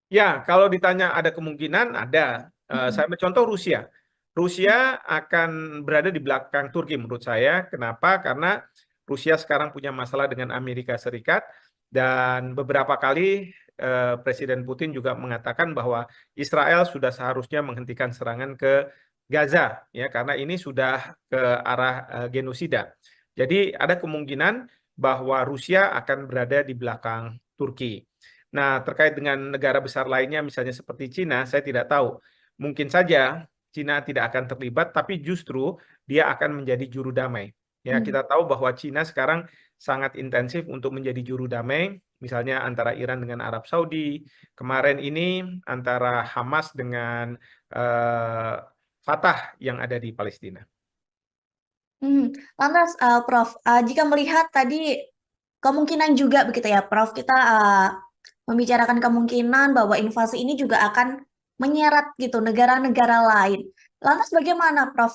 Ya, kalau ditanya ada kemungkinan, ada. Saya ambil contoh Rusia. Rusia akan berada di belakang Turki menurut saya. Kenapa? Karena Rusia sekarang punya masalah dengan Amerika Serikat dan beberapa kali Presiden Putin juga mengatakan bahwa Israel sudah seharusnya menghentikan serangan ke Gaza, ya, karena ini sudah ke arah genosida. Jadi ada kemungkinan bahwa Rusia akan berada di belakang Turki. Nah, terkait dengan negara besar lainnya, misalnya seperti Cina, saya tidak tahu. Mungkin saja Cina tidak akan terlibat, tapi justru dia akan menjadi juru damai. Ya, kita tahu bahwa Cina sekarang sangat intensif untuk menjadi juru damai, misalnya antara Iran dengan Arab Saudi. Kemarin ini antara Hamas dengan Fatah yang ada di Palestina. Lantas, Prof, jika melihat tadi kemungkinan juga begitu ya, Prof, kita membicarakan kemungkinan bahwa invasi ini juga akan menyeret gitu negara-negara lain. Lantas bagaimana, Prof,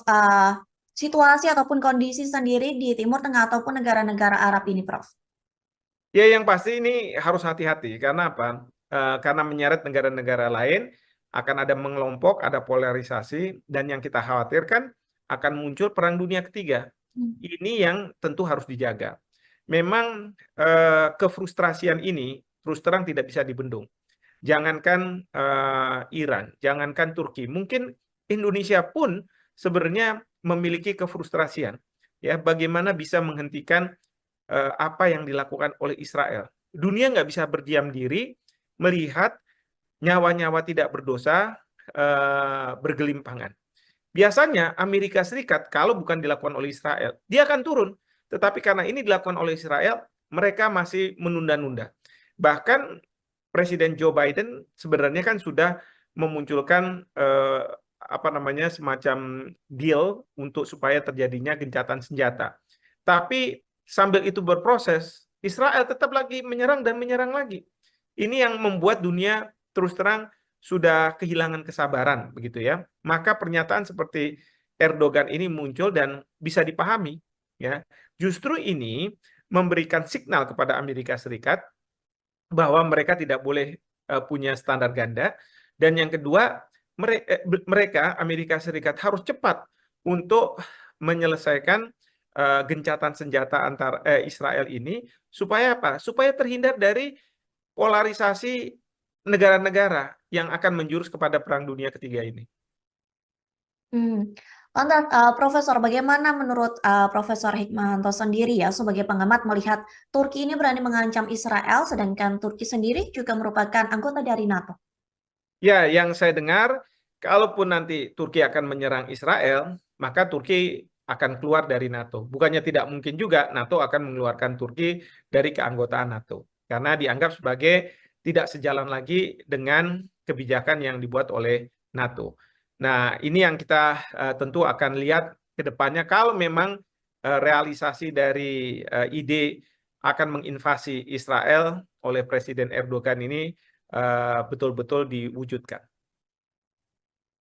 situasi ataupun kondisi sendiri di Timur Tengah ataupun negara-negara Arab ini, Prof? Ya, yang pasti ini harus hati-hati. Karena apa? Karena menyeret negara-negara lain, akan ada mengelompok, ada polarisasi, dan yang kita khawatirkan akan muncul perang dunia ketiga. Ini yang tentu harus dijaga. Memang kefrustrasian ini terus terang tidak bisa dibendung. Jangankan Iran, jangankan Turki, mungkin Indonesia pun sebenarnya memiliki kefrustrasian. Ya, bagaimana bisa menghentikan apa yang dilakukan oleh Israel. Dunia nggak bisa berdiam diri melihat nyawa-nyawa tidak berdosa bergelimpangan. Biasanya Amerika Serikat kalau bukan dilakukan oleh Israel, dia akan turun. Tetapi karena ini dilakukan oleh Israel, mereka masih menunda-nunda. Bahkan Presiden Joe Biden sebenarnya kan sudah memunculkan apa namanya semacam deal untuk supaya terjadinya gencatan senjata. Tapi sambil itu berproses, Israel tetap lagi menyerang dan menyerang lagi. Ini yang membuat dunia terus terang sudah kehilangan kesabaran, begitu ya. Maka pernyataan seperti Erdogan ini muncul dan bisa dipahami, ya. Justru ini memberikan signal kepada Amerika Serikat bahwa mereka tidak boleh punya standar ganda, dan yang kedua mereka Amerika Serikat harus cepat untuk menyelesaikan gencatan senjata antar Israel ini supaya apa? Supaya terhindar dari polarisasi negara-negara yang akan menjurus kepada Perang Dunia Ketiga ini. Lantas, Profesor, bagaimana menurut Profesor Hikmahanto sendiri ya sebagai pengamat melihat Turki ini berani mengancam Israel, sedangkan Turki sendiri juga merupakan anggota dari NATO? Ya, yang saya dengar, kalaupun nanti Turki akan menyerang Israel, maka Turki akan keluar dari NATO. Bukannya tidak mungkin juga NATO akan mengeluarkan Turki dari keanggotaan NATO. Karena dianggap sebagai tidak sejalan lagi dengan kebijakan yang dibuat oleh NATO. Nah, ini yang kita tentu akan lihat ke depannya kalau memang realisasi dari ide akan menginvasi Israel oleh Presiden Erdogan ini betul-betul diwujudkan.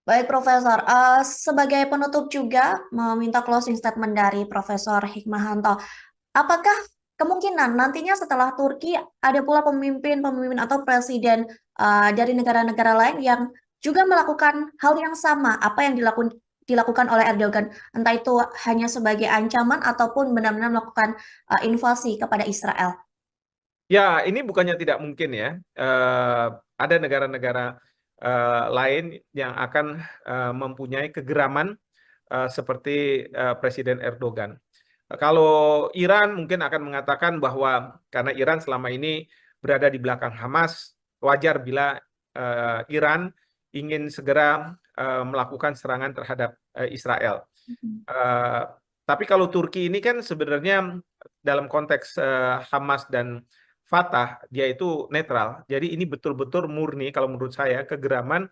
Baik, Profesor. Sebagai penutup juga meminta closing statement dari Profesor Hikmahanto. Apakah kemungkinan nantinya setelah Turki ada pula pemimpin-pemimpin atau presiden dari negara-negara lain yang juga melakukan hal yang sama apa yang dilakukan oleh Erdogan, entah itu hanya sebagai ancaman ataupun benar-benar melakukan invasi kepada Israel? Ya, ini bukannya tidak mungkin ya. Ada negara-negara lain yang akan mempunyai kegeraman seperti Presiden Erdogan. Kalau Iran mungkin akan mengatakan bahwa karena Iran selama ini berada di belakang Hamas, wajar bila Iran ingin segera melakukan serangan terhadap Israel. Tapi kalau Turki ini kan sebenarnya dalam konteks Hamas dan Fatah, dia itu netral. Jadi ini betul-betul murni kalau menurut saya kegeraman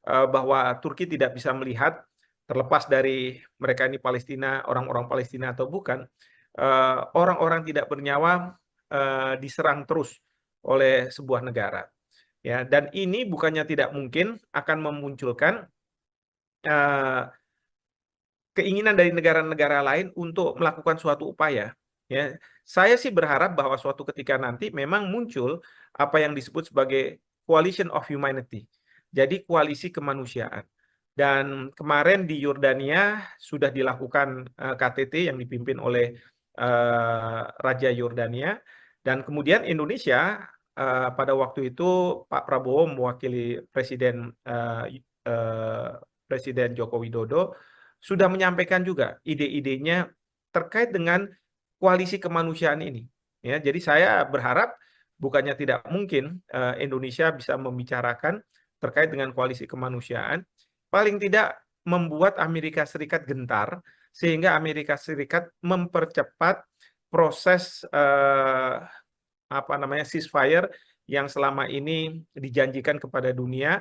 bahwa Turki tidak bisa melihat terlepas dari mereka ini Palestina, orang-orang Palestina atau bukan, orang-orang tidak bernyawa diserang terus oleh sebuah negara. Ya, dan ini bukannya tidak mungkin akan memunculkan keinginan dari negara-negara lain untuk melakukan suatu upaya. Ya, saya sih berharap bahwa suatu ketika nanti memang muncul apa yang disebut sebagai coalition of humanity. Jadi koalisi kemanusiaan. Dan kemarin di Yordania sudah dilakukan KTT yang dipimpin oleh Raja Yordania, dan kemudian Indonesia pada waktu itu Pak Prabowo mewakili Presiden Joko Widodo sudah menyampaikan juga ide-idenya terkait dengan koalisi kemanusiaan ini. Ya, jadi saya berharap bukannya tidak mungkin Indonesia bisa membicarakan terkait dengan koalisi kemanusiaan, paling tidak membuat Amerika Serikat gentar sehingga Amerika Serikat mempercepat proses ceasefire yang selama ini dijanjikan kepada dunia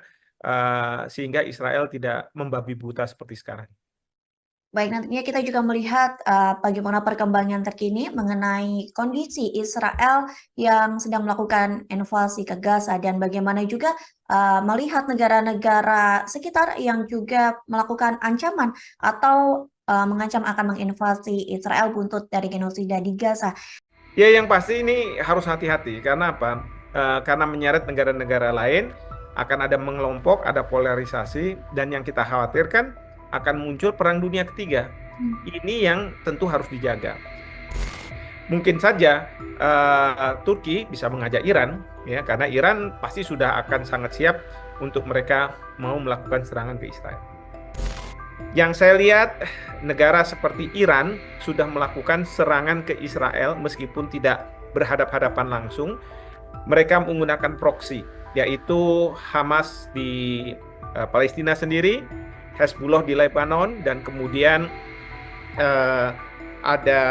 sehingga Israel tidak membabi buta seperti sekarang. Baik, nantinya kita juga melihat bagaimana perkembangan terkini mengenai kondisi Israel yang sedang melakukan invasi ke Gaza dan bagaimana juga melihat negara-negara sekitar yang juga melakukan ancaman atau mengancam akan menginvasi Israel buntut dari genosida di Gaza. Ya, yang pasti ini harus hati-hati. Karena apa? Karena menyeret negara-negara lain, akan ada mengelompok, ada polarisasi, dan yang kita khawatirkan akan muncul Perang Dunia Ketiga. Ini yang tentu harus dijaga. Mungkin saja Turki bisa mengajak Iran, ya, karena Iran pasti sudah akan sangat siap untuk mereka mau melakukan serangan ke Israel. Yang saya lihat, negara seperti Iran sudah melakukan serangan ke Israel meskipun tidak berhadap-hadapan langsung. Mereka menggunakan proksi, yaitu Hamas di Palestina sendiri, Hezbollah di Lebanon, dan kemudian ada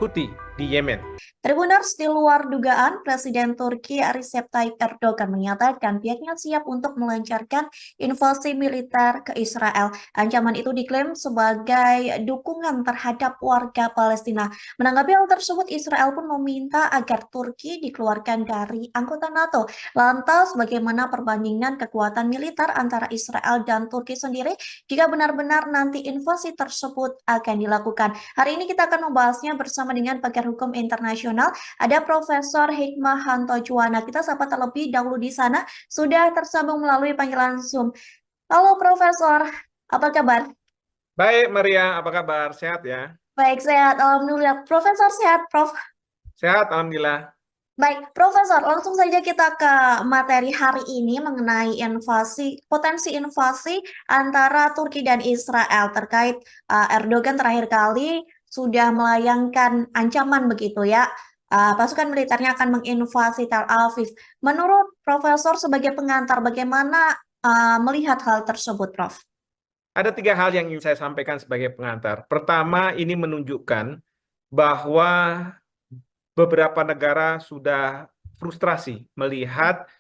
Houthi di Yemen. Tribuners, di luar dugaan, Presiden Turki Recep Tayyip Erdogan menyatakan pihaknya siap untuk melancarkan invasi militer ke Israel. Ancaman itu diklaim sebagai dukungan terhadap warga Palestina. Menanggapi hal tersebut, Israel pun meminta agar Turki dikeluarkan dari anggota NATO. Lantas, bagaimana perbandingan kekuatan militer antara Israel dan Turki sendiri jika benar-benar nanti invasi tersebut akan dilakukan? Hari ini kita akan membahasnya bersama dengan pakar hukum internasional. Ada Profesor Hikmahanto Juwana. Kita sapa terlebih dahulu di sana. Sudah tersambung melalui panggilan Zoom. Halo Profesor, apa kabar? Baik, Maria, apa kabar? Sehat ya? Baik, sehat. Alhamdulillah. Profesor sehat, Prof. Sehat, Alhamdulillah. Baik, Profesor, langsung saja kita ke materi hari ini mengenai potensi invasi antara Turki dan Israel terkait Erdogan terakhir kali sudah melayangkan ancaman begitu ya. Pasukan militernya akan menginvasi Tel Aviv. Menurut Profesor sebagai pengantar, bagaimana melihat hal tersebut, Prof? Ada 3 hal yang ingin saya sampaikan sebagai pengantar. Pertama, ini menunjukkan bahwa beberapa negara sudah frustrasi melihat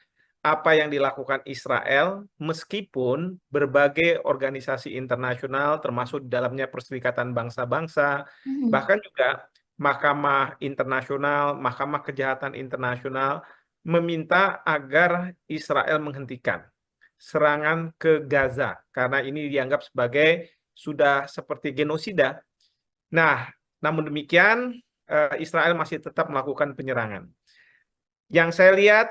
apa yang dilakukan Israel, meskipun berbagai organisasi internasional, termasuk di dalamnya Perserikatan Bangsa-Bangsa, Mhm. bahkan juga Mahkamah Internasional, Mahkamah Kejahatan Internasional, meminta agar Israel menghentikan serangan ke Gaza, karena ini dianggap sebagai sudah seperti genosida. Nah, namun demikian, Israel masih tetap melakukan penyerangan. Yang saya lihat,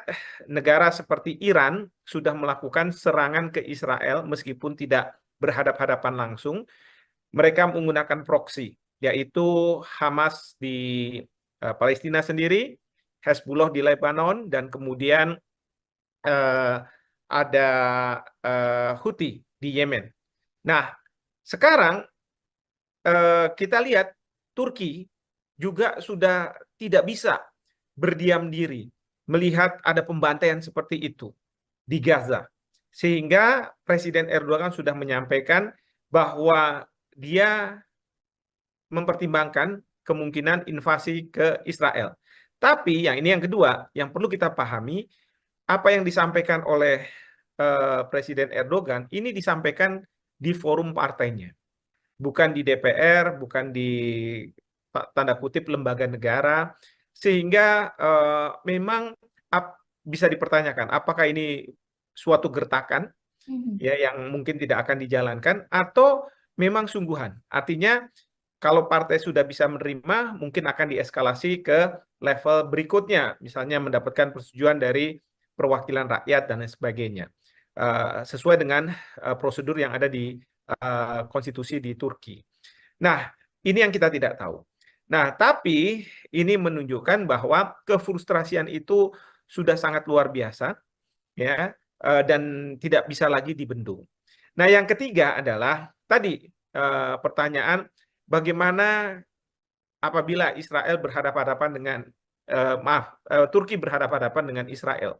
negara seperti Iran sudah melakukan serangan ke Israel meskipun tidak berhadapan-hadapan langsung. Mereka menggunakan proksi, yaitu Hamas di Palestina sendiri, Hezbollah di Lebanon, dan kemudian eh, ada Houthi di Yemen. Nah, sekarang kita lihat Turki juga sudah tidak bisa berdiam diri melihat ada pembantaian seperti itu di Gaza. Sehingga Presiden Erdogan sudah menyampaikan bahwa dia mempertimbangkan kemungkinan invasi ke Israel. Tapi yang ini yang kedua, yang perlu kita pahami, apa yang disampaikan oleh Presiden Erdogan, ini disampaikan di forum partainya. Bukan di DPR, bukan di tanda kutip lembaga negara, sehingga memang bisa dipertanyakan apakah ini suatu gertakan Mhm. ya yang mungkin tidak akan dijalankan atau memang sungguhan. Artinya kalau partai sudah bisa menerima, mungkin akan dieskalasi ke level berikutnya, misalnya mendapatkan persetujuan dari perwakilan rakyat dan lain sebagainya, sesuai dengan prosedur yang ada di konstitusi di Turki. Nah, ini yang kita tidak tahu. Nah, tapi ini menunjukkan bahwa kefrustrasian itu sudah sangat luar biasa, ya, dan tidak bisa lagi dibendung. Nah, yang ketiga adalah tadi pertanyaan bagaimana apabila Israel berhadapan-hadapan dengan Turki berhadapan-hadapan dengan Israel.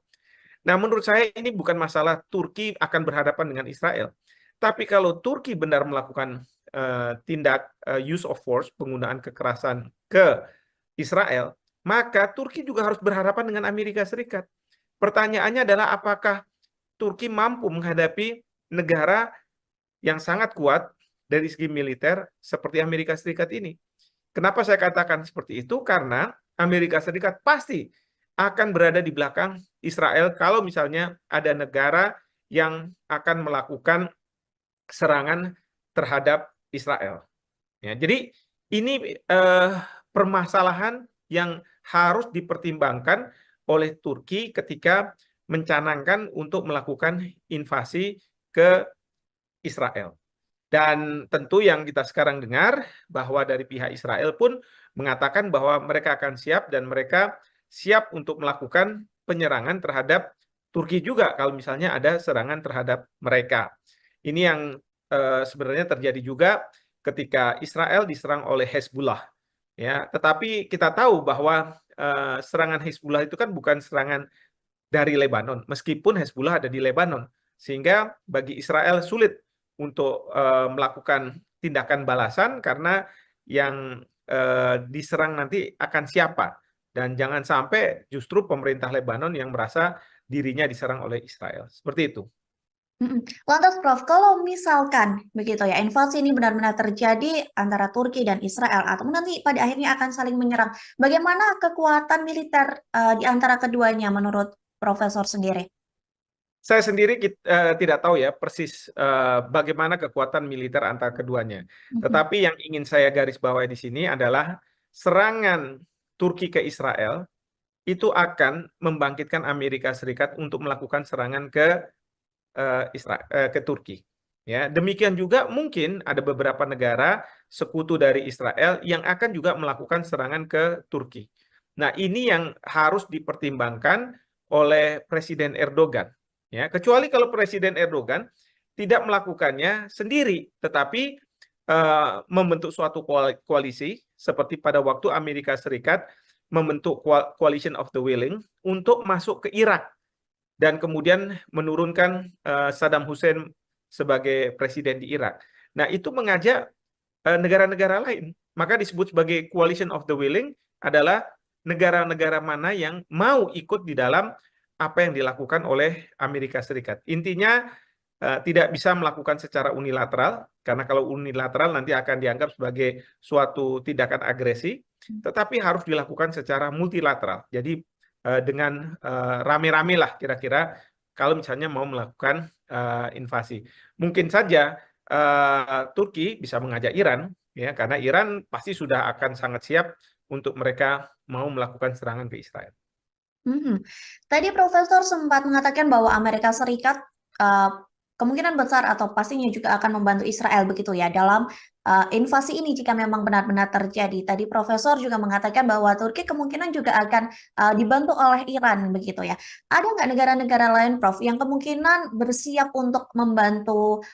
Nah, menurut saya ini bukan masalah Turki akan berhadapan dengan Israel. Tapi kalau Turki benar melakukan tindak use of force, penggunaan kekerasan ke Israel, maka Turki juga harus berhadapan dengan Amerika Serikat. Pertanyaannya adalah apakah Turki mampu menghadapi negara yang sangat kuat dari segi militer seperti Amerika Serikat ini. Kenapa saya katakan seperti itu? Karena Amerika Serikat pasti akan berada di belakang Israel kalau misalnya ada negara yang akan melakukan serangan terhadap Israel. Ya, jadi ini permasalahan yang harus dipertimbangkan oleh Turki ketika mencanangkan untuk melakukan invasi ke Israel. Dan tentu yang kita sekarang dengar bahwa dari pihak Israel pun mengatakan bahwa mereka akan siap dan mereka siap untuk melakukan penyerangan terhadap Turki juga kalau misalnya ada serangan terhadap mereka. Ini yang sebenarnya terjadi juga ketika Israel diserang oleh Hezbollah. Ya, tetapi kita tahu bahwa serangan Hezbollah itu kan bukan serangan dari Lebanon, meskipun Hezbollah ada di Lebanon, sehingga bagi Israel sulit untuk melakukan tindakan balasan karena yang diserang nanti akan siapa? dan jangan sampai justru pemerintah Lebanon yang merasa dirinya diserang oleh Israel. Seperti itu. Lantas Prof, kalau misalkan begitu ya, invasi ini benar-benar terjadi antara Turki dan Israel, atau nanti pada akhirnya akan saling menyerang, bagaimana kekuatan militer di antara keduanya menurut Profesor sendiri? Saya sendiri tidak tahu ya persis bagaimana kekuatan militer antara keduanya. Mhm. Tetapi yang ingin saya garis bawahi di sini adalah serangan Turki ke Israel itu akan membangkitkan Amerika Serikat untuk melakukan serangan ke Turki. Ya, demikian juga mungkin ada beberapa negara sekutu dari Israel yang akan juga melakukan serangan ke Turki. Nah, ini yang harus dipertimbangkan oleh Presiden Erdogan. Ya, kecuali kalau Presiden Erdogan tidak melakukannya sendiri, tetapi membentuk suatu koalisi seperti pada waktu Amerika Serikat membentuk Coalition of the Willing untuk masuk ke Irak dan kemudian menurunkan Saddam Hussein sebagai presiden di Irak. Nah, itu mengajak negara-negara lain. Maka disebut sebagai Coalition of the Willing adalah negara-negara mana yang mau ikut di dalam apa yang dilakukan oleh Amerika Serikat. Intinya tidak bisa melakukan secara unilateral, karena kalau unilateral nanti akan dianggap sebagai suatu tindakan agresi, tetapi harus dilakukan secara multilateral. Jadi dengan rame-rame lah kira-kira kalau misalnya mau melakukan invasi. Mungkin saja Turki bisa mengajak Iran, ya, karena Iran pasti sudah akan sangat siap untuk mereka mau melakukan serangan ke Israel. Tadi Profesor sempat mengatakan bahwa Amerika Serikat uh, kemungkinan besar atau pastinya juga akan membantu Israel begitu ya dalam invasi ini jika memang benar-benar terjadi. Tadi Profesor juga mengatakan bahwa Turki kemungkinan juga akan dibantu oleh Iran begitu ya. Ada nggak negara-negara lain, Prof, yang kemungkinan bersiap untuk membantu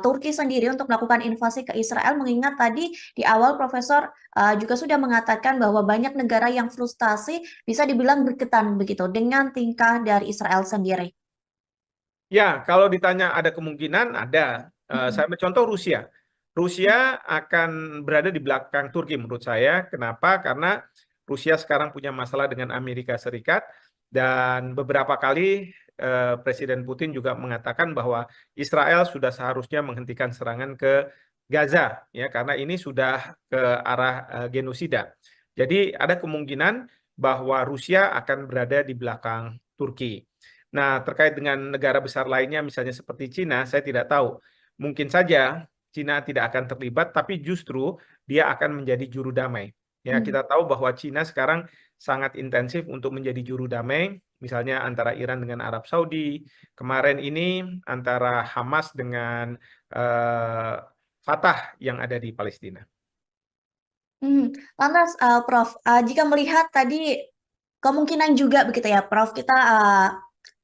Turki sendiri untuk melakukan invasi ke Israel? Mengingat tadi di awal Profesor juga sudah mengatakan bahwa banyak negara yang frustasi bisa dibilang berketan begitu dengan tingkah dari Israel sendiri. Ya, kalau ditanya ada kemungkinan, ada. Saya ambil contoh Rusia. Rusia akan berada di belakang Turki menurut saya. Kenapa? Karena Rusia sekarang punya masalah dengan Amerika Serikat dan beberapa kali Presiden Putin juga mengatakan bahwa Israel sudah seharusnya menghentikan serangan ke Gaza, ya, karena ini sudah ke arah genosida. Jadi ada kemungkinan bahwa Rusia akan berada di belakang Turki. Nah, terkait dengan negara besar lainnya, misalnya seperti Cina, saya tidak tahu. Mungkin saja Cina tidak akan terlibat, tapi justru dia akan menjadi juru damai. Ya, kita tahu bahwa Cina sekarang sangat intensif untuk menjadi juru damai, misalnya antara Iran dengan Arab Saudi, kemarin ini antara Hamas dengan Fatah yang ada di Palestina. Lantas, Prof, jika melihat tadi kemungkinan juga begitu ya, Prof, kita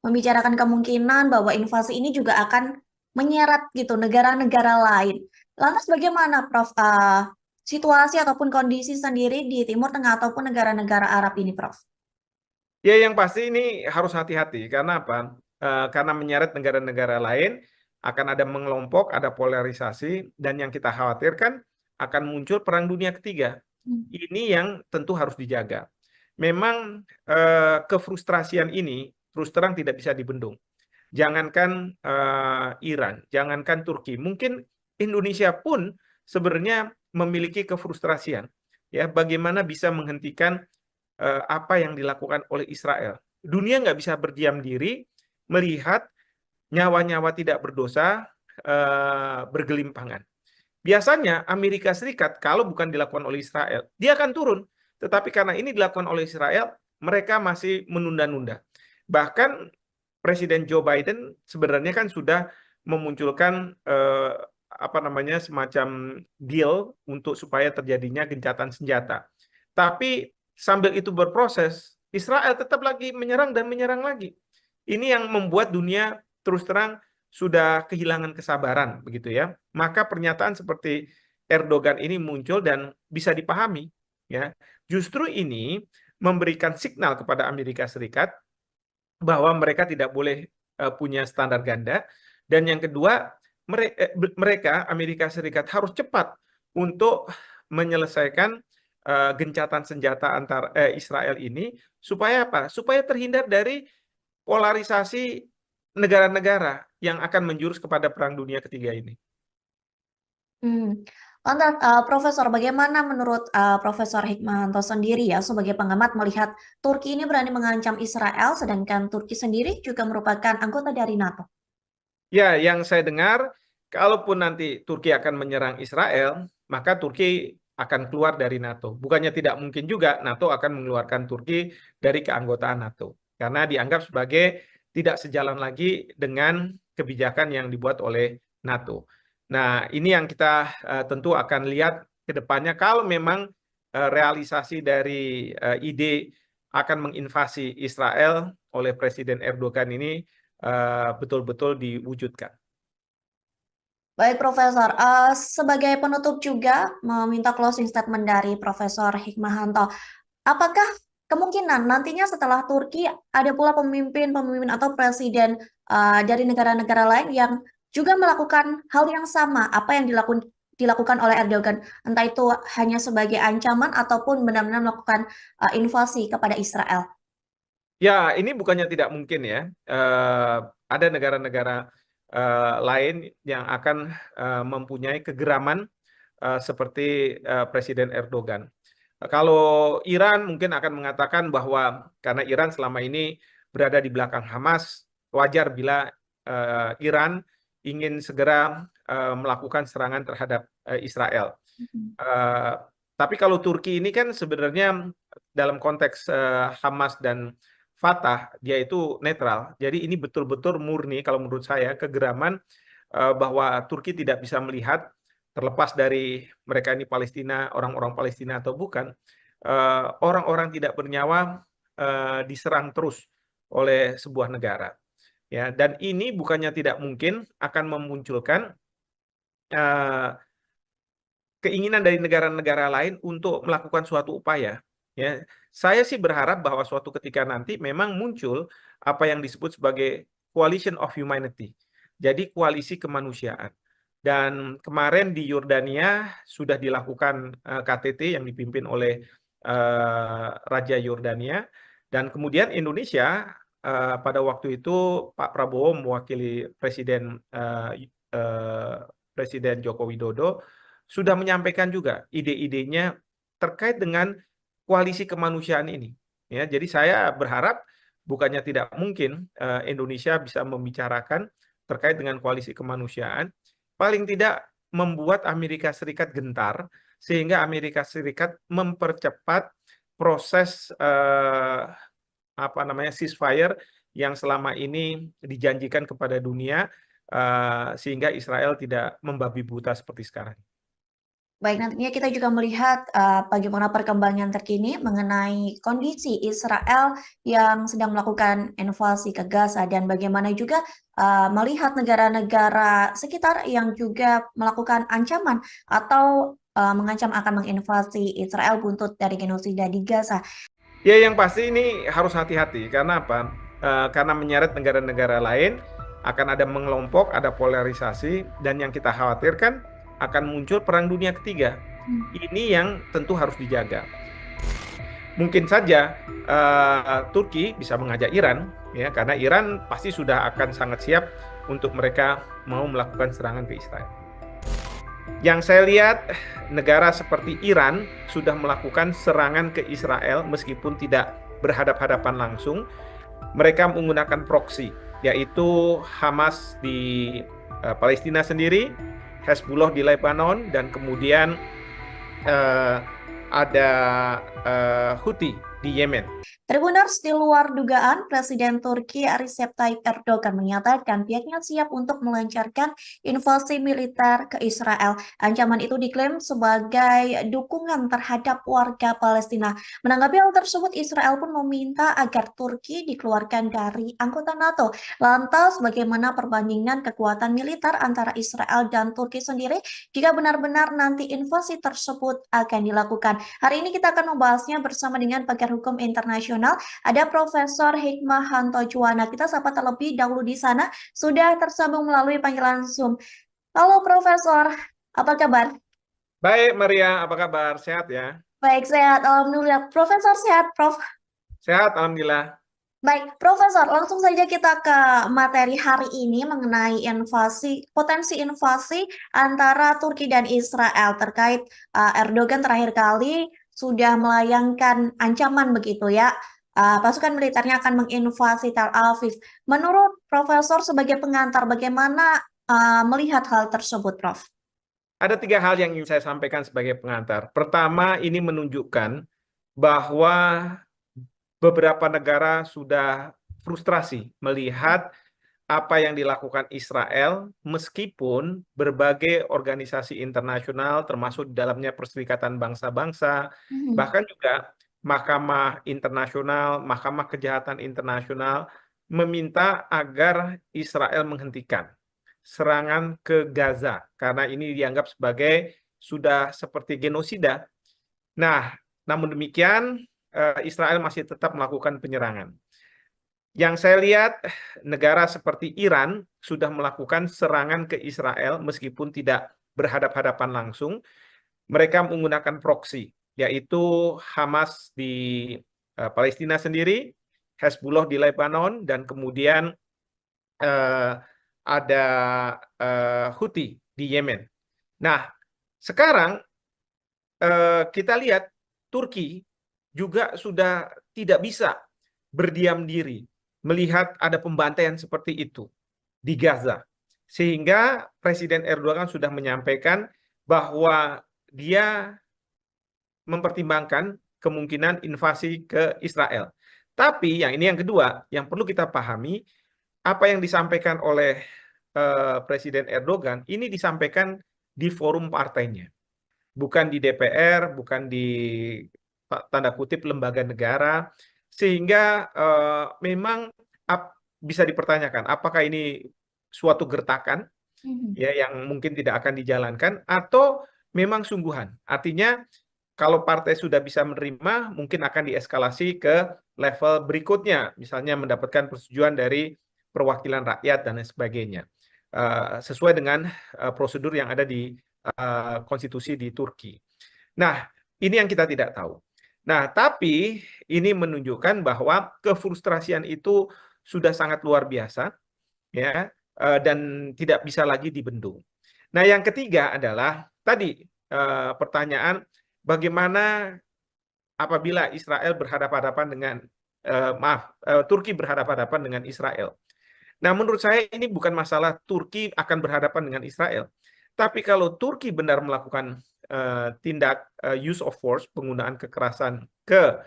membicarakan kemungkinan bahwa invasi ini juga akan menyeret gitu negara-negara lain. Lantas bagaimana, Prof, situasi ataupun kondisi sendiri di Timur Tengah ataupun negara-negara Arab ini, Prof? Ya, yang pasti ini harus hati-hati. Karena apa? Karena menyeret negara-negara lain, akan ada mengelompok, ada polarisasi, dan yang kita khawatirkan akan muncul perang dunia ketiga. Ini yang tentu harus dijaga. Memang kefrustrasian ini terus terang tidak bisa dibendung. Jangankan Iran, jangankan Turki, mungkin Indonesia pun sebenarnya memiliki kefrustrasian. Ya, bagaimana bisa menghentikan apa yang dilakukan oleh Israel. Dunia nggak bisa berdiam diri melihat nyawa-nyawa tidak berdosa bergelimpangan. Biasanya Amerika Serikat kalau bukan dilakukan oleh Israel, dia akan turun. Tetapi karena ini dilakukan oleh Israel, mereka masih menunda-nunda. Bahkan Presiden Joe Biden sebenarnya kan sudah memunculkan apa namanya semacam deal untuk supaya terjadinya gencatan senjata. Tapi sambil itu berproses, Israel tetap lagi menyerang dan menyerang lagi. Ini yang membuat dunia terus terang sudah kehilangan kesabaran, begitu ya. Maka pernyataan seperti Erdogan ini muncul dan bisa dipahami, ya. Justru ini memberikan signal kepada Amerika Serikat bahwa mereka tidak boleh punya standar ganda, dan yang kedua mereka Amerika Serikat harus cepat untuk menyelesaikan gencatan senjata antar Israel ini supaya apa? Supaya terhindar dari polarisasi negara-negara yang akan menjurus kepada Perang Dunia Ketiga ini. Lantas, Profesor, bagaimana menurut Profesor Hikmahanto sendiri ya sebagai pengamat melihat Turki ini berani mengancam Israel, sedangkan Turki sendiri juga merupakan anggota dari NATO? Ya, yang saya dengar, kalaupun nanti Turki akan menyerang Israel, maka Turki akan keluar dari NATO. Bukannya tidak mungkin juga NATO akan mengeluarkan Turki dari keanggotaan NATO. Karena dianggap sebagai tidak sejalan lagi dengan kebijakan yang dibuat oleh NATO. Nah, ini yang kita tentu akan lihat ke depannya. Kalau memang realisasi dari ide akan menginvasi Israel oleh Presiden Erdogan ini betul-betul diwujudkan. Baik, Profesor. Sebagai penutup juga meminta closing statement dari Profesor Hikmahanto. Apakah kemungkinan nantinya setelah Turki ada pula pemimpin-pemimpin atau presiden dari negara-negara lain yang juga melakukan hal yang sama apa yang dilakukan oleh Erdogan, entah itu hanya sebagai ancaman ataupun benar-benar melakukan invasi kepada Israel? Ya, ini bukannya tidak mungkin ya. Ada negara-negara lain yang akan mempunyai kegeraman seperti Presiden Erdogan. Kalau Iran mungkin akan mengatakan bahwa karena Iran selama ini berada di belakang Hamas, wajar bila Iran ingin segera melakukan serangan terhadap Israel. Mhm. Eh, tapi kalau Turki ini kan sebenarnya dalam konteks Hamas dan Fatah dia itu netral. Jadi ini betul-betul murni kalau menurut saya kegeraman bahwa Turki tidak bisa melihat terlepas dari mereka ini Palestina, orang-orang Palestina atau bukan, orang-orang tidak bernyawa diserang terus oleh sebuah negara. Ya, dan ini bukannya tidak mungkin akan memunculkan eh, keinginan dari negara-negara lain untuk melakukan suatu upaya. Ya, saya sih berharap bahwa suatu ketika nanti memang muncul apa yang disebut sebagai coalition of humanity. Jadi koalisi kemanusiaan. Dan kemarin di Yordania sudah dilakukan KTT yang dipimpin oleh Raja Yordania. Dan kemudian Indonesia pada waktu itu Pak Prabowo mewakili Presiden Joko Widodo sudah menyampaikan juga ide-idenya terkait dengan koalisi kemanusiaan ini. Ya, jadi saya berharap bukannya tidak mungkin Indonesia bisa membicarakan terkait dengan koalisi kemanusiaan, paling tidak membuat Amerika Serikat gentar sehingga Amerika Serikat mempercepat proses apa namanya ceasefire yang selama ini dijanjikan kepada dunia sehingga Israel tidak membabi buta seperti sekarang. Baik, nantinya kita juga melihat bagaimana perkembangan terkini mengenai kondisi Israel yang sedang melakukan invasi ke Gaza dan bagaimana juga melihat negara-negara sekitar yang juga melakukan ancaman atau mengancam akan menginvasi Israel buntut dari genosida di Gaza. Ya, yang pasti ini harus hati-hati. Karena apa? Karena menyeret negara-negara lain, akan ada mengelompok, ada polarisasi, dan yang kita khawatirkan akan muncul Perang Dunia Ketiga. Ini yang tentu harus dijaga. Mungkin saja Turki bisa mengajak Iran, ya, karena Iran pasti sudah akan sangat siap untuk mereka mau melakukan serangan ke Israel. Yang saya lihat, negara seperti Iran sudah melakukan serangan ke Israel meskipun tidak berhadap-hadapan langsung. Mereka menggunakan proksi, yaitu Hamas di Palestina sendiri, Hezbollah di Lebanon, dan kemudian ada Houthi di Yemen. Tribuners, di luar dugaan, Presiden Turki Recep Tayyip Erdogan menyatakan pihaknya siap untuk melancarkan invasi militer ke Israel. Ancaman itu diklaim sebagai dukungan terhadap warga Palestina. Menanggapi hal tersebut, Israel pun meminta agar Turki dikeluarkan dari anggota NATO. Lantas, bagaimana perbandingan kekuatan militer antara Israel dan Turki sendiri jika benar-benar nanti invasi tersebut akan dilakukan? Hari ini kita akan membahasnya bersama dengan pakar hukum internasional. Ada Profesor Hikmahanto Juwana. Kita sapa terlebih dahulu di sana. Sudah tersambung melalui panggilan Zoom. Halo Profesor, apa kabar? Baik, Maria, apa kabar? Sehat ya? Baik, sehat. Alhamdulillah. Profesor sehat, Prof. Sehat, Alhamdulillah. Baik, Profesor, langsung saja kita ke materi hari ini mengenai potensi invasi antara Turki dan Israel terkait Erdogan terakhir kali sudah melayangkan ancaman begitu ya. Pasukan militernya akan menginvasi Tel Aviv. Menurut Profesor sebagai pengantar, bagaimana melihat hal tersebut, Prof? Ada 3 hal yang ingin saya sampaikan sebagai pengantar. Pertama, ini menunjukkan bahwa beberapa negara sudah frustrasi melihat apa yang dilakukan Israel, meskipun berbagai organisasi internasional, termasuk di dalamnya Perserikatan Bangsa-Bangsa, Mhm. bahkan juga Mahkamah Internasional, Mahkamah Kejahatan Internasional, meminta agar Israel menghentikan serangan ke Gaza, karena ini dianggap sebagai sudah seperti genosida. Nah, namun demikian, Israel masih tetap melakukan penyerangan. Yang saya lihat, negara seperti Iran sudah melakukan serangan ke Israel meskipun tidak berhadapan-hadapan langsung. Mereka menggunakan proksi, yaitu Hamas di Palestina sendiri, Hezbollah di Lebanon, dan kemudian eh, ada Houthi di Yemen. Nah, sekarang kita lihat Turki juga sudah tidak bisa berdiam diri melihat ada pembantaian seperti itu di Gaza. Sehingga Presiden Erdogan sudah menyampaikan bahwa dia mempertimbangkan kemungkinan invasi ke Israel. Tapi yang kedua, yang perlu kita pahami, apa yang disampaikan oleh Presiden Erdogan ini disampaikan di forum partainya, bukan di DPR, bukan di tanda kutip lembaga negara, sehingga memang bisa dipertanyakan apakah ini suatu gertakan Mhm. ya yang mungkin tidak akan dijalankan atau memang sungguhan. Artinya kalau partai sudah bisa menerima, mungkin akan dieskalasi ke level berikutnya, misalnya mendapatkan persetujuan dari perwakilan rakyat dan lain sebagainya, sesuai dengan prosedur yang ada di konstitusi di Turki. Nah, ini yang kita tidak tahu. Nah, tapi ini menunjukkan bahwa kefrustrasian itu sudah sangat luar biasa, ya, dan tidak bisa lagi dibendung. Nah, yang ketiga adalah tadi pertanyaan bagaimana apabila Israel berhadapan-hadapan dengan Turki berhadapan-hadapan dengan Israel. Nah, menurut saya ini bukan masalah Turki akan berhadapan dengan Israel. Tapi kalau Turki benar melakukan tindak use of force, penggunaan kekerasan ke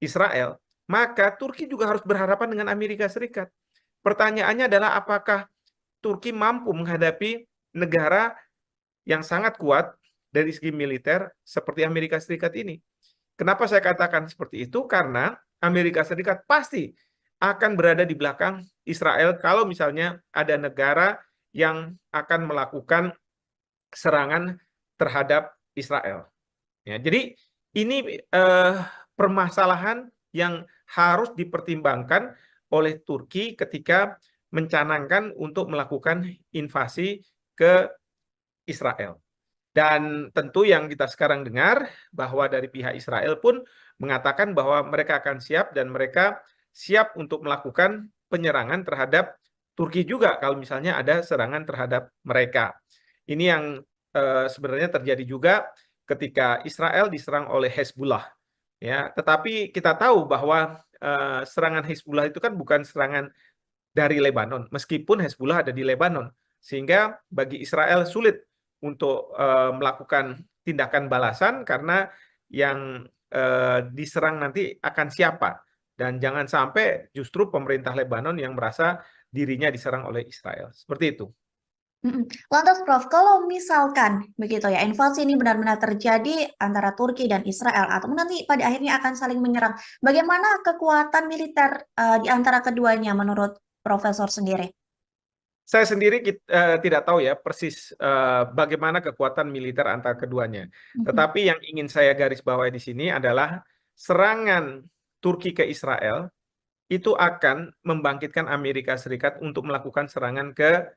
Israel, maka Turki juga harus berhadapan dengan Amerika Serikat. Pertanyaannya adalah apakah Turki mampu menghadapi negara yang sangat kuat dari segi militer seperti Amerika Serikat ini. Kenapa saya katakan seperti itu? Karena Amerika Serikat pasti akan berada di belakang Israel kalau misalnya ada negara yang akan melakukan serangan terhadap Israel. Ya, jadi ini permasalahan yang harus dipertimbangkan oleh Turki ketika mencanangkan untuk melakukan invasi ke Israel. Dan tentu yang kita sekarang dengar bahwa dari pihak Israel pun mengatakan bahwa mereka akan siap dan mereka siap untuk melakukan penyerangan terhadap Turki juga kalau misalnya ada serangan terhadap mereka. Ini yang sebenarnya terjadi juga ketika Israel diserang oleh Hezbollah. Ya, tetapi kita tahu bahwa serangan Hezbollah itu kan bukan serangan dari Lebanon, meskipun Hezbollah ada di Lebanon, sehingga bagi Israel sulit untuk melakukan tindakan balasan karena yang diserang nanti akan siapa, dan jangan sampai justru pemerintah Lebanon yang merasa dirinya diserang oleh Israel. Seperti itu. Mhm. Lantas Prof, kalau misalkan begitu ya, invasi ini benar-benar terjadi antara Turki dan Israel atau nanti pada akhirnya akan saling menyerang, bagaimana kekuatan militer di antara keduanya menurut Profesor sendiri? Saya sendiri tidak tahu ya persis bagaimana kekuatan militer antara keduanya. Mhm. Tetapi yang ingin saya garis bawahi di sini adalah serangan Turki ke Israel itu akan membangkitkan Amerika Serikat untuk melakukan serangan ke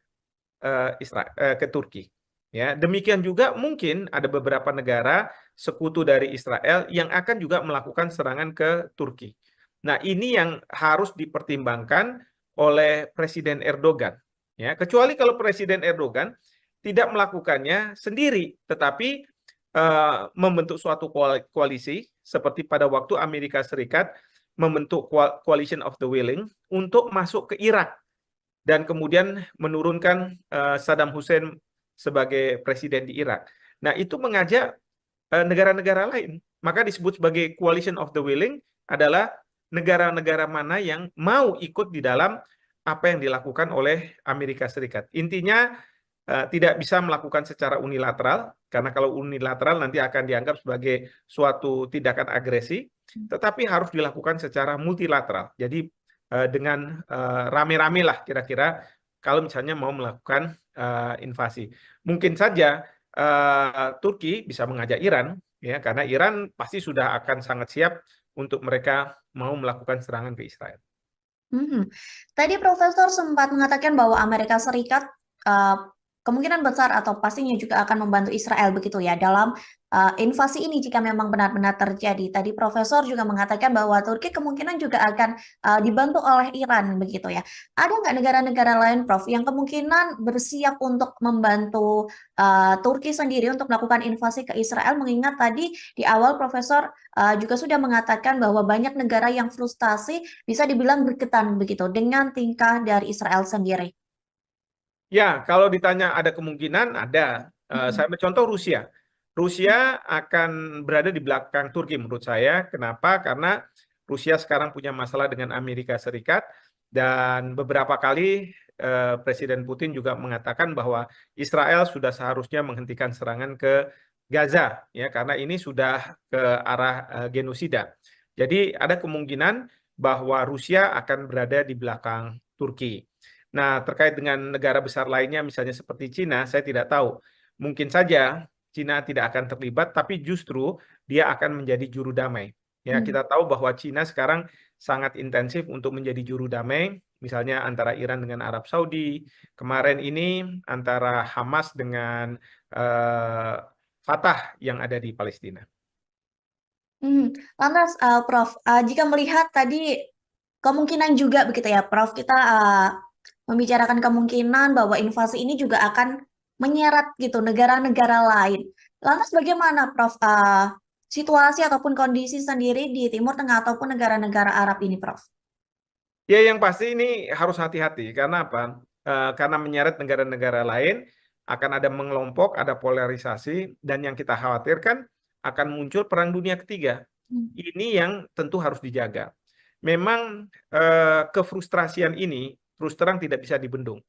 Turki. Ya, demikian juga mungkin ada beberapa negara sekutu dari Israel yang akan juga melakukan serangan ke Turki. Nah, ini yang harus dipertimbangkan oleh Presiden Erdogan. Ya, kecuali kalau Presiden Erdogan tidak melakukannya sendiri, tetapi membentuk suatu koalisi seperti pada waktu Amerika Serikat membentuk Coalition of the Willing untuk masuk ke Irak dan kemudian menurunkan Saddam Hussein sebagai presiden di Irak. Nah, itu mengajak negara-negara lain. Maka disebut sebagai Coalition of the Willing adalah negara-negara mana yang mau ikut di dalam apa yang dilakukan oleh Amerika Serikat. Intinya tidak bisa melakukan secara unilateral, karena kalau unilateral nanti akan dianggap sebagai suatu tindakan agresi, tetapi harus dilakukan secara multilateral. Jadi dengan rame-rame lah kira-kira kalau misalnya mau melakukan invasi. Mungkin saja Turki bisa mengajak Iran, ya, karena Iran pasti sudah akan sangat siap untuk mereka mau melakukan serangan ke Israel. Tadi Profesor sempat mengatakan bahwa Amerika Serikat kemungkinan besar atau pastinya juga akan membantu Israel begitu ya dalam invasi ini jika memang benar-benar terjadi. Tadi Profesor juga mengatakan bahwa Turki kemungkinan juga akan dibantu oleh Iran begitu ya. Ada nggak negara-negara lain, Prof, yang kemungkinan bersiap untuk membantu Turki sendiri untuk melakukan invasi ke Israel? Mengingat tadi di awal Profesor juga sudah mengatakan bahwa banyak negara yang frustasi bisa dibilang berketan begitu dengan tingkah dari Israel sendiri. Ya, kalau ditanya ada kemungkinan, ada. Saya ambil contoh Rusia. Rusia akan berada di belakang Turki menurut saya. Kenapa? Karena Rusia sekarang punya masalah dengan Amerika Serikat dan beberapa kali Presiden Putin juga mengatakan bahwa Israel sudah seharusnya menghentikan serangan ke Gaza, ya, karena ini sudah ke arah genosida. Jadi ada kemungkinan bahwa Rusia akan berada di belakang Turki. Nah, terkait dengan negara besar lainnya, misalnya seperti Cina, saya tidak tahu. Mungkin saja Cina tidak akan terlibat, tapi justru dia akan menjadi juru damai. Ya, kita tahu bahwa Cina sekarang sangat intensif untuk menjadi juru damai, misalnya antara Iran dengan Arab Saudi, kemarin ini antara Hamas dengan Fatah yang ada di Palestina. Lantas, Prof, jika melihat tadi kemungkinan juga begitu ya, Prof, kita membicarakan kemungkinan bahwa invasi ini juga akan menyeret gitu negara-negara lain. Lantas bagaimana, Prof, situasi ataupun kondisi sendiri di Timur Tengah ataupun negara-negara Arab ini, Prof? Ya, yang pasti ini harus hati-hati. Karena apa? Karena menyeret negara-negara lain, akan ada mengelompok, ada polarisasi, dan yang kita khawatirkan akan muncul perang dunia ketiga. Ini yang tentu harus dijaga. Memang kefrustrasian ini terus terang tidak bisa dibendung.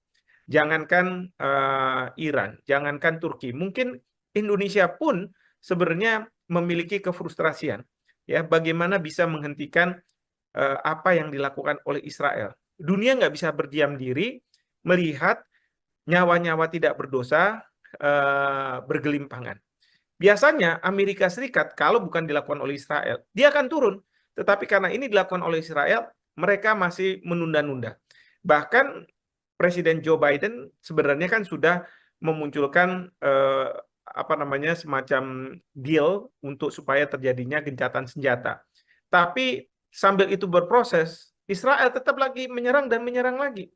Jangankan Iran, jangankan Turki, mungkin Indonesia pun sebenarnya memiliki kefrustrasian. Ya, bagaimana bisa menghentikan apa yang dilakukan oleh Israel. Dunia nggak bisa berdiam diri melihat nyawa-nyawa tidak berdosa bergelimpangan. Biasanya Amerika Serikat kalau bukan dilakukan oleh Israel, dia akan turun. Tetapi karena ini dilakukan oleh Israel, mereka masih menunda-nunda. Bahkan Presiden Joe Biden sebenarnya kan sudah memunculkan apa namanya semacam deal untuk supaya terjadinya gencatan senjata. Tapi sambil itu berproses, Israel tetap lagi menyerang dan menyerang lagi.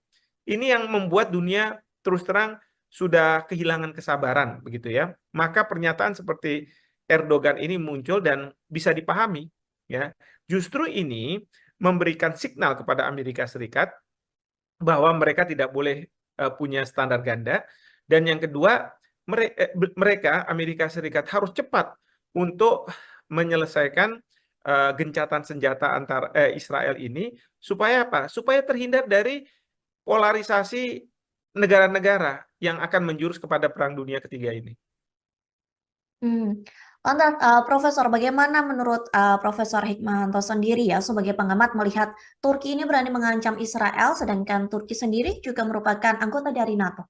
Ini yang membuat dunia terus terang sudah kehilangan kesabaran, begitu ya. Maka pernyataan seperti Erdogan ini muncul dan bisa dipahami, ya. Justru ini memberikan signal kepada Amerika Serikat bahwa mereka tidak boleh punya standar ganda, dan yang kedua mereka Amerika Serikat harus cepat untuk menyelesaikan gencatan senjata antar Israel ini supaya apa? Supaya terhindar dari polarisasi negara-negara yang akan menjurus kepada perang dunia ketiga ini. Lantas, Profesor, bagaimana menurut Profesor Hikmahanto sendiri ya sebagai pengamat melihat Turki ini berani mengancam Israel, sedangkan Turki sendiri juga merupakan anggota dari NATO?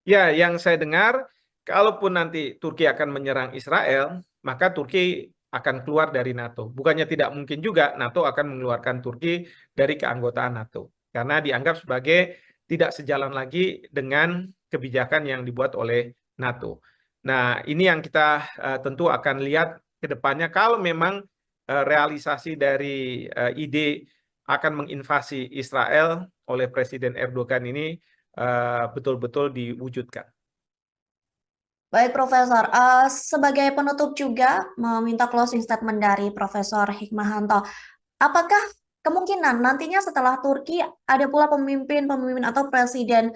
Ya, yang saya dengar, kalaupun nanti Turki akan menyerang Israel, maka Turki akan keluar dari NATO. Bukannya tidak mungkin juga NATO akan mengeluarkan Turki dari keanggotaan NATO. Karena dianggap sebagai tidak sejalan lagi dengan kebijakan yang dibuat oleh NATO. Nah, ini yang kita tentu akan lihat ke depannya kalau memang realisasi dari ide akan menginvasi Israel oleh Presiden Erdogan ini betul-betul diwujudkan. Baik, Profesor. Sebagai penutup juga meminta closing statement dari Profesor Hikmahanto. Apakah kemungkinan nantinya setelah Turki ada pula pemimpin-pemimpin atau presiden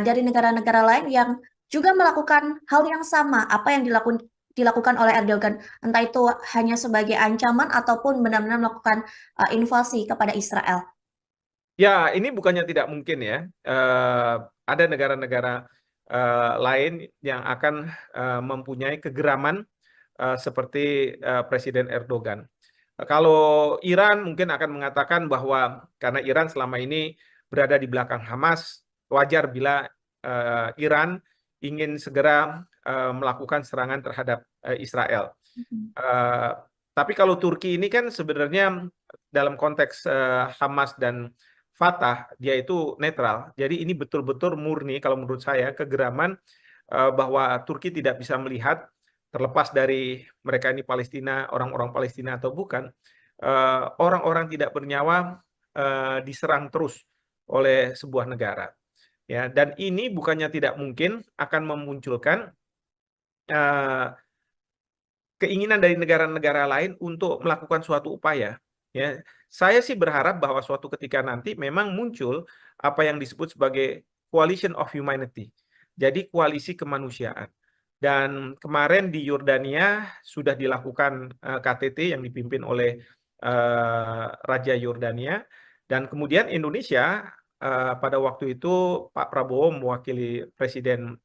dari negara-negara lain yang juga melakukan hal yang sama apa yang dilakukan oleh Erdogan, entah itu hanya sebagai ancaman ataupun benar-benar melakukan invasi kepada Israel? Ya, ini bukannya tidak mungkin ya. Ada negara-negara lain yang akan mempunyai kegeraman seperti Presiden Erdogan. Kalau Iran mungkin akan mengatakan bahwa karena Iran selama ini berada di belakang Hamas, wajar bila Iran ingin segera melakukan serangan terhadap Israel. Eh, tapi kalau Turki ini kan sebenarnya dalam konteks Hamas dan Fatah dia itu netral. Jadi ini betul-betul murni kalau menurut saya kegeraman bahwa Turki tidak bisa melihat terlepas dari mereka ini Palestina, orang-orang Palestina atau bukan, orang-orang tidak bernyawa diserang terus oleh sebuah negara. Ya, dan ini bukannya tidak mungkin akan memunculkan eh, keinginan dari negara-negara lain untuk melakukan suatu upaya. Ya, saya sih berharap bahwa suatu ketika nanti memang muncul apa yang disebut sebagai coalition of humanity. Jadi koalisi kemanusiaan. Dan kemarin di Yordania sudah dilakukan KTT yang dipimpin oleh Raja Yordania. Dan kemudian Indonesia pada waktu itu Pak Prabowo mewakili Presiden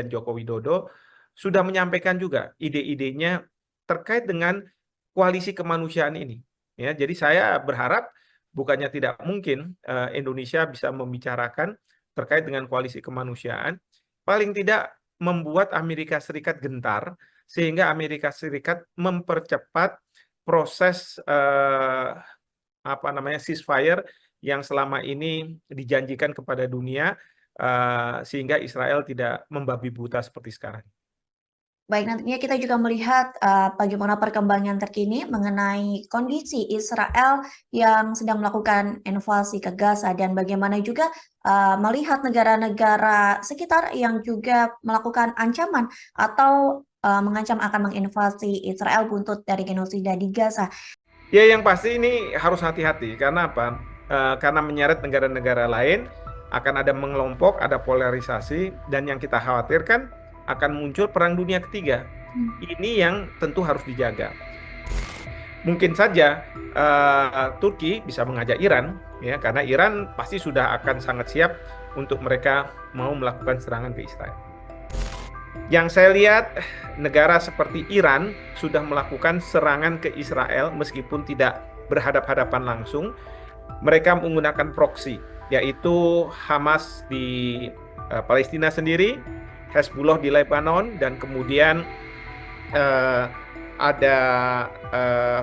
Joko Widodo sudah menyampaikan juga ide-idenya terkait dengan koalisi kemanusiaan ini. Ya, jadi saya berharap bukannya tidak mungkin Indonesia bisa membicarakan terkait dengan koalisi kemanusiaan, paling tidak membuat Amerika Serikat gentar sehingga Amerika Serikat mempercepat proses apa namanya ceasefire yang selama ini dijanjikan kepada dunia sehingga Israel tidak membabi buta seperti sekarang. Baik, nantinya kita juga melihat bagaimana perkembangan terkini mengenai kondisi Israel yang sedang melakukan invasi ke Gaza dan bagaimana juga melihat negara-negara sekitar yang juga melakukan ancaman atau mengancam akan menginvasi Israel buntut dari genosida di Gaza. Ya, yang pasti ini harus hati-hati. Karena apa? Karena menyeret negara-negara lain, akan ada mengelompok, ada polarisasi, dan yang kita khawatirkan akan muncul perang dunia ketiga. Ini yang tentu harus dijaga. Mungkin saja Turki bisa mengajak Iran, ya, karena Iran pasti sudah akan sangat siap untuk mereka mau melakukan serangan ke Israel. Yang saya lihat, negara seperti Iran sudah melakukan serangan ke Israel meskipun tidak berhadap-hadapan langsung. Mereka menggunakan proksi, yaitu Hamas di Palestina sendiri, Hezbollah di Lebanon, dan kemudian ada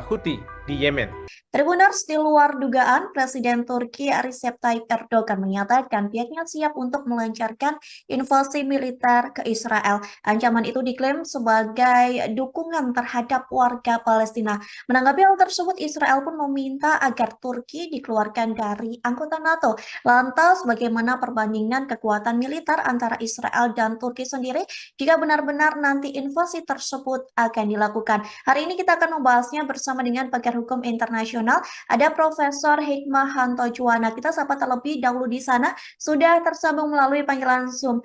Houthi di Yemen. Tribuners, di luar dugaan, Presiden Turki Recep Tayyip Erdogan menyatakan pihaknya siap untuk melancarkan invasi militer ke Israel. Ancaman itu diklaim sebagai dukungan terhadap warga Palestina. Menanggapi hal tersebut, Israel pun meminta agar Turki dikeluarkan dari anggota NATO. Lantas, bagaimana perbandingan kekuatan militer antara Israel dan Turki sendiri jika benar-benar nanti invasi tersebut akan dilakukan? Hari ini kita akan membahasnya bersama dengan pakar hukum internasional. Ada Profesor Hikmahanto Juwana. Kita sapa terlebih dahulu di sana. Sudah tersambung melalui panggilan Zoom.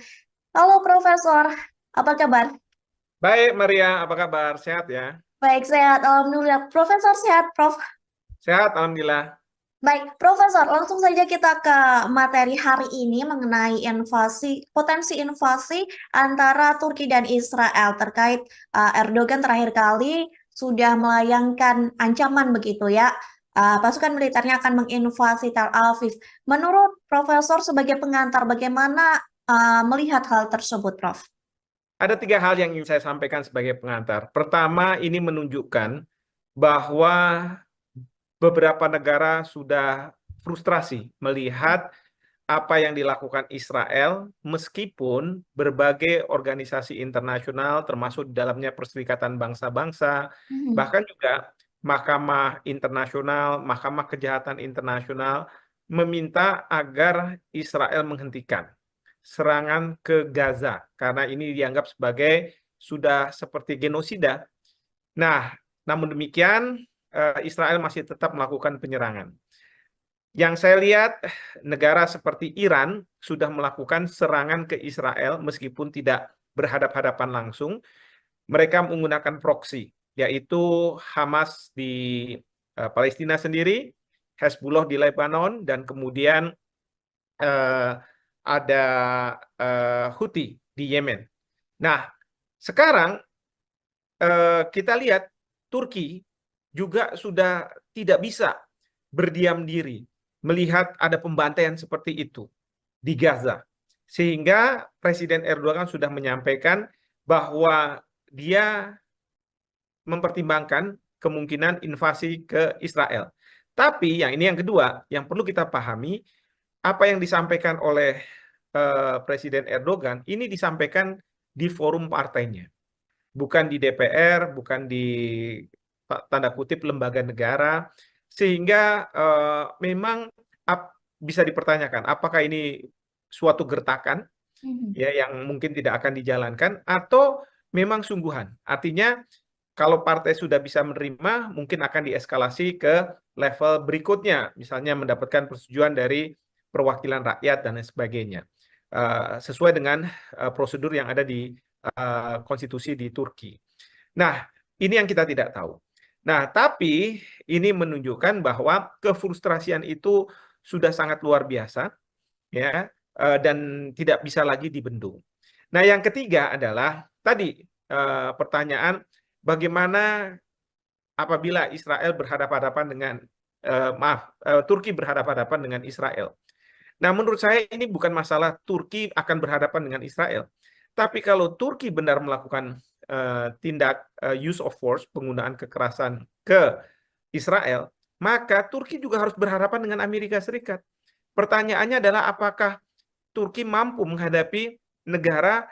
Halo Profesor, apa kabar? Baik, Maria, apa kabar? Sehat ya? Baik, sehat. Alhamdulillah. Profesor sehat, Prof. Sehat, Alhamdulillah. Baik, Profesor, langsung saja kita ke materi hari ini mengenai potensi invasi antara Turki dan Israel terkait Erdogan terakhir kali sudah melayangkan ancaman begitu ya. Pasukan militernya akan menginvasi Tel Aviv. Menurut Profesor sebagai pengantar, bagaimana melihat hal tersebut, Prof? Ada 3 hal yang ingin saya sampaikan sebagai pengantar. Pertama, ini menunjukkan bahwa beberapa negara sudah frustrasi melihat apa yang dilakukan Israel, meskipun berbagai organisasi internasional, termasuk di dalamnya Perserikatan Bangsa-Bangsa, Mhm. bahkan juga Mahkamah Internasional, Mahkamah Kejahatan Internasional, meminta agar Israel menghentikan serangan ke Gaza, karena ini dianggap sebagai sudah seperti genosida. Nah, namun demikian, Israel masih tetap melakukan penyerangan. Yang saya lihat, negara seperti Iran sudah melakukan serangan ke Israel meskipun tidak berhadap-hadapan langsung. Mereka menggunakan proksi, yaitu Hamas di Palestina sendiri, Hezbollah di Lebanon, dan kemudian eh, ada Houthi di Yemen. Nah, sekarang kita lihat Turki juga sudah tidak bisa berdiam diri melihat ada pembantaian seperti itu di Gaza. Sehingga Presiden Erdogan sudah menyampaikan bahwa dia mempertimbangkan kemungkinan invasi ke Israel. Tapi yang kedua, yang perlu kita pahami, apa yang disampaikan oleh Presiden Erdogan ini disampaikan di forum partainya, bukan di DPR, bukan di tanda kutip lembaga negara, sehingga memang bisa dipertanyakan apakah ini suatu gertakan Mhm. ya yang mungkin tidak akan dijalankan atau memang sungguhan. Artinya kalau partai sudah bisa menerima, mungkin akan dieskalasi ke level berikutnya, misalnya mendapatkan persetujuan dari perwakilan rakyat dan lain sebagainya, sesuai dengan prosedur yang ada di konstitusi di Turki. Nah, ini yang kita tidak tahu. Nah, tapi ini menunjukkan bahwa kefrustrasian itu sudah sangat luar biasa, ya, dan tidak bisa lagi dibendung. Nah, yang ketiga adalah tadi pertanyaan bagaimana apabila Israel berhadapan-hadapan dengan Turki berhadapan-hadapan dengan Israel. Nah, menurut saya ini bukan masalah Turki akan berhadapan dengan Israel. Tapi kalau Turki benar melakukan tindak use of force, penggunaan kekerasan ke Israel, maka Turki juga harus berhadapan dengan Amerika Serikat. Pertanyaannya adalah apakah Turki mampu menghadapi negara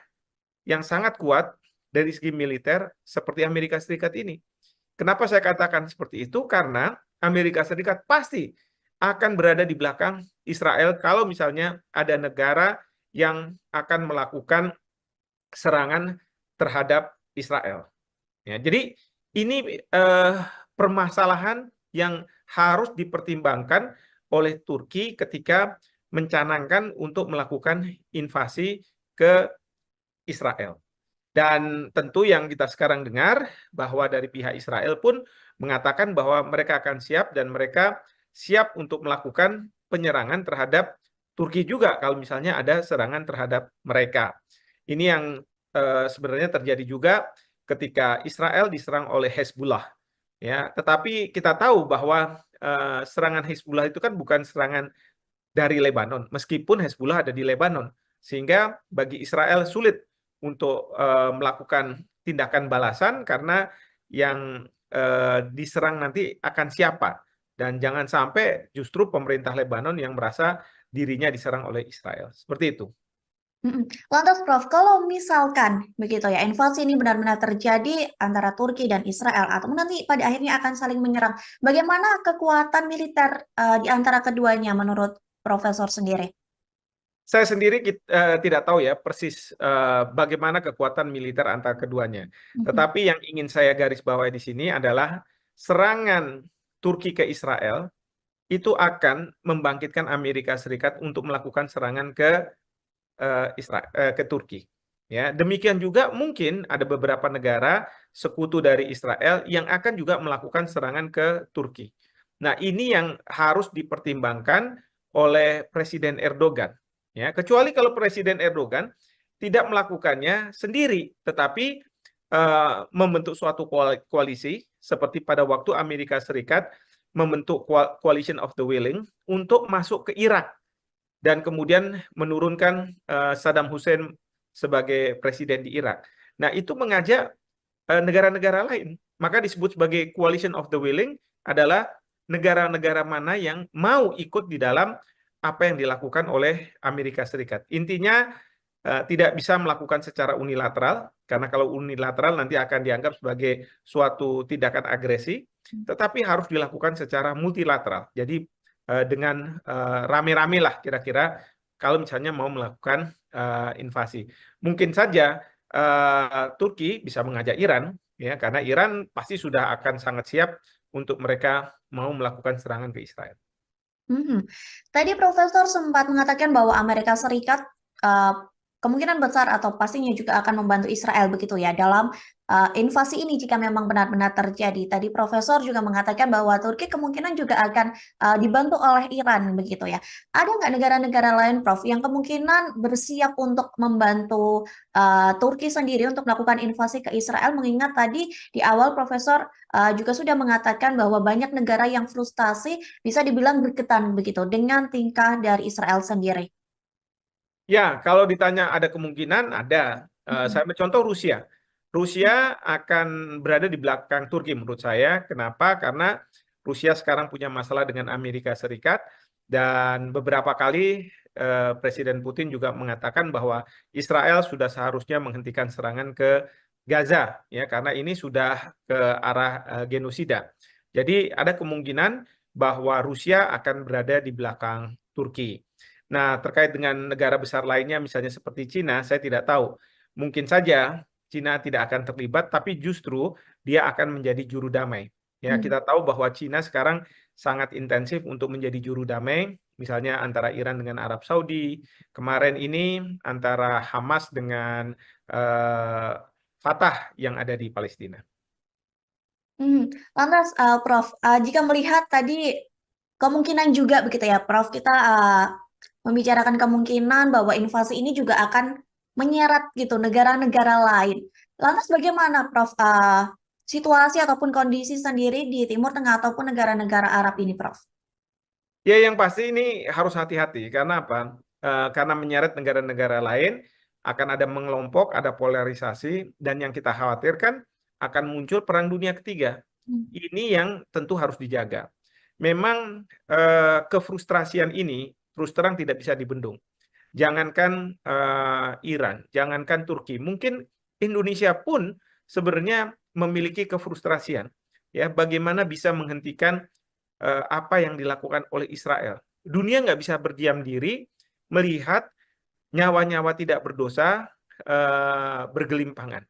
yang sangat kuat dari segi militer seperti Amerika Serikat ini. Kenapa saya katakan seperti itu? Karena Amerika Serikat pasti akan berada di belakang Israel kalau misalnya ada negara yang akan melakukan serangan terhadap Israel. Ya, jadi ini permasalahan yang harus dipertimbangkan oleh Turki ketika mencanangkan untuk melakukan invasi ke Israel. Dan tentu yang kita sekarang dengar bahwa dari pihak Israel pun mengatakan bahwa mereka akan siap dan mereka siap untuk melakukan penyerangan terhadap Turki juga kalau misalnya ada serangan terhadap mereka. Ini yang sebenarnya terjadi juga ketika Israel diserang oleh Hezbollah. Ya, tetapi kita tahu bahwa serangan Hezbollah itu kan bukan serangan dari Lebanon, meskipun Hezbollah ada di Lebanon, sehingga bagi Israel sulit untuk melakukan tindakan balasan karena yang diserang nanti akan siapa, dan jangan sampai justru pemerintah Lebanon yang merasa dirinya diserang oleh Israel. Seperti itu. Mhm. Lantas Prof, kalau misalkan begitu ya, invasi ini benar-benar terjadi antara Turki dan Israel atau nanti pada akhirnya akan saling menyerang, bagaimana kekuatan militer di antara keduanya menurut Profesor sendiri? Saya sendiri tidak tahu ya persis bagaimana kekuatan militer antara keduanya. Mhm. Tetapi yang ingin saya garis bawahi di sini adalah serangan Turki ke Israel itu akan membangkitkan Amerika Serikat untuk melakukan serangan ke ke Turki. Ya, demikian juga mungkin ada beberapa negara sekutu dari Israel yang akan juga melakukan serangan ke Turki. Nah, ini yang harus dipertimbangkan oleh Presiden Erdogan. Ya, kecuali kalau Presiden Erdogan tidak melakukannya sendiri, tetapi membentuk suatu koalisi seperti pada waktu Amerika Serikat membentuk Coalition of the Willing untuk masuk ke Irak dan kemudian menurunkan Saddam Hussein sebagai presiden di Irak. Nah, itu mengajak negara-negara lain. Maka disebut sebagai Coalition of the Willing adalah negara-negara mana yang mau ikut di dalam apa yang dilakukan oleh Amerika Serikat. Intinya tidak bisa melakukan secara unilateral, karena kalau unilateral nanti akan dianggap sebagai suatu tindakan agresi, tetapi harus dilakukan secara multilateral. Jadi dengan rame-rame lah kira-kira kalau misalnya mau melakukan invasi. Mungkin saja Turki bisa mengajak Iran, ya, karena Iran pasti sudah akan sangat siap untuk mereka mau melakukan serangan ke Israel. Tadi Profesor sempat mengatakan bahwa Amerika Serikat uh, kemungkinan besar atau pastinya juga akan membantu Israel begitu ya dalam invasi ini jika memang benar-benar terjadi. Tadi Profesor juga mengatakan bahwa Turki kemungkinan juga akan dibantu oleh Iran begitu ya. Ada nggak negara-negara lain, Prof, yang kemungkinan bersiap untuk membantu Turki sendiri untuk melakukan invasi ke Israel? Mengingat tadi di awal Profesor juga sudah mengatakan bahwa banyak negara yang frustasi bisa dibilang berketan begitu dengan tingkah dari Israel sendiri. Ya, kalau ditanya ada kemungkinan, ada. Saya ambil contoh Rusia. Rusia akan berada di belakang Turki menurut saya. Kenapa? Karena Rusia sekarang punya masalah dengan Amerika Serikat dan beberapa kali Presiden Putin juga mengatakan bahwa Israel sudah seharusnya menghentikan serangan ke Gaza, ya, karena ini sudah ke arah genosida. Jadi ada kemungkinan bahwa Rusia akan berada di belakang Turki. Nah, terkait dengan negara besar lainnya, misalnya seperti Cina, saya tidak tahu. Mungkin saja Cina tidak akan terlibat, tapi justru dia akan menjadi juru damai. Ya, kita tahu bahwa Cina sekarang sangat intensif untuk menjadi juru damai, misalnya antara Iran dengan Arab Saudi, kemarin ini antara Hamas dengan Fatah yang ada di Palestina. Lantas, Prof, jika melihat tadi kemungkinan juga begitu ya, Prof, kita membicarakan kemungkinan bahwa invasi ini juga akan menyeret gitu negara-negara lain. Lantas bagaimana, Prof, situasi ataupun kondisi sendiri di Timur Tengah ataupun negara-negara Arab ini, Prof? Ya, yang pasti ini harus hati-hati. Karena apa? Karena menyeret negara-negara lain, akan ada mengelompok, ada polarisasi, dan yang kita khawatirkan akan muncul perang dunia ketiga. Ini yang tentu harus dijaga. Memang kefrustrasian ini terus terang tidak bisa dibendung. Jangankan Iran, jangankan Turki, mungkin Indonesia pun sebenarnya memiliki kefrustrasian. Ya, bagaimana bisa menghentikan apa yang dilakukan oleh Israel. Dunia nggak bisa berdiam diri melihat nyawa-nyawa tidak berdosa bergelimpangan.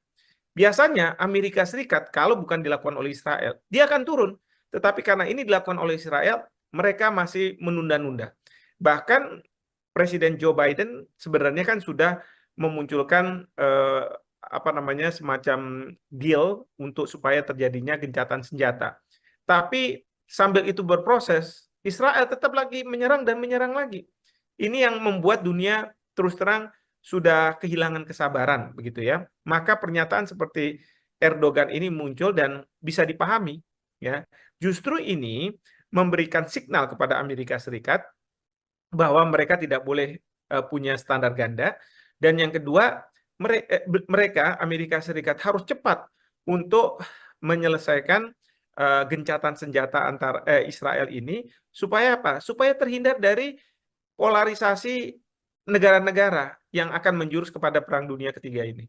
Biasanya Amerika Serikat kalau bukan dilakukan oleh Israel, dia akan turun. Tetapi karena ini dilakukan oleh Israel, mereka masih menunda-nunda. Bahkan Presiden Joe Biden sebenarnya kan sudah memunculkan apa namanya semacam deal untuk supaya terjadinya gencatan senjata. Tapi sambil itu berproses, Israel tetap lagi menyerang dan menyerang lagi. Ini yang membuat dunia terus terang sudah kehilangan kesabaran, begitu ya. Maka pernyataan seperti Erdogan ini muncul dan bisa dipahami, ya. Justru ini memberikan signal kepada Amerika Serikat bahwa mereka tidak boleh punya standar ganda, dan yang kedua mereka Amerika Serikat harus cepat untuk menyelesaikan gencatan senjata antar Israel ini supaya apa? Supaya terhindar dari polarisasi negara-negara yang akan menjurus kepada perang dunia ketiga ini.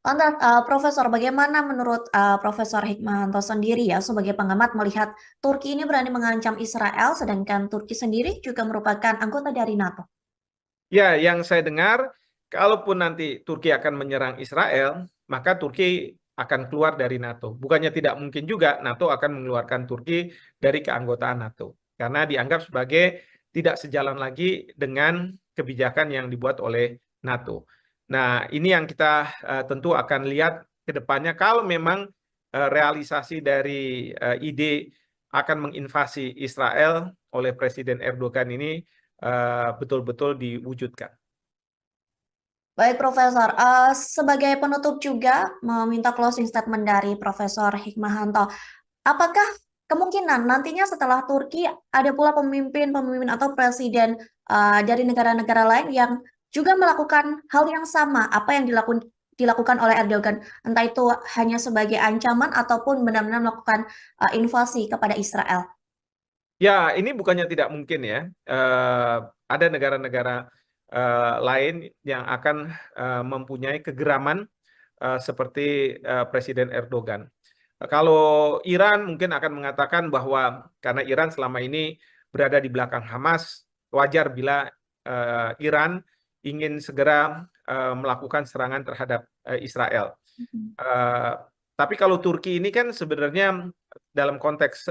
Lantas, Profesor, bagaimana menurut Profesor Hikmahanto sendiri ya sebagai pengamat melihat Turki ini berani mengancam Israel, sedangkan Turki sendiri juga merupakan anggota dari NATO? Ya, yang saya dengar, kalaupun nanti Turki akan menyerang Israel, maka Turki akan keluar dari NATO. Bukannya tidak mungkin juga NATO akan mengeluarkan Turki dari keanggotaan NATO. Karena dianggap sebagai tidak sejalan lagi dengan kebijakan yang dibuat oleh NATO. Nah, ini yang kita tentu akan lihat ke depannya kalau memang realisasi dari ide akan menginvasi Israel oleh Presiden Erdogan ini betul-betul diwujudkan. Baik, Profesor. Sebagai penutup juga meminta closing statement dari Profesor Hikmahanto. Apakah kemungkinan nantinya setelah Turki ada pula pemimpin-pemimpin atau presiden dari negara-negara lain yang juga melakukan hal yang sama apa yang dilakukan oleh Erdogan, entah itu hanya sebagai ancaman ataupun benar-benar melakukan invasi kepada Israel? Ya, ini bukannya tidak mungkin ya. Ada negara-negara lain yang akan mempunyai kegeraman seperti Presiden Erdogan. Kalau Iran mungkin akan mengatakan bahwa karena Iran selama ini berada di belakang Hamas, wajar bila Iran ingin segera melakukan serangan terhadap Israel. Mhm. Eh, tapi kalau Turki ini kan sebenarnya dalam konteks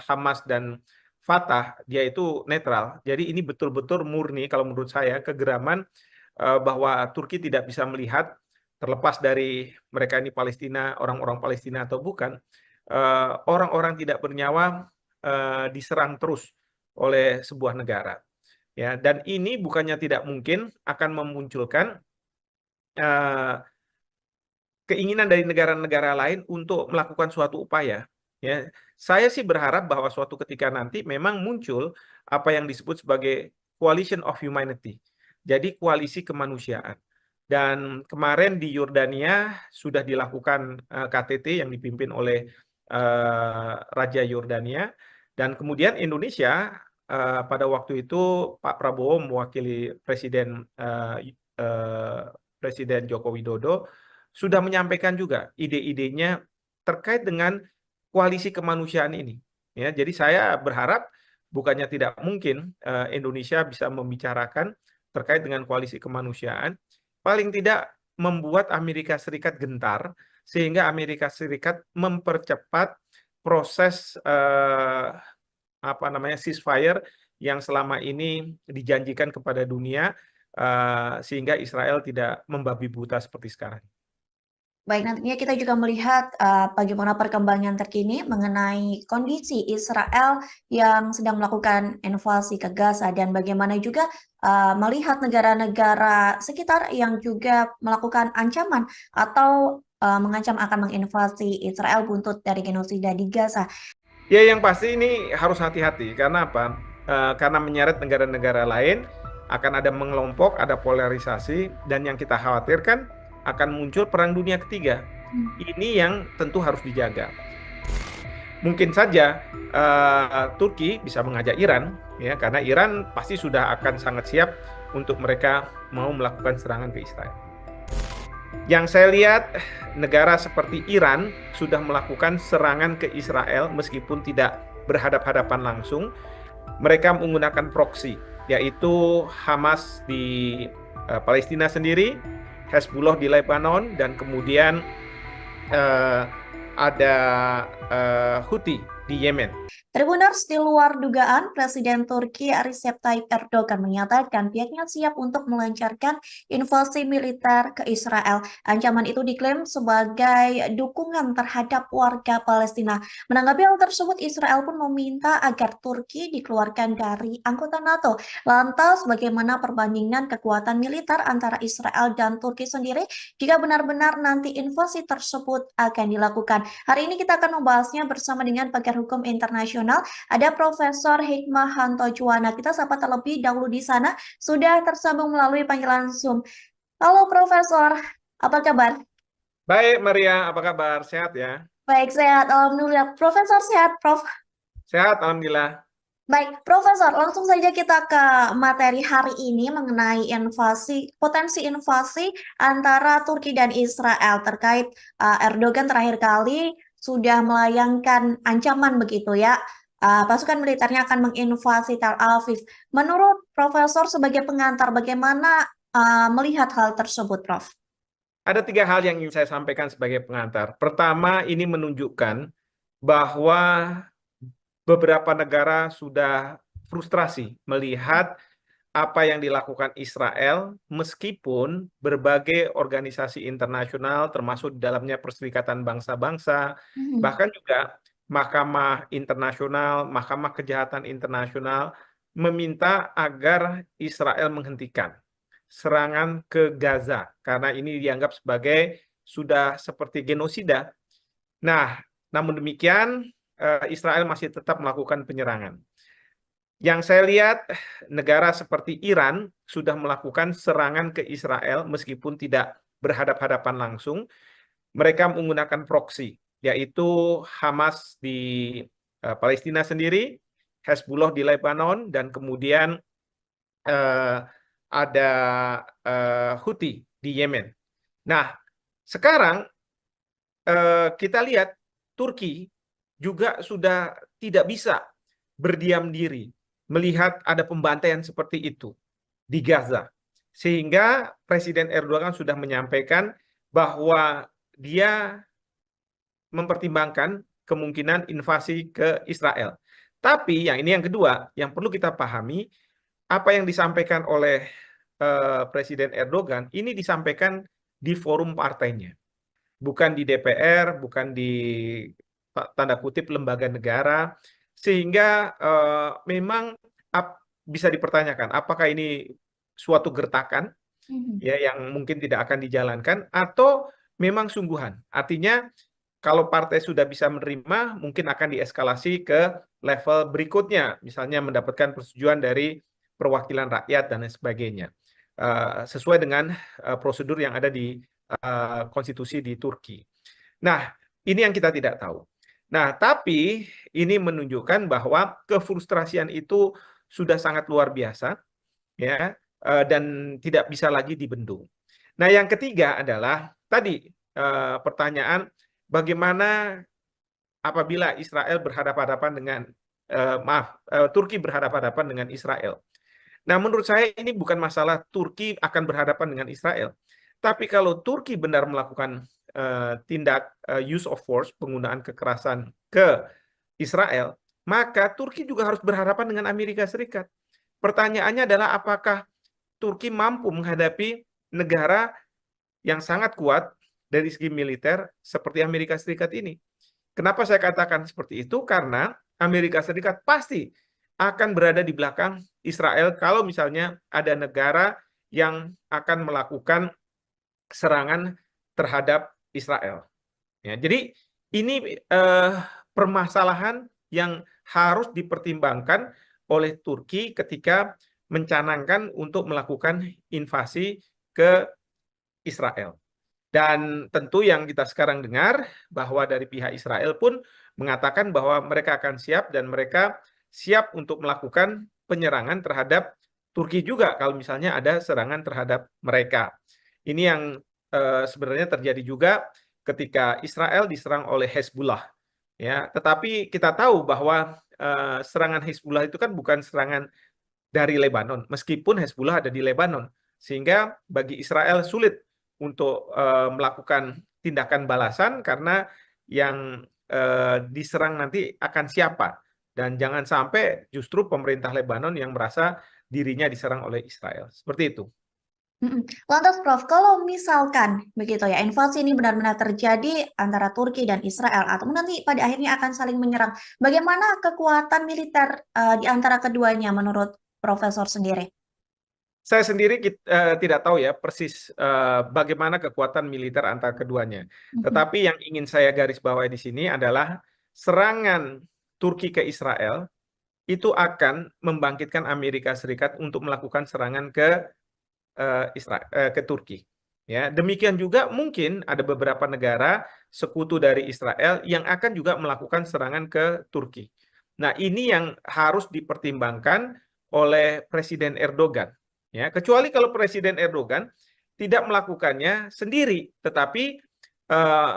Hamas dan Fatah dia itu netral. Jadi ini betul-betul murni kalau menurut saya kegeraman bahwa Turki tidak bisa melihat terlepas dari mereka ini Palestina, orang-orang Palestina atau bukan, orang-orang tidak bernyawa diserang terus oleh sebuah negara. Ya, dan ini bukannya tidak mungkin akan memunculkan eh, keinginan dari negara-negara lain untuk melakukan suatu upaya. Ya, saya sih berharap bahwa suatu ketika nanti memang muncul apa yang disebut sebagai coalition of humanity. Jadi koalisi kemanusiaan. Dan kemarin di Yordania sudah dilakukan KTT yang dipimpin oleh Raja Yordania. Dan kemudian Indonesia pada waktu itu Pak Prabowo mewakili Presiden Joko Widodo sudah menyampaikan juga ide-idenya terkait dengan koalisi kemanusiaan ini. Ya, jadi saya berharap bukannya tidak mungkin Indonesia bisa membicarakan terkait dengan koalisi kemanusiaan, paling tidak membuat Amerika Serikat gentar sehingga Amerika Serikat mempercepat proses apa namanya ceasefire yang selama ini dijanjikan kepada dunia sehingga Israel tidak membabi buta seperti sekarang. Baik, nantinya kita juga melihat bagaimana perkembangan terkini mengenai kondisi Israel yang sedang melakukan invasi ke Gaza dan bagaimana juga melihat negara-negara sekitar yang juga melakukan ancaman atau mengancam akan menginvasi Israel buntut dari genosida di Gaza. Ya, yang pasti ini harus hati-hati. Karena apa? Karena menyeret negara-negara lain, akan ada mengelompok, ada polarisasi, dan yang kita khawatirkan akan muncul perang dunia ketiga. Ini yang tentu harus dijaga. Mungkin saja Turki bisa mengajak Iran, ya, karena Iran pasti sudah akan sangat siap untuk mereka mau melakukan serangan ke Israel. Yang saya lihat, negara seperti Iran sudah melakukan serangan ke Israel meskipun tidak berhadap-hadapan langsung. Mereka menggunakan proksi, yaitu Hamas di Palestina sendiri, Hezbollah di Lebanon, dan kemudian eh, ada Houthi di Yemen. Tribuners, di luar dugaan, Presiden Turki Recep Tayyip Erdogan menyatakan pihaknya siap untuk melancarkan invasi militer ke Israel. Ancaman itu diklaim sebagai dukungan terhadap warga Palestina. Menanggapi hal tersebut, Israel pun meminta agar Turki dikeluarkan dari anggota NATO. Lantas, bagaimana perbandingan kekuatan militer antara Israel dan Turki sendiri jika benar-benar nanti invasi tersebut akan dilakukan? Hari ini kita akan membahasnya bersama dengan pakar hukum internasional. Ada Profesor Hikmahanto Juwana. Kita sapa terlebih dahulu di sana. Sudah tersambung melalui panggilan Zoom. Halo Profesor, apa kabar? Baik, Maria, apa kabar? Sehat ya? Baik, sehat. Alhamdulillah. Profesor sehat, Prof. Sehat, Alhamdulillah. Baik, Profesor, langsung saja kita ke materi hari ini mengenai potensi invasi antara Turki dan Israel terkait Erdogan terakhir kali sudah melayangkan ancaman begitu ya. Pasukan militernya akan menginvasi Tel Aviv. Menurut Profesor sebagai pengantar, bagaimana melihat hal tersebut, Prof? Ada 3 hal yang ingin saya sampaikan sebagai pengantar. Pertama, ini menunjukkan bahwa beberapa negara sudah frustrasi melihat apa yang dilakukan Israel, meskipun berbagai organisasi internasional, termasuk di dalamnya Perserikatan Bangsa-Bangsa, Mhm. bahkan juga Mahkamah Internasional, Mahkamah Kejahatan Internasional, meminta agar Israel menghentikan serangan ke Gaza, karena ini dianggap sebagai sudah seperti genosida. Nah, namun demikian, Israel masih tetap melakukan penyerangan. Yang saya lihat, negara seperti Iran sudah melakukan serangan ke Israel meskipun tidak berhadap-hadapan langsung. Mereka menggunakan proksi, yaitu Hamas di Palestina sendiri, Hezbollah di Lebanon, dan kemudian eh, ada Houthi di Yemen. Nah, sekarang kita lihat Turki juga sudah tidak bisa berdiam diri melihat ada pembantaian seperti itu di Gaza. Sehingga Presiden Erdogan sudah menyampaikan bahwa dia mempertimbangkan kemungkinan invasi ke Israel. Tapi yang ini yang kedua, yang perlu kita pahami, apa yang disampaikan oleh Presiden Erdogan ini disampaikan di forum partainya, bukan di DPR, bukan di tanda kutip lembaga negara, sehingga memang bisa dipertanyakan apakah ini suatu gertakan Mhm. ya yang mungkin tidak akan dijalankan atau memang sungguhan. Artinya kalau partai sudah bisa menerima, mungkin akan dieskalasi ke level berikutnya, misalnya mendapatkan persetujuan dari perwakilan rakyat dan lain sebagainya, sesuai dengan prosedur yang ada di konstitusi di Turki. Nah, ini yang kita tidak tahu. Nah, tapi ini menunjukkan bahwa kefrustrasian itu sudah sangat luar biasa, ya, dan tidak bisa lagi dibendung. Nah, yang ketiga adalah tadi pertanyaan bagaimana apabila Israel berhadapan-hadapan dengan Turki berhadapan-hadapan dengan Israel. Nah, menurut saya ini bukan masalah Turki akan berhadapan dengan Israel, tapi kalau Turki benar melakukan tindak use of force, penggunaan kekerasan ke Israel, maka Turki juga harus berhadapan dengan Amerika Serikat. Pertanyaannya adalah apakah Turki mampu menghadapi negara yang sangat kuat dari segi militer seperti Amerika Serikat ini. Kenapa saya katakan seperti itu? Karena Amerika Serikat pasti akan berada di belakang Israel kalau misalnya ada negara yang akan melakukan serangan terhadap Israel. Ya, jadi ini permasalahan yang harus dipertimbangkan oleh Turki ketika mencanangkan untuk melakukan invasi ke Israel. Dan tentu yang kita sekarang dengar bahwa dari pihak Israel pun mengatakan bahwa mereka akan siap dan mereka siap untuk melakukan penyerangan terhadap Turki juga kalau misalnya ada serangan terhadap mereka. Ini yang sebenarnya terjadi juga ketika Israel diserang oleh Hezbollah. Ya, tetapi kita tahu bahwa serangan Hezbollah itu kan bukan serangan dari Lebanon, meskipun Hezbollah ada di Lebanon, sehingga bagi Israel sulit untuk melakukan tindakan balasan karena yang diserang nanti akan siapa, dan jangan sampai justru pemerintah Lebanon yang merasa dirinya diserang oleh Israel. Seperti itu. Mhm. Lantas Prof, kalau misalkan begitu ya, invasi ini benar-benar terjadi antara Turki dan Israel atau nanti pada akhirnya akan saling menyerang, bagaimana kekuatan militer di antara keduanya menurut Profesor sendiri? Saya sendiri tidak tahu ya persis bagaimana kekuatan militer antara keduanya. Mhm. Tetapi yang ingin saya garis bawahi di sini adalah serangan Turki ke Israel itu akan membangkitkan Amerika Serikat untuk melakukan serangan ke ke Turki. Ya, demikian juga mungkin ada beberapa negara sekutu dari Israel yang akan juga melakukan serangan ke Turki. Nah, ini yang harus dipertimbangkan oleh Presiden Erdogan. Ya, kecuali kalau Presiden Erdogan tidak melakukannya sendiri, tetapi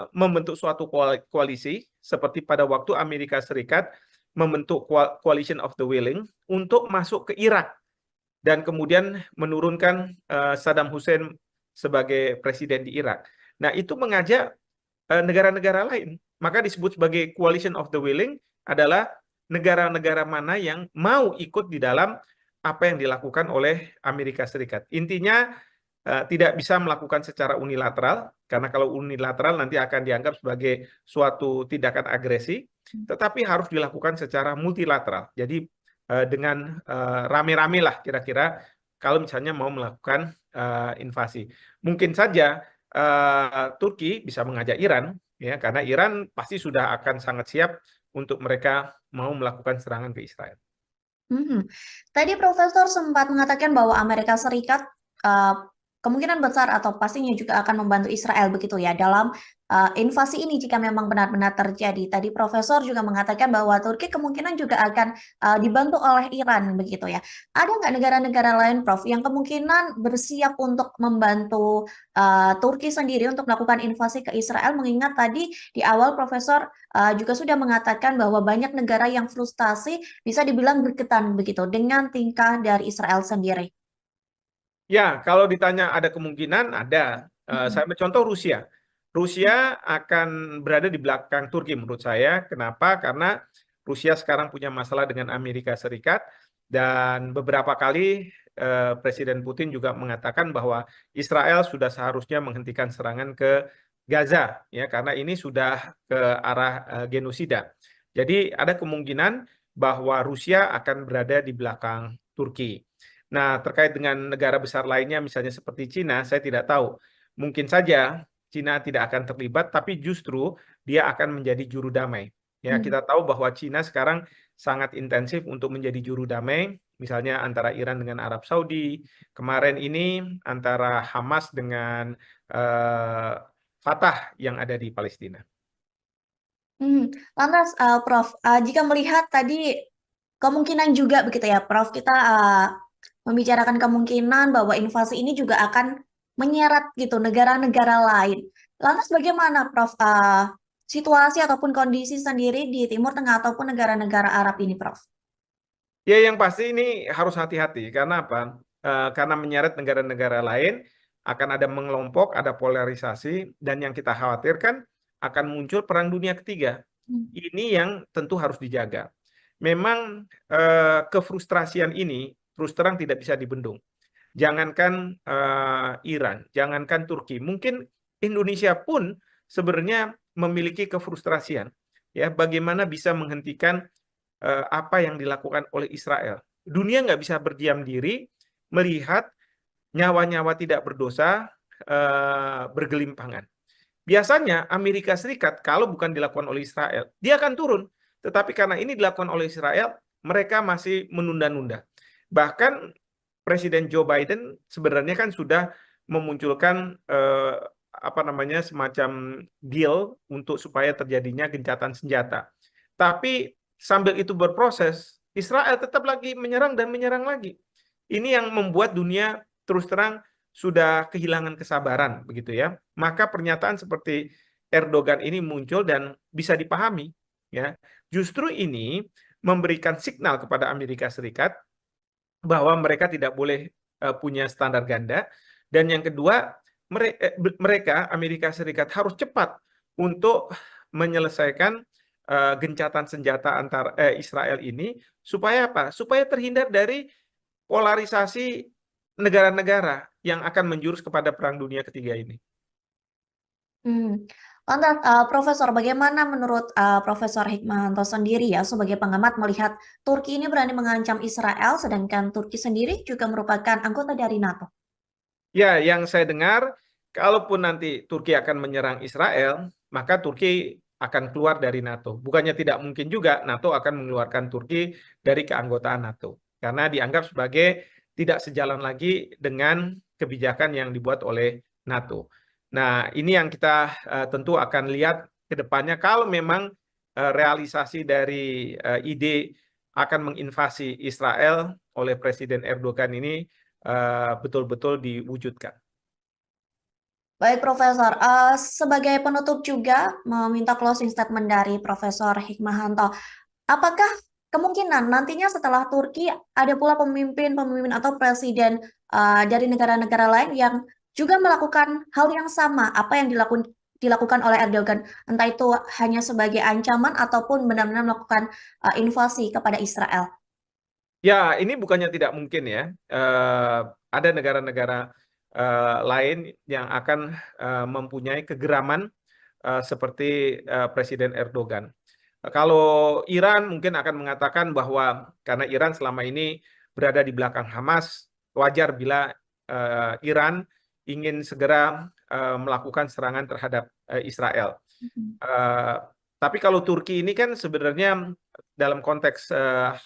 membentuk suatu koalisi seperti pada waktu Amerika Serikat membentuk Coalition of the Willing untuk masuk ke Irak dan kemudian menurunkan Saddam Hussein sebagai presiden di Irak. Nah, itu mengajak negara-negara lain. Maka disebut sebagai coalition of the willing adalah negara-negara mana yang mau ikut di dalam apa yang dilakukan oleh Amerika Serikat. Intinya tidak bisa melakukan secara unilateral, karena kalau unilateral nanti akan dianggap sebagai suatu tindakan agresi, tetapi harus dilakukan secara multilateral. Jadi dengan rame-rame lah kira-kira kalau misalnya mau melakukan invasi. Mungkin saja Turki bisa mengajak Iran, ya, karena Iran pasti sudah akan sangat siap untuk mereka mau melakukan serangan ke Israel. Mhm. Tadi Profesor sempat mengatakan bahwa Amerika Serikat kemungkinan besar atau pastinya juga akan membantu Israel begitu ya dalam invasi ini jika memang benar-benar terjadi. Tadi Profesor juga mengatakan bahwa Turki kemungkinan juga akan dibantu oleh Iran begitu ya. Ada nggak negara-negara lain, Prof, yang kemungkinan bersiap untuk membantu Turki sendiri untuk melakukan invasi ke Israel? Mengingat tadi di awal Profesor juga sudah mengatakan bahwa banyak negara yang frustasi bisa dibilang berketan begitu dengan tingkah dari Israel sendiri. Ya, kalau ditanya ada kemungkinan, ada. Saya ambil contoh Rusia. Rusia akan berada di belakang Turki menurut saya. Kenapa? Karena Rusia sekarang punya masalah dengan Amerika Serikat dan beberapa kali Presiden Putin juga mengatakan bahwa Israel sudah seharusnya menghentikan serangan ke Gaza, ya, karena ini sudah ke arah genosida. Jadi ada kemungkinan bahwa Rusia akan berada di belakang Turki. Nah, terkait dengan negara besar lainnya, misalnya seperti Cina, saya tidak tahu. Mungkin saja Cina tidak akan terlibat, tapi justru dia akan menjadi juru damai. Ya, Hmm. kita tahu bahwa Cina sekarang sangat intensif untuk menjadi juru damai, misalnya antara Iran dengan Arab Saudi, kemarin ini antara Hamas dengan eh, Fatah yang ada di Palestina. Lantas, Prof, jika melihat tadi kemungkinan juga begitu ya, Prof, kita membicarakan kemungkinan bahwa invasi ini juga akan menyeret gitu negara-negara lain. Lantas bagaimana, Prof, situasi ataupun kondisi sendiri di Timur Tengah ataupun negara-negara Arab ini, Prof? Ya, yang pasti ini harus hati-hati. Karena apa? Karena menyeret negara-negara lain, akan ada mengelompok, ada polarisasi, dan yang kita khawatirkan akan muncul perang dunia ketiga. Hmm. Ini yang tentu harus dijaga. Memang kefrustrasian ini terus terang tidak bisa dibendung. Jangankan Iran, jangankan Turki, mungkin Indonesia pun sebenarnya memiliki kefrustrasian. Ya, bagaimana bisa menghentikan apa yang dilakukan oleh Israel. Dunia nggak bisa berdiam diri melihat nyawa-nyawa tidak berdosa bergelimpangan. Biasanya Amerika Serikat kalau bukan dilakukan oleh Israel, dia akan turun. Tetapi karena ini dilakukan oleh Israel, mereka masih menunda-nunda. Bahkan Presiden Joe Biden sebenarnya kan sudah memunculkan apa namanya semacam deal untuk supaya terjadinya gencatan senjata. Tapi sambil itu berproses, Israel tetap lagi menyerang dan menyerang lagi. Ini yang membuat dunia terus terang sudah kehilangan kesabaran, begitu ya. Maka pernyataan seperti Erdogan ini muncul dan bisa dipahami, ya. Justru ini memberikan signal kepada Amerika Serikat bahwa mereka tidak boleh punya standar ganda, dan yang kedua mereka Amerika Serikat harus cepat untuk menyelesaikan gencatan senjata antar Israel ini supaya apa? Supaya terhindar dari polarisasi negara-negara yang akan menjurus kepada Perang Dunia Ketiga ini. Lantas, Profesor, bagaimana menurut Profesor Hikmahanto sendiri ya sebagai pengamat melihat Turki ini berani mengancam Israel, sedangkan Turki sendiri juga merupakan anggota dari NATO? Ya, yang saya dengar, kalaupun nanti Turki akan menyerang Israel, maka Turki akan keluar dari NATO. Bukannya tidak mungkin juga NATO akan mengeluarkan Turki dari keanggotaan NATO. Karena dianggap sebagai tidak sejalan lagi dengan kebijakan yang dibuat oleh NATO. Nah, ini yang kita tentu akan lihat ke depannya kalau memang realisasi dari ide akan menginvasi Israel oleh Presiden Erdogan ini betul-betul diwujudkan. Baik, Profesor. Sebagai penutup juga meminta closing statement dari Profesor Hikmahanto. Apakah kemungkinan nantinya setelah Turki ada pula pemimpin-pemimpin atau presiden dari negara-negara lain yang juga melakukan hal yang sama apa yang dilakukan oleh Erdogan, entah itu hanya sebagai ancaman ataupun benar-benar melakukan invasi kepada Israel? Ya, ini bukannya tidak mungkin ya. Ada negara-negara lain yang akan mempunyai kegeraman seperti Presiden Erdogan. Kalau Iran mungkin akan mengatakan bahwa karena Iran selama ini berada di belakang Hamas, wajar bila Iran ingin segera melakukan serangan terhadap Israel. Eh, tapi kalau Turki ini kan sebenarnya dalam konteks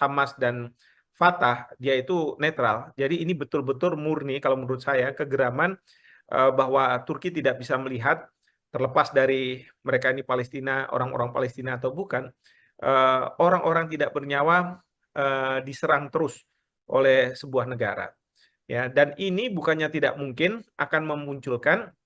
Hamas dan Fatah, dia itu netral. Jadi ini betul-betul murni kalau menurut saya kegeraman bahwa Turki tidak bisa melihat terlepas dari mereka ini Palestina, orang-orang Palestina atau bukan, orang-orang tidak bernyawa diserang terus oleh sebuah negara. Ya, dan ini bukannya tidak mungkin akan memunculkan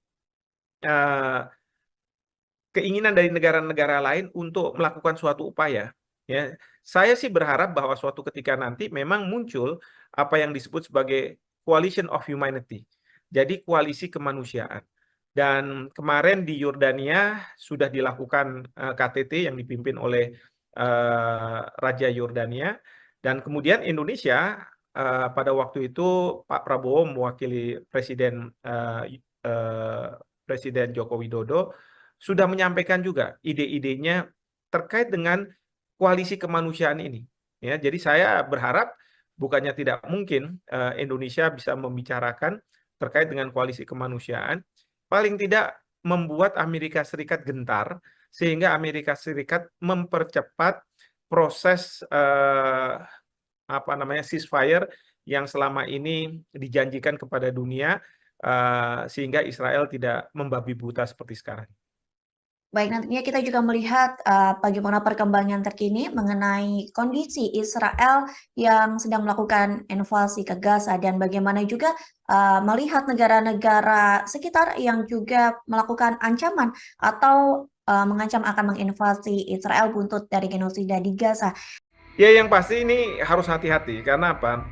keinginan dari negara-negara lain untuk melakukan suatu upaya. Ya, saya sih berharap bahwa suatu ketika nanti memang muncul apa yang disebut sebagai coalition of humanity. Jadi koalisi kemanusiaan. Dan kemarin di Yordania sudah dilakukan KTT yang dipimpin oleh Raja Yordania, dan kemudian Indonesia pada waktu itu Pak Prabowo mewakili Presiden Joko Widodo sudah menyampaikan juga ide-idenya terkait dengan koalisi kemanusiaan ini. Ya, jadi saya berharap bukannya tidak mungkin Indonesia bisa membicarakan terkait dengan koalisi kemanusiaan, paling tidak membuat Amerika Serikat gentar sehingga Amerika Serikat mempercepat proses ceasefire yang selama ini dijanjikan kepada dunia sehingga Israel tidak membabi buta seperti sekarang. Baik, nantinya kita juga melihat bagaimana perkembangan terkini mengenai kondisi Israel yang sedang melakukan invasi ke Gaza dan bagaimana juga melihat negara-negara sekitar yang juga melakukan ancaman atau mengancam akan menginvasi Israel buntut dari genosida di Gaza. Ya, yang pasti ini harus hati-hati. Karena apa?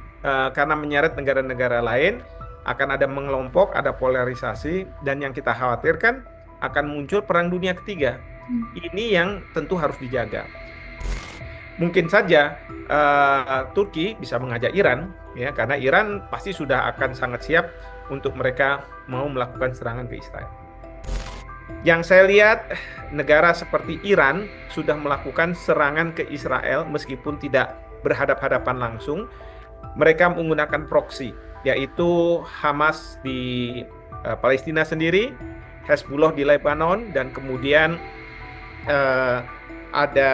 Karena menyeret negara-negara lain, akan ada mengelompok, ada polarisasi, dan yang kita khawatirkan akan muncul perang dunia ketiga. Ini yang tentu harus dijaga. Mungkin saja Turki bisa mengajak Iran, ya, karena Iran pasti sudah akan sangat siap untuk mereka mau melakukan serangan ke Israel. Yang saya lihat, negara seperti Iran sudah melakukan serangan ke Israel meskipun tidak berhadap-hadapan langsung. Mereka menggunakan proksi, yaitu Hamas di Palestina sendiri, Hezbollah di Lebanon, dan kemudian ada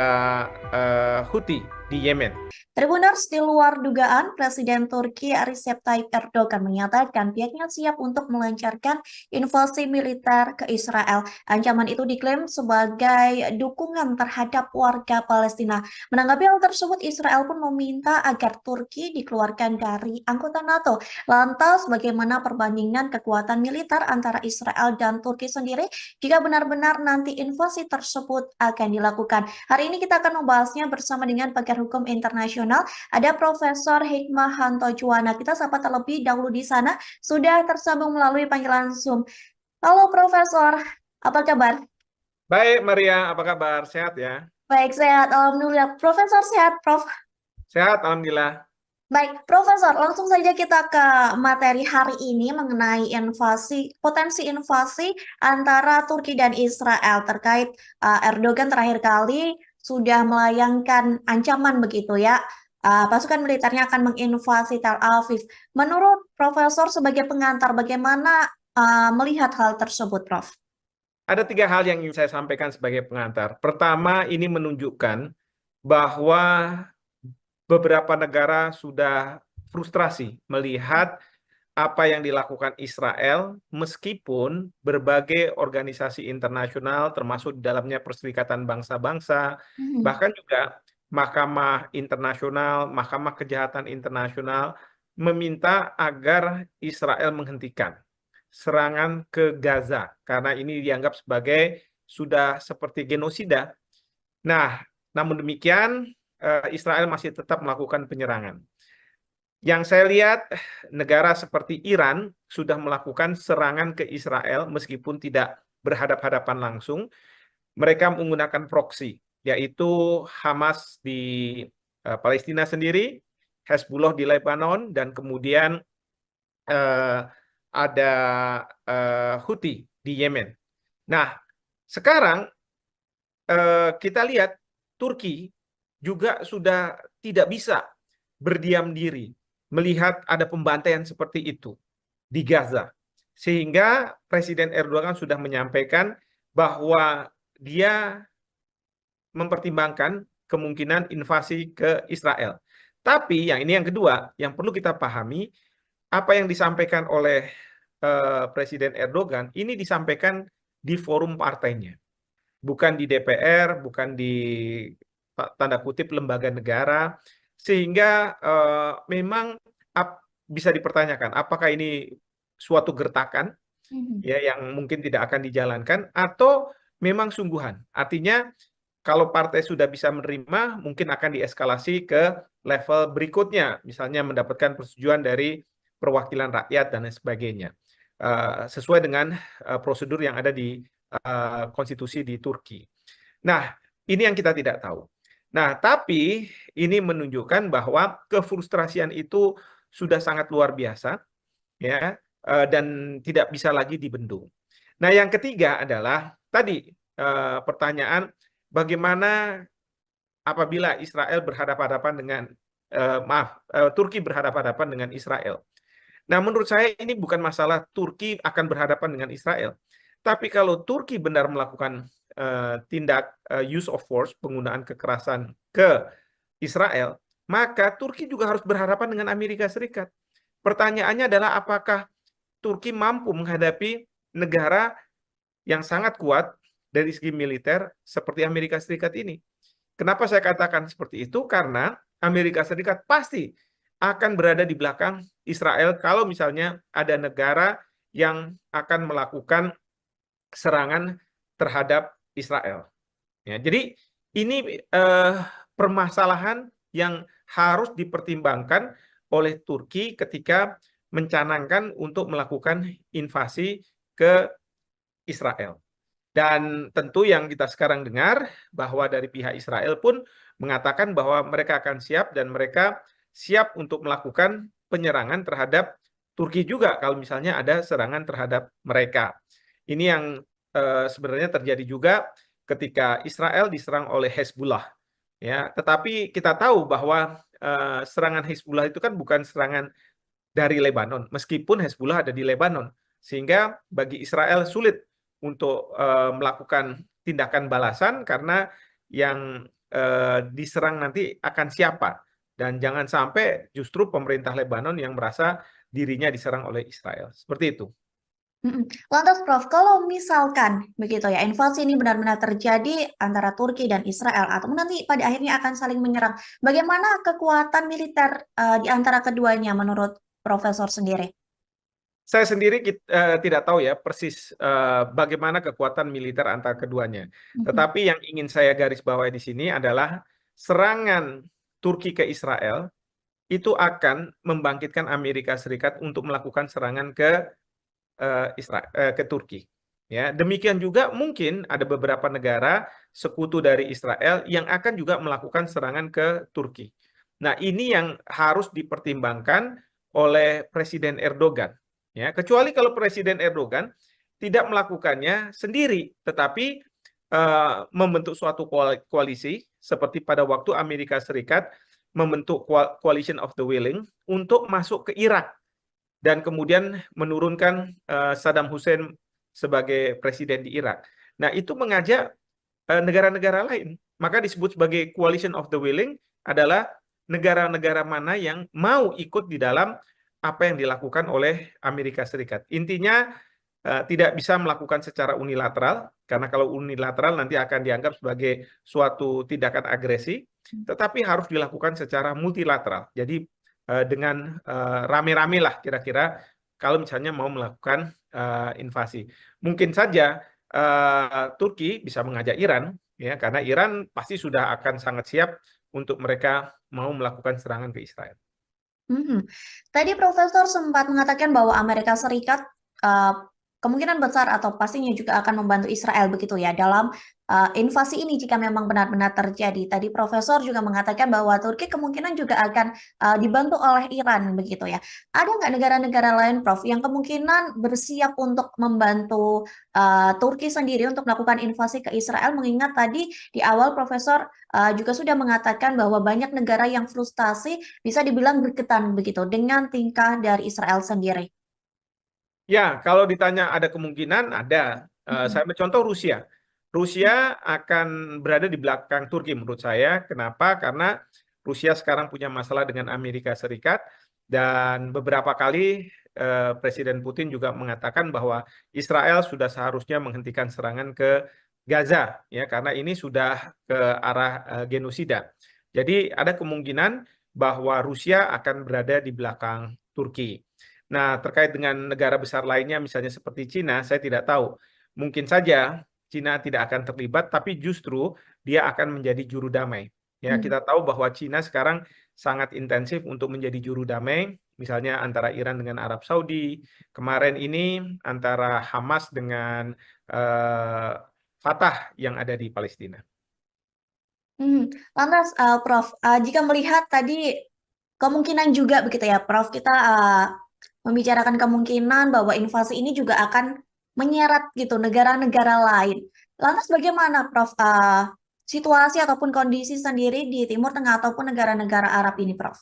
Houthi di Yemen. Tribuners, di luar dugaan, Presiden Turki Recep Tayyip Erdogan menyatakan pihaknya siap untuk melancarkan invasi militer ke Israel. Ancaman itu diklaim sebagai dukungan terhadap warga Palestina. Menanggapi hal tersebut, Israel pun meminta agar Turki dikeluarkan dari anggota NATO. Lantas, bagaimana perbandingan kekuatan militer antara Israel dan Turki sendiri jika benar-benar nanti invasi tersebut akan dilakukan? Hari ini kita akan membahasnya bersama dengan pakar hukum internasional. Ada Profesor Hikmahanto Juwana. Kita sapa terlebih dahulu di sana. Sudah tersambung melalui panggilan Zoom. Halo Profesor, apa kabar? Baik Maria, apa kabar? Sehat ya? Baik, sehat. Alhamdulillah. Profesor sehat, Prof? Sehat, Alhamdulillah. Baik, Profesor, langsung saja kita ke materi hari ini mengenai potensi invasi antara Turki dan Israel terkait Erdogan terakhir kali sudah melayangkan ancaman begitu ya. Pasukan militernya akan menginvasi Tel Aviv. Menurut Profesor sebagai pengantar, bagaimana melihat hal tersebut, Prof? Ada 3 hal yang ingin saya sampaikan sebagai pengantar. Pertama, ini menunjukkan bahwa beberapa negara sudah frustrasi melihat apa yang dilakukan Israel, meskipun berbagai organisasi internasional, termasuk di dalamnya Perserikatan Bangsa-Bangsa, bahkan juga Mahkamah Internasional, Mahkamah Kejahatan Internasional, meminta agar Israel menghentikan serangan ke Gaza, karena ini dianggap sebagai sudah seperti genosida. Nah, namun demikian, Israel masih tetap melakukan penyerangan. Yang saya lihat, negara seperti Iran sudah melakukan serangan ke Israel meskipun tidak berhadap-hadapan langsung. Mereka menggunakan proksi, yaitu Hamas di Palestina sendiri, Hezbollah di Lebanon, dan kemudian ada Houthi di Yemen. Nah, sekarang kita lihat Turki juga sudah tidak bisa berdiam diri melihat ada pembantaian seperti itu di Gaza. Sehingga Presiden Erdogan sudah menyampaikan bahwa dia mempertimbangkan kemungkinan invasi ke Israel. Tapi yang kedua, yang perlu kita pahami, apa yang disampaikan oleh Presiden Erdogan, ini disampaikan di forum partainya, bukan di DPR, bukan di tanda kutip lembaga negara, sehingga memang bisa dipertanyakan apakah ini suatu gertakan Mhm. ya yang mungkin tidak akan dijalankan atau memang sungguhan. Artinya kalau partai sudah bisa menerima, mungkin akan dieskalasi ke level berikutnya, misalnya mendapatkan persetujuan dari perwakilan rakyat dan lain sebagainya, sesuai dengan prosedur yang ada di konstitusi di Turki. Nah, ini yang kita tidak tahu. Nah, tapi ini menunjukkan bahwa kefrustrasian itu sudah sangat luar biasa, ya, dan tidak bisa lagi dibendung. Nah, yang ketiga adalah tadi pertanyaan bagaimana apabila Israel berhadapan-hadapan dengan Turki berhadapan-hadapan dengan Israel. Nah, menurut saya ini bukan masalah Turki akan berhadapan dengan Israel, tapi kalau Turki benar melakukan tindak use of force, penggunaan kekerasan ke Israel, maka Turki juga harus berhadapan dengan Amerika Serikat. Pertanyaannya adalah apakah Turki mampu menghadapi negara yang sangat kuat dari segi militer seperti Amerika Serikat ini. Kenapa saya katakan seperti itu? Karena Amerika Serikat pasti akan berada di belakang Israel kalau misalnya ada negara yang akan melakukan serangan terhadap Israel. Ya, jadi ini permasalahan yang harus dipertimbangkan oleh Turki ketika mencanangkan untuk melakukan invasi ke Israel. Dan tentu yang kita sekarang dengar bahwa dari pihak Israel pun mengatakan bahwa mereka akan siap dan mereka siap untuk melakukan penyerangan terhadap Turki juga kalau misalnya ada serangan terhadap mereka. Ini yang sebenarnya terjadi juga ketika Israel diserang oleh Hezbollah. Ya, tetapi kita tahu bahwa serangan Hezbollah itu kan bukan serangan dari Lebanon, meskipun Hezbollah ada di Lebanon, sehingga bagi Israel sulit untuk melakukan tindakan balasan karena yang diserang nanti akan siapa, dan jangan sampai justru pemerintah Lebanon yang merasa dirinya diserang oleh Israel. Seperti itu. Mhm. Lantas Prof, kalau misalkan begitu ya, invasi ini benar-benar terjadi antara Turki dan Israel atau nanti pada akhirnya akan saling menyerang, bagaimana kekuatan militer di antara keduanya menurut Profesor sendiri? Saya sendiri tidak tahu ya persis bagaimana kekuatan militer antara keduanya. Mhm. Tetapi yang ingin saya garis bawahi di sini adalah serangan Turki ke Israel itu akan membangkitkan Amerika Serikat untuk melakukan serangan ke ke Turki. Ya, demikian juga mungkin ada beberapa negara sekutu dari Israel yang akan juga melakukan serangan ke Turki. Nah, ini yang harus dipertimbangkan oleh Presiden Erdogan. Ya, kecuali kalau Presiden Erdogan tidak melakukannya sendiri, tetapi membentuk suatu koalisi seperti pada waktu Amerika Serikat membentuk Coalition of the Willing untuk masuk ke Irak dan kemudian menurunkan Saddam Hussein sebagai presiden di Irak. Nah, itu mengajak negara-negara lain. Maka disebut sebagai Coalition of the Willing adalah negara-negara mana yang mau ikut di dalam apa yang dilakukan oleh Amerika Serikat. Intinya tidak bisa melakukan secara unilateral, karena kalau unilateral nanti akan dianggap sebagai suatu tindakan agresi, tetapi harus dilakukan secara multilateral. Jadi dengan rame-rame lah kira-kira kalau misalnya mau melakukan invasi. Mungkin saja Turki bisa mengajak Iran, ya, karena Iran pasti sudah akan sangat siap untuk mereka mau melakukan serangan ke Israel. Mhm. Tadi Profesor sempat mengatakan bahwa Amerika Serikat kemungkinan besar atau pastinya juga akan membantu Israel begitu ya dalam invasi ini jika memang benar-benar terjadi. Tadi Profesor juga mengatakan bahwa Turki kemungkinan juga akan dibantu oleh Iran begitu ya. Ada nggak negara-negara lain, Prof, yang kemungkinan bersiap untuk membantu Turki sendiri untuk melakukan invasi ke Israel? Mengingat tadi di awal Profesor juga sudah mengatakan bahwa banyak negara yang frustasi bisa dibilang berketan begitu dengan tingkah dari Israel sendiri. Ya, kalau ditanya ada kemungkinan, ada. Mhm. Saya ambil contoh Rusia. Rusia akan berada di belakang Turki menurut saya. Kenapa? Karena Rusia sekarang punya masalah dengan Amerika Serikat dan beberapa kali Presiden Putin juga mengatakan bahwa Israel sudah seharusnya menghentikan serangan ke Gaza, ya, karena ini sudah ke arah genosida. Jadi ada kemungkinan bahwa Rusia akan berada di belakang Turki. Nah, terkait dengan negara besar lainnya, misalnya seperti Cina, saya tidak tahu. Mungkin saja Cina tidak akan terlibat, tapi justru dia akan menjadi juru damai. Ya, Hmm. kita tahu bahwa Cina sekarang sangat intensif untuk menjadi juru damai, misalnya antara Iran dengan Arab Saudi, kemarin ini antara Hamas dengan Fatah yang ada di Palestina. Lantas, Prof, jika melihat tadi kemungkinan juga begitu ya, Prof, kita membicarakan kemungkinan bahwa invasi ini juga akan menyeret gitu negara-negara lain. Lantas bagaimana, Prof, situasi ataupun kondisi sendiri di Timur Tengah ataupun negara-negara Arab ini, Prof?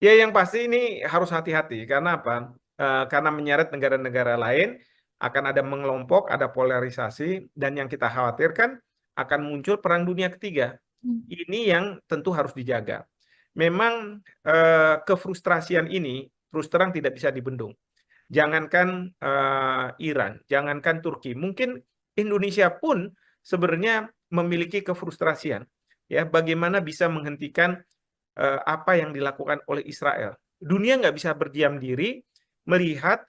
Ya, yang pasti ini harus hati-hati. Karena apa? Karena menyeret negara-negara lain, akan ada mengelompok, ada polarisasi, dan yang kita khawatirkan akan muncul perang dunia ketiga. Hmm. Ini yang tentu harus dijaga. Memang kefrustrasian ini terus terang tidak bisa dibendung. Jangankan Iran, jangankan Turki, mungkin Indonesia pun sebenarnya memiliki kefrustrasian. Ya, bagaimana bisa menghentikan apa yang dilakukan oleh Israel. Dunia nggak bisa berdiam diri melihat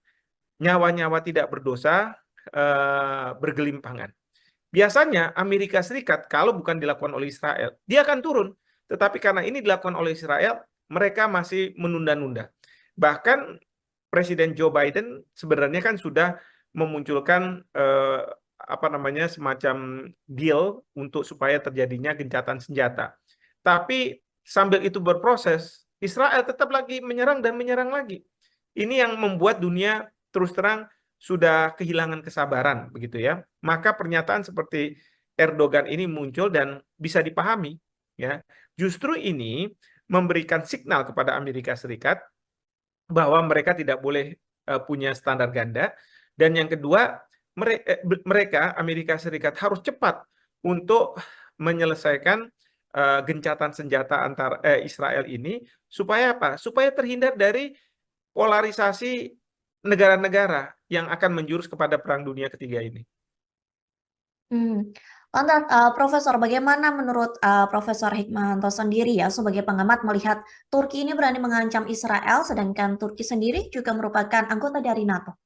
nyawa-nyawa tidak berdosa bergelimpangan. Biasanya Amerika Serikat kalau bukan dilakukan oleh Israel, dia akan turun. Tetapi karena ini dilakukan oleh Israel, mereka masih menunda-nunda. Bahkan Presiden Joe Biden sebenarnya kan sudah memunculkan apa namanya semacam deal untuk supaya terjadinya gencatan senjata. Tapi sambil itu berproses, Israel tetap lagi menyerang dan menyerang lagi. Ini yang membuat dunia terus terang sudah kehilangan kesabaran, begitu ya. Maka pernyataan seperti Erdogan ini muncul dan bisa dipahami, ya. Justru ini memberikan signal kepada Amerika Serikat bahwa mereka tidak boleh punya standar ganda, dan yang kedua mereka Amerika Serikat harus cepat untuk menyelesaikan gencatan senjata antar Israel ini supaya apa? Supaya terhindar dari polarisasi negara-negara yang akan menjurus kepada perang dunia ketiga ini. Lantas, Profesor, bagaimana menurut Profesor Hikmahanto sendiri ya sebagai pengamat melihat Turki ini berani mengancam Israel, sedangkan Turki sendiri juga merupakan anggota dari NATO?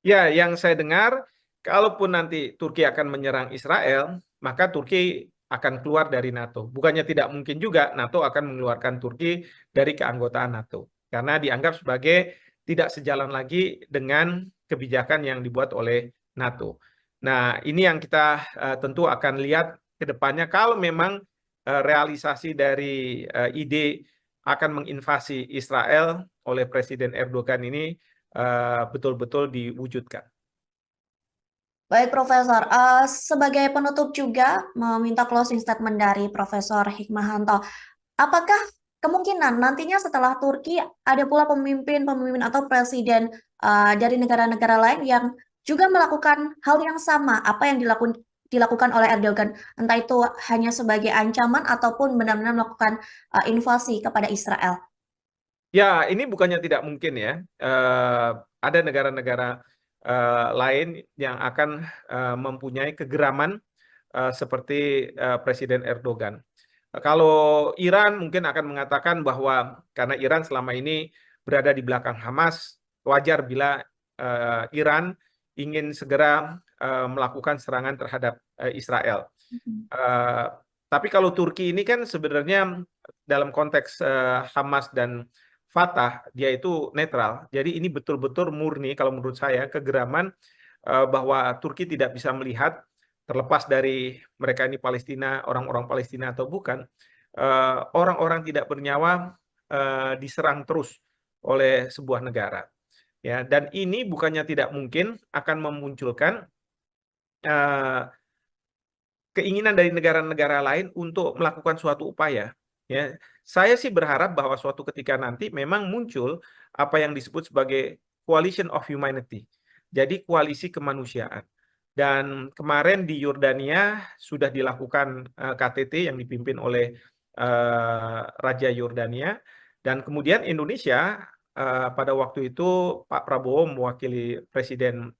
Ya, yang saya dengar, kalaupun nanti Turki akan menyerang Israel, maka Turki akan keluar dari NATO. Bukannya tidak mungkin juga NATO akan mengeluarkan Turki dari keanggotaan NATO. Karena dianggap sebagai tidak sejalan lagi dengan kebijakan yang dibuat oleh NATO. Nah, ini yang kita tentu akan lihat ke depannya kalau memang realisasi dari ide akan menginvasi Israel oleh Presiden Erdogan ini betul-betul diwujudkan. Baik, Profesor. Sebagai penutup juga meminta closing statement dari Profesor Hikmahanto. Apakah kemungkinan nantinya setelah Turki ada pula pemimpin-pemimpin atau presiden dari negara-negara lain yang juga melakukan hal yang sama apa yang dilakukan oleh Erdogan, entah itu hanya sebagai ancaman ataupun benar-benar melakukan invasi kepada Israel? Ya, ini bukannya tidak mungkin ya. Ada negara-negara lain yang akan mempunyai kegeraman seperti Presiden Erdogan. Kalau Iran mungkin akan mengatakan bahwa karena Iran selama ini berada di belakang Hamas, wajar bila Iran ingin segera melakukan serangan terhadap Israel. Mhm. Eh, tapi kalau Turki ini kan sebenarnya dalam konteks Hamas dan Fatah, dia itu netral. Jadi ini betul-betul murni kalau menurut saya kegeraman bahwa Turki tidak bisa melihat terlepas dari mereka ini Palestina, orang-orang Palestina atau bukan, orang-orang tidak bernyawa diserang terus oleh sebuah negara. Ya, dan ini bukannya tidak mungkin akan memunculkan eh, keinginan dari negara-negara lain untuk melakukan suatu upaya. Ya, saya sih berharap bahwa suatu ketika nanti memang muncul apa yang disebut sebagai coalition of humanity. Jadi koalisi kemanusiaan. Dan kemarin di Yordania sudah dilakukan KTT yang dipimpin oleh Raja Yordania, dan kemudian Indonesia pada waktu itu Pak Prabowo mewakili Presiden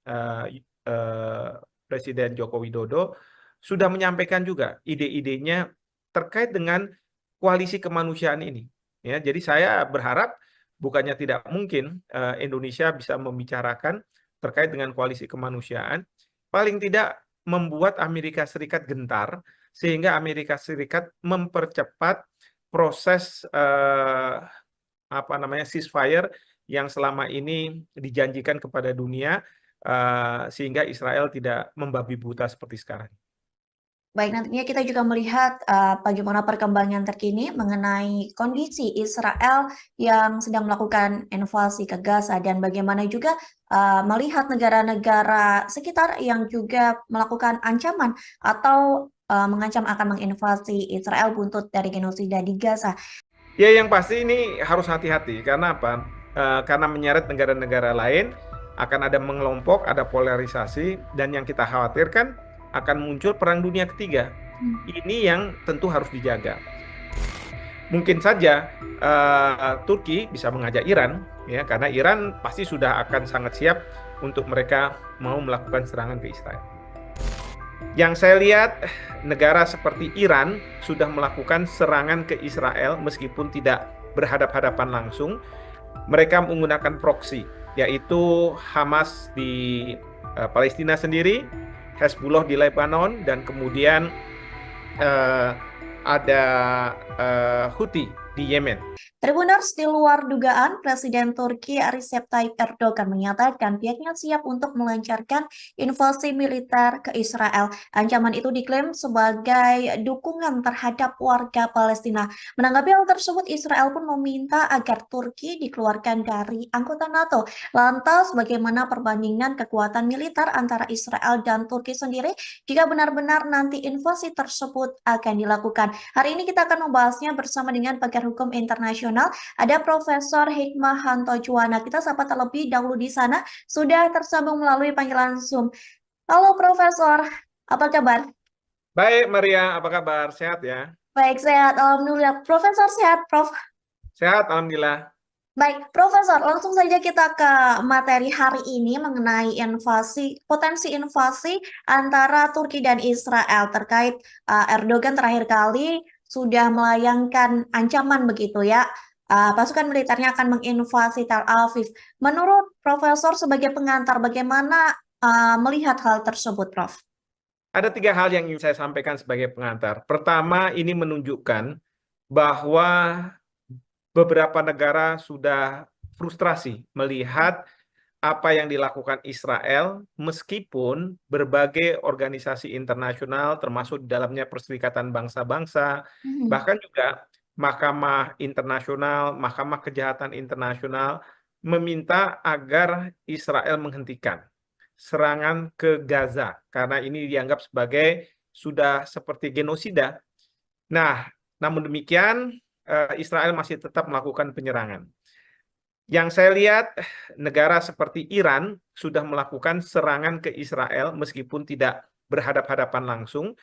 Joko Widodo sudah menyampaikan juga ide-idenya terkait dengan koalisi kemanusiaan ini. Ya, jadi saya berharap bukannya tidak mungkin Indonesia bisa membicarakan terkait dengan koalisi kemanusiaan, paling tidak membuat Amerika Serikat gentar sehingga Amerika Serikat mempercepat proses ceasefire yang selama ini dijanjikan kepada dunia sehingga Israel tidak membabi buta seperti sekarang. Baik, nantinya kita juga melihat bagaimana perkembangan terkini mengenai kondisi Israel yang sedang melakukan invasi ke Gaza dan bagaimana juga melihat negara-negara sekitar yang juga melakukan ancaman atau mengancam akan menginvasi Israel buntut dari genosida di Gaza. Ya, yang pasti ini harus hati-hati. Karena apa? Karena menyeret negara-negara lain, akan ada mengelompok, ada polarisasi, dan yang kita khawatirkan akan muncul perang dunia ketiga. Ini yang tentu harus dijaga. Mungkin saja Turki bisa mengajak Iran, ya, karena Iran pasti sudah akan sangat siap untuk mereka mau melakukan serangan ke Israel. Yang saya lihat, negara seperti Iran sudah melakukan serangan ke Israel meskipun tidak berhadap-hadapan langsung. Mereka menggunakan proksi, yaitu Hamas di Palestina sendiri, Hezbollah di Lebanon, dan kemudian ada Houthi di Yemen. Tribuners, di luar dugaan, Presiden Turki Recep Tayyip Erdogan menyatakan pihaknya siap untuk melancarkan invasi militer ke Israel. Ancaman itu diklaim sebagai dukungan terhadap warga Palestina. Menanggapi hal tersebut, Israel pun meminta agar Turki dikeluarkan dari anggota NATO. Lantas, bagaimana perbandingan kekuatan militer antara Israel dan Turki sendiri jika benar-benar nanti invasi tersebut akan dilakukan? Hari ini kita akan membahasnya bersama dengan pakar hukum internasional. Ada Profesor Hikmahanto Juwana. Kita sapa terlebih dahulu di sana. Sudah tersambung melalui panggilan Zoom. Halo Profesor, apa kabar? Baik, Maria, apa kabar? Sehat ya? Baik, sehat. Alhamdulillah. Profesor sehat, Prof. Sehat, Alhamdulillah. Baik, Profesor, langsung saja kita ke materi hari ini mengenai potensi invasi antara Turki dan Israel terkait Erdogan terakhir kali sudah melayangkan ancaman begitu ya. Pasukan militernya akan menginvasi Tel Aviv. Menurut Profesor sebagai pengantar, bagaimana melihat hal tersebut, Prof? Ada 3 hal yang ingin saya sampaikan sebagai pengantar. Pertama, ini menunjukkan bahwa beberapa negara sudah frustrasi melihat apa yang dilakukan Israel, meskipun berbagai organisasi internasional, termasuk di dalamnya Perserikatan Bangsa-Bangsa, bahkan juga Mahkamah Internasional, Mahkamah Kejahatan Internasional, meminta agar Israel menghentikan serangan ke Gaza, karena ini dianggap sebagai sudah seperti genosida. Nah, namun demikian, Israel masih tetap melakukan penyerangan. Yang saya lihat, negara seperti Iran sudah melakukan serangan ke Israel meskipun tidak berhadap-hadapan langsung.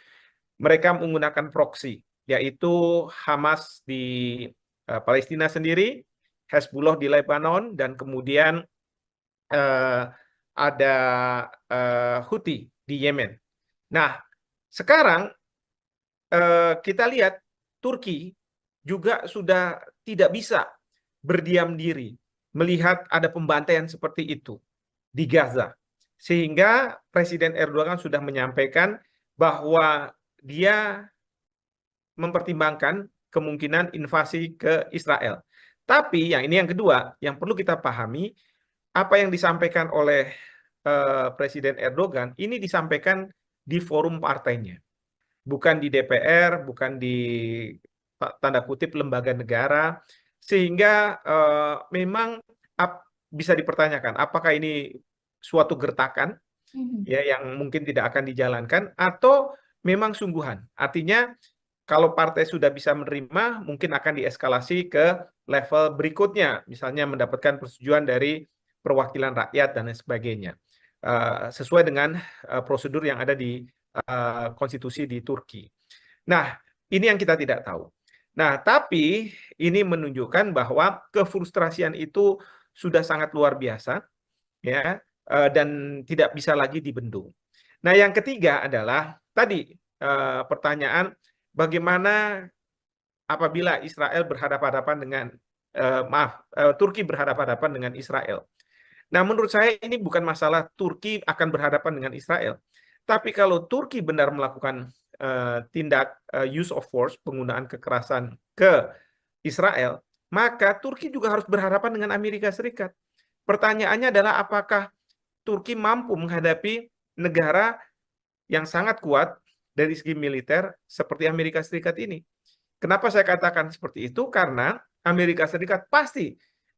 Mereka menggunakan proksi, yaitu Hamas di Palestina sendiri, Hezbollah di Lebanon, dan kemudian ada Houthi di Yemen. Nah, sekarang kita lihat Turki juga sudah tidak bisa berdiam diri melihat ada pembantaian seperti itu di Gaza. Sehingga Presiden Erdogan sudah menyampaikan bahwa dia mempertimbangkan kemungkinan invasi ke Israel. Tapi yang ini yang kedua, yang perlu kita pahami, apa yang disampaikan oleh Presiden Erdogan, ini disampaikan di forum partainya. Bukan di DPR, bukan di tanda kutip lembaga negara, sehingga memang bisa dipertanyakan apakah ini suatu gertakan ya yang mungkin tidak akan dijalankan atau memang sungguhan. Artinya kalau partai sudah bisa menerima, mungkin akan dieskalasi ke level berikutnya, misalnya mendapatkan persetujuan dari perwakilan rakyat dan lain sebagainya, sesuai dengan prosedur yang ada di konstitusi di Turki. Nah, ini yang kita tidak tahu. Nah, tapi ini menunjukkan bahwa kefrustrasian itu sudah sangat luar biasa, ya, dan tidak bisa lagi dibendung. Nah, yang ketiga adalah tadi pertanyaan bagaimana apabila Israel berhadapan-hadapan dengan Turki berhadapan-hadapan dengan Israel. Nah, menurut saya ini bukan masalah Turki akan berhadapan dengan Israel, tapi kalau Turki benar melakukan tindak use of force, penggunaan kekerasan ke Israel, maka Turki juga harus berhadapan dengan Amerika Serikat. Pertanyaannya adalah apakah Turki mampu menghadapi negara yang sangat kuat dari segi militer seperti Amerika Serikat ini. Kenapa saya katakan seperti itu? Karena Amerika Serikat pasti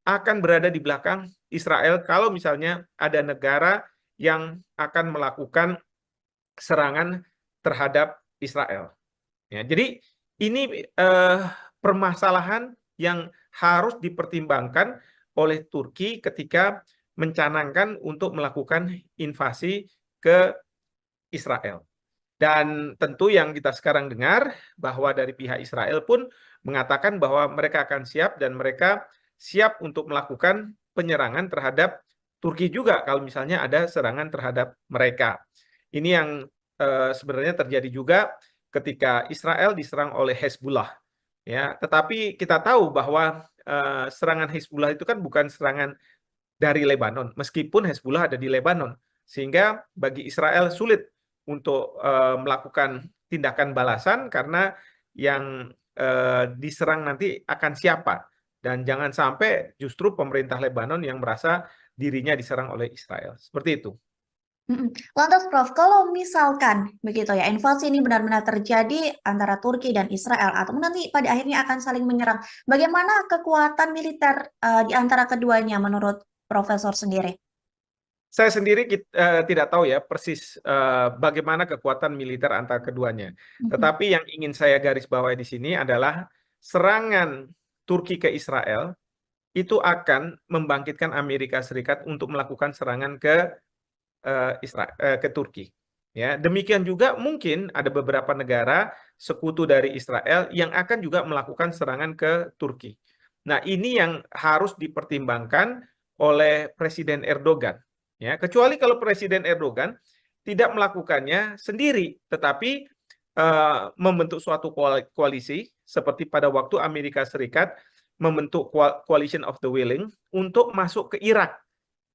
akan berada di belakang Israel kalau misalnya ada negara yang akan melakukan serangan terhadap Israel. Ya, jadi ini permasalahan yang harus dipertimbangkan oleh Turki ketika mencanangkan untuk melakukan invasi ke Israel. Dan tentu yang kita sekarang dengar bahwa dari pihak Israel pun mengatakan bahwa mereka akan siap dan mereka siap untuk melakukan penyerangan terhadap Turki juga kalau misalnya ada serangan terhadap mereka. Ini yang sebenarnya terjadi juga ketika Israel diserang oleh Hezbollah. Ya, tetapi kita tahu bahwa serangan Hezbollah itu kan bukan serangan dari Lebanon, meskipun Hezbollah ada di Lebanon, sehingga bagi Israel sulit untuk melakukan tindakan balasan karena yang diserang nanti akan siapa, dan jangan sampai justru pemerintah Lebanon yang merasa dirinya diserang oleh Israel. Seperti itu. Lantas Prof, kalau misalkan begitu ya, invasi ini benar-benar terjadi antara Turki dan Israel, atau nanti pada akhirnya akan saling menyerang, bagaimana kekuatan militer di antara keduanya menurut Profesor sendiri? Saya sendiri tidak tahu ya persis bagaimana kekuatan militer antara keduanya. Tetapi yang ingin saya garis bawahi di sini adalah serangan Turki ke Israel itu akan membangkitkan Amerika Serikat untuk melakukan serangan ke ke Turki. Ya, demikian juga mungkin ada beberapa negara sekutu dari Israel yang akan juga melakukan serangan ke Turki. Nah, ini yang harus dipertimbangkan oleh Presiden Erdogan. Ya, kecuali kalau Presiden Erdogan tidak melakukannya sendiri, tetapi membentuk suatu koalisi seperti pada waktu Amerika Serikat membentuk Coalition of the Willing untuk masuk ke Irak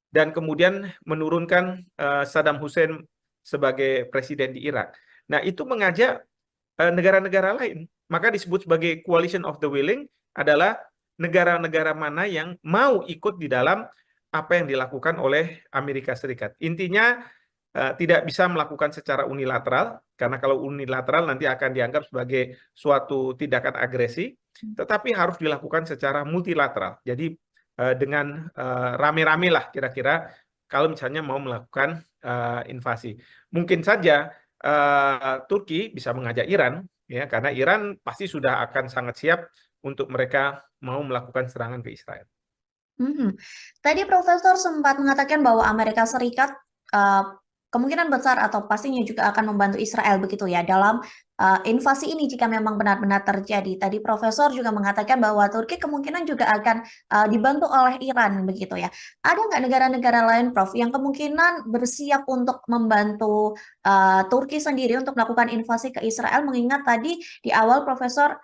dan kemudian menurunkan Saddam Hussein sebagai presiden di Irak. Nah, itu mengajak negara-negara lain. Maka disebut sebagai Coalition of the Willing adalah negara-negara mana yang mau ikut di dalam apa yang dilakukan oleh Amerika Serikat. Intinya tidak bisa melakukan secara unilateral, karena kalau unilateral nanti akan dianggap sebagai suatu tindakan agresi, tetapi harus dilakukan secara multilateral. Jadi dengan rame-rame lah kira-kira kalau misalnya mau melakukan invasi. Mungkin saja Turki bisa mengajak Iran, ya, karena Iran pasti sudah akan sangat siap untuk mereka mau melakukan serangan ke Israel. Tadi Profesor sempat mengatakan bahwa Amerika Serikat kemungkinan besar atau pastinya juga akan membantu Israel begitu ya dalam invasi ini jika memang benar-benar terjadi. Tadi Profesor juga mengatakan bahwa Turki kemungkinan juga akan dibantu oleh Iran begitu ya. Ada nggak negara-negara lain, Prof, yang kemungkinan bersiap untuk membantu Turki sendiri untuk melakukan invasi ke Israel? Mengingat tadi di awal Profesor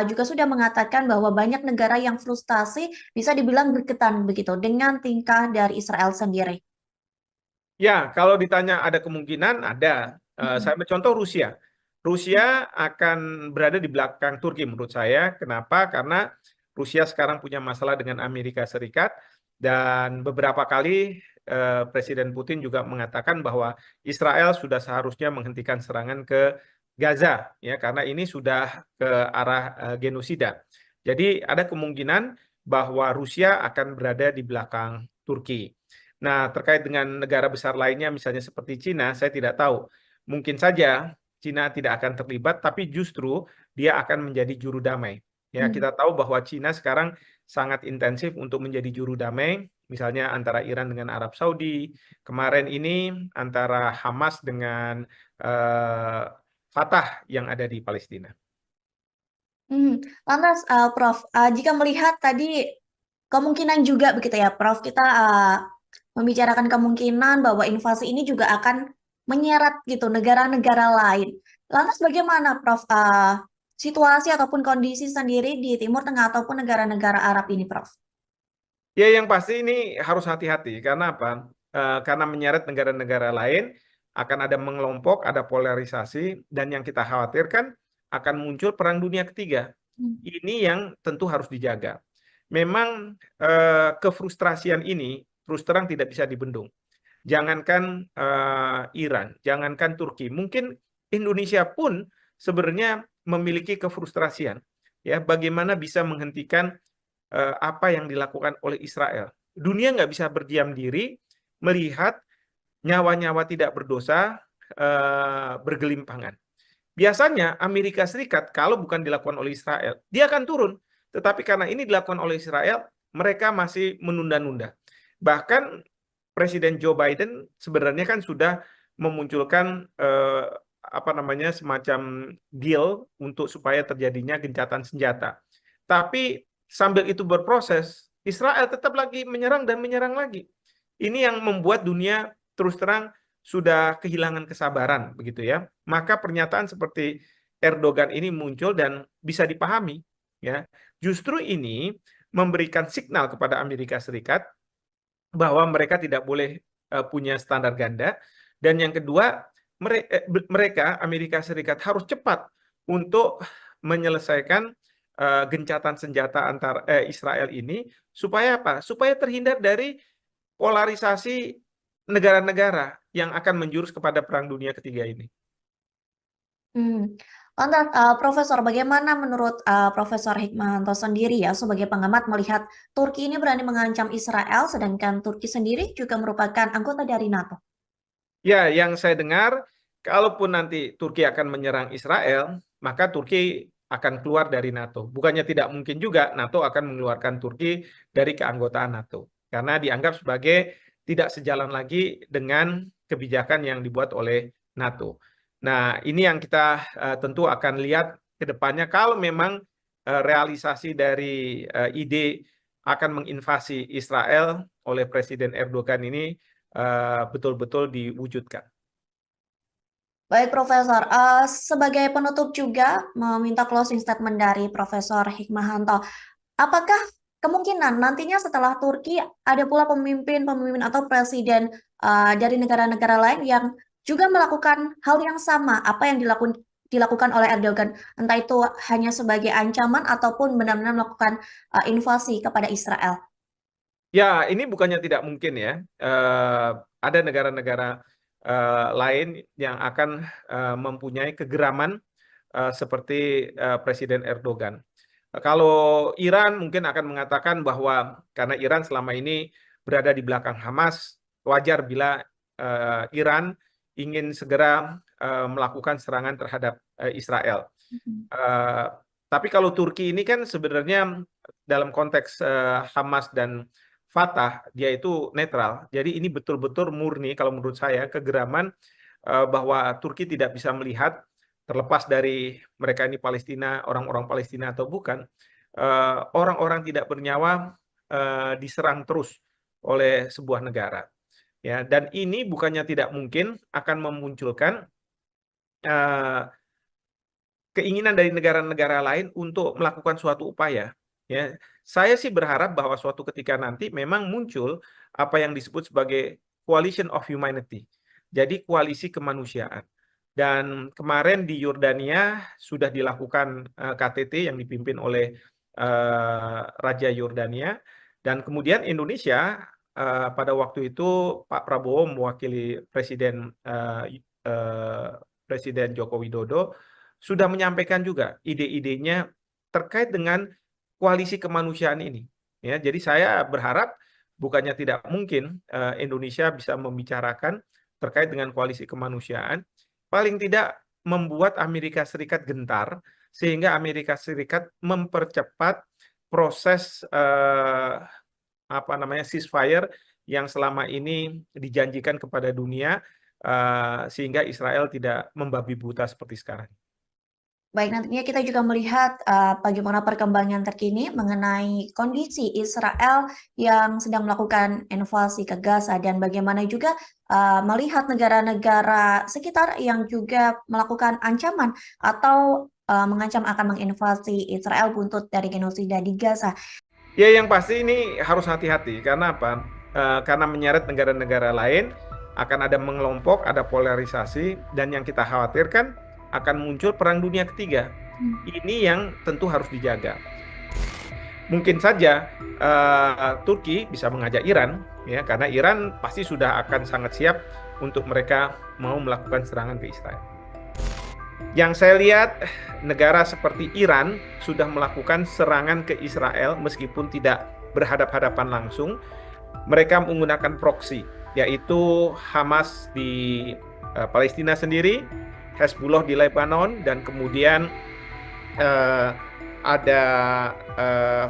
juga sudah mengatakan bahwa banyak negara yang frustasi bisa dibilang bergetan begitu dengan tingkah dari Israel sendiri. Ya, kalau ditanya ada kemungkinan, ada. Saya ambil contoh Rusia. Rusia akan berada di belakang Turki menurut saya. Kenapa? Karena Rusia sekarang punya masalah dengan Amerika Serikat dan beberapa kali Presiden Putin juga mengatakan bahwa Israel sudah seharusnya menghentikan serangan ke Gaza, ya, karena ini sudah ke arah genosida. Jadi ada kemungkinan bahwa Rusia akan berada di belakang Turki. Nah, terkait dengan negara besar lainnya, misalnya seperti Cina, saya tidak tahu. Mungkin saja Cina tidak akan terlibat, tapi justru dia akan menjadi juru damai. Ya, kita tahu bahwa Cina sekarang sangat intensif untuk menjadi juru damai, misalnya antara Iran dengan Arab Saudi, kemarin ini antara Hamas dengan Fatah yang ada di Palestina. Lantas, Prof, jika melihat tadi kemungkinan juga begitu ya, Prof. Kita membicarakan kemungkinan bahwa invasi ini juga akan menyeret gitu negara-negara lain. Lantas bagaimana, Prof. Situasi ataupun kondisi sendiri di Timur Tengah ataupun negara-negara Arab ini, Prof? Ya, yang pasti ini harus hati-hati. Karena apa? Karena menyeret negara-negara lain, akan ada mengelompok, ada polarisasi, dan yang kita khawatirkan akan muncul perang dunia ketiga. Ini yang tentu harus dijaga. Memang kefrustrasian ini terus terang tidak bisa dibendung. Jangankan Iran, jangankan Turki, mungkin Indonesia pun sebenarnya memiliki kefrustrasian. Ya, bagaimana bisa menghentikan apa yang dilakukan oleh Israel. Dunia nggak bisa berdiam diri melihat nyawa-nyawa tidak berdosa bergelimpangan. Biasanya Amerika Serikat kalau bukan dilakukan oleh Israel, dia akan turun. Tetapi karena ini dilakukan oleh Israel, mereka masih menunda-nunda. Bahkan Presiden Joe Biden sebenarnya kan sudah memunculkan apa namanya semacam deal untuk supaya terjadinya gencatan senjata. Tapi sambil itu berproses, Israel tetap lagi menyerang dan menyerang lagi. Ini yang membuat dunia terus terang sudah kehilangan kesabaran, begitu ya. Maka pernyataan seperti Erdogan ini muncul dan bisa dipahami, ya. Justru ini memberikan signal kepada Amerika Serikat bahwa mereka tidak boleh punya standar ganda, dan yang kedua mereka Amerika Serikat harus cepat untuk menyelesaikan gencatan senjata antar Israel ini supaya apa? Supaya terhindar dari polarisasi negara-negara yang akan menjurus kepada Perang Dunia Ketiga ini. Lantas, Profesor, bagaimana menurut Profesor Hikmahanto sendiri ya sebagai pengamat melihat Turki ini berani mengancam Israel, sedangkan Turki sendiri juga merupakan anggota dari NATO? Ya, yang saya dengar, kalaupun nanti Turki akan menyerang Israel, maka Turki akan keluar dari NATO. Bukannya tidak mungkin juga NATO akan mengeluarkan Turki dari keanggotaan NATO. Karena dianggap sebagai tidak sejalan lagi dengan kebijakan yang dibuat oleh NATO. Nah, ini yang kita tentu akan lihat ke depannya. Kalau memang realisasi dari ide akan menginvasi Israel oleh Presiden Erdogan ini betul-betul diwujudkan. Baik, Profesor. Sebagai penutup juga meminta closing statement dari Profesor Hikmahanto. Apakah kemungkinan nantinya setelah Turki ada pula pemimpin-pemimpin atau presiden dari negara-negara lain yang juga melakukan hal yang sama apa yang dilakukan oleh Erdogan, entah itu hanya sebagai ancaman ataupun benar-benar melakukan invasi kepada Israel? Ya, ini bukannya tidak mungkin ya. Ada negara-negara lain yang akan mempunyai kegeraman seperti Presiden Erdogan. Kalau Iran mungkin akan mengatakan bahwa karena Iran selama ini berada di belakang Hamas, wajar bila Iran ingin segera melakukan serangan terhadap Israel. Eh, tapi kalau Turki ini kan sebenarnya dalam konteks Hamas dan Fatah, dia itu netral. Jadi ini betul-betul murni kalau menurut saya kegeraman bahwa Turki tidak bisa melihat terlepas dari mereka ini Palestina, orang-orang Palestina atau bukan, orang-orang tidak bernyawa diserang terus oleh sebuah negara. Ya, dan ini bukannya tidak mungkin akan memunculkan eh, keinginan dari negara-negara lain untuk melakukan suatu upaya. Ya, saya sih berharap bahwa suatu ketika nanti memang muncul apa yang disebut sebagai coalition of humanity. Jadi koalisi kemanusiaan. Dan kemarin di Yordania sudah dilakukan KTT yang dipimpin oleh Raja Yordania, dan kemudian Indonesia pada waktu itu Pak Prabowo mewakili Presiden Joko Widodo sudah menyampaikan juga ide-idenya terkait dengan koalisi kemanusiaan ini. Ya, jadi saya berharap bukannya tidak mungkin Indonesia bisa membicarakan terkait dengan koalisi kemanusiaan, paling tidak membuat Amerika Serikat gentar sehingga Amerika Serikat mempercepat proses apa namanya ceasefire yang selama ini dijanjikan kepada dunia sehingga Israel tidak membabi buta seperti sekarang. Baik, nantinya kita juga melihat bagaimana perkembangan terkini mengenai kondisi Israel yang sedang melakukan invasi ke Gaza dan bagaimana juga melihat negara-negara sekitar yang juga melakukan ancaman atau mengancam akan menginvasi Israel buntut dari genosida di Gaza. Ya, yang pasti ini harus hati-hati karena apa? Karena menyeret negara-negara lain akan ada mengelompok, ada polarisasi, dan yang kita khawatirkan akan muncul perang dunia ketiga. Ini yang tentu harus dijaga. Mungkin saja Turki bisa mengajak Iran, ya, karena Iran pasti sudah akan sangat siap untuk mereka mau melakukan serangan ke Israel. Yang saya lihat, negara seperti Iran sudah melakukan serangan ke Israel meskipun tidak berhadap-hadapan langsung. Mereka menggunakan proksi, yaitu Hamas di Palestina sendiri, Hezbollah di Lebanon, dan kemudian ada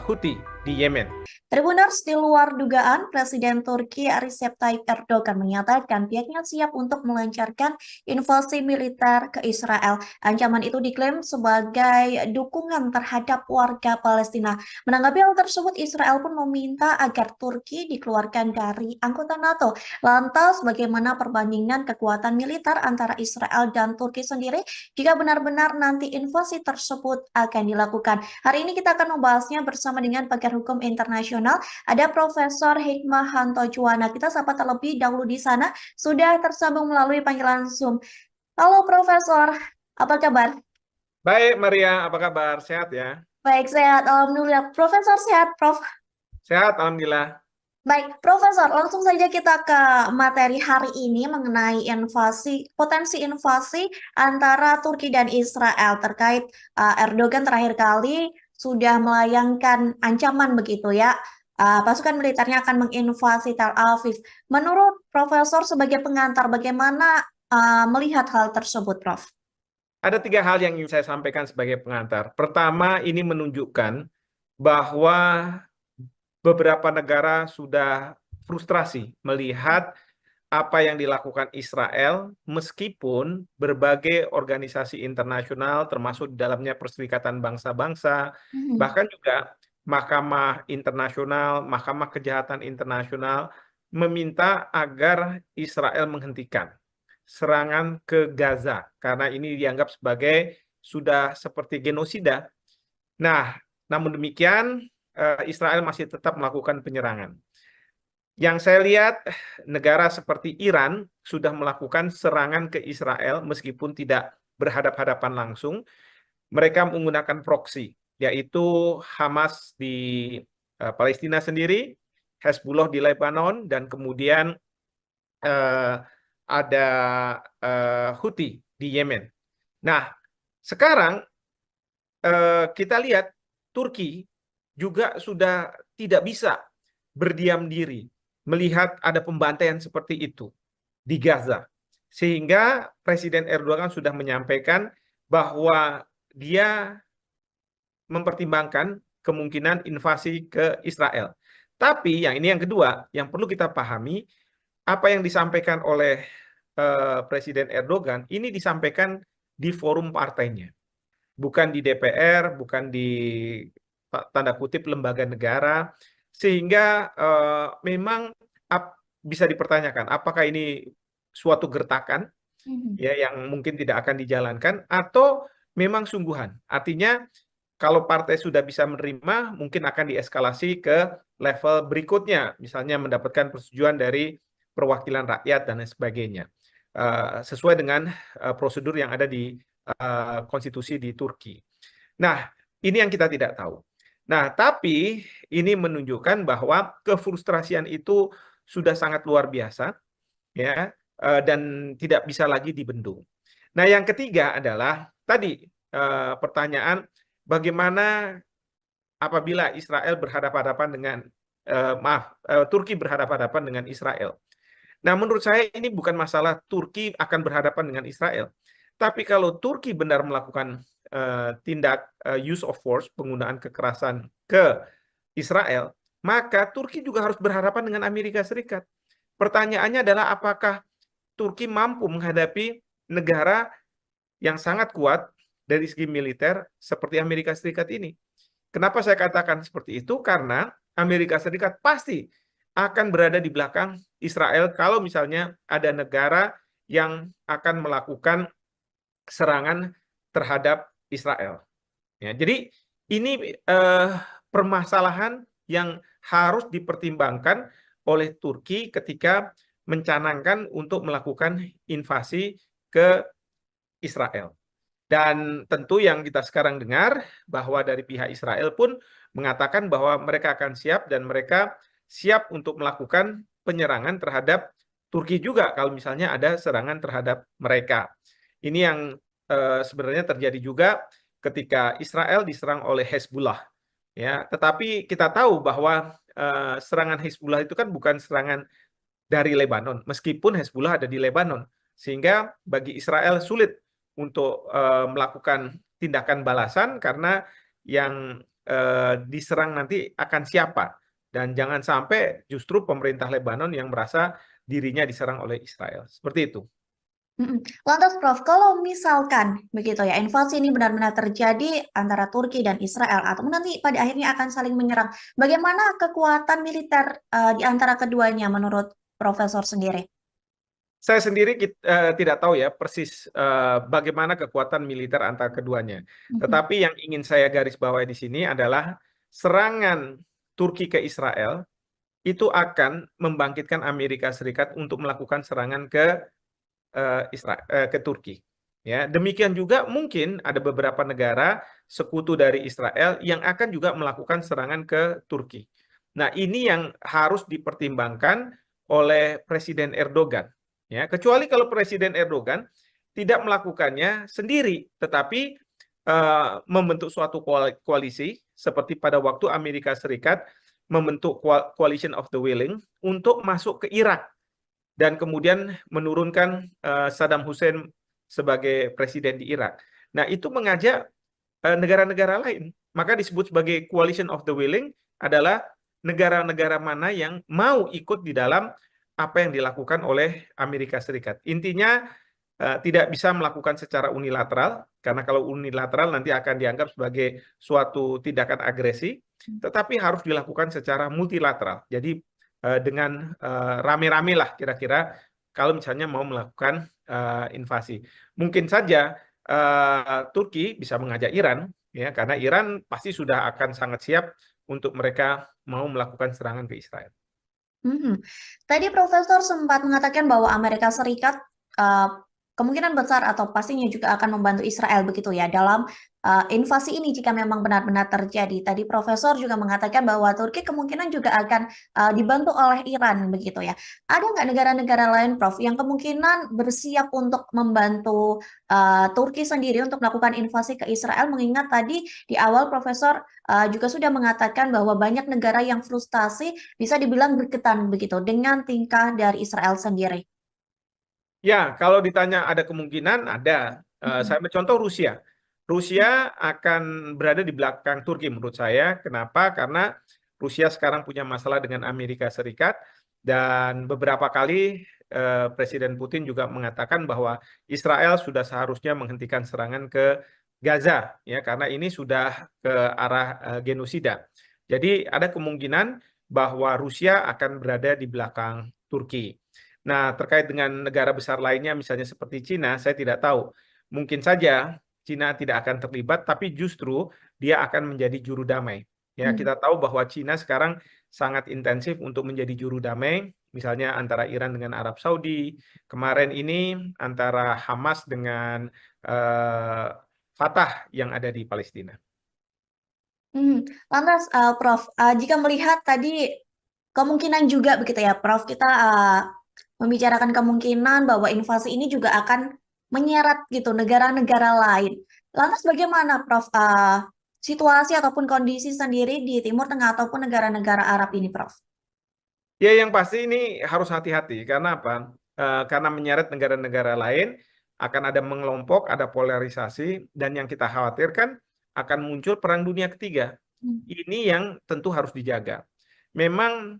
Houthi di Yemen. Tribuners, di luar dugaan, Presiden Turki Recep Tayyip Erdogan menyatakan pihaknya siap untuk melancarkan invasi militer ke Israel. Ancaman itu diklaim sebagai dukungan terhadap warga Palestina. Menanggapi hal tersebut, Israel pun meminta agar Turki dikeluarkan dari anggota NATO. Lantas, bagaimana perbandingan kekuatan militer antara Israel dan Turki sendiri jika benar-benar nanti invasi tersebut akan dilakukan? Hari ini kita akan membahasnya bersama dengan pakar hukum internasional. Ada Profesor Hikmahanto Juwana. Kita sapa terlebih dahulu di sana. Sudah tersambung melalui panggilan Zoom. Halo Profesor, apa kabar? Baik, Maria, apa kabar? Sehat ya? Baik, sehat. Alhamdulillah. Profesor sehat, Prof. Sehat, Alhamdulillah. Baik, Profesor, langsung saja kita ke materi hari ini mengenai potensi invasi antara Turki dan Israel terkait Erdogan terakhir kali sudah melayangkan ancaman begitu ya. Pasukan militernya akan menginvasi Tel Aviv. Menurut Profesor sebagai pengantar, bagaimana melihat hal tersebut, Prof? Ada 3 hal yang ingin saya sampaikan sebagai pengantar. Pertama, ini menunjukkan bahwa beberapa negara sudah frustrasi melihat apa yang dilakukan Israel, meskipun berbagai organisasi internasional, termasuk di dalamnya Perserikatan Bangsa-Bangsa, bahkan juga Mahkamah Internasional, Mahkamah Kejahatan Internasional, meminta agar Israel menghentikan serangan ke Gaza, karena ini dianggap sebagai sudah seperti genosida. Nah, namun demikian, Israel masih tetap melakukan penyerangan. Yang saya lihat, negara seperti Iran sudah melakukan serangan ke Israel meskipun tidak berhadap-hadapan langsung. Mereka menggunakan proksi, yaitu Hamas di Palestina sendiri, Hezbollah di Lebanon, dan kemudian ada Houthi di Yemen. Nah, sekarang kita lihat Turki juga sudah tidak bisa berdiam diri melihat ada pembantaian seperti itu di Gaza. Sehingga Presiden Erdogan sudah menyampaikan bahwa dia mempertimbangkan kemungkinan invasi ke Israel. Tapi yang kedua, yang perlu kita pahami, apa yang disampaikan oleh Presiden Erdogan, ini disampaikan di forum partainya. Bukan di DPR, bukan di tanda kutip lembaga negara, sehingga memang bisa dipertanyakan apakah ini suatu gertakan ya yang mungkin tidak akan dijalankan atau memang sungguhan. Artinya kalau partai sudah bisa menerima, mungkin akan dieskalasi ke level berikutnya, misalnya mendapatkan persetujuan dari perwakilan rakyat dan lain sebagainya, sesuai dengan prosedur yang ada di konstitusi di Turki. Nah, ini yang kita tidak tahu. Nah, tapi ini menunjukkan bahwa kefrustrasian itu sudah sangat luar biasa, ya, dan tidak bisa lagi dibendung. Nah, yang ketiga adalah tadi pertanyaan bagaimana apabila Israel berhadapan-hadapan dengan Turki berhadapan-hadapan dengan Israel. Nah, menurut saya ini bukan masalah Turki akan berhadapan dengan Israel, tapi kalau Turki benar melakukan tindak use of force, penggunaan kekerasan ke Israel, maka Turki juga harus berhadapan dengan Amerika Serikat. Pertanyaannya adalah apakah Turki mampu menghadapi negara yang sangat kuat dari segi militer seperti Amerika Serikat ini. Kenapa saya katakan seperti itu? Karena Amerika Serikat pasti akan berada di belakang Israel kalau misalnya ada negara yang akan melakukan serangan terhadap Israel. Ya, jadi ini permasalahan yang harus dipertimbangkan oleh Turki ketika mencanangkan untuk melakukan invasi ke Israel. Dan tentu yang kita sekarang dengar bahwa dari pihak Israel pun mengatakan bahwa mereka akan siap dan mereka siap untuk melakukan penyerangan terhadap Turki juga kalau misalnya ada serangan terhadap mereka. Ini yang sebenarnya terjadi juga ketika Israel diserang oleh Hezbollah. Ya, tetapi kita tahu bahwa serangan Hezbollah itu kan bukan serangan dari Lebanon, meskipun Hezbollah ada di Lebanon, sehingga bagi Israel sulit untuk melakukan tindakan balasan karena yang diserang nanti akan siapa, dan jangan sampai justru pemerintah Lebanon yang merasa dirinya diserang oleh Israel. Seperti itu. Lantas Prof, kalau misalkan begitu ya, invasi ini benar-benar terjadi antara Turki dan Israel, atau nanti pada akhirnya akan saling menyerang, bagaimana kekuatan militer di antara keduanya menurut Profesor sendiri? Saya sendiri tidak tahu ya persis bagaimana kekuatan militer antara keduanya. Tetapi yang ingin saya garis bawahi di sini adalah serangan Turki ke Israel itu akan membangkitkan Amerika Serikat untuk melakukan serangan ke ke Turki. Ya, demikian juga mungkin ada beberapa negara sekutu dari Israel yang akan juga melakukan serangan ke Turki. Nah, ini yang harus dipertimbangkan oleh Presiden Erdogan. Ya, kecuali kalau Presiden Erdogan tidak melakukannya sendiri, tetapi membentuk suatu koalisi seperti pada waktu Amerika Serikat membentuk Coalition of the Willing untuk masuk ke Irak dan kemudian menurunkan Saddam Hussein sebagai presiden di Irak. Nah, itu mengajak negara-negara lain. Maka disebut sebagai Coalition of the Willing adalah negara-negara mana yang mau ikut di dalam apa yang dilakukan oleh Amerika Serikat. Intinya tidak bisa melakukan secara unilateral, karena kalau unilateral nanti akan dianggap sebagai suatu tindakan agresi, tetapi harus dilakukan secara multilateral. Jadi dengan rame-rame lah kira-kira kalau misalnya mau melakukan invasi. Mungkin saja Turki bisa mengajak Iran, ya, karena Iran pasti sudah akan sangat siap untuk mereka mau melakukan serangan ke Israel. Tadi Profesor sempat mengatakan bahwa Amerika Serikat kemungkinan besar atau pastinya juga akan membantu Israel begitu ya dalam invasi ini jika memang benar-benar terjadi. Tadi Profesor juga mengatakan bahwa Turki kemungkinan juga akan dibantu oleh Iran begitu ya. Ada nggak negara-negara lain, Prof, yang kemungkinan bersiap untuk membantu Turki sendiri untuk melakukan invasi ke Israel? Mengingat tadi di awal Profesor juga sudah mengatakan bahwa banyak negara yang frustasi bisa dibilang berketan begitu dengan tingkah dari Israel sendiri. Ya, kalau ditanya ada kemungkinan, ada. Saya ambil contoh Rusia. Rusia akan berada di belakang Turki menurut saya. Kenapa? Karena Rusia sekarang punya masalah dengan Amerika Serikat dan beberapa kali Presiden Putin juga mengatakan bahwa Israel sudah seharusnya menghentikan serangan ke Gaza, ya, karena ini sudah ke arah genosida. Jadi ada kemungkinan bahwa Rusia akan berada di belakang Turki. Nah, terkait dengan negara besar lainnya, misalnya seperti Cina, saya tidak tahu. Mungkin saja Cina tidak akan terlibat, tapi justru dia akan menjadi juru damai. Ya, kita tahu bahwa Cina sekarang sangat intensif untuk menjadi juru damai, misalnya antara Iran dengan Arab Saudi, kemarin ini antara Hamas dengan Fatah yang ada di Palestina. Lantas, Prof, jika melihat tadi kemungkinan juga begitu ya, Prof, kita membicarakan kemungkinan bahwa invasi ini juga akan menyeret gitu negara-negara lain. Lantas bagaimana, Prof, situasi ataupun kondisi sendiri di Timur Tengah ataupun negara-negara Arab ini, Prof? Ya, yang pasti ini harus hati-hati. Karena apa? Karena menyeret negara-negara lain, akan ada mengelompok, ada polarisasi, dan yang kita khawatirkan akan muncul perang dunia ketiga. Ini yang tentu harus dijaga. Memang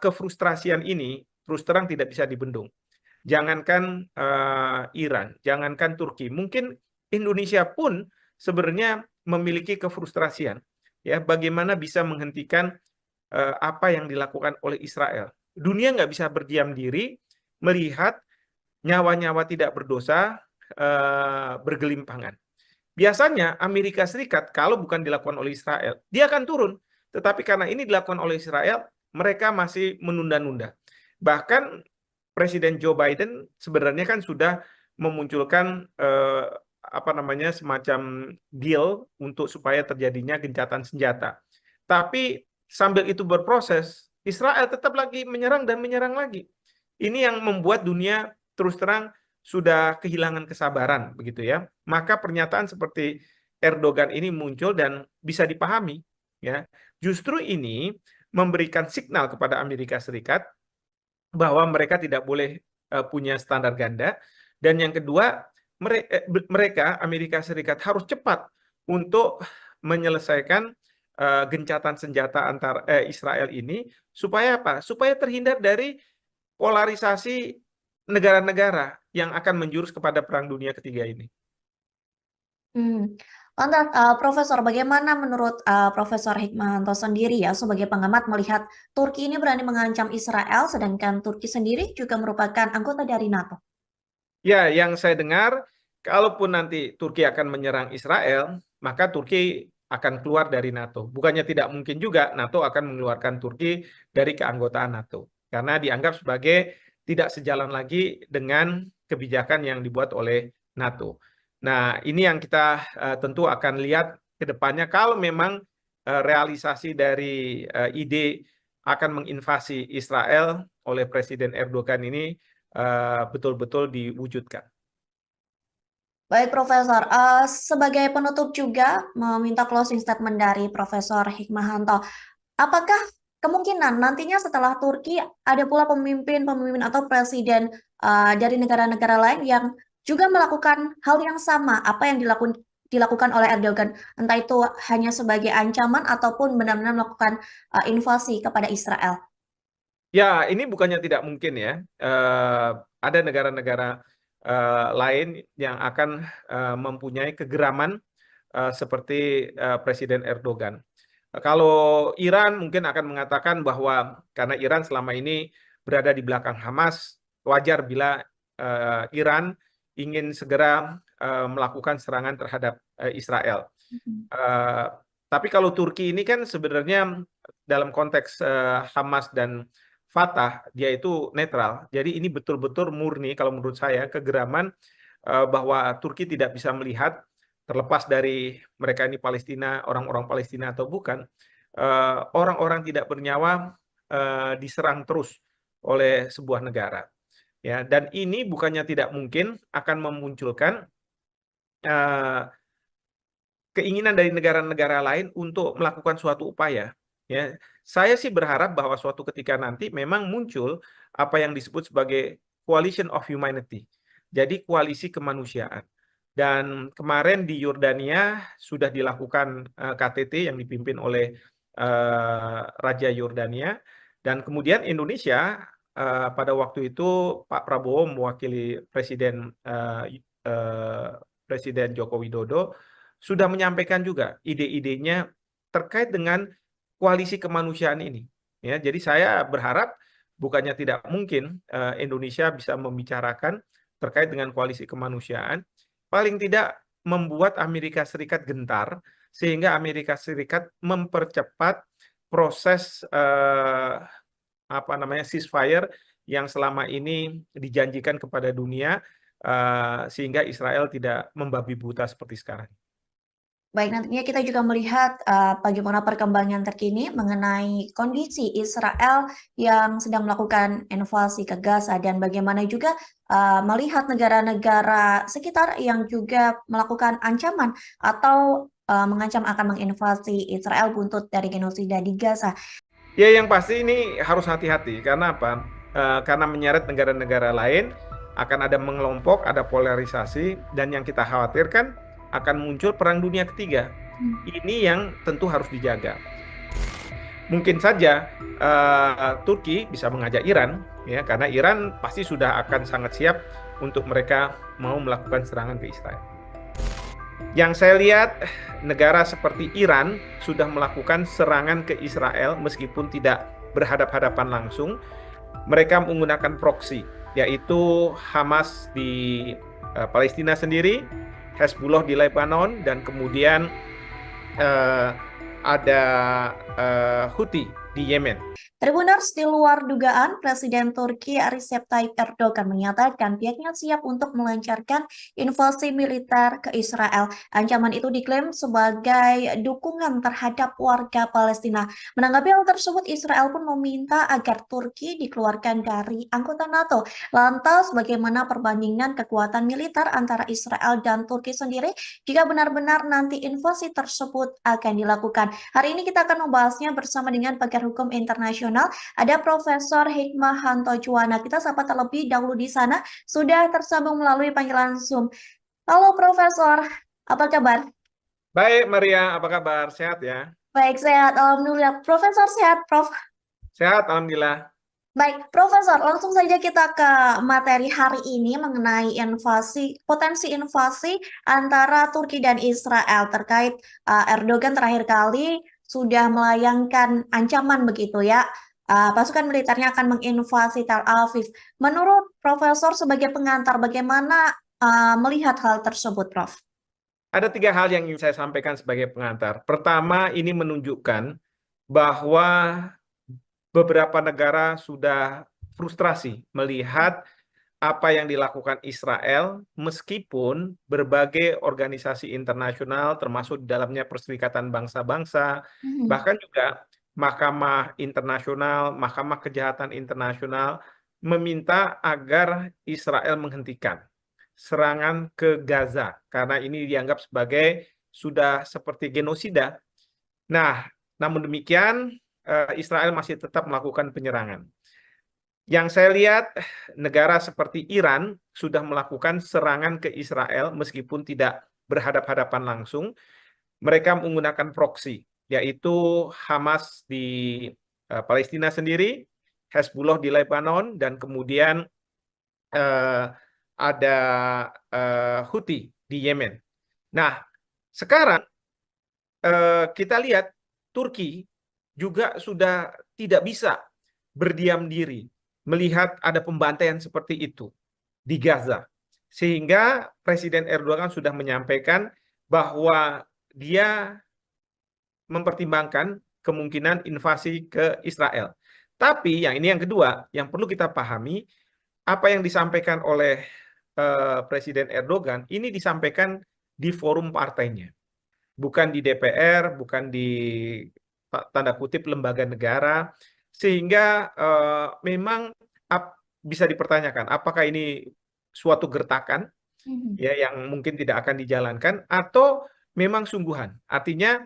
kefrustrasian ini terus terang tidak bisa dibendung. Jangankan Iran, jangankan Turki, mungkin Indonesia pun sebenarnya memiliki kefrustrasian, ya, bagaimana bisa menghentikan apa yang dilakukan oleh Israel. Dunia nggak bisa berdiam diri melihat nyawa-nyawa tidak berdosa bergelimpangan. Biasanya Amerika Serikat kalau bukan dilakukan oleh Israel, dia akan turun. Tetapi karena ini dilakukan oleh Israel, mereka masih menunda-nunda. Bahkan Presiden Joe Biden sebenarnya kan sudah memunculkan apa namanya semacam deal untuk supaya terjadinya gencatan senjata. Tapi sambil itu berproses, Israel tetap lagi menyerang dan menyerang lagi. Ini yang membuat dunia terus terang sudah kehilangan kesabaran, begitu ya. Maka pernyataan seperti Erdogan ini muncul dan bisa dipahami, ya. Justru ini memberikan signal kepada Amerika Serikat bahwa mereka tidak boleh punya standar ganda, dan yang kedua mereka Amerika Serikat harus cepat untuk menyelesaikan gencatan senjata antar Israel ini supaya apa? Supaya terhindar dari polarisasi negara-negara yang akan menjurus kepada Perang Dunia Ketiga ini. Lantas, Profesor, bagaimana menurut Profesor Hikmahanto sendiri ya sebagai pengamat melihat Turki ini berani mengancam Israel, sedangkan Turki sendiri juga merupakan anggota dari NATO? Ya, yang saya dengar, kalaupun nanti Turki akan menyerang Israel, maka Turki akan keluar dari NATO. Bukannya tidak mungkin juga NATO akan mengeluarkan Turki dari keanggotaan NATO. Karena dianggap sebagai tidak sejalan lagi dengan kebijakan yang dibuat oleh NATO. Nah, ini yang kita tentu akan lihat ke depannya. Kalau memang realisasi dari ide akan menginvasi Israel oleh Presiden Erdogan ini betul-betul diwujudkan. Baik, Profesor. Sebagai penutup juga meminta closing statement dari Profesor Hikmahanto. Apakah kemungkinan nantinya setelah Turki ada pula pemimpin-pemimpin atau presiden dari negara-negara lain yang juga melakukan hal yang sama apa yang dilakukan oleh Erdogan, entah itu hanya sebagai ancaman ataupun benar-benar melakukan invasi kepada Israel? Ya, ini bukannya tidak mungkin ya. Ada negara-negara lain yang akan mempunyai kegeraman seperti Presiden Erdogan. Kalau Iran mungkin akan mengatakan bahwa karena Iran selama ini berada di belakang Hamas, wajar bila Iran ingin segera melakukan serangan terhadap Israel. Tapi kalau Turki ini kan sebenarnya dalam konteks Hamas dan Fatah, dia itu netral. Jadi ini betul-betul murni kalau menurut saya kegeraman bahwa Turki tidak bisa melihat terlepas dari mereka ini Palestina, orang-orang Palestina atau bukan, orang-orang tidak bernyawa diserang terus oleh sebuah negara. Ya, dan ini bukannya tidak mungkin akan memunculkan keinginan dari negara-negara lain untuk melakukan suatu upaya. Ya, saya sih berharap bahwa suatu ketika nanti memang muncul apa yang disebut sebagai coalition of humanity. Jadi koalisi kemanusiaan. Dan kemarin di Yordania sudah dilakukan KTT yang dipimpin oleh Raja Yordania, dan kemudian Indonesia pada waktu itu Pak Prabowo mewakili Presiden Joko Widodo sudah menyampaikan juga ide-idenya terkait dengan koalisi kemanusiaan ini. Ya, jadi saya berharap bukannya tidak mungkin Indonesia bisa membicarakan terkait dengan koalisi kemanusiaan, paling tidak membuat Amerika Serikat gentar sehingga Amerika Serikat mempercepat proses apa namanya ceasefire yang selama ini dijanjikan kepada dunia sehingga Israel tidak membabi buta seperti sekarang. Baik, nantinya kita juga melihat bagaimana perkembangan terkini mengenai kondisi Israel yang sedang melakukan invasi ke Gaza dan bagaimana juga melihat negara-negara sekitar yang juga melakukan ancaman atau mengancam akan menginvasi Israel buntut dari genosida di Gaza. Ya, yang pasti ini harus hati-hati. Karena apa? Karena menyeret negara-negara lain, akan ada mengelompok, ada polarisasi, dan yang kita khawatirkan akan muncul Perang Dunia Ketiga. Ini yang tentu harus dijaga. Mungkin saja Turki bisa mengajak Iran, ya, karena Iran pasti sudah akan sangat siap untuk mereka mau melakukan serangan ke Israel. Yang saya lihat, negara seperti Iran sudah melakukan serangan ke Israel meskipun tidak berhadap-hadapan langsung. Mereka menggunakan proksi, yaitu Hamas di Palestina sendiri, Hezbollah di Lebanon, dan kemudian eh, ada Houthi di Yemen. Tribuners, di luar dugaan, Presiden Turki Recep Tayyip Erdogan menyatakan pihaknya siap untuk melancarkan invasi militer ke Israel. Ancaman itu diklaim sebagai dukungan terhadap warga Palestina. Menanggapi hal tersebut, Israel pun meminta agar Turki dikeluarkan dari anggota NATO. Lantas, bagaimana perbandingan kekuatan militer antara Israel dan Turki sendiri jika benar-benar nanti invasi tersebut akan dilakukan? Hari ini kita akan membahasnya bersama dengan pakar hukum internasional. Ada Profesor Hikmahanto Juwana. Kita sapa terlebih dahulu di sana. Sudah tersambung melalui panggilan Zoom. Halo Profesor, apa kabar? Baik, Maria, apa kabar? Sehat ya? Baik, sehat. Alhamdulillah. Profesor sehat, Prof. Sehat, Alhamdulillah. Baik, Profesor, langsung saja kita ke materi hari ini mengenai potensi invasi antara Turki dan Israel terkait Erdogan terakhir kali sudah melayangkan ancaman begitu ya. Pasukan militernya akan menginvasi Tel Aviv. Menurut Profesor sebagai pengantar, bagaimana melihat hal tersebut, Prof? Ada 3 hal yang ingin saya sampaikan sebagai pengantar. Pertama, ini menunjukkan bahwa beberapa negara sudah frustrasi melihat apa yang dilakukan Israel, meskipun berbagai organisasi internasional, termasuk di dalamnya Perserikatan Bangsa-Bangsa, Mhm. bahkan juga Mahkamah Internasional, Mahkamah Kejahatan Internasional, meminta agar Israel menghentikan serangan ke Gaza, karena ini dianggap sebagai sudah seperti genosida. Nah, namun demikian, Israel masih tetap melakukan penyerangan. Yang saya lihat, negara seperti Iran sudah melakukan serangan ke Israel meskipun tidak berhadap-hadapan langsung. Mereka menggunakan proksi, yaitu Hamas di Palestina sendiri, Hezbollah di Lebanon, dan kemudian eh, ada Houthi di Yemen. Nah, sekarang kita lihat Turki juga sudah tidak bisa berdiam diri melihat ada pembantaian seperti itu di Gaza. Sehingga Presiden Erdogan sudah menyampaikan bahwa dia mempertimbangkan kemungkinan invasi ke Israel. Tapi yang ini yang kedua, yang perlu kita pahami, apa yang disampaikan oleh Presiden Erdogan, ini disampaikan di forum partainya. Bukan di DPR, bukan di tanda kutip lembaga negara, sehingga memang bisa dipertanyakan apakah ini suatu gertakan Mhm. ya yang mungkin tidak akan dijalankan atau memang sungguhan. Artinya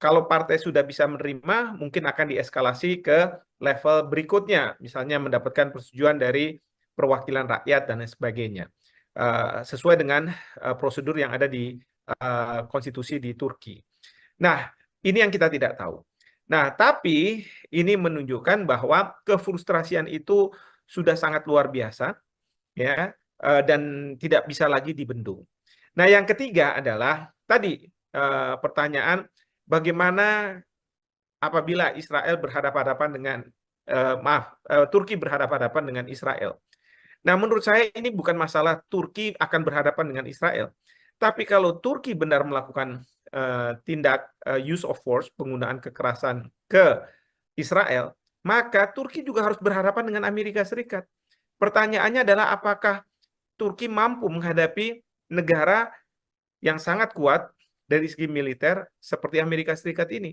kalau partai sudah bisa menerima, mungkin akan dieskalasi ke level berikutnya, misalnya mendapatkan persetujuan dari perwakilan rakyat dan lain sebagainya, sesuai dengan prosedur yang ada di konstitusi di Turki. Nah, ini yang kita tidak tahu. Nah, tapi ini menunjukkan bahwa kefrustrasian itu sudah sangat luar biasa, ya, dan tidak bisa lagi dibendung. Nah, yang ketiga adalah tadi pertanyaan bagaimana apabila Israel berhadapan-hadapan dengan Turki berhadapan-hadapan dengan Israel. Nah, menurut saya ini bukan masalah Turki akan berhadapan dengan Israel. Tapi kalau Turki benar melakukan tindak use of force, penggunaan kekerasan ke Israel, maka Turki juga harus berhadapan dengan Amerika Serikat. Pertanyaannya adalah apakah Turki mampu menghadapi negara yang sangat kuat dari segi militer seperti Amerika Serikat ini.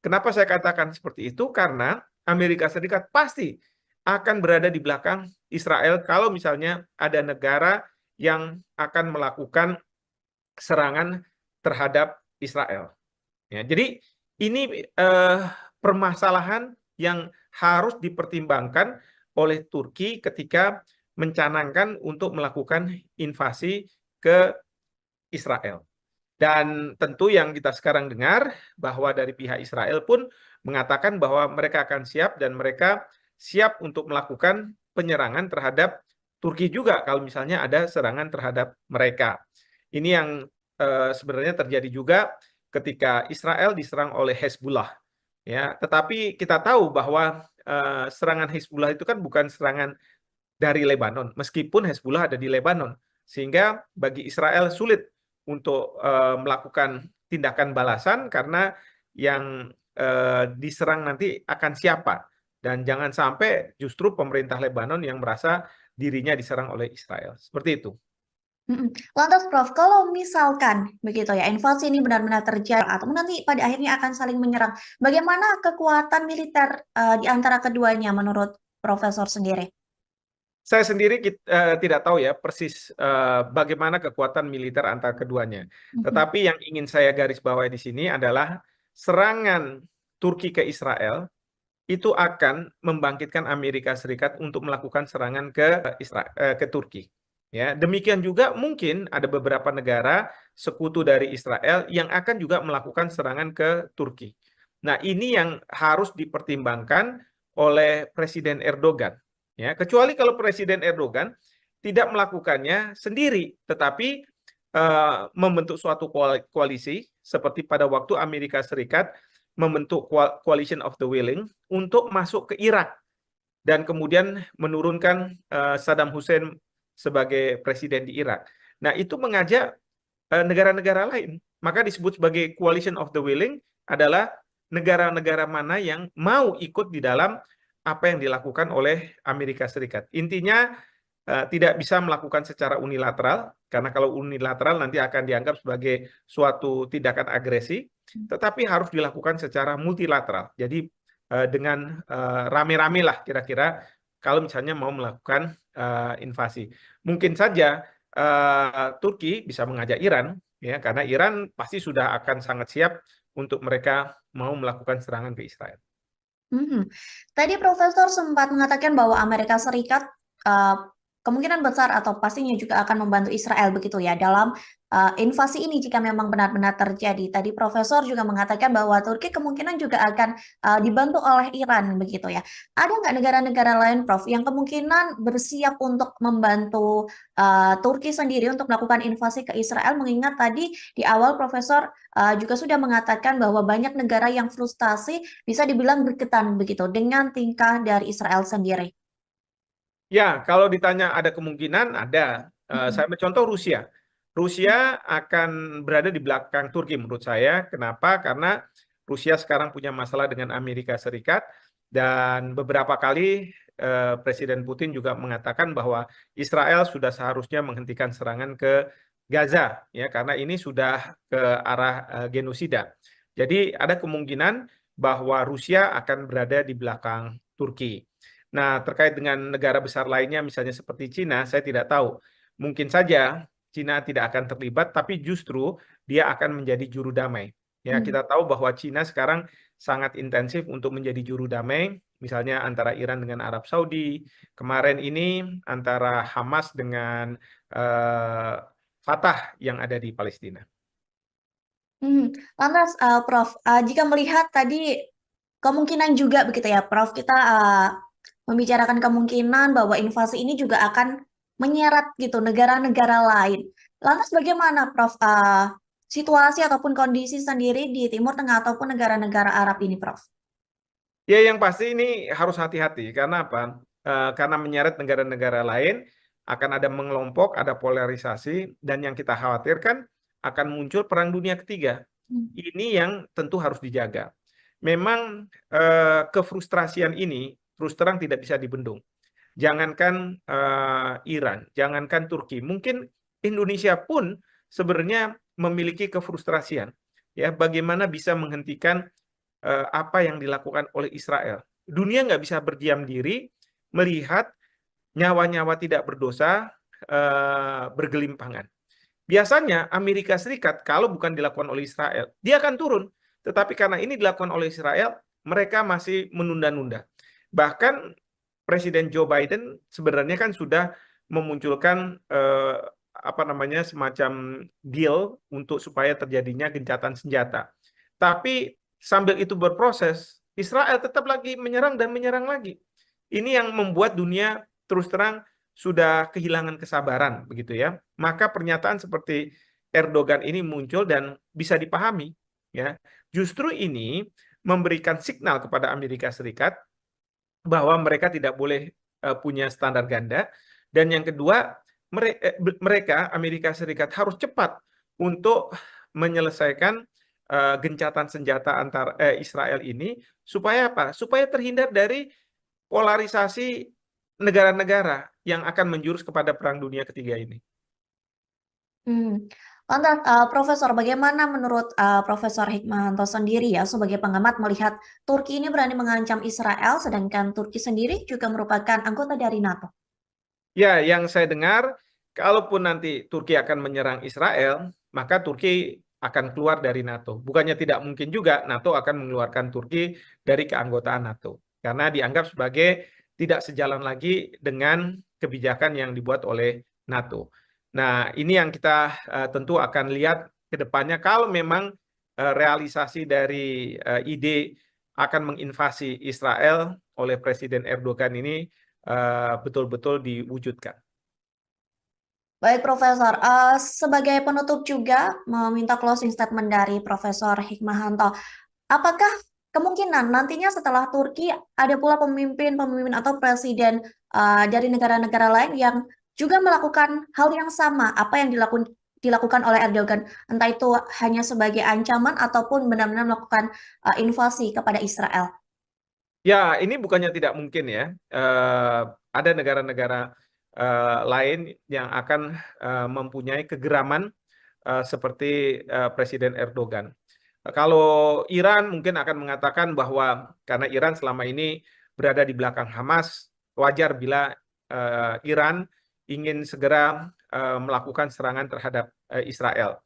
Kenapa saya katakan seperti itu? Karena Amerika Serikat pasti akan berada di belakang Israel kalau misalnya ada negara yang akan melakukan serangan terhadap Israel. Ya, jadi ini permasalahan yang harus dipertimbangkan oleh Turki ketika mencanangkan untuk melakukan invasi ke Israel. Dan tentu yang kita sekarang dengar bahwa dari pihak Israel pun mengatakan bahwa mereka akan siap dan mereka siap untuk melakukan penyerangan terhadap Turki juga kalau misalnya ada serangan terhadap mereka. Ini yang sebenarnya terjadi juga ketika Israel diserang oleh Hezbollah. Ya, tetapi kita tahu bahwa serangan Hezbollah itu kan bukan serangan dari Lebanon, meskipun Hezbollah ada di Lebanon, sehingga bagi Israel sulit untuk melakukan tindakan balasan karena yang diserang nanti akan siapa, dan jangan sampai justru pemerintah Lebanon yang merasa dirinya diserang oleh Israel. Seperti itu. Lantas Prof, kalau misalkan begitu ya, invasi ini benar-benar terjadi atau nanti pada akhirnya akan saling menyerang, bagaimana kekuatan militer di antara keduanya menurut Profesor sendiri? Saya sendiri tidak tahu ya persis bagaimana kekuatan militer antara keduanya. Tetapi yang ingin saya garis bawahi di sini adalah serangan Turki ke Israel itu akan membangkitkan Amerika Serikat untuk melakukan serangan ke Turki. Ya, demikian juga mungkin ada beberapa negara sekutu dari Israel yang akan juga melakukan serangan ke Turki. Nah, ini yang harus dipertimbangkan oleh Presiden Erdogan. Ya, kecuali kalau Presiden Erdogan tidak melakukannya sendiri, tetapi membentuk suatu koalisi seperti pada waktu Amerika Serikat membentuk Coalition of the Willing untuk masuk ke Irak dan kemudian menurunkan Saddam Hussein sebagai presiden di Irak. Nah, itu mengajak negara-negara lain. Maka disebut sebagai Coalition of the Willing adalah negara-negara mana yang mau ikut di dalam apa yang dilakukan oleh Amerika Serikat. Intinya tidak bisa melakukan secara unilateral, karena kalau unilateral nanti akan dianggap sebagai suatu tindakan agresi, tetapi harus dilakukan secara multilateral. Jadi dengan rame-rame lah kira-kira kalau misalnya mau melakukan invasi. Mungkin saja Turki bisa mengajak Iran, ya, karena Iran pasti sudah akan sangat siap untuk mereka mau melakukan serangan ke Israel. Tadi Profesor sempat mengatakan bahwa Amerika Serikat kemungkinan besar atau pastinya juga akan membantu Israel begitu ya dalam invasi ini jika memang benar-benar terjadi. Tadi Profesor juga mengatakan bahwa Turki kemungkinan juga akan dibantu oleh Iran begitu ya. Ada nggak negara-negara lain, Prof, yang kemungkinan bersiap untuk membantu Turki sendiri untuk melakukan invasi ke Israel? Mengingat tadi di awal Profesor juga sudah mengatakan bahwa banyak negara yang frustasi bisa dibilang berketan begitu dengan tingkah dari Israel sendiri. Ya, kalau ditanya ada kemungkinan, ada. Saya contoh Rusia. Rusia akan berada di belakang Turki menurut saya. Kenapa? Karena Rusia sekarang punya masalah dengan Amerika Serikat dan beberapa kali Presiden Putin juga mengatakan bahwa Israel sudah seharusnya menghentikan serangan ke Gaza, ya, karena ini sudah ke arah genosida. Jadi ada kemungkinan bahwa Rusia akan berada di belakang Turki. Nah, terkait dengan negara besar lainnya, misalnya seperti Cina, saya tidak tahu. Mungkin saja Cina tidak akan terlibat, tapi justru dia akan menjadi juru damai. Ya, kita tahu bahwa Cina sekarang sangat intensif untuk menjadi juru damai, misalnya antara Iran dengan Arab Saudi, kemarin ini antara Hamas dengan Fatah yang ada di Palestina. Lantas, Prof, jika melihat tadi kemungkinan juga begitu ya, Prof, kita membicarakan kemungkinan bahwa invasi ini juga akan menyeret gitu negara-negara lain. Lantas bagaimana, Prof, situasi ataupun kondisi sendiri di Timur Tengah ataupun negara-negara Arab ini, Prof? Ya, yang pasti ini harus hati-hati. Karena apa? Karena menyeret negara-negara lain, akan ada mengelompok, ada polarisasi, dan yang kita khawatirkan akan muncul perang dunia ketiga. Ini yang tentu harus dijaga. Memang kefrustrasian ini terus terang tidak bisa dibendung. Jangankan Iran, jangankan Turki, mungkin Indonesia pun sebenarnya memiliki kefrustrasian. Ya, bagaimana bisa menghentikan apa yang dilakukan oleh Israel. Dunia nggak bisa berdiam diri melihat nyawa-nyawa tidak berdosa bergelimpangan. Biasanya Amerika Serikat kalau bukan dilakukan oleh Israel, dia akan turun. Tetapi karena ini dilakukan oleh Israel, mereka masih menunda-nunda. Bahkan Presiden Joe Biden sebenarnya kan sudah memunculkan apa namanya semacam deal untuk supaya terjadinya gencatan senjata. Tapi sambil itu berproses, Israel tetap lagi menyerang dan menyerang lagi. Ini yang membuat dunia terus terang sudah kehilangan kesabaran begitu ya. Maka pernyataan seperti Erdogan ini muncul dan bisa dipahami, ya. Justru ini memberikan signal kepada Amerika Serikat bahwa mereka tidak boleh punya standar ganda, dan yang kedua mereka Amerika Serikat harus cepat untuk menyelesaikan gencatan senjata antar Israel ini supaya apa? Supaya terhindar dari polarisasi negara-negara yang akan menjurus kepada Perang Dunia Ketiga ini. Lantas, Profesor, bagaimana menurut Profesor Hikmahanto sendiri ya sebagai pengamat melihat Turki ini berani mengancam Israel, sedangkan Turki sendiri juga merupakan anggota dari NATO? Ya, yang saya dengar, kalaupun nanti Turki akan menyerang Israel, maka Turki akan keluar dari NATO. Bukannya tidak mungkin juga NATO akan mengeluarkan Turki dari keanggotaan NATO. Karena dianggap sebagai tidak sejalan lagi dengan kebijakan yang dibuat oleh NATO. Nah, ini yang kita tentu akan lihat ke depannya kalau memang realisasi dari ide akan menginvasi Israel oleh Presiden Erdogan ini betul-betul diwujudkan. Baik, Profesor. Sebagai penutup juga meminta closing statement dari Profesor Hikmahanto. Apakah kemungkinan nantinya setelah Turki ada pula pemimpin-pemimpin atau presiden dari negara-negara lain yang juga melakukan hal yang sama apa yang dilakukan oleh Erdogan, entah itu hanya sebagai ancaman ataupun benar-benar melakukan invasi kepada Israel? Ya, ini bukannya tidak mungkin ya. Ada negara-negara lain yang akan mempunyai kegeraman seperti Presiden Erdogan. Kalau Iran mungkin akan mengatakan bahwa karena Iran selama ini berada di belakang Hamas, wajar bila Iran ingin segera melakukan serangan terhadap Israel.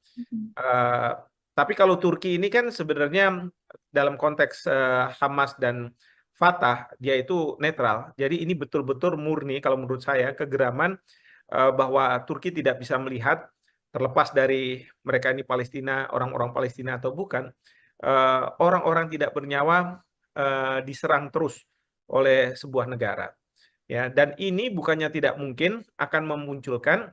Uh, tapi kalau Turki ini kan sebenarnya dalam konteks Hamas dan Fatah, dia itu netral. Jadi ini betul-betul murni kalau menurut saya kegeraman bahwa Turki tidak bisa melihat terlepas dari mereka ini Palestina, orang-orang Palestina atau bukan, orang-orang tidak bernyawa diserang terus oleh sebuah negara. Ya, dan ini bukannya tidak mungkin akan memunculkan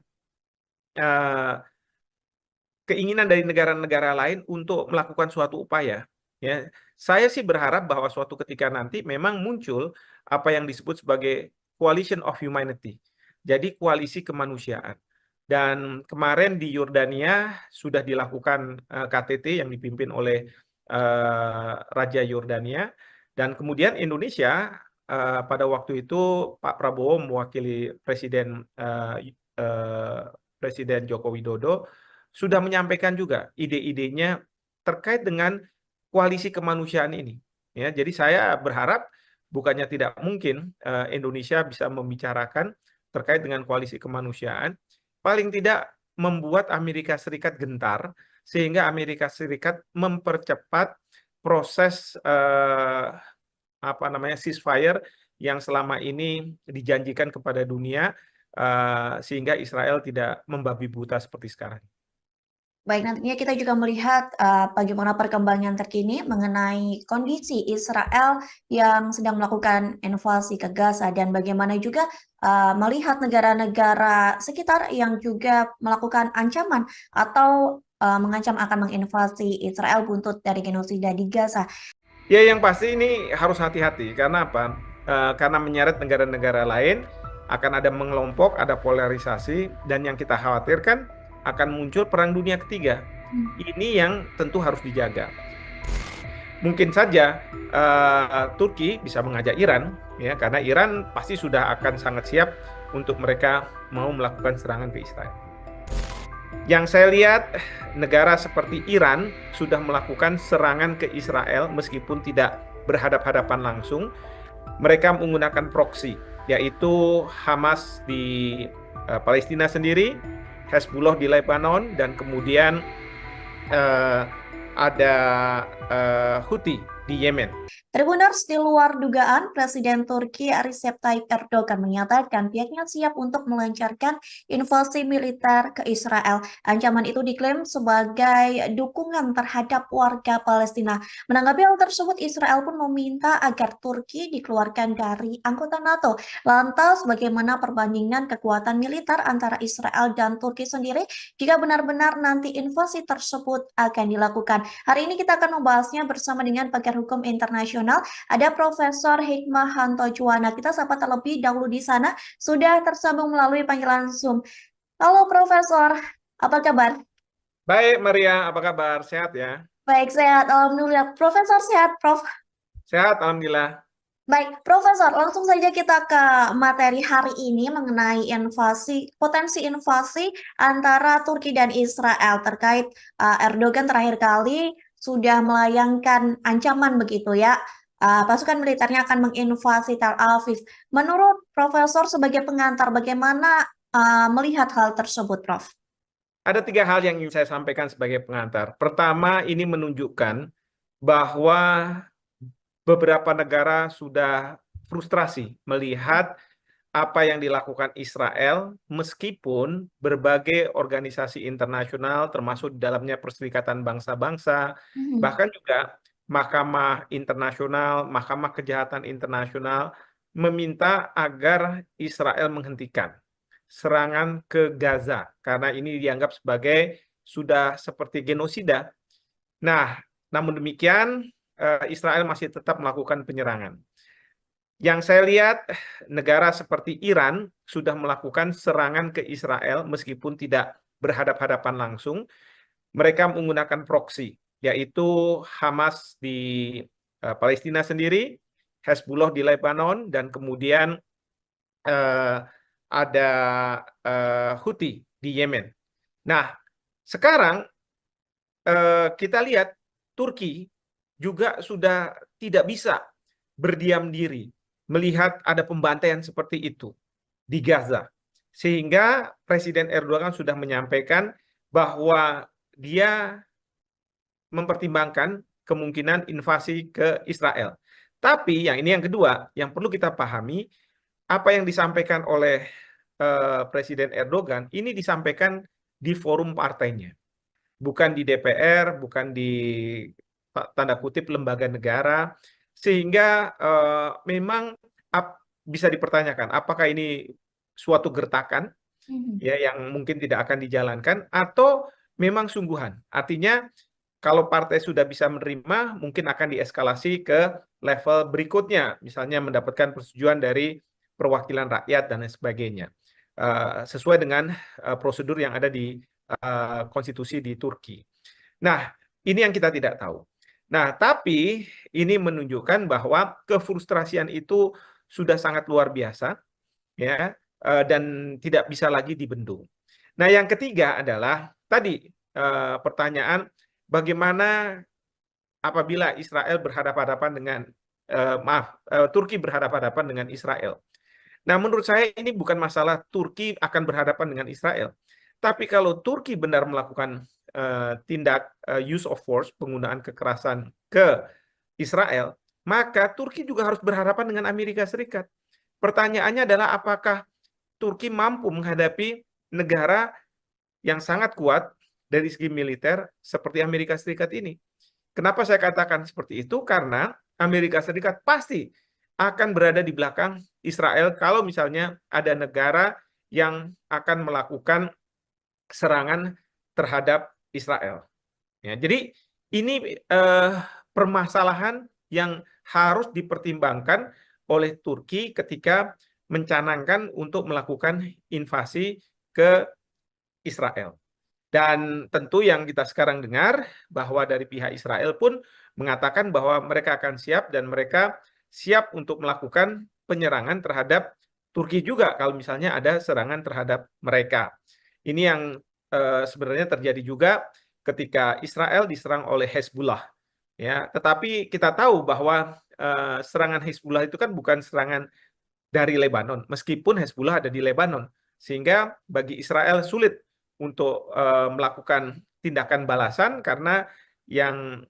keinginan dari negara-negara lain untuk melakukan suatu upaya. Ya, saya sih berharap bahwa suatu ketika nanti memang muncul apa yang disebut sebagai coalition of humanity. Jadi koalisi kemanusiaan. Dan kemarin di Yordania sudah dilakukan KTT yang dipimpin oleh Raja Yordania, dan kemudian Indonesia pada waktu itu Pak Prabowo mewakili Presiden Joko Widodo sudah menyampaikan juga ide-idenya terkait dengan koalisi kemanusiaan ini. Ya, jadi saya berharap bukannya tidak mungkin Indonesia bisa membicarakan terkait dengan koalisi kemanusiaan, paling tidak membuat Amerika Serikat gentar sehingga Amerika Serikat mempercepat proses ceasefire yang selama ini dijanjikan kepada dunia sehingga Israel tidak membabi buta seperti sekarang. Baik, nantinya kita juga melihat bagaimana perkembangan terkini mengenai kondisi Israel yang sedang melakukan invasi ke Gaza dan bagaimana juga melihat negara-negara sekitar yang juga melakukan ancaman atau mengancam akan menginvasi Israel buntut dari genosida di Gaza. Ya, yang pasti ini harus hati-hati. Karena apa? Karena menyeret negara-negara lain, akan ada mengelompok, ada polarisasi, dan yang kita khawatirkan akan muncul Perang Dunia Ketiga. Ini yang tentu harus dijaga. Mungkin saja Turki bisa mengajak Iran, ya, karena Iran pasti sudah akan sangat siap untuk mereka mau melakukan serangan ke Israel. Yang saya lihat, negara seperti Iran sudah melakukan serangan ke Israel meskipun tidak berhadap-hadapan langsung. Mereka menggunakan proksi, yaitu Hamas di Palestina sendiri, Hezbollah di Lebanon, dan kemudian ada Houthi di Yemen. Tribuners, di luar dugaan, Presiden Turki Recep Tayyip Erdogan menyatakan pihaknya siap untuk melancarkan invasi militer ke Israel. Ancaman itu diklaim sebagai dukungan terhadap warga Palestina. Menanggapi hal tersebut, Israel pun meminta agar Turki dikeluarkan dari anggota NATO. Lantas, bagaimana perbandingan kekuatan militer antara Israel dan Turki sendiri jika benar-benar nanti invasi tersebut akan dilakukan? Hari ini kita akan membahasnya bersama dengan pakar hukum internasional. Ada Profesor Hikmahanto Juwana. Kita sapa terlebih dahulu di sana. Sudah tersambung melalui panggilan Zoom. Halo Profesor, apa kabar? Baik, Maria, apa kabar? Sehat ya? Baik, sehat. Alhamdulillah. Profesor sehat, Prof. Sehat, Alhamdulillah. Baik, Profesor, langsung saja kita ke materi hari ini mengenai potensi invasi antara Turki dan Israel terkait Erdogan terakhir kali sudah melayangkan ancaman begitu ya. Pasukan militernya akan menginvasi Tel Aviv. Menurut Profesor sebagai pengantar, bagaimana melihat hal tersebut, Prof? Ada 3 hal yang ingin saya sampaikan sebagai pengantar. Pertama, ini menunjukkan bahwa beberapa negara sudah frustrasi melihat apa yang dilakukan Israel, meskipun berbagai organisasi internasional, termasuk di dalamnya Perserikatan Bangsa-Bangsa, bahkan juga Mahkamah Internasional, Mahkamah Kejahatan Internasional, meminta agar Israel menghentikan serangan ke Gaza, karena ini dianggap sebagai sudah seperti genosida. Nah, namun demikian, Israel masih tetap melakukan penyerangan. Yang saya lihat, negara seperti Iran sudah melakukan serangan ke Israel meskipun tidak berhadapan-hadapan langsung. Mereka menggunakan proksi, yaitu Hamas di Palestina sendiri, Hezbollah di Lebanon, dan kemudian ada Houthi di Yemen. Nah, sekarang kita lihat Turki juga sudah tidak bisa berdiam diri melihat ada pembantaian seperti itu di Gaza. Sehingga Presiden Erdogan sudah menyampaikan bahwa dia mempertimbangkan kemungkinan invasi ke Israel. Tapi yang ini yang kedua, yang perlu kita pahami, apa yang disampaikan oleh Presiden Erdogan, ini disampaikan di forum partainya. Bukan di DPR, bukan di tanda kutip lembaga negara, sehingga memang bisa dipertanyakan apakah ini suatu gertakan ya yang mungkin tidak akan dijalankan atau memang sungguhan. Artinya kalau partai sudah bisa menerima, mungkin akan dieskalasi ke level berikutnya, misalnya mendapatkan persetujuan dari perwakilan rakyat dan lain sebagainya, sesuai dengan prosedur yang ada di konstitusi di Turki. Nah, ini yang kita tidak tahu. Nah, tapi ini menunjukkan bahwa kefrustrasian itu sudah sangat luar biasa, ya, dan tidak bisa lagi dibendung. Nah, yang ketiga adalah tadi pertanyaan bagaimana apabila Israel berhadapan-hadapan dengan Turki berhadapan-hadapan dengan Israel. Nah, menurut saya ini bukan masalah Turki akan berhadapan dengan Israel, tapi kalau Turki benar melakukan tindak use of force, penggunaan kekerasan ke Israel, maka Turki juga harus berhadapan dengan Amerika Serikat. Pertanyaannya adalah apakah Turki mampu menghadapi negara yang sangat kuat dari segi militer seperti Amerika Serikat ini. Kenapa saya katakan seperti itu? Karena Amerika Serikat pasti akan berada di belakang Israel kalau misalnya ada negara yang akan melakukan serangan terhadap Israel. Ya, jadi ini permasalahan yang harus dipertimbangkan oleh Turki ketika mencanangkan untuk melakukan invasi ke Israel. Dan tentu yang kita sekarang dengar bahwa dari pihak Israel pun mengatakan bahwa mereka akan siap dan mereka siap untuk melakukan penyerangan terhadap Turki juga kalau misalnya ada serangan terhadap mereka. Ini yang sebenarnya terjadi juga ketika Israel diserang oleh Hezbollah. Ya, tetapi kita tahu bahwa serangan Hezbollah itu kan bukan serangan dari Lebanon, meskipun Hezbollah ada di Lebanon, sehingga bagi Israel sulit untuk melakukan tindakan balasan karena yang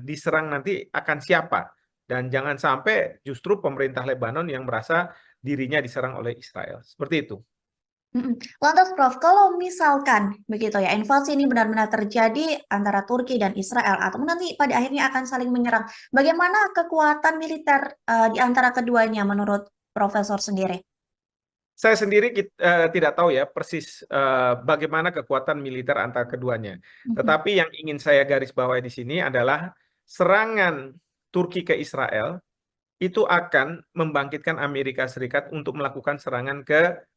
diserang nanti akan siapa. Dan jangan sampai justru pemerintah Lebanon yang merasa dirinya diserang oleh Israel. Seperti itu. Lantas Prof, kalau misalkan begitu ya, invasi ini benar-benar terjadi antara Turki dan Israel, atau nanti pada akhirnya akan saling menyerang, bagaimana kekuatan militer di antara keduanya menurut Profesor sendiri? Saya sendiri tidak tahu ya persis bagaimana kekuatan militer antar keduanya. Tetapi yang ingin saya garis bawahi di sini adalah serangan Turki ke Israel itu akan membangkitkan Amerika Serikat untuk melakukan serangan ke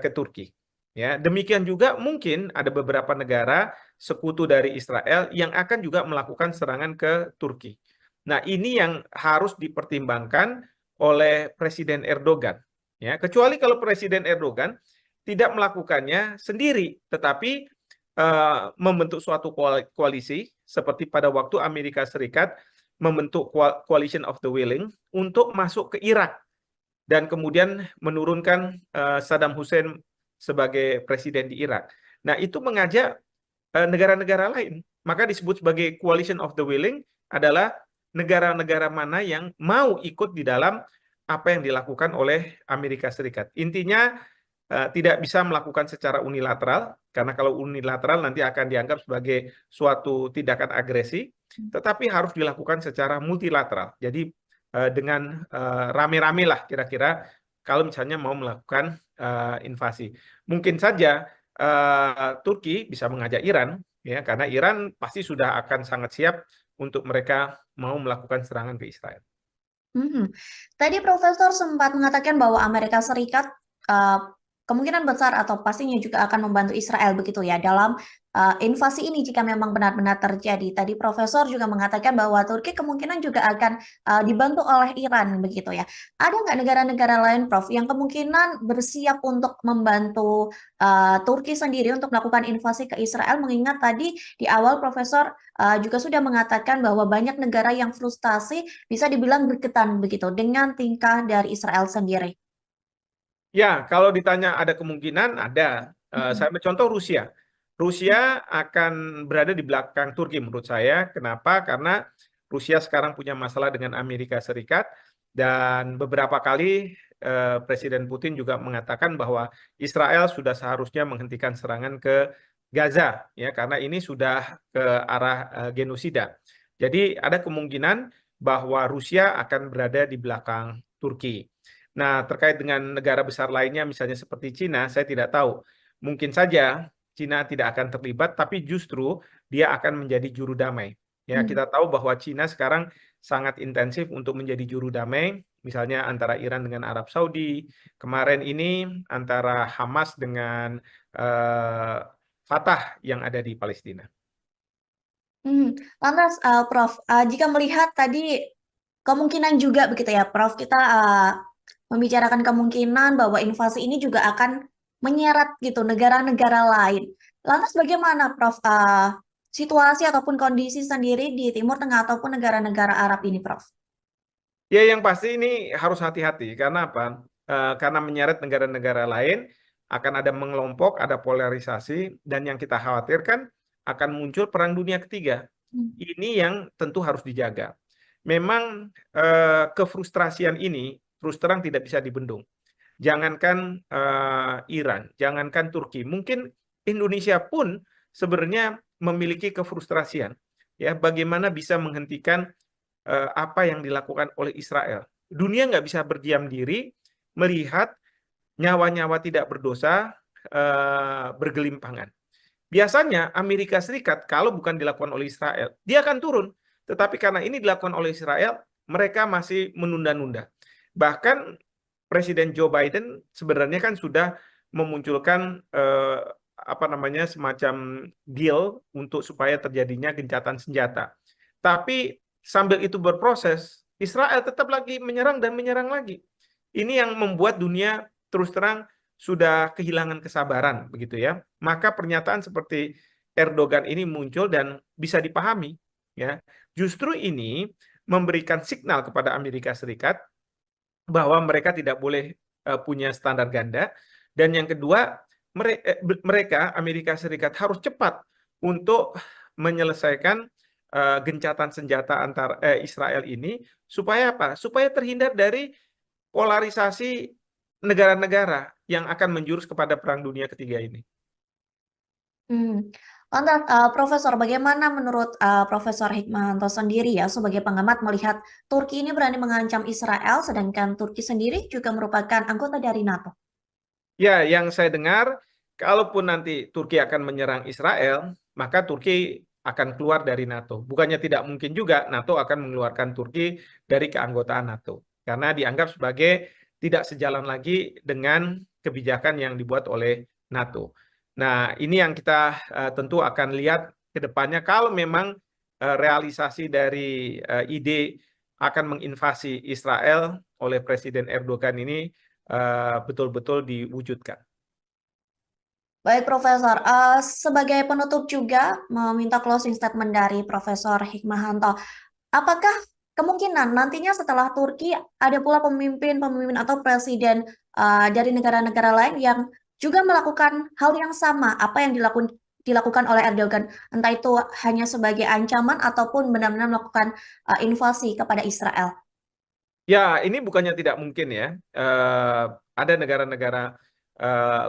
ke Turki. Ya, demikian juga mungkin ada beberapa negara sekutu dari Israel yang akan juga melakukan serangan ke Turki. Nah, ini yang harus dipertimbangkan oleh Presiden Erdogan. Ya, kecuali kalau Presiden Erdogan tidak melakukannya sendiri, tetapi membentuk suatu koalisi seperti pada waktu Amerika Serikat membentuk Coalition of the Willing untuk masuk ke Irak dan kemudian menurunkan Saddam Hussein sebagai presiden di Irak. Nah, itu mengajak negara-negara lain. Maka disebut sebagai Coalition of the Willing adalah negara-negara mana yang mau ikut di dalam apa yang dilakukan oleh Amerika Serikat. Intinya tidak bisa melakukan secara unilateral, karena kalau unilateral nanti akan dianggap sebagai suatu tindakan agresi, tetapi harus dilakukan secara multilateral. Jadi dengan rame-rame lah kira-kira kalau misalnya mau melakukan invasi. Mungkin saja Turki bisa mengajak Iran, ya, karena Iran pasti sudah akan sangat siap untuk mereka mau melakukan serangan ke Israel. Tadi Profesor sempat mengatakan bahwa Amerika Serikat kemungkinan besar atau pastinya juga akan membantu Israel begitu ya dalam invasi ini jika memang benar-benar terjadi. Tadi Profesor juga mengatakan bahwa Turki kemungkinan juga akan dibantu oleh Iran begitu ya. Ada nggak negara-negara lain, Prof, yang kemungkinan bersiap untuk membantu Turki sendiri untuk melakukan invasi ke Israel? Mengingat tadi di awal Profesor juga sudah mengatakan bahwa banyak negara yang frustasi bisa dibilang bergetan begitu dengan tingkah dari Israel sendiri. Ya, kalau ditanya ada kemungkinan, ada. Saya mencontoh Rusia. Rusia akan berada di belakang Turki menurut saya. Kenapa? Karena Rusia sekarang punya masalah dengan Amerika Serikat dan beberapa kali Presiden Putin juga mengatakan bahwa Israel sudah seharusnya menghentikan serangan ke Gaza, ya, karena ini sudah ke arah genosida. Jadi ada kemungkinan bahwa Rusia akan berada di belakang Turki. Nah, terkait dengan negara besar lainnya, misalnya seperti Cina, saya tidak tahu. Mungkin saja Cina tidak akan terlibat, tapi justru dia akan menjadi juru damai. Ya, kita tahu bahwa Cina sekarang sangat intensif untuk menjadi juru damai, misalnya antara Iran dengan Arab Saudi, kemarin ini antara Hamas dengan Fatah yang ada di Palestina. Lantas, Prof, jika melihat tadi kemungkinan juga begitu ya, Prof, kita membicarakan kemungkinan bahwa invasi ini juga akan menyeret gitu negara-negara lain. Lantas bagaimana, Prof, situasi ataupun kondisi sendiri di Timur Tengah ataupun negara-negara Arab ini, Prof? Ya, yang pasti ini harus hati-hati. Karena apa? Karena menyeret negara-negara lain, akan ada mengelompok, ada polarisasi, dan yang kita khawatirkan akan muncul perang dunia ketiga. Ini yang tentu harus dijaga. Memang kefrustrasian ini terus terang tidak bisa dibendung. Jangankan Iran, jangankan Turki, mungkin Indonesia pun sebenarnya memiliki kefrustrasian. Ya, bagaimana bisa menghentikan apa yang dilakukan oleh Israel. Dunia nggak bisa berdiam diri melihat nyawa-nyawa tidak berdosa bergelimpangan. Biasanya Amerika Serikat kalau bukan dilakukan oleh Israel, dia akan turun. Tetapi karena ini dilakukan oleh Israel, mereka masih menunda-nunda. Bahkan Presiden Joe Biden sebenarnya kan sudah memunculkan apa namanya semacam deal untuk supaya terjadinya gencatan senjata. Tapi sambil itu berproses, Israel tetap lagi menyerang dan menyerang lagi. Ini yang membuat dunia terus terang sudah kehilangan kesabaran, begitu ya. Maka pernyataan seperti Erdogan ini muncul dan bisa dipahami, ya. Justru ini memberikan signal kepada Amerika Serikat bahwa mereka tidak boleh punya standar ganda, dan yang kedua mereka Amerika Serikat harus cepat untuk menyelesaikan gencatan senjata antar Israel ini supaya apa? Supaya terhindar dari polarisasi negara-negara yang akan menjurus kepada Perang Dunia Ketiga ini. Lantas, Profesor, bagaimana menurut Profesor Hikmahanto sendiri ya sebagai pengamat melihat Turki ini berani mengancam Israel, sedangkan Turki sendiri juga merupakan anggota dari NATO? Ya, yang saya dengar, kalaupun nanti Turki akan menyerang Israel, maka Turki akan keluar dari NATO. Bukannya tidak mungkin juga NATO akan mengeluarkan Turki dari keanggotaan NATO. Karena dianggap sebagai tidak sejalan lagi dengan kebijakan yang dibuat oleh NATO. Nah, ini yang kita tentu akan lihat ke depannya. Kalau memang realisasi dari ide akan menginvasi Israel oleh Presiden Erdogan ini betul-betul diwujudkan. Baik, Profesor. Sebagai penutup juga meminta closing statement dari Profesor Hikmahanto. Apakah kemungkinan nantinya setelah Turki ada pula pemimpin-pemimpin atau presiden dari negara-negara lain yang juga melakukan hal yang sama apa yang dilakukan oleh Erdogan, entah itu hanya sebagai ancaman ataupun benar-benar melakukan invasi kepada Israel? Ya, ini bukannya tidak mungkin ya. Ada negara-negara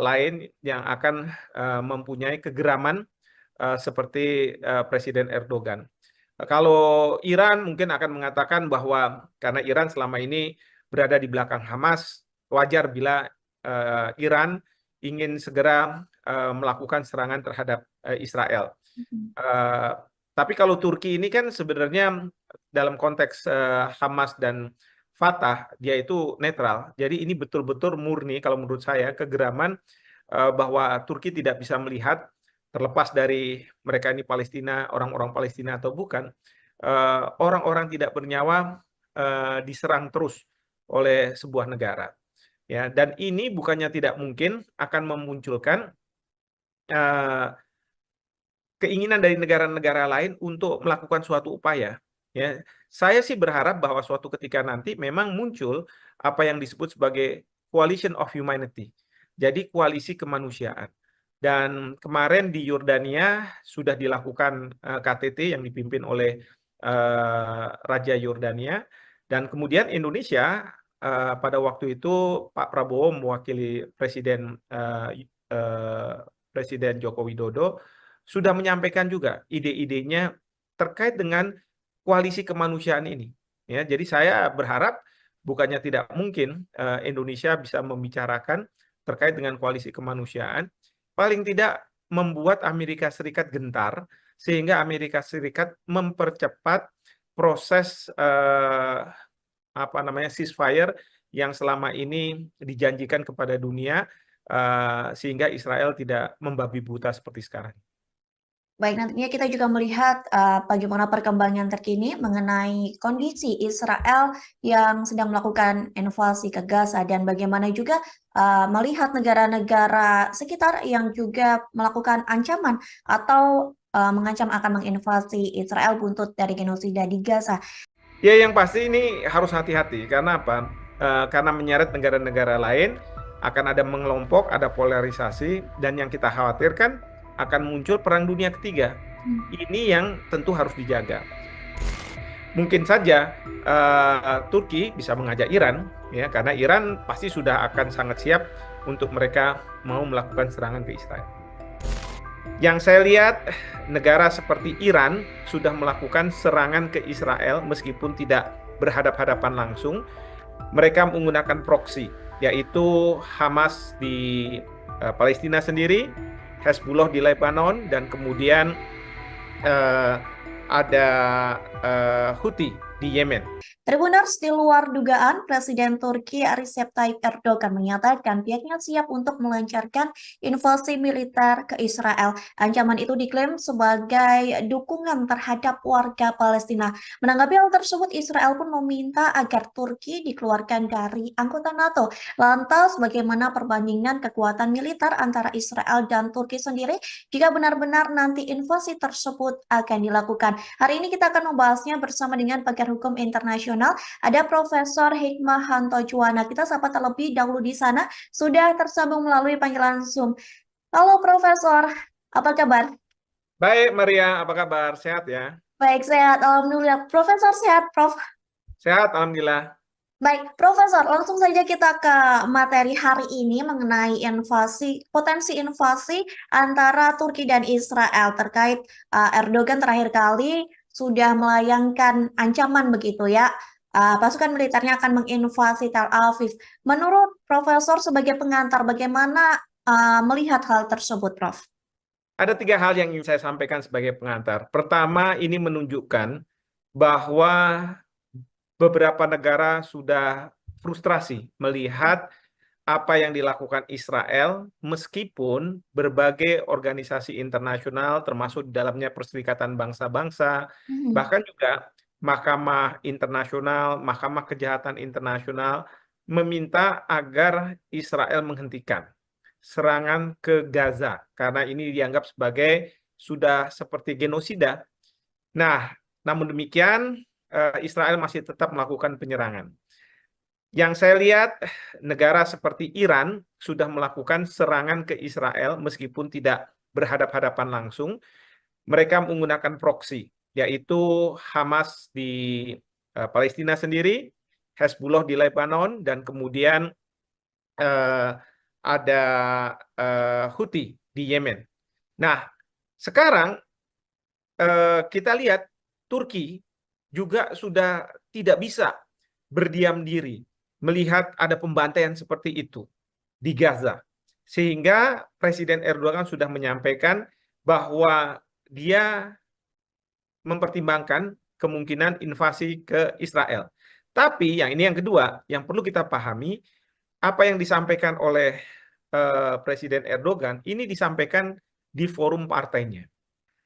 lain yang akan mempunyai kegeraman seperti Presiden Erdogan. Kalau Iran mungkin akan mengatakan bahwa karena Iran selama ini berada di belakang Hamas, wajar bila Iran ingin segera melakukan serangan terhadap Israel. Eh, tapi kalau Turki ini kan sebenarnya dalam konteks Hamas dan Fatah, dia itu netral. Jadi ini betul-betul murni kalau menurut saya kegeraman bahwa Turki tidak bisa melihat terlepas dari mereka ini Palestina, orang-orang Palestina atau bukan, orang-orang tidak bernyawa diserang terus oleh sebuah negara. Ya, dan ini bukannya tidak mungkin akan memunculkan eh, keinginan dari negara-negara lain untuk melakukan suatu upaya. Ya, saya sih berharap bahwa suatu ketika nanti memang muncul apa yang disebut sebagai coalition of humanity. Jadi koalisi kemanusiaan. Dan kemarin di Yordania sudah dilakukan KTT yang dipimpin oleh Raja Yordania. Dan kemudian Indonesia pada waktu itu Pak Prabowo mewakili Presiden Joko Widodo sudah menyampaikan juga ide-idenya terkait dengan koalisi kemanusiaan ini. Ya, jadi saya berharap bukannya tidak mungkin Indonesia bisa membicarakan terkait dengan koalisi kemanusiaan, paling tidak membuat Amerika Serikat gentar sehingga Amerika Serikat mempercepat proses ceasefire yang selama ini dijanjikan kepada dunia sehingga Israel tidak membabi buta seperti sekarang. Baik, nantinya kita juga melihat bagaimana perkembangan terkini mengenai kondisi Israel yang sedang melakukan invasi ke Gaza dan bagaimana juga melihat negara-negara sekitar yang juga melakukan ancaman atau mengancam akan menginvasi Israel buntut dari genosida di Gaza. Ya, yang pasti ini harus hati-hati. Karena apa? Karena menyeret negara-negara lain, akan ada mengelompok, ada polarisasi, dan yang kita khawatirkan akan muncul Perang Dunia Ketiga. Ini yang tentu harus dijaga. Mungkin saja Turki bisa mengajak Iran, ya, karena Iran pasti sudah akan sangat siap untuk mereka mau melakukan serangan ke Israel. Yang saya lihat, negara seperti Iran sudah melakukan serangan ke Israel meskipun tidak berhadap-hadapan langsung. Mereka menggunakan proksi, yaitu Hamas di Palestina sendiri, Hezbollah di Lebanon, dan kemudian ada Houthi di Yemen. Tribuners, di luar dugaan, Presiden Turki Recep Tayyip Erdogan menyatakan pihaknya siap untuk melancarkan invasi militer ke Israel. Ancaman itu diklaim sebagai dukungan terhadap warga Palestina. Menanggapi hal tersebut, Israel pun meminta agar Turki dikeluarkan dari anggota NATO. Lantas, bagaimana perbandingan kekuatan militer antara Israel dan Turki sendiri jika benar-benar nanti invasi tersebut akan dilakukan? Hari ini kita akan membahasnya bersama dengan pakar hukum internasional. Ada Profesor Hikmahanto Juwana. Kita sapa terlebih dahulu di sana. Sudah tersambung melalui panggilan Zoom. Halo Profesor, apa kabar? Baik, Maria, apa kabar? Sehat ya? Baik, sehat. Alhamdulillah. Profesor sehat, Prof. Sehat, Alhamdulillah. Baik, Profesor, langsung saja kita ke materi hari ini mengenai invasi, potensi invasi antara Turki dan Israel terkait Erdogan terakhir kali sudah melayangkan ancaman begitu ya. Pasukan militernya akan menginvasi Tel Aviv. Menurut Profesor sebagai pengantar, bagaimana melihat hal tersebut, Prof? Ada tiga hal yang ingin saya sampaikan sebagai pengantar. Pertama, ini menunjukkan bahwa beberapa negara sudah frustrasi melihat apa yang dilakukan Israel, meskipun berbagai organisasi internasional, termasuk di dalamnya Perserikatan Bangsa-Bangsa, Mhm. bahkan juga Mahkamah Internasional, Mahkamah Kejahatan Internasional, meminta agar Israel menghentikan serangan ke Gaza, karena ini dianggap sebagai sudah seperti genosida. Nah, namun demikian, Israel masih tetap melakukan penyerangan. Yang saya lihat, negara seperti Iran sudah melakukan serangan ke Israel meskipun tidak berhadap-hadapan langsung. Mereka menggunakan proksi, yaitu Hamas di Palestina sendiri, Hezbollah di Lebanon, dan kemudian eh, ada Houthi di Yemen. Nah, sekarang kita lihat Turki juga sudah tidak bisa berdiam diri melihat ada pembantaian seperti itu di Gaza. Sehingga Presiden Erdogan sudah menyampaikan bahwa dia mempertimbangkan kemungkinan invasi ke Israel. Tapi yang ini yang kedua, yang perlu kita pahami, apa yang disampaikan oleh Presiden Erdogan ini disampaikan di forum partainya,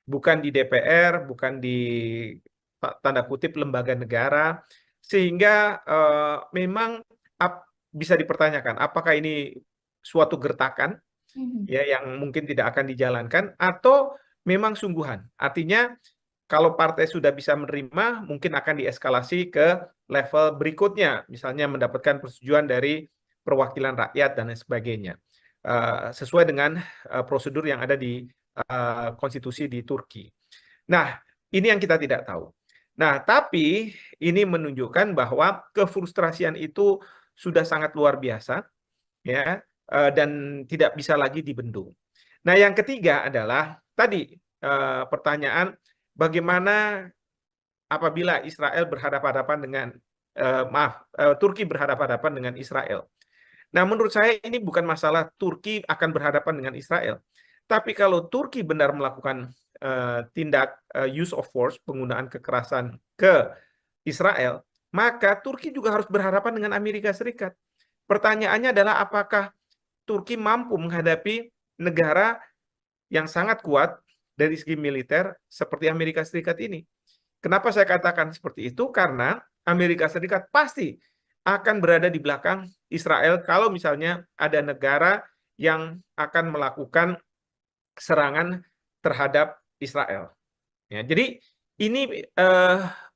bukan di DPR, bukan di tanda kutip lembaga negara, sehingga memang bisa dipertanyakan apakah ini suatu gertakan Mhm. ya yang mungkin tidak akan dijalankan atau memang sungguhan. Artinya kalau partai sudah bisa menerima, mungkin akan dieskalasi ke level berikutnya, misalnya mendapatkan persetujuan dari perwakilan rakyat dan lain sebagainya, sesuai dengan prosedur yang ada di konstitusi di Turki. Nah, ini yang kita tidak tahu. Nah, tapi ini menunjukkan bahwa kefrustrasian itu sudah sangat luar biasa, ya, dan tidak bisa lagi dibendung. Nah, yang ketiga adalah tadi pertanyaan bagaimana apabila Israel berhadapan-hadapan dengan Turki berhadapan-hadapan dengan Israel. Nah, menurut saya ini bukan masalah Turki akan berhadapan dengan Israel. Tapi kalau Turki benar melakukan tindak use of force, penggunaan kekerasan ke Israel, maka Turki juga harus berhadapan dengan Amerika Serikat. Pertanyaannya adalah apakah Turki mampu menghadapi negara yang sangat kuat dari segi militer seperti Amerika Serikat ini. Kenapa saya katakan seperti itu? Karena Amerika Serikat pasti akan berada di belakang Israel kalau misalnya ada negara yang akan melakukan serangan terhadap Israel. Ya, jadi ini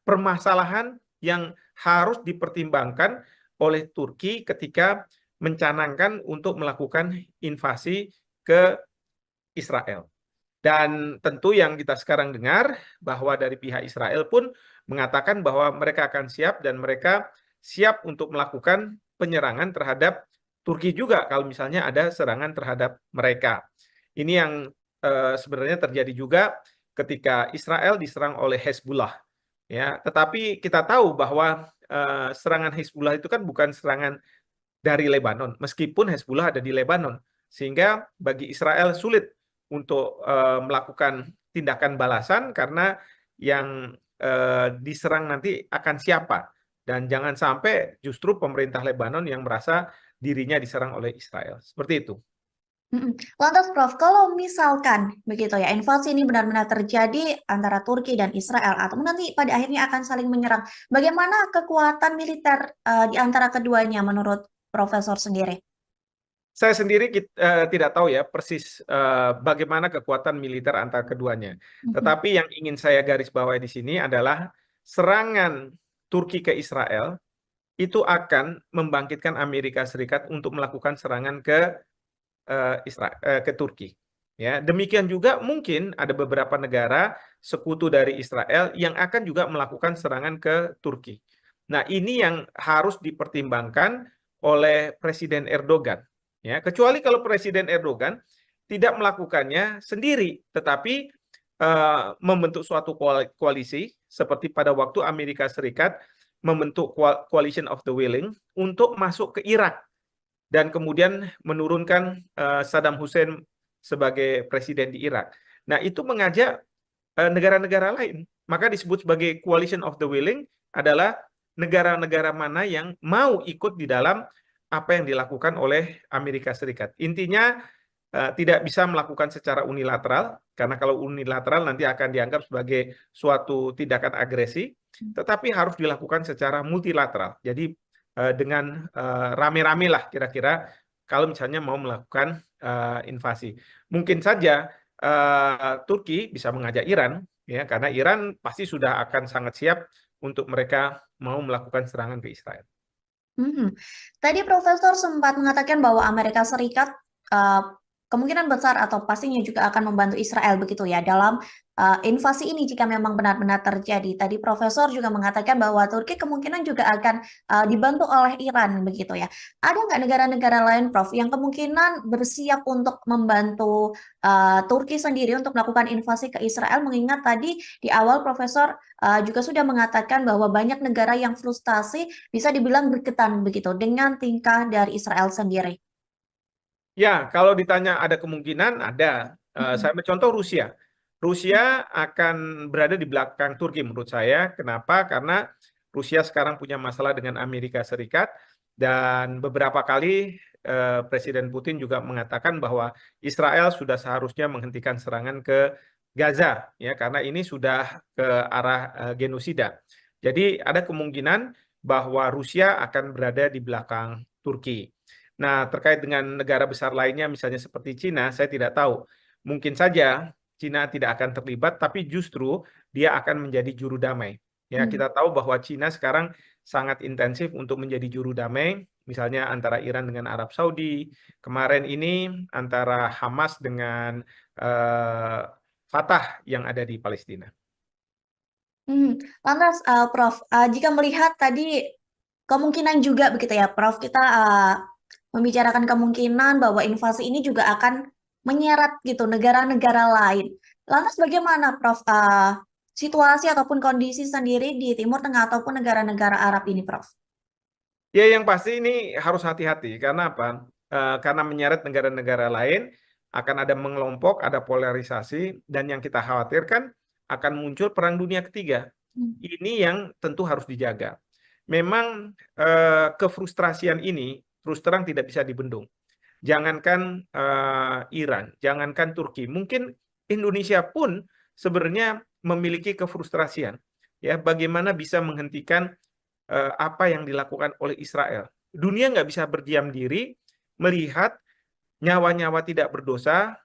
permasalahan yang harus dipertimbangkan oleh Turki ketika mencanangkan untuk melakukan invasi ke Israel. Dan tentu yang kita sekarang dengar bahwa dari pihak Israel pun mengatakan bahwa mereka akan siap dan mereka siap untuk melakukan penyerangan terhadap Turki juga kalau misalnya ada serangan terhadap mereka. Ini yang sebenarnya terjadi juga ketika Israel diserang oleh Hezbollah. Ya, tetapi kita tahu bahwa serangan Hezbollah itu kan bukan serangan dari Lebanon, meskipun Hezbollah ada di Lebanon, sehingga bagi Israel sulit untuk melakukan tindakan balasan karena yang diserang nanti akan siapa, dan jangan sampai justru pemerintah Lebanon yang merasa dirinya diserang oleh Israel. Seperti itu. Mhm. Lantas Prof, kalau misalkan begitu ya, invasi ini benar-benar terjadi antara Turki dan Israel, atau nanti pada akhirnya akan saling menyerang, bagaimana kekuatan militer di antara keduanya menurut Profesor sendiri? Saya sendiri tidak tahu ya persis bagaimana kekuatan militer antar keduanya. Mhm. Tetapi yang ingin saya garis bawahi di sini adalah serangan Turki ke Israel itu akan membangkitkan Amerika Serikat untuk melakukan serangan ke Turki. Ya, demikian juga mungkin ada beberapa negara sekutu dari Israel yang akan juga melakukan serangan ke Turki. Nah, ini yang harus dipertimbangkan oleh Presiden Erdogan. Ya, kecuali kalau Presiden Erdogan tidak melakukannya sendiri, tetapi membentuk suatu koalisi seperti pada waktu Amerika Serikat membentuk Coalition of the Willing untuk masuk ke Irak dan kemudian menurunkan Saddam Hussein sebagai presiden di Irak. Nah, itu mengajak negara-negara lain. Maka disebut sebagai Coalition of the Willing adalah negara-negara mana yang mau ikut di dalam apa yang dilakukan oleh Amerika Serikat. Intinya tidak bisa melakukan secara unilateral, karena kalau unilateral nanti akan dianggap sebagai suatu tindakan agresi, tetapi harus dilakukan secara multilateral. Jadi dengan rame-rame lah kira-kira kalau misalnya mau melakukan invasi. Mungkin saja Turki bisa mengajak Iran, ya, karena Iran pasti sudah akan sangat siap untuk mereka mau melakukan serangan ke Israel. Tadi Profesor sempat mengatakan bahwa Amerika Serikat kemungkinan besar atau pastinya juga akan membantu Israel begitu ya dalam invasi ini jika memang benar-benar terjadi. Tadi Profesor juga mengatakan bahwa Turki kemungkinan juga akan dibantu oleh Iran begitu ya. Ada nggak negara-negara lain, Prof, yang kemungkinan bersiap untuk membantu Turki sendiri untuk melakukan invasi ke Israel? Mengingat tadi di awal Profesor juga sudah mengatakan bahwa banyak negara yang frustasi bisa dibilang berketan begitu dengan tingkah dari Israel sendiri. Ya, kalau ditanya ada kemungkinan, ada. Saya ambil contoh Rusia. Rusia akan berada di belakang Turki menurut saya. Kenapa? Karena Rusia sekarang punya masalah dengan Amerika Serikat dan beberapa kali Presiden Putin juga mengatakan bahwa Israel sudah seharusnya menghentikan serangan ke Gaza, ya, karena ini sudah ke arah genosida. Jadi ada kemungkinan bahwa Rusia akan berada di belakang Turki. Nah, terkait dengan negara besar lainnya, misalnya seperti Cina, saya tidak tahu. Mungkin saja Cina tidak akan terlibat, tapi justru dia akan menjadi juru damai. Ya, kita tahu bahwa Cina sekarang sangat intensif untuk menjadi juru damai, misalnya antara Iran dengan Arab Saudi. Kemarin ini antara Hamas dengan Fatah yang ada di Palestina. Lantas, Prof, jika melihat tadi kemungkinan juga begitu ya, Prof, kita membicarakan kemungkinan bahwa invasi ini juga akan menyeret gitu negara-negara lain. Lantas bagaimana, Prof, situasi ataupun kondisi sendiri di Timur Tengah ataupun negara-negara Arab ini, Prof? Ya, yang pasti ini harus hati-hati. Karena apa? Karena menyeret negara-negara lain, akan ada mengelompok, ada polarisasi, dan yang kita khawatirkan akan muncul perang dunia ketiga. Ini yang tentu harus dijaga. Memang kefrustrasian ini terus terang tidak bisa dibendung. Jangankan Iran, jangankan Turki, mungkin Indonesia pun sebenarnya memiliki kefrustrasian. Ya, bagaimana bisa menghentikan apa yang dilakukan oleh Israel. Dunia nggak bisa berdiam diri melihat nyawa-nyawa tidak berdosa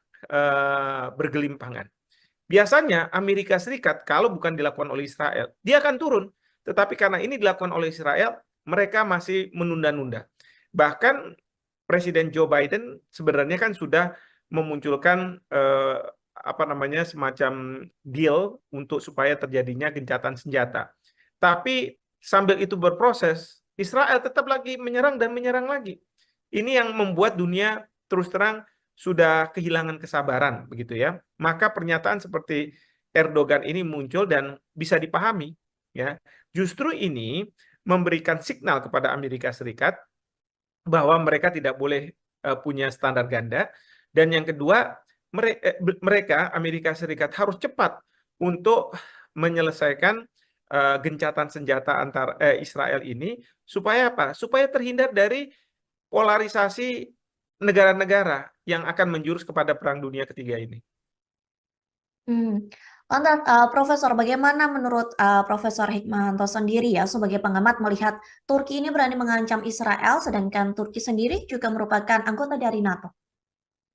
bergelimpangan. Biasanya Amerika Serikat kalau bukan dilakukan oleh Israel, dia akan turun. Tetapi karena ini dilakukan oleh Israel, mereka masih menunda-nunda. Bahkan Presiden Joe Biden sebenarnya kan sudah memunculkan apa namanya semacam deal untuk supaya terjadinya gencatan senjata. Tapi sambil itu berproses, Israel tetap lagi menyerang dan menyerang lagi. Ini yang membuat dunia terus terang sudah kehilangan kesabaran, begitu ya. Maka pernyataan seperti Erdogan ini muncul dan bisa dipahami, ya. Justru ini memberikan signal kepada Amerika Serikat bahwa mereka tidak boleh punya standar ganda, dan yang kedua mereka Amerika Serikat harus cepat untuk menyelesaikan gencatan senjata antar Israel ini supaya apa? Supaya terhindar dari polarisasi negara-negara yang akan menjurus kepada Perang Dunia Ketiga ini. Lantas, Profesor, bagaimana menurut Profesor Hikmahanto sendiri ya sebagai pengamat melihat Turki ini berani mengancam Israel, sedangkan Turki sendiri juga merupakan anggota dari NATO?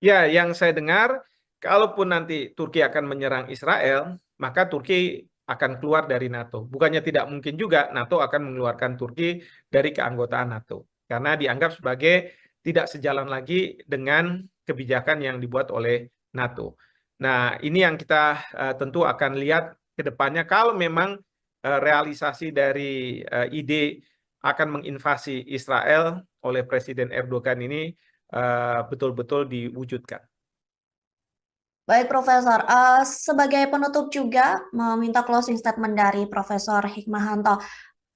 Ya, yang saya dengar, kalaupun nanti Turki akan menyerang Israel, maka Turki akan keluar dari NATO. Bukannya tidak mungkin juga NATO akan mengeluarkan Turki dari keanggotaan NATO. Karena dianggap sebagai tidak sejalan lagi dengan kebijakan yang dibuat oleh NATO. Nah, ini yang kita tentu akan lihat ke depannya kalau memang realisasi dari ide akan menginvasi Israel oleh Presiden Erdogan ini betul-betul diwujudkan. Baik, Profesor. Sebagai penutup juga meminta closing statement dari Profesor Hikmahanto.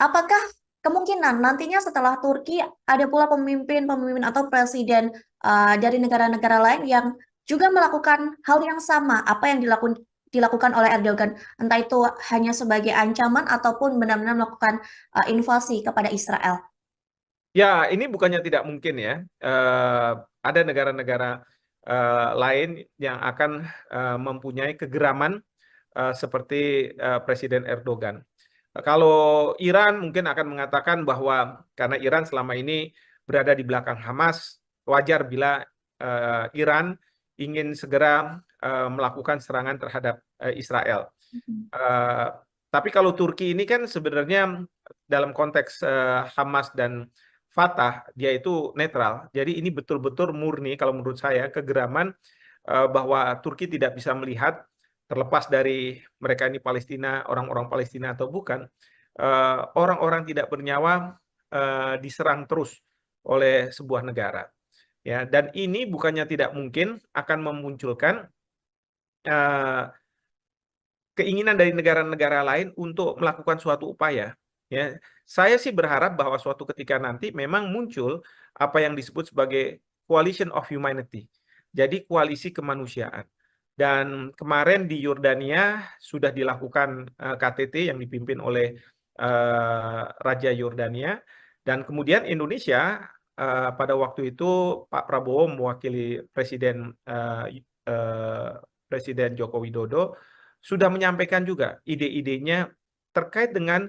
Apakah kemungkinan nantinya setelah Turki ada pula pemimpin-pemimpin atau presiden dari negara-negara lain yang juga melakukan hal yang sama apa yang dilakukan oleh Erdogan, entah itu hanya sebagai ancaman ataupun benar-benar melakukan invasi kepada Israel? Ya, ini bukannya tidak mungkin ya. Ada negara-negara lain yang akan mempunyai kegeraman seperti Presiden Erdogan. Kalau Iran mungkin akan mengatakan bahwa karena Iran selama ini berada di belakang Hamas, wajar bila Iran ingin segera melakukan serangan terhadap Israel. Eh, tapi kalau Turki ini kan sebenarnya dalam konteks Hamas dan Fatah, dia itu netral. Jadi ini betul-betul murni kalau menurut saya kegeraman bahwa Turki tidak bisa melihat terlepas dari mereka ini Palestina, orang-orang Palestina atau bukan, orang-orang tidak bernyawa diserang terus oleh sebuah negara. Ya, dan ini bukannya tidak mungkin akan memunculkan eh, keinginan dari negara-negara lain untuk melakukan suatu upaya. Ya, saya sih berharap bahwa suatu ketika nanti memang muncul apa yang disebut sebagai coalition of humanity. Jadi koalisi kemanusiaan. Dan kemarin di Yordania sudah dilakukan KTT yang dipimpin oleh Raja Yordania. Dan kemudian Indonesia pada waktu itu Pak Prabowo mewakili Presiden Joko Widodo sudah menyampaikan juga ide-idenya terkait dengan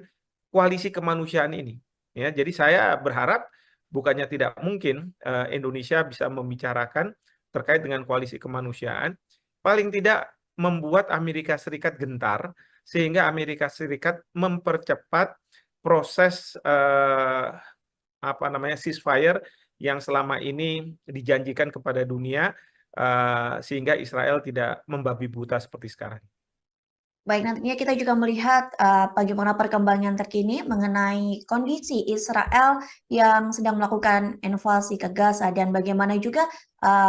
koalisi kemanusiaan ini. Ya, jadi saya berharap bukannya tidak mungkin Indonesia bisa membicarakan terkait dengan koalisi kemanusiaan, paling tidak membuat Amerika Serikat gentar sehingga Amerika Serikat mempercepat proses apa namanya ceasefire yang selama ini dijanjikan kepada dunia sehingga Israel tidak membabi buta seperti sekarang. Baik, nantinya kita juga melihat bagaimana perkembangan terkini mengenai kondisi Israel yang sedang melakukan invasi ke Gaza dan bagaimana juga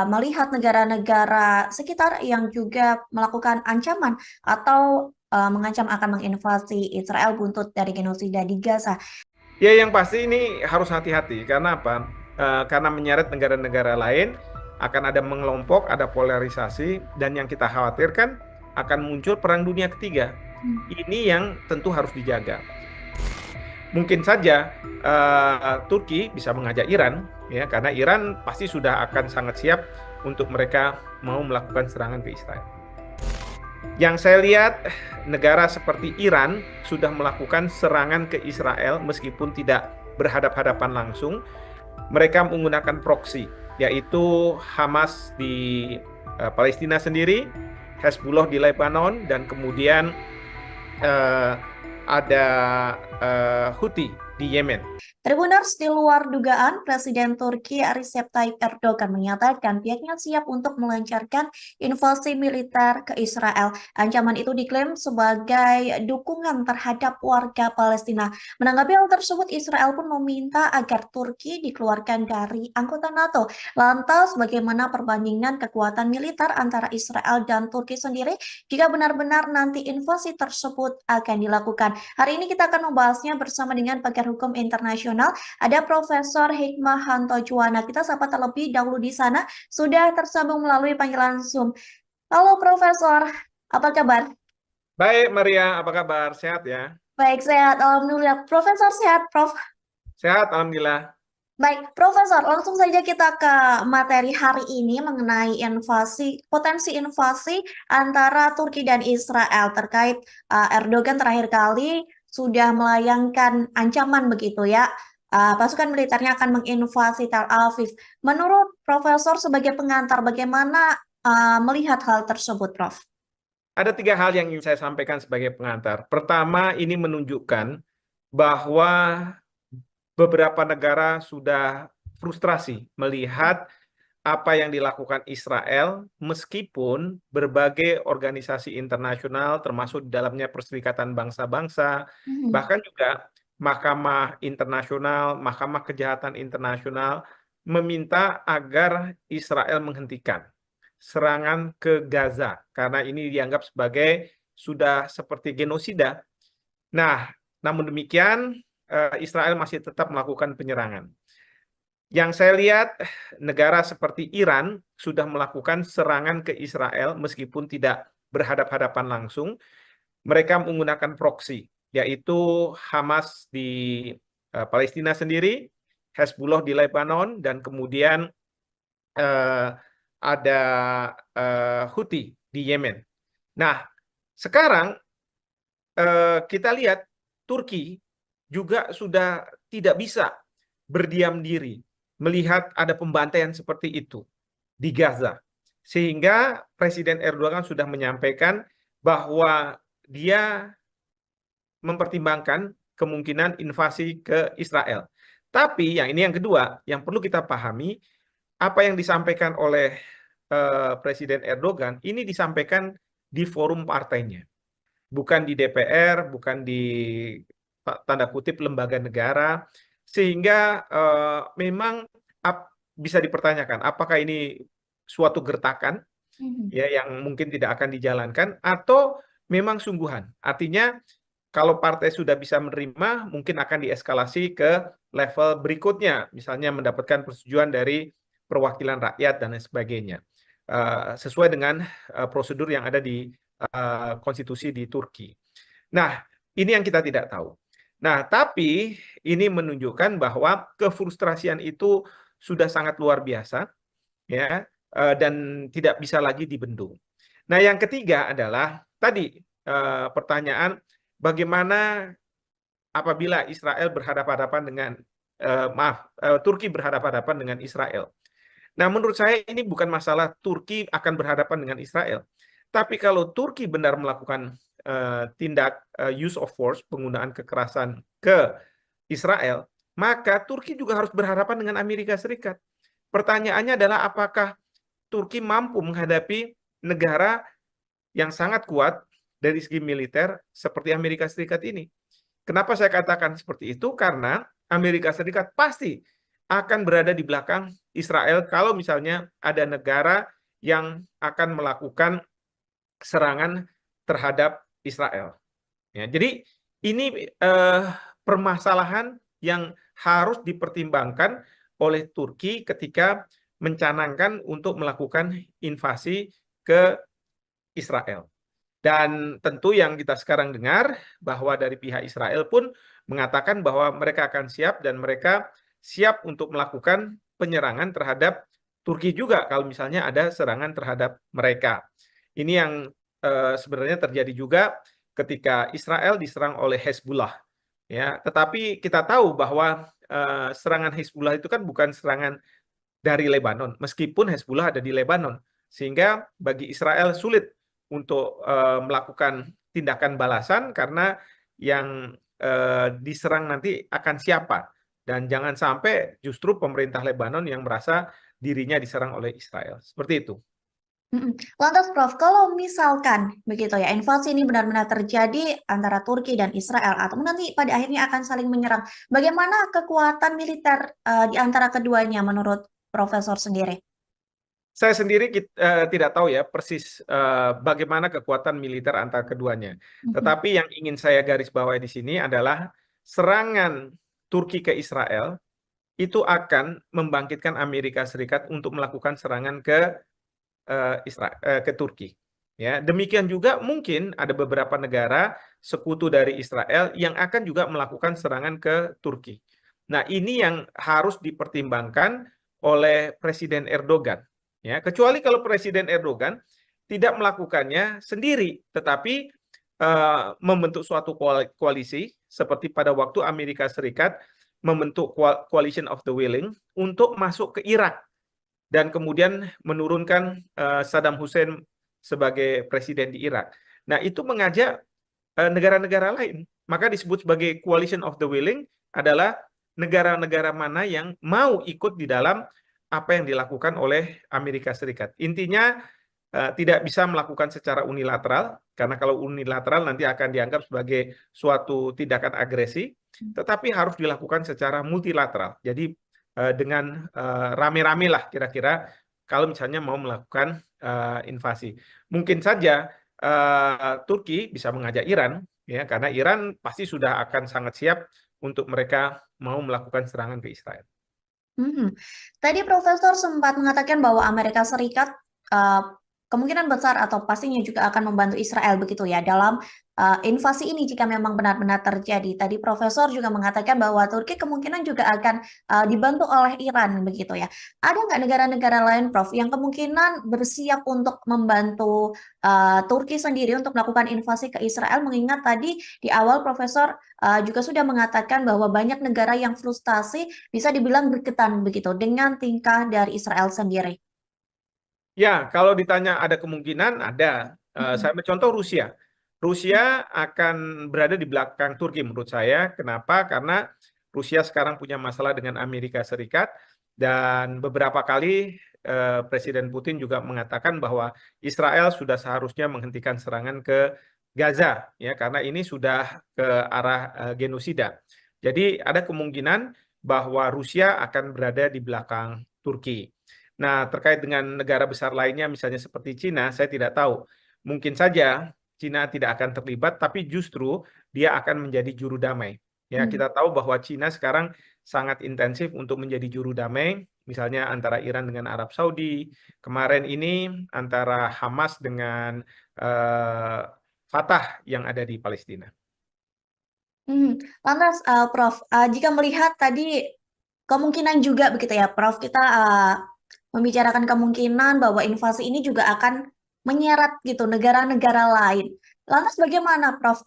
melihat negara-negara sekitar yang juga melakukan ancaman atau mengancam akan menginvasi Israel buntut dari genosida di Gaza. Ya, yang pasti ini harus hati-hati. Karena apa? Karena menyeret negara-negara lain, akan ada mengelompok, ada polarisasi, dan yang kita khawatirkan akan muncul perang dunia ketiga. Ini yang tentu harus dijaga. Mungkin saja Turki bisa mengajak Iran, ya, karena Iran pasti sudah akan sangat siap untuk mereka mau melakukan serangan ke Israel. Yang saya lihat, negara seperti Iran sudah melakukan serangan ke Israel meskipun tidak berhadap-hadapan langsung. Mereka menggunakan proksi, yaitu Hamas di Palestina sendiri, Hezbollah di Lebanon, dan kemudian ada Houthi di Yemen. Tribuners, di luar dugaan, Presiden Turki Recep Tayyip Erdogan menyatakan pihaknya siap untuk melancarkan invasi militer ke Israel. Ancaman itu diklaim sebagai dukungan terhadap warga Palestina. Menanggapi hal tersebut, Israel pun meminta agar Turki dikeluarkan dari anggota NATO. Lantas, bagaimana perbandingan kekuatan militer antara Israel dan Turki sendiri jika benar-benar nanti invasi tersebut akan dilakukan? Hari ini kita akan membahasnya bersama dengan pakar hukum internasional. Ada Profesor Hikmahanto Juwana. Kita sapa terlebih dahulu di sana. Sudah tersambung melalui panggilan Zoom. Halo Profesor, apa kabar? Baik, Maria, apa kabar? Sehat ya? Baik, sehat. Alhamdulillah. Profesor sehat, Prof. Sehat, Alhamdulillah. Baik, Profesor, langsung saja kita ke materi hari ini mengenai potensi invasi antara Turki dan Israel terkait Erdogan terakhir kali sudah melayangkan ancaman begitu ya. Pasukan militernya akan menginvasi Tel Aviv. Menurut Profesor sebagai pengantar, bagaimana melihat hal tersebut, Prof? Ada 3 hal yang ingin saya sampaikan sebagai pengantar. Pertama, ini menunjukkan bahwa beberapa negara sudah frustrasi melihat apa yang dilakukan Israel, meskipun berbagai organisasi internasional, termasuk di dalamnya Perserikatan Bangsa-Bangsa, Mhm. bahkan juga Mahkamah Internasional, Mahkamah Kejahatan Internasional, meminta agar Israel menghentikan serangan ke Gaza, karena ini dianggap sebagai sudah seperti genosida. Nah, namun demikian, Israel masih tetap melakukan penyerangan. Yang saya lihat, negara seperti Iran sudah melakukan serangan ke Israel meskipun tidak berhadap-hadapan langsung. Mereka menggunakan proksi, yaitu Hamas di Palestina sendiri, Hezbollah di Lebanon, dan kemudian eh, ada Houthi di Yemen. Nah, sekarang kita lihat Turki juga sudah tidak bisa berdiam diri melihat ada pembantaian seperti itu di Gaza. Sehingga Presiden Erdogan sudah menyampaikan bahwa dia mempertimbangkan kemungkinan invasi ke Israel. Tapi yang ini yang kedua, yang perlu kita pahami, apa yang disampaikan oleh Presiden Erdogan ini disampaikan di forum partainya, bukan di DPR, bukan di tanda kutip lembaga negara, sehingga memang bisa dipertanyakan apakah ini suatu gertakan Mhm. ya yang mungkin tidak akan dijalankan atau memang sungguhan. Artinya kalau partai sudah bisa menerima, mungkin akan dieskalasi ke level berikutnya, misalnya mendapatkan persetujuan dari perwakilan rakyat dan lain sebagainya, sesuai dengan prosedur yang ada di konstitusi di Turki. Nah, ini yang kita tidak tahu. Nah, tapi ini menunjukkan bahwa kefrustrasian itu sudah sangat luar biasa, ya, dan tidak bisa lagi dibendung. Nah, yang ketiga adalah tadi pertanyaan bagaimana apabila Israel berhadapan-hadapan dengan Turki berhadapan-hadapan dengan Israel. Nah, menurut saya ini bukan masalah Turki akan berhadapan dengan Israel. Tapi kalau Turki benar melakukan tindak use of force, penggunaan kekerasan ke Israel, maka Turki juga harus berhadapan dengan Amerika Serikat. Pertanyaannya adalah apakah Turki mampu menghadapi negara yang sangat kuat dari segi militer seperti Amerika Serikat ini. Kenapa saya katakan seperti itu? Karena Amerika Serikat pasti akan berada di belakang Israel kalau misalnya ada negara yang akan melakukan serangan terhadap Israel. Ya, jadi ini permasalahan yang harus dipertimbangkan oleh Turki ketika mencanangkan untuk melakukan invasi ke Israel. Dan tentu yang kita sekarang dengar bahwa dari pihak Israel pun mengatakan bahwa mereka akan siap dan mereka siap untuk melakukan penyerangan terhadap Turki juga kalau misalnya ada serangan terhadap mereka. Ini yang sebenarnya terjadi juga ketika Israel diserang oleh Hezbollah. Ya, tetapi kita tahu bahwa serangan Hezbollah itu kan bukan serangan dari Lebanon, meskipun Hezbollah ada di Lebanon, sehingga bagi Israel sulit untuk melakukan tindakan balasan karena yang diserang nanti akan siapa, dan jangan sampai justru pemerintah Lebanon yang merasa dirinya diserang oleh Israel. Seperti itu. Mhm. Lantas Prof, kalau misalkan begitu ya, invasi ini benar-benar terjadi antara Turki dan Israel atau nanti pada akhirnya akan saling menyerang, bagaimana kekuatan militer di antara keduanya menurut Profesor sendiri? Saya sendiri tidak tahu ya persis bagaimana kekuatan militer antara keduanya. Mhm. Tetapi yang ingin saya garis bawahi di sini adalah serangan Turki ke Israel itu akan membangkitkan Amerika Serikat untuk melakukan serangan ke Turki. Ya, demikian juga mungkin ada beberapa negara sekutu dari Israel yang akan juga melakukan serangan ke Turki. Nah, ini yang harus dipertimbangkan oleh Presiden Erdogan. Ya, kecuali kalau Presiden Erdogan tidak melakukannya sendiri, tetapi membentuk suatu koalisi seperti pada waktu Amerika Serikat membentuk Coalition of the Willing untuk masuk ke Irak dan kemudian menurunkan Saddam Hussein sebagai presiden di Irak. Nah, itu mengajak negara-negara lain. Maka disebut sebagai Coalition of the Willing adalah negara-negara mana yang mau ikut di dalam apa yang dilakukan oleh Amerika Serikat. Intinya tidak bisa melakukan secara unilateral, karena kalau unilateral nanti akan dianggap sebagai suatu tindakan agresi, tetapi harus dilakukan secara multilateral. Jadi dengan rame-rame lah kira-kira kalau misalnya mau melakukan invasi. Mungkin saja Turki bisa mengajak Iran, ya, karena Iran pasti sudah akan sangat siap untuk mereka mau melakukan serangan ke Israel. Mhm. Tadi Profesor sempat mengatakan bahwa Amerika Serikat uh, kemungkinan besar atau pastinya juga akan membantu Israel begitu ya dalam invasi ini jika memang benar-benar terjadi. Tadi Profesor juga mengatakan bahwa Turki kemungkinan juga akan dibantu oleh Iran begitu ya. Ada nggak negara-negara lain, Prof, yang kemungkinan bersiap untuk membantu Turki sendiri untuk melakukan invasi ke Israel? Mengingat tadi di awal Profesor juga sudah mengatakan bahwa banyak negara yang frustasi bisa dibilang berketan begitu dengan tingkah dari Israel sendiri. Ya, kalau ditanya ada kemungkinan, ada. Saya ambil contoh Rusia. Rusia akan berada di belakang Turki menurut saya. Kenapa? Karena Rusia sekarang punya masalah dengan Amerika Serikat dan beberapa kali Presiden Putin juga mengatakan bahwa Israel sudah seharusnya menghentikan serangan ke Gaza, ya, karena ini sudah ke arah genosida. Jadi ada kemungkinan bahwa Rusia akan berada di belakang Turki. Nah, terkait dengan negara besar lainnya, misalnya seperti Cina, saya tidak tahu. Mungkin saja Cina tidak akan terlibat, tapi justru dia akan menjadi juru damai. Ya, Hmm. kita tahu bahwa Cina sekarang sangat intensif untuk menjadi juru damai, misalnya antara Iran dengan Arab Saudi, kemarin ini antara Hamas dengan Fatah yang ada di Palestina. Lantas, Prof, jika melihat tadi kemungkinan juga begitu ya, Prof, kita membicarakan kemungkinan bahwa invasi ini juga akan menyeret gitu negara-negara lain. Lantas bagaimana, Prof,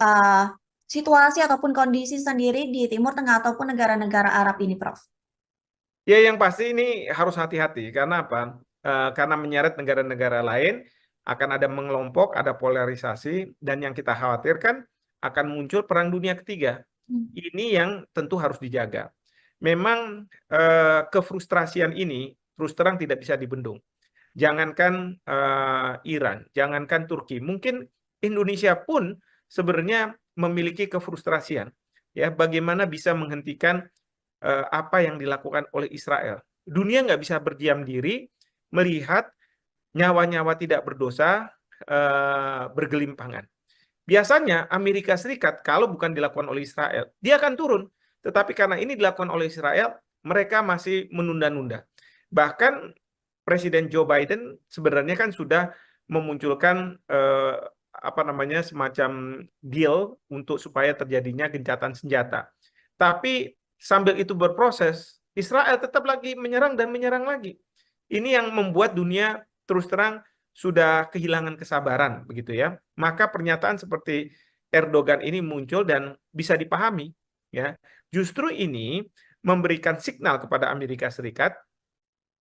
situasi ataupun kondisi sendiri di Timur Tengah ataupun negara-negara Arab ini, Prof? Ya, yang pasti ini harus hati-hati. Karena apa? Karena menyeret negara-negara lain, akan ada mengelompok, ada polarisasi, dan yang kita khawatirkan akan muncul perang dunia ketiga. Hmm. Ini yang tentu harus dijaga. Memang kefrustrasian ini terus terang tidak bisa dibendung. Jangankan Iran, jangankan Turki, mungkin Indonesia pun sebenarnya memiliki kefrustrasian. Ya, bagaimana bisa menghentikan apa yang dilakukan oleh Israel. Dunia nggak bisa berdiam diri melihat nyawa-nyawa tidak berdosa bergelimpangan. Biasanya Amerika Serikat kalau bukan dilakukan oleh Israel, dia akan turun. Tetapi karena ini dilakukan oleh Israel, mereka masih menunda-nunda. Bahkan Presiden Joe Biden sebenarnya kan sudah memunculkan apa namanya semacam deal untuk supaya terjadinya gencatan senjata. Tapi sambil itu berproses, Israel tetap lagi menyerang dan menyerang lagi. Ini yang membuat dunia terus terang sudah kehilangan kesabaran, begitu ya. Maka pernyataan seperti Erdogan ini muncul dan bisa dipahami, ya. Justru ini memberikan signal kepada Amerika Serikat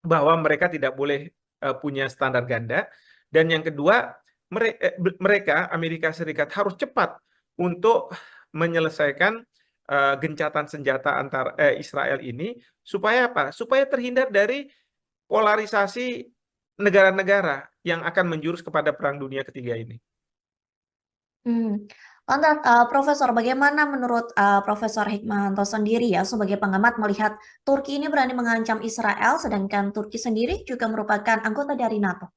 bahwa mereka tidak boleh punya standar ganda, dan yang kedua mereka Amerika Serikat harus cepat untuk menyelesaikan gencatan senjata antar Israel ini supaya apa? Supaya terhindar dari polarisasi negara-negara yang akan menjurus kepada perang dunia ketiga ini. Lantas, Profesor, bagaimana menurut Profesor Hikmahanto sendiri ya sebagai pengamat melihat Turki ini berani mengancam Israel, sedangkan Turki sendiri juga merupakan anggota dari NATO?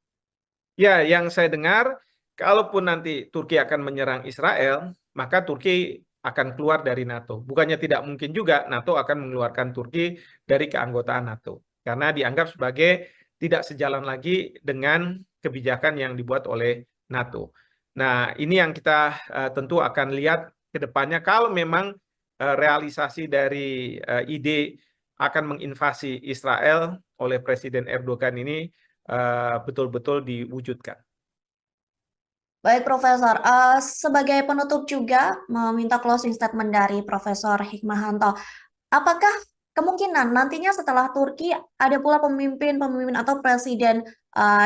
Ya, yang saya dengar, kalaupun nanti Turki akan menyerang Israel, maka Turki akan keluar dari NATO. Bukannya tidak mungkin juga NATO akan mengeluarkan Turki dari keanggotaan NATO. Karena dianggap sebagai tidak sejalan lagi dengan kebijakan yang dibuat oleh NATO. Nah, ini yang kita tentu akan lihat ke depannya. Kalau memang realisasi dari ide akan menginvasi Israel oleh Presiden Erdogan ini betul-betul diwujudkan. Baik, Profesor. Sebagai penutup juga meminta closing statement dari Profesor Hikmahanto. Apakah kemungkinan nantinya setelah Turki ada pula pemimpin-pemimpin atau presiden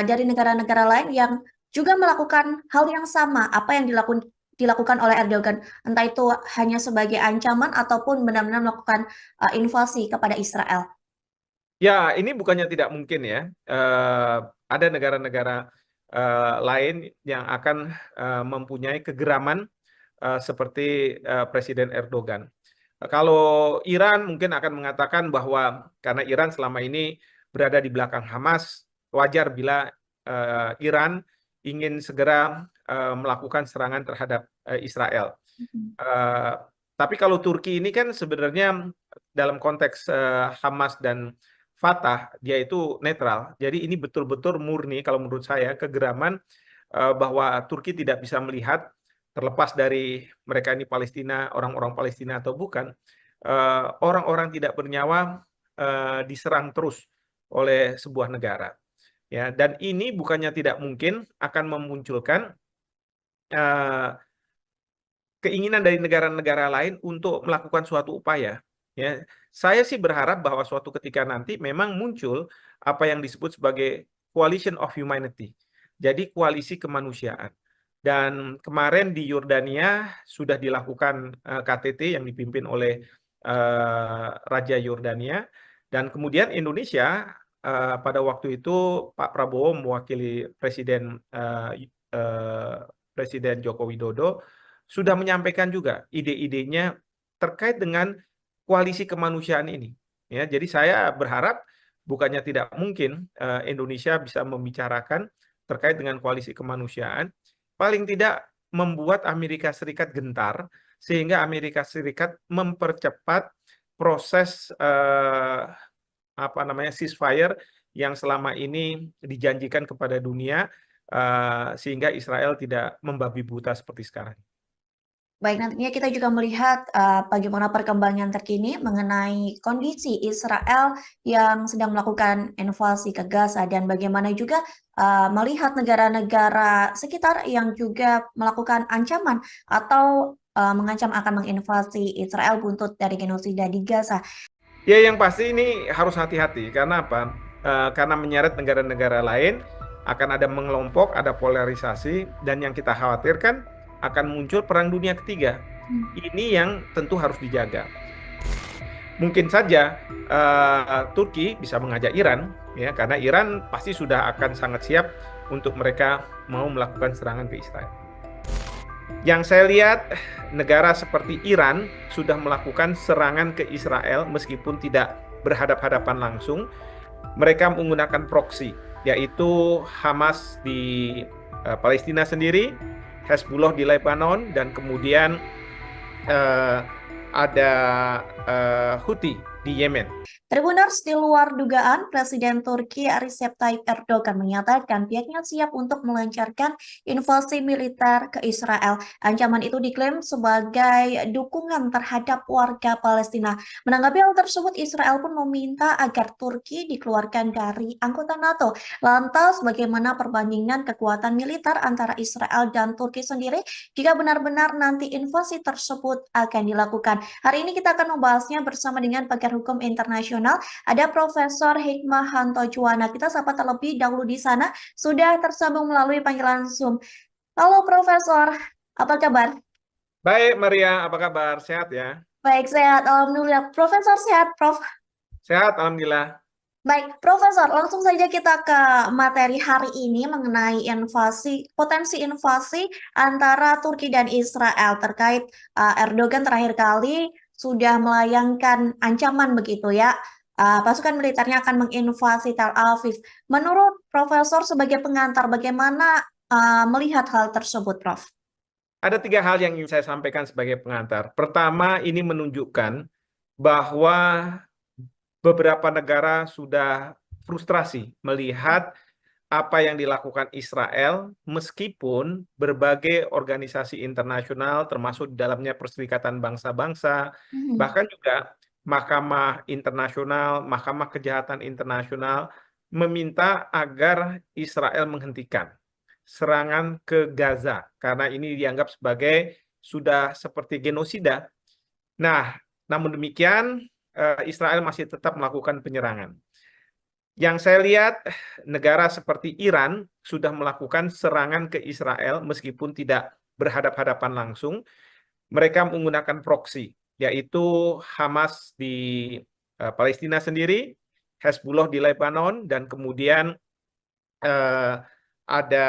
dari negara-negara lain yang juga melakukan hal yang sama apa yang dilakukan oleh Erdogan, entah itu hanya sebagai ancaman ataupun benar-benar melakukan invasi kepada Israel? Ya, ini bukannya tidak mungkin ya. Ada negara-negara lain yang akan mempunyai kegeraman seperti Presiden Erdogan. Kalau Iran mungkin akan mengatakan bahwa karena Iran selama ini berada di belakang Hamas, wajar bila Iran ingin segera melakukan serangan terhadap Israel. Mhm. Eh, tapi kalau Turki ini kan sebenarnya dalam konteks Hamas dan Fatah dia itu netral. Jadi ini betul-betul murni kalau menurut saya kegeraman bahwa Turki tidak bisa melihat terlepas dari mereka ini Palestina, orang-orang Palestina atau bukan, orang-orang tidak bernyawa diserang terus oleh sebuah negara. Ya, dan ini bukannya tidak mungkin akan memunculkan eh, keinginan dari negara-negara lain untuk melakukan suatu upaya. Ya, saya sih berharap bahwa suatu ketika nanti memang muncul apa yang disebut sebagai coalition of humanity. Jadi koalisi kemanusiaan. Dan kemarin di Yordania sudah dilakukan KTT yang dipimpin oleh Raja Yordania. Dan kemudian Indonesia pada waktu itu Pak Prabowo mewakili Presiden Joko Widodo sudah menyampaikan juga ide-idenya terkait dengan koalisi kemanusiaan ini. Ya, jadi saya berharap bukannya tidak mungkin Indonesia bisa membicarakan terkait dengan koalisi kemanusiaan, paling tidak membuat Amerika Serikat gentar sehingga Amerika Serikat mempercepat proses apa namanya ceasefire yang selama ini dijanjikan kepada dunia sehingga Israel tidak membabi buta seperti sekarang. Baik, nantinya kita juga melihat bagaimana perkembangan terkini mengenai kondisi Israel yang sedang melakukan invasi ke Gaza dan bagaimana juga melihat negara-negara sekitar yang juga melakukan ancaman atau mengancam akan menginvasi Israel buntut dari genosida di Gaza. Ya, yang pasti ini harus hati-hati. Karena apa? Karena menyeret negara-negara lain, akan ada mengelompok, ada polarisasi, dan yang kita khawatirkan akan muncul perang dunia ketiga. Ini yang tentu harus dijaga. Mungkin saja Turki bisa mengajak Iran, ya, karena Iran pasti sudah akan sangat siap untuk mereka mau melakukan serangan ke Israel. Yang saya lihat, negara seperti Iran sudah melakukan serangan ke Israel meskipun tidak berhadap-hadapan langsung. Mereka menggunakan proksi, yaitu Hamas di Palestina sendiri, Hezbollah di Lebanon, dan kemudian ada Houthi di Yemen. Tribuners, di luar dugaan, Presiden Turki Recep Tayyip Erdogan menyatakan pihaknya siap untuk melancarkan invasi militer ke Israel. Ancaman itu diklaim sebagai dukungan terhadap warga Palestina. Menanggapi hal tersebut, Israel pun meminta agar Turki dikeluarkan dari anggota NATO. Lantas, bagaimana perbandingan kekuatan militer antara Israel dan Turki sendiri jika benar-benar nanti invasi tersebut akan dilakukan? Hari ini kita akan membahasnya bersama dengan pakar hukum internasional. Ada Profesor Hikmahanto Juwana. Kita sapa terlebih dahulu di sana. Sudah tersambung melalui panggilan Zoom. Halo Profesor, apa kabar? Baik, Maria, apa kabar? Sehat ya? Baik, sehat. Alhamdulillah. Profesor sehat, Prof. Sehat, Alhamdulillah. Baik, Profesor, langsung saja kita ke materi hari ini mengenai potensi invasi antara Turki dan Israel terkait Erdogan terakhir kali sudah melayangkan ancaman begitu ya. Pasukan militernya akan menginvasi Tel Aviv. Menurut Profesor sebagai pengantar, bagaimana melihat hal tersebut, Prof? Ada 3 hal yang ingin saya sampaikan sebagai pengantar. Pertama, ini menunjukkan bahwa beberapa negara sudah frustrasi melihat apa yang dilakukan Israel, meskipun berbagai organisasi internasional, termasuk di dalamnya Perserikatan Bangsa-Bangsa, bahkan juga Mahkamah Internasional, Mahkamah Kejahatan Internasional, meminta agar Israel menghentikan serangan ke Gaza, karena ini dianggap sebagai sudah seperti genosida. Nah, namun demikian, Israel masih tetap melakukan penyerangan. Yang saya lihat, negara seperti Iran sudah melakukan serangan ke Israel meskipun tidak berhadap-hadapan langsung. Mereka menggunakan proksi, yaitu Hamas di Palestina sendiri, Hezbollah di Lebanon, dan kemudian eh, ada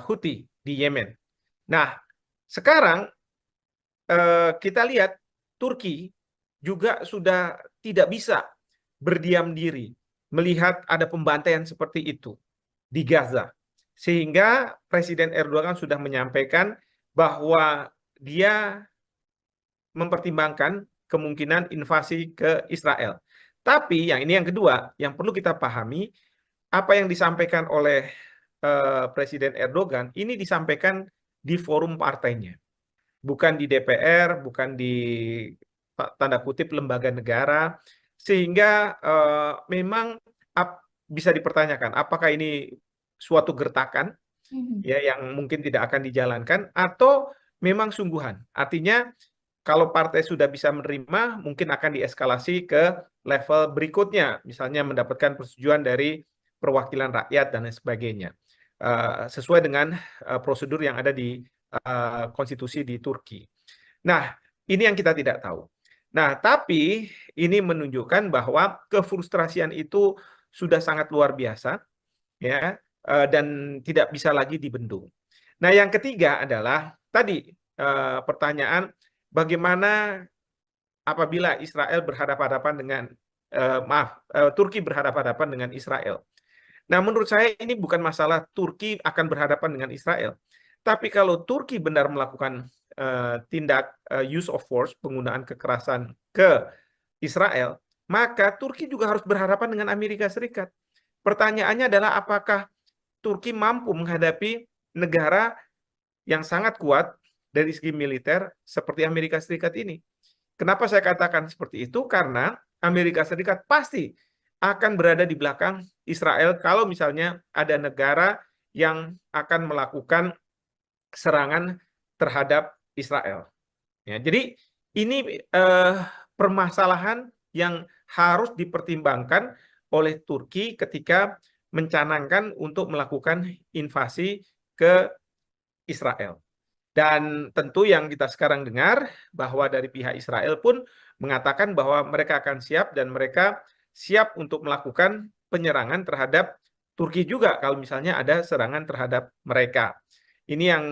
Houthi di Yemen. Nah, sekarang kita lihat Turki juga sudah tidak bisa berdiam diri melihat ada pembantaian seperti itu di Gaza. Sehingga Presiden Erdogan sudah menyampaikan bahwa dia mempertimbangkan kemungkinan invasi ke Israel. Tapi yang kedua, yang perlu kita pahami, apa yang disampaikan oleh Presiden Erdogan ini disampaikan di forum partainya, bukan di DPR, bukan di tanda kutip lembaga negara, sehingga memang bisa dipertanyakan apakah ini suatu gertakan ya yang mungkin tidak akan dijalankan atau memang sungguhan. Artinya kalau partai sudah bisa menerima, mungkin akan dieskalasi ke level berikutnya, misalnya mendapatkan persetujuan dari perwakilan rakyat dan lain sebagainya, sesuai dengan prosedur yang ada di konstitusi di Turki. Nah, ini yang kita tidak tahu. Nah, tapi ini menunjukkan bahwa kefrustrasian itu sudah sangat luar biasa, ya, dan tidak bisa lagi dibendung. Nah, yang ketiga adalah tadi pertanyaan bagaimana apabila Israel berhadapan-hadapan dengan Turki berhadapan-hadapan dengan Israel. Nah, menurut saya ini bukan masalah Turki akan berhadapan dengan Israel. Tapi kalau Turki benar melakukan tindak use of force, penggunaan kekerasan ke Israel, maka Turki juga harus berhadapan dengan Amerika Serikat. Pertanyaannya adalah apakah Turki mampu menghadapi negara yang sangat kuat dari segi militer seperti Amerika Serikat ini. Kenapa saya katakan seperti itu? Karena Amerika Serikat pasti akan berada di belakang Israel kalau misalnya ada negara yang akan melakukan serangan terhadap Israel. Ya, jadi ini permasalahan yang harus dipertimbangkan oleh Turki ketika mencanangkan untuk melakukan invasi ke Israel. Dan tentu yang kita sekarang dengar bahwa dari pihak Israel pun mengatakan bahwa mereka akan siap dan mereka siap untuk melakukan penyerangan terhadap Turki juga kalau misalnya ada serangan terhadap mereka. Ini yang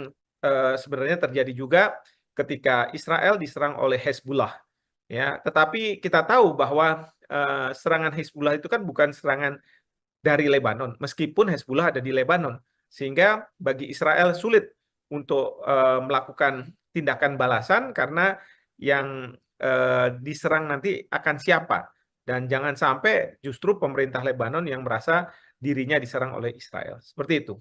sebenarnya terjadi juga ketika Israel diserang oleh Hezbollah. Ya, tetapi kita tahu bahwa serangan Hezbollah itu kan bukan serangan dari Lebanon, meskipun Hezbollah ada di Lebanon, sehingga bagi Israel sulit untuk melakukan tindakan balasan karena yang diserang nanti akan siapa, dan jangan sampai justru pemerintah Lebanon yang merasa dirinya diserang oleh Israel. Seperti itu.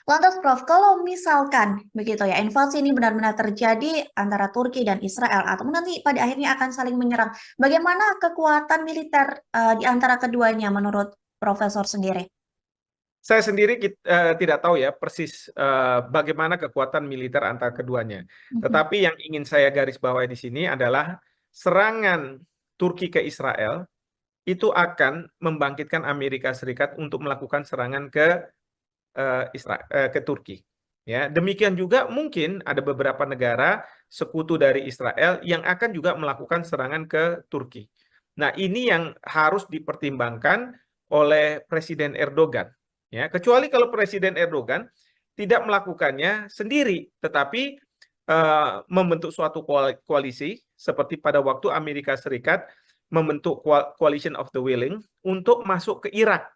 Lantas Prof, kalau misalkan begitu ya, invasi ini benar-benar terjadi antara Turki dan Israel, atau nanti pada akhirnya akan saling menyerang, bagaimana kekuatan militer di antara keduanya menurut Profesor sendiri? Saya sendiri tidak tahu ya persis bagaimana kekuatan militer antar keduanya. Tetapi yang ingin saya garis bawahi di sini adalah serangan Turki ke Israel itu akan membangkitkan Amerika Serikat untuk melakukan serangan ke ke Turki. Ya, demikian juga mungkin ada beberapa negara sekutu dari Israel yang akan juga melakukan serangan ke Turki. Nah, ini yang harus dipertimbangkan oleh Presiden Erdogan. Ya, kecuali kalau Presiden Erdogan tidak melakukannya sendiri, tetapi membentuk suatu koalisi seperti pada waktu Amerika Serikat membentuk Coalition of the Willing untuk masuk ke Irak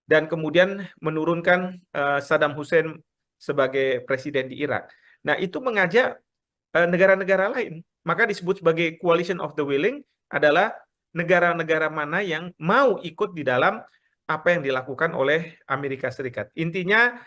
dan kemudian menurunkan Saddam Hussein sebagai presiden di Irak. Nah, itu mengajak negara-negara lain. Maka disebut sebagai Coalition of the Willing adalah negara-negara mana yang mau ikut di dalam apa yang dilakukan oleh Amerika Serikat. Intinya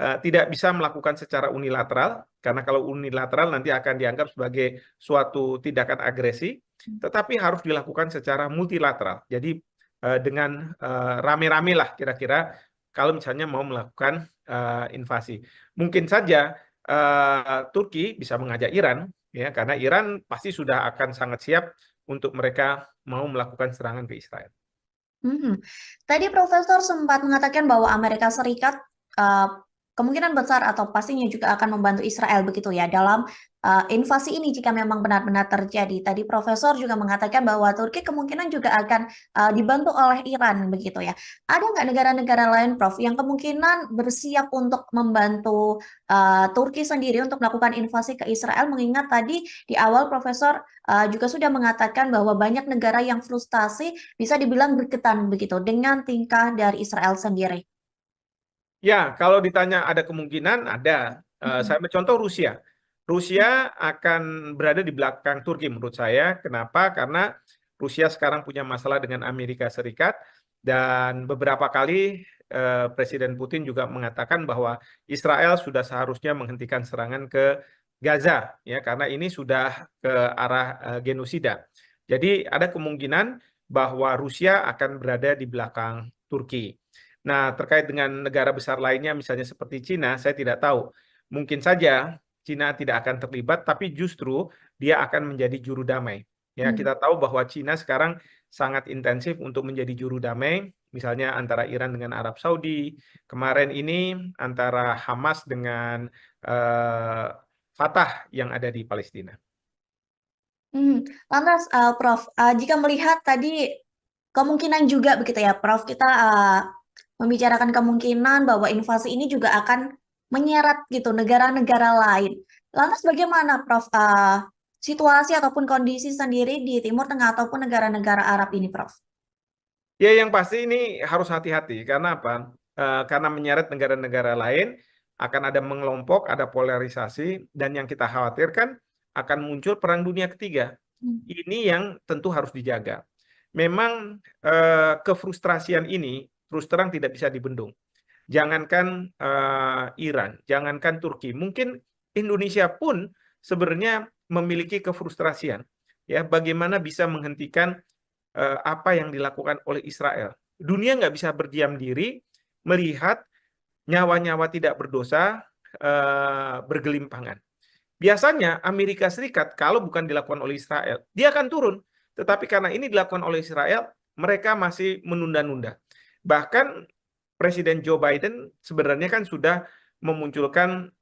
tidak bisa melakukan secara unilateral, karena kalau unilateral nanti akan dianggap sebagai suatu tindakan agresi, tetapi harus dilakukan secara multilateral. Jadi dengan rame-rame lah kira-kira kalau misalnya mau melakukan invasi. Mungkin saja Turki bisa mengajak Iran, ya, karena Iran pasti sudah akan sangat siap untuk mereka mau melakukan serangan ke Israel. Tadi Profesor sempat mengatakan bahwa Amerika Serikat kemungkinan besar atau pastinya juga akan membantu Israel begitu ya dalam invasi ini jika memang benar-benar terjadi. Tadi Profesor juga mengatakan bahwa Turki kemungkinan juga akan dibantu oleh Iran begitu ya. Ada nggak negara-negara lain, Prof, yang kemungkinan bersiap untuk membantu Turki sendiri untuk melakukan invasi ke Israel? Mengingat tadi di awal Profesor juga sudah mengatakan bahwa banyak negara yang frustasi bisa dibilang berketan begitu dengan tingkah dari Israel sendiri. Ya, kalau ditanya ada kemungkinan, ada. Saya ambil contoh Rusia. Rusia akan berada di belakang Turki menurut saya. Kenapa? Karena Rusia sekarang punya masalah dengan Amerika Serikat dan beberapa kali Presiden Putin juga mengatakan bahwa Israel sudah seharusnya menghentikan serangan ke Gaza, ya, karena ini sudah ke arah genosida. Jadi ada kemungkinan bahwa Rusia akan berada di belakang Turki. Nah, terkait dengan negara besar lainnya, misalnya seperti Cina, saya tidak tahu. Mungkin saja Cina tidak akan terlibat, tapi justru dia akan menjadi juru damai. Ya, Hmm. kita tahu bahwa Cina sekarang sangat intensif untuk menjadi juru damai, misalnya antara Iran dengan Arab Saudi. Kemarin ini antara Hamas dengan eh, Fatah yang ada di Palestina. Lantas, Prof, jika melihat tadi kemungkinan juga begitu ya, Prof, kita membicarakan kemungkinan bahwa invasi ini juga akan menyeret gitu negara-negara lain. Lantas bagaimana, Prof, situasi ataupun kondisi sendiri di Timur Tengah ataupun negara-negara Arab ini, Prof? Ya, yang pasti ini harus hati-hati. Karena apa? Karena menyeret negara-negara lain, akan ada mengelompok, ada polarisasi, dan yang kita khawatirkan akan muncul perang dunia ketiga. Hmm. Ini yang tentu harus dijaga. Memang kefrustrasian ini terus terang tidak bisa dibendung. Jangankan Iran, jangankan Turki, mungkin Indonesia pun sebenarnya memiliki kefrustrasian. Ya, bagaimana bisa menghentikan apa yang dilakukan oleh Israel. Dunia nggak bisa berdiam diri melihat nyawa-nyawa tidak berdosa bergelimpangan. Biasanya Amerika Serikat kalau bukan dilakukan oleh Israel, dia akan turun. Tetapi karena ini dilakukan oleh Israel, mereka masih menunda-nunda. Bahkan Presiden Joe Biden sebenarnya kan sudah memunculkan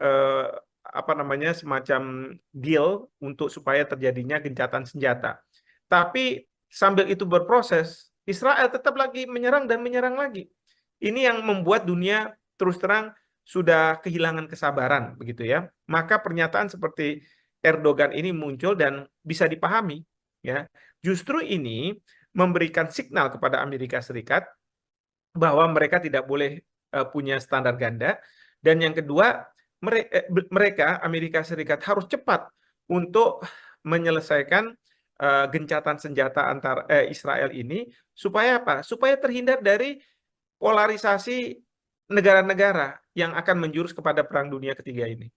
apa namanya semacam deal untuk supaya terjadinya gencatan senjata. Tapi sambil itu berproses, Israel tetap lagi menyerang dan menyerang lagi. Ini yang membuat dunia terus terang sudah kehilangan kesabaran, begitu ya. Maka pernyataan seperti Erdogan ini muncul dan bisa dipahami, ya. Justru ini memberikan signal kepada Amerika Serikat bahwa mereka tidak boleh punya standar ganda, dan yang kedua mereka Amerika Serikat harus cepat untuk menyelesaikan gencatan senjata antar Israel ini supaya apa? Supaya terhindar dari polarisasi negara-negara yang akan menjurus kepada perang dunia ketiga ini.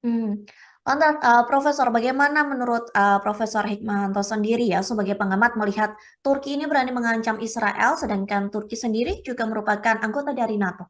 Hmm. Lantas, Profesor, bagaimana menurut Profesor Hikmahanto sendiri ya sebagai pengamat melihat Turki ini berani mengancam Israel, sedangkan Turki sendiri juga merupakan anggota dari NATO?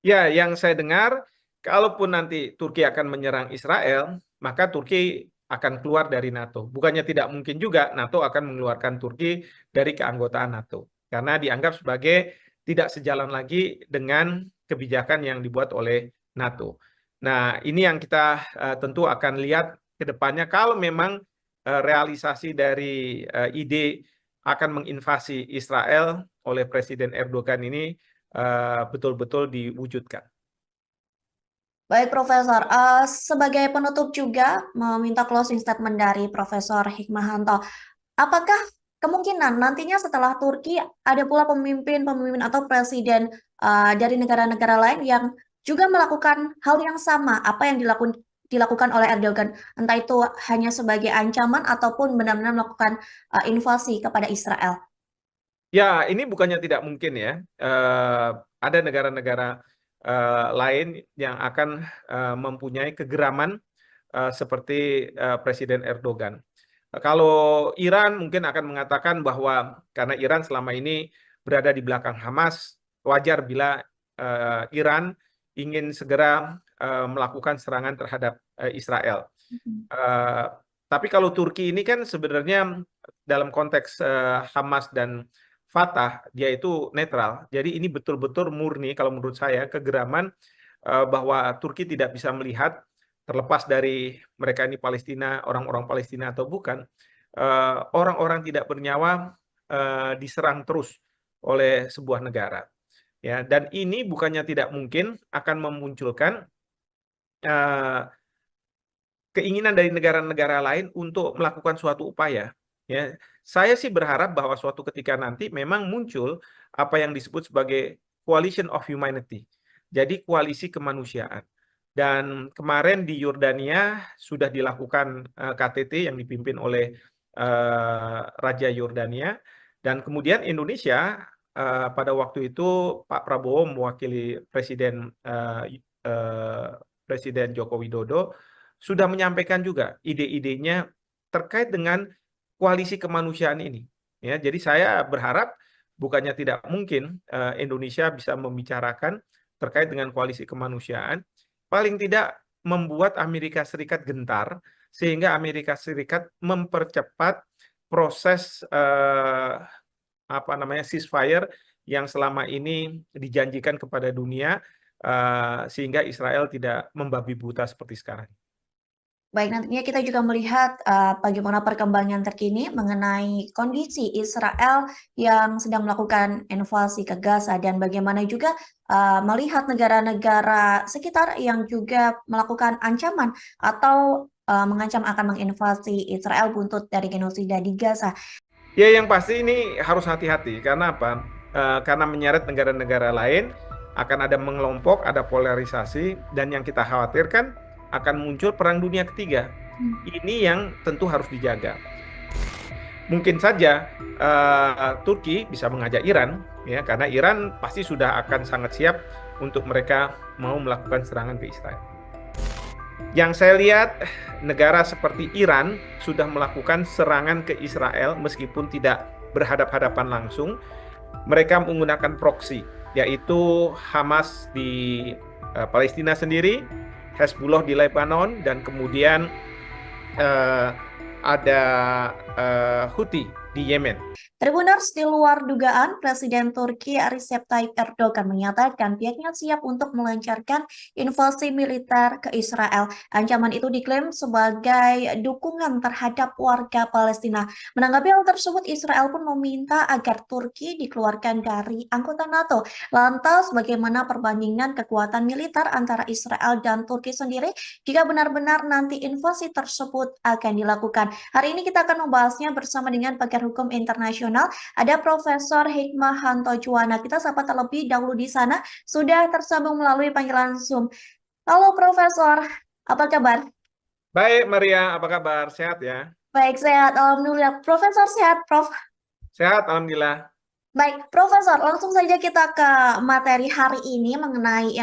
Ya, yang saya dengar, kalaupun nanti Turki akan menyerang Israel, maka Turki akan keluar dari NATO. Bukannya tidak mungkin juga NATO akan mengeluarkan Turki dari keanggotaan NATO. Karena dianggap sebagai tidak sejalan lagi dengan kebijakan yang dibuat oleh NATO. Nah, ini yang kita tentu akan lihat ke depannya kalau memang realisasi dari ide akan menginvasi Israel oleh Presiden Erdogan ini betul-betul diwujudkan. Baik, Profesor. Sebagai penutup juga meminta closing statement dari Profesor Hikmahanto. Apakah kemungkinan nantinya setelah Turki ada pula pemimpin-pemimpin atau presiden dari negara-negara lain yang juga melakukan hal yang sama apa yang dilakukan oleh Erdogan, entah itu hanya sebagai ancaman ataupun benar-benar melakukan invasi kepada Israel? Ya, ini bukannya tidak mungkin ya. Ada negara-negara lain yang akan mempunyai kegeraman seperti Presiden Erdogan. Kalau Iran mungkin akan mengatakan bahwa karena Iran selama ini berada di belakang Hamas, wajar bila Iran ingin segera melakukan serangan terhadap Israel. Mhm. Eh, tapi kalau Turki ini kan sebenarnya dalam konteks Hamas dan Fatah, dia itu netral. Jadi ini betul-betul murni kalau menurut saya kegeraman bahwa Turki tidak bisa melihat terlepas dari mereka ini Palestina, orang-orang Palestina atau bukan, orang-orang tidak bernyawa diserang terus oleh sebuah negara. Ya, dan ini bukannya tidak mungkin akan memunculkan keinginan dari negara-negara lain untuk melakukan suatu upaya. Ya, saya sih berharap bahwa suatu ketika nanti memang muncul apa yang disebut sebagai coalition of humanity. Jadi koalisi kemanusiaan. Dan kemarin di Yordania sudah dilakukan KTT yang dipimpin oleh Raja Yordania. Dan kemudian Indonesia pada waktu itu Pak Prabowo mewakili Presiden Joko Widodo sudah menyampaikan juga ide-idenya terkait dengan koalisi kemanusiaan ini. Ya, jadi saya berharap bukannya tidak mungkin Indonesia bisa membicarakan terkait dengan koalisi kemanusiaan, paling tidak membuat Amerika Serikat gentar sehingga Amerika Serikat mempercepat proses ceasefire yang selama ini dijanjikan kepada dunia sehingga Israel tidak membabi buta seperti sekarang. Baik, nantinya kita juga melihat bagaimana perkembangan terkini mengenai kondisi Israel yang sedang melakukan invasi ke Gaza dan bagaimana juga melihat negara-negara sekitar yang juga melakukan ancaman atau mengancam akan menginvasi Israel buntut dari genosida di Gaza. Ya, yang pasti ini harus hati-hati. Karena apa? Karena menyeret negara-negara lain, akan ada mengelompok, ada polarisasi, dan yang kita khawatirkan akan muncul perang dunia ketiga. Ini yang tentu harus dijaga. Mungkin saja Turki bisa mengajak Iran, ya, karena Iran pasti sudah akan sangat siap untuk mereka mau melakukan serangan ke Israel. Yang saya lihat, negara seperti Iran sudah melakukan serangan ke Israel meskipun tidak berhadap-hadapan langsung. Mereka menggunakan proksi, yaitu Hamas di Palestina sendiri, Hezbollah di Lebanon, dan kemudian ada Houthi di Yemen. Tribuners, di luar dugaan, Presiden Turki Recep Tayyip Erdogan menyatakan pihaknya siap untuk melancarkan invasi militer ke Israel. Ancaman itu diklaim sebagai dukungan terhadap warga Palestina. Menanggapi hal tersebut, Israel pun meminta agar Turki dikeluarkan dari anggota NATO. Lantas, bagaimana perbandingan kekuatan militer antara Israel dan Turki sendiri jika benar-benar nanti invasi tersebut akan dilakukan? Hari ini kita akan membahasnya bersama dengan pakar hukum internasional. Ada Profesor Hikmahanto Juwana. Kita sapa terlebih dahulu di sana. Sudah tersambung melalui panggilan Zoom. Halo Profesor, apa kabar? Baik, Maria, apa kabar? Sehat ya? Baik, sehat. Alhamdulillah. Profesor sehat, Prof. Sehat, Alhamdulillah. Baik, Profesor, langsung saja kita ke materi hari ini mengenai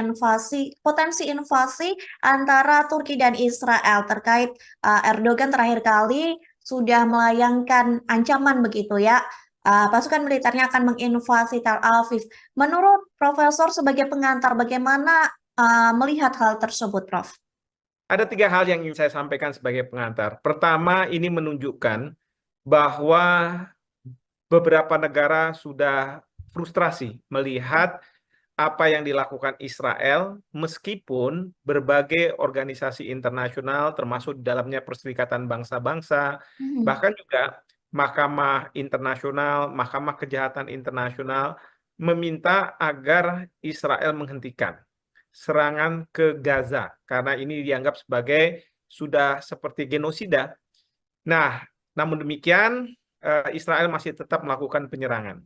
potensi invasi antara Turki dan Israel terkait Erdogan terakhir kali sudah melayangkan ancaman begitu ya. Pasukan militernya akan menginvasi Tel Aviv. Menurut Profesor sebagai pengantar, bagaimana melihat hal tersebut, Prof? Ada 3 hal yang ingin saya sampaikan sebagai pengantar. Pertama, ini menunjukkan bahwa beberapa negara sudah frustrasi melihat apa yang dilakukan Israel, meskipun berbagai organisasi internasional, termasuk di dalamnya Perserikatan Bangsa-Bangsa, bahkan juga Mahkamah Internasional, Mahkamah Kejahatan Internasional, meminta agar Israel menghentikan serangan ke Gaza, karena ini dianggap sebagai sudah seperti genosida. Nah, namun demikian, Israel masih tetap melakukan penyerangan.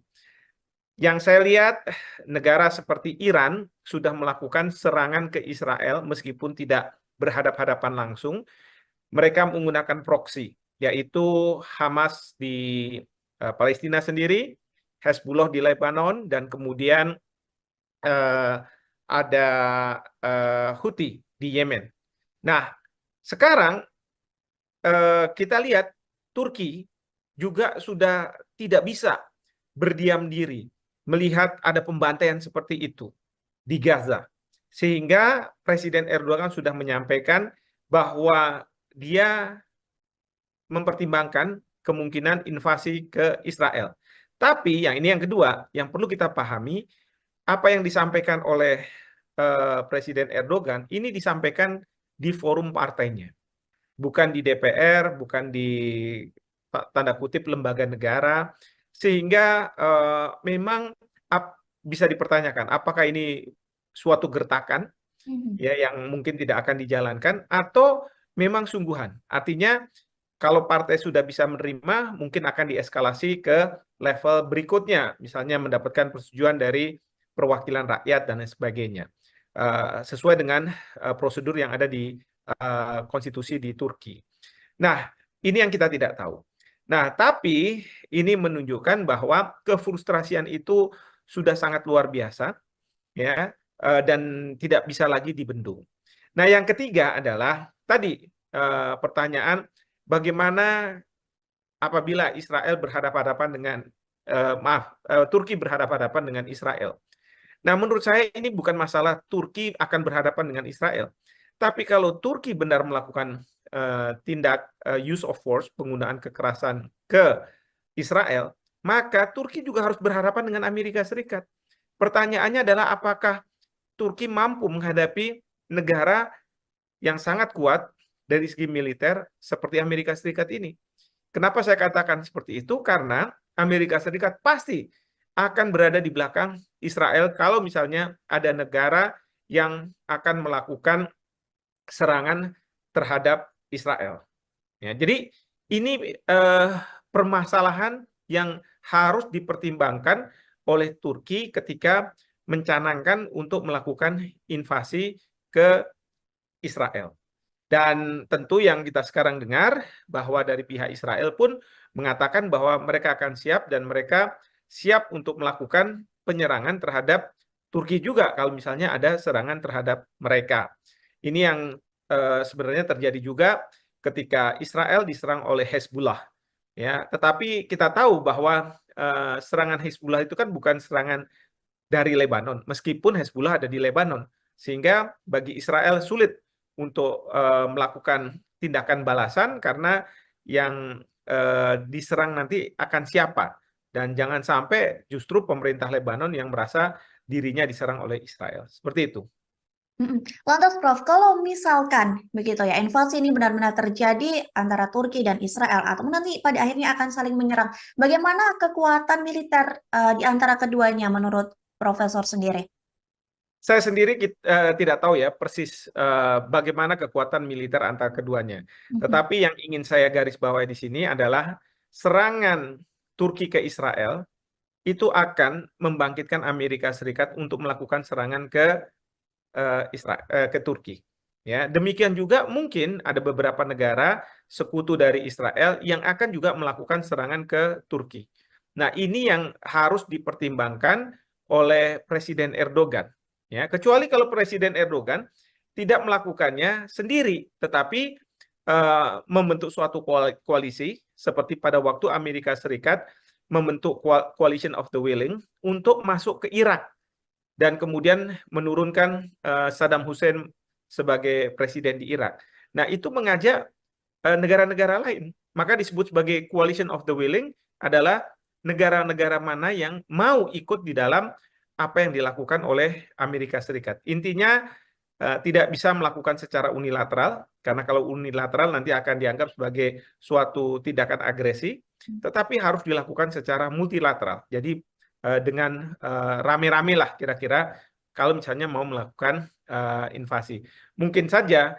Yang saya lihat, negara seperti Iran sudah melakukan serangan ke Israel meskipun tidak berhadap-hadapan langsung. Mereka menggunakan proksi, yaitu Hamas di Palestina sendiri, Hezbollah di Lebanon, dan kemudian ada Houthi di Yemen. Nah, sekarang kita lihat Turki juga sudah tidak bisa berdiam diri melihat ada pembantaian seperti itu di Gaza. Sehingga Presiden Erdogan sudah menyampaikan bahwa dia mempertimbangkan kemungkinan invasi ke Israel. Tapi yang kedua, yang perlu kita pahami, apa yang disampaikan oleh Presiden Erdogan, ini disampaikan di forum partainya, bukan di DPR, bukan di tanda kutip lembaga negara, sehingga memang bisa dipertanyakan apakah ini suatu gertakan ya yang mungkin tidak akan dijalankan atau memang sungguhan. Artinya kalau partai sudah bisa menerima, mungkin akan dieskalasi ke level berikutnya, misalnya mendapatkan persetujuan dari perwakilan rakyat dan lain sebagainya, sesuai dengan prosedur yang ada di konstitusi di Turki. Nah, ini yang kita tidak tahu. Nah, tapi ini menunjukkan bahwa kefrustrasian itu sudah sangat luar biasa, ya, dan tidak bisa lagi dibendung. Nah, yang ketiga adalah tadi pertanyaan bagaimana apabila Israel berhadapan-hadapan dengan Turki berhadapan-hadapan dengan Israel. Nah, menurut saya ini bukan masalah Turki akan berhadapan dengan Israel, tapi kalau Turki benar melakukan tindak use of force, penggunaan kekerasan ke Israel, maka Turki juga harus berhadapan dengan Amerika Serikat. Pertanyaannya adalah apakah Turki mampu menghadapi negara yang sangat kuat dari segi militer seperti Amerika Serikat ini. Kenapa saya katakan seperti itu? Karena Amerika Serikat pasti akan berada di belakang Israel kalau misalnya ada negara yang akan melakukan serangan terhadap Israel. Ya, jadi ini permasalahan yang harus dipertimbangkan oleh Turki ketika mencanangkan untuk melakukan invasi ke Israel. Dan tentu yang kita sekarang dengar bahwa dari pihak Israel pun mengatakan bahwa mereka akan siap dan mereka siap untuk melakukan penyerangan terhadap Turki juga kalau misalnya ada serangan terhadap mereka. Ini yang sebenarnya terjadi juga ketika Israel diserang oleh Hezbollah. Ya, tetapi kita tahu bahwa serangan Hezbollah itu kan bukan serangan dari Lebanon, meskipun Hezbollah ada di Lebanon, sehingga bagi Israel sulit untuk melakukan tindakan balasan karena yang diserang nanti akan siapa, dan jangan sampai justru pemerintah Lebanon yang merasa dirinya diserang oleh Israel. Seperti itu. Lantas Prof, kalau misalkan begitu ya, invasi ini benar-benar terjadi antara Turki dan Israel atau nanti pada akhirnya akan saling menyerang, bagaimana kekuatan militer di antara keduanya menurut Profesor sendiri? Saya sendiri tidak tahu ya persis bagaimana kekuatan militer antara keduanya. Tetapi yang ingin saya garis bawahi di sini adalah serangan Turki ke Israel itu akan membangkitkan Amerika Serikat untuk melakukan serangan ke ke Turki. Ya, demikian juga mungkin ada beberapa negara sekutu dari Israel yang akan juga melakukan serangan ke Turki. Nah, ini yang harus dipertimbangkan oleh Presiden Erdogan. Ya, kecuali kalau Presiden Erdogan tidak melakukannya sendiri, tetapi membentuk suatu koalisi seperti pada waktu Amerika Serikat membentuk Coalition of the Willing untuk masuk ke Irak dan kemudian menurunkan Saddam Hussein sebagai presiden di Irak. Nah, itu mengajak negara-negara lain. Maka disebut sebagai Coalition of the Willing adalah negara-negara mana yang mau ikut di dalam apa yang dilakukan oleh Amerika Serikat. Intinya tidak bisa melakukan secara unilateral, karena kalau unilateral nanti akan dianggap sebagai suatu tindakan agresi, tetapi harus dilakukan secara multilateral. Jadi dengan rame-rame lah kira-kira kalau misalnya mau melakukan invasi. Mungkin saja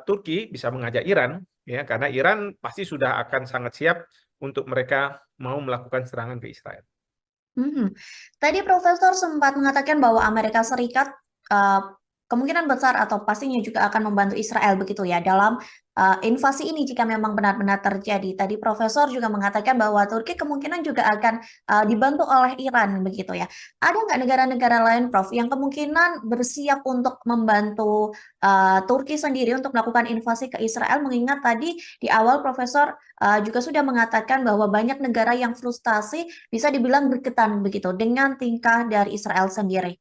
Turki bisa mengajak Iran, ya, karena Iran pasti sudah akan sangat siap untuk mereka mau melakukan serangan ke Israel. Tadi Profesor sempat mengatakan bahwa Amerika Serikat kemungkinan besar atau pastinya juga akan membantu Israel begitu ya dalam invasi ini jika memang benar-benar terjadi. Tadi Profesor juga mengatakan bahwa Turki kemungkinan juga akan dibantu oleh Iran begitu ya. Ada nggak negara-negara lain, Prof, yang kemungkinan bersiap untuk membantu Turki sendiri untuk melakukan invasi ke Israel? Mengingat tadi di awal Profesor juga sudah mengatakan bahwa banyak negara yang frustasi bisa dibilang berketan begitu dengan tingkah dari Israel sendiri.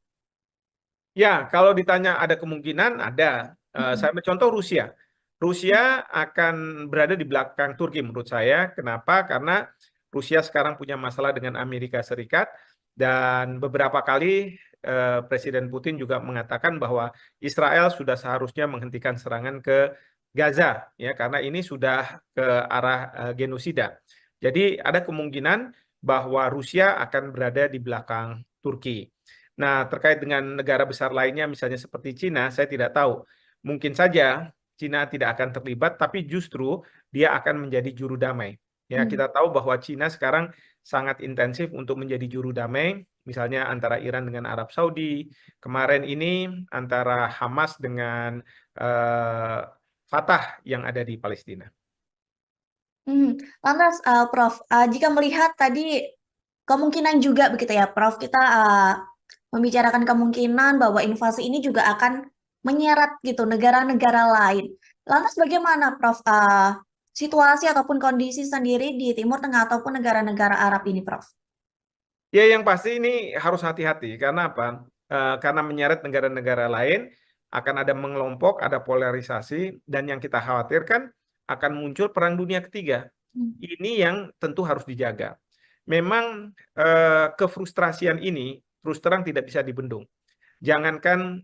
Ya, kalau ditanya ada kemungkinan, ada. Saya mencontoh Rusia. Rusia akan berada di belakang Turki menurut saya. Kenapa? Karena Rusia sekarang punya masalah dengan Amerika Serikat dan beberapa kali Presiden Putin juga mengatakan bahwa Israel sudah seharusnya menghentikan serangan ke Gaza, ya, karena ini sudah ke arah genosida. Jadi ada kemungkinan bahwa Rusia akan berada di belakang Turki. Nah, terkait dengan negara besar lainnya, misalnya seperti Cina, saya tidak tahu. Mungkin saja Cina tidak akan terlibat, tapi justru dia akan menjadi juru damai. Ya, Hmm. kita tahu bahwa Cina sekarang sangat intensif untuk menjadi juru damai, misalnya antara Iran dengan Arab Saudi, kemarin ini antara Hamas dengan Fatah yang ada di Palestina. Lantas, Prof, jika melihat tadi kemungkinan juga begitu ya, Prof, kita membicarakan kemungkinan bahwa invasi ini juga akan menyeret gitu negara-negara lain. Lantas bagaimana, Prof, situasi ataupun kondisi sendiri di Timur Tengah ataupun negara-negara Arab ini, Prof? Ya, yang pasti ini harus hati-hati. Karena apa? Karena menyeret negara-negara lain, akan ada mengelompok, ada polarisasi, dan yang kita khawatirkan akan muncul perang dunia ketiga. Hmm. Ini yang tentu harus dijaga. Memang kefrustrasian ini terus terang tidak bisa dibendung. Jangankan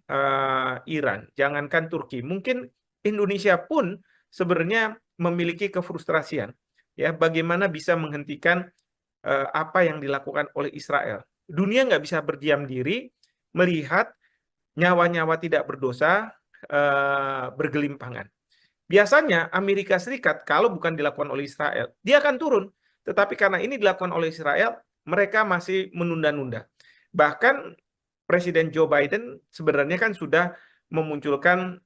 Iran, jangankan Turki, mungkin Indonesia pun sebenarnya memiliki kefrustrasian. Ya, bagaimana bisa menghentikan apa yang dilakukan oleh Israel. Dunia nggak bisa berdiam diri melihat nyawa-nyawa tidak berdosa bergelimpangan. Biasanya Amerika Serikat kalau bukan dilakukan oleh Israel, dia akan turun. Tetapi karena ini dilakukan oleh Israel, mereka masih menunda-nunda. Bahkan Presiden Joe Biden sebenarnya kan sudah memunculkan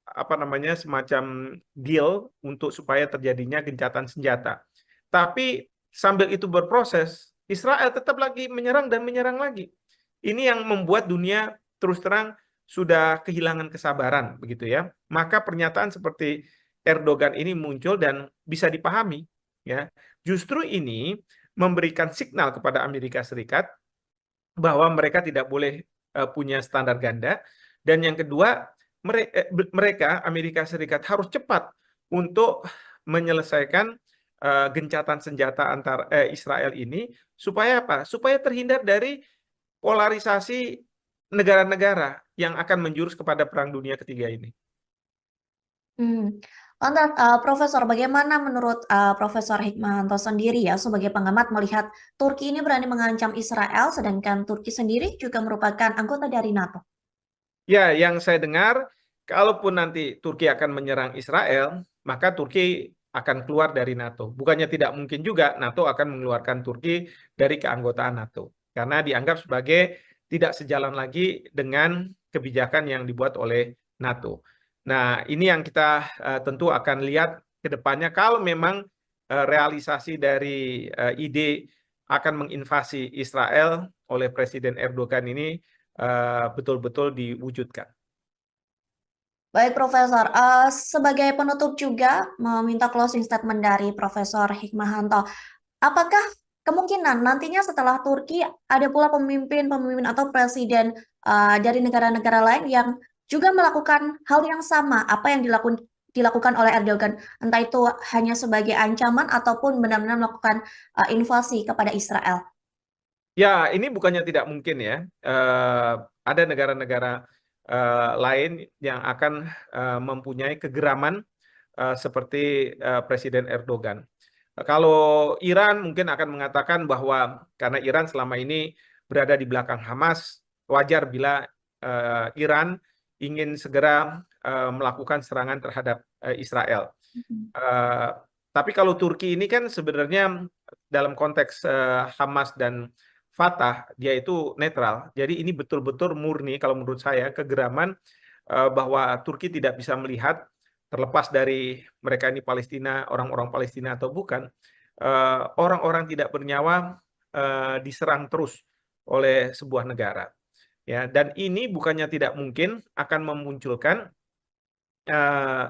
apa namanya semacam deal untuk supaya terjadinya gencatan senjata. Tapi sambil itu berproses, Israel tetap lagi menyerang dan menyerang lagi. Ini yang membuat dunia terus terang sudah kehilangan kesabaran, begitu ya. Maka pernyataan seperti Erdogan ini muncul dan bisa dipahami, ya. Justru ini memberikan signal kepada Amerika Serikat bahwa mereka tidak boleh punya standar ganda, dan yang kedua mereka Amerika Serikat harus cepat untuk menyelesaikan gencatan senjata antar Israel ini supaya apa? Supaya terhindar dari polarisasi negara-negara yang akan menjurus kepada perang dunia ketiga ini. Lantas, Profesor, bagaimana menurut Profesor Hikmahanto sendiri ya sebagai pengamat melihat Turki ini berani mengancam Israel, sedangkan Turki sendiri juga merupakan anggota dari NATO? Ya, yang saya dengar, kalaupun nanti Turki akan menyerang Israel, maka Turki akan keluar dari NATO. Bukannya tidak mungkin juga NATO akan mengeluarkan Turki dari keanggotaan NATO. Karena dianggap sebagai tidak sejalan lagi dengan kebijakan yang dibuat oleh NATO. Nah, ini yang kita tentu akan lihat ke depannya. Kalau memang realisasi dari ide akan menginvasi Israel oleh Presiden Erdogan ini betul-betul diwujudkan. Baik, Profesor. Sebagai penutup juga meminta closing statement dari Profesor Hikmahanto. Apakah kemungkinan nantinya setelah Turki ada pula pemimpin-pemimpin atau presiden dari negara-negara lain yang juga melakukan hal yang sama apa yang dilakukan oleh Erdogan, entah itu hanya sebagai ancaman ataupun benar-benar melakukan invasi kepada Israel? Ya, ini bukannya tidak mungkin ya. Ada negara-negara lain yang akan mempunyai kegeraman seperti Presiden Erdogan. Kalau Iran mungkin akan mengatakan bahwa karena Iran selama ini berada di belakang Hamas, wajar bila Iran ingin segera melakukan serangan terhadap Israel. Mhm. Eh, tapi kalau Turki ini kan sebenarnya dalam konteks Hamas dan Fatah, dia itu netral. Jadi ini betul-betul murni kalau menurut saya kegeraman bahwa Turki tidak bisa melihat terlepas dari mereka ini Palestina, orang-orang Palestina atau bukan, orang-orang tidak bernyawa diserang terus oleh sebuah negara. Ya, dan ini bukannya tidak mungkin akan memunculkan eh,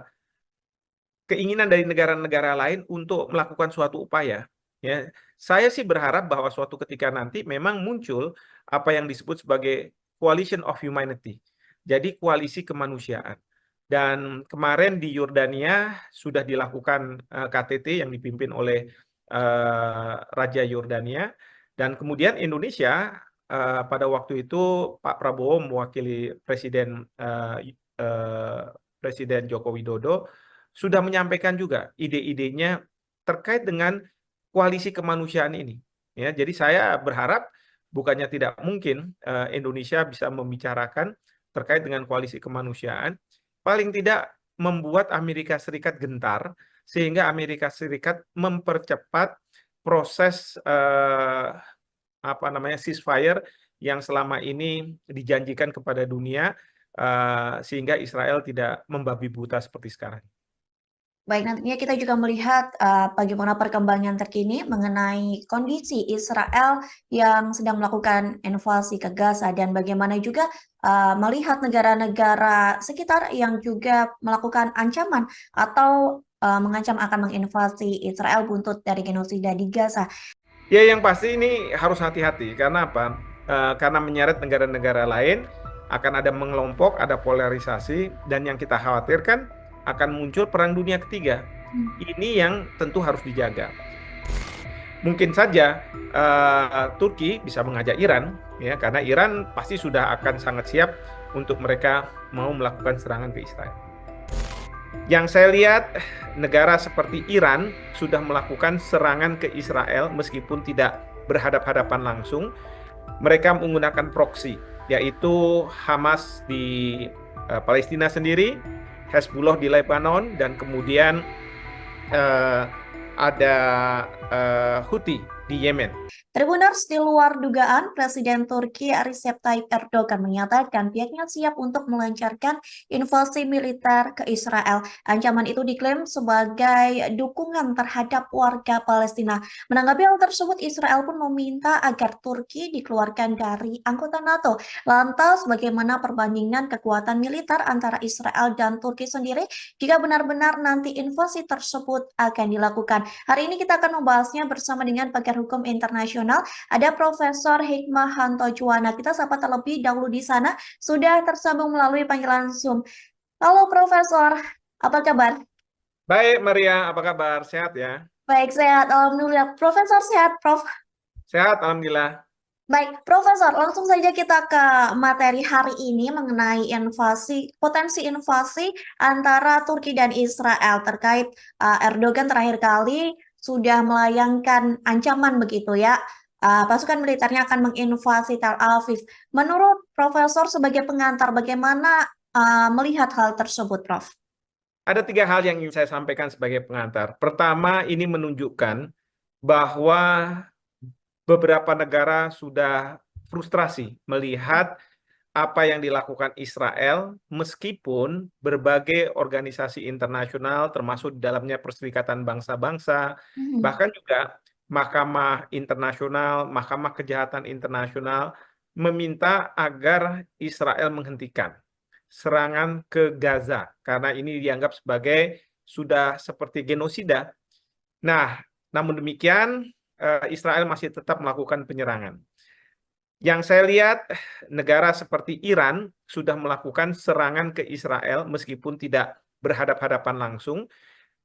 keinginan dari negara-negara lain untuk melakukan suatu upaya. Ya, saya sih berharap bahwa suatu ketika nanti memang muncul apa yang disebut sebagai coalition of humanity. Jadi koalisi kemanusiaan. Dan kemarin di Yordania sudah dilakukan KTT yang dipimpin oleh Raja Yordania, dan kemudian Indonesia pada waktu itu Pak Prabowo mewakili Presiden Joko Widodo sudah menyampaikan juga ide-idenya terkait dengan koalisi kemanusiaan ini. Ya, jadi saya berharap bukannya tidak mungkin Indonesia bisa membicarakan terkait dengan koalisi kemanusiaan, paling tidak membuat Amerika Serikat gentar sehingga Amerika Serikat mempercepat proses ceasefire yang selama ini dijanjikan kepada dunia sehingga Israel tidak membabi buta seperti sekarang. Baik, nantinya kita juga melihat bagaimana perkembangan terkini mengenai kondisi Israel yang sedang melakukan invasi ke Gaza dan bagaimana juga melihat negara-negara sekitar yang juga melakukan ancaman atau mengancam akan menginvasi Israel buntut dari genosida di Gaza. Ya, yang pasti ini harus hati-hati. Karena apa? Karena menyeret negara-negara lain, akan ada mengelompok, ada polarisasi, dan yang kita khawatirkan akan muncul perang dunia ketiga. Ini yang tentu harus dijaga. Mungkin saja Turki bisa mengajak Iran, ya, karena Iran pasti sudah akan sangat siap untuk mereka mau melakukan serangan ke Israel. Yang saya lihat, negara seperti Iran sudah melakukan serangan ke Israel meskipun tidak berhadap-hadapan langsung. Mereka menggunakan proksi, yaitu Hamas di Palestina sendiri, Hezbollah di Lebanon, dan kemudian ada Houthi di Yemen. Tribuners, di luar dugaan, Presiden Turki Recep Tayyip Erdogan menyatakan pihaknya siap untuk melancarkan invasi militer ke Israel. Ancaman itu diklaim sebagai dukungan terhadap warga Palestina. Menanggapi hal tersebut, Israel pun meminta agar Turki dikeluarkan dari anggota NATO. Lantas, bagaimana perbandingan kekuatan militer antara Israel dan Turki sendiri jika benar-benar nanti invasi tersebut akan dilakukan? Hari ini kita akan membahasnya bersama dengan pakar hukum internasional. Ada Profesor Hikmahanto Juwana. Kita sapa terlebih dahulu di sana. Sudah tersambung melalui panggilan Zoom. Halo Profesor, apa kabar? Baik, Maria, apa kabar? Sehat ya? Baik, sehat. Alhamdulillah. Profesor sehat, Prof. Sehat, Alhamdulillah. Baik, Profesor, langsung saja kita ke materi hari ini mengenai potensi invasi antara Turki dan Israel terkait Erdogan terakhir kali sudah melayangkan ancaman begitu ya. Pasukan militernya akan menginvasi Tel Aviv. Menurut Profesor sebagai pengantar, bagaimana melihat hal tersebut, Prof? Ada 3 hal yang ingin saya sampaikan sebagai pengantar. Pertama, ini menunjukkan bahwa beberapa negara sudah frustrasi melihat apa yang dilakukan Israel, meskipun berbagai organisasi internasional, termasuk di dalamnya Perserikatan Bangsa-Bangsa, bahkan juga Mahkamah Internasional, Mahkamah Kejahatan Internasional, meminta agar Israel menghentikan serangan ke Gaza, karena ini dianggap sebagai sudah seperti genosida. Nah, namun demikian, Israel masih tetap melakukan penyerangan. Yang saya lihat, negara seperti Iran sudah melakukan serangan ke Israel meskipun tidak berhadap-hadapan langsung.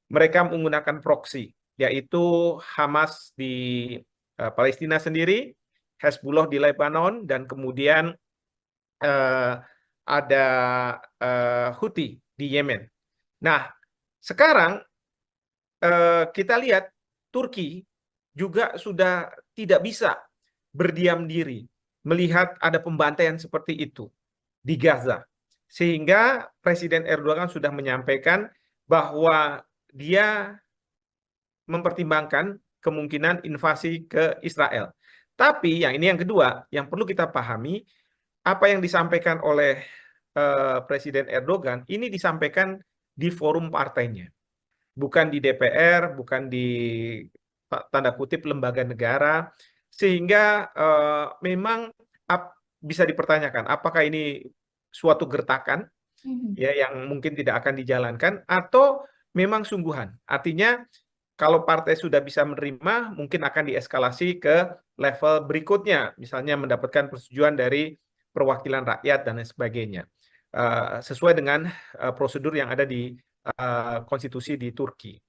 Mereka menggunakan proksi, yaitu Hamas di Palestina sendiri, Hezbollah di Lebanon, dan kemudian ada Houthi di Yemen. Nah, sekarang kita lihat Turki juga sudah tidak bisa berdiam diri melihat ada pembantaian seperti itu di Gaza. Sehingga Presiden Erdogan sudah menyampaikan bahwa dia mempertimbangkan kemungkinan invasi ke Israel. Tapi yang kedua, yang perlu kita pahami, apa yang disampaikan oleh Presiden Erdogan, ini disampaikan di forum partainya. Bukan di DPR, bukan di tanda kutip lembaga negara, sehingga memang bisa dipertanyakan apakah ini suatu gertakan ya yang mungkin tidak akan dijalankan atau memang sungguhan. Artinya kalau partai sudah bisa menerima, mungkin akan dieskalasi ke level berikutnya, misalnya mendapatkan persetujuan dari perwakilan rakyat dan lain sebagainya, sesuai dengan prosedur yang ada di konstitusi di Turki.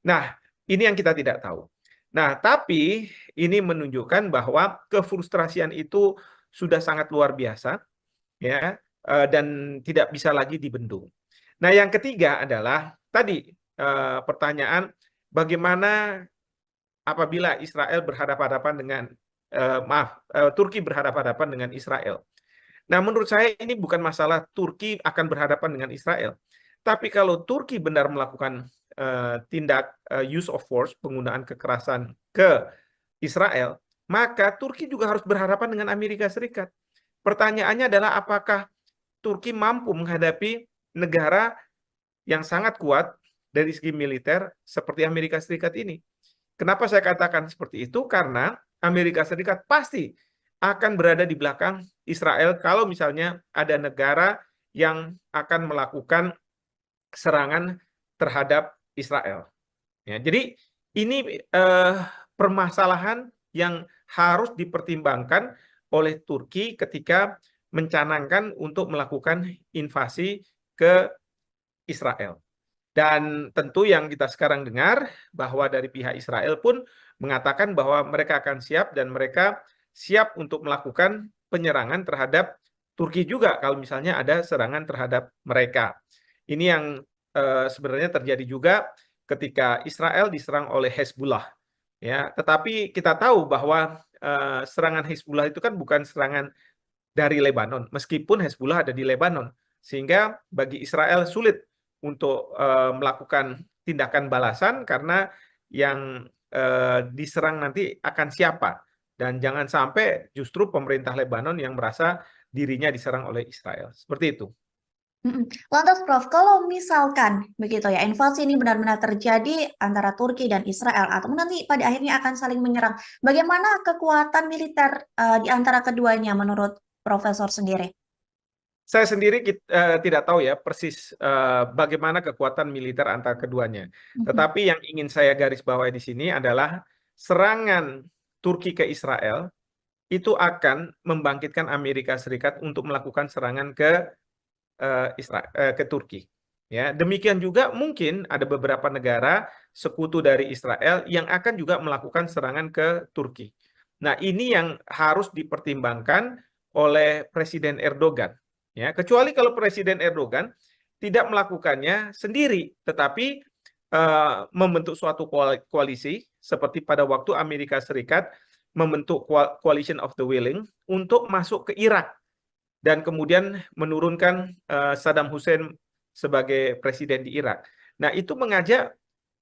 Nah, ini yang kita tidak tahu. Nah, tapi ini menunjukkan bahwa kefrustrasian itu sudah sangat luar biasa, ya, dan tidak bisa lagi dibendung. Nah, yang ketiga adalah tadi pertanyaan bagaimana apabila Israel berhadapan-hadapan dengan Turki berhadapan-hadapan dengan Israel. Nah, menurut saya ini bukan masalah Turki akan berhadapan dengan Israel, tapi kalau Turki benar melakukan tindak use of force, penggunaan kekerasan ke Israel, maka Turki juga harus berhadapan dengan Amerika Serikat. Pertanyaannya adalah apakah Turki mampu menghadapi negara yang sangat kuat dari segi militer seperti Amerika Serikat ini. Kenapa saya katakan seperti itu? Karena Amerika Serikat pasti akan berada di belakang Israel kalau misalnya ada negara yang akan melakukan serangan terhadap Israel. Ya, jadi ini permasalahan yang harus dipertimbangkan oleh Turki ketika mencanangkan untuk melakukan invasi ke Israel. Dan tentu yang kita sekarang dengar bahwa dari pihak Israel pun mengatakan bahwa mereka akan siap dan mereka siap untuk melakukan penyerangan terhadap Turki juga kalau misalnya ada serangan terhadap mereka. Ini yang sebenarnya terjadi juga ketika Israel diserang oleh Hezbollah. Ya, tetapi kita tahu bahwa serangan Hezbollah itu kan bukan serangan dari Lebanon, meskipun Hezbollah ada di Lebanon, sehingga bagi Israel sulit untuk melakukan tindakan balasan karena yang diserang nanti akan siapa, dan jangan sampai justru pemerintah Lebanon yang merasa dirinya diserang oleh Israel. Seperti itu. Lantas Prof, kalau misalkan begitu ya, invasi ini benar-benar terjadi antara Turki dan Israel, atau nanti pada akhirnya akan saling menyerang, bagaimana kekuatan militer di antara keduanya menurut Profesor sendiri? Saya sendiri tidak tahu ya persis bagaimana kekuatan militer antar keduanya. Tetapi yang ingin saya garis bawahi di sini adalah serangan Turki ke Israel itu akan membangkitkan Amerika Serikat untuk melakukan serangan ke ke Turki. Ya, demikian juga mungkin ada beberapa negara sekutu dari Israel yang akan juga melakukan serangan ke Turki. Nah, ini yang harus dipertimbangkan oleh Presiden Erdogan. Ya, kecuali kalau Presiden Erdogan tidak melakukannya sendiri, tetapi membentuk suatu koalisi seperti pada waktu Amerika Serikat membentuk Coalition of the Willing untuk masuk ke Irak dan kemudian menurunkan Saddam Hussein sebagai presiden di Irak. Nah, itu mengajak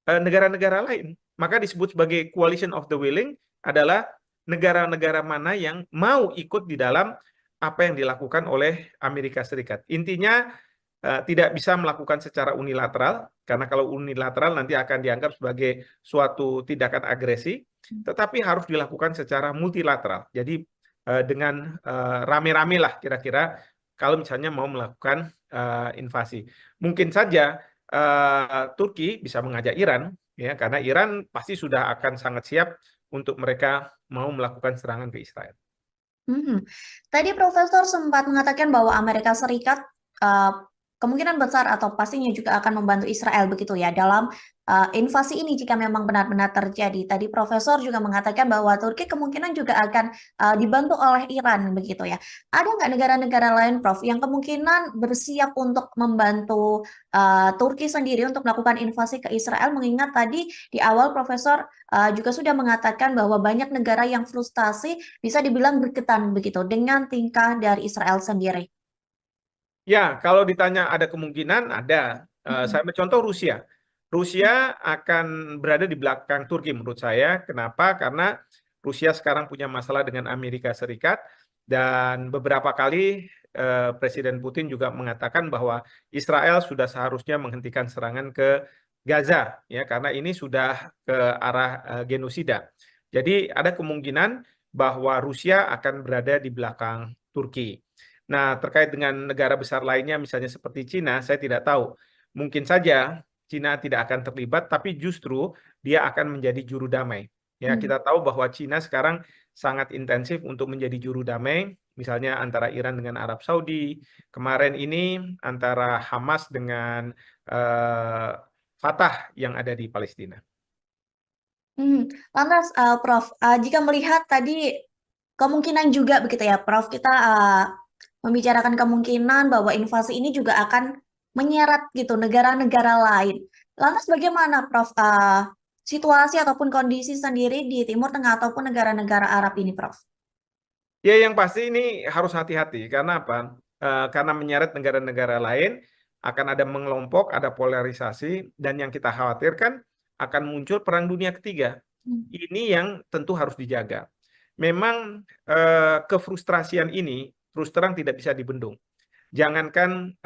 negara-negara lain. Maka disebut sebagai Coalition of the Willing adalah negara-negara mana yang mau ikut di dalam apa yang dilakukan oleh Amerika Serikat. Intinya tidak bisa melakukan secara unilateral, karena kalau unilateral nanti akan dianggap sebagai suatu tindakan agresi, tetapi harus dilakukan secara multilateral. Jadi dengan rame-rame lah kira-kira kalau misalnya mau melakukan invasi. Mungkin saja Turki bisa mengajak Iran, ya, karena Iran pasti sudah akan sangat siap untuk mereka mau melakukan serangan ke Israel. Tadi Profesor sempat mengatakan bahwa Amerika Serikat kemungkinan besar atau pastinya juga akan membantu Israel begitu ya dalam invasi ini jika memang benar-benar terjadi. Tadi Profesor juga mengatakan bahwa Turki kemungkinan juga akan dibantu oleh Iran begitu ya. Ada nggak negara-negara lain, Prof, yang kemungkinan bersiap untuk membantu Turki sendiri untuk melakukan invasi ke Israel? Mengingat tadi di awal Profesor juga sudah mengatakan bahwa banyak negara yang frustasi bisa dibilang berketan begitu dengan tingkah dari Israel sendiri. Ya, kalau ditanya ada kemungkinan, ada. Saya ambil contoh Rusia. Rusia akan berada di belakang Turki menurut saya. Kenapa? Karena Rusia sekarang punya masalah dengan Amerika Serikat dan beberapa kali Presiden Putin juga mengatakan bahwa Israel sudah seharusnya menghentikan serangan ke Gaza, ya, karena ini sudah ke arah genosida. Jadi ada kemungkinan bahwa Rusia akan berada di belakang Turki. Nah, terkait dengan negara besar lainnya, misalnya seperti Cina, saya tidak tahu. Mungkin saja Cina tidak akan terlibat, tapi justru dia akan menjadi juru damai. Ya, kita tahu bahwa Cina sekarang sangat intensif untuk menjadi juru damai, misalnya antara Iran dengan Arab Saudi, kemarin ini antara Hamas dengan Fatah yang ada di Palestina. Lantas, Prof, jika melihat tadi kemungkinan juga begitu ya, Prof. Kita membicarakan kemungkinan bahwa invasi ini juga akan menyeret gitu negara-negara lain. Lantas bagaimana, Prof. Situasi ataupun kondisi sendiri di Timur Tengah ataupun negara-negara Arab ini, Prof? Ya, yang pasti ini harus hati-hati. Karena apa? Karena menyeret negara-negara lain, akan ada mengelompok, ada polarisasi, dan yang kita khawatirkan akan muncul perang dunia ketiga. Ini yang tentu harus dijaga. Memang kefrustrasian ini terus terang tidak bisa dibendung. Jangankan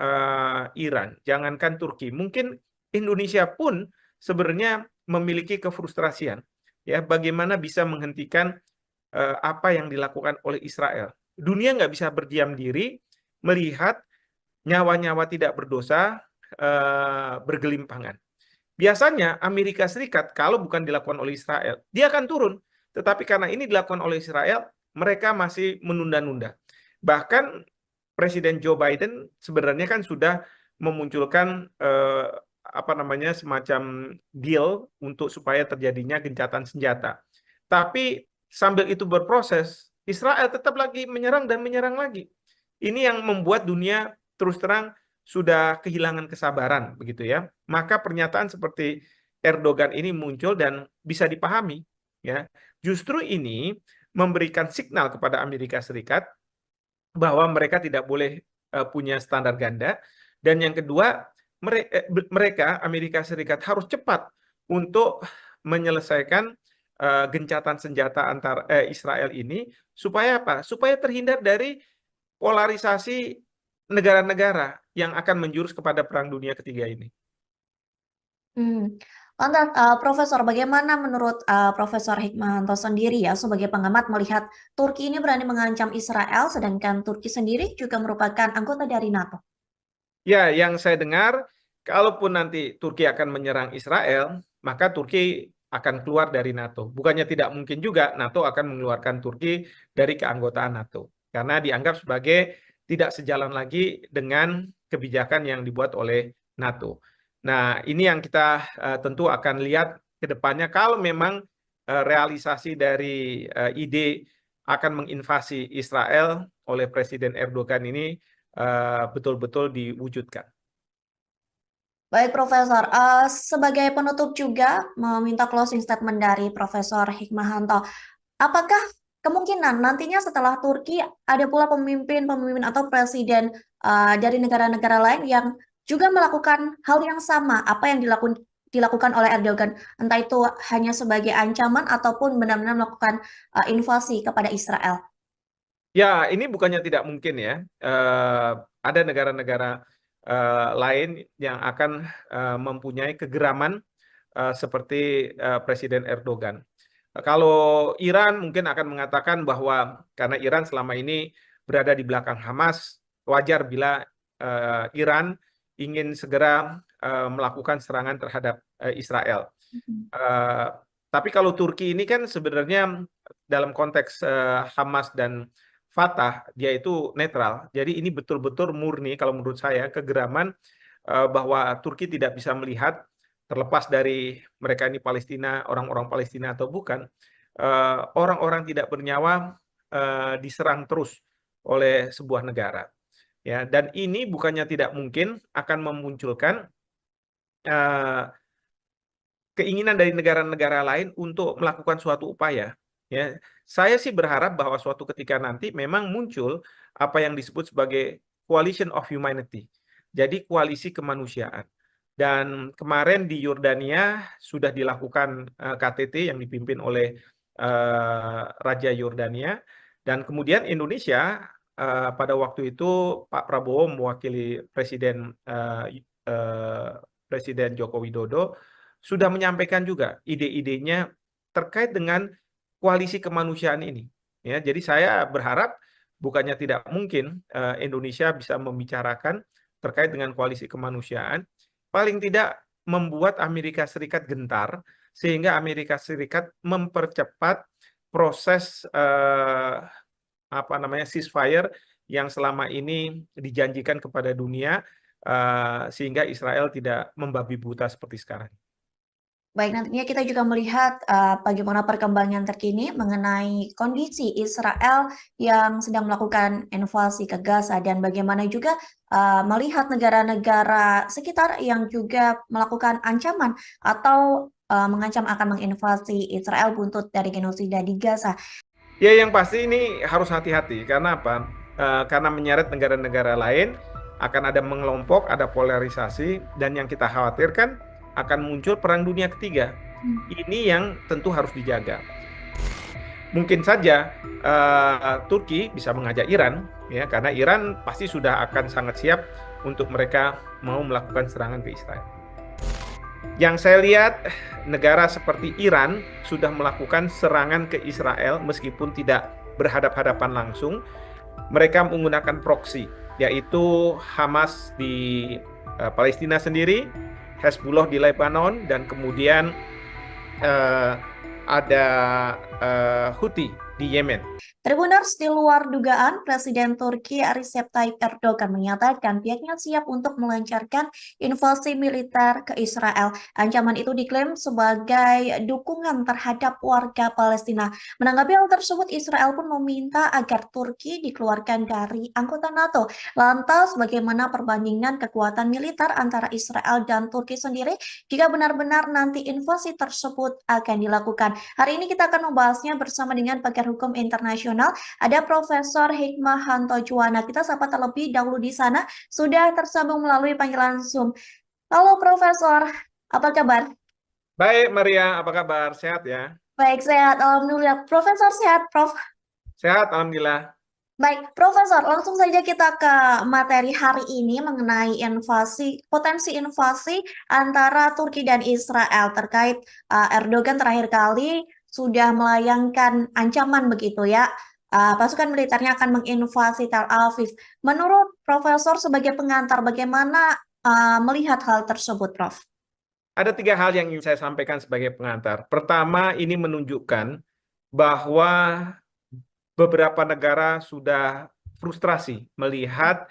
Iran, jangankan Turki, mungkin Indonesia pun sebenarnya memiliki kefrustrasian. Ya, bagaimana bisa menghentikan apa yang dilakukan oleh Israel. Dunia nggak bisa berdiam diri melihat nyawa-nyawa tidak berdosa bergelimpangan. Biasanya Amerika Serikat kalau bukan dilakukan oleh Israel, dia akan turun. Tetapi karena ini dilakukan oleh Israel, mereka masih menunda-nunda. Bahkan Presiden Joe Biden sebenarnya kan sudah memunculkan apa namanya semacam deal untuk supaya terjadinya gencatan senjata. Tapi sambil itu berproses, Israel tetap lagi menyerang dan menyerang lagi. Ini yang membuat dunia terus terang sudah kehilangan kesabaran, begitu ya. Maka pernyataan seperti Erdogan ini muncul dan bisa dipahami, ya. Justru ini memberikan signal kepada Amerika Serikat bahwa mereka tidak boleh punya standar ganda, dan yang kedua mereka Amerika Serikat harus cepat untuk menyelesaikan gencatan senjata antar Israel ini supaya apa? Supaya terhindar dari polarisasi negara-negara yang akan menjurus kepada Perang Dunia Ketiga ini. Lantas, Profesor, bagaimana menurut Profesor Hikmahanto sendiri ya sebagai pengamat melihat Turki ini berani mengancam Israel, sedangkan Turki sendiri juga merupakan anggota dari NATO? Ya, yang saya dengar, kalaupun nanti Turki akan menyerang Israel, maka Turki akan keluar dari NATO. Bukannya tidak mungkin juga NATO akan mengeluarkan Turki dari keanggotaan NATO. Karena dianggap sebagai tidak sejalan lagi dengan kebijakan yang dibuat oleh NATO. Nah, ini yang kita tentu akan lihat ke depannya kalau memang realisasi dari ide akan menginvasi Israel oleh Presiden Erdogan ini betul-betul diwujudkan. Baik, Profesor. Sebagai penutup juga meminta closing statement dari Profesor Hikmahanto. Apakah kemungkinan nantinya setelah Turki ada pula pemimpin-pemimpin atau presiden dari negara-negara lain yang juga melakukan hal yang sama apa yang dilakukan oleh Erdogan, entah itu hanya sebagai ancaman ataupun benar-benar melakukan invasi kepada Israel? Ya, ini bukannya tidak mungkin ya. Ada negara-negara lain yang akan mempunyai kegeraman seperti Presiden Erdogan. Kalau Iran mungkin akan mengatakan bahwa karena Iran selama ini berada di belakang Hamas, wajar bila Iran ingin segera melakukan serangan terhadap Israel. Eh, tapi kalau Turki ini kan sebenarnya dalam konteks Hamas dan Fatah, dia itu netral. Jadi ini betul-betul murni kalau menurut saya kegeraman bahwa Turki tidak bisa melihat terlepas dari mereka ini Palestina, orang-orang Palestina atau bukan, orang-orang tidak bernyawa diserang terus oleh sebuah negara. Ya, dan ini bukannya tidak mungkin akan memunculkan eh, keinginan dari negara-negara lain untuk melakukan suatu upaya. Ya, saya sih berharap bahwa suatu ketika nanti memang muncul apa yang disebut sebagai coalition of humanity. Jadi koalisi kemanusiaan. Dan kemarin di Yordania sudah dilakukan KTT yang dipimpin oleh Raja Yordania, dan kemudian Indonesia pada waktu itu Pak Prabowo mewakili Presiden Joko Widodo sudah menyampaikan juga ide-idenya terkait dengan koalisi kemanusiaan ini. Ya, jadi saya berharap bukannya tidak mungkin Indonesia bisa membicarakan terkait dengan koalisi kemanusiaan, paling tidak membuat Amerika Serikat gentar sehingga Amerika Serikat mempercepat proses apa namanya ceasefire yang selama ini dijanjikan kepada dunia sehingga Israel tidak membabi buta seperti sekarang. Baik, nantinya kita juga melihat bagaimana perkembangan terkini mengenai kondisi Israel yang sedang melakukan invasi ke Gaza dan bagaimana juga melihat negara-negara sekitar yang juga melakukan ancaman atau mengancam akan menginvasi Israel buntut dari genosida di Gaza. Ya, yang pasti ini harus hati-hati. Karena apa? Karena menyeret negara-negara lain, akan ada mengelompok, ada polarisasi, dan yang kita khawatirkan akan muncul perang dunia ketiga. Ini yang tentu harus dijaga. Mungkin saja Turki bisa mengajak Iran, ya, karena Iran pasti sudah akan sangat siap untuk mereka mau melakukan serangan ke Israel. Yang saya lihat, negara seperti Iran sudah melakukan serangan ke Israel meskipun tidak berhadap-hadapan langsung. Mereka menggunakan proksi, yaitu Hamas di Palestina sendiri, Hezbollah di Lebanon, dan kemudian eh, ada Houthi di Yemen. Tribuners, di luar dugaan, Presiden Turki Recep Tayyip Erdogan menyatakan pihaknya siap untuk melancarkan invasi militer ke Israel. Ancaman itu diklaim sebagai dukungan terhadap warga Palestina. Menanggapi hal tersebut, Israel pun meminta agar Turki dikeluarkan dari anggota NATO. Lantas, bagaimana perbandingan kekuatan militer antara Israel dan Turki sendiri jika benar-benar nanti invasi tersebut akan dilakukan? Hari ini kita akan membahasnya bersama dengan pakar hukum internasional. Ada Profesor Hikmahanto Juwana. Kita sapa terlebih dahulu di sana. Sudah tersambung melalui panggilan Zoom. Halo Profesor, apa kabar? Baik, Maria, apa kabar? Sehat ya? Baik, sehat. Alhamdulillah. Profesor sehat, Prof. Sehat, Alhamdulillah. Baik, Profesor, langsung saja kita ke materi hari ini mengenai potensi invasi antara Turki dan Israel terkait Erdogan terakhir kali sudah melayangkan ancaman begitu ya. Pasukan militernya akan menginvasi Tel Aviv. Menurut Profesor sebagai pengantar, bagaimana melihat hal tersebut, Prof? Ada 3 hal yang ingin saya sampaikan sebagai pengantar. Pertama, ini menunjukkan bahwa beberapa negara sudah frustrasi melihat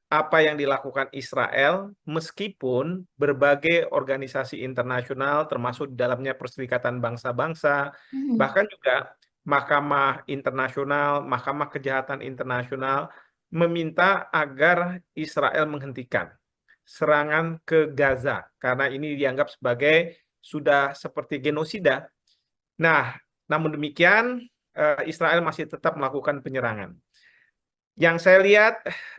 apa yang dilakukan Israel, meskipun berbagai organisasi internasional, termasuk di dalamnya Perserikatan Bangsa-Bangsa, bahkan juga Mahkamah Internasional, Mahkamah Kejahatan Internasional, meminta agar Israel menghentikan serangan ke Gaza, karena ini dianggap sebagai sudah seperti genosida. Nah, namun demikian, Israel masih tetap melakukan penyerangan. Yang saya lihat,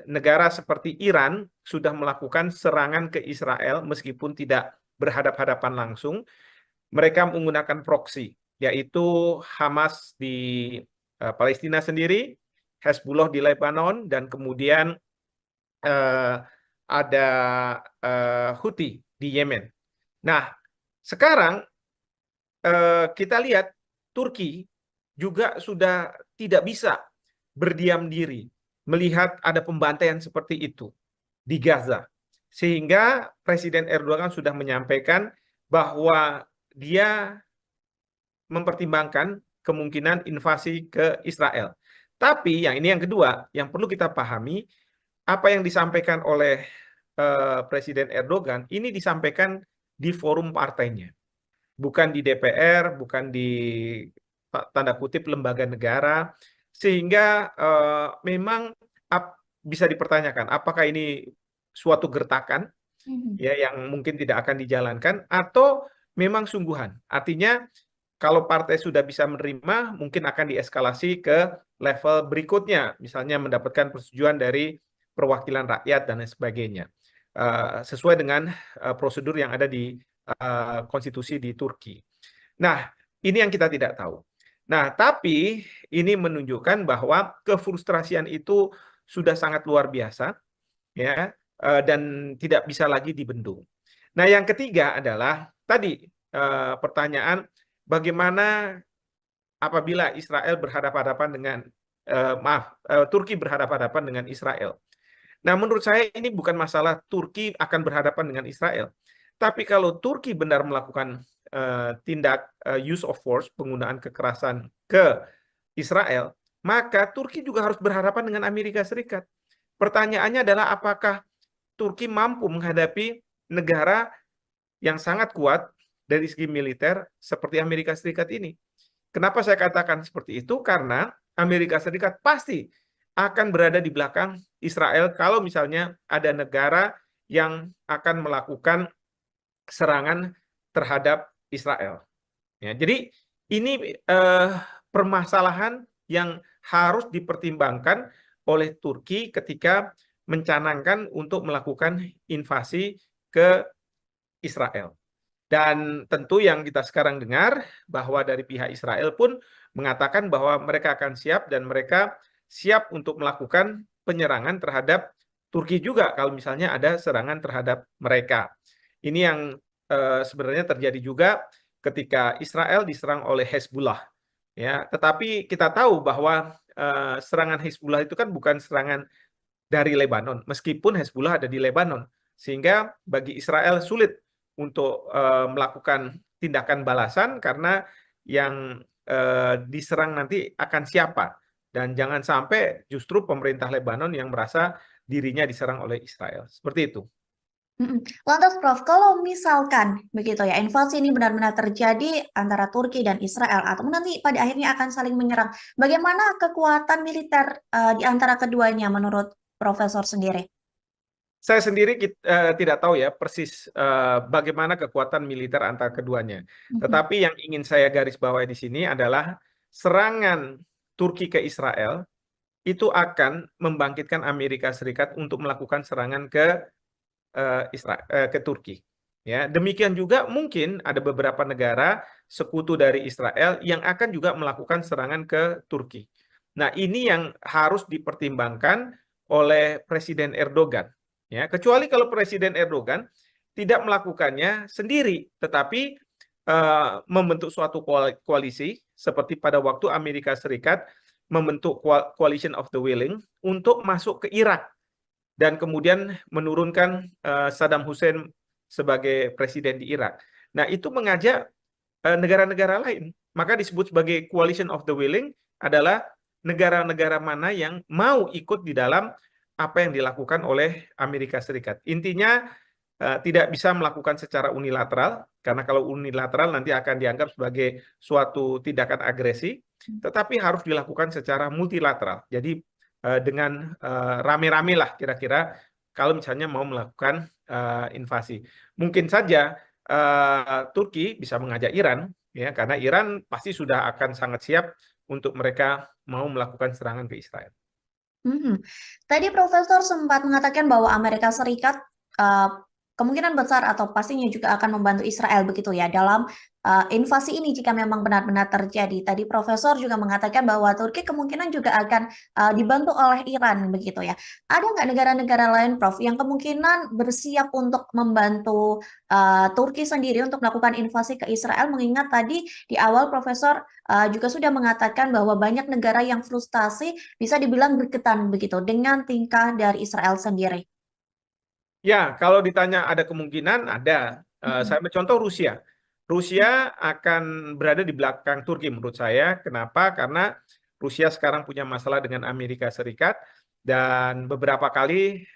negara seperti Iran sudah melakukan serangan ke Israel meskipun tidak berhadap-hadapan langsung. Mereka menggunakan proksi, yaitu Hamas di Palestina sendiri, Hezbollah di Lebanon, dan kemudian eh, ada Houthi di Yemen. Nah, sekarang kita lihat Turki juga sudah tidak bisa berdiam diri melihat ada pembantaian seperti itu di Gaza. Sehingga Presiden Erdogan sudah menyampaikan bahwa dia mempertimbangkan kemungkinan invasi ke Israel. Tapi yang ini yang kedua, yang perlu kita pahami, apa yang disampaikan oleh Presiden Erdogan, ini disampaikan di forum partainya. Bukan di DPR, bukan di tanda kutip lembaga negara, sehingga memang bisa dipertanyakan apakah ini suatu gertakan ya yang mungkin tidak akan dijalankan atau memang sungguhan. Artinya kalau partai sudah bisa menerima, mungkin akan dieskalasi ke level berikutnya, misalnya mendapatkan persetujuan dari perwakilan rakyat dan lain sebagainya, sesuai dengan prosedur yang ada di konstitusi di Turki. Nah, ini yang kita tidak tahu. Nah, tapi ini menunjukkan bahwa kefrustrasian itu sudah sangat luar biasa, ya, dan tidak bisa lagi dibendung. Nah, yang ketiga adalah tadi pertanyaan bagaimana apabila Israel berhadapan-hadapan dengan Turki berhadapan-hadapan dengan Israel. Nah, menurut saya ini bukan masalah Turki akan berhadapan dengan Israel, tapi kalau Turki benar melakukan tindak use of force, penggunaan kekerasan ke Israel, maka Turki juga harus berhadapan dengan Amerika Serikat. Pertanyaannya adalah apakah Turki mampu menghadapi negara yang sangat kuat dari segi militer seperti Amerika Serikat ini. Kenapa saya katakan seperti itu? Karena Amerika Serikat pasti akan berada di belakang Israel kalau misalnya ada negara yang akan melakukan serangan terhadap Israel. Ya, jadi ini permasalahan yang harus dipertimbangkan oleh Turki ketika mencanangkan untuk melakukan invasi ke Israel. Dan tentu yang kita sekarang dengar bahwa dari pihak Israel pun mengatakan bahwa mereka akan siap dan mereka siap untuk melakukan penyerangan terhadap Turki juga kalau misalnya ada serangan terhadap mereka. Ini yang sebenarnya terjadi juga ketika Israel diserang oleh Hezbollah. Ya, tetapi kita tahu bahwa serangan Hezbollah itu kan bukan serangan dari Lebanon, meskipun Hezbollah ada di Lebanon, sehingga bagi Israel sulit untuk melakukan tindakan balasan karena yang diserang nanti akan siapa, dan jangan sampai justru pemerintah Lebanon yang merasa dirinya diserang oleh Israel. Seperti itu. Lantas Prof, kalau misalkan begitu ya, invasi ini benar-benar terjadi antara Turki dan Israel, atau nanti pada akhirnya akan saling menyerang, bagaimana kekuatan militer di antara keduanya menurut Profesor sendiri? Saya sendiri tidak tahu ya persis bagaimana kekuatan militer antara keduanya. Tetapi yang ingin saya garis bawahi di sini adalah serangan Turki ke Israel itu akan membangkitkan Amerika Serikat untuk melakukan serangan ke Turki. Ya, demikian juga mungkin ada beberapa negara sekutu dari Israel yang akan juga melakukan serangan ke Turki. Nah, ini yang harus dipertimbangkan oleh Presiden Erdogan. Ya, kecuali kalau Presiden Erdogan tidak melakukannya sendiri, tetapi membentuk suatu koalisi seperti pada waktu Amerika Serikat membentuk Coalition of the Willing untuk masuk ke Irak dan kemudian menurunkan Saddam Hussein sebagai presiden di Irak. Nah, itu mengajak negara-negara lain. Maka disebut sebagai Coalition of the Willing adalah negara-negara mana yang mau ikut di dalam apa yang dilakukan oleh Amerika Serikat. Intinya tidak bisa melakukan secara unilateral, karena kalau unilateral nanti akan dianggap sebagai suatu tindakan agresi, tetapi harus dilakukan secara multilateral. Jadi dengan rame-rame lah kira-kira kalau misalnya mau melakukan invasi. Mungkin saja Turki bisa mengajak Iran, ya, karena Iran pasti sudah akan sangat siap untuk mereka mau melakukan serangan ke Israel. Tadi Profesor sempat mengatakan bahwa Amerika Serikat uh, kemungkinan besar atau pastinya juga akan membantu Israel begitu ya dalam invasi ini jika memang benar-benar terjadi. Tadi Profesor juga mengatakan bahwa Turki kemungkinan juga akan dibantu oleh Iran begitu ya. Ada nggak negara-negara lain, Prof, yang kemungkinan bersiap untuk membantu Turki sendiri untuk melakukan invasi ke Israel? Mengingat tadi di awal Profesor juga sudah mengatakan bahwa banyak negara yang frustasi bisa dibilang berketan begitu dengan tingkah dari Israel sendiri. Ya, kalau ditanya ada kemungkinan, ada. Saya mencontoh Rusia. Rusia akan berada di belakang Turki menurut saya. Kenapa? Karena Rusia sekarang punya masalah dengan Amerika Serikat dan beberapa kali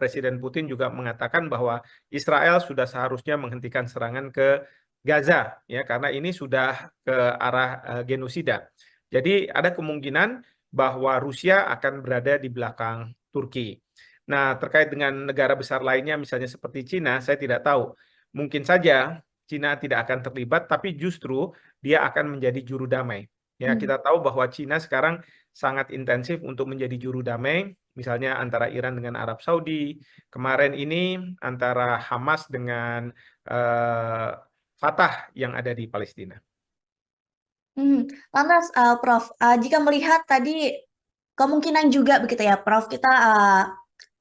Presiden Putin juga mengatakan bahwa Israel sudah seharusnya menghentikan serangan ke Gaza, ya, karena ini sudah ke arah genosida. Jadi ada kemungkinan bahwa Rusia akan berada di belakang Turki. Nah, terkait dengan negara besar lainnya, misalnya seperti Cina, saya tidak tahu. Mungkin saja Cina tidak akan terlibat, tapi justru dia akan menjadi juru damai. Ya, kita tahu bahwa Cina sekarang sangat intensif untuk menjadi juru damai, misalnya antara Iran dengan Arab Saudi, kemarin ini antara Hamas dengan Fatah yang ada di Palestina. Lantas, Prof, jika melihat tadi kemungkinan juga begitu ya, Prof, kita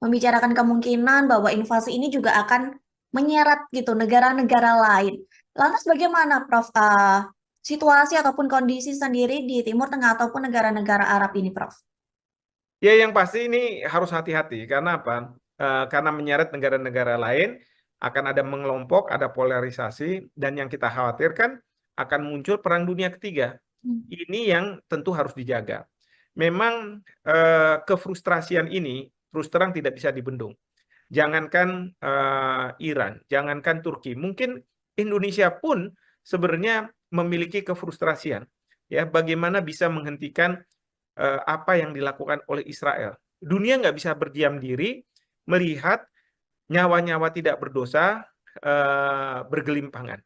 membicarakan kemungkinan bahwa invasi ini juga akan menyeret gitu negara-negara lain. Lantas bagaimana, Prof, situasi ataupun kondisi sendiri di Timur Tengah ataupun negara-negara Arab ini, Prof? Ya, yang pasti ini harus hati-hati. Karena apa? Karena menyeret negara-negara lain, akan ada mengelompok, ada polarisasi, dan yang kita khawatirkan akan muncul perang dunia ketiga. Ini yang tentu harus dijaga. Memang kefrustrasian ini terus terang tidak bisa dibendung. Jangankan Iran, jangankan Turki, mungkin Indonesia pun sebenarnya memiliki kefrustrasian, ya, bagaimana bisa menghentikan apa yang dilakukan oleh Israel. Dunia nggak bisa berdiam diri melihat nyawa-nyawa tidak berdosa bergelimpangan.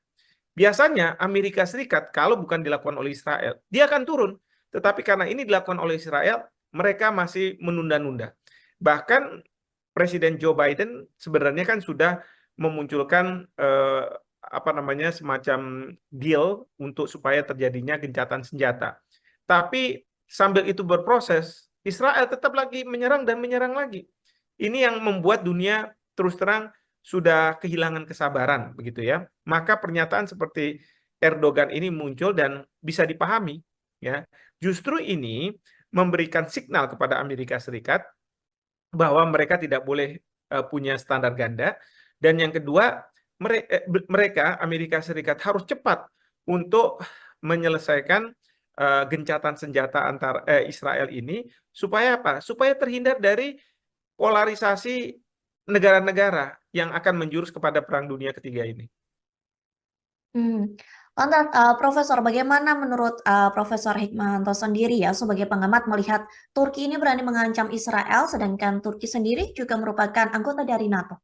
Biasanya Amerika Serikat kalau bukan dilakukan oleh Israel, dia akan turun. Tetapi karena ini dilakukan oleh Israel, mereka masih menunda-nunda. Bahkan Presiden Joe Biden sebenarnya kan sudah memunculkan apa namanya semacam deal untuk supaya terjadinya gencatan senjata. Tapi sambil itu berproses, Israel tetap lagi menyerang dan menyerang lagi. Ini yang membuat dunia terus terang sudah kehilangan kesabaran, begitu ya. Maka pernyataan seperti Erdogan ini muncul dan bisa dipahami, ya. Justru ini memberikan signal kepada Amerika Serikat bahwa mereka tidak boleh punya standar ganda, dan yang kedua mereka Amerika Serikat harus cepat untuk menyelesaikan gencatan senjata antar Israel ini supaya apa? Supaya terhindar dari polarisasi negara-negara yang akan menjurus kepada Perang Dunia Ketiga ini. Lantas, Profesor, bagaimana menurut Profesor Hikmahanto sendiri ya sebagai pengamat melihat Turki ini berani mengancam Israel, sedangkan Turki sendiri juga merupakan anggota dari NATO?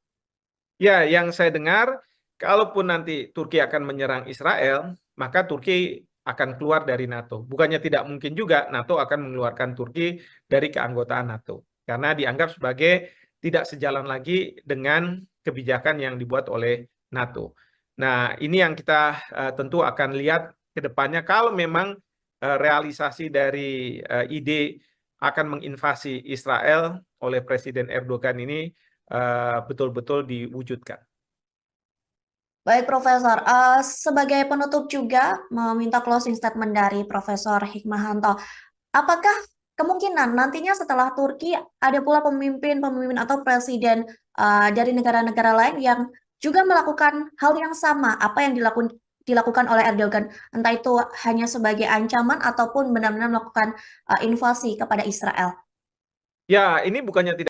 Ya, yang saya dengar, kalaupun nanti Turki akan menyerang Israel, maka Turki akan keluar dari NATO. Bukannya tidak mungkin juga NATO akan mengeluarkan Turki dari keanggotaan NATO. Karena dianggap sebagai tidak sejalan lagi dengan kebijakan yang dibuat oleh NATO. Nah, ini yang kita tentu akan lihat ke depannya kalau memang realisasi dari ide akan menginvasi Israel oleh Presiden Erdogan ini betul-betul diwujudkan. Baik, Profesor. Sebagai penutup juga meminta closing statement dari Profesor Hikmahanto. Apakah kemungkinan nantinya setelah Turki ada pula pemimpin-pemimpin atau presiden dari negara-negara lain yang juga melakukan hal yang sama apa yang dilakukan oleh Erdogan, entah itu hanya sebagai ancaman ataupun benar-benar melakukan invasi kepada Israel? Ya, ini bukannya tidak